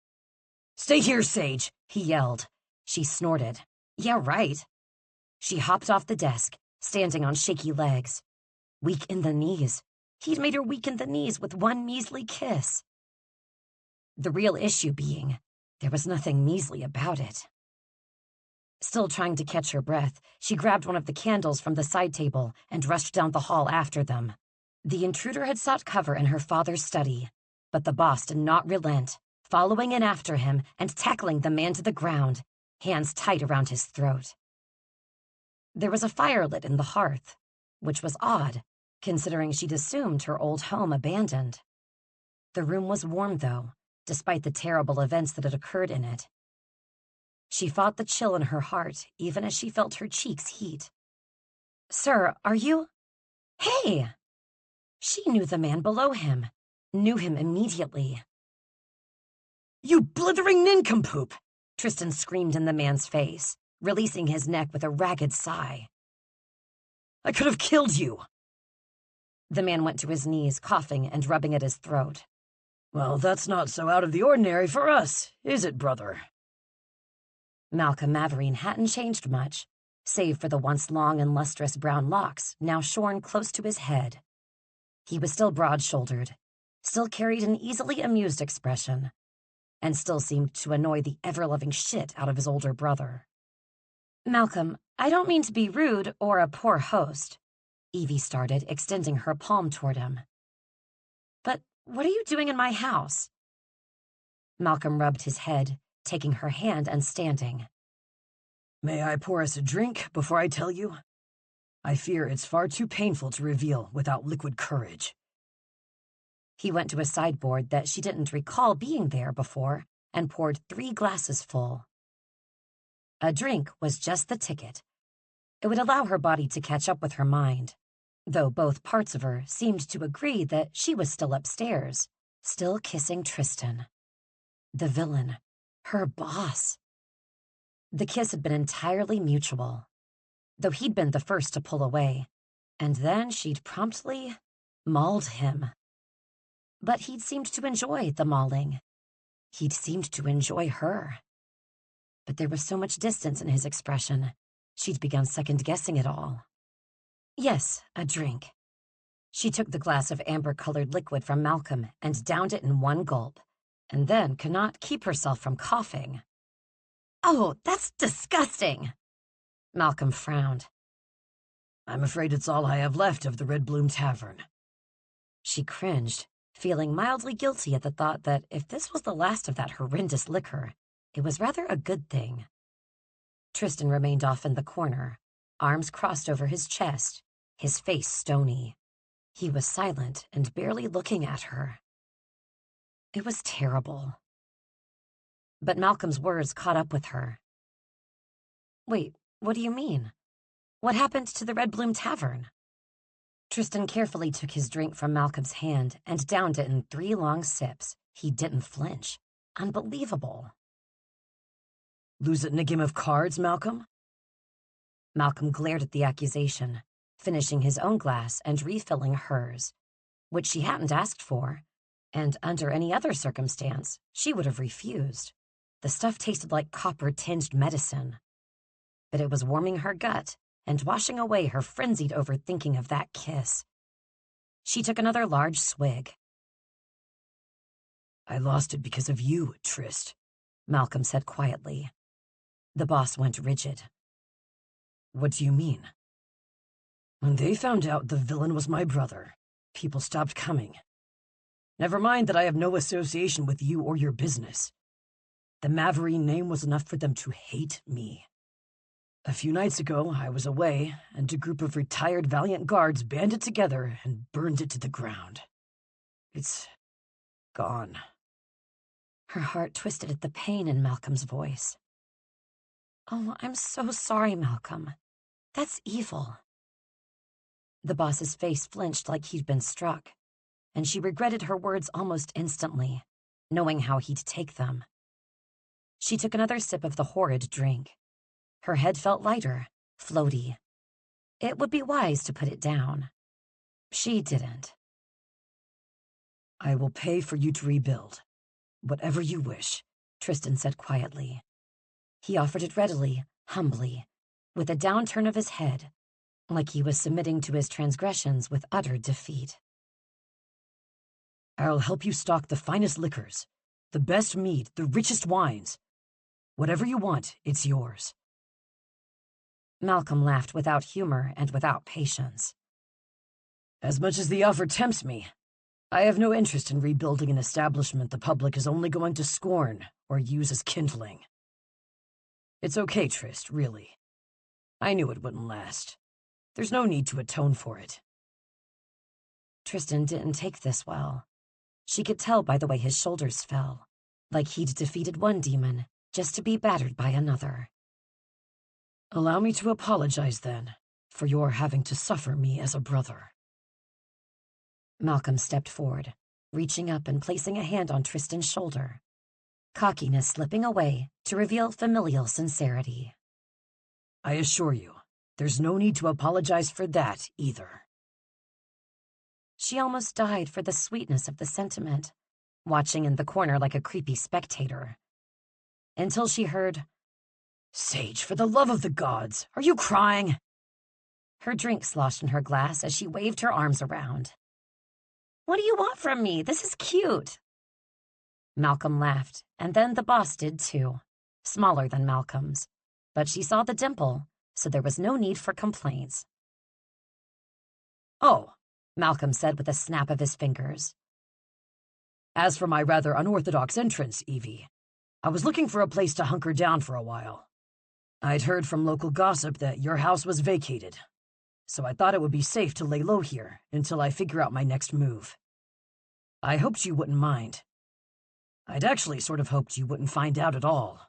S2: "Stay here, Sage!"
S4: He yelled. She snorted. Yeah, right. She hopped off the desk, standing on shaky legs. Weak in the knees. He'd made her weak in the knees with one measly kiss. The real issue being, there was nothing measly about it. Still trying to catch her breath, she grabbed one of the candles from the side table and rushed down the hall after them. The intruder had sought cover in her father's study, but the boss did not relent, following in after him and tackling the man to the ground, hands tight around his throat. There was a fire lit in the hearth, which was odd, considering she'd assumed her old home abandoned. The room was warm, though, despite the terrible events that had occurred in it. She fought the chill in her heart, even as she felt her cheeks heat. "Sir, are you—" "Hey!" She knew the man below him, knew him immediately.
S2: "You blithering nincompoop!"
S4: Tristan screamed in the man's face, releasing his neck with a ragged sigh.
S2: "I could have killed you!"
S4: The man went to his knees, coughing and rubbing at his throat.
S2: "Well, that's not so out of the ordinary for us, is it, brother?"
S4: Malcolm Maverick hadn't changed much, save for the once long and lustrous brown locks now shorn close to his head. He was still broad-shouldered, still carried an easily amused expression, and still seemed to annoy the ever-loving shit out of his older brother. "Malcolm, I don't mean to be rude or a poor host," Evie started, extending her palm toward him. "But what are you doing in my house?" Malcolm rubbed his head, taking her hand and standing.
S2: "May I pour us a drink before I tell you? I fear it's far too painful to reveal without liquid courage."
S4: He went to a sideboard that she didn't recall being there before and poured 3 glasses full. A drink was just the ticket. It would allow her body to catch up with her mind, though both parts of her seemed to agree that she was still upstairs, still kissing Tristan. The villain, her boss. The kiss had been entirely mutual, though he'd been the first to pull away, and then she'd promptly mauled him. But he'd seemed to enjoy the mauling. He'd seemed to enjoy her. But there was so much distance in his expression, she'd begun second-guessing it all. Yes, a drink. She took the glass of amber-colored liquid from Malcolm and downed it in one gulp, and then could not keep herself from coughing. "Oh, that's disgusting!" Malcolm frowned.
S2: "I'm afraid it's all I have left of the Red Bloom Tavern."
S4: She cringed, feeling mildly guilty at the thought that if this was the last of that horrendous liquor, it was rather a good thing. Tristan remained off in the corner, arms crossed over his chest, his face stony. He was silent and barely looking at her. It was terrible. But Malcolm's words caught up with her. Wait, what do you mean? What happened to the Red Bloom Tavern? Tristan carefully took his drink from Malcolm's hand and downed it in 3 long sips. He didn't flinch. Unbelievable.
S2: Lose it in a game of cards, Malcolm?
S4: Malcolm glared at the accusation, finishing his own glass and refilling hers, which she hadn't asked for, and under any other circumstance, she would have refused. The stuff tasted like copper-tinged medicine. But it was warming her gut and washing away her frenzied overthinking of that kiss. She took another large swig.
S2: I lost it because of you, Trist,
S4: Malcolm said quietly. The boss went rigid.
S2: What do you mean? When they found out the villain was my brother, people stopped coming. Never mind that I have no association with you or your business. The Maverine name was enough for them to hate me. A few nights ago, I was away, and a group of retired Valiant guards banded together and burned it to the ground. It's gone.
S4: Her heart twisted at the pain in Malcolm's voice. Oh, I'm so sorry, Malcolm. That's evil. The boss's face flinched like he'd been struck, and she regretted her words almost instantly, knowing how he'd take them. She took another sip of the horrid drink. Her head felt lighter, floaty. It would be wise to put it down. She didn't.
S2: I will pay for you to rebuild. Whatever you wish,
S4: Tristan said quietly. He offered it readily, humbly, with a downturn of his head, like he was submitting to his transgressions with utter defeat.
S2: I'll help you stock the finest liquors, the best mead, the richest wines. Whatever you want, it's yours.
S4: Malcolm laughed without humor and without patience.
S2: As much as the offer tempts me, I have no interest in rebuilding an establishment the public is only going to scorn or use as kindling. It's okay, Trist, really. I knew it wouldn't last. There's no need to atone for it.
S4: Tristan didn't take this well. She could tell by the way his shoulders fell, like he'd defeated one demon just to be battered by another.
S2: Allow me to apologize, then, for your having to suffer me as a brother.
S4: Malcolm stepped forward, reaching up and placing a hand on Tristan's shoulder, cockiness slipping away to reveal familial sincerity.
S2: I assure you, there's no need to apologize for that, either.
S4: She almost died for the sweetness of the sentiment, watching in the corner like a creepy spectator, until she heard,
S2: Sage, for the love of the gods, are you crying?
S4: Her drink sloshed in her glass as she waved her arms around. What do you want from me? This is cute. Malcolm laughed, and then the boss did too, smaller than Malcolm's, but she saw the dimple, so there was no need for complaints.
S2: Oh,
S4: Malcolm said with a snap of his fingers.
S2: As for my rather unorthodox entrance, Evie, I was looking for a place to hunker down for a while. I'd heard from local gossip that your house was vacated, so I thought it would be safe to lay low here until I figure out my next move. I hoped you wouldn't mind. I'd actually sort of hoped you wouldn't find out at all.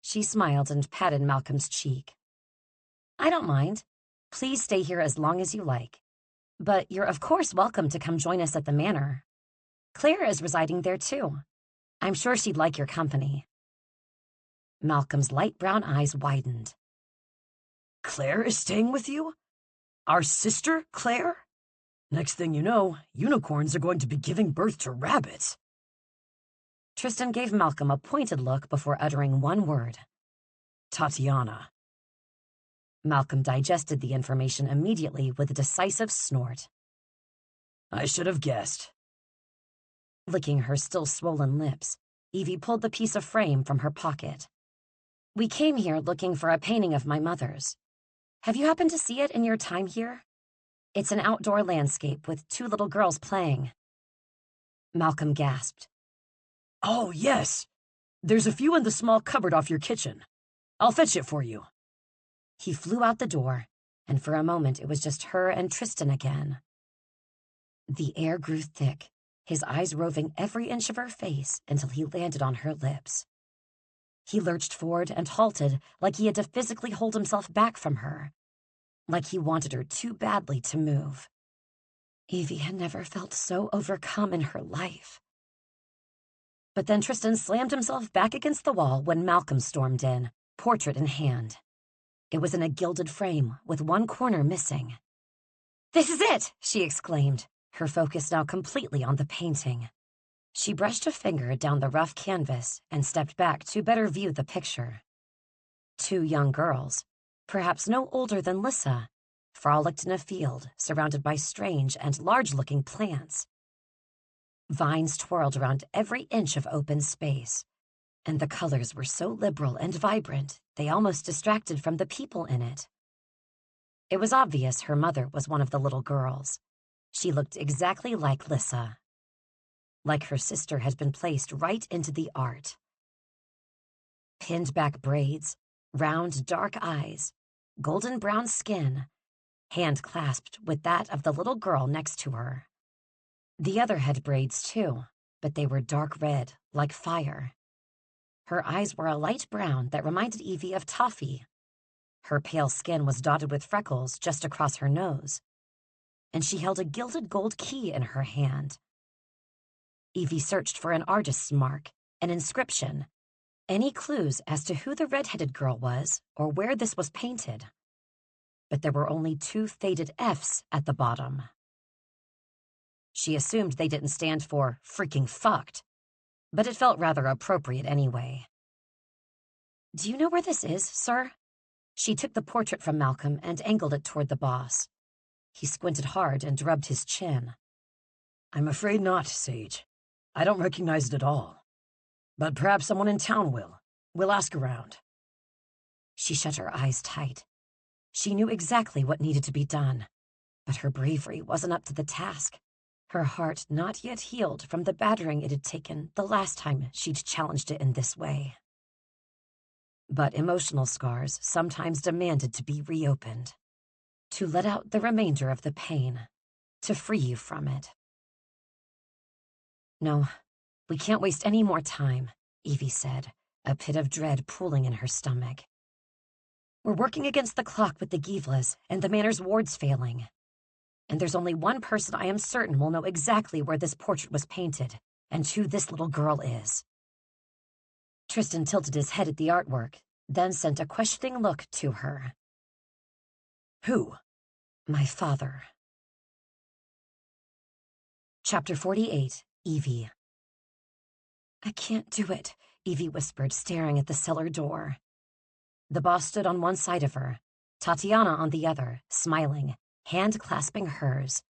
S4: She smiled and patted Malcolm's cheek. I don't mind. Please stay here as long as you like. But you're of course welcome to come join us at the manor. Claire is residing there too. I'm sure she'd like your company. Malcolm's light brown eyes widened.
S2: Claire is staying with you? Our sister, Claire? Next thing you know, unicorns are going to be giving birth to rabbits.
S4: Tristan gave Malcolm a pointed look before uttering one word.
S2: Tatiana.
S4: Malcolm digested the information immediately with a decisive snort.
S2: I should have guessed.
S4: Licking her still swollen lips, Evie pulled the piece of frame from her pocket. We came here looking for a painting of my mother's. Have you happened to see it in your time here? It's an outdoor landscape with 2 little girls playing. Malcolm gasped.
S2: Oh, yes. There's a few in the small cupboard off your kitchen. I'll fetch it for you."
S4: He flew out the door, and for a moment it was just her and Tristan again. The air grew thick, his eyes roving every inch of her face until he landed on her lips. He lurched forward and halted like he had to physically hold himself back from her, like he wanted her too badly to move. Evie had never felt so overcome in her life. But then Tristan slammed himself back against the wall when Malcolm stormed in, portrait in hand. It was in a gilded frame with one corner missing. "This is it!" she exclaimed, her focus now completely on the painting. She brushed a finger down the rough canvas and stepped back to better view the picture. Two young girls, perhaps no older than Lissa, frolicked in a field surrounded by strange and large-looking plants. Vines twirled around every inch of open space, and the colors were so liberal and vibrant they almost distracted from the people in it. It was obvious her mother was one of the little girls. She looked exactly like Lissa. Like her sister had been placed right into the art. Pinned back braids, round dark eyes, golden brown skin, hand clasped with that of the little girl next to her. The other had braids too, but they were dark red, like fire. Her eyes were a light brown that reminded Evie of toffee. Her pale skin was dotted with freckles just across her nose, and she held a gilded gold key in her hand. Evie searched for an artist's mark, an inscription, any clues as to who the red-headed girl was or where this was painted. But there were only 2 faded F's at the bottom. She assumed they didn't stand for freaking fucked, but it felt rather appropriate anyway. "Do you know where this is, sir?" She took the portrait from Malcolm and angled it toward the boss. He squinted hard and rubbed his chin.
S2: "I'm afraid not, Sage. I don't recognize it at all. But perhaps someone in town will. We'll ask around."
S4: She shut her eyes tight. She knew exactly what needed to be done, but her bravery wasn't up to the task. Her heart not yet healed from the battering it had taken the last time she'd challenged it in this way. But emotional scars sometimes demanded to be reopened, to let out the remainder of the pain, to free you from it. "No, we can't waste any more time," Evie said, a pit of dread pooling in her stomach. "We're working against the clock with the Givlas and the manor's wards failing. And there's only one person I am certain will know exactly where this portrait was painted and who this little girl is." Tristan tilted his head at the artwork, then sent a questioning look to her.
S2: "Who?"
S4: "My father." Chapter 48, Evie. "I can't do it," Evie whispered, staring at the cellar door. The boss stood on one side of her, Tatiana on the other, smiling, hand clasping hers.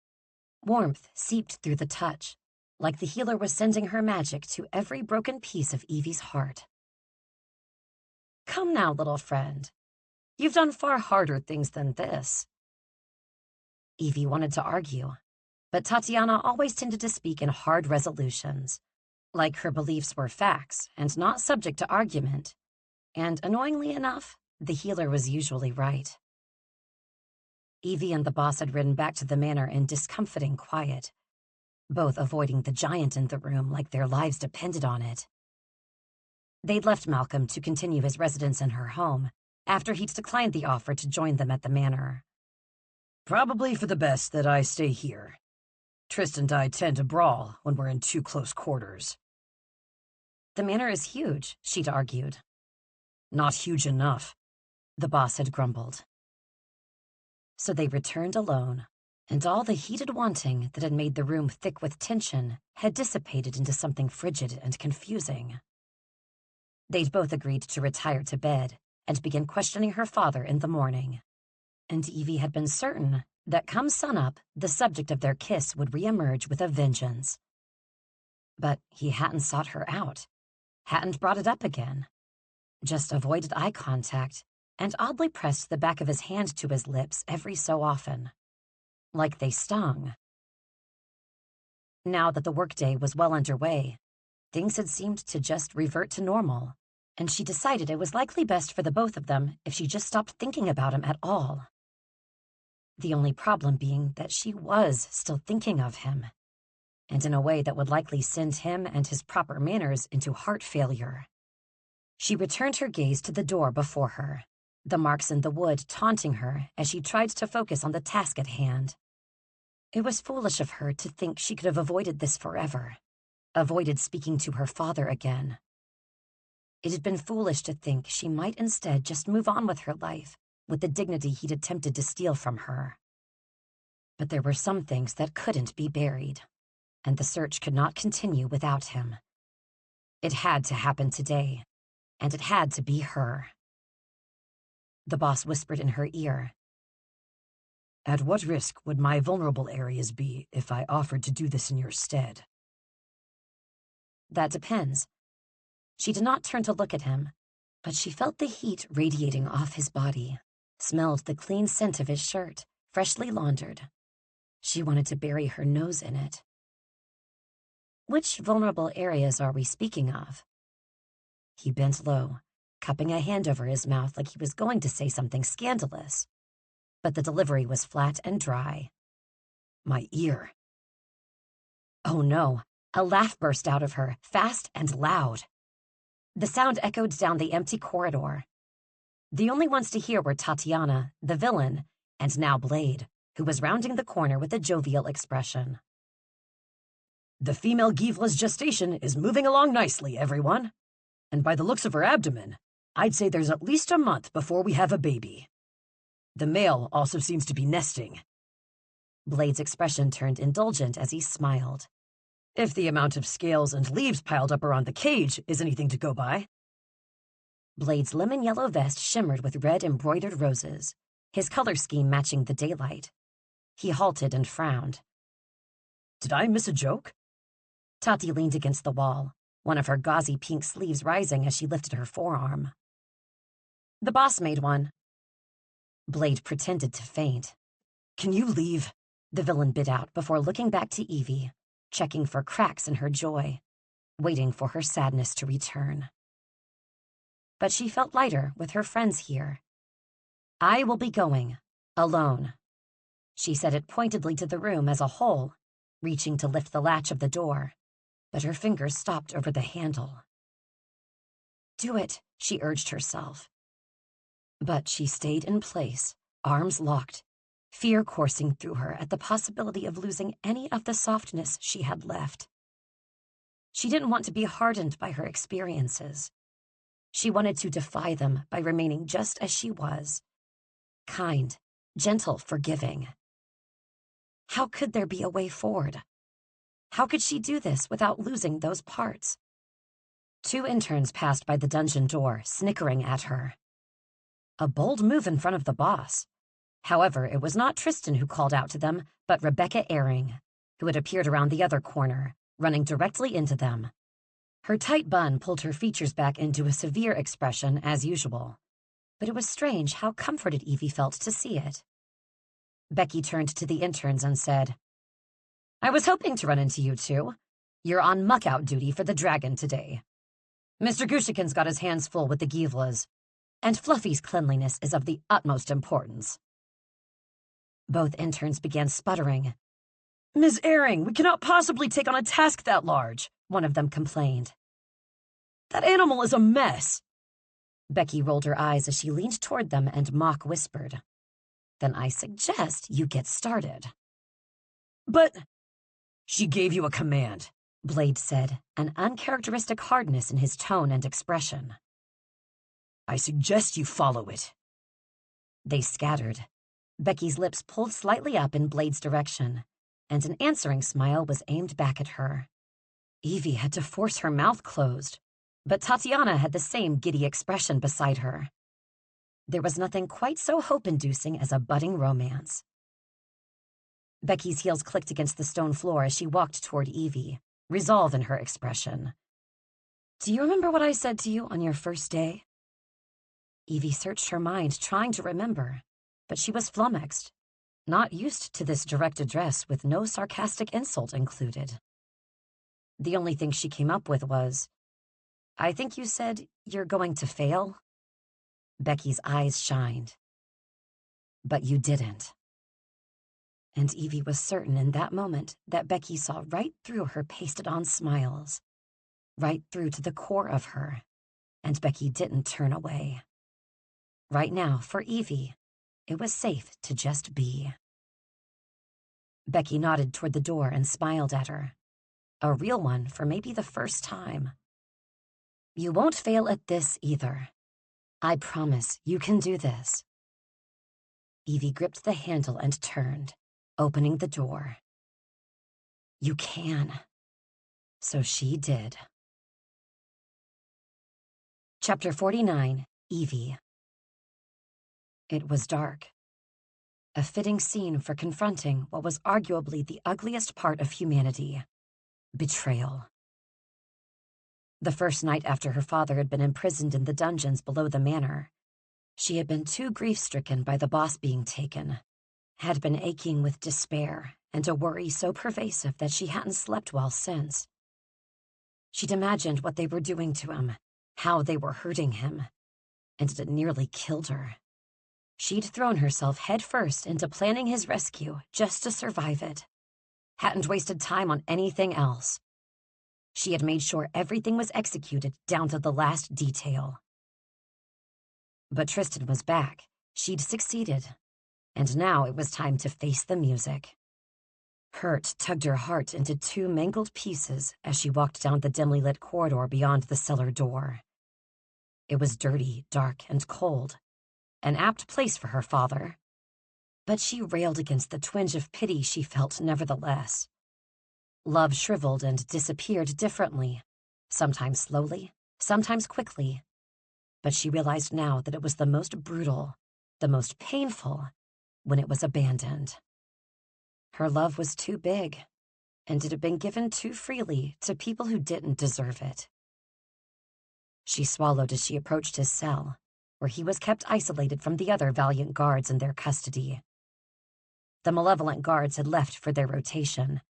S4: Warmth seeped through the touch, like the healer was sending her magic to every broken piece of Evie's heart. "Come now, little friend. You've done far harder things than this." Evie wanted to argue, but Tatiana always tended to speak in hard resolutions, like her beliefs were facts and not subject to argument, and annoyingly enough, the healer was usually right. Evie and the boss had ridden back to the manor in discomfiting quiet, both avoiding the giant in the room like their lives depended on it. They'd left Malcolm to continue his residence in her home after he'd declined the offer to join them at the manor.
S2: "Probably for the best that I stay here. Tristan and I tend to brawl when we're in too close quarters."
S4: "The manor is huge," she'd argued.
S2: "Not huge enough,"
S4: the boss had grumbled. So they returned alone, and all the heated wanting that had made the room thick with tension had dissipated into something frigid and confusing. They'd both agreed to retire to bed and begin questioning her father in the morning. And Evie had been certain that come sunup, the subject of their kiss would reemerge with a vengeance. But he hadn't sought her out, hadn't brought it up again, just avoided eye contact and oddly pressed the back of his hand to his lips every so often, like they stung. Now that the workday was well underway, things had seemed to just revert to normal,
S1: and she decided it was likely best for the both of them if she just stopped thinking about him at all. The only problem being that she was still thinking of him, and in a way that would likely send him and his proper manners into heart failure. She returned her gaze to the door before her, the marks in the wood taunting her as she tried to focus on the task at hand. It was foolish of her to think she could have avoided this forever, avoided speaking to her father again. It had been foolish to think she might instead just move on with her life, with the dignity he'd attempted to steal from her. But there were some things that couldn't be buried, and the search could not continue without him. It had to happen today, and it had to be her. The boss whispered in her ear.
S2: At what risk would my vulnerable areas be if I offered to do this in your stead?
S1: That depends. She did not turn to look at him, but she felt the heat radiating off his body, smelled the clean scent of his shirt, freshly laundered. She wanted to bury her nose in it. Which vulnerable areas are we speaking of? He bent low, cupping a hand over his mouth like he was going to say something scandalous. But the delivery was flat and dry.
S2: My ear.
S1: Oh no, a laugh burst out of her, fast and loud. The sound echoed down the empty corridor. The only ones to hear were Tatiana, the villain, and now Blade, who was rounding the corner with a jovial expression.
S2: The female Givla's gestation is moving along nicely, everyone. And by the looks of her abdomen, I'd say there's at least a month before we have a baby. The male also seems to be nesting.
S1: Blade's expression turned indulgent as he smiled.
S2: If the amount of scales and leaves piled up around the cage is anything to go by.
S1: Blade's lemon-yellow vest shimmered with red embroidered roses, his color scheme matching the daylight. He halted and frowned.
S2: Did I miss a joke?
S1: Tati leaned against the wall, one of her gauzy pink sleeves rising as she lifted her forearm. The boss made one. Blade pretended to faint.
S2: Can you leave?
S1: The villain bit out before looking back to Evie, checking for cracks in her joy, waiting for her sadness to return. But she felt lighter with her friends here. I will be going, alone. She said it pointedly to the room as a whole, reaching to lift the latch of the door, but her fingers stopped over the handle. Do it, she urged herself. But she stayed in place, arms locked, fear coursing through her at the possibility of losing any of the softness she had left. She didn't want to be hardened by her experiences. She wanted to defy them by remaining just as she was, kind, gentle, forgiving. How could there be a way forward? How could she do this without losing those parts? 2 interns passed by the dungeon door, snickering at her. A bold move in front of the boss. However, it was not Tristan who called out to them, but Rebecca Airing, who had appeared around the other corner, running directly into them. Her tight bun pulled her features back into a severe expression as usual, but it was strange how comforted Evie felt to see it. Becky turned to the interns and said, I was hoping to run into you two. You're on muck-out duty for the dragon today. Mr. Gushikin's got his hands full with the Givlas, and Fluffy's cleanliness is of the utmost importance. Both interns began sputtering.
S2: Ms. Airing, we cannot possibly take on a task that large,
S1: one of them complained.
S2: That animal is a mess.
S1: Becky rolled her eyes as she leaned toward them and mock whispered. Then I suggest you get started.
S2: But she gave you a command,
S1: Blade said, an uncharacteristic hardness in his tone and expression.
S2: I suggest you follow it.
S1: They scattered. Becky's lips pulled slightly up in Blade's direction, and an answering smile was aimed back at her. Evie had to force her mouth closed, but Tatiana had the same giddy expression beside her. There was nothing quite so hope-inducing as a budding romance. Becky's heels clicked against the stone floor as she walked toward Evie, resolve in her expression. Do you remember what I said to you on your first day? Evie searched her mind, trying to remember, but she was flummoxed, not used to this direct address with no sarcastic insult included. The only thing she came up with was,
S4: I think you said you're going to fail? Becky's eyes shined. But you didn't. And Evie was certain in that moment that Becky saw right through her pasted-on smiles, right through to the core of her, and Becky didn't turn away. Right now, for Evie, it was safe to just be. Becky nodded toward the door and smiled at her. A real one for maybe the first time. You won't fail at this either. I promise you can do this. Evie gripped the handle and turned, opening the door. You can. So she did. Chapter 49, Evie. It was dark. A fitting scene for confronting what was arguably the ugliest part of humanity, betrayal. The first night after her father had been imprisoned in the dungeons below the manor, she had been too grief-stricken by the boss being taken, had been aching with despair and a worry so pervasive that she hadn't slept well since. She'd imagined what they were doing to him, how they were hurting him, and it had nearly killed her. She'd thrown herself headfirst into planning his rescue just to survive it. Hadn't wasted time on anything else. She had made sure everything was executed down to the last detail. But Tristan was back. She'd succeeded. And now it was time to face the music. Hurt tugged her heart into two mangled pieces as she walked down the dimly lit corridor beyond the cellar door. It was dirty, dark, and cold. An apt place for her father. But she railed against the twinge of pity she felt nevertheless. Love shriveled and disappeared differently, sometimes slowly, sometimes quickly. But she realized now that it was the most brutal, the most painful, when it was abandoned. Her love was too big, and it had been given too freely to people who didn't deserve it. She swallowed as she approached his cell, where he was kept isolated from the other valiant guards in their custody. The malevolent guards had left for their rotation,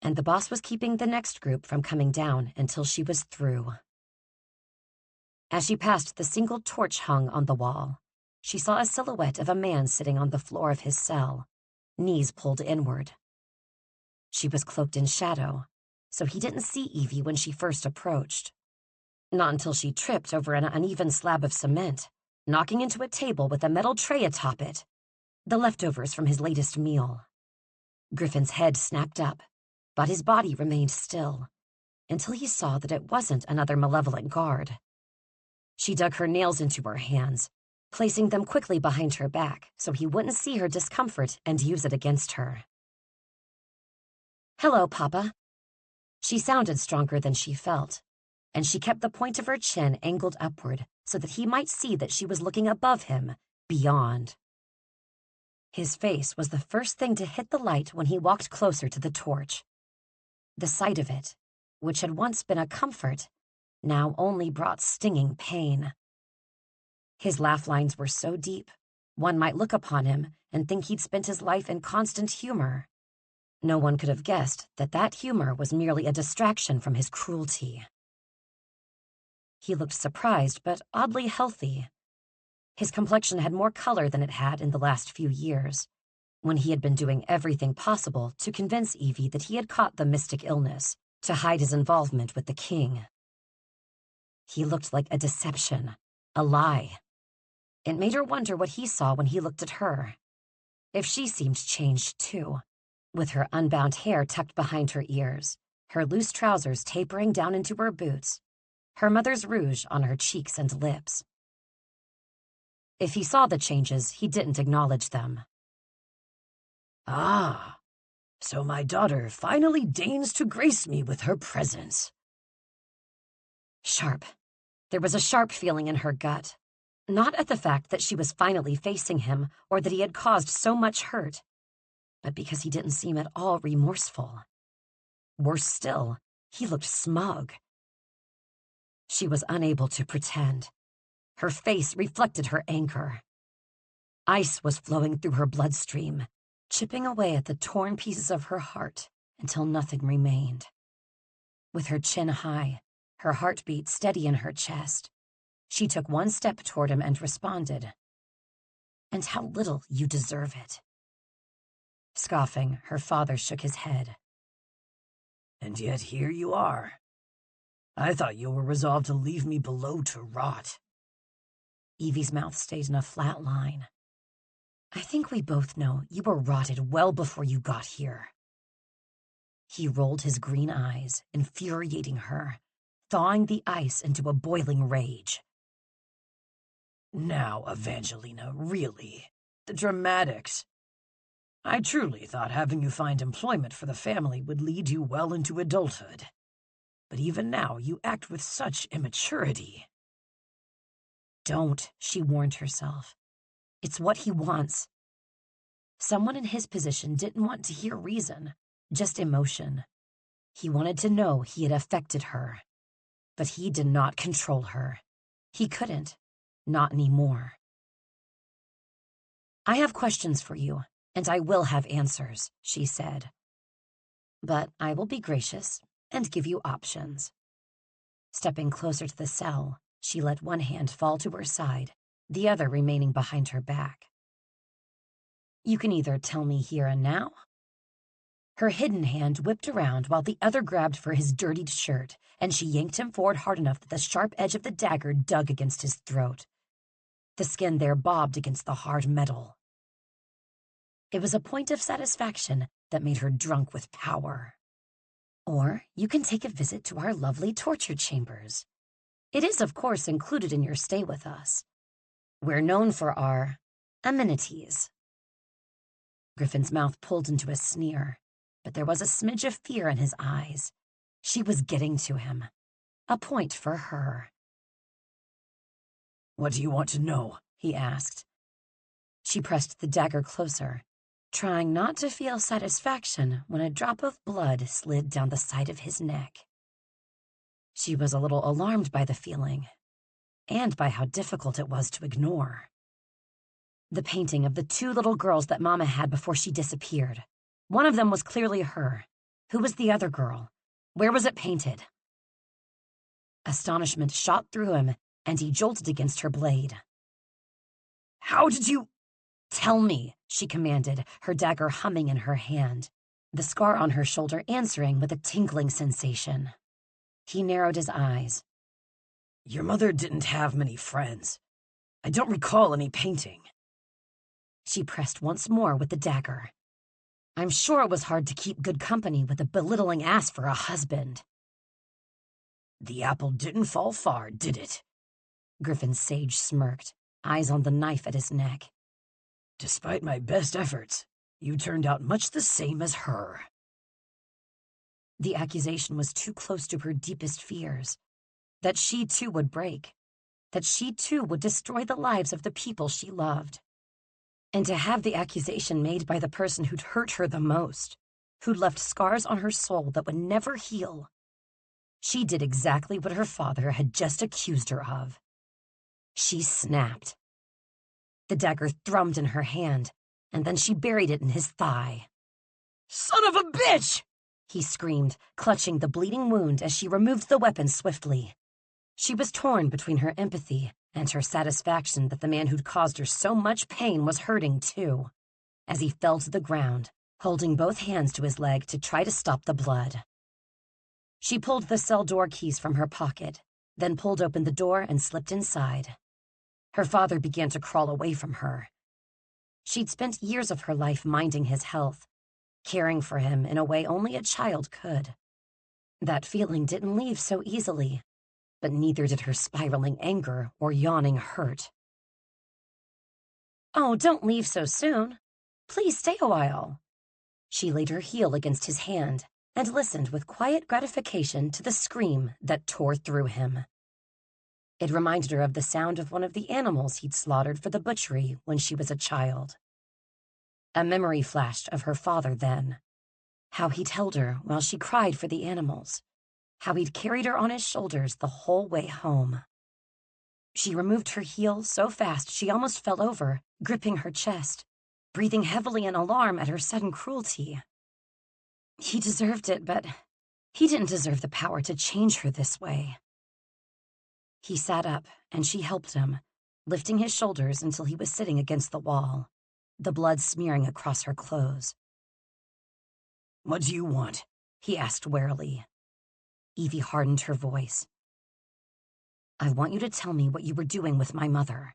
S4: and the boss was keeping the next group from coming down until she was through. As she passed the single torch hung on the wall, she saw a silhouette of a man sitting on the floor of his cell, knees pulled inward. She was cloaked in shadow, so he didn't see Evie when she first approached. Not until she tripped over an uneven slab of cement, knocking into a table with a metal tray atop it, the leftovers from his latest meal. Griffin's head snapped up, but his body remained still, until he saw that it wasn't another malevolent guard. She dug her nails into her hands, placing them quickly behind her back so he wouldn't see her discomfort and use it against her. "Hello, Papa." She sounded stronger than she felt, and she kept the point of her chin angled upward so that he might see that she was looking above him, beyond. His face was the first thing to hit the light when he walked closer to the torch. The sight of it, which had once been a comfort, now only brought stinging pain. His laugh lines were so deep, one might look upon him and think he'd spent his life in constant humor. No one could have guessed that that humor was merely a distraction from his cruelty. He looked surprised, but oddly healthy. His complexion had more color than it had in the last few years, when he had been doing everything possible to convince Evie that he had caught the mystic illness, to hide his involvement with the king. He looked like a deception, a lie. It made her wonder what he saw when he looked at her. If she seemed changed too, with her unbound hair tucked behind her ears, her loose trousers tapering down into her boots, her mother's rouge on her cheeks and lips. If he saw the changes, he didn't acknowledge them.
S2: "Ah, so my daughter finally deigns to grace me with her presence."
S4: Sharp. There was a sharp feeling in her gut. Not at the fact that she was finally facing him or that he had caused so much hurt, but because he didn't seem at all remorseful. Worse still, he looked smug. She was unable to pretend. Her face reflected her anger. Ice was flowing through her bloodstream, chipping away at the torn pieces of her heart until nothing remained. With her chin high,
S1: her heartbeat steady in her chest. She took one step toward him and responded, "And how little you deserve it." Scoffing, her father shook his head.
S2: "And yet here you are. I thought you were resolved to leave me below to rot."
S1: Evie's mouth stayed in a flat line. "I think we both know you were rotted well before you got here." He rolled his green eyes, infuriating her, thawing the ice into a boiling rage.
S2: "Now, Evangelina, really, the dramatics. I truly thought having you find employment for the family would lead you well into adulthood. But even now you act with such immaturity."
S1: "Don't," she warned herself. "It's what he wants." Someone in his position didn't want to hear reason, just emotion. He wanted to know he had affected her. But he did not control her. He couldn't. Not anymore. "I have questions for you, and I will have answers," she said. "But I will be gracious and give you options." Stepping closer to the cell, she let one hand fall to her side, the other remaining behind her back. "You can either tell me here and now." Her hidden hand whipped around while the other grabbed for his dirtied shirt, and she yanked him forward hard enough that the sharp edge of the dagger dug against his throat. The skin there bobbed against the hard metal. It was a point of satisfaction that made her drunk with power. "Or you can take a visit to our lovely torture chambers. It is, of course, included in your stay with us. We're known for our amenities." Griffin's mouth pulled into a sneer, but there was a smidge of fear in his eyes. She was getting to him. A point for her.
S2: "What do you want to know?"
S1: he asked. She pressed the dagger closer, trying not to feel satisfaction when a drop of blood slid down the side of his neck. She was a little alarmed by the feeling, and by how difficult it was to ignore. The painting of the two little girls that Mama had before she disappeared. One of them was clearly her. Who was the other girl? Where was it painted? Astonishment shot through him, and he jolted against her blade.
S2: "How did you—"
S1: "Tell me," she commanded, her dagger humming in her hand, the scar on her shoulder answering with a tingling sensation. He narrowed his eyes.
S2: "Your mother didn't have many friends. I don't recall any painting."
S1: She pressed once more with the dagger. "I'm sure it was hard to keep good company with a belittling ass for a husband."
S2: "The apple didn't fall far, did it?"
S1: Griffin Sage smirked, eyes on the knife at his neck.
S2: "Despite my best efforts, you turned out much the same as her."
S1: The accusation was too close to her deepest fears. That she too would break. That she too would destroy the lives of the people she loved. And to have the accusation made by the person who'd hurt her the most, who'd left scars on her soul that would never heal. She did exactly what her father had just accused her of. She snapped. The dagger thrummed in her hand, and then she buried it in his thigh.
S2: "Son of a bitch!"
S1: he screamed, clutching the bleeding wound as she removed the weapon swiftly. She was torn between her empathy and her satisfaction that the man who'd caused her so much pain was hurting too, as he fell to the ground, holding both hands to his leg to try to stop the blood. She pulled the cell door keys from her pocket, then pulled open the door and slipped inside. Her father began to crawl away from her. She'd spent years of her life minding his health, caring for him in a way only a child could. That feeling didn't leave so easily, but neither did her spiraling anger or yawning hurt. "Oh, don't leave so soon. Please stay a while." She laid her heel against his hand and listened with quiet gratification to the scream that tore through him. It reminded her of the sound of one of the animals he'd slaughtered for the butchery when she was a child. A memory flashed of her father then, how he'd held her while she cried for the animals, how he'd carried her on his shoulders the whole way home. She removed her heel so fast she almost fell over, gripping her chest, breathing heavily in alarm at her sudden cruelty. He deserved it, but he didn't deserve the power to change her this way.
S4: He sat up, and she helped him, lifting his shoulders until he was sitting against the wall, the blood smearing across her clothes.
S2: "What do you want?"
S4: he asked warily. Evie hardened her voice. "I want you to tell me what you were doing with my mother.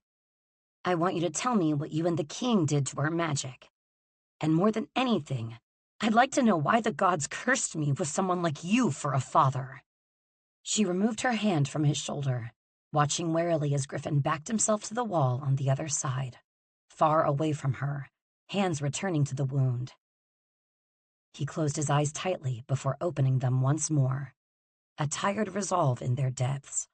S4: I want you to tell me what you and the king did to her magic. And more than anything, I'd like to know why the gods cursed me with someone like you for a father." She removed her hand from his shoulder, watching warily as Griffin backed himself to the wall on the other side, far away from her, hands returning to the wound. He closed his eyes tightly before opening them once more, a tired resolve in their depths.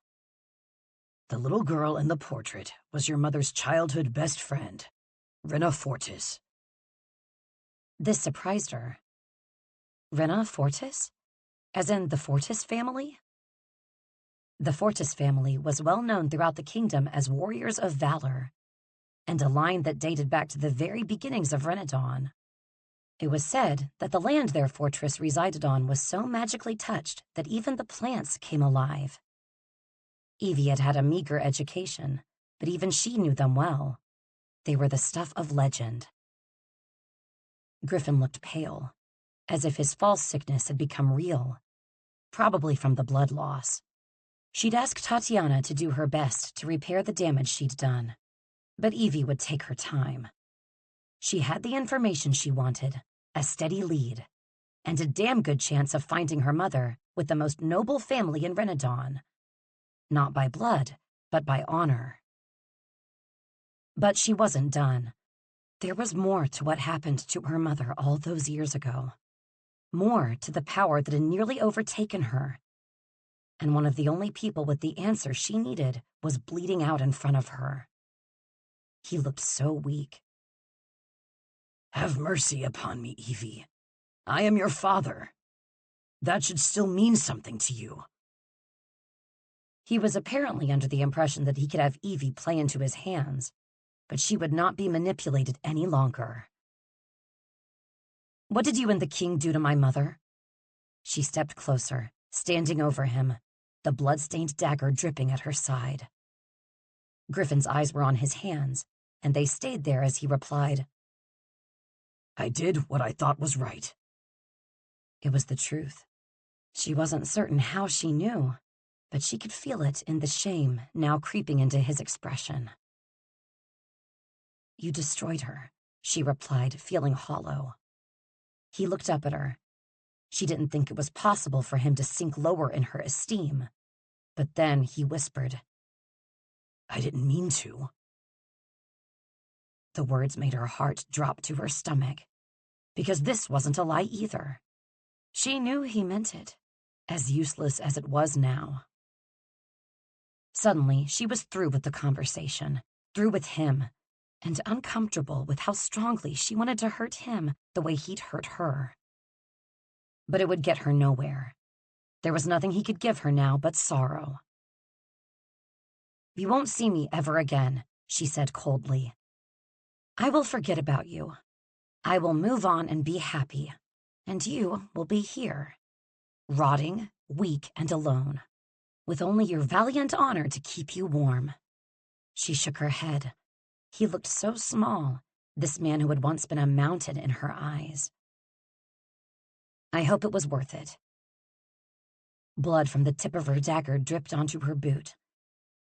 S2: "The little girl in the portrait was your mother's childhood best friend, Rena Fortis."
S4: This surprised her. Rena Fortis? As in the Fortis family? The Fortis family was well known throughout the kingdom as warriors of valor, and a line that dated back to the very beginnings of Renadon. It was said that the land their fortress resided on was so magically touched that even the plants came alive. Evie had had a meager education, but even she knew them well. They were the stuff of legend. Griffin looked pale, as if his false sickness had become real, probably from the blood loss. She'd asked Tatiana to do her best to repair the damage she'd done, but Evie would take her time. She had the information she wanted, a steady lead, and a damn good chance of finding her mother with the most noble family in Renadon. Not by blood, but by honor. But she wasn't done. There was more to what happened to her mother all those years ago. More to the power that had nearly overtaken her. And one of the only people with the answer she needed was bleeding out in front of her. He looked so weak.
S2: "Have mercy upon me, Evie. I am your father. That should still mean something to you."
S4: He was apparently under the impression that he could have Evie play into his hands, but she would not be manipulated any longer. "What did you and the king do to my mother?" She stepped closer, standing over him, the blood-stained dagger dripping at her side. Griffin's eyes were on his hands, and they stayed there as he replied,
S2: "I did what I thought was right."
S4: It was the truth. She wasn't certain how she knew, but she could feel it in the shame now creeping into his expression. "You destroyed her," she replied, feeling hollow. He looked up at her. She didn't think it was possible for him to sink lower in her esteem. But then he whispered,
S2: "I didn't mean to."
S4: The words made her heart drop to her stomach, because this wasn't a lie either. She knew he meant it, as useless as it was now. Suddenly, she was through with the conversation, through with him, and uncomfortable with how strongly she wanted to hurt him the way he'd hurt her. But it would get her nowhere. There was nothing he could give her now but sorrow. "You won't see me ever again," she said coldly. "I will forget about you. I will move on and be happy, and you will be here, rotting, weak, and alone, with only your valiant honor to keep you warm." She shook her head. He looked so small, this man who had once been a mountain in her eyes. "I hope it was worth it." Blood from the tip of her dagger dripped onto her boot.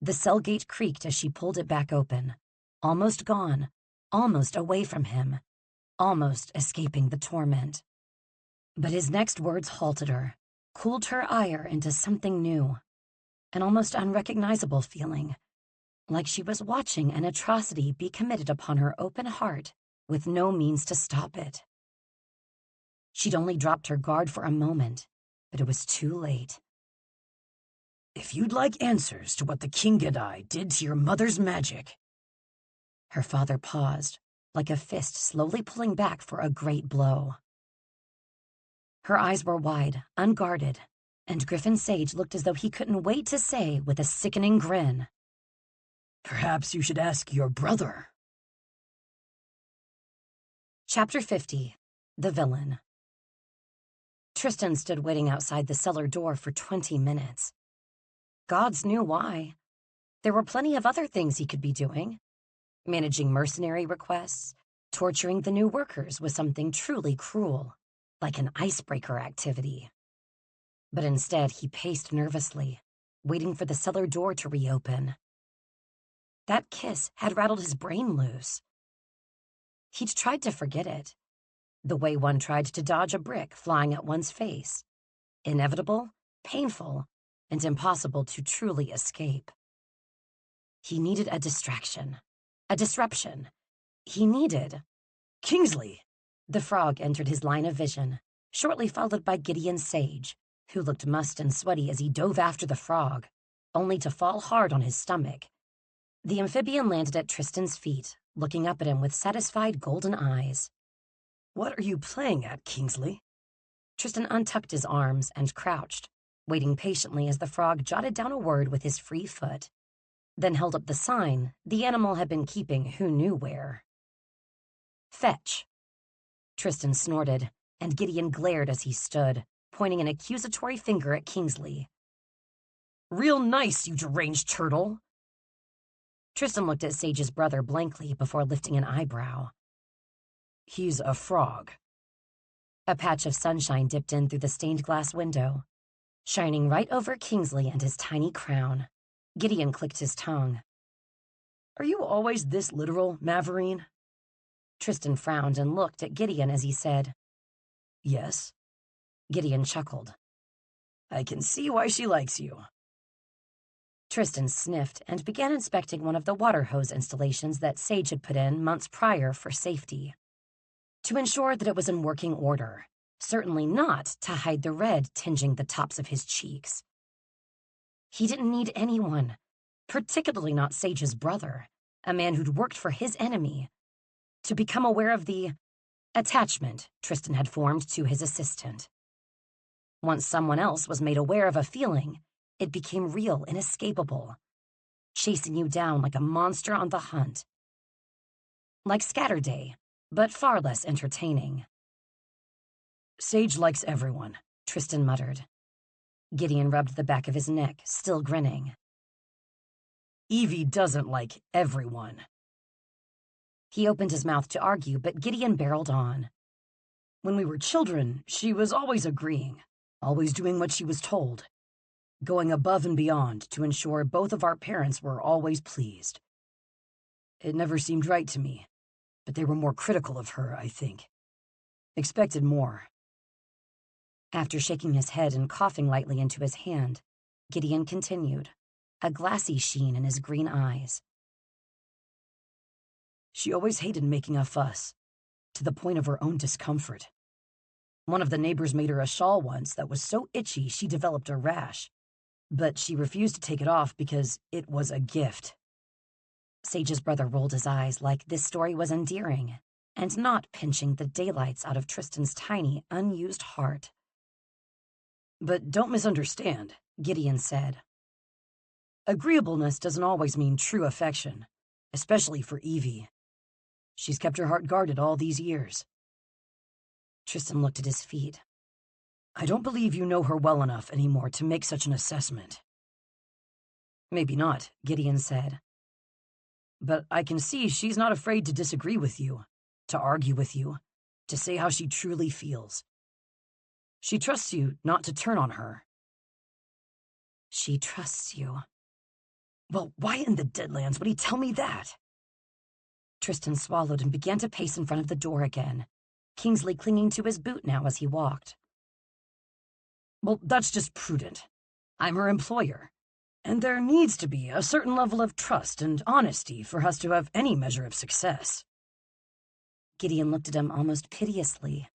S4: The cell gate creaked as she pulled it back open, almost gone, almost away from him, almost escaping the torment. But his next words halted her, cooled her ire into something new, an almost unrecognizable feeling, like she was watching an atrocity be committed upon her open heart with no means to stop it. She'd only dropped her guard for a moment, but it was too late.
S2: "If you'd like answers to what the king and I did to your mother's magic—"
S4: Her father paused, like a fist slowly pulling back for a great blow. Her eyes were wide, unguarded, and Griffin Sage looked as though he couldn't wait to say with a sickening grin,
S2: "Perhaps you should ask your brother."
S4: Chapter 50. The Villain. Tristan stood waiting outside the cellar door for 20 minutes. Gods knew why. There were plenty of other things he could be doing. Managing mercenary requests, torturing the new workers was something truly cruel, like an icebreaker activity. But instead, he paced nervously, waiting for the cellar door to reopen. That kiss had rattled his brain loose. He'd tried to forget it, the way one tried to dodge a brick flying at one's face. Inevitable, painful, and impossible to truly escape. He needed a distraction, a disruption. He needed...
S2: Kingsley!
S4: The frog entered his line of vision, shortly followed by Gideon Sage, who looked mussed and sweaty as he dove after the frog, only to fall hard on his stomach. The amphibian landed at Tristan's feet, looking up at him with satisfied golden eyes.
S2: What are you playing at, Kingsley?
S4: Tristan untucked his arms and crouched, waiting patiently as the frog jotted down a word with his free foot, then held up the sign the animal had been keeping who knew where. Fetch. Tristan snorted, and Gideon glared as he stood, pointing an accusatory finger at Kingsley.
S2: Real nice, you deranged turtle.
S4: Tristan looked at Sage's brother blankly before lifting an eyebrow.
S2: He's a frog.
S4: A patch of sunshine dipped in through the stained glass window, shining right over Kingsley and his tiny crown. Gideon clicked his tongue.
S2: Are you always this literal, Maverine?
S4: Tristan frowned and looked at Gideon as he said,
S2: Yes.
S4: Gideon chuckled.
S2: I can see why she likes you.
S4: Tristan sniffed and began inspecting one of the water hose installations that Sage had put in months prior for safety. To ensure that it was in working order, certainly not to hide the red tinging the tops of his cheeks. He didn't need anyone, particularly not Sage's brother, a man who'd worked for his enemy, to become aware of the attachment Tristan had formed to his assistant. Once someone else was made aware of a feeling, it became real, inescapable, chasing you down like a monster on the hunt. Like Scatterday, but far less entertaining.
S2: Sage likes everyone,
S4: Tristan muttered. Gideon rubbed the back of his neck, still grinning.
S2: Evie doesn't like everyone.
S4: He opened his mouth to argue, but Gideon barreled on.
S2: When we were children, she was always agreeing, always doing what she was told, going above and beyond to ensure both of our parents were always pleased. It never seemed right to me, but they were more critical of her, I think. Expected more.
S4: After shaking his head and coughing lightly into his hand, Gideon continued, a glassy sheen in his green eyes.
S2: She always hated making a fuss, to the point of her own discomfort. One of the neighbors made her a shawl once that was so itchy she developed a rash, but she refused to take it off because it was a gift.
S4: Sage's brother rolled his eyes like this story was endearing, and not pinching the daylights out of Tristan's tiny, unused heart.
S2: But don't misunderstand,
S4: Gideon said.
S2: Agreeableness doesn't always mean true affection, especially for Evie. She's kept her heart guarded all these years.
S4: Tristan looked at his feet.
S2: I don't believe you know her well enough anymore to make such an assessment. Maybe not, Gideon said. But I can see she's not afraid to disagree with you, to argue with you, to say how she truly feels. She trusts you not to turn on her.
S4: She trusts you.
S2: Well, why in the Deadlands would he tell me that?
S4: Tristan swallowed and began to pace in front of the door again, Kingsley clinging to his boot now as he walked.
S2: Well, that's just prudent. I'm her employer, and there needs to be a certain level of trust and honesty for us to have any measure of success.
S4: Gideon looked at him almost piteously.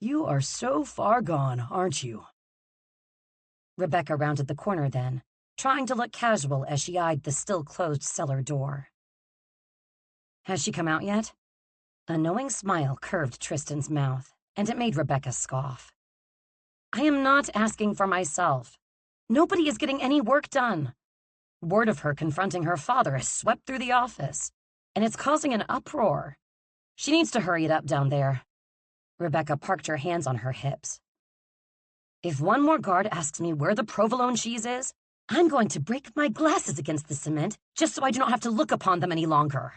S2: You are so far gone, aren't you?
S4: Rebecca rounded the corner then, trying to look casual as she eyed the still-closed cellar door. Has she come out yet? A knowing smile curved Tristan's mouth, and it made Rebecca scoff. I am not asking for myself. Nobody is getting any work done. Word of her confronting her father has swept through the office, and it's causing an uproar. She needs to hurry it up down there. Rebecca parked her hands on her hips. If one more guard asks me where the provolone cheese is, I'm going to break my glasses against the cement just so I do not have to look upon them any longer.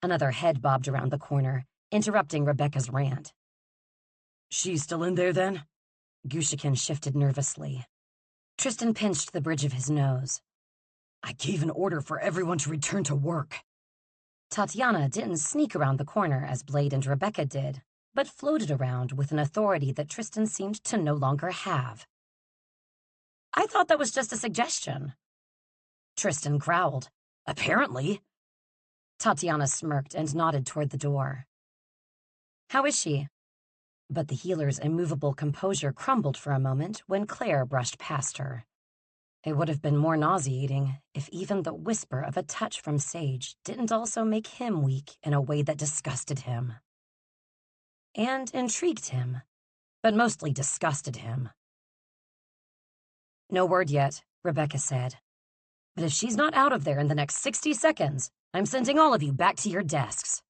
S4: Another head bobbed around the corner, interrupting Rebecca's rant.
S2: She's still in there, then?
S4: Gushikin shifted nervously. Tristan pinched the bridge of his nose.
S2: I gave an order for everyone to return to work.
S4: Tatiana didn't sneak around the corner as Blade and Rebecca did, but floated around with an authority that Tristan seemed to no longer have. I thought that was just a suggestion. Tristan growled.
S2: Apparently.
S4: Tatiana smirked and nodded toward the door. How is she? But the healer's immovable composure crumbled for a moment when Claire brushed past her. It would have been more nauseating if even the whisper of a touch from Sage didn't also make him weak in a way that disgusted him. And intrigued him, but mostly disgusted him. No word yet, Rebecca said. But if she's not out of there in the next 60 seconds, I'm sending all of you back to your desks.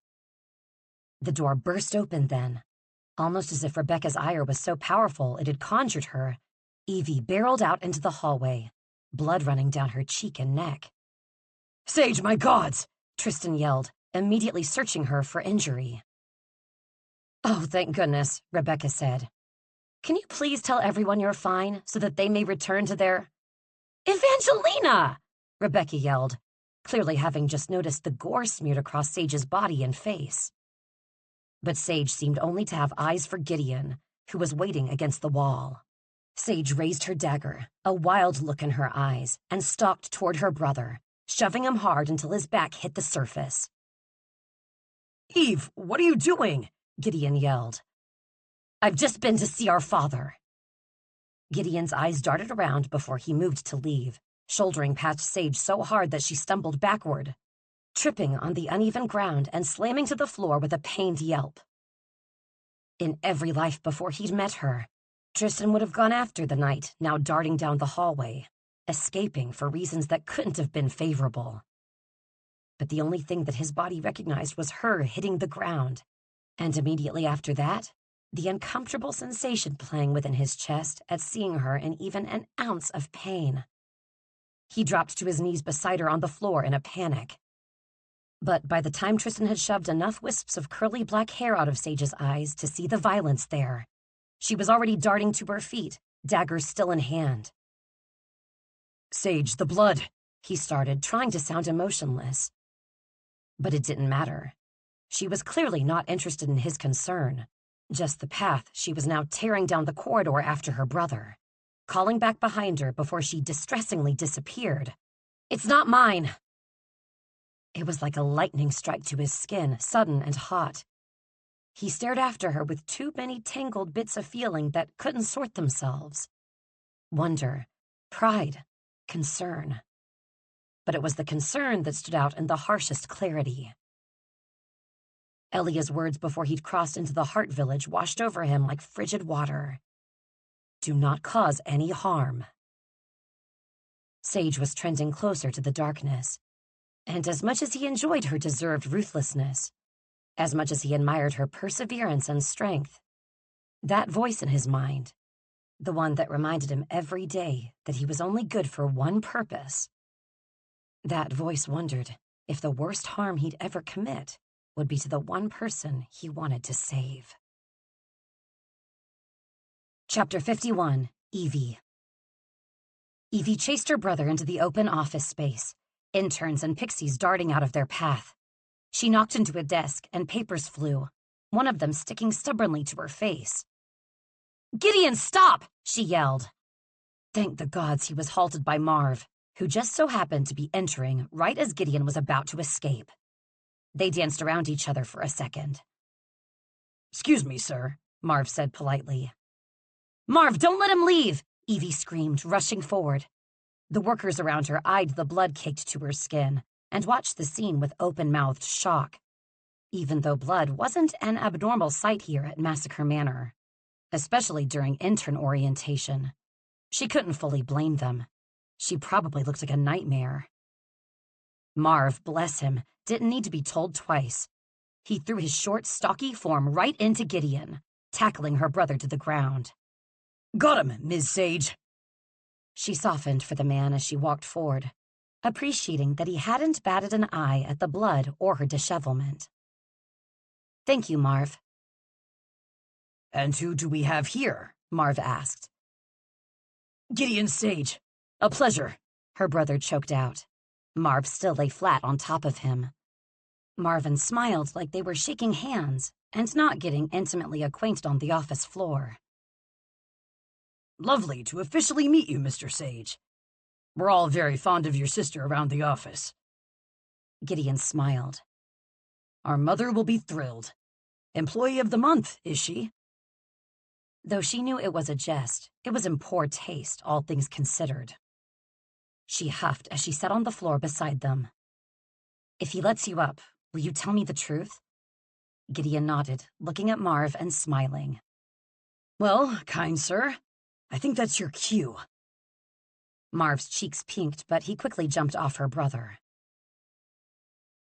S4: The door burst open then. Almost as if Rebecca's ire was so powerful it had conjured her, Evie barreled out into the hallway, blood running down her cheek and neck.
S2: Sage, my gods!
S4: Tristan yelled, immediately searching her for injury. Oh, thank goodness, Rebecca said. Can you please tell everyone you're fine so that they may return to their... Evangelina! Rebecca yelled, clearly having just noticed the gore smeared across Sage's body and face. But Sage seemed only to have eyes for Gideon, who was waiting against the wall. Sage raised her dagger, a wild look in her eyes, and stalked toward her brother, shoving him hard until his back hit the surface.
S2: Eve, what are you doing?
S4: Gideon yelled. I've just been to see our father. Gideon's eyes darted around before he moved to leave, shouldering past Sage so hard that she stumbled backward, tripping on the uneven ground and slamming to the floor with a pained yelp. In every life before he'd met her, Tristan would have gone after the knight now darting down the hallway, escaping for reasons that couldn't have been favorable. But the only thing that his body recognized was her hitting the ground, and immediately after that, the uncomfortable sensation playing within his chest at seeing her in even an ounce of pain. He dropped to his knees beside her on the floor in a panic. But by the time Tristan had shoved enough wisps of curly black hair out of Sage's eyes to see the violence there, she was already darting to her feet, dagger still in hand.
S2: Sage, the blood,
S4: he started, trying to sound emotionless. But it didn't matter. She was clearly not interested in his concern, just the path she was now tearing down the corridor after her brother, calling back behind her before she distressingly disappeared. It's not mine! It was like a lightning strike to his skin, sudden and hot. He stared after her with too many tangled bits of feeling that couldn't sort themselves. Wonder, pride, concern. But it was the concern that stood out in the harshest clarity. Elia's words before he'd crossed into the Heart Village washed over him like frigid water. Do not cause any harm. Sage was trending closer to the darkness, and as much as he enjoyed her deserved ruthlessness, as much as he admired her perseverance and strength, that voice in his mind, the one that reminded him every day that he was only good for one purpose, that voice wondered if the worst harm he'd ever commit would be to the one person he wanted to save. Chapter 51, Evie. Evie chased her brother into the open office space, interns and pixies darting out of their path. She knocked into a desk and papers flew, one of them sticking stubbornly to her face. Gideon, stop! She yelled. Thank the gods he was halted by Marv, who just so happened to be entering right as Gideon was about to escape. They danced around each other for a second.
S2: Excuse me, sir,
S4: Marv said politely. Marv, don't let him leave! Evie screamed, rushing forward. The workers around her eyed the blood caked to her skin and watched the scene with open-mouthed shock, even though blood wasn't an abnormal sight here at Massacre Manor, especially during intern orientation. She couldn't fully blame them. She probably looked like a nightmare. Marv, bless him, didn't need to be told twice. He threw his short, stocky form right into Gideon, tackling her brother to the ground.
S2: Got him, Ms. Sage.
S4: She softened for the man as she walked forward, appreciating that he hadn't batted an eye at the blood or her dishevelment. "Thank you, Marv."
S2: "And who do we have here?"
S4: Marv asked.
S2: "Gideon Sage. A pleasure,"
S4: her brother choked out. Marv still lay flat on top of him. Marvin smiled like they were shaking hands and not getting intimately acquainted on the office floor.
S2: "Lovely to officially meet you, Mr. Sage. We're all very fond of your sister around the office."
S4: Gideon smiled.
S2: "Our mother will be thrilled. Employee of the month, is she?"
S4: Though she knew it was a jest, it was in poor taste, all things considered. She huffed as she sat on the floor beside them. "If he lets you up, will you tell me the truth?" Gideon nodded, looking at Marv and smiling.
S2: "Well, kind sir, I think that's your cue."
S4: Marv's cheeks pinked, but he quickly jumped off her brother.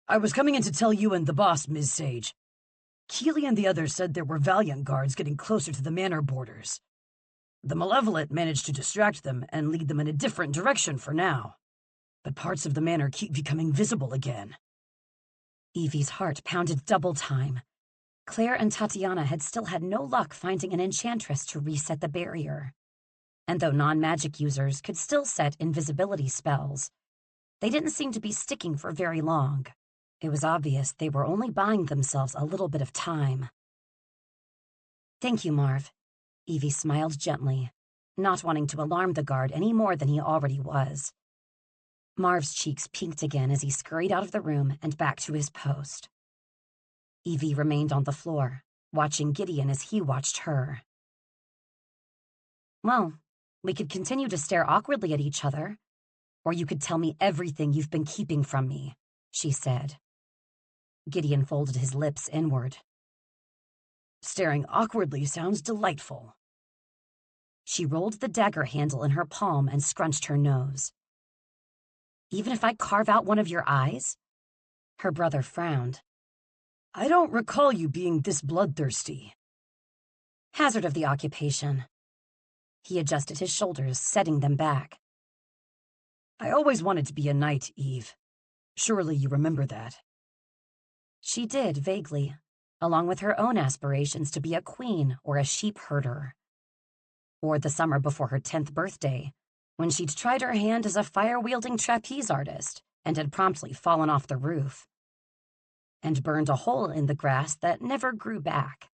S2: "I was coming in to tell you and the boss, Ms. Sage. Keeley and the others said there were Valiant guards getting closer to the manor borders. The Malevolent managed to distract them and lead them in a different direction for now. But parts of the manor keep becoming visible again."
S4: Evie's heart pounded double time. Claire and Tatiana had still had no luck finding an enchantress to reset the barrier. And though non-magic users could still set invisibility spells, they didn't seem to be sticking for very long. It was obvious they were only buying themselves a little bit of time. "Thank you, Marv." Evie smiled gently, not wanting to alarm the guard any more than he already was. Marv's cheeks pinked again as he scurried out of the room and back to his post. Evie remained on the floor, watching Gideon as he watched her. "Well, we could continue to stare awkwardly at each other, or you could tell me everything you've been keeping from me," she said. Gideon folded his lips inward.
S2: "Staring awkwardly sounds delightful."
S4: She rolled the dagger handle in her palm and scrunched her nose. "Even if I carve out one of your eyes?" Her brother frowned.
S2: "I don't recall you being this bloodthirsty."
S4: "Hazard of the occupation." He adjusted his shoulders, setting them back.
S2: "I always wanted to be a knight, Eve. Surely you remember that."
S4: She did, vaguely, along with her own aspirations to be a queen or a sheep herder. Or the summer before her 10th birthday, when she'd tried her hand as a fire-wielding trapeze artist and had promptly fallen off the roof. And burned a hole in the grass that never grew back.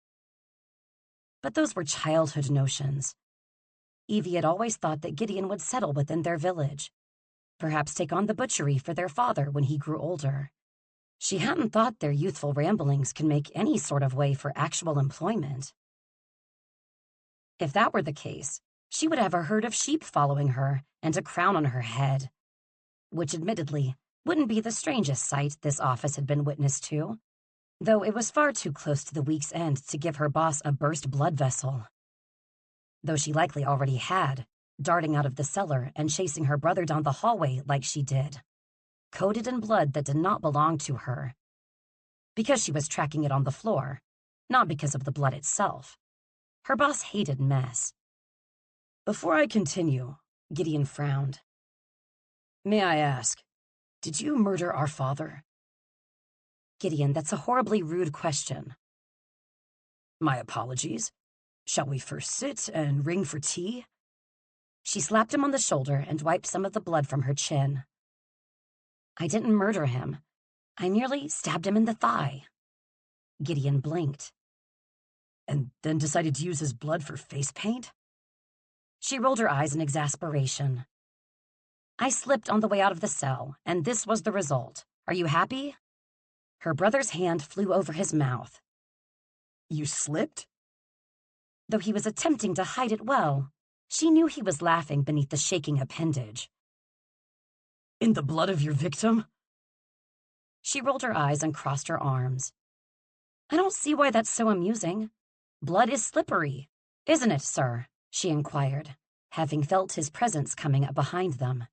S4: But those were childhood notions. Evie had always thought that Gideon would settle within their village, perhaps take on the butchery for their father when he grew older. She hadn't thought their youthful ramblings could make any sort of way for actual employment. If that were the case, she would have a herd of sheep following her and a crown on her head, which admittedly wouldn't be the strangest sight this office had been witness to, though it was far too close to the week's end to give her boss a burst blood vessel. Though she likely already had, darting out of the cellar and chasing her brother down the hallway like she did, coated in blood that did not belong to her. Because she was tracking it on the floor, not because of the blood itself. Her boss hated mess.
S2: "Before I continue," Gideon frowned. "May I ask, did you murder our father?"
S4: "Gideon, that's a horribly rude question."
S2: "My apologies. Shall we first sit and ring for tea?"
S4: She slapped him on the shoulder and wiped some of the blood from her chin. "I didn't murder him. I merely stabbed him in the thigh." Gideon blinked.
S2: "And then decided to use his blood for face paint?"
S4: She rolled her eyes in exasperation. "I slipped on the way out of the cell, and this was the result. Are you happy?" Her brother's hand flew over his mouth.
S2: "You slipped?"
S4: Though he was attempting to hide it well, she knew he was laughing beneath the shaking appendage.
S2: "In the blood of your victim?"
S4: She rolled her eyes and crossed her arms. "I don't see why that's so amusing. Blood is slippery, isn't it, sir?" she inquired, having felt his presence coming up behind them.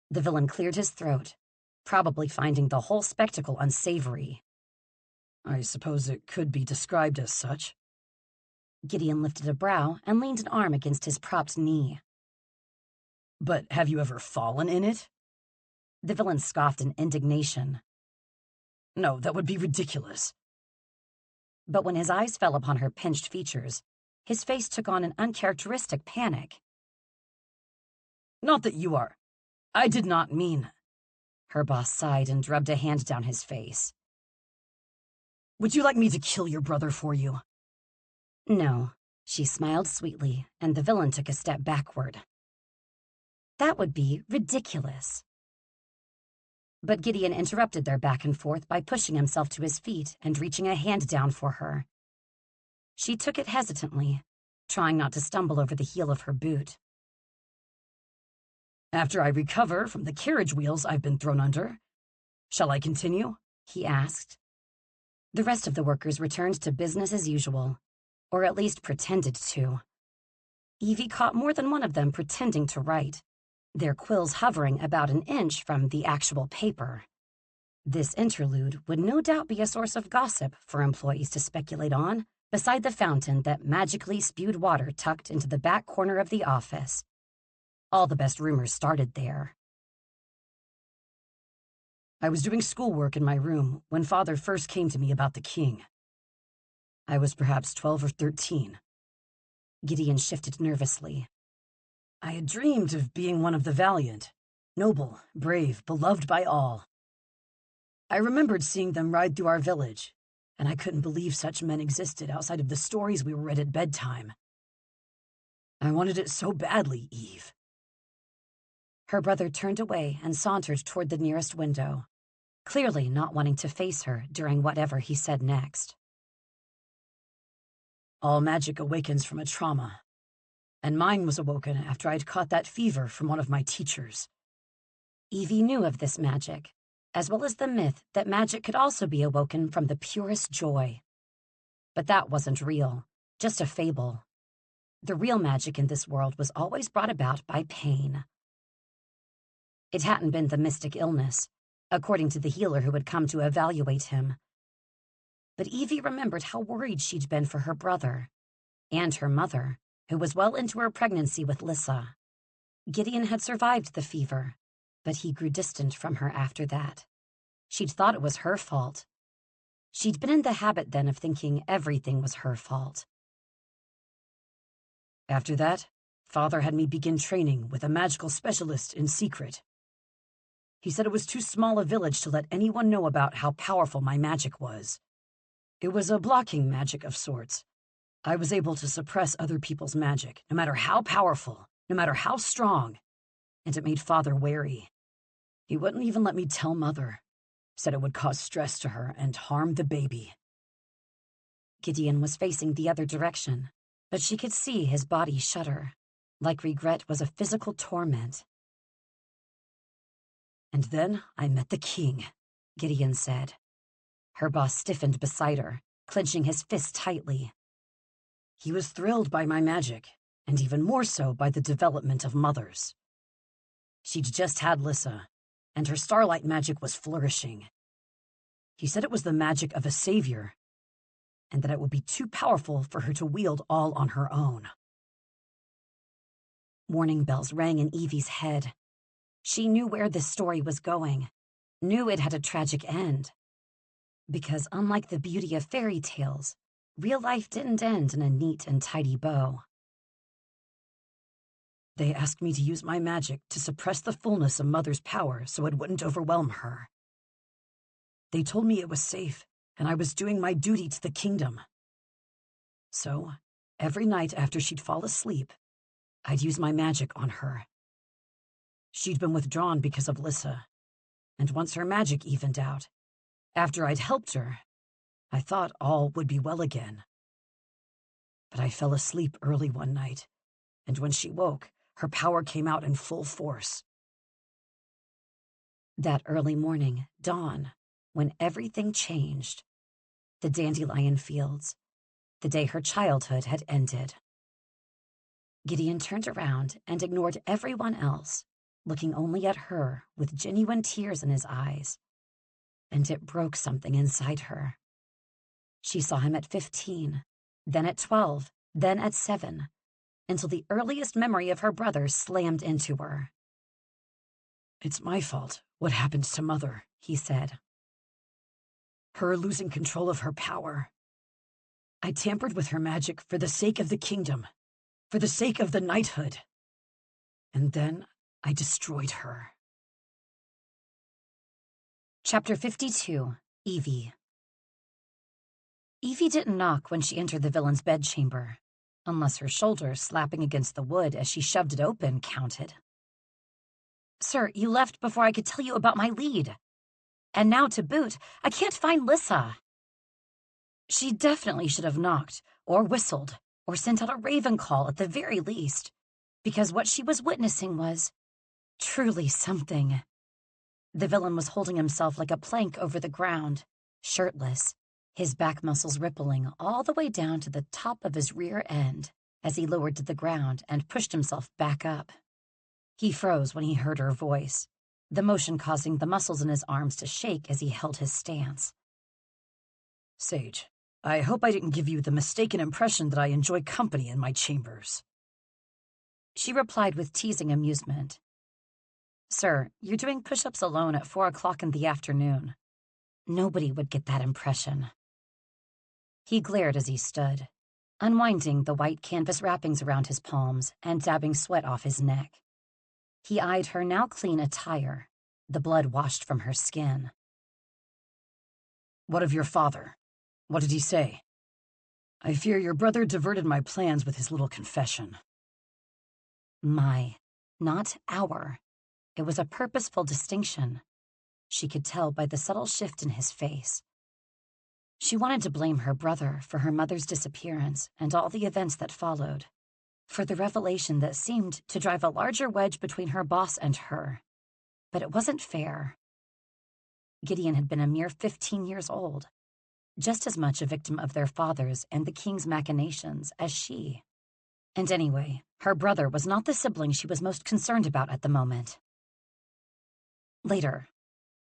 S4: The villain cleared his throat, probably finding the whole spectacle unsavory.
S2: "I suppose it could be described as such."
S4: Gideon lifted a brow and leaned an arm against his propped knee.
S2: But have you ever fallen in it?
S4: The villain scoffed in indignation.
S2: No, that would be ridiculous.
S4: But when his eyes fell upon her pinched features, his face took on an uncharacteristic panic.
S2: Not that you are. I did not mean.
S4: Her boss sighed and rubbed a hand down his face.
S2: Would you like me to kill your brother for you?
S4: No, she smiled sweetly, and the villain took a step backward. That would be ridiculous. But Gideon interrupted their back and forth by pushing himself to his feet and reaching a hand down for her. She took it hesitantly, trying not to stumble over the heel of her boot.
S2: After I recover from the carriage wheels I've been thrown under, shall I continue?
S4: He asked. The rest of the workers returned to business as usual, or at least pretended to. Evie caught more than one of them pretending to write, their quills hovering about an inch from the actual paper. This interlude would no doubt be a source of gossip for employees to speculate on, beside the fountain that magically spewed water tucked into the back corner of the office. All the best rumors started there.
S2: I was doing schoolwork in my room when Father first came to me about the king. I was perhaps 12 or 13.
S4: Gideon shifted nervously.
S2: I had dreamed of being one of the valiant, noble, brave, beloved by all. I remembered seeing them ride through our village, and I couldn't believe such men existed outside of the stories we read at bedtime. I wanted it so badly, Eve.
S4: Her brother turned away and sauntered toward the nearest window, clearly not wanting to face her during whatever he said next.
S2: All magic awakens from a trauma, and mine was awoken after I'd caught that fever from one of my teachers.
S4: Evie knew of this magic, as well as the myth that magic could also be awoken from the purest joy. But that wasn't real, just a fable. The real magic in this world was always brought about by pain. It hadn't been the mystic illness, according to the healer who had come to evaluate him. But Evie remembered how worried she'd been for her brother, and her mother, who was well into her pregnancy with Lissa. Gideon had survived the fever, but he grew distant from her after that. She'd thought it was her fault. She'd been in the habit then of thinking everything was her fault.
S2: After that, Father had me begin training with a magical specialist in secret. He said it was too small a village to let anyone know about how powerful my magic was. It was a blocking magic of sorts. I was able to suppress other people's magic, no matter how powerful, no matter how strong, and it made Father wary. He wouldn't even let me tell Mother. Said it would cause stress to her and harm the baby.
S4: Gideon was facing the other direction, but she could see his body shudder, like regret was a physical torment.
S2: And then I met the king,
S4: Gideon said. Her boss stiffened beside her, clenching his fist tightly.
S2: He was thrilled by my magic, and even more so by the development of Mother's. She'd just had Lissa, and her starlight magic was flourishing. He said it was the magic of a savior, and that it would be too powerful for her to wield all on her own.
S4: Warning bells rang in Evie's head. She knew where this story was going, knew it had a tragic end. Because unlike the beauty of fairy tales, real life didn't end in a neat and tidy bow.
S2: They asked me to use my magic to suppress the fullness of Mother's power so it wouldn't overwhelm her. They told me it was safe, and I was doing my duty to the kingdom. So, every night after she'd fall asleep, I'd use my magic on her. She'd been withdrawn because of Lissa, and once her magic evened out, after I'd helped her, I thought all would be well again. But I fell asleep early one night, and when she woke, her power came out in full force.
S4: That early morning, dawn, when everything changed. The dandelion fields, the day her childhood had ended. Gideon turned around and ignored everyone else, looking only at her with genuine tears in his eyes. And it broke something inside her. She saw him at 15, then at 12, then at 7, until the earliest memory of her brother slammed into her.
S2: "It's my fault, what happened to Mother," he said. "Her losing control of her power. I tampered with her magic for the sake of the kingdom, for the sake of the knighthood. And then I destroyed her."
S4: Chapter 52, Evie. Evie didn't knock when she entered the villain's bedchamber, unless her shoulder slapping against the wood as she shoved it open counted. "Sir, you left before I could tell you about my lead. And now, to boot, I can't find Lissa." She definitely should have knocked, or whistled, or sent out a raven call at the very least, because what she was witnessing was truly something. The villain was holding himself like a plank over the ground, shirtless, his back muscles rippling all the way down to the top of his rear end as he lowered to the ground and pushed himself back up. He froze when he heard her voice, the motion causing the muscles in his arms to shake as he held his stance.
S2: "Sage, I hope I didn't give you the mistaken impression that I enjoy company in my chambers."
S4: She replied with teasing amusement. "Sir, you're doing push-ups alone at 4 o'clock in the afternoon. Nobody would get that impression." He glared as he stood, unwinding the white canvas wrappings around his palms and dabbing sweat off his neck. He eyed her now clean attire, the blood washed from her skin.
S2: "What of your father? What did he say? I fear your brother diverted my plans with his little confession."
S4: My, not our. It was a purposeful distinction. She could tell by the subtle shift in his face. She wanted to blame her brother for her mother's disappearance and all the events that followed, for the revelation that seemed to drive a larger wedge between her boss and her. But it wasn't fair. Gideon had been a mere 15 years old, just as much a victim of their father's and the king's machinations as she. And anyway, her brother was not the sibling she was most concerned about at the moment. "Later.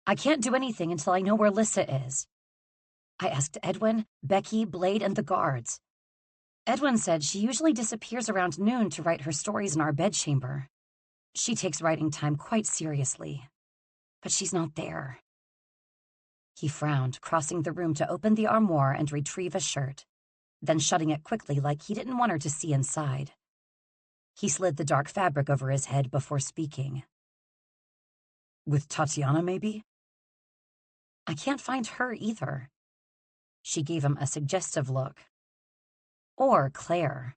S4: I can't do anything until I know where Lissa is. I asked Edwin, Becky, Blade, and the guards. Edwin said she usually disappears around noon to write her stories in our bedchamber. She takes writing time quite seriously. But she's not there." He frowned, crossing the room to open the armoire and retrieve a shirt, then shutting it quickly like he didn't want her to see inside. He slid the dark fabric over his head before speaking.
S2: "With Tatiana, maybe?"
S4: "I can't find her either." She gave him a suggestive look. "Or Claire."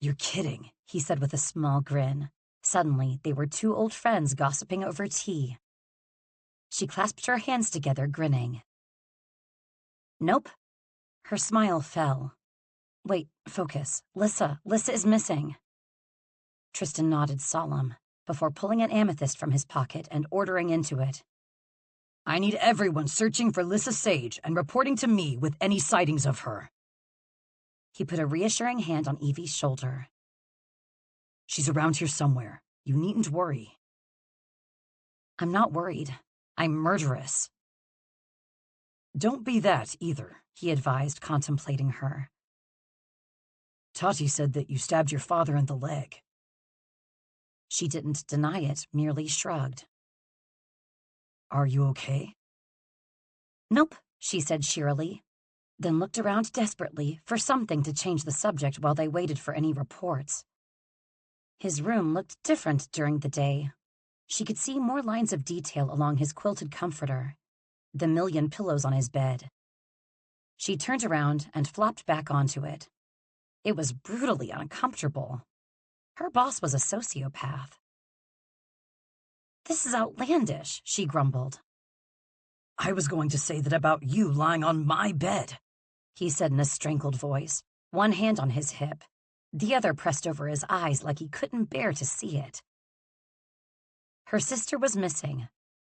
S2: "You're kidding,"
S4: he said with a small grin. Suddenly, they were two old friends gossiping over tea. She clasped her hands together, grinning. "Nope." Her smile fell. "Wait, focus. Lissa is missing." Tristan nodded solemn, before pulling an amethyst from his pocket and ordering into it.
S2: "I need everyone searching for Lissa Sage and reporting to me with any sightings of her."
S4: He put a reassuring hand on Evie's shoulder.
S2: "She's around here somewhere. You needn't worry."
S4: "I'm not worried. I'm murderous."
S2: "Don't be that either,"
S4: he advised, contemplating her.
S2: "Tati said that you stabbed your father in the leg."
S4: She didn't deny it, merely shrugged.
S2: "Are you okay?"
S4: "Nope," she said cheerily, then looked around desperately for something to change the subject while they waited for any reports. His room looked different during the day. She could see more lines of detail along his quilted comforter, the million pillows on his bed. She turned around and flopped back onto it. It was brutally uncomfortable. Her boss was a sociopath. "This is outlandish," she grumbled.
S2: "I was going to say that about you lying on my bed,"
S4: he said in a strangled voice, one hand on his hip, the other pressed over his eyes like he couldn't bear to see it. Her sister was missing,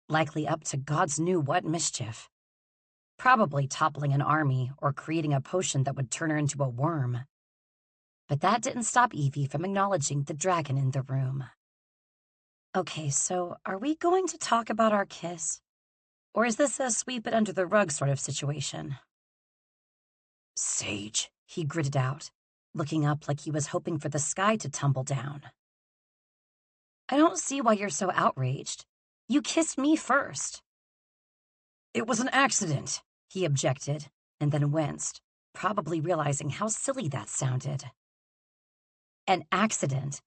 S4: likely up to God's knew what mischief. Probably toppling an army or creating a potion that would turn her into a worm. But that didn't stop Evie from acknowledging the dragon in the room. "Okay, so are we going to talk about our kiss? Or is this a sweep it under the rug sort of situation?"
S2: "Sage,"
S4: he gritted out, looking up like he was hoping for the sky to tumble down. I don't see why you're so outraged. You kissed me first.
S2: It was an accident,
S4: he objected, and then winced, probably realizing how silly that sounded. An accident.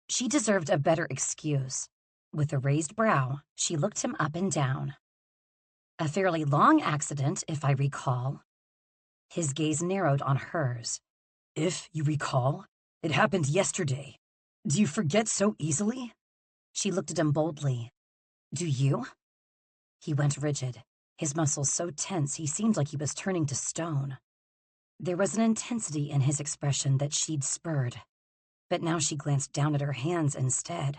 S4: She deserved a better excuse. With a raised brow, she looked him up and down. A fairly long accident, if I recall. His gaze narrowed on hers.
S2: If you recall, it happened yesterday. Do you forget so easily?
S4: She looked at him boldly. Do you? He went rigid, his muscles so tense he seemed like he was turning to stone. There was an intensity in his expression that she'd spurred, but now she glanced down at her hands instead,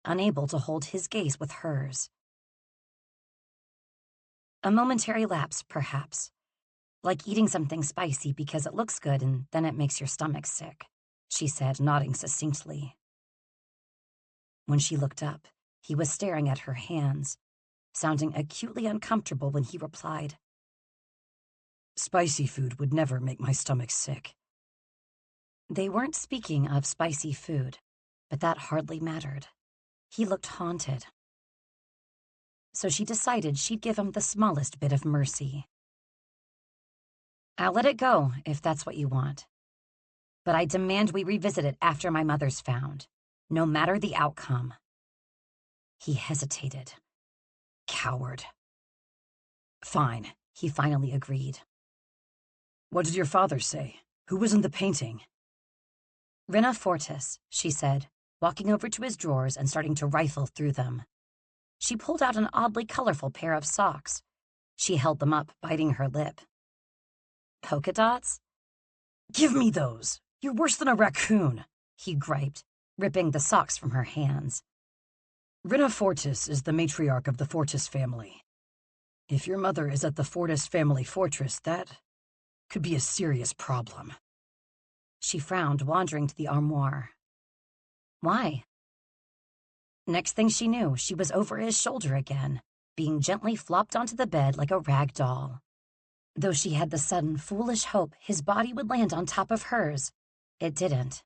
S4: unable to hold his gaze with hers. A momentary lapse, perhaps, like eating something spicy because it looks good and then it makes your stomach sick, she said, nodding succinctly. When she looked up, he was staring at her hands, sounding acutely uncomfortable when he replied,
S2: Spicy food would never make my stomach sick.
S4: They weren't speaking of spicy food, but that hardly mattered. He looked haunted. So she decided she'd give him the smallest bit of mercy. I'll let it go, if that's what you want. But I demand we revisit it after my mother's found, no matter the outcome. He hesitated. Coward.
S2: Fine,
S4: he finally agreed.
S2: What did your father say? Who was in the painting?
S4: Rinna Fortis, she said, walking over to his drawers and starting to rifle through them. She pulled out an oddly colorful pair of socks. She held them up, biting her lip. Polka dots?
S2: Give me those! You're worse than a raccoon,
S4: he griped, ripping the socks from her hands.
S2: Rinna Fortis is the matriarch of the Fortis family. If your mother is at the Fortis family fortress, that could be a serious problem.
S4: She frowned, wandering to the armoire. Why? Next thing she knew, she was over his shoulder again, being gently flopped onto the bed like a rag doll. Though she had the sudden, foolish hope his body would land on top of hers, it didn't.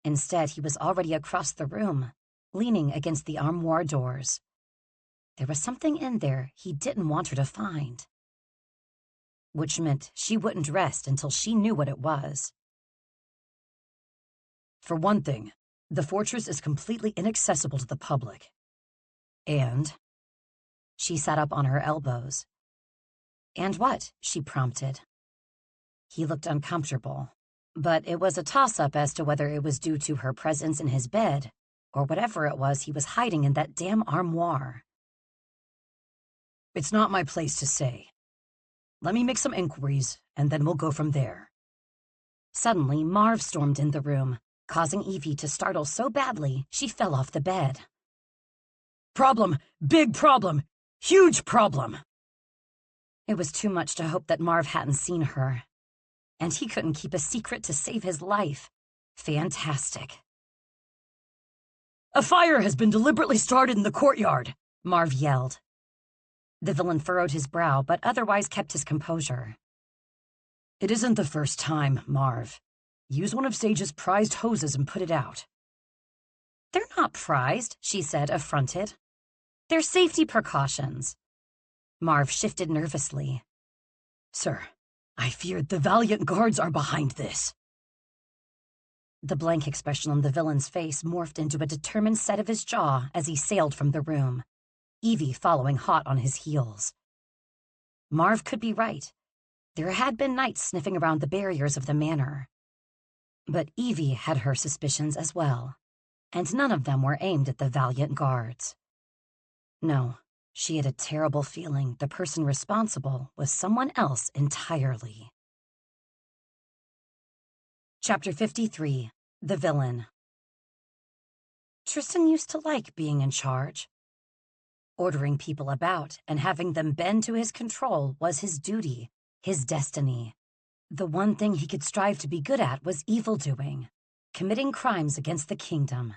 S4: Instead, he was already across the room, leaning against the armoire doors. There was something in there he didn't want her to find. Which meant she wouldn't rest until she knew what it was.
S2: For one thing, the fortress is completely inaccessible to the public. And
S4: she sat up on her elbows. And what? She prompted. He looked uncomfortable, but it was a toss-up as to whether it was due to her presence in his bed or whatever it was he was hiding in that damn armoire.
S2: It's not my place to say. Let me make some inquiries, and then we'll go from there.
S4: Suddenly, Marv stormed in the room, causing Evie to startle so badly she fell off the bed.
S2: Problem! Big problem! Huge problem!
S4: It was too much to hope that Marv hadn't seen her. And he couldn't keep a secret to save his life. Fantastic.
S2: A fire has been deliberately started in the courtyard,
S4: Marv yelled. The villain furrowed his brow, but otherwise kept his composure.
S2: It isn't the first time, Marv. Use one of Sage's prized hoses and put it out.
S4: They're not prized, she said, affronted. They're safety precautions. Marv shifted nervously.
S2: Sir, I fear the valiant guards are behind this.
S4: The blank expression on the villain's face morphed into a determined set of his jaw as he sailed from the room, Evie following hot on his heels. Marv could be right. There had been knights sniffing around the barriers of the manor. But Evie had her suspicions as well, and none of them were aimed at the valiant guards. No, she had a terrible feeling the person responsible was someone else entirely. Chapter 53, The Villain. Tristan used to like being in charge. Ordering people about and having them bend to his control was his duty, his destiny. The one thing he could strive to be good at was evil-doing, committing crimes against the kingdom.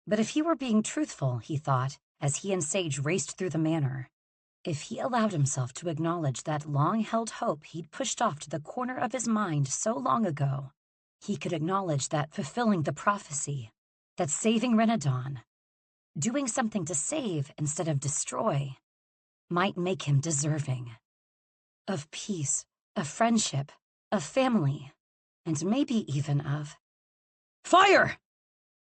S4: But if he were being truthful, he thought, as he and Sage raced through the manor, if he allowed himself to acknowledge that long-held hope he'd pushed off to the corner of his mind so long ago, He could acknowledge that fulfilling the prophecy, that saving Renadon, doing something to save instead of destroy, might make him deserving of peace, of friendship, of family, and maybe even of...
S2: Fire!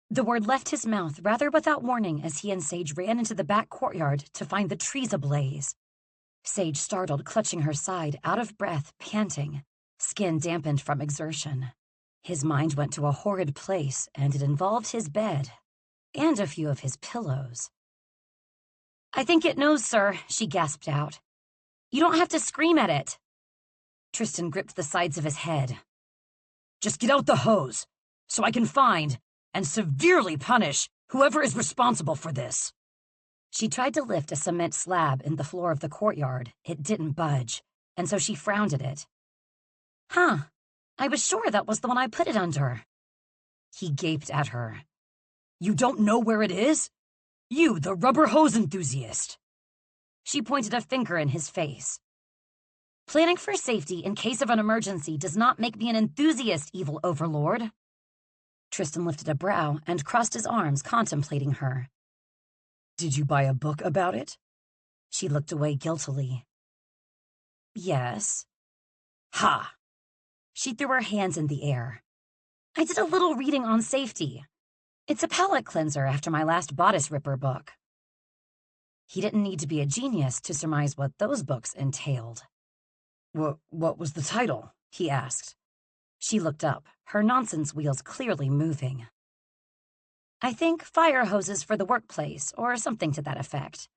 S4: The word left his mouth rather without warning as he and Sage ran into the back courtyard to find the trees ablaze. Sage startled, clutching her side, out of breath, panting, skin dampened from exertion. His mind went to a horrid place, and it involved his bed and a few of his pillows.
S1: "I think it knows, sir," she gasped out. "You don't have to scream at it."
S4: Tristan gripped the sides of his head.
S2: "Just get out the hose, so I can find and severely punish whoever is responsible for this."
S4: She tried to lift a cement slab in the floor of the courtyard. It didn't budge, and so she frowned at it.
S1: "Huh. I was sure that was the one I put it under."
S4: He gaped at her.
S2: "You don't know where it is? You, the rubber hose enthusiast."
S4: She pointed a finger in his face.
S1: "Planning for safety in case of an emergency does not make me an enthusiast, evil overlord."
S4: Tristan lifted a brow and crossed his arms, contemplating her.
S2: "Did you buy a book about it?"
S4: She looked away guiltily. "Yes."
S2: "Ha!"
S4: She threw her hands in the air.
S1: "I did a little reading on safety. It's a palate cleanser after my last bodice ripper book."
S4: He didn't need to be a genius to surmise what those books entailed.
S2: What was the title?"
S4: he asked. She looked up, her nonsense wheels clearly moving.
S1: "I think fire hoses for the workplace, or something to that effect."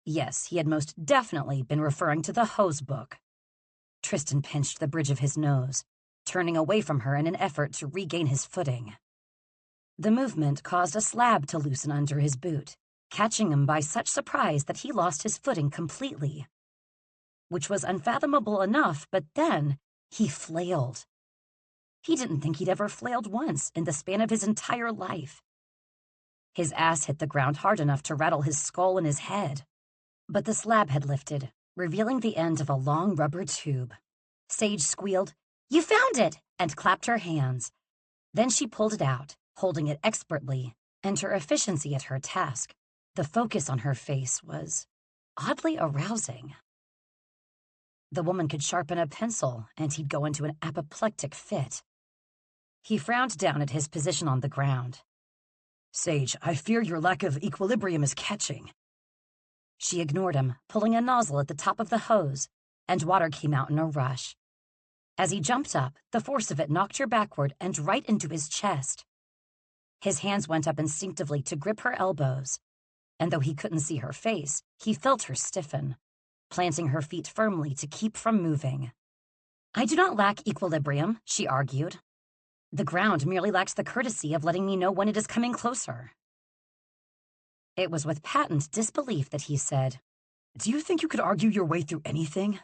S4: Yes, he had most definitely been referring to the hose book. Tristan pinched the bridge of his nose, turning away from her in an effort to regain his footing. The movement caused a slab to loosen under his boot, catching him by such surprise that he lost his footing completely. Which was unfathomable enough, but then he flailed. He didn't think he'd ever flailed once in the span of his entire life. His ass hit the ground hard enough to rattle his skull and his head. But the slab had lifted, revealing the end of a long rubber tube. Sage squealed, "You found it!" and clapped her hands. Then she pulled it out, holding it expertly, and her efficiency at her task. The focus on her face was oddly arousing. The woman could sharpen a pencil, and he'd go into an apoplectic fit. He frowned down at his position on the ground.
S2: "Sage, I fear your lack of equilibrium is catching."
S4: She ignored him, pulling a nozzle at the top of the hose, and water came out in a rush. As he jumped up, the force of it knocked her backward and right into his chest. His hands went up instinctively to grip her elbows, and though he couldn't see her face, he felt her stiffen, planting her feet firmly to keep from moving.
S1: "I do not lack equilibrium," she argued.
S4: "The ground merely lacks the courtesy of letting me know when it is coming closer." It was with patent disbelief that he said,
S2: "Do you think you could argue your way through anything?"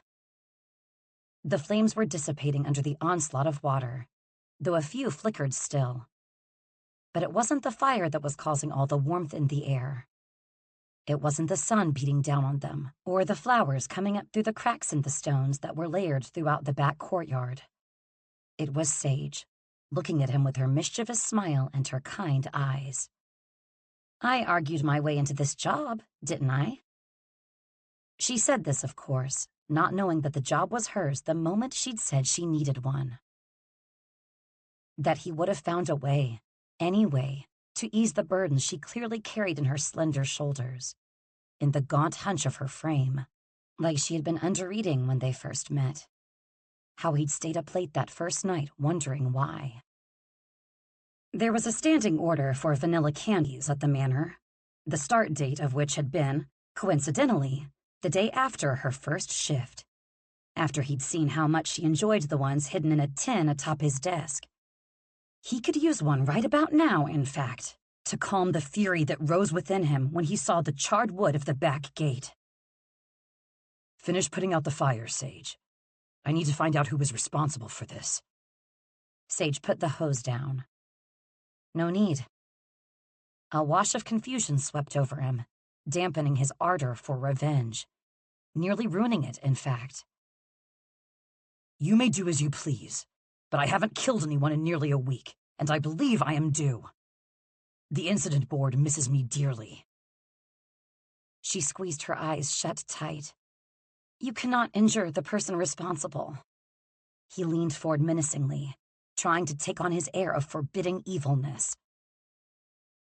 S4: The flames were dissipating under the onslaught of water, though a few flickered still. But it wasn't the fire that was causing all the warmth in the air. It wasn't the sun beating down on them, or the flowers coming up through the cracks in the stones that were layered throughout the back courtyard. It was Sage, looking at him with her mischievous smile and her kind eyes.
S1: "I argued my way into this job, didn't I?"
S4: She said this, of course, not knowing that the job was hers the moment she'd said she needed one. That he would have found a way, any way, to ease the burdens she clearly carried in her slender shoulders, in the gaunt hunch of her frame, like she had been under-eating when they first met. How he'd stayed up late that first night, wondering why. There was a standing order for vanilla candies at the manor, the start date of which had been, coincidentally, the day after her first shift, after he'd seen how much she enjoyed the ones hidden in a tin atop his desk. He could use one right about now, in fact, to calm the fury that rose within him when he saw the charred wood of the back gate.
S2: "Finish putting out the fire, Sage. I need to find out who was responsible for this."
S4: Sage put the hose down. No need. A wash of confusion swept over him, dampening his ardor for revenge, nearly ruining it, in fact.
S2: "You may do as you please, but I haven't killed anyone in nearly a week, and I believe I am due. The incident board misses me dearly."
S4: She squeezed her eyes shut tight. "You cannot injure the person responsible." He leaned forward menacingly, trying to take on his air of forbidding evilness.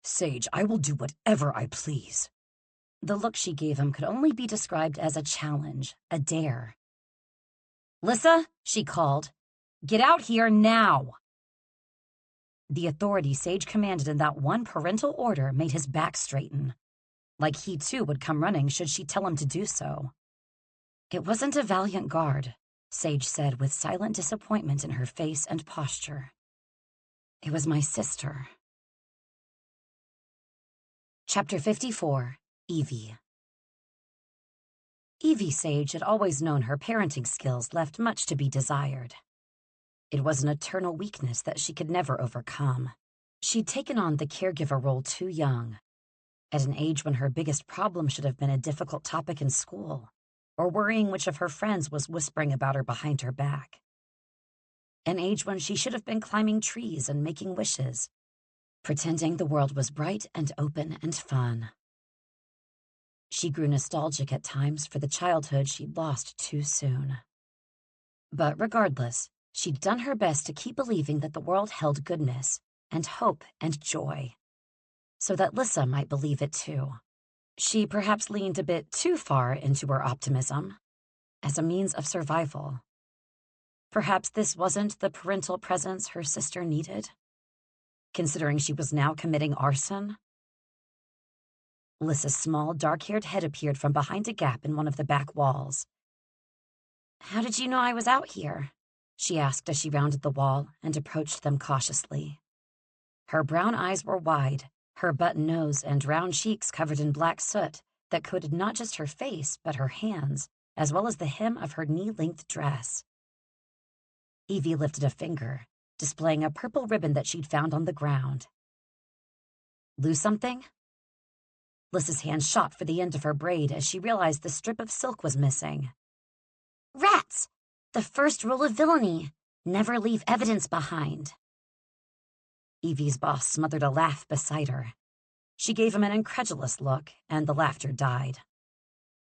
S2: "Sage, I will do whatever I please."
S4: The look she gave him could only be described as a challenge, a dare. "Lissa," she called, "get out here now." The authority Sage commanded in that one parental order made his back straighten, like he too would come running should she tell him to do so. "It wasn't a valiant guard," Sage said with silent disappointment in her face and posture. "It was my sister." Chapter 54, Evie. Evie Sage had always known her parenting skills left much to be desired. It was an eternal weakness that she could never overcome. She'd taken on the caregiver role too young, at an age when her biggest problem should have been a difficult topic in school, or worrying which of her friends was whispering about her behind her back. An age when she should have been climbing trees and making wishes, pretending the world was bright and open and fun. She grew nostalgic at times for the childhood she'd lost too soon. But regardless, she'd done her best to keep believing that the world held goodness and hope and joy, so that Lissa might believe it too. She perhaps leaned a bit too far into her optimism, as a means of survival. Perhaps this wasn't the parental presence her sister needed, considering she was now committing arson. Lissa's small, dark-haired head appeared from behind a gap in one of the back walls. "How did you know I was out here?" she asked as she rounded the wall and approached them cautiously. Her brown eyes were wide, her button nose and round cheeks covered in black soot that coated not just her face but her hands, as well as the hem of her knee-length dress. Evie lifted a finger, displaying a purple ribbon that she'd found on the ground. "Lose something?" Lissa's hand shot for the end of her braid as she realized the strip of silk was missing.
S3: Rats! The first rule of villainy. Never leave evidence behind.
S4: Evie's boss smothered a laugh beside her. She gave him an incredulous look, and the laughter died.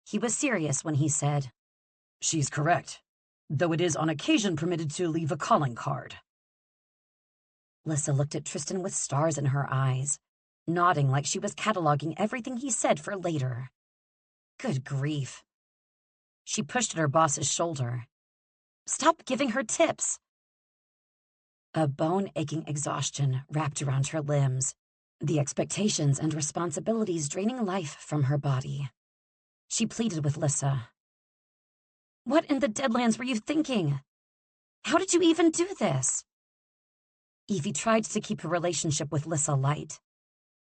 S4: He was serious when he said,
S2: "She's correct, though it is on occasion permitted to leave a calling card."
S4: Lissa looked at Tristan with stars in her eyes, nodding like she was cataloging everything he said for later. Good grief. She pushed at her boss's shoulder. "Stop giving her tips." A bone-aching exhaustion wrapped around her limbs, the expectations and responsibilities draining life from her body. She pleaded with Lissa. "What in the Deadlands were you thinking? How did you even do this?" Evie tried to keep her relationship with Lissa light.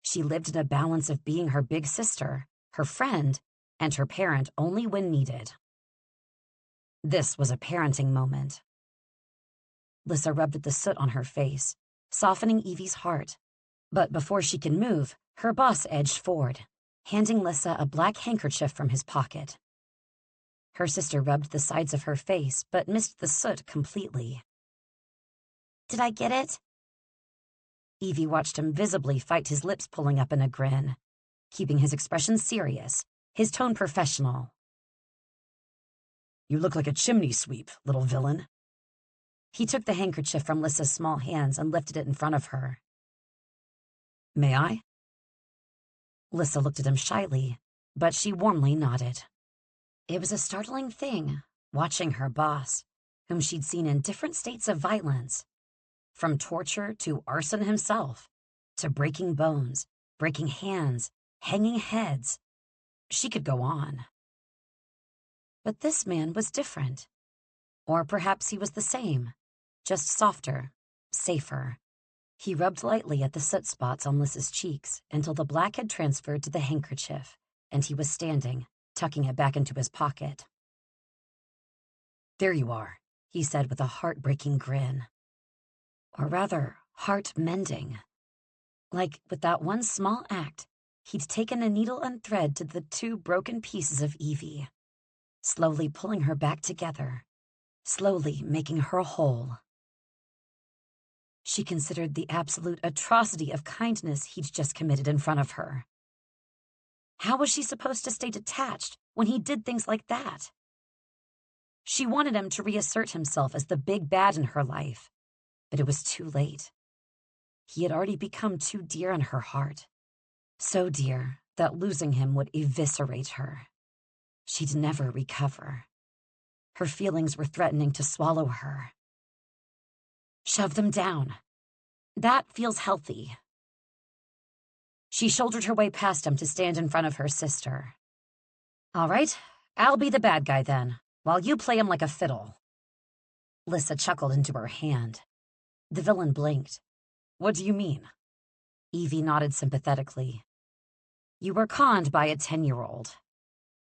S4: She lived in a balance of being her big sister, her friend, and her parent only when needed. This was a parenting moment. Lissa rubbed at the soot on her face, softening Evie's heart. But before she could move, her boss edged forward, handing Lissa a black handkerchief from his pocket. Her sister rubbed the sides of her face, but missed the soot completely.
S3: Did I get it?
S4: Evie watched him visibly fight his lips pulling up in a grin, keeping his expression serious, his tone professional.
S2: "You look like a chimney sweep, little villain."
S4: He took the handkerchief from Lissa's small hands and lifted it in front of her.
S2: "May I?"
S4: Lissa looked at him shyly, but she warmly nodded. It was a startling thing, watching her boss, whom she'd seen in different states of violence, from torture to arson himself, to breaking bones, breaking hands, hanging heads. She could go on. But this man was different. Or perhaps he was the same, just softer, safer. He rubbed lightly at the soot spots on Lissa's cheeks until the black had transferred to the handkerchief, and he was standing, tucking it back into his pocket.
S2: "There you are,"
S4: he said with a heartbreaking grin. Or rather, heart-mending. Like with that one small act, he'd taken a needle and thread to the two broken pieces of Evie, slowly pulling her back together, slowly making her whole. She considered the absolute atrocity of kindness he'd just committed in front of her. How was she supposed to stay detached when he did things like that? She wanted him to reassert himself as the big bad in her life, but it was too late. He had already become too dear in her heart, so dear that losing him would eviscerate her. She'd never recover. Her feelings were threatening to swallow her. Shove them down. That feels healthy. She shouldered her way past him to stand in front of her sister. All right, I'll be the bad guy then, while you play him like a fiddle. Lissa chuckled into her hand. The villain blinked. What do you mean? Evie nodded sympathetically. You were conned by a 10-year-old.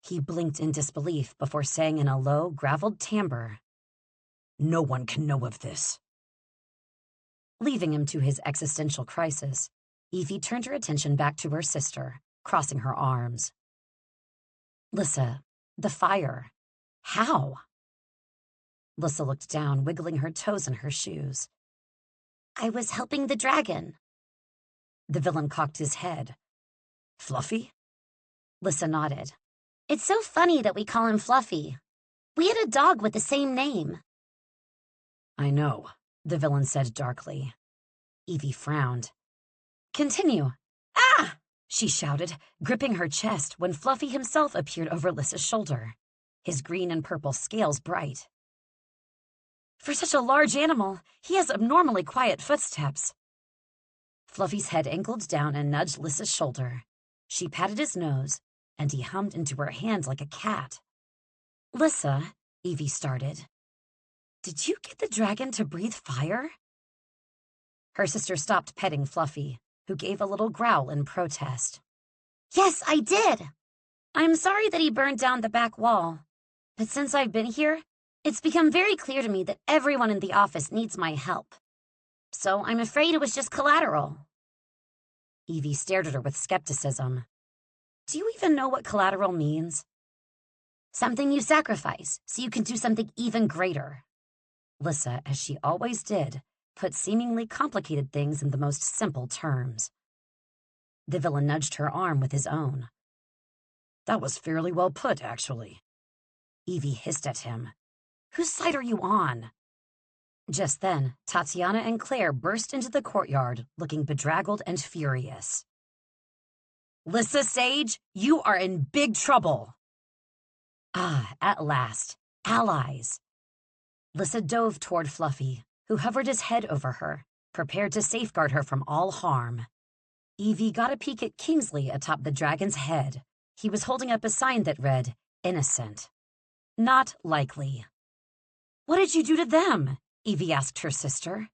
S4: He blinked in disbelief before saying in a low, graveled timbre, No one can know of this. Leaving him to his existential crisis, Evie turned her attention back to her sister, crossing her arms. Lissa, the fire. How? Lissa looked down, wiggling her toes in her shoes.
S3: I was helping the dragon.
S4: The villain cocked his head. Fluffy? Lissa nodded.
S3: It's so funny that we call him Fluffy. We had a dog with the same name.
S4: I know, the villain said darkly. Evie frowned. Continue. Ah! She shouted, gripping her chest when Fluffy himself appeared over Lissa's shoulder, his green and purple scales bright. For such a large animal, he has abnormally quiet footsteps. Fluffy's head angled down and nudged Lissa's shoulder. She patted his nose, and he hummed into her hand like a cat. Lissa, Evie started. Did you get the dragon to breathe fire? Her sister stopped petting Fluffy, who gave a little growl in protest.
S3: Yes, I did. I'm sorry that he burned down the back wall. But since I've been here, it's become very clear to me that everyone in the office needs my help. So I'm afraid it was just collateral.
S4: Evie stared at her with skepticism. Do you even know what collateral means?
S3: Something you sacrifice so you can do something even greater.
S4: Lissa, as she always did, put seemingly complicated things in the most simple terms. The villain nudged her arm with his own. That was fairly well put, actually. Evie hissed at him. Whose side are you on? Just then, Tatiana and Claire burst into the courtyard, looking bedraggled and furious. Lissa Sage, you are in big trouble. Ah, at last. Allies. Lissa dove toward Fluffy, who hovered his head over her, prepared to safeguard her from all harm. Evie got a peek at Kingsley atop the dragon's head. He was holding up a sign that read, Innocent. Not likely. What did you do to them? Evie asked her sister.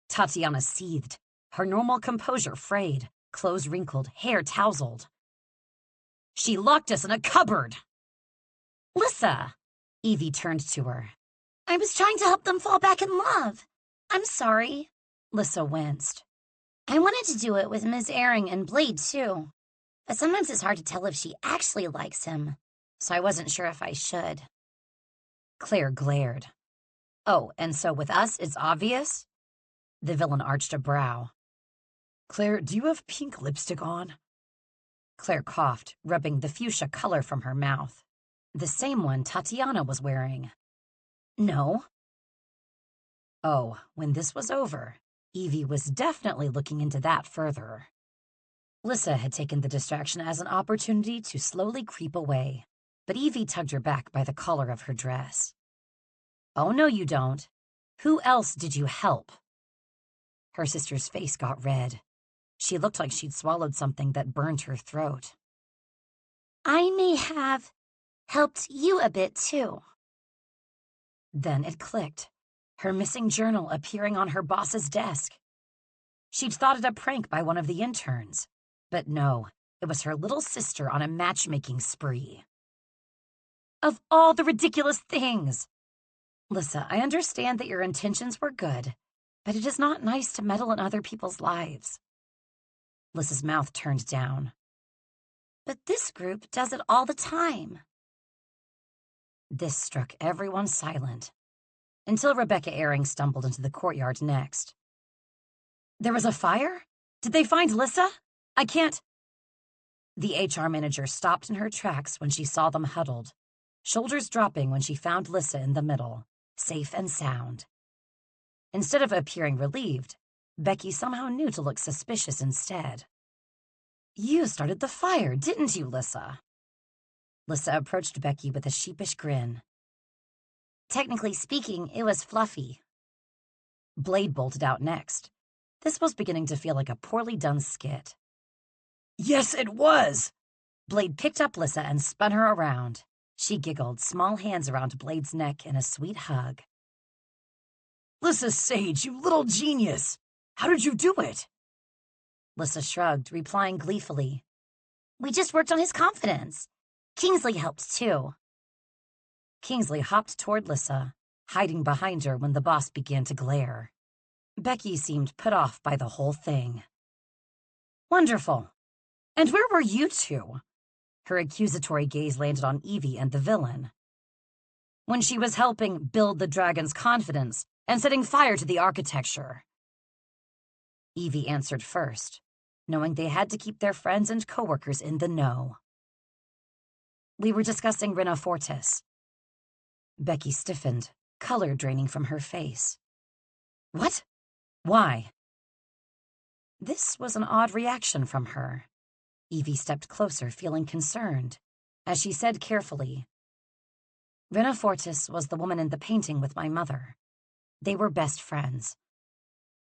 S4: Tatiana seethed, her normal composure frayed, clothes wrinkled, hair tousled. She locked us in a cupboard. Lissa! Evie turned to her.
S3: I was trying to help them fall back in love. I'm sorry.
S4: Lissa winced.
S3: I wanted to do it with Ms. Airing and Blade, too. But sometimes it's hard to tell if she actually likes him, so I wasn't sure if I should.
S4: Claire glared. Oh, and so with us, it's obvious? The villain arched a brow.
S2: Claire, do you have pink lipstick on?
S4: Claire coughed, rubbing the fuchsia color from her mouth. The same one Tatiana was wearing. No. Oh, when this was over, Evie was definitely looking into that further. Lissa had taken the distraction as an opportunity to slowly creep away, but Evie tugged her back by the collar of her dress. Oh, no, you don't. Who else did you help? Her sister's face got red. She looked like she'd swallowed something that burned her throat.
S3: I may have helped you a bit, too.
S4: Then it clicked, her missing journal appearing on her boss's desk. She'd thought it a prank by one of the interns, but no, it was her little sister on a matchmaking spree. Of all the ridiculous things! Lissa, I understand that your intentions were good, but it is not nice to meddle in other people's lives. Lissa's mouth turned down.
S3: But this group does it all the time.
S4: This struck everyone silent, until Rebecca Airing stumbled into the courtyard next. There was a fire? Did they find Lissa? I can't. The HR manager stopped in her tracks when she saw them huddled, shoulders dropping when she found Lissa in the middle, safe and sound. Instead of appearing relieved, Becky somehow knew to look suspicious instead. You started the fire, didn't you, Lissa? Lissa approached Becky with a sheepish grin.
S3: Technically speaking, it was Fluffy.
S4: Blade bolted out next. This was beginning to feel like a poorly done skit.
S2: Yes, it was!
S4: Blade picked up Lissa and spun her around. She giggled, small hands around Blade's neck in a sweet hug.
S2: Lissa Sage, you little genius! How did you do it?
S4: Lissa shrugged, replying gleefully.
S3: We just worked on his confidence. Kingsley helped too.
S4: Kingsley hopped toward Lissa, hiding behind her when the boss began to glare. Becky seemed put off by the whole thing. Wonderful. And where were you two? Her accusatory gaze landed on Evie and the villain. When she was helping build the dragon's confidence and setting fire to the architecture. Evie answered first, knowing they had to keep their friends and coworkers in the know. We were discussing Rena Fortis. Becky stiffened, color draining from her face. What? Why? This was an odd reaction from her. Evie stepped closer, feeling concerned, as she said carefully, Rena Fortis was the woman in the painting with my mother. They were best friends.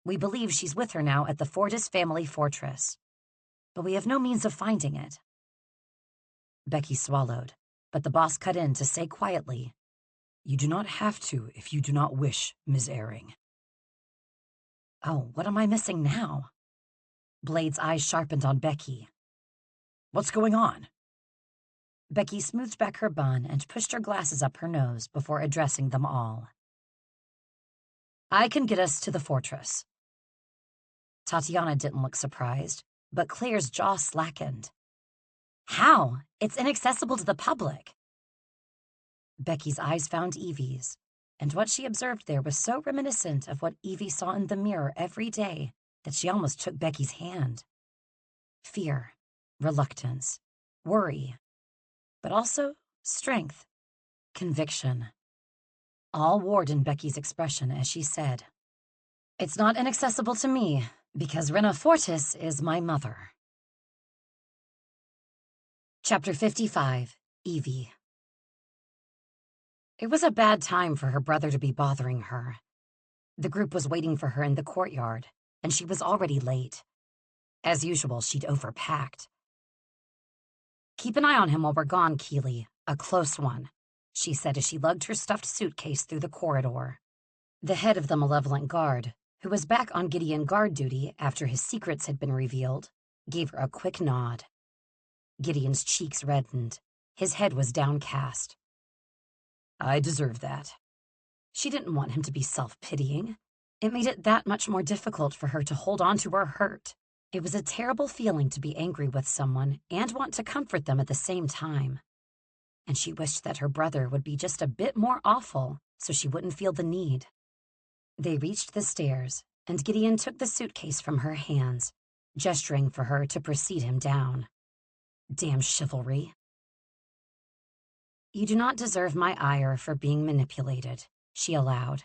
S4: We believe she's with her now at the Fortis family fortress, but we have no means of finding it. Becky swallowed, but the boss cut in to say quietly, You do not have to if you do not wish, Ms. Airing. Oh, what am I missing now? Blade's eyes sharpened on Becky. What's going on? Becky smoothed back her bun and pushed her glasses up her nose before addressing them all. I can get us to the fortress. Tatiana didn't look surprised, but Claire's jaw slackened. How? It's inaccessible to the public. Becky's eyes found Evie's, and what she observed there was so reminiscent of what Evie saw in the mirror every day that she almost took Becky's hand. Fear, reluctance, worry, but also strength, conviction. All warred in Becky's expression as she said, It's not inaccessible to me, because Rena Fortis is my mother. Chapter 55, Evie. It was a bad time for her brother to be bothering her. The group was waiting for her in the courtyard, and she was already late. As usual, she'd overpacked. Keep an eye on him while we're gone, Keeley. A close one, she said as she lugged her stuffed suitcase through the corridor. The head of the malevolent guard, who was back on Gideon guard duty after his secrets had been revealed, gave her a quick nod. Gideon's cheeks reddened. His head was downcast. I deserve that. She didn't want him to be self-pitying. It made it that much more difficult for her to hold on to her hurt. It was a terrible feeling to be angry with someone and want to comfort them at the same time. And she wished that her brother would be just a bit more awful so she wouldn't feel the need. They reached the stairs, and Gideon took the suitcase from her hands, gesturing for her to precede him down. Damn chivalry. You do not deserve my ire for being manipulated, she allowed.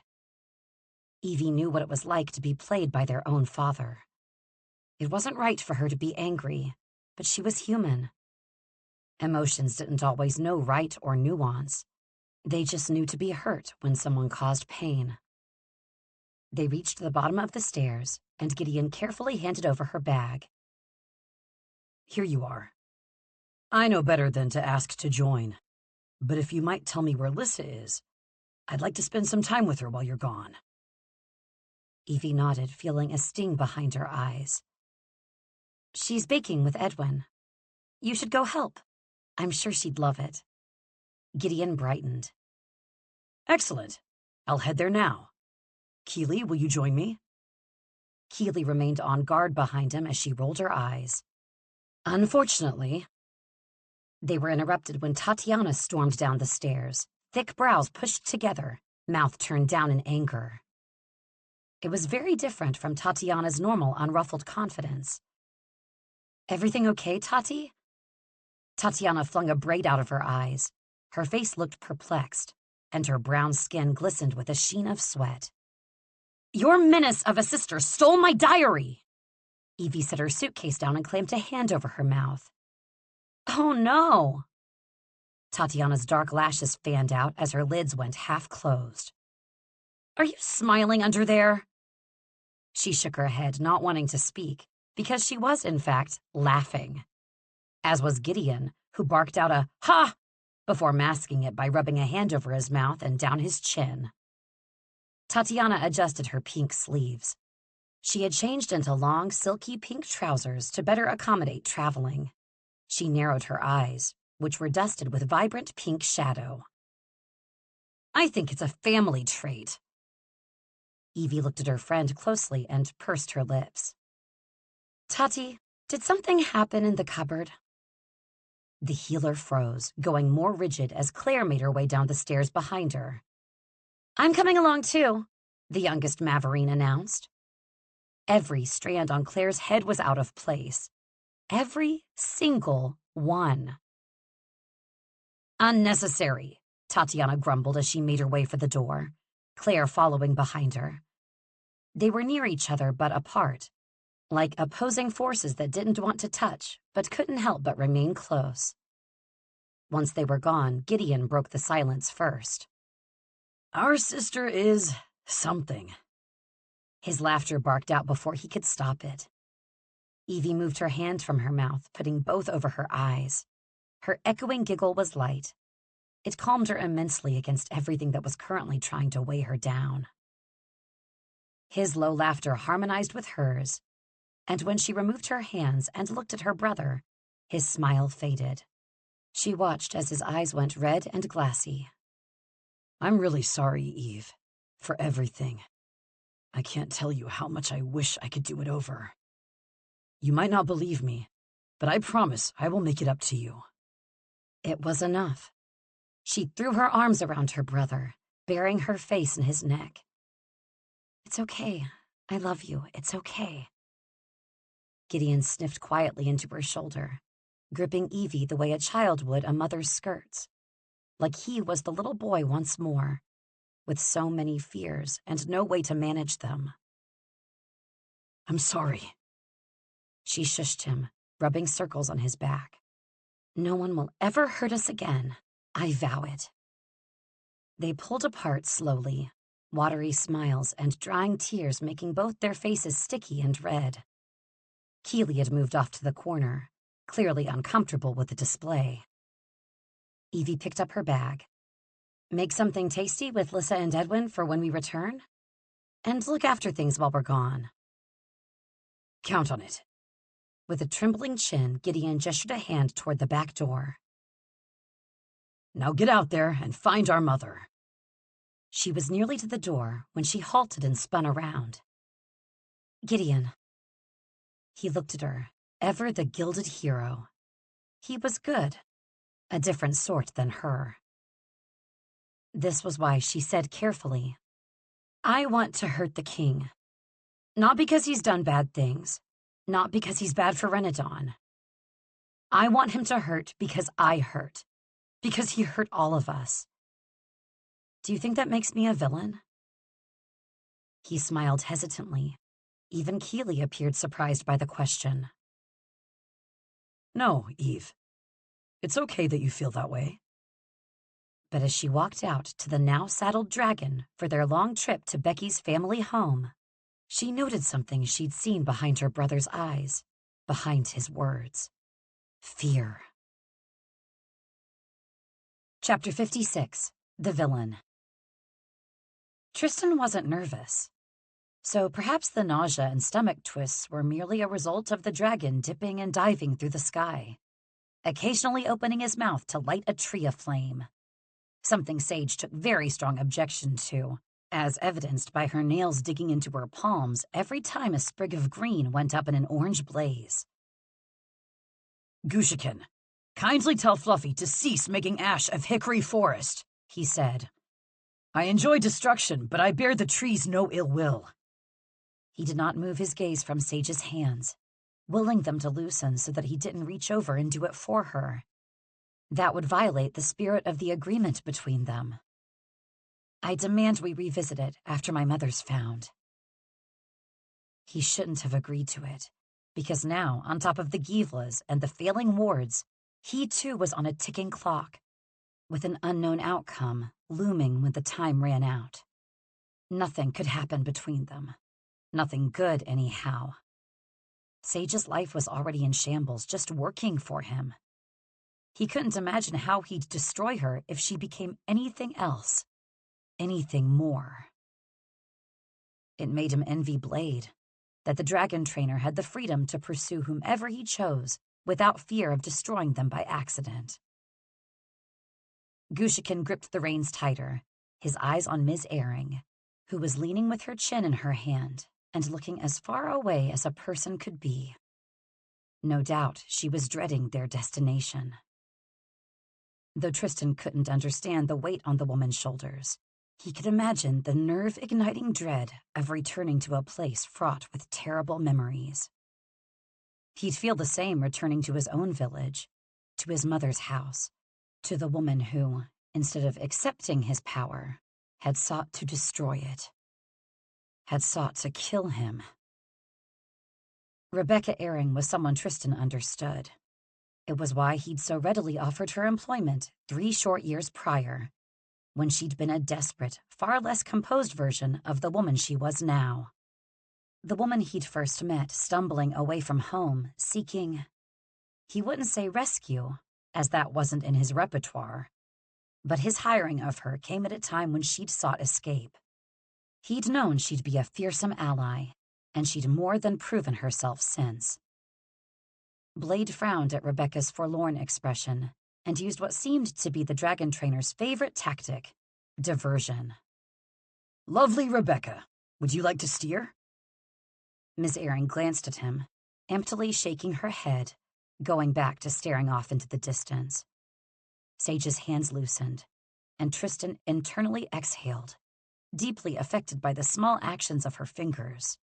S4: Evie knew what it was like to be played by their own father. It wasn't right for her to be angry, but she was human. Emotions didn't always know right or nuance. They just knew to be hurt when someone caused pain. They reached the bottom of the stairs, and Gideon carefully handed over her bag. Here you are. I know better than to ask to join, but if you might tell me where Lissa is, I'd like to spend some time with her while you're gone. Evie nodded, feeling a sting behind her eyes. She's baking with Edwin. You should go help. I'm sure she'd love it. Gideon brightened. Excellent. I'll head there now. Keeley, will you join me? Keeley remained on guard behind him as she rolled her eyes. Unfortunately. They were interrupted when Tatiana stormed down the stairs, thick brows pushed together, mouth turned down in anger. It was very different from Tatiana's normal, unruffled confidence. "Everything okay, Tati?" Tatiana flung a braid out of her eyes. Her face looked perplexed, and her brown skin glistened with a sheen of sweat. "Your menace of a sister stole my diary!" Evie set her suitcase down and clamped a hand over her mouth. "Oh, no!" Tatiana's dark lashes fanned out as her lids went half closed. "Are you smiling under there?" She shook her head, not wanting to speak, because she was, in fact, laughing. As was Gideon, who barked out a "Ha!" before masking it by rubbing a hand over his mouth and down his chin. Tatiana adjusted her pink sleeves. She had changed into long, silky pink trousers to better accommodate traveling. She narrowed her eyes, which were dusted with vibrant pink shadow. "I think it's a family trait." Evie looked at her friend closely and pursed her lips. "Tati, did something happen in the cupboard?" The healer froze, going more rigid as Claire made her way down the stairs behind her. "I'm coming along too," the youngest Maverine announced. Every strand on Claire's head was out of place. Every single one. "Unnecessary," Tatiana grumbled as she made her way for the door, Claire following behind her. They were near each other but apart, like opposing forces that didn't want to touch but couldn't help but remain close. Once they were gone, Gideon broke the silence first.
S2: "Our sister is something."
S4: His laughter barked out before he could stop it. Evie moved her hand from her mouth, putting both over her eyes. Her echoing giggle was light. It calmed her immensely against everything that was currently trying to weigh her down. His low laughter harmonized with hers, and when she removed her hands and looked at her brother, his smile faded. She watched as his eyes went red and glassy.
S2: "I'm really sorry, Eve, for everything. I can't tell you how much I wish I could do it over. You might not believe me, but I promise I will make it up to you."
S4: It was enough. She threw her arms around her brother, burying her face in his neck. "It's okay. I love you. It's okay." Gideon sniffed quietly into her shoulder, gripping Evie the way a child would a mother's skirts, like he was the little boy once more, with so many fears and no way to manage them.
S2: "I'm sorry."
S4: She shushed him, rubbing circles on his back. "No one will ever hurt us again. I vow it." They pulled apart slowly, watery smiles and drying tears making both their faces sticky and red. Keely had moved off to the corner, clearly uncomfortable with the display. Evie picked up her bag. "Make something tasty with Lissa and Edwin for when we return? And look after things while we're gone."
S2: "Count on it."
S4: With a trembling chin, Gideon gestured a hand toward the back door.
S2: "Now get out there and find our mother."
S4: She was nearly to the door when she halted and spun around. "Gideon." He looked at her, ever the gilded hero. He was good, a different sort than her. This was why she said carefully, "I want to hurt the king. Not because he's done bad things, not because he's bad for Renadon. I want him to hurt because I hurt, because he hurt all of us. Do you think that makes me a villain?" He smiled hesitantly. Even Keely appeared surprised by the question.
S2: "No, Eve. It's okay that you feel that way."
S4: But as she walked out to the now saddled dragon for their long trip to Becky's family home, she noted something she'd seen behind her brother's eyes, behind his words. Fear. Chapter 56, The Villain. Tristan wasn't nervous, so perhaps the nausea and stomach twists were merely a result of the dragon dipping and diving through the sky, occasionally opening his mouth to light a tree aflame. Something Sage took very strong objection to, as evidenced by her nails digging into her palms every time a sprig of green went up in an orange blaze.
S2: "Gushikin, kindly tell Fluffy to cease making ash of hickory forest," he said. "I enjoy destruction, but I bear the trees no ill will.
S4: He did not move his gaze from Sage's hands, willing them to loosen so that he didn't reach over and do it for her. That would violate the spirit of the agreement between them. I demand we revisit it after my mother's found. He shouldn't have agreed to it, because now, on top of the Givlas and the failing wards, he too was on a ticking clock, with an unknown outcome looming when the time ran out. Nothing could happen between them. Nothing good, anyhow. Sage's life was already in shambles, just working for him. He couldn't imagine how he'd destroy her if she became anything else, anything more. It made him envy Blade, that the dragon trainer had the freedom to pursue whomever he chose without fear of destroying them by accident. Gushikin gripped the reins tighter, his eyes on Ms. Ehring, who was leaning with her chin in her hand and looking as far away as a person could be. No doubt she was dreading their destination. Though Tristan couldn't understand the weight on the woman's shoulders, he could imagine the nerve-igniting dread of returning to a place fraught with terrible memories. He'd feel the same returning to his own village, to his mother's house, to the woman who, instead of accepting his power, had sought to destroy it, had sought to kill him. Rebecca Ehring was someone Tristan understood. It was why he'd so readily offered her employment 3 short years prior, when she'd been a desperate, far less composed version of the woman she was now. The woman he'd first met stumbling away from home, seeking, he wouldn't say rescue, as that wasn't in his repertoire, but his hiring of her came at a time when she'd sought escape. He'd known she'd be a fearsome ally, and she'd more than proven herself since. Blade frowned at Rebecca's forlorn expression and used what seemed to be the dragon trainer's favorite tactic, diversion.
S2: "Lovely Rebecca, would you like to steer?"
S4: Ms. Ehring glanced at him, emptily shaking her head, going back to staring off into the distance. Sage's hands loosened, and Tristan internally exhaled, deeply affected by the small actions of her fingers.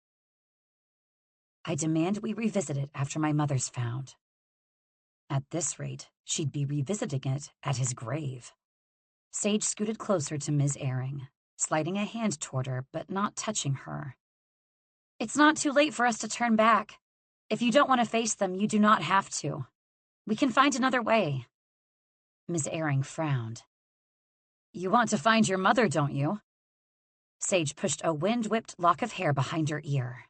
S4: I demand we revisit it after my mother's found. At this rate, she'd be revisiting it at his grave. Sage scooted closer to Ms. Ehring, sliding a hand toward her but not touching her.
S3: It's not too late for us to turn back. If you don't want to face them, you do not have to. We can find another way.
S4: Ms. Ehring frowned.
S3: You want to find your mother, don't you?
S4: Sage pushed a wind-whipped lock of hair behind her ear.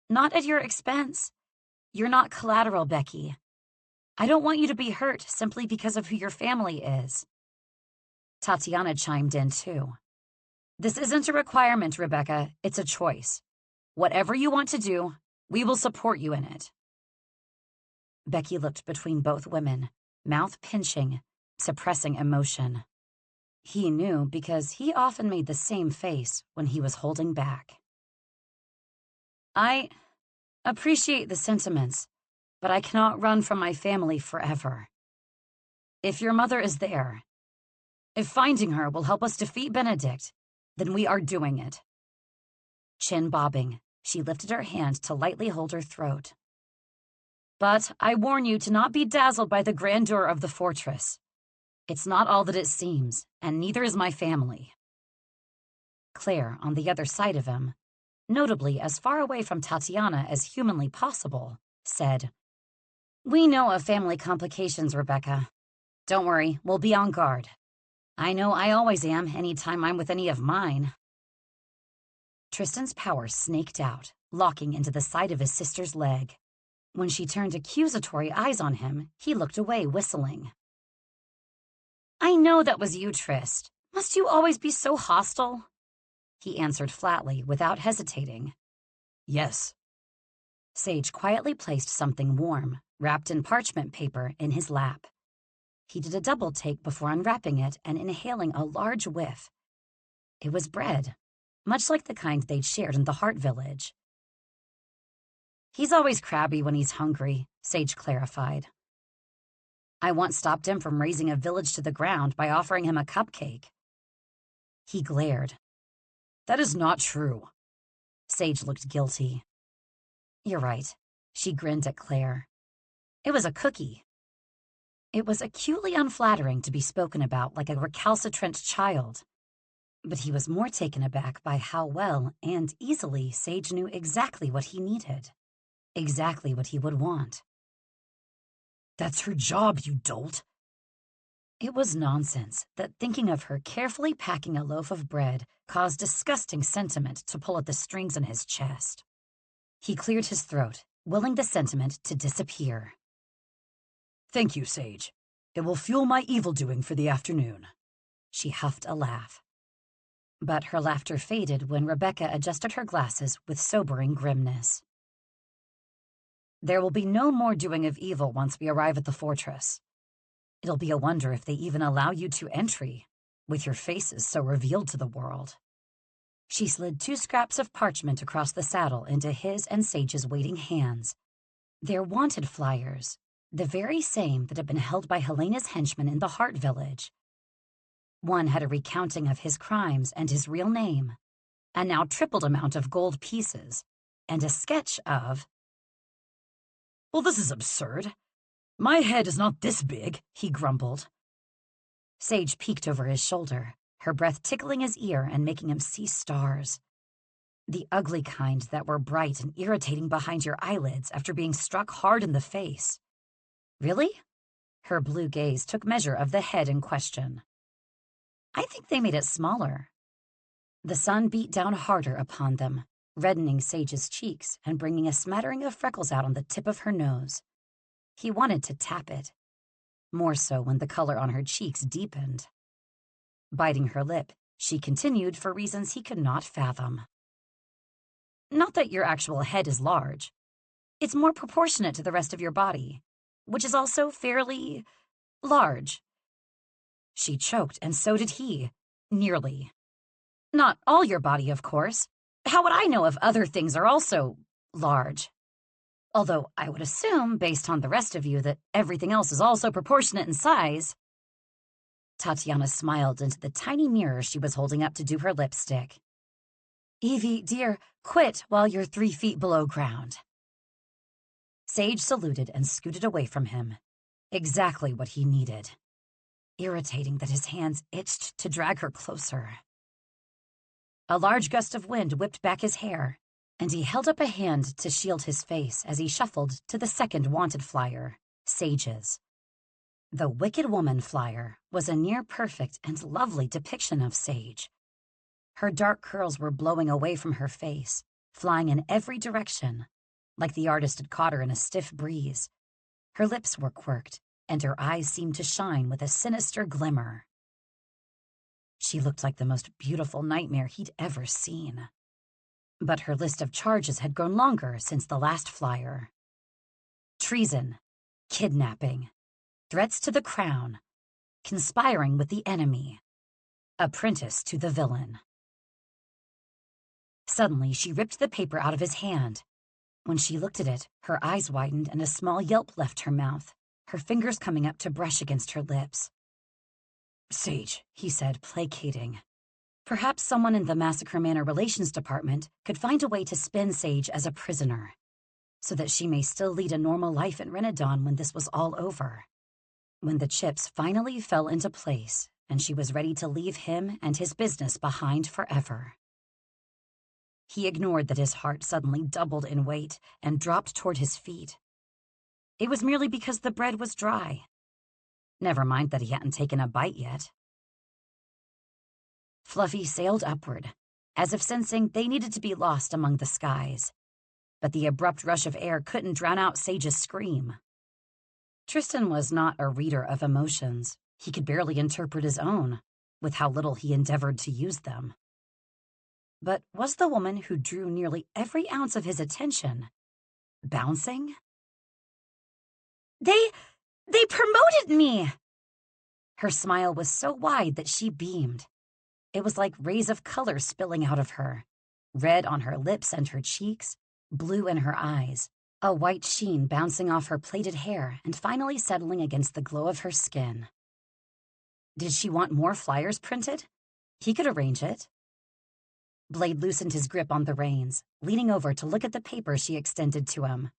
S3: Not at your expense. You're not collateral, Becky. I don't want you to be hurt simply because of who your family is.
S4: Tatiana chimed in, too.
S3: This isn't a requirement, Rebecca. It's a choice. Whatever you want to do, we will support you in it.
S4: Becky looked between both women, mouth pinching, suppressing emotion. He knew because he often made the same face when he was holding back.
S3: I appreciate the sentiments, but I cannot run from my family forever. If your mother is there, if finding her will help us defeat Benedict, then we are doing it.
S4: Chin bobbing, she lifted her hand to lightly hold her throat.
S3: But I warn you to not be dazzled by the grandeur of the fortress. It's not all that it seems, and neither is my family.
S4: Claire, on the other side of him, notably as far away from Tatiana as humanly possible, said,
S3: We know of family complications, Rebecca. Don't worry, we'll be on guard. I know I always am any time I'm with any of mine.
S4: Tristan's power snaked out, locking into the side of his sister's leg. When she turned accusatory eyes on him, he looked away, whistling.
S3: I know that was you, Trist. Must you always be so hostile?
S4: He answered flatly, without hesitating.
S2: Yes.
S4: Sage quietly placed something warm, wrapped in parchment paper, in his lap. He did a double take before unwrapping it and inhaling a large whiff. It was bread, much like the kind they'd shared in the Heart Village.
S3: He's always crabby when he's hungry, Sage clarified.
S4: I once stopped him from razing a village to the ground by offering him a cupcake. He glared.
S2: That is not true.
S4: Sage looked guilty. You're right. She grinned at Claire. It was a cookie. It was acutely unflattering to be spoken about like a recalcitrant child. But he was more taken aback by how well and easily Sage knew exactly what he needed. Exactly what he would want.
S2: That's her job, you dolt.
S4: It was nonsense that thinking of her carefully packing a loaf of bread caused disgusting sentiment to pull at the strings in his chest. He cleared his throat, willing the sentiment to disappear.
S2: Thank you, Sage. It will fuel my evil-doing for the afternoon.
S4: She huffed a laugh. But her laughter faded when Rebecca adjusted her glasses with sobering grimness. There will be no more doing of evil once we arrive at the fortress. It'll be a wonder if they even allow you to entry, with your faces so revealed to the world. She slid 2 scraps of parchment across the saddle into his and Sage's waiting hands. They're wanted flyers, the very same that had been held by Helena's henchmen in the Heart Village. One had a recounting of his crimes and his real name, a now tripled amount of gold pieces, and a sketch of...
S2: Well, this is absurd. My head is not this big, he grumbled.
S4: Sage peeked over his shoulder, her breath tickling his ear and making him see stars. The ugly kind that were bright and irritating behind your eyelids after being struck hard in the face. Really? Her blue gaze took measure of the head in question. I think they made it smaller. The sun beat down harder upon them, reddening Sage's cheeks and bringing a smattering of freckles out on the tip of her nose. He wanted to tap it, more so when the color on her cheeks deepened. Biting her lip, she continued for reasons he could not fathom. Not that your actual head is large. It's more proportionate to the rest of your body, which is also fairly large. She choked, and so did he. Nearly. Not all your body, of course. How would I know if other things are also large? Although I would assume, based on the rest of you, that everything else is also proportionate in size. Tatiana smiled into the tiny mirror she was holding up to do her lipstick. Evie, dear, quit while you're 3 feet below ground. Sage saluted and scooted away from him. Exactly what he needed. Irritating that his hands itched to drag her closer. A large gust of wind whipped back his hair, and he held up a hand to shield his face as he shuffled to the second wanted flyer, Sage's. The Wicked Woman flyer was a near-perfect and lovely depiction of Sage. Her dark curls were blowing away from her face, flying in every direction, like the artist had caught her in a stiff breeze. Her lips were quirked, and her eyes seemed to shine with a sinister glimmer. She looked like the most beautiful nightmare he'd ever seen. But her list of charges had grown longer since the last flyer. Treason, kidnapping, threats to the crown, conspiring with the enemy, apprentice to the villain. Suddenly, she ripped the paper out of his hand. When she looked at it, her eyes widened and a small yelp left her mouth, her fingers coming up to brush against her lips. Sage, he said, placating. Perhaps someone in the Massacre Manor Relations Department could find a way to spin Sage as a prisoner, so that she may still lead a normal life in Renadon when this was all over. When the chips finally fell into place, and she was ready to leave him and his business behind forever. He ignored that his heart suddenly doubled in weight and dropped toward his feet. It was merely because the bread was dry. Never mind that he hadn't taken a bite yet. Fluffy sailed upward, as if sensing they needed to be lost among the skies. But the abrupt rush of air couldn't drown out Sage's scream. Tristan was not a reader of emotions. He could barely interpret his own, with how little he endeavored to use them. But was the woman who drew nearly every ounce of his attention bouncing? They promoted me! Her smile was so wide that she beamed. It was like rays of color spilling out of her, red on her lips and her cheeks, blue in her eyes, a white sheen bouncing off her plaited hair and finally settling against the glow of her skin. Did she want more flyers printed? He could arrange it. Blade loosened his grip on the reins, leaning over to look at the paper she extended to him.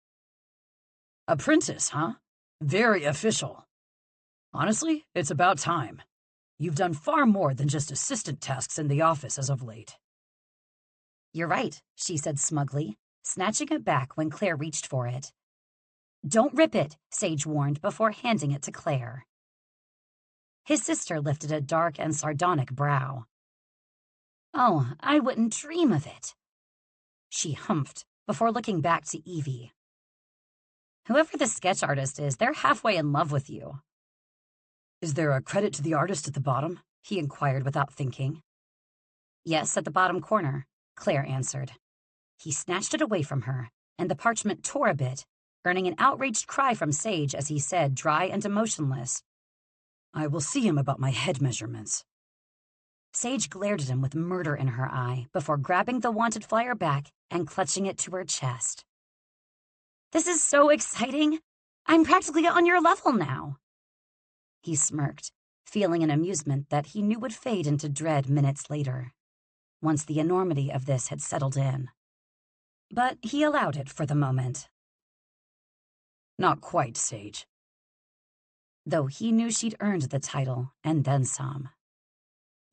S2: Apprentice, huh? Very official. Honestly, it's about time. You've done far more than just assistant tasks in the office as of late.
S4: You're right, she said smugly, snatching it back when Claire reached for it. Don't rip it, Sage warned before handing it to Claire. His sister lifted a dark and sardonic brow. Oh, I wouldn't dream of it. She humphed before looking back to Evie. Whoever the sketch artist is, they're halfway in love with you.
S2: Is there a credit to the artist at the bottom?
S4: He inquired without thinking. Yes, at the bottom corner, Claire answered. He snatched it away from her, and the parchment tore a bit, earning an outraged cry from Sage as he said, dry and emotionless,
S2: I will see him about my head measurements.
S4: Sage glared at him with murder in her eye before grabbing the wanted flyer back and clutching it to her chest. This is so exciting. I'm practically on your level now. He smirked, feeling an amusement that he knew would fade into dread minutes later, once the enormity of this had settled in. But he allowed it for the moment.
S2: Not quite, Sage.
S4: Though he knew she'd earned the title, and then some.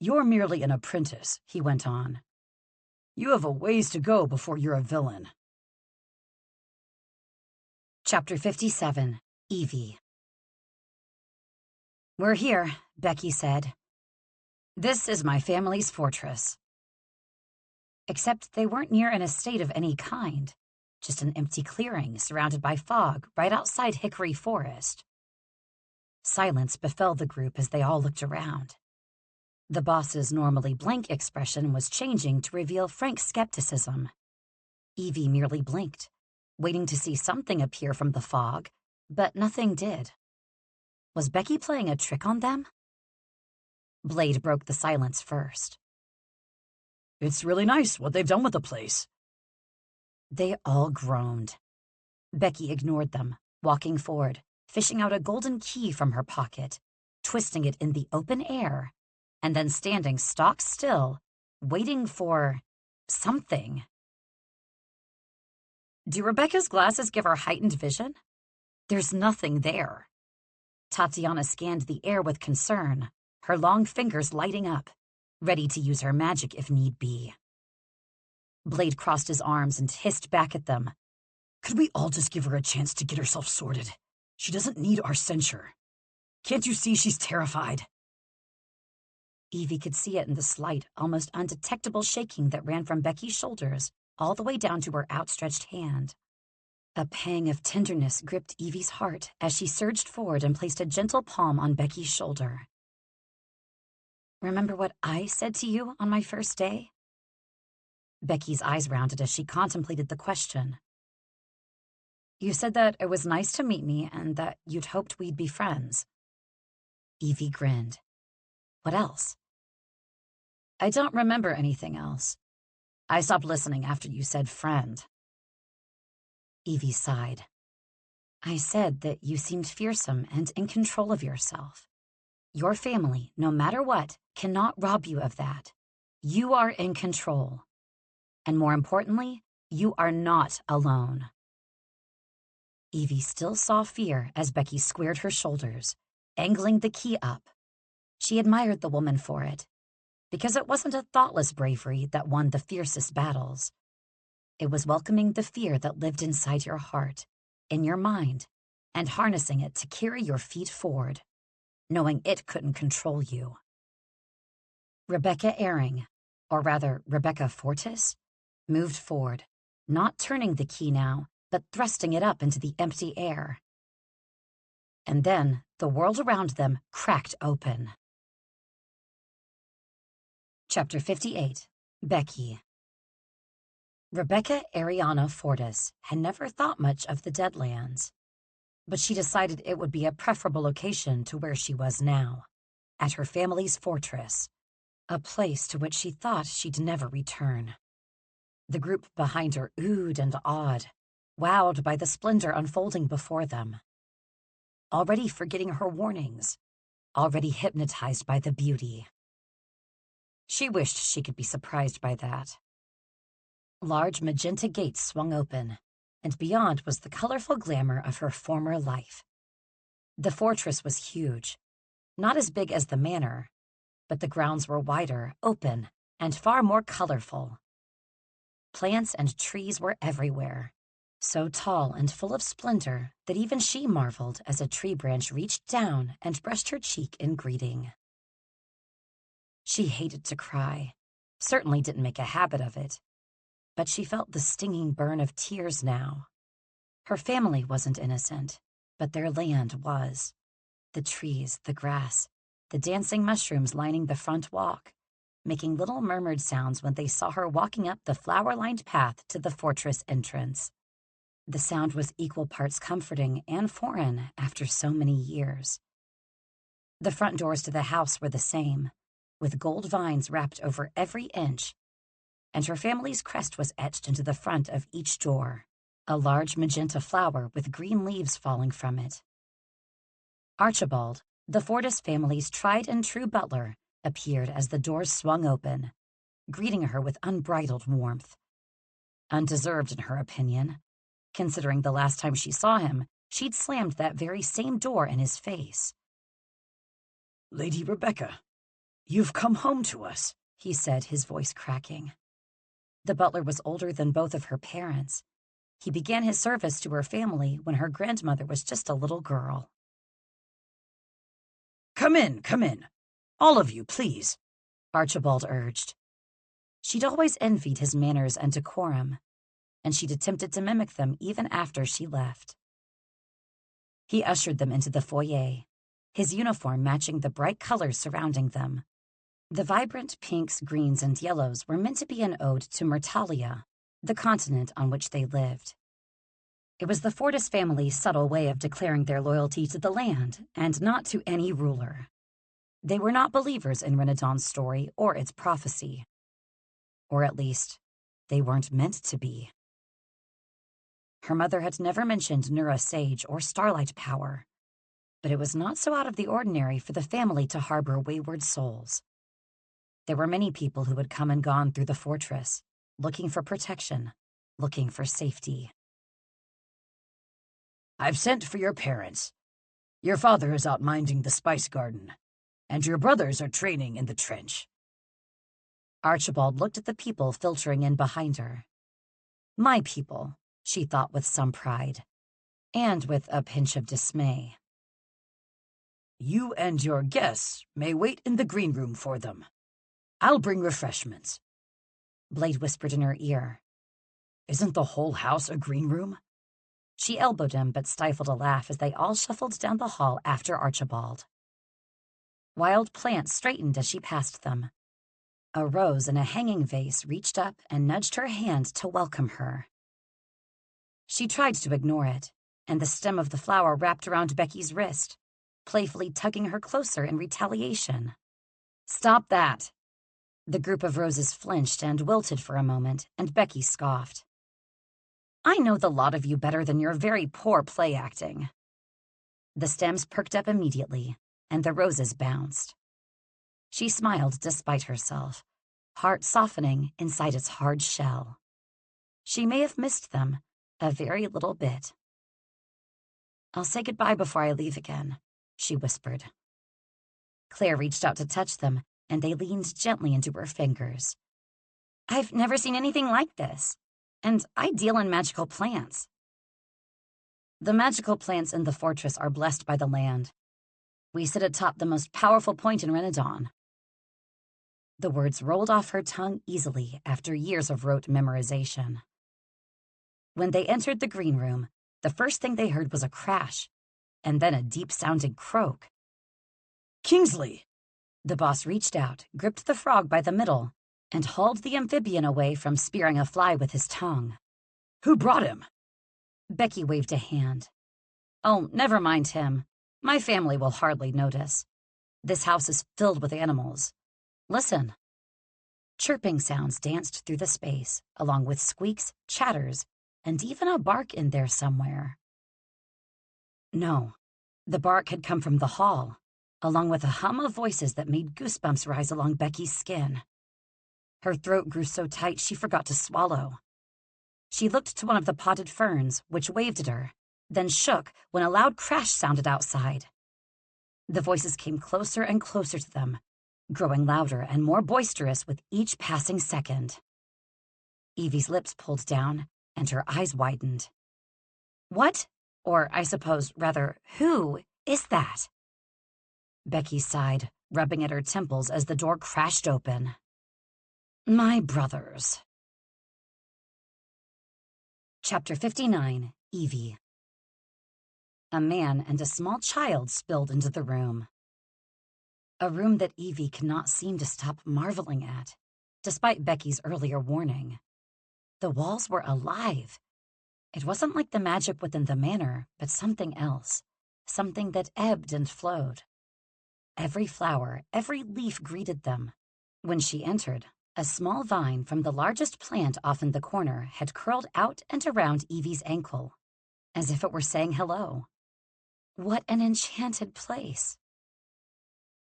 S2: You're merely an apprentice, he went on. You have a ways to go before you're a villain.
S4: Chapter 57, Evie. We're here, Becky said. This is my family's fortress. Except they weren't near an estate of any kind, just an empty clearing surrounded by fog right outside Hickory Forest. Silence befell the group as they all looked around. The boss's normally blank expression was changing to reveal frank skepticism. Evie merely blinked, waiting to see something appear from the fog, but nothing did. Was Becky playing a trick on them? Blade broke the silence first.
S2: It's really nice what they've done with the place.
S4: They all groaned. Becky ignored them, walking forward, fishing out a golden key from her pocket, twisting it in the open air, and then standing stock still, waiting for something. Do Rebecca's glasses give her heightened vision? There's nothing there. Tatiana scanned the air with concern, her long fingers lighting up, ready to use her magic if need be. Blade crossed his arms and hissed back at them.
S2: Could we all just give her a chance to get herself sorted? She doesn't need our censure. Can't you see she's terrified?
S4: Evie could see it in the slight, almost undetectable shaking that ran from Becky's shoulders all the way down to her outstretched hand. A pang of tenderness gripped Evie's heart as she surged forward and placed a gentle palm on Becky's shoulder. Remember what I said to you on my first day? Becky's eyes rounded as she contemplated the question. You said that it was nice to meet me and that you'd hoped we'd be friends. Evie grinned. What else? I don't remember anything else. I stopped listening after you said friend. Evie sighed. I said that you seemed fearsome and in control of yourself. Your family, no matter what, cannot rob you of that. You are in control. And more importantly, you are not alone. Evie still saw fear as Becky squared her shoulders, angling the key up. She admired the woman for it, because it wasn't a thoughtless bravery that won the fiercest battles. It was welcoming the fear that lived inside your heart, in your mind, and harnessing it to carry your feet forward, knowing it couldn't control you. Rebecca Ehring, or rather Rebecca Fortis, moved forward, not turning the key now, but thrusting it up into the empty air. And then the world around them cracked open. Chapter 58, Becky. Rebecca Ariana Fortis had never thought much of the Deadlands, but she decided it would be a preferable location to where she was now, at her family's fortress, a place to which she thought she'd never return. The group behind her oohed and awed, wowed by the splendor unfolding before them. Already forgetting her warnings, already hypnotized by the beauty. She wished she could be surprised by that,
S1: Large magenta gates swung open, and beyond was the colorful glamour of her former life. The fortress was huge, not as big as the manor, but the grounds were wider, open, and far more colorful. Plants and trees were everywhere, so tall and full of splendor that even she marveled as a tree branch reached down and brushed her cheek in greeting. She hated to cry, certainly didn't make a habit of it, but she felt the stinging burn of tears now. Her family wasn't innocent, but their land was. The trees, the grass, the dancing mushrooms lining the front walk, making little murmured sounds when they saw her walking up the flower-lined path to the fortress entrance. The sound was equal parts comforting and foreign after so many years. The front doors to the house were the same, with gold vines wrapped over every inch, and her family's crest was etched into the front of each door, a large magenta flower with green leaves falling from it. Archibald, the Fortis family's tried and true butler, appeared as the doors swung open, greeting her with unbridled warmth. Undeserved in her opinion. Considering the last time she saw him, she'd slammed that very same door in his face.
S2: "Lady Rebecca, you've come home to us,"
S1: he said, his voice cracking. The butler was older than both of her parents. He began his service to her family when her grandmother was just a little girl.
S2: Come in. All of you, please,"
S1: Archibald urged. She'd always envied his manners and decorum, and she'd attempted to mimic them even after she left. He ushered them into the foyer, his uniform matching the bright colors surrounding them. The vibrant pinks, greens, and yellows were meant to be an ode to Myrtalia, the continent on which they lived. It was the Fortis family's subtle way of declaring their loyalty to the land and not to any ruler. They were not believers in Renadon's story or its prophecy. Or at least, they weren't meant to be. Her mother had never mentioned Evie Sage or starlight power, but it was not so out of the ordinary for the family to harbor wayward souls. There were many people who had come and gone through the fortress, looking for protection, looking for safety.
S2: "I've sent for your parents. Your father is out minding the spice garden, and your brothers are training in the trench."
S1: Archibald looked at the people filtering in behind her. My people, she thought with some pride, and with a pinch of dismay.
S2: "You and your guests may wait in the green room for them. I'll bring refreshments."
S1: Blade whispered in her ear.
S2: "Isn't the whole house a green room?"
S1: She elbowed him but stifled a laugh as they all shuffled down the hall after Archibald. Wild plants straightened as she passed them. A rose in a hanging vase reached up and nudged her hand to welcome her. She tried to ignore it, and the stem of the flower wrapped around Becky's wrist, playfully tugging her closer in retaliation. "Stop that!" The group of roses flinched and wilted for a moment, and Becky scoffed. "I know the lot of you better than your very poor play acting." The stems perked up immediately, and the roses bounced. She smiled despite herself, heart softening inside its hard shell. She may have missed them a very little bit. "I'll say goodbye before I leave again," she whispered. Claire reached out to touch them, and they leaned gently into her fingers. "I've never seen anything like this, and I deal in magical plants." "The magical plants in the fortress are blessed by the land. We sit atop the most powerful point in Renadon." The words rolled off her tongue easily after years of rote memorization. When they entered the green room, the first thing they heard was a crash, and then a deep-sounding croak.
S2: "Kingsley!"
S1: The boss reached out, gripped the frog by the middle, and hauled the amphibian away from spearing a fly with his tongue.
S2: "Who brought him?"
S1: Becky waved a hand. "Oh, never mind him. My family will hardly notice. This house is filled with animals. Listen." Chirping sounds danced through the space, along with squeaks, chatters, and even a bark in there somewhere. No, the bark had come from the hall, along with a hum of voices that made goosebumps rise along Becky's skin. Her throat grew so tight she forgot to swallow.
S4: She looked to one of the potted ferns, which waved at her, then shook when a loud crash sounded outside. The voices came closer and closer to them, growing louder and more boisterous with each passing second. Evie's lips pulled down, and her eyes widened. What, or I suppose, rather, who is that? Becky sighed, rubbing at her temples as the door crashed open. My brothers. Chapter 59, Evie. A man and a small child spilled into the room. A room that Evie could not seem to stop marveling at, despite Becky's earlier warning. The walls were alive. It wasn't like the magic within the manor, but something else, something that ebbed and flowed. Every flower, every leaf greeted them. When she entered, a small vine from the largest plant off in the corner had curled out and around Evie's ankle, as if it were saying hello. What an enchanted place.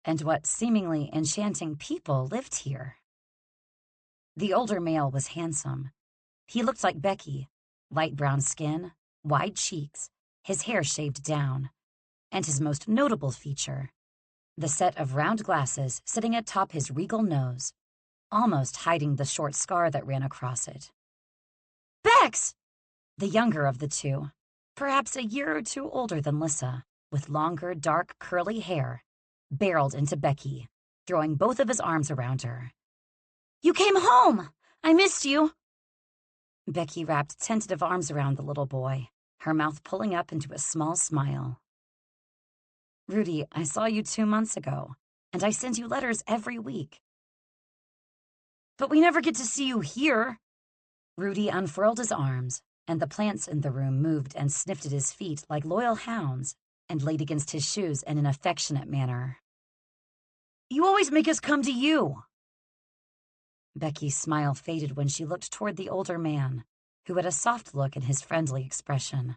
S4: And what seemingly enchanting people lived here. The older male was handsome. He looked like Becky, light brown skin, wide cheeks, his hair shaved down, and his most notable feature, the set of round glasses sitting atop his regal nose, almost hiding the short scar that ran across it. Bex! The younger of the two, perhaps a year or two older than Lissa, with longer, dark, curly hair, barreled into Becky, throwing both of his arms around her. You came home! I missed you! Becky wrapped tentative arms around the little boy, her mouth pulling up into a small smile. Rudy, I saw you 2 months ago, and I send you letters every week. But we never get to see you here. Rudy unfurled his arms, and the plants in the room moved and sniffed at his feet like loyal hounds and laid against his shoes in an affectionate manner. You always make us come to you. Becky's smile faded when she looked toward the older man, who had a soft look in his friendly expression.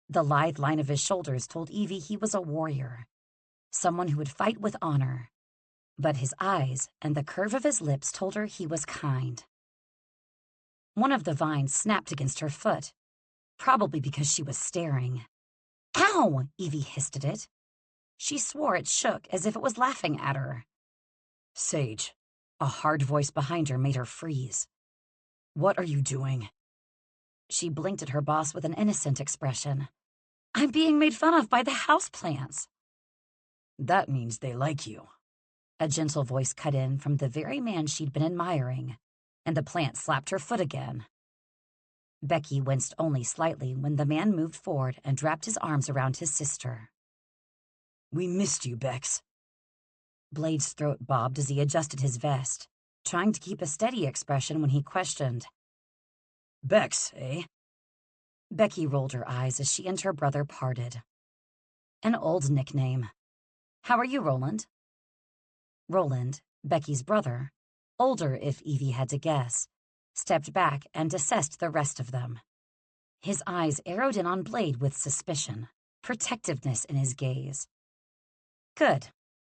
S4: The lithe line of his shoulders told Evie he was a warrior, someone who would fight with honor. But his eyes and the curve of his lips told her he was kind. One of the vines snapped against her foot, probably because she was staring. Ow! Evie hissed at it. She swore it shook as if it was laughing at her. Sage, a hard voice behind her made her freeze. What are you doing? She blinked at her boss with an innocent expression. I'm being made fun of by the houseplants. That means they like you. A gentle voice cut in from the very man she'd been admiring, and the plant slapped her foot again. Becky winced only slightly when the man moved forward and wrapped his arms around his sister. We missed you, Bex. Blade's throat bobbed as he adjusted his vest, trying to keep a steady expression when he questioned. Bex, eh? Becky rolled her eyes as she and her brother parted. An old nickname. How are you, Roland? Roland, Becky's brother, older if Evie had to guess, stepped back and assessed the rest of them. His eyes arrowed in on Blade with suspicion, protectiveness in his gaze. Good.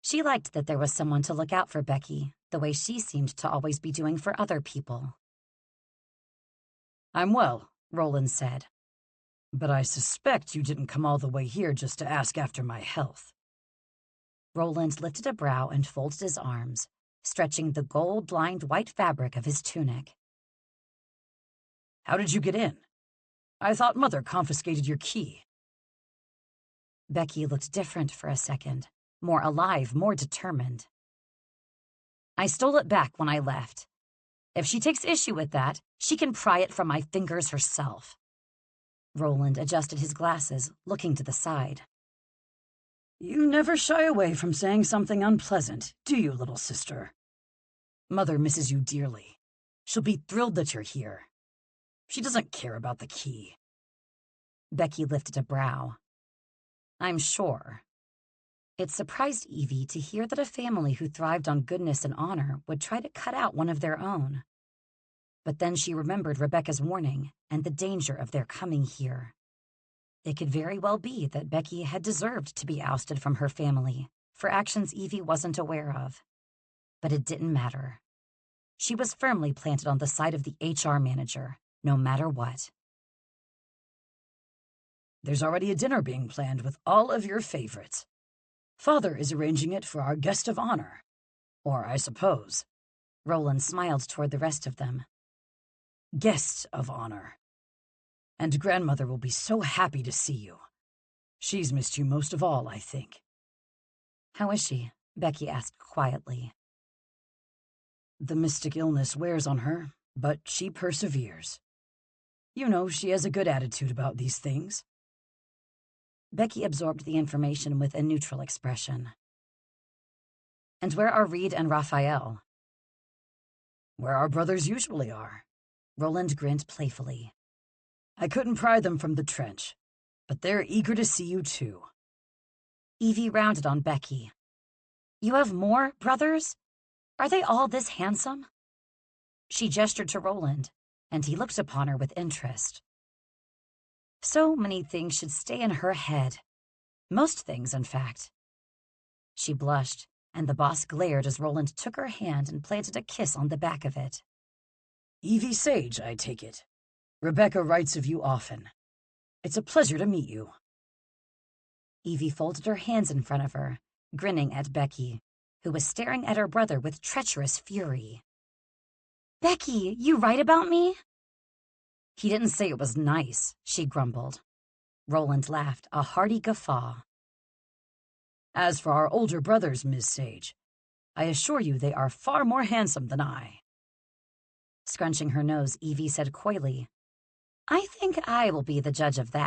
S4: She liked that there was someone to look out for Becky, the way she seemed to always be doing for other people. I'm well, Roland said. But I suspect you didn't come all the way here just to ask after my health. Roland lifted a brow and folded his arms, stretching the gold-lined white fabric of his tunic. How did you get in? I thought Mother confiscated your key. Becky looked different for a second, more alive, more determined. I stole it back when I left. If she takes issue with that, she can pry it from my fingers herself. Roland adjusted his glasses, looking to the side. You never shy away from saying something unpleasant, do you, little sister? Mother misses you dearly. She'll be thrilled that you're here. She doesn't care about the key. Becky lifted a brow. I'm sure. It surprised Evie to hear that a family who thrived on goodness and honor would try to cut out one of their own. But then she remembered Rebecca's warning and the danger of their coming here. It could very well be that Becky had deserved to be ousted from her family for actions Evie wasn't aware of. But it didn't matter. She was firmly planted on the side of the HR manager, no matter what.
S2: There's already a dinner being planned with all of your favorites. Father is arranging it for our guest of honor. Or, I suppose.
S4: Roland smiled toward the rest of them.
S2: Guest of honor. And grandmother will be so happy to see you. She's missed you most of all, I think.
S4: How is she? Becky asked quietly.
S2: The mystic illness wears on her, but she perseveres. You know, she has a good attitude about these things.
S4: Becky absorbed the information with a neutral expression. And where are Reed and Raphael?
S2: Where our brothers usually are.
S4: Roland grinned playfully.
S2: I couldn't pry them from the trench, but they're eager to see you too.
S4: Evie rounded on Becky. You have more brothers? Are they all this handsome? She gestured to Roland, and he looked upon her with interest. So many things should stay in her head. Most things, in fact. She blushed, and the boss glared as Roland took her hand and planted a kiss on the back of it.
S2: Evie Sage, I take it. Rebecca writes of you often. It's a pleasure to meet you.
S4: Evie folded her hands in front of her, grinning at Becky, who was staring at her brother with treacherous fury. Becky, you write about me? He didn't say it was nice, she grumbled. Roland laughed, a hearty guffaw.
S2: As for our older brothers, Miss Sage, I assure you they are far more handsome than I.
S4: Scrunching her nose, Evie said coyly, I think I will be the judge of that.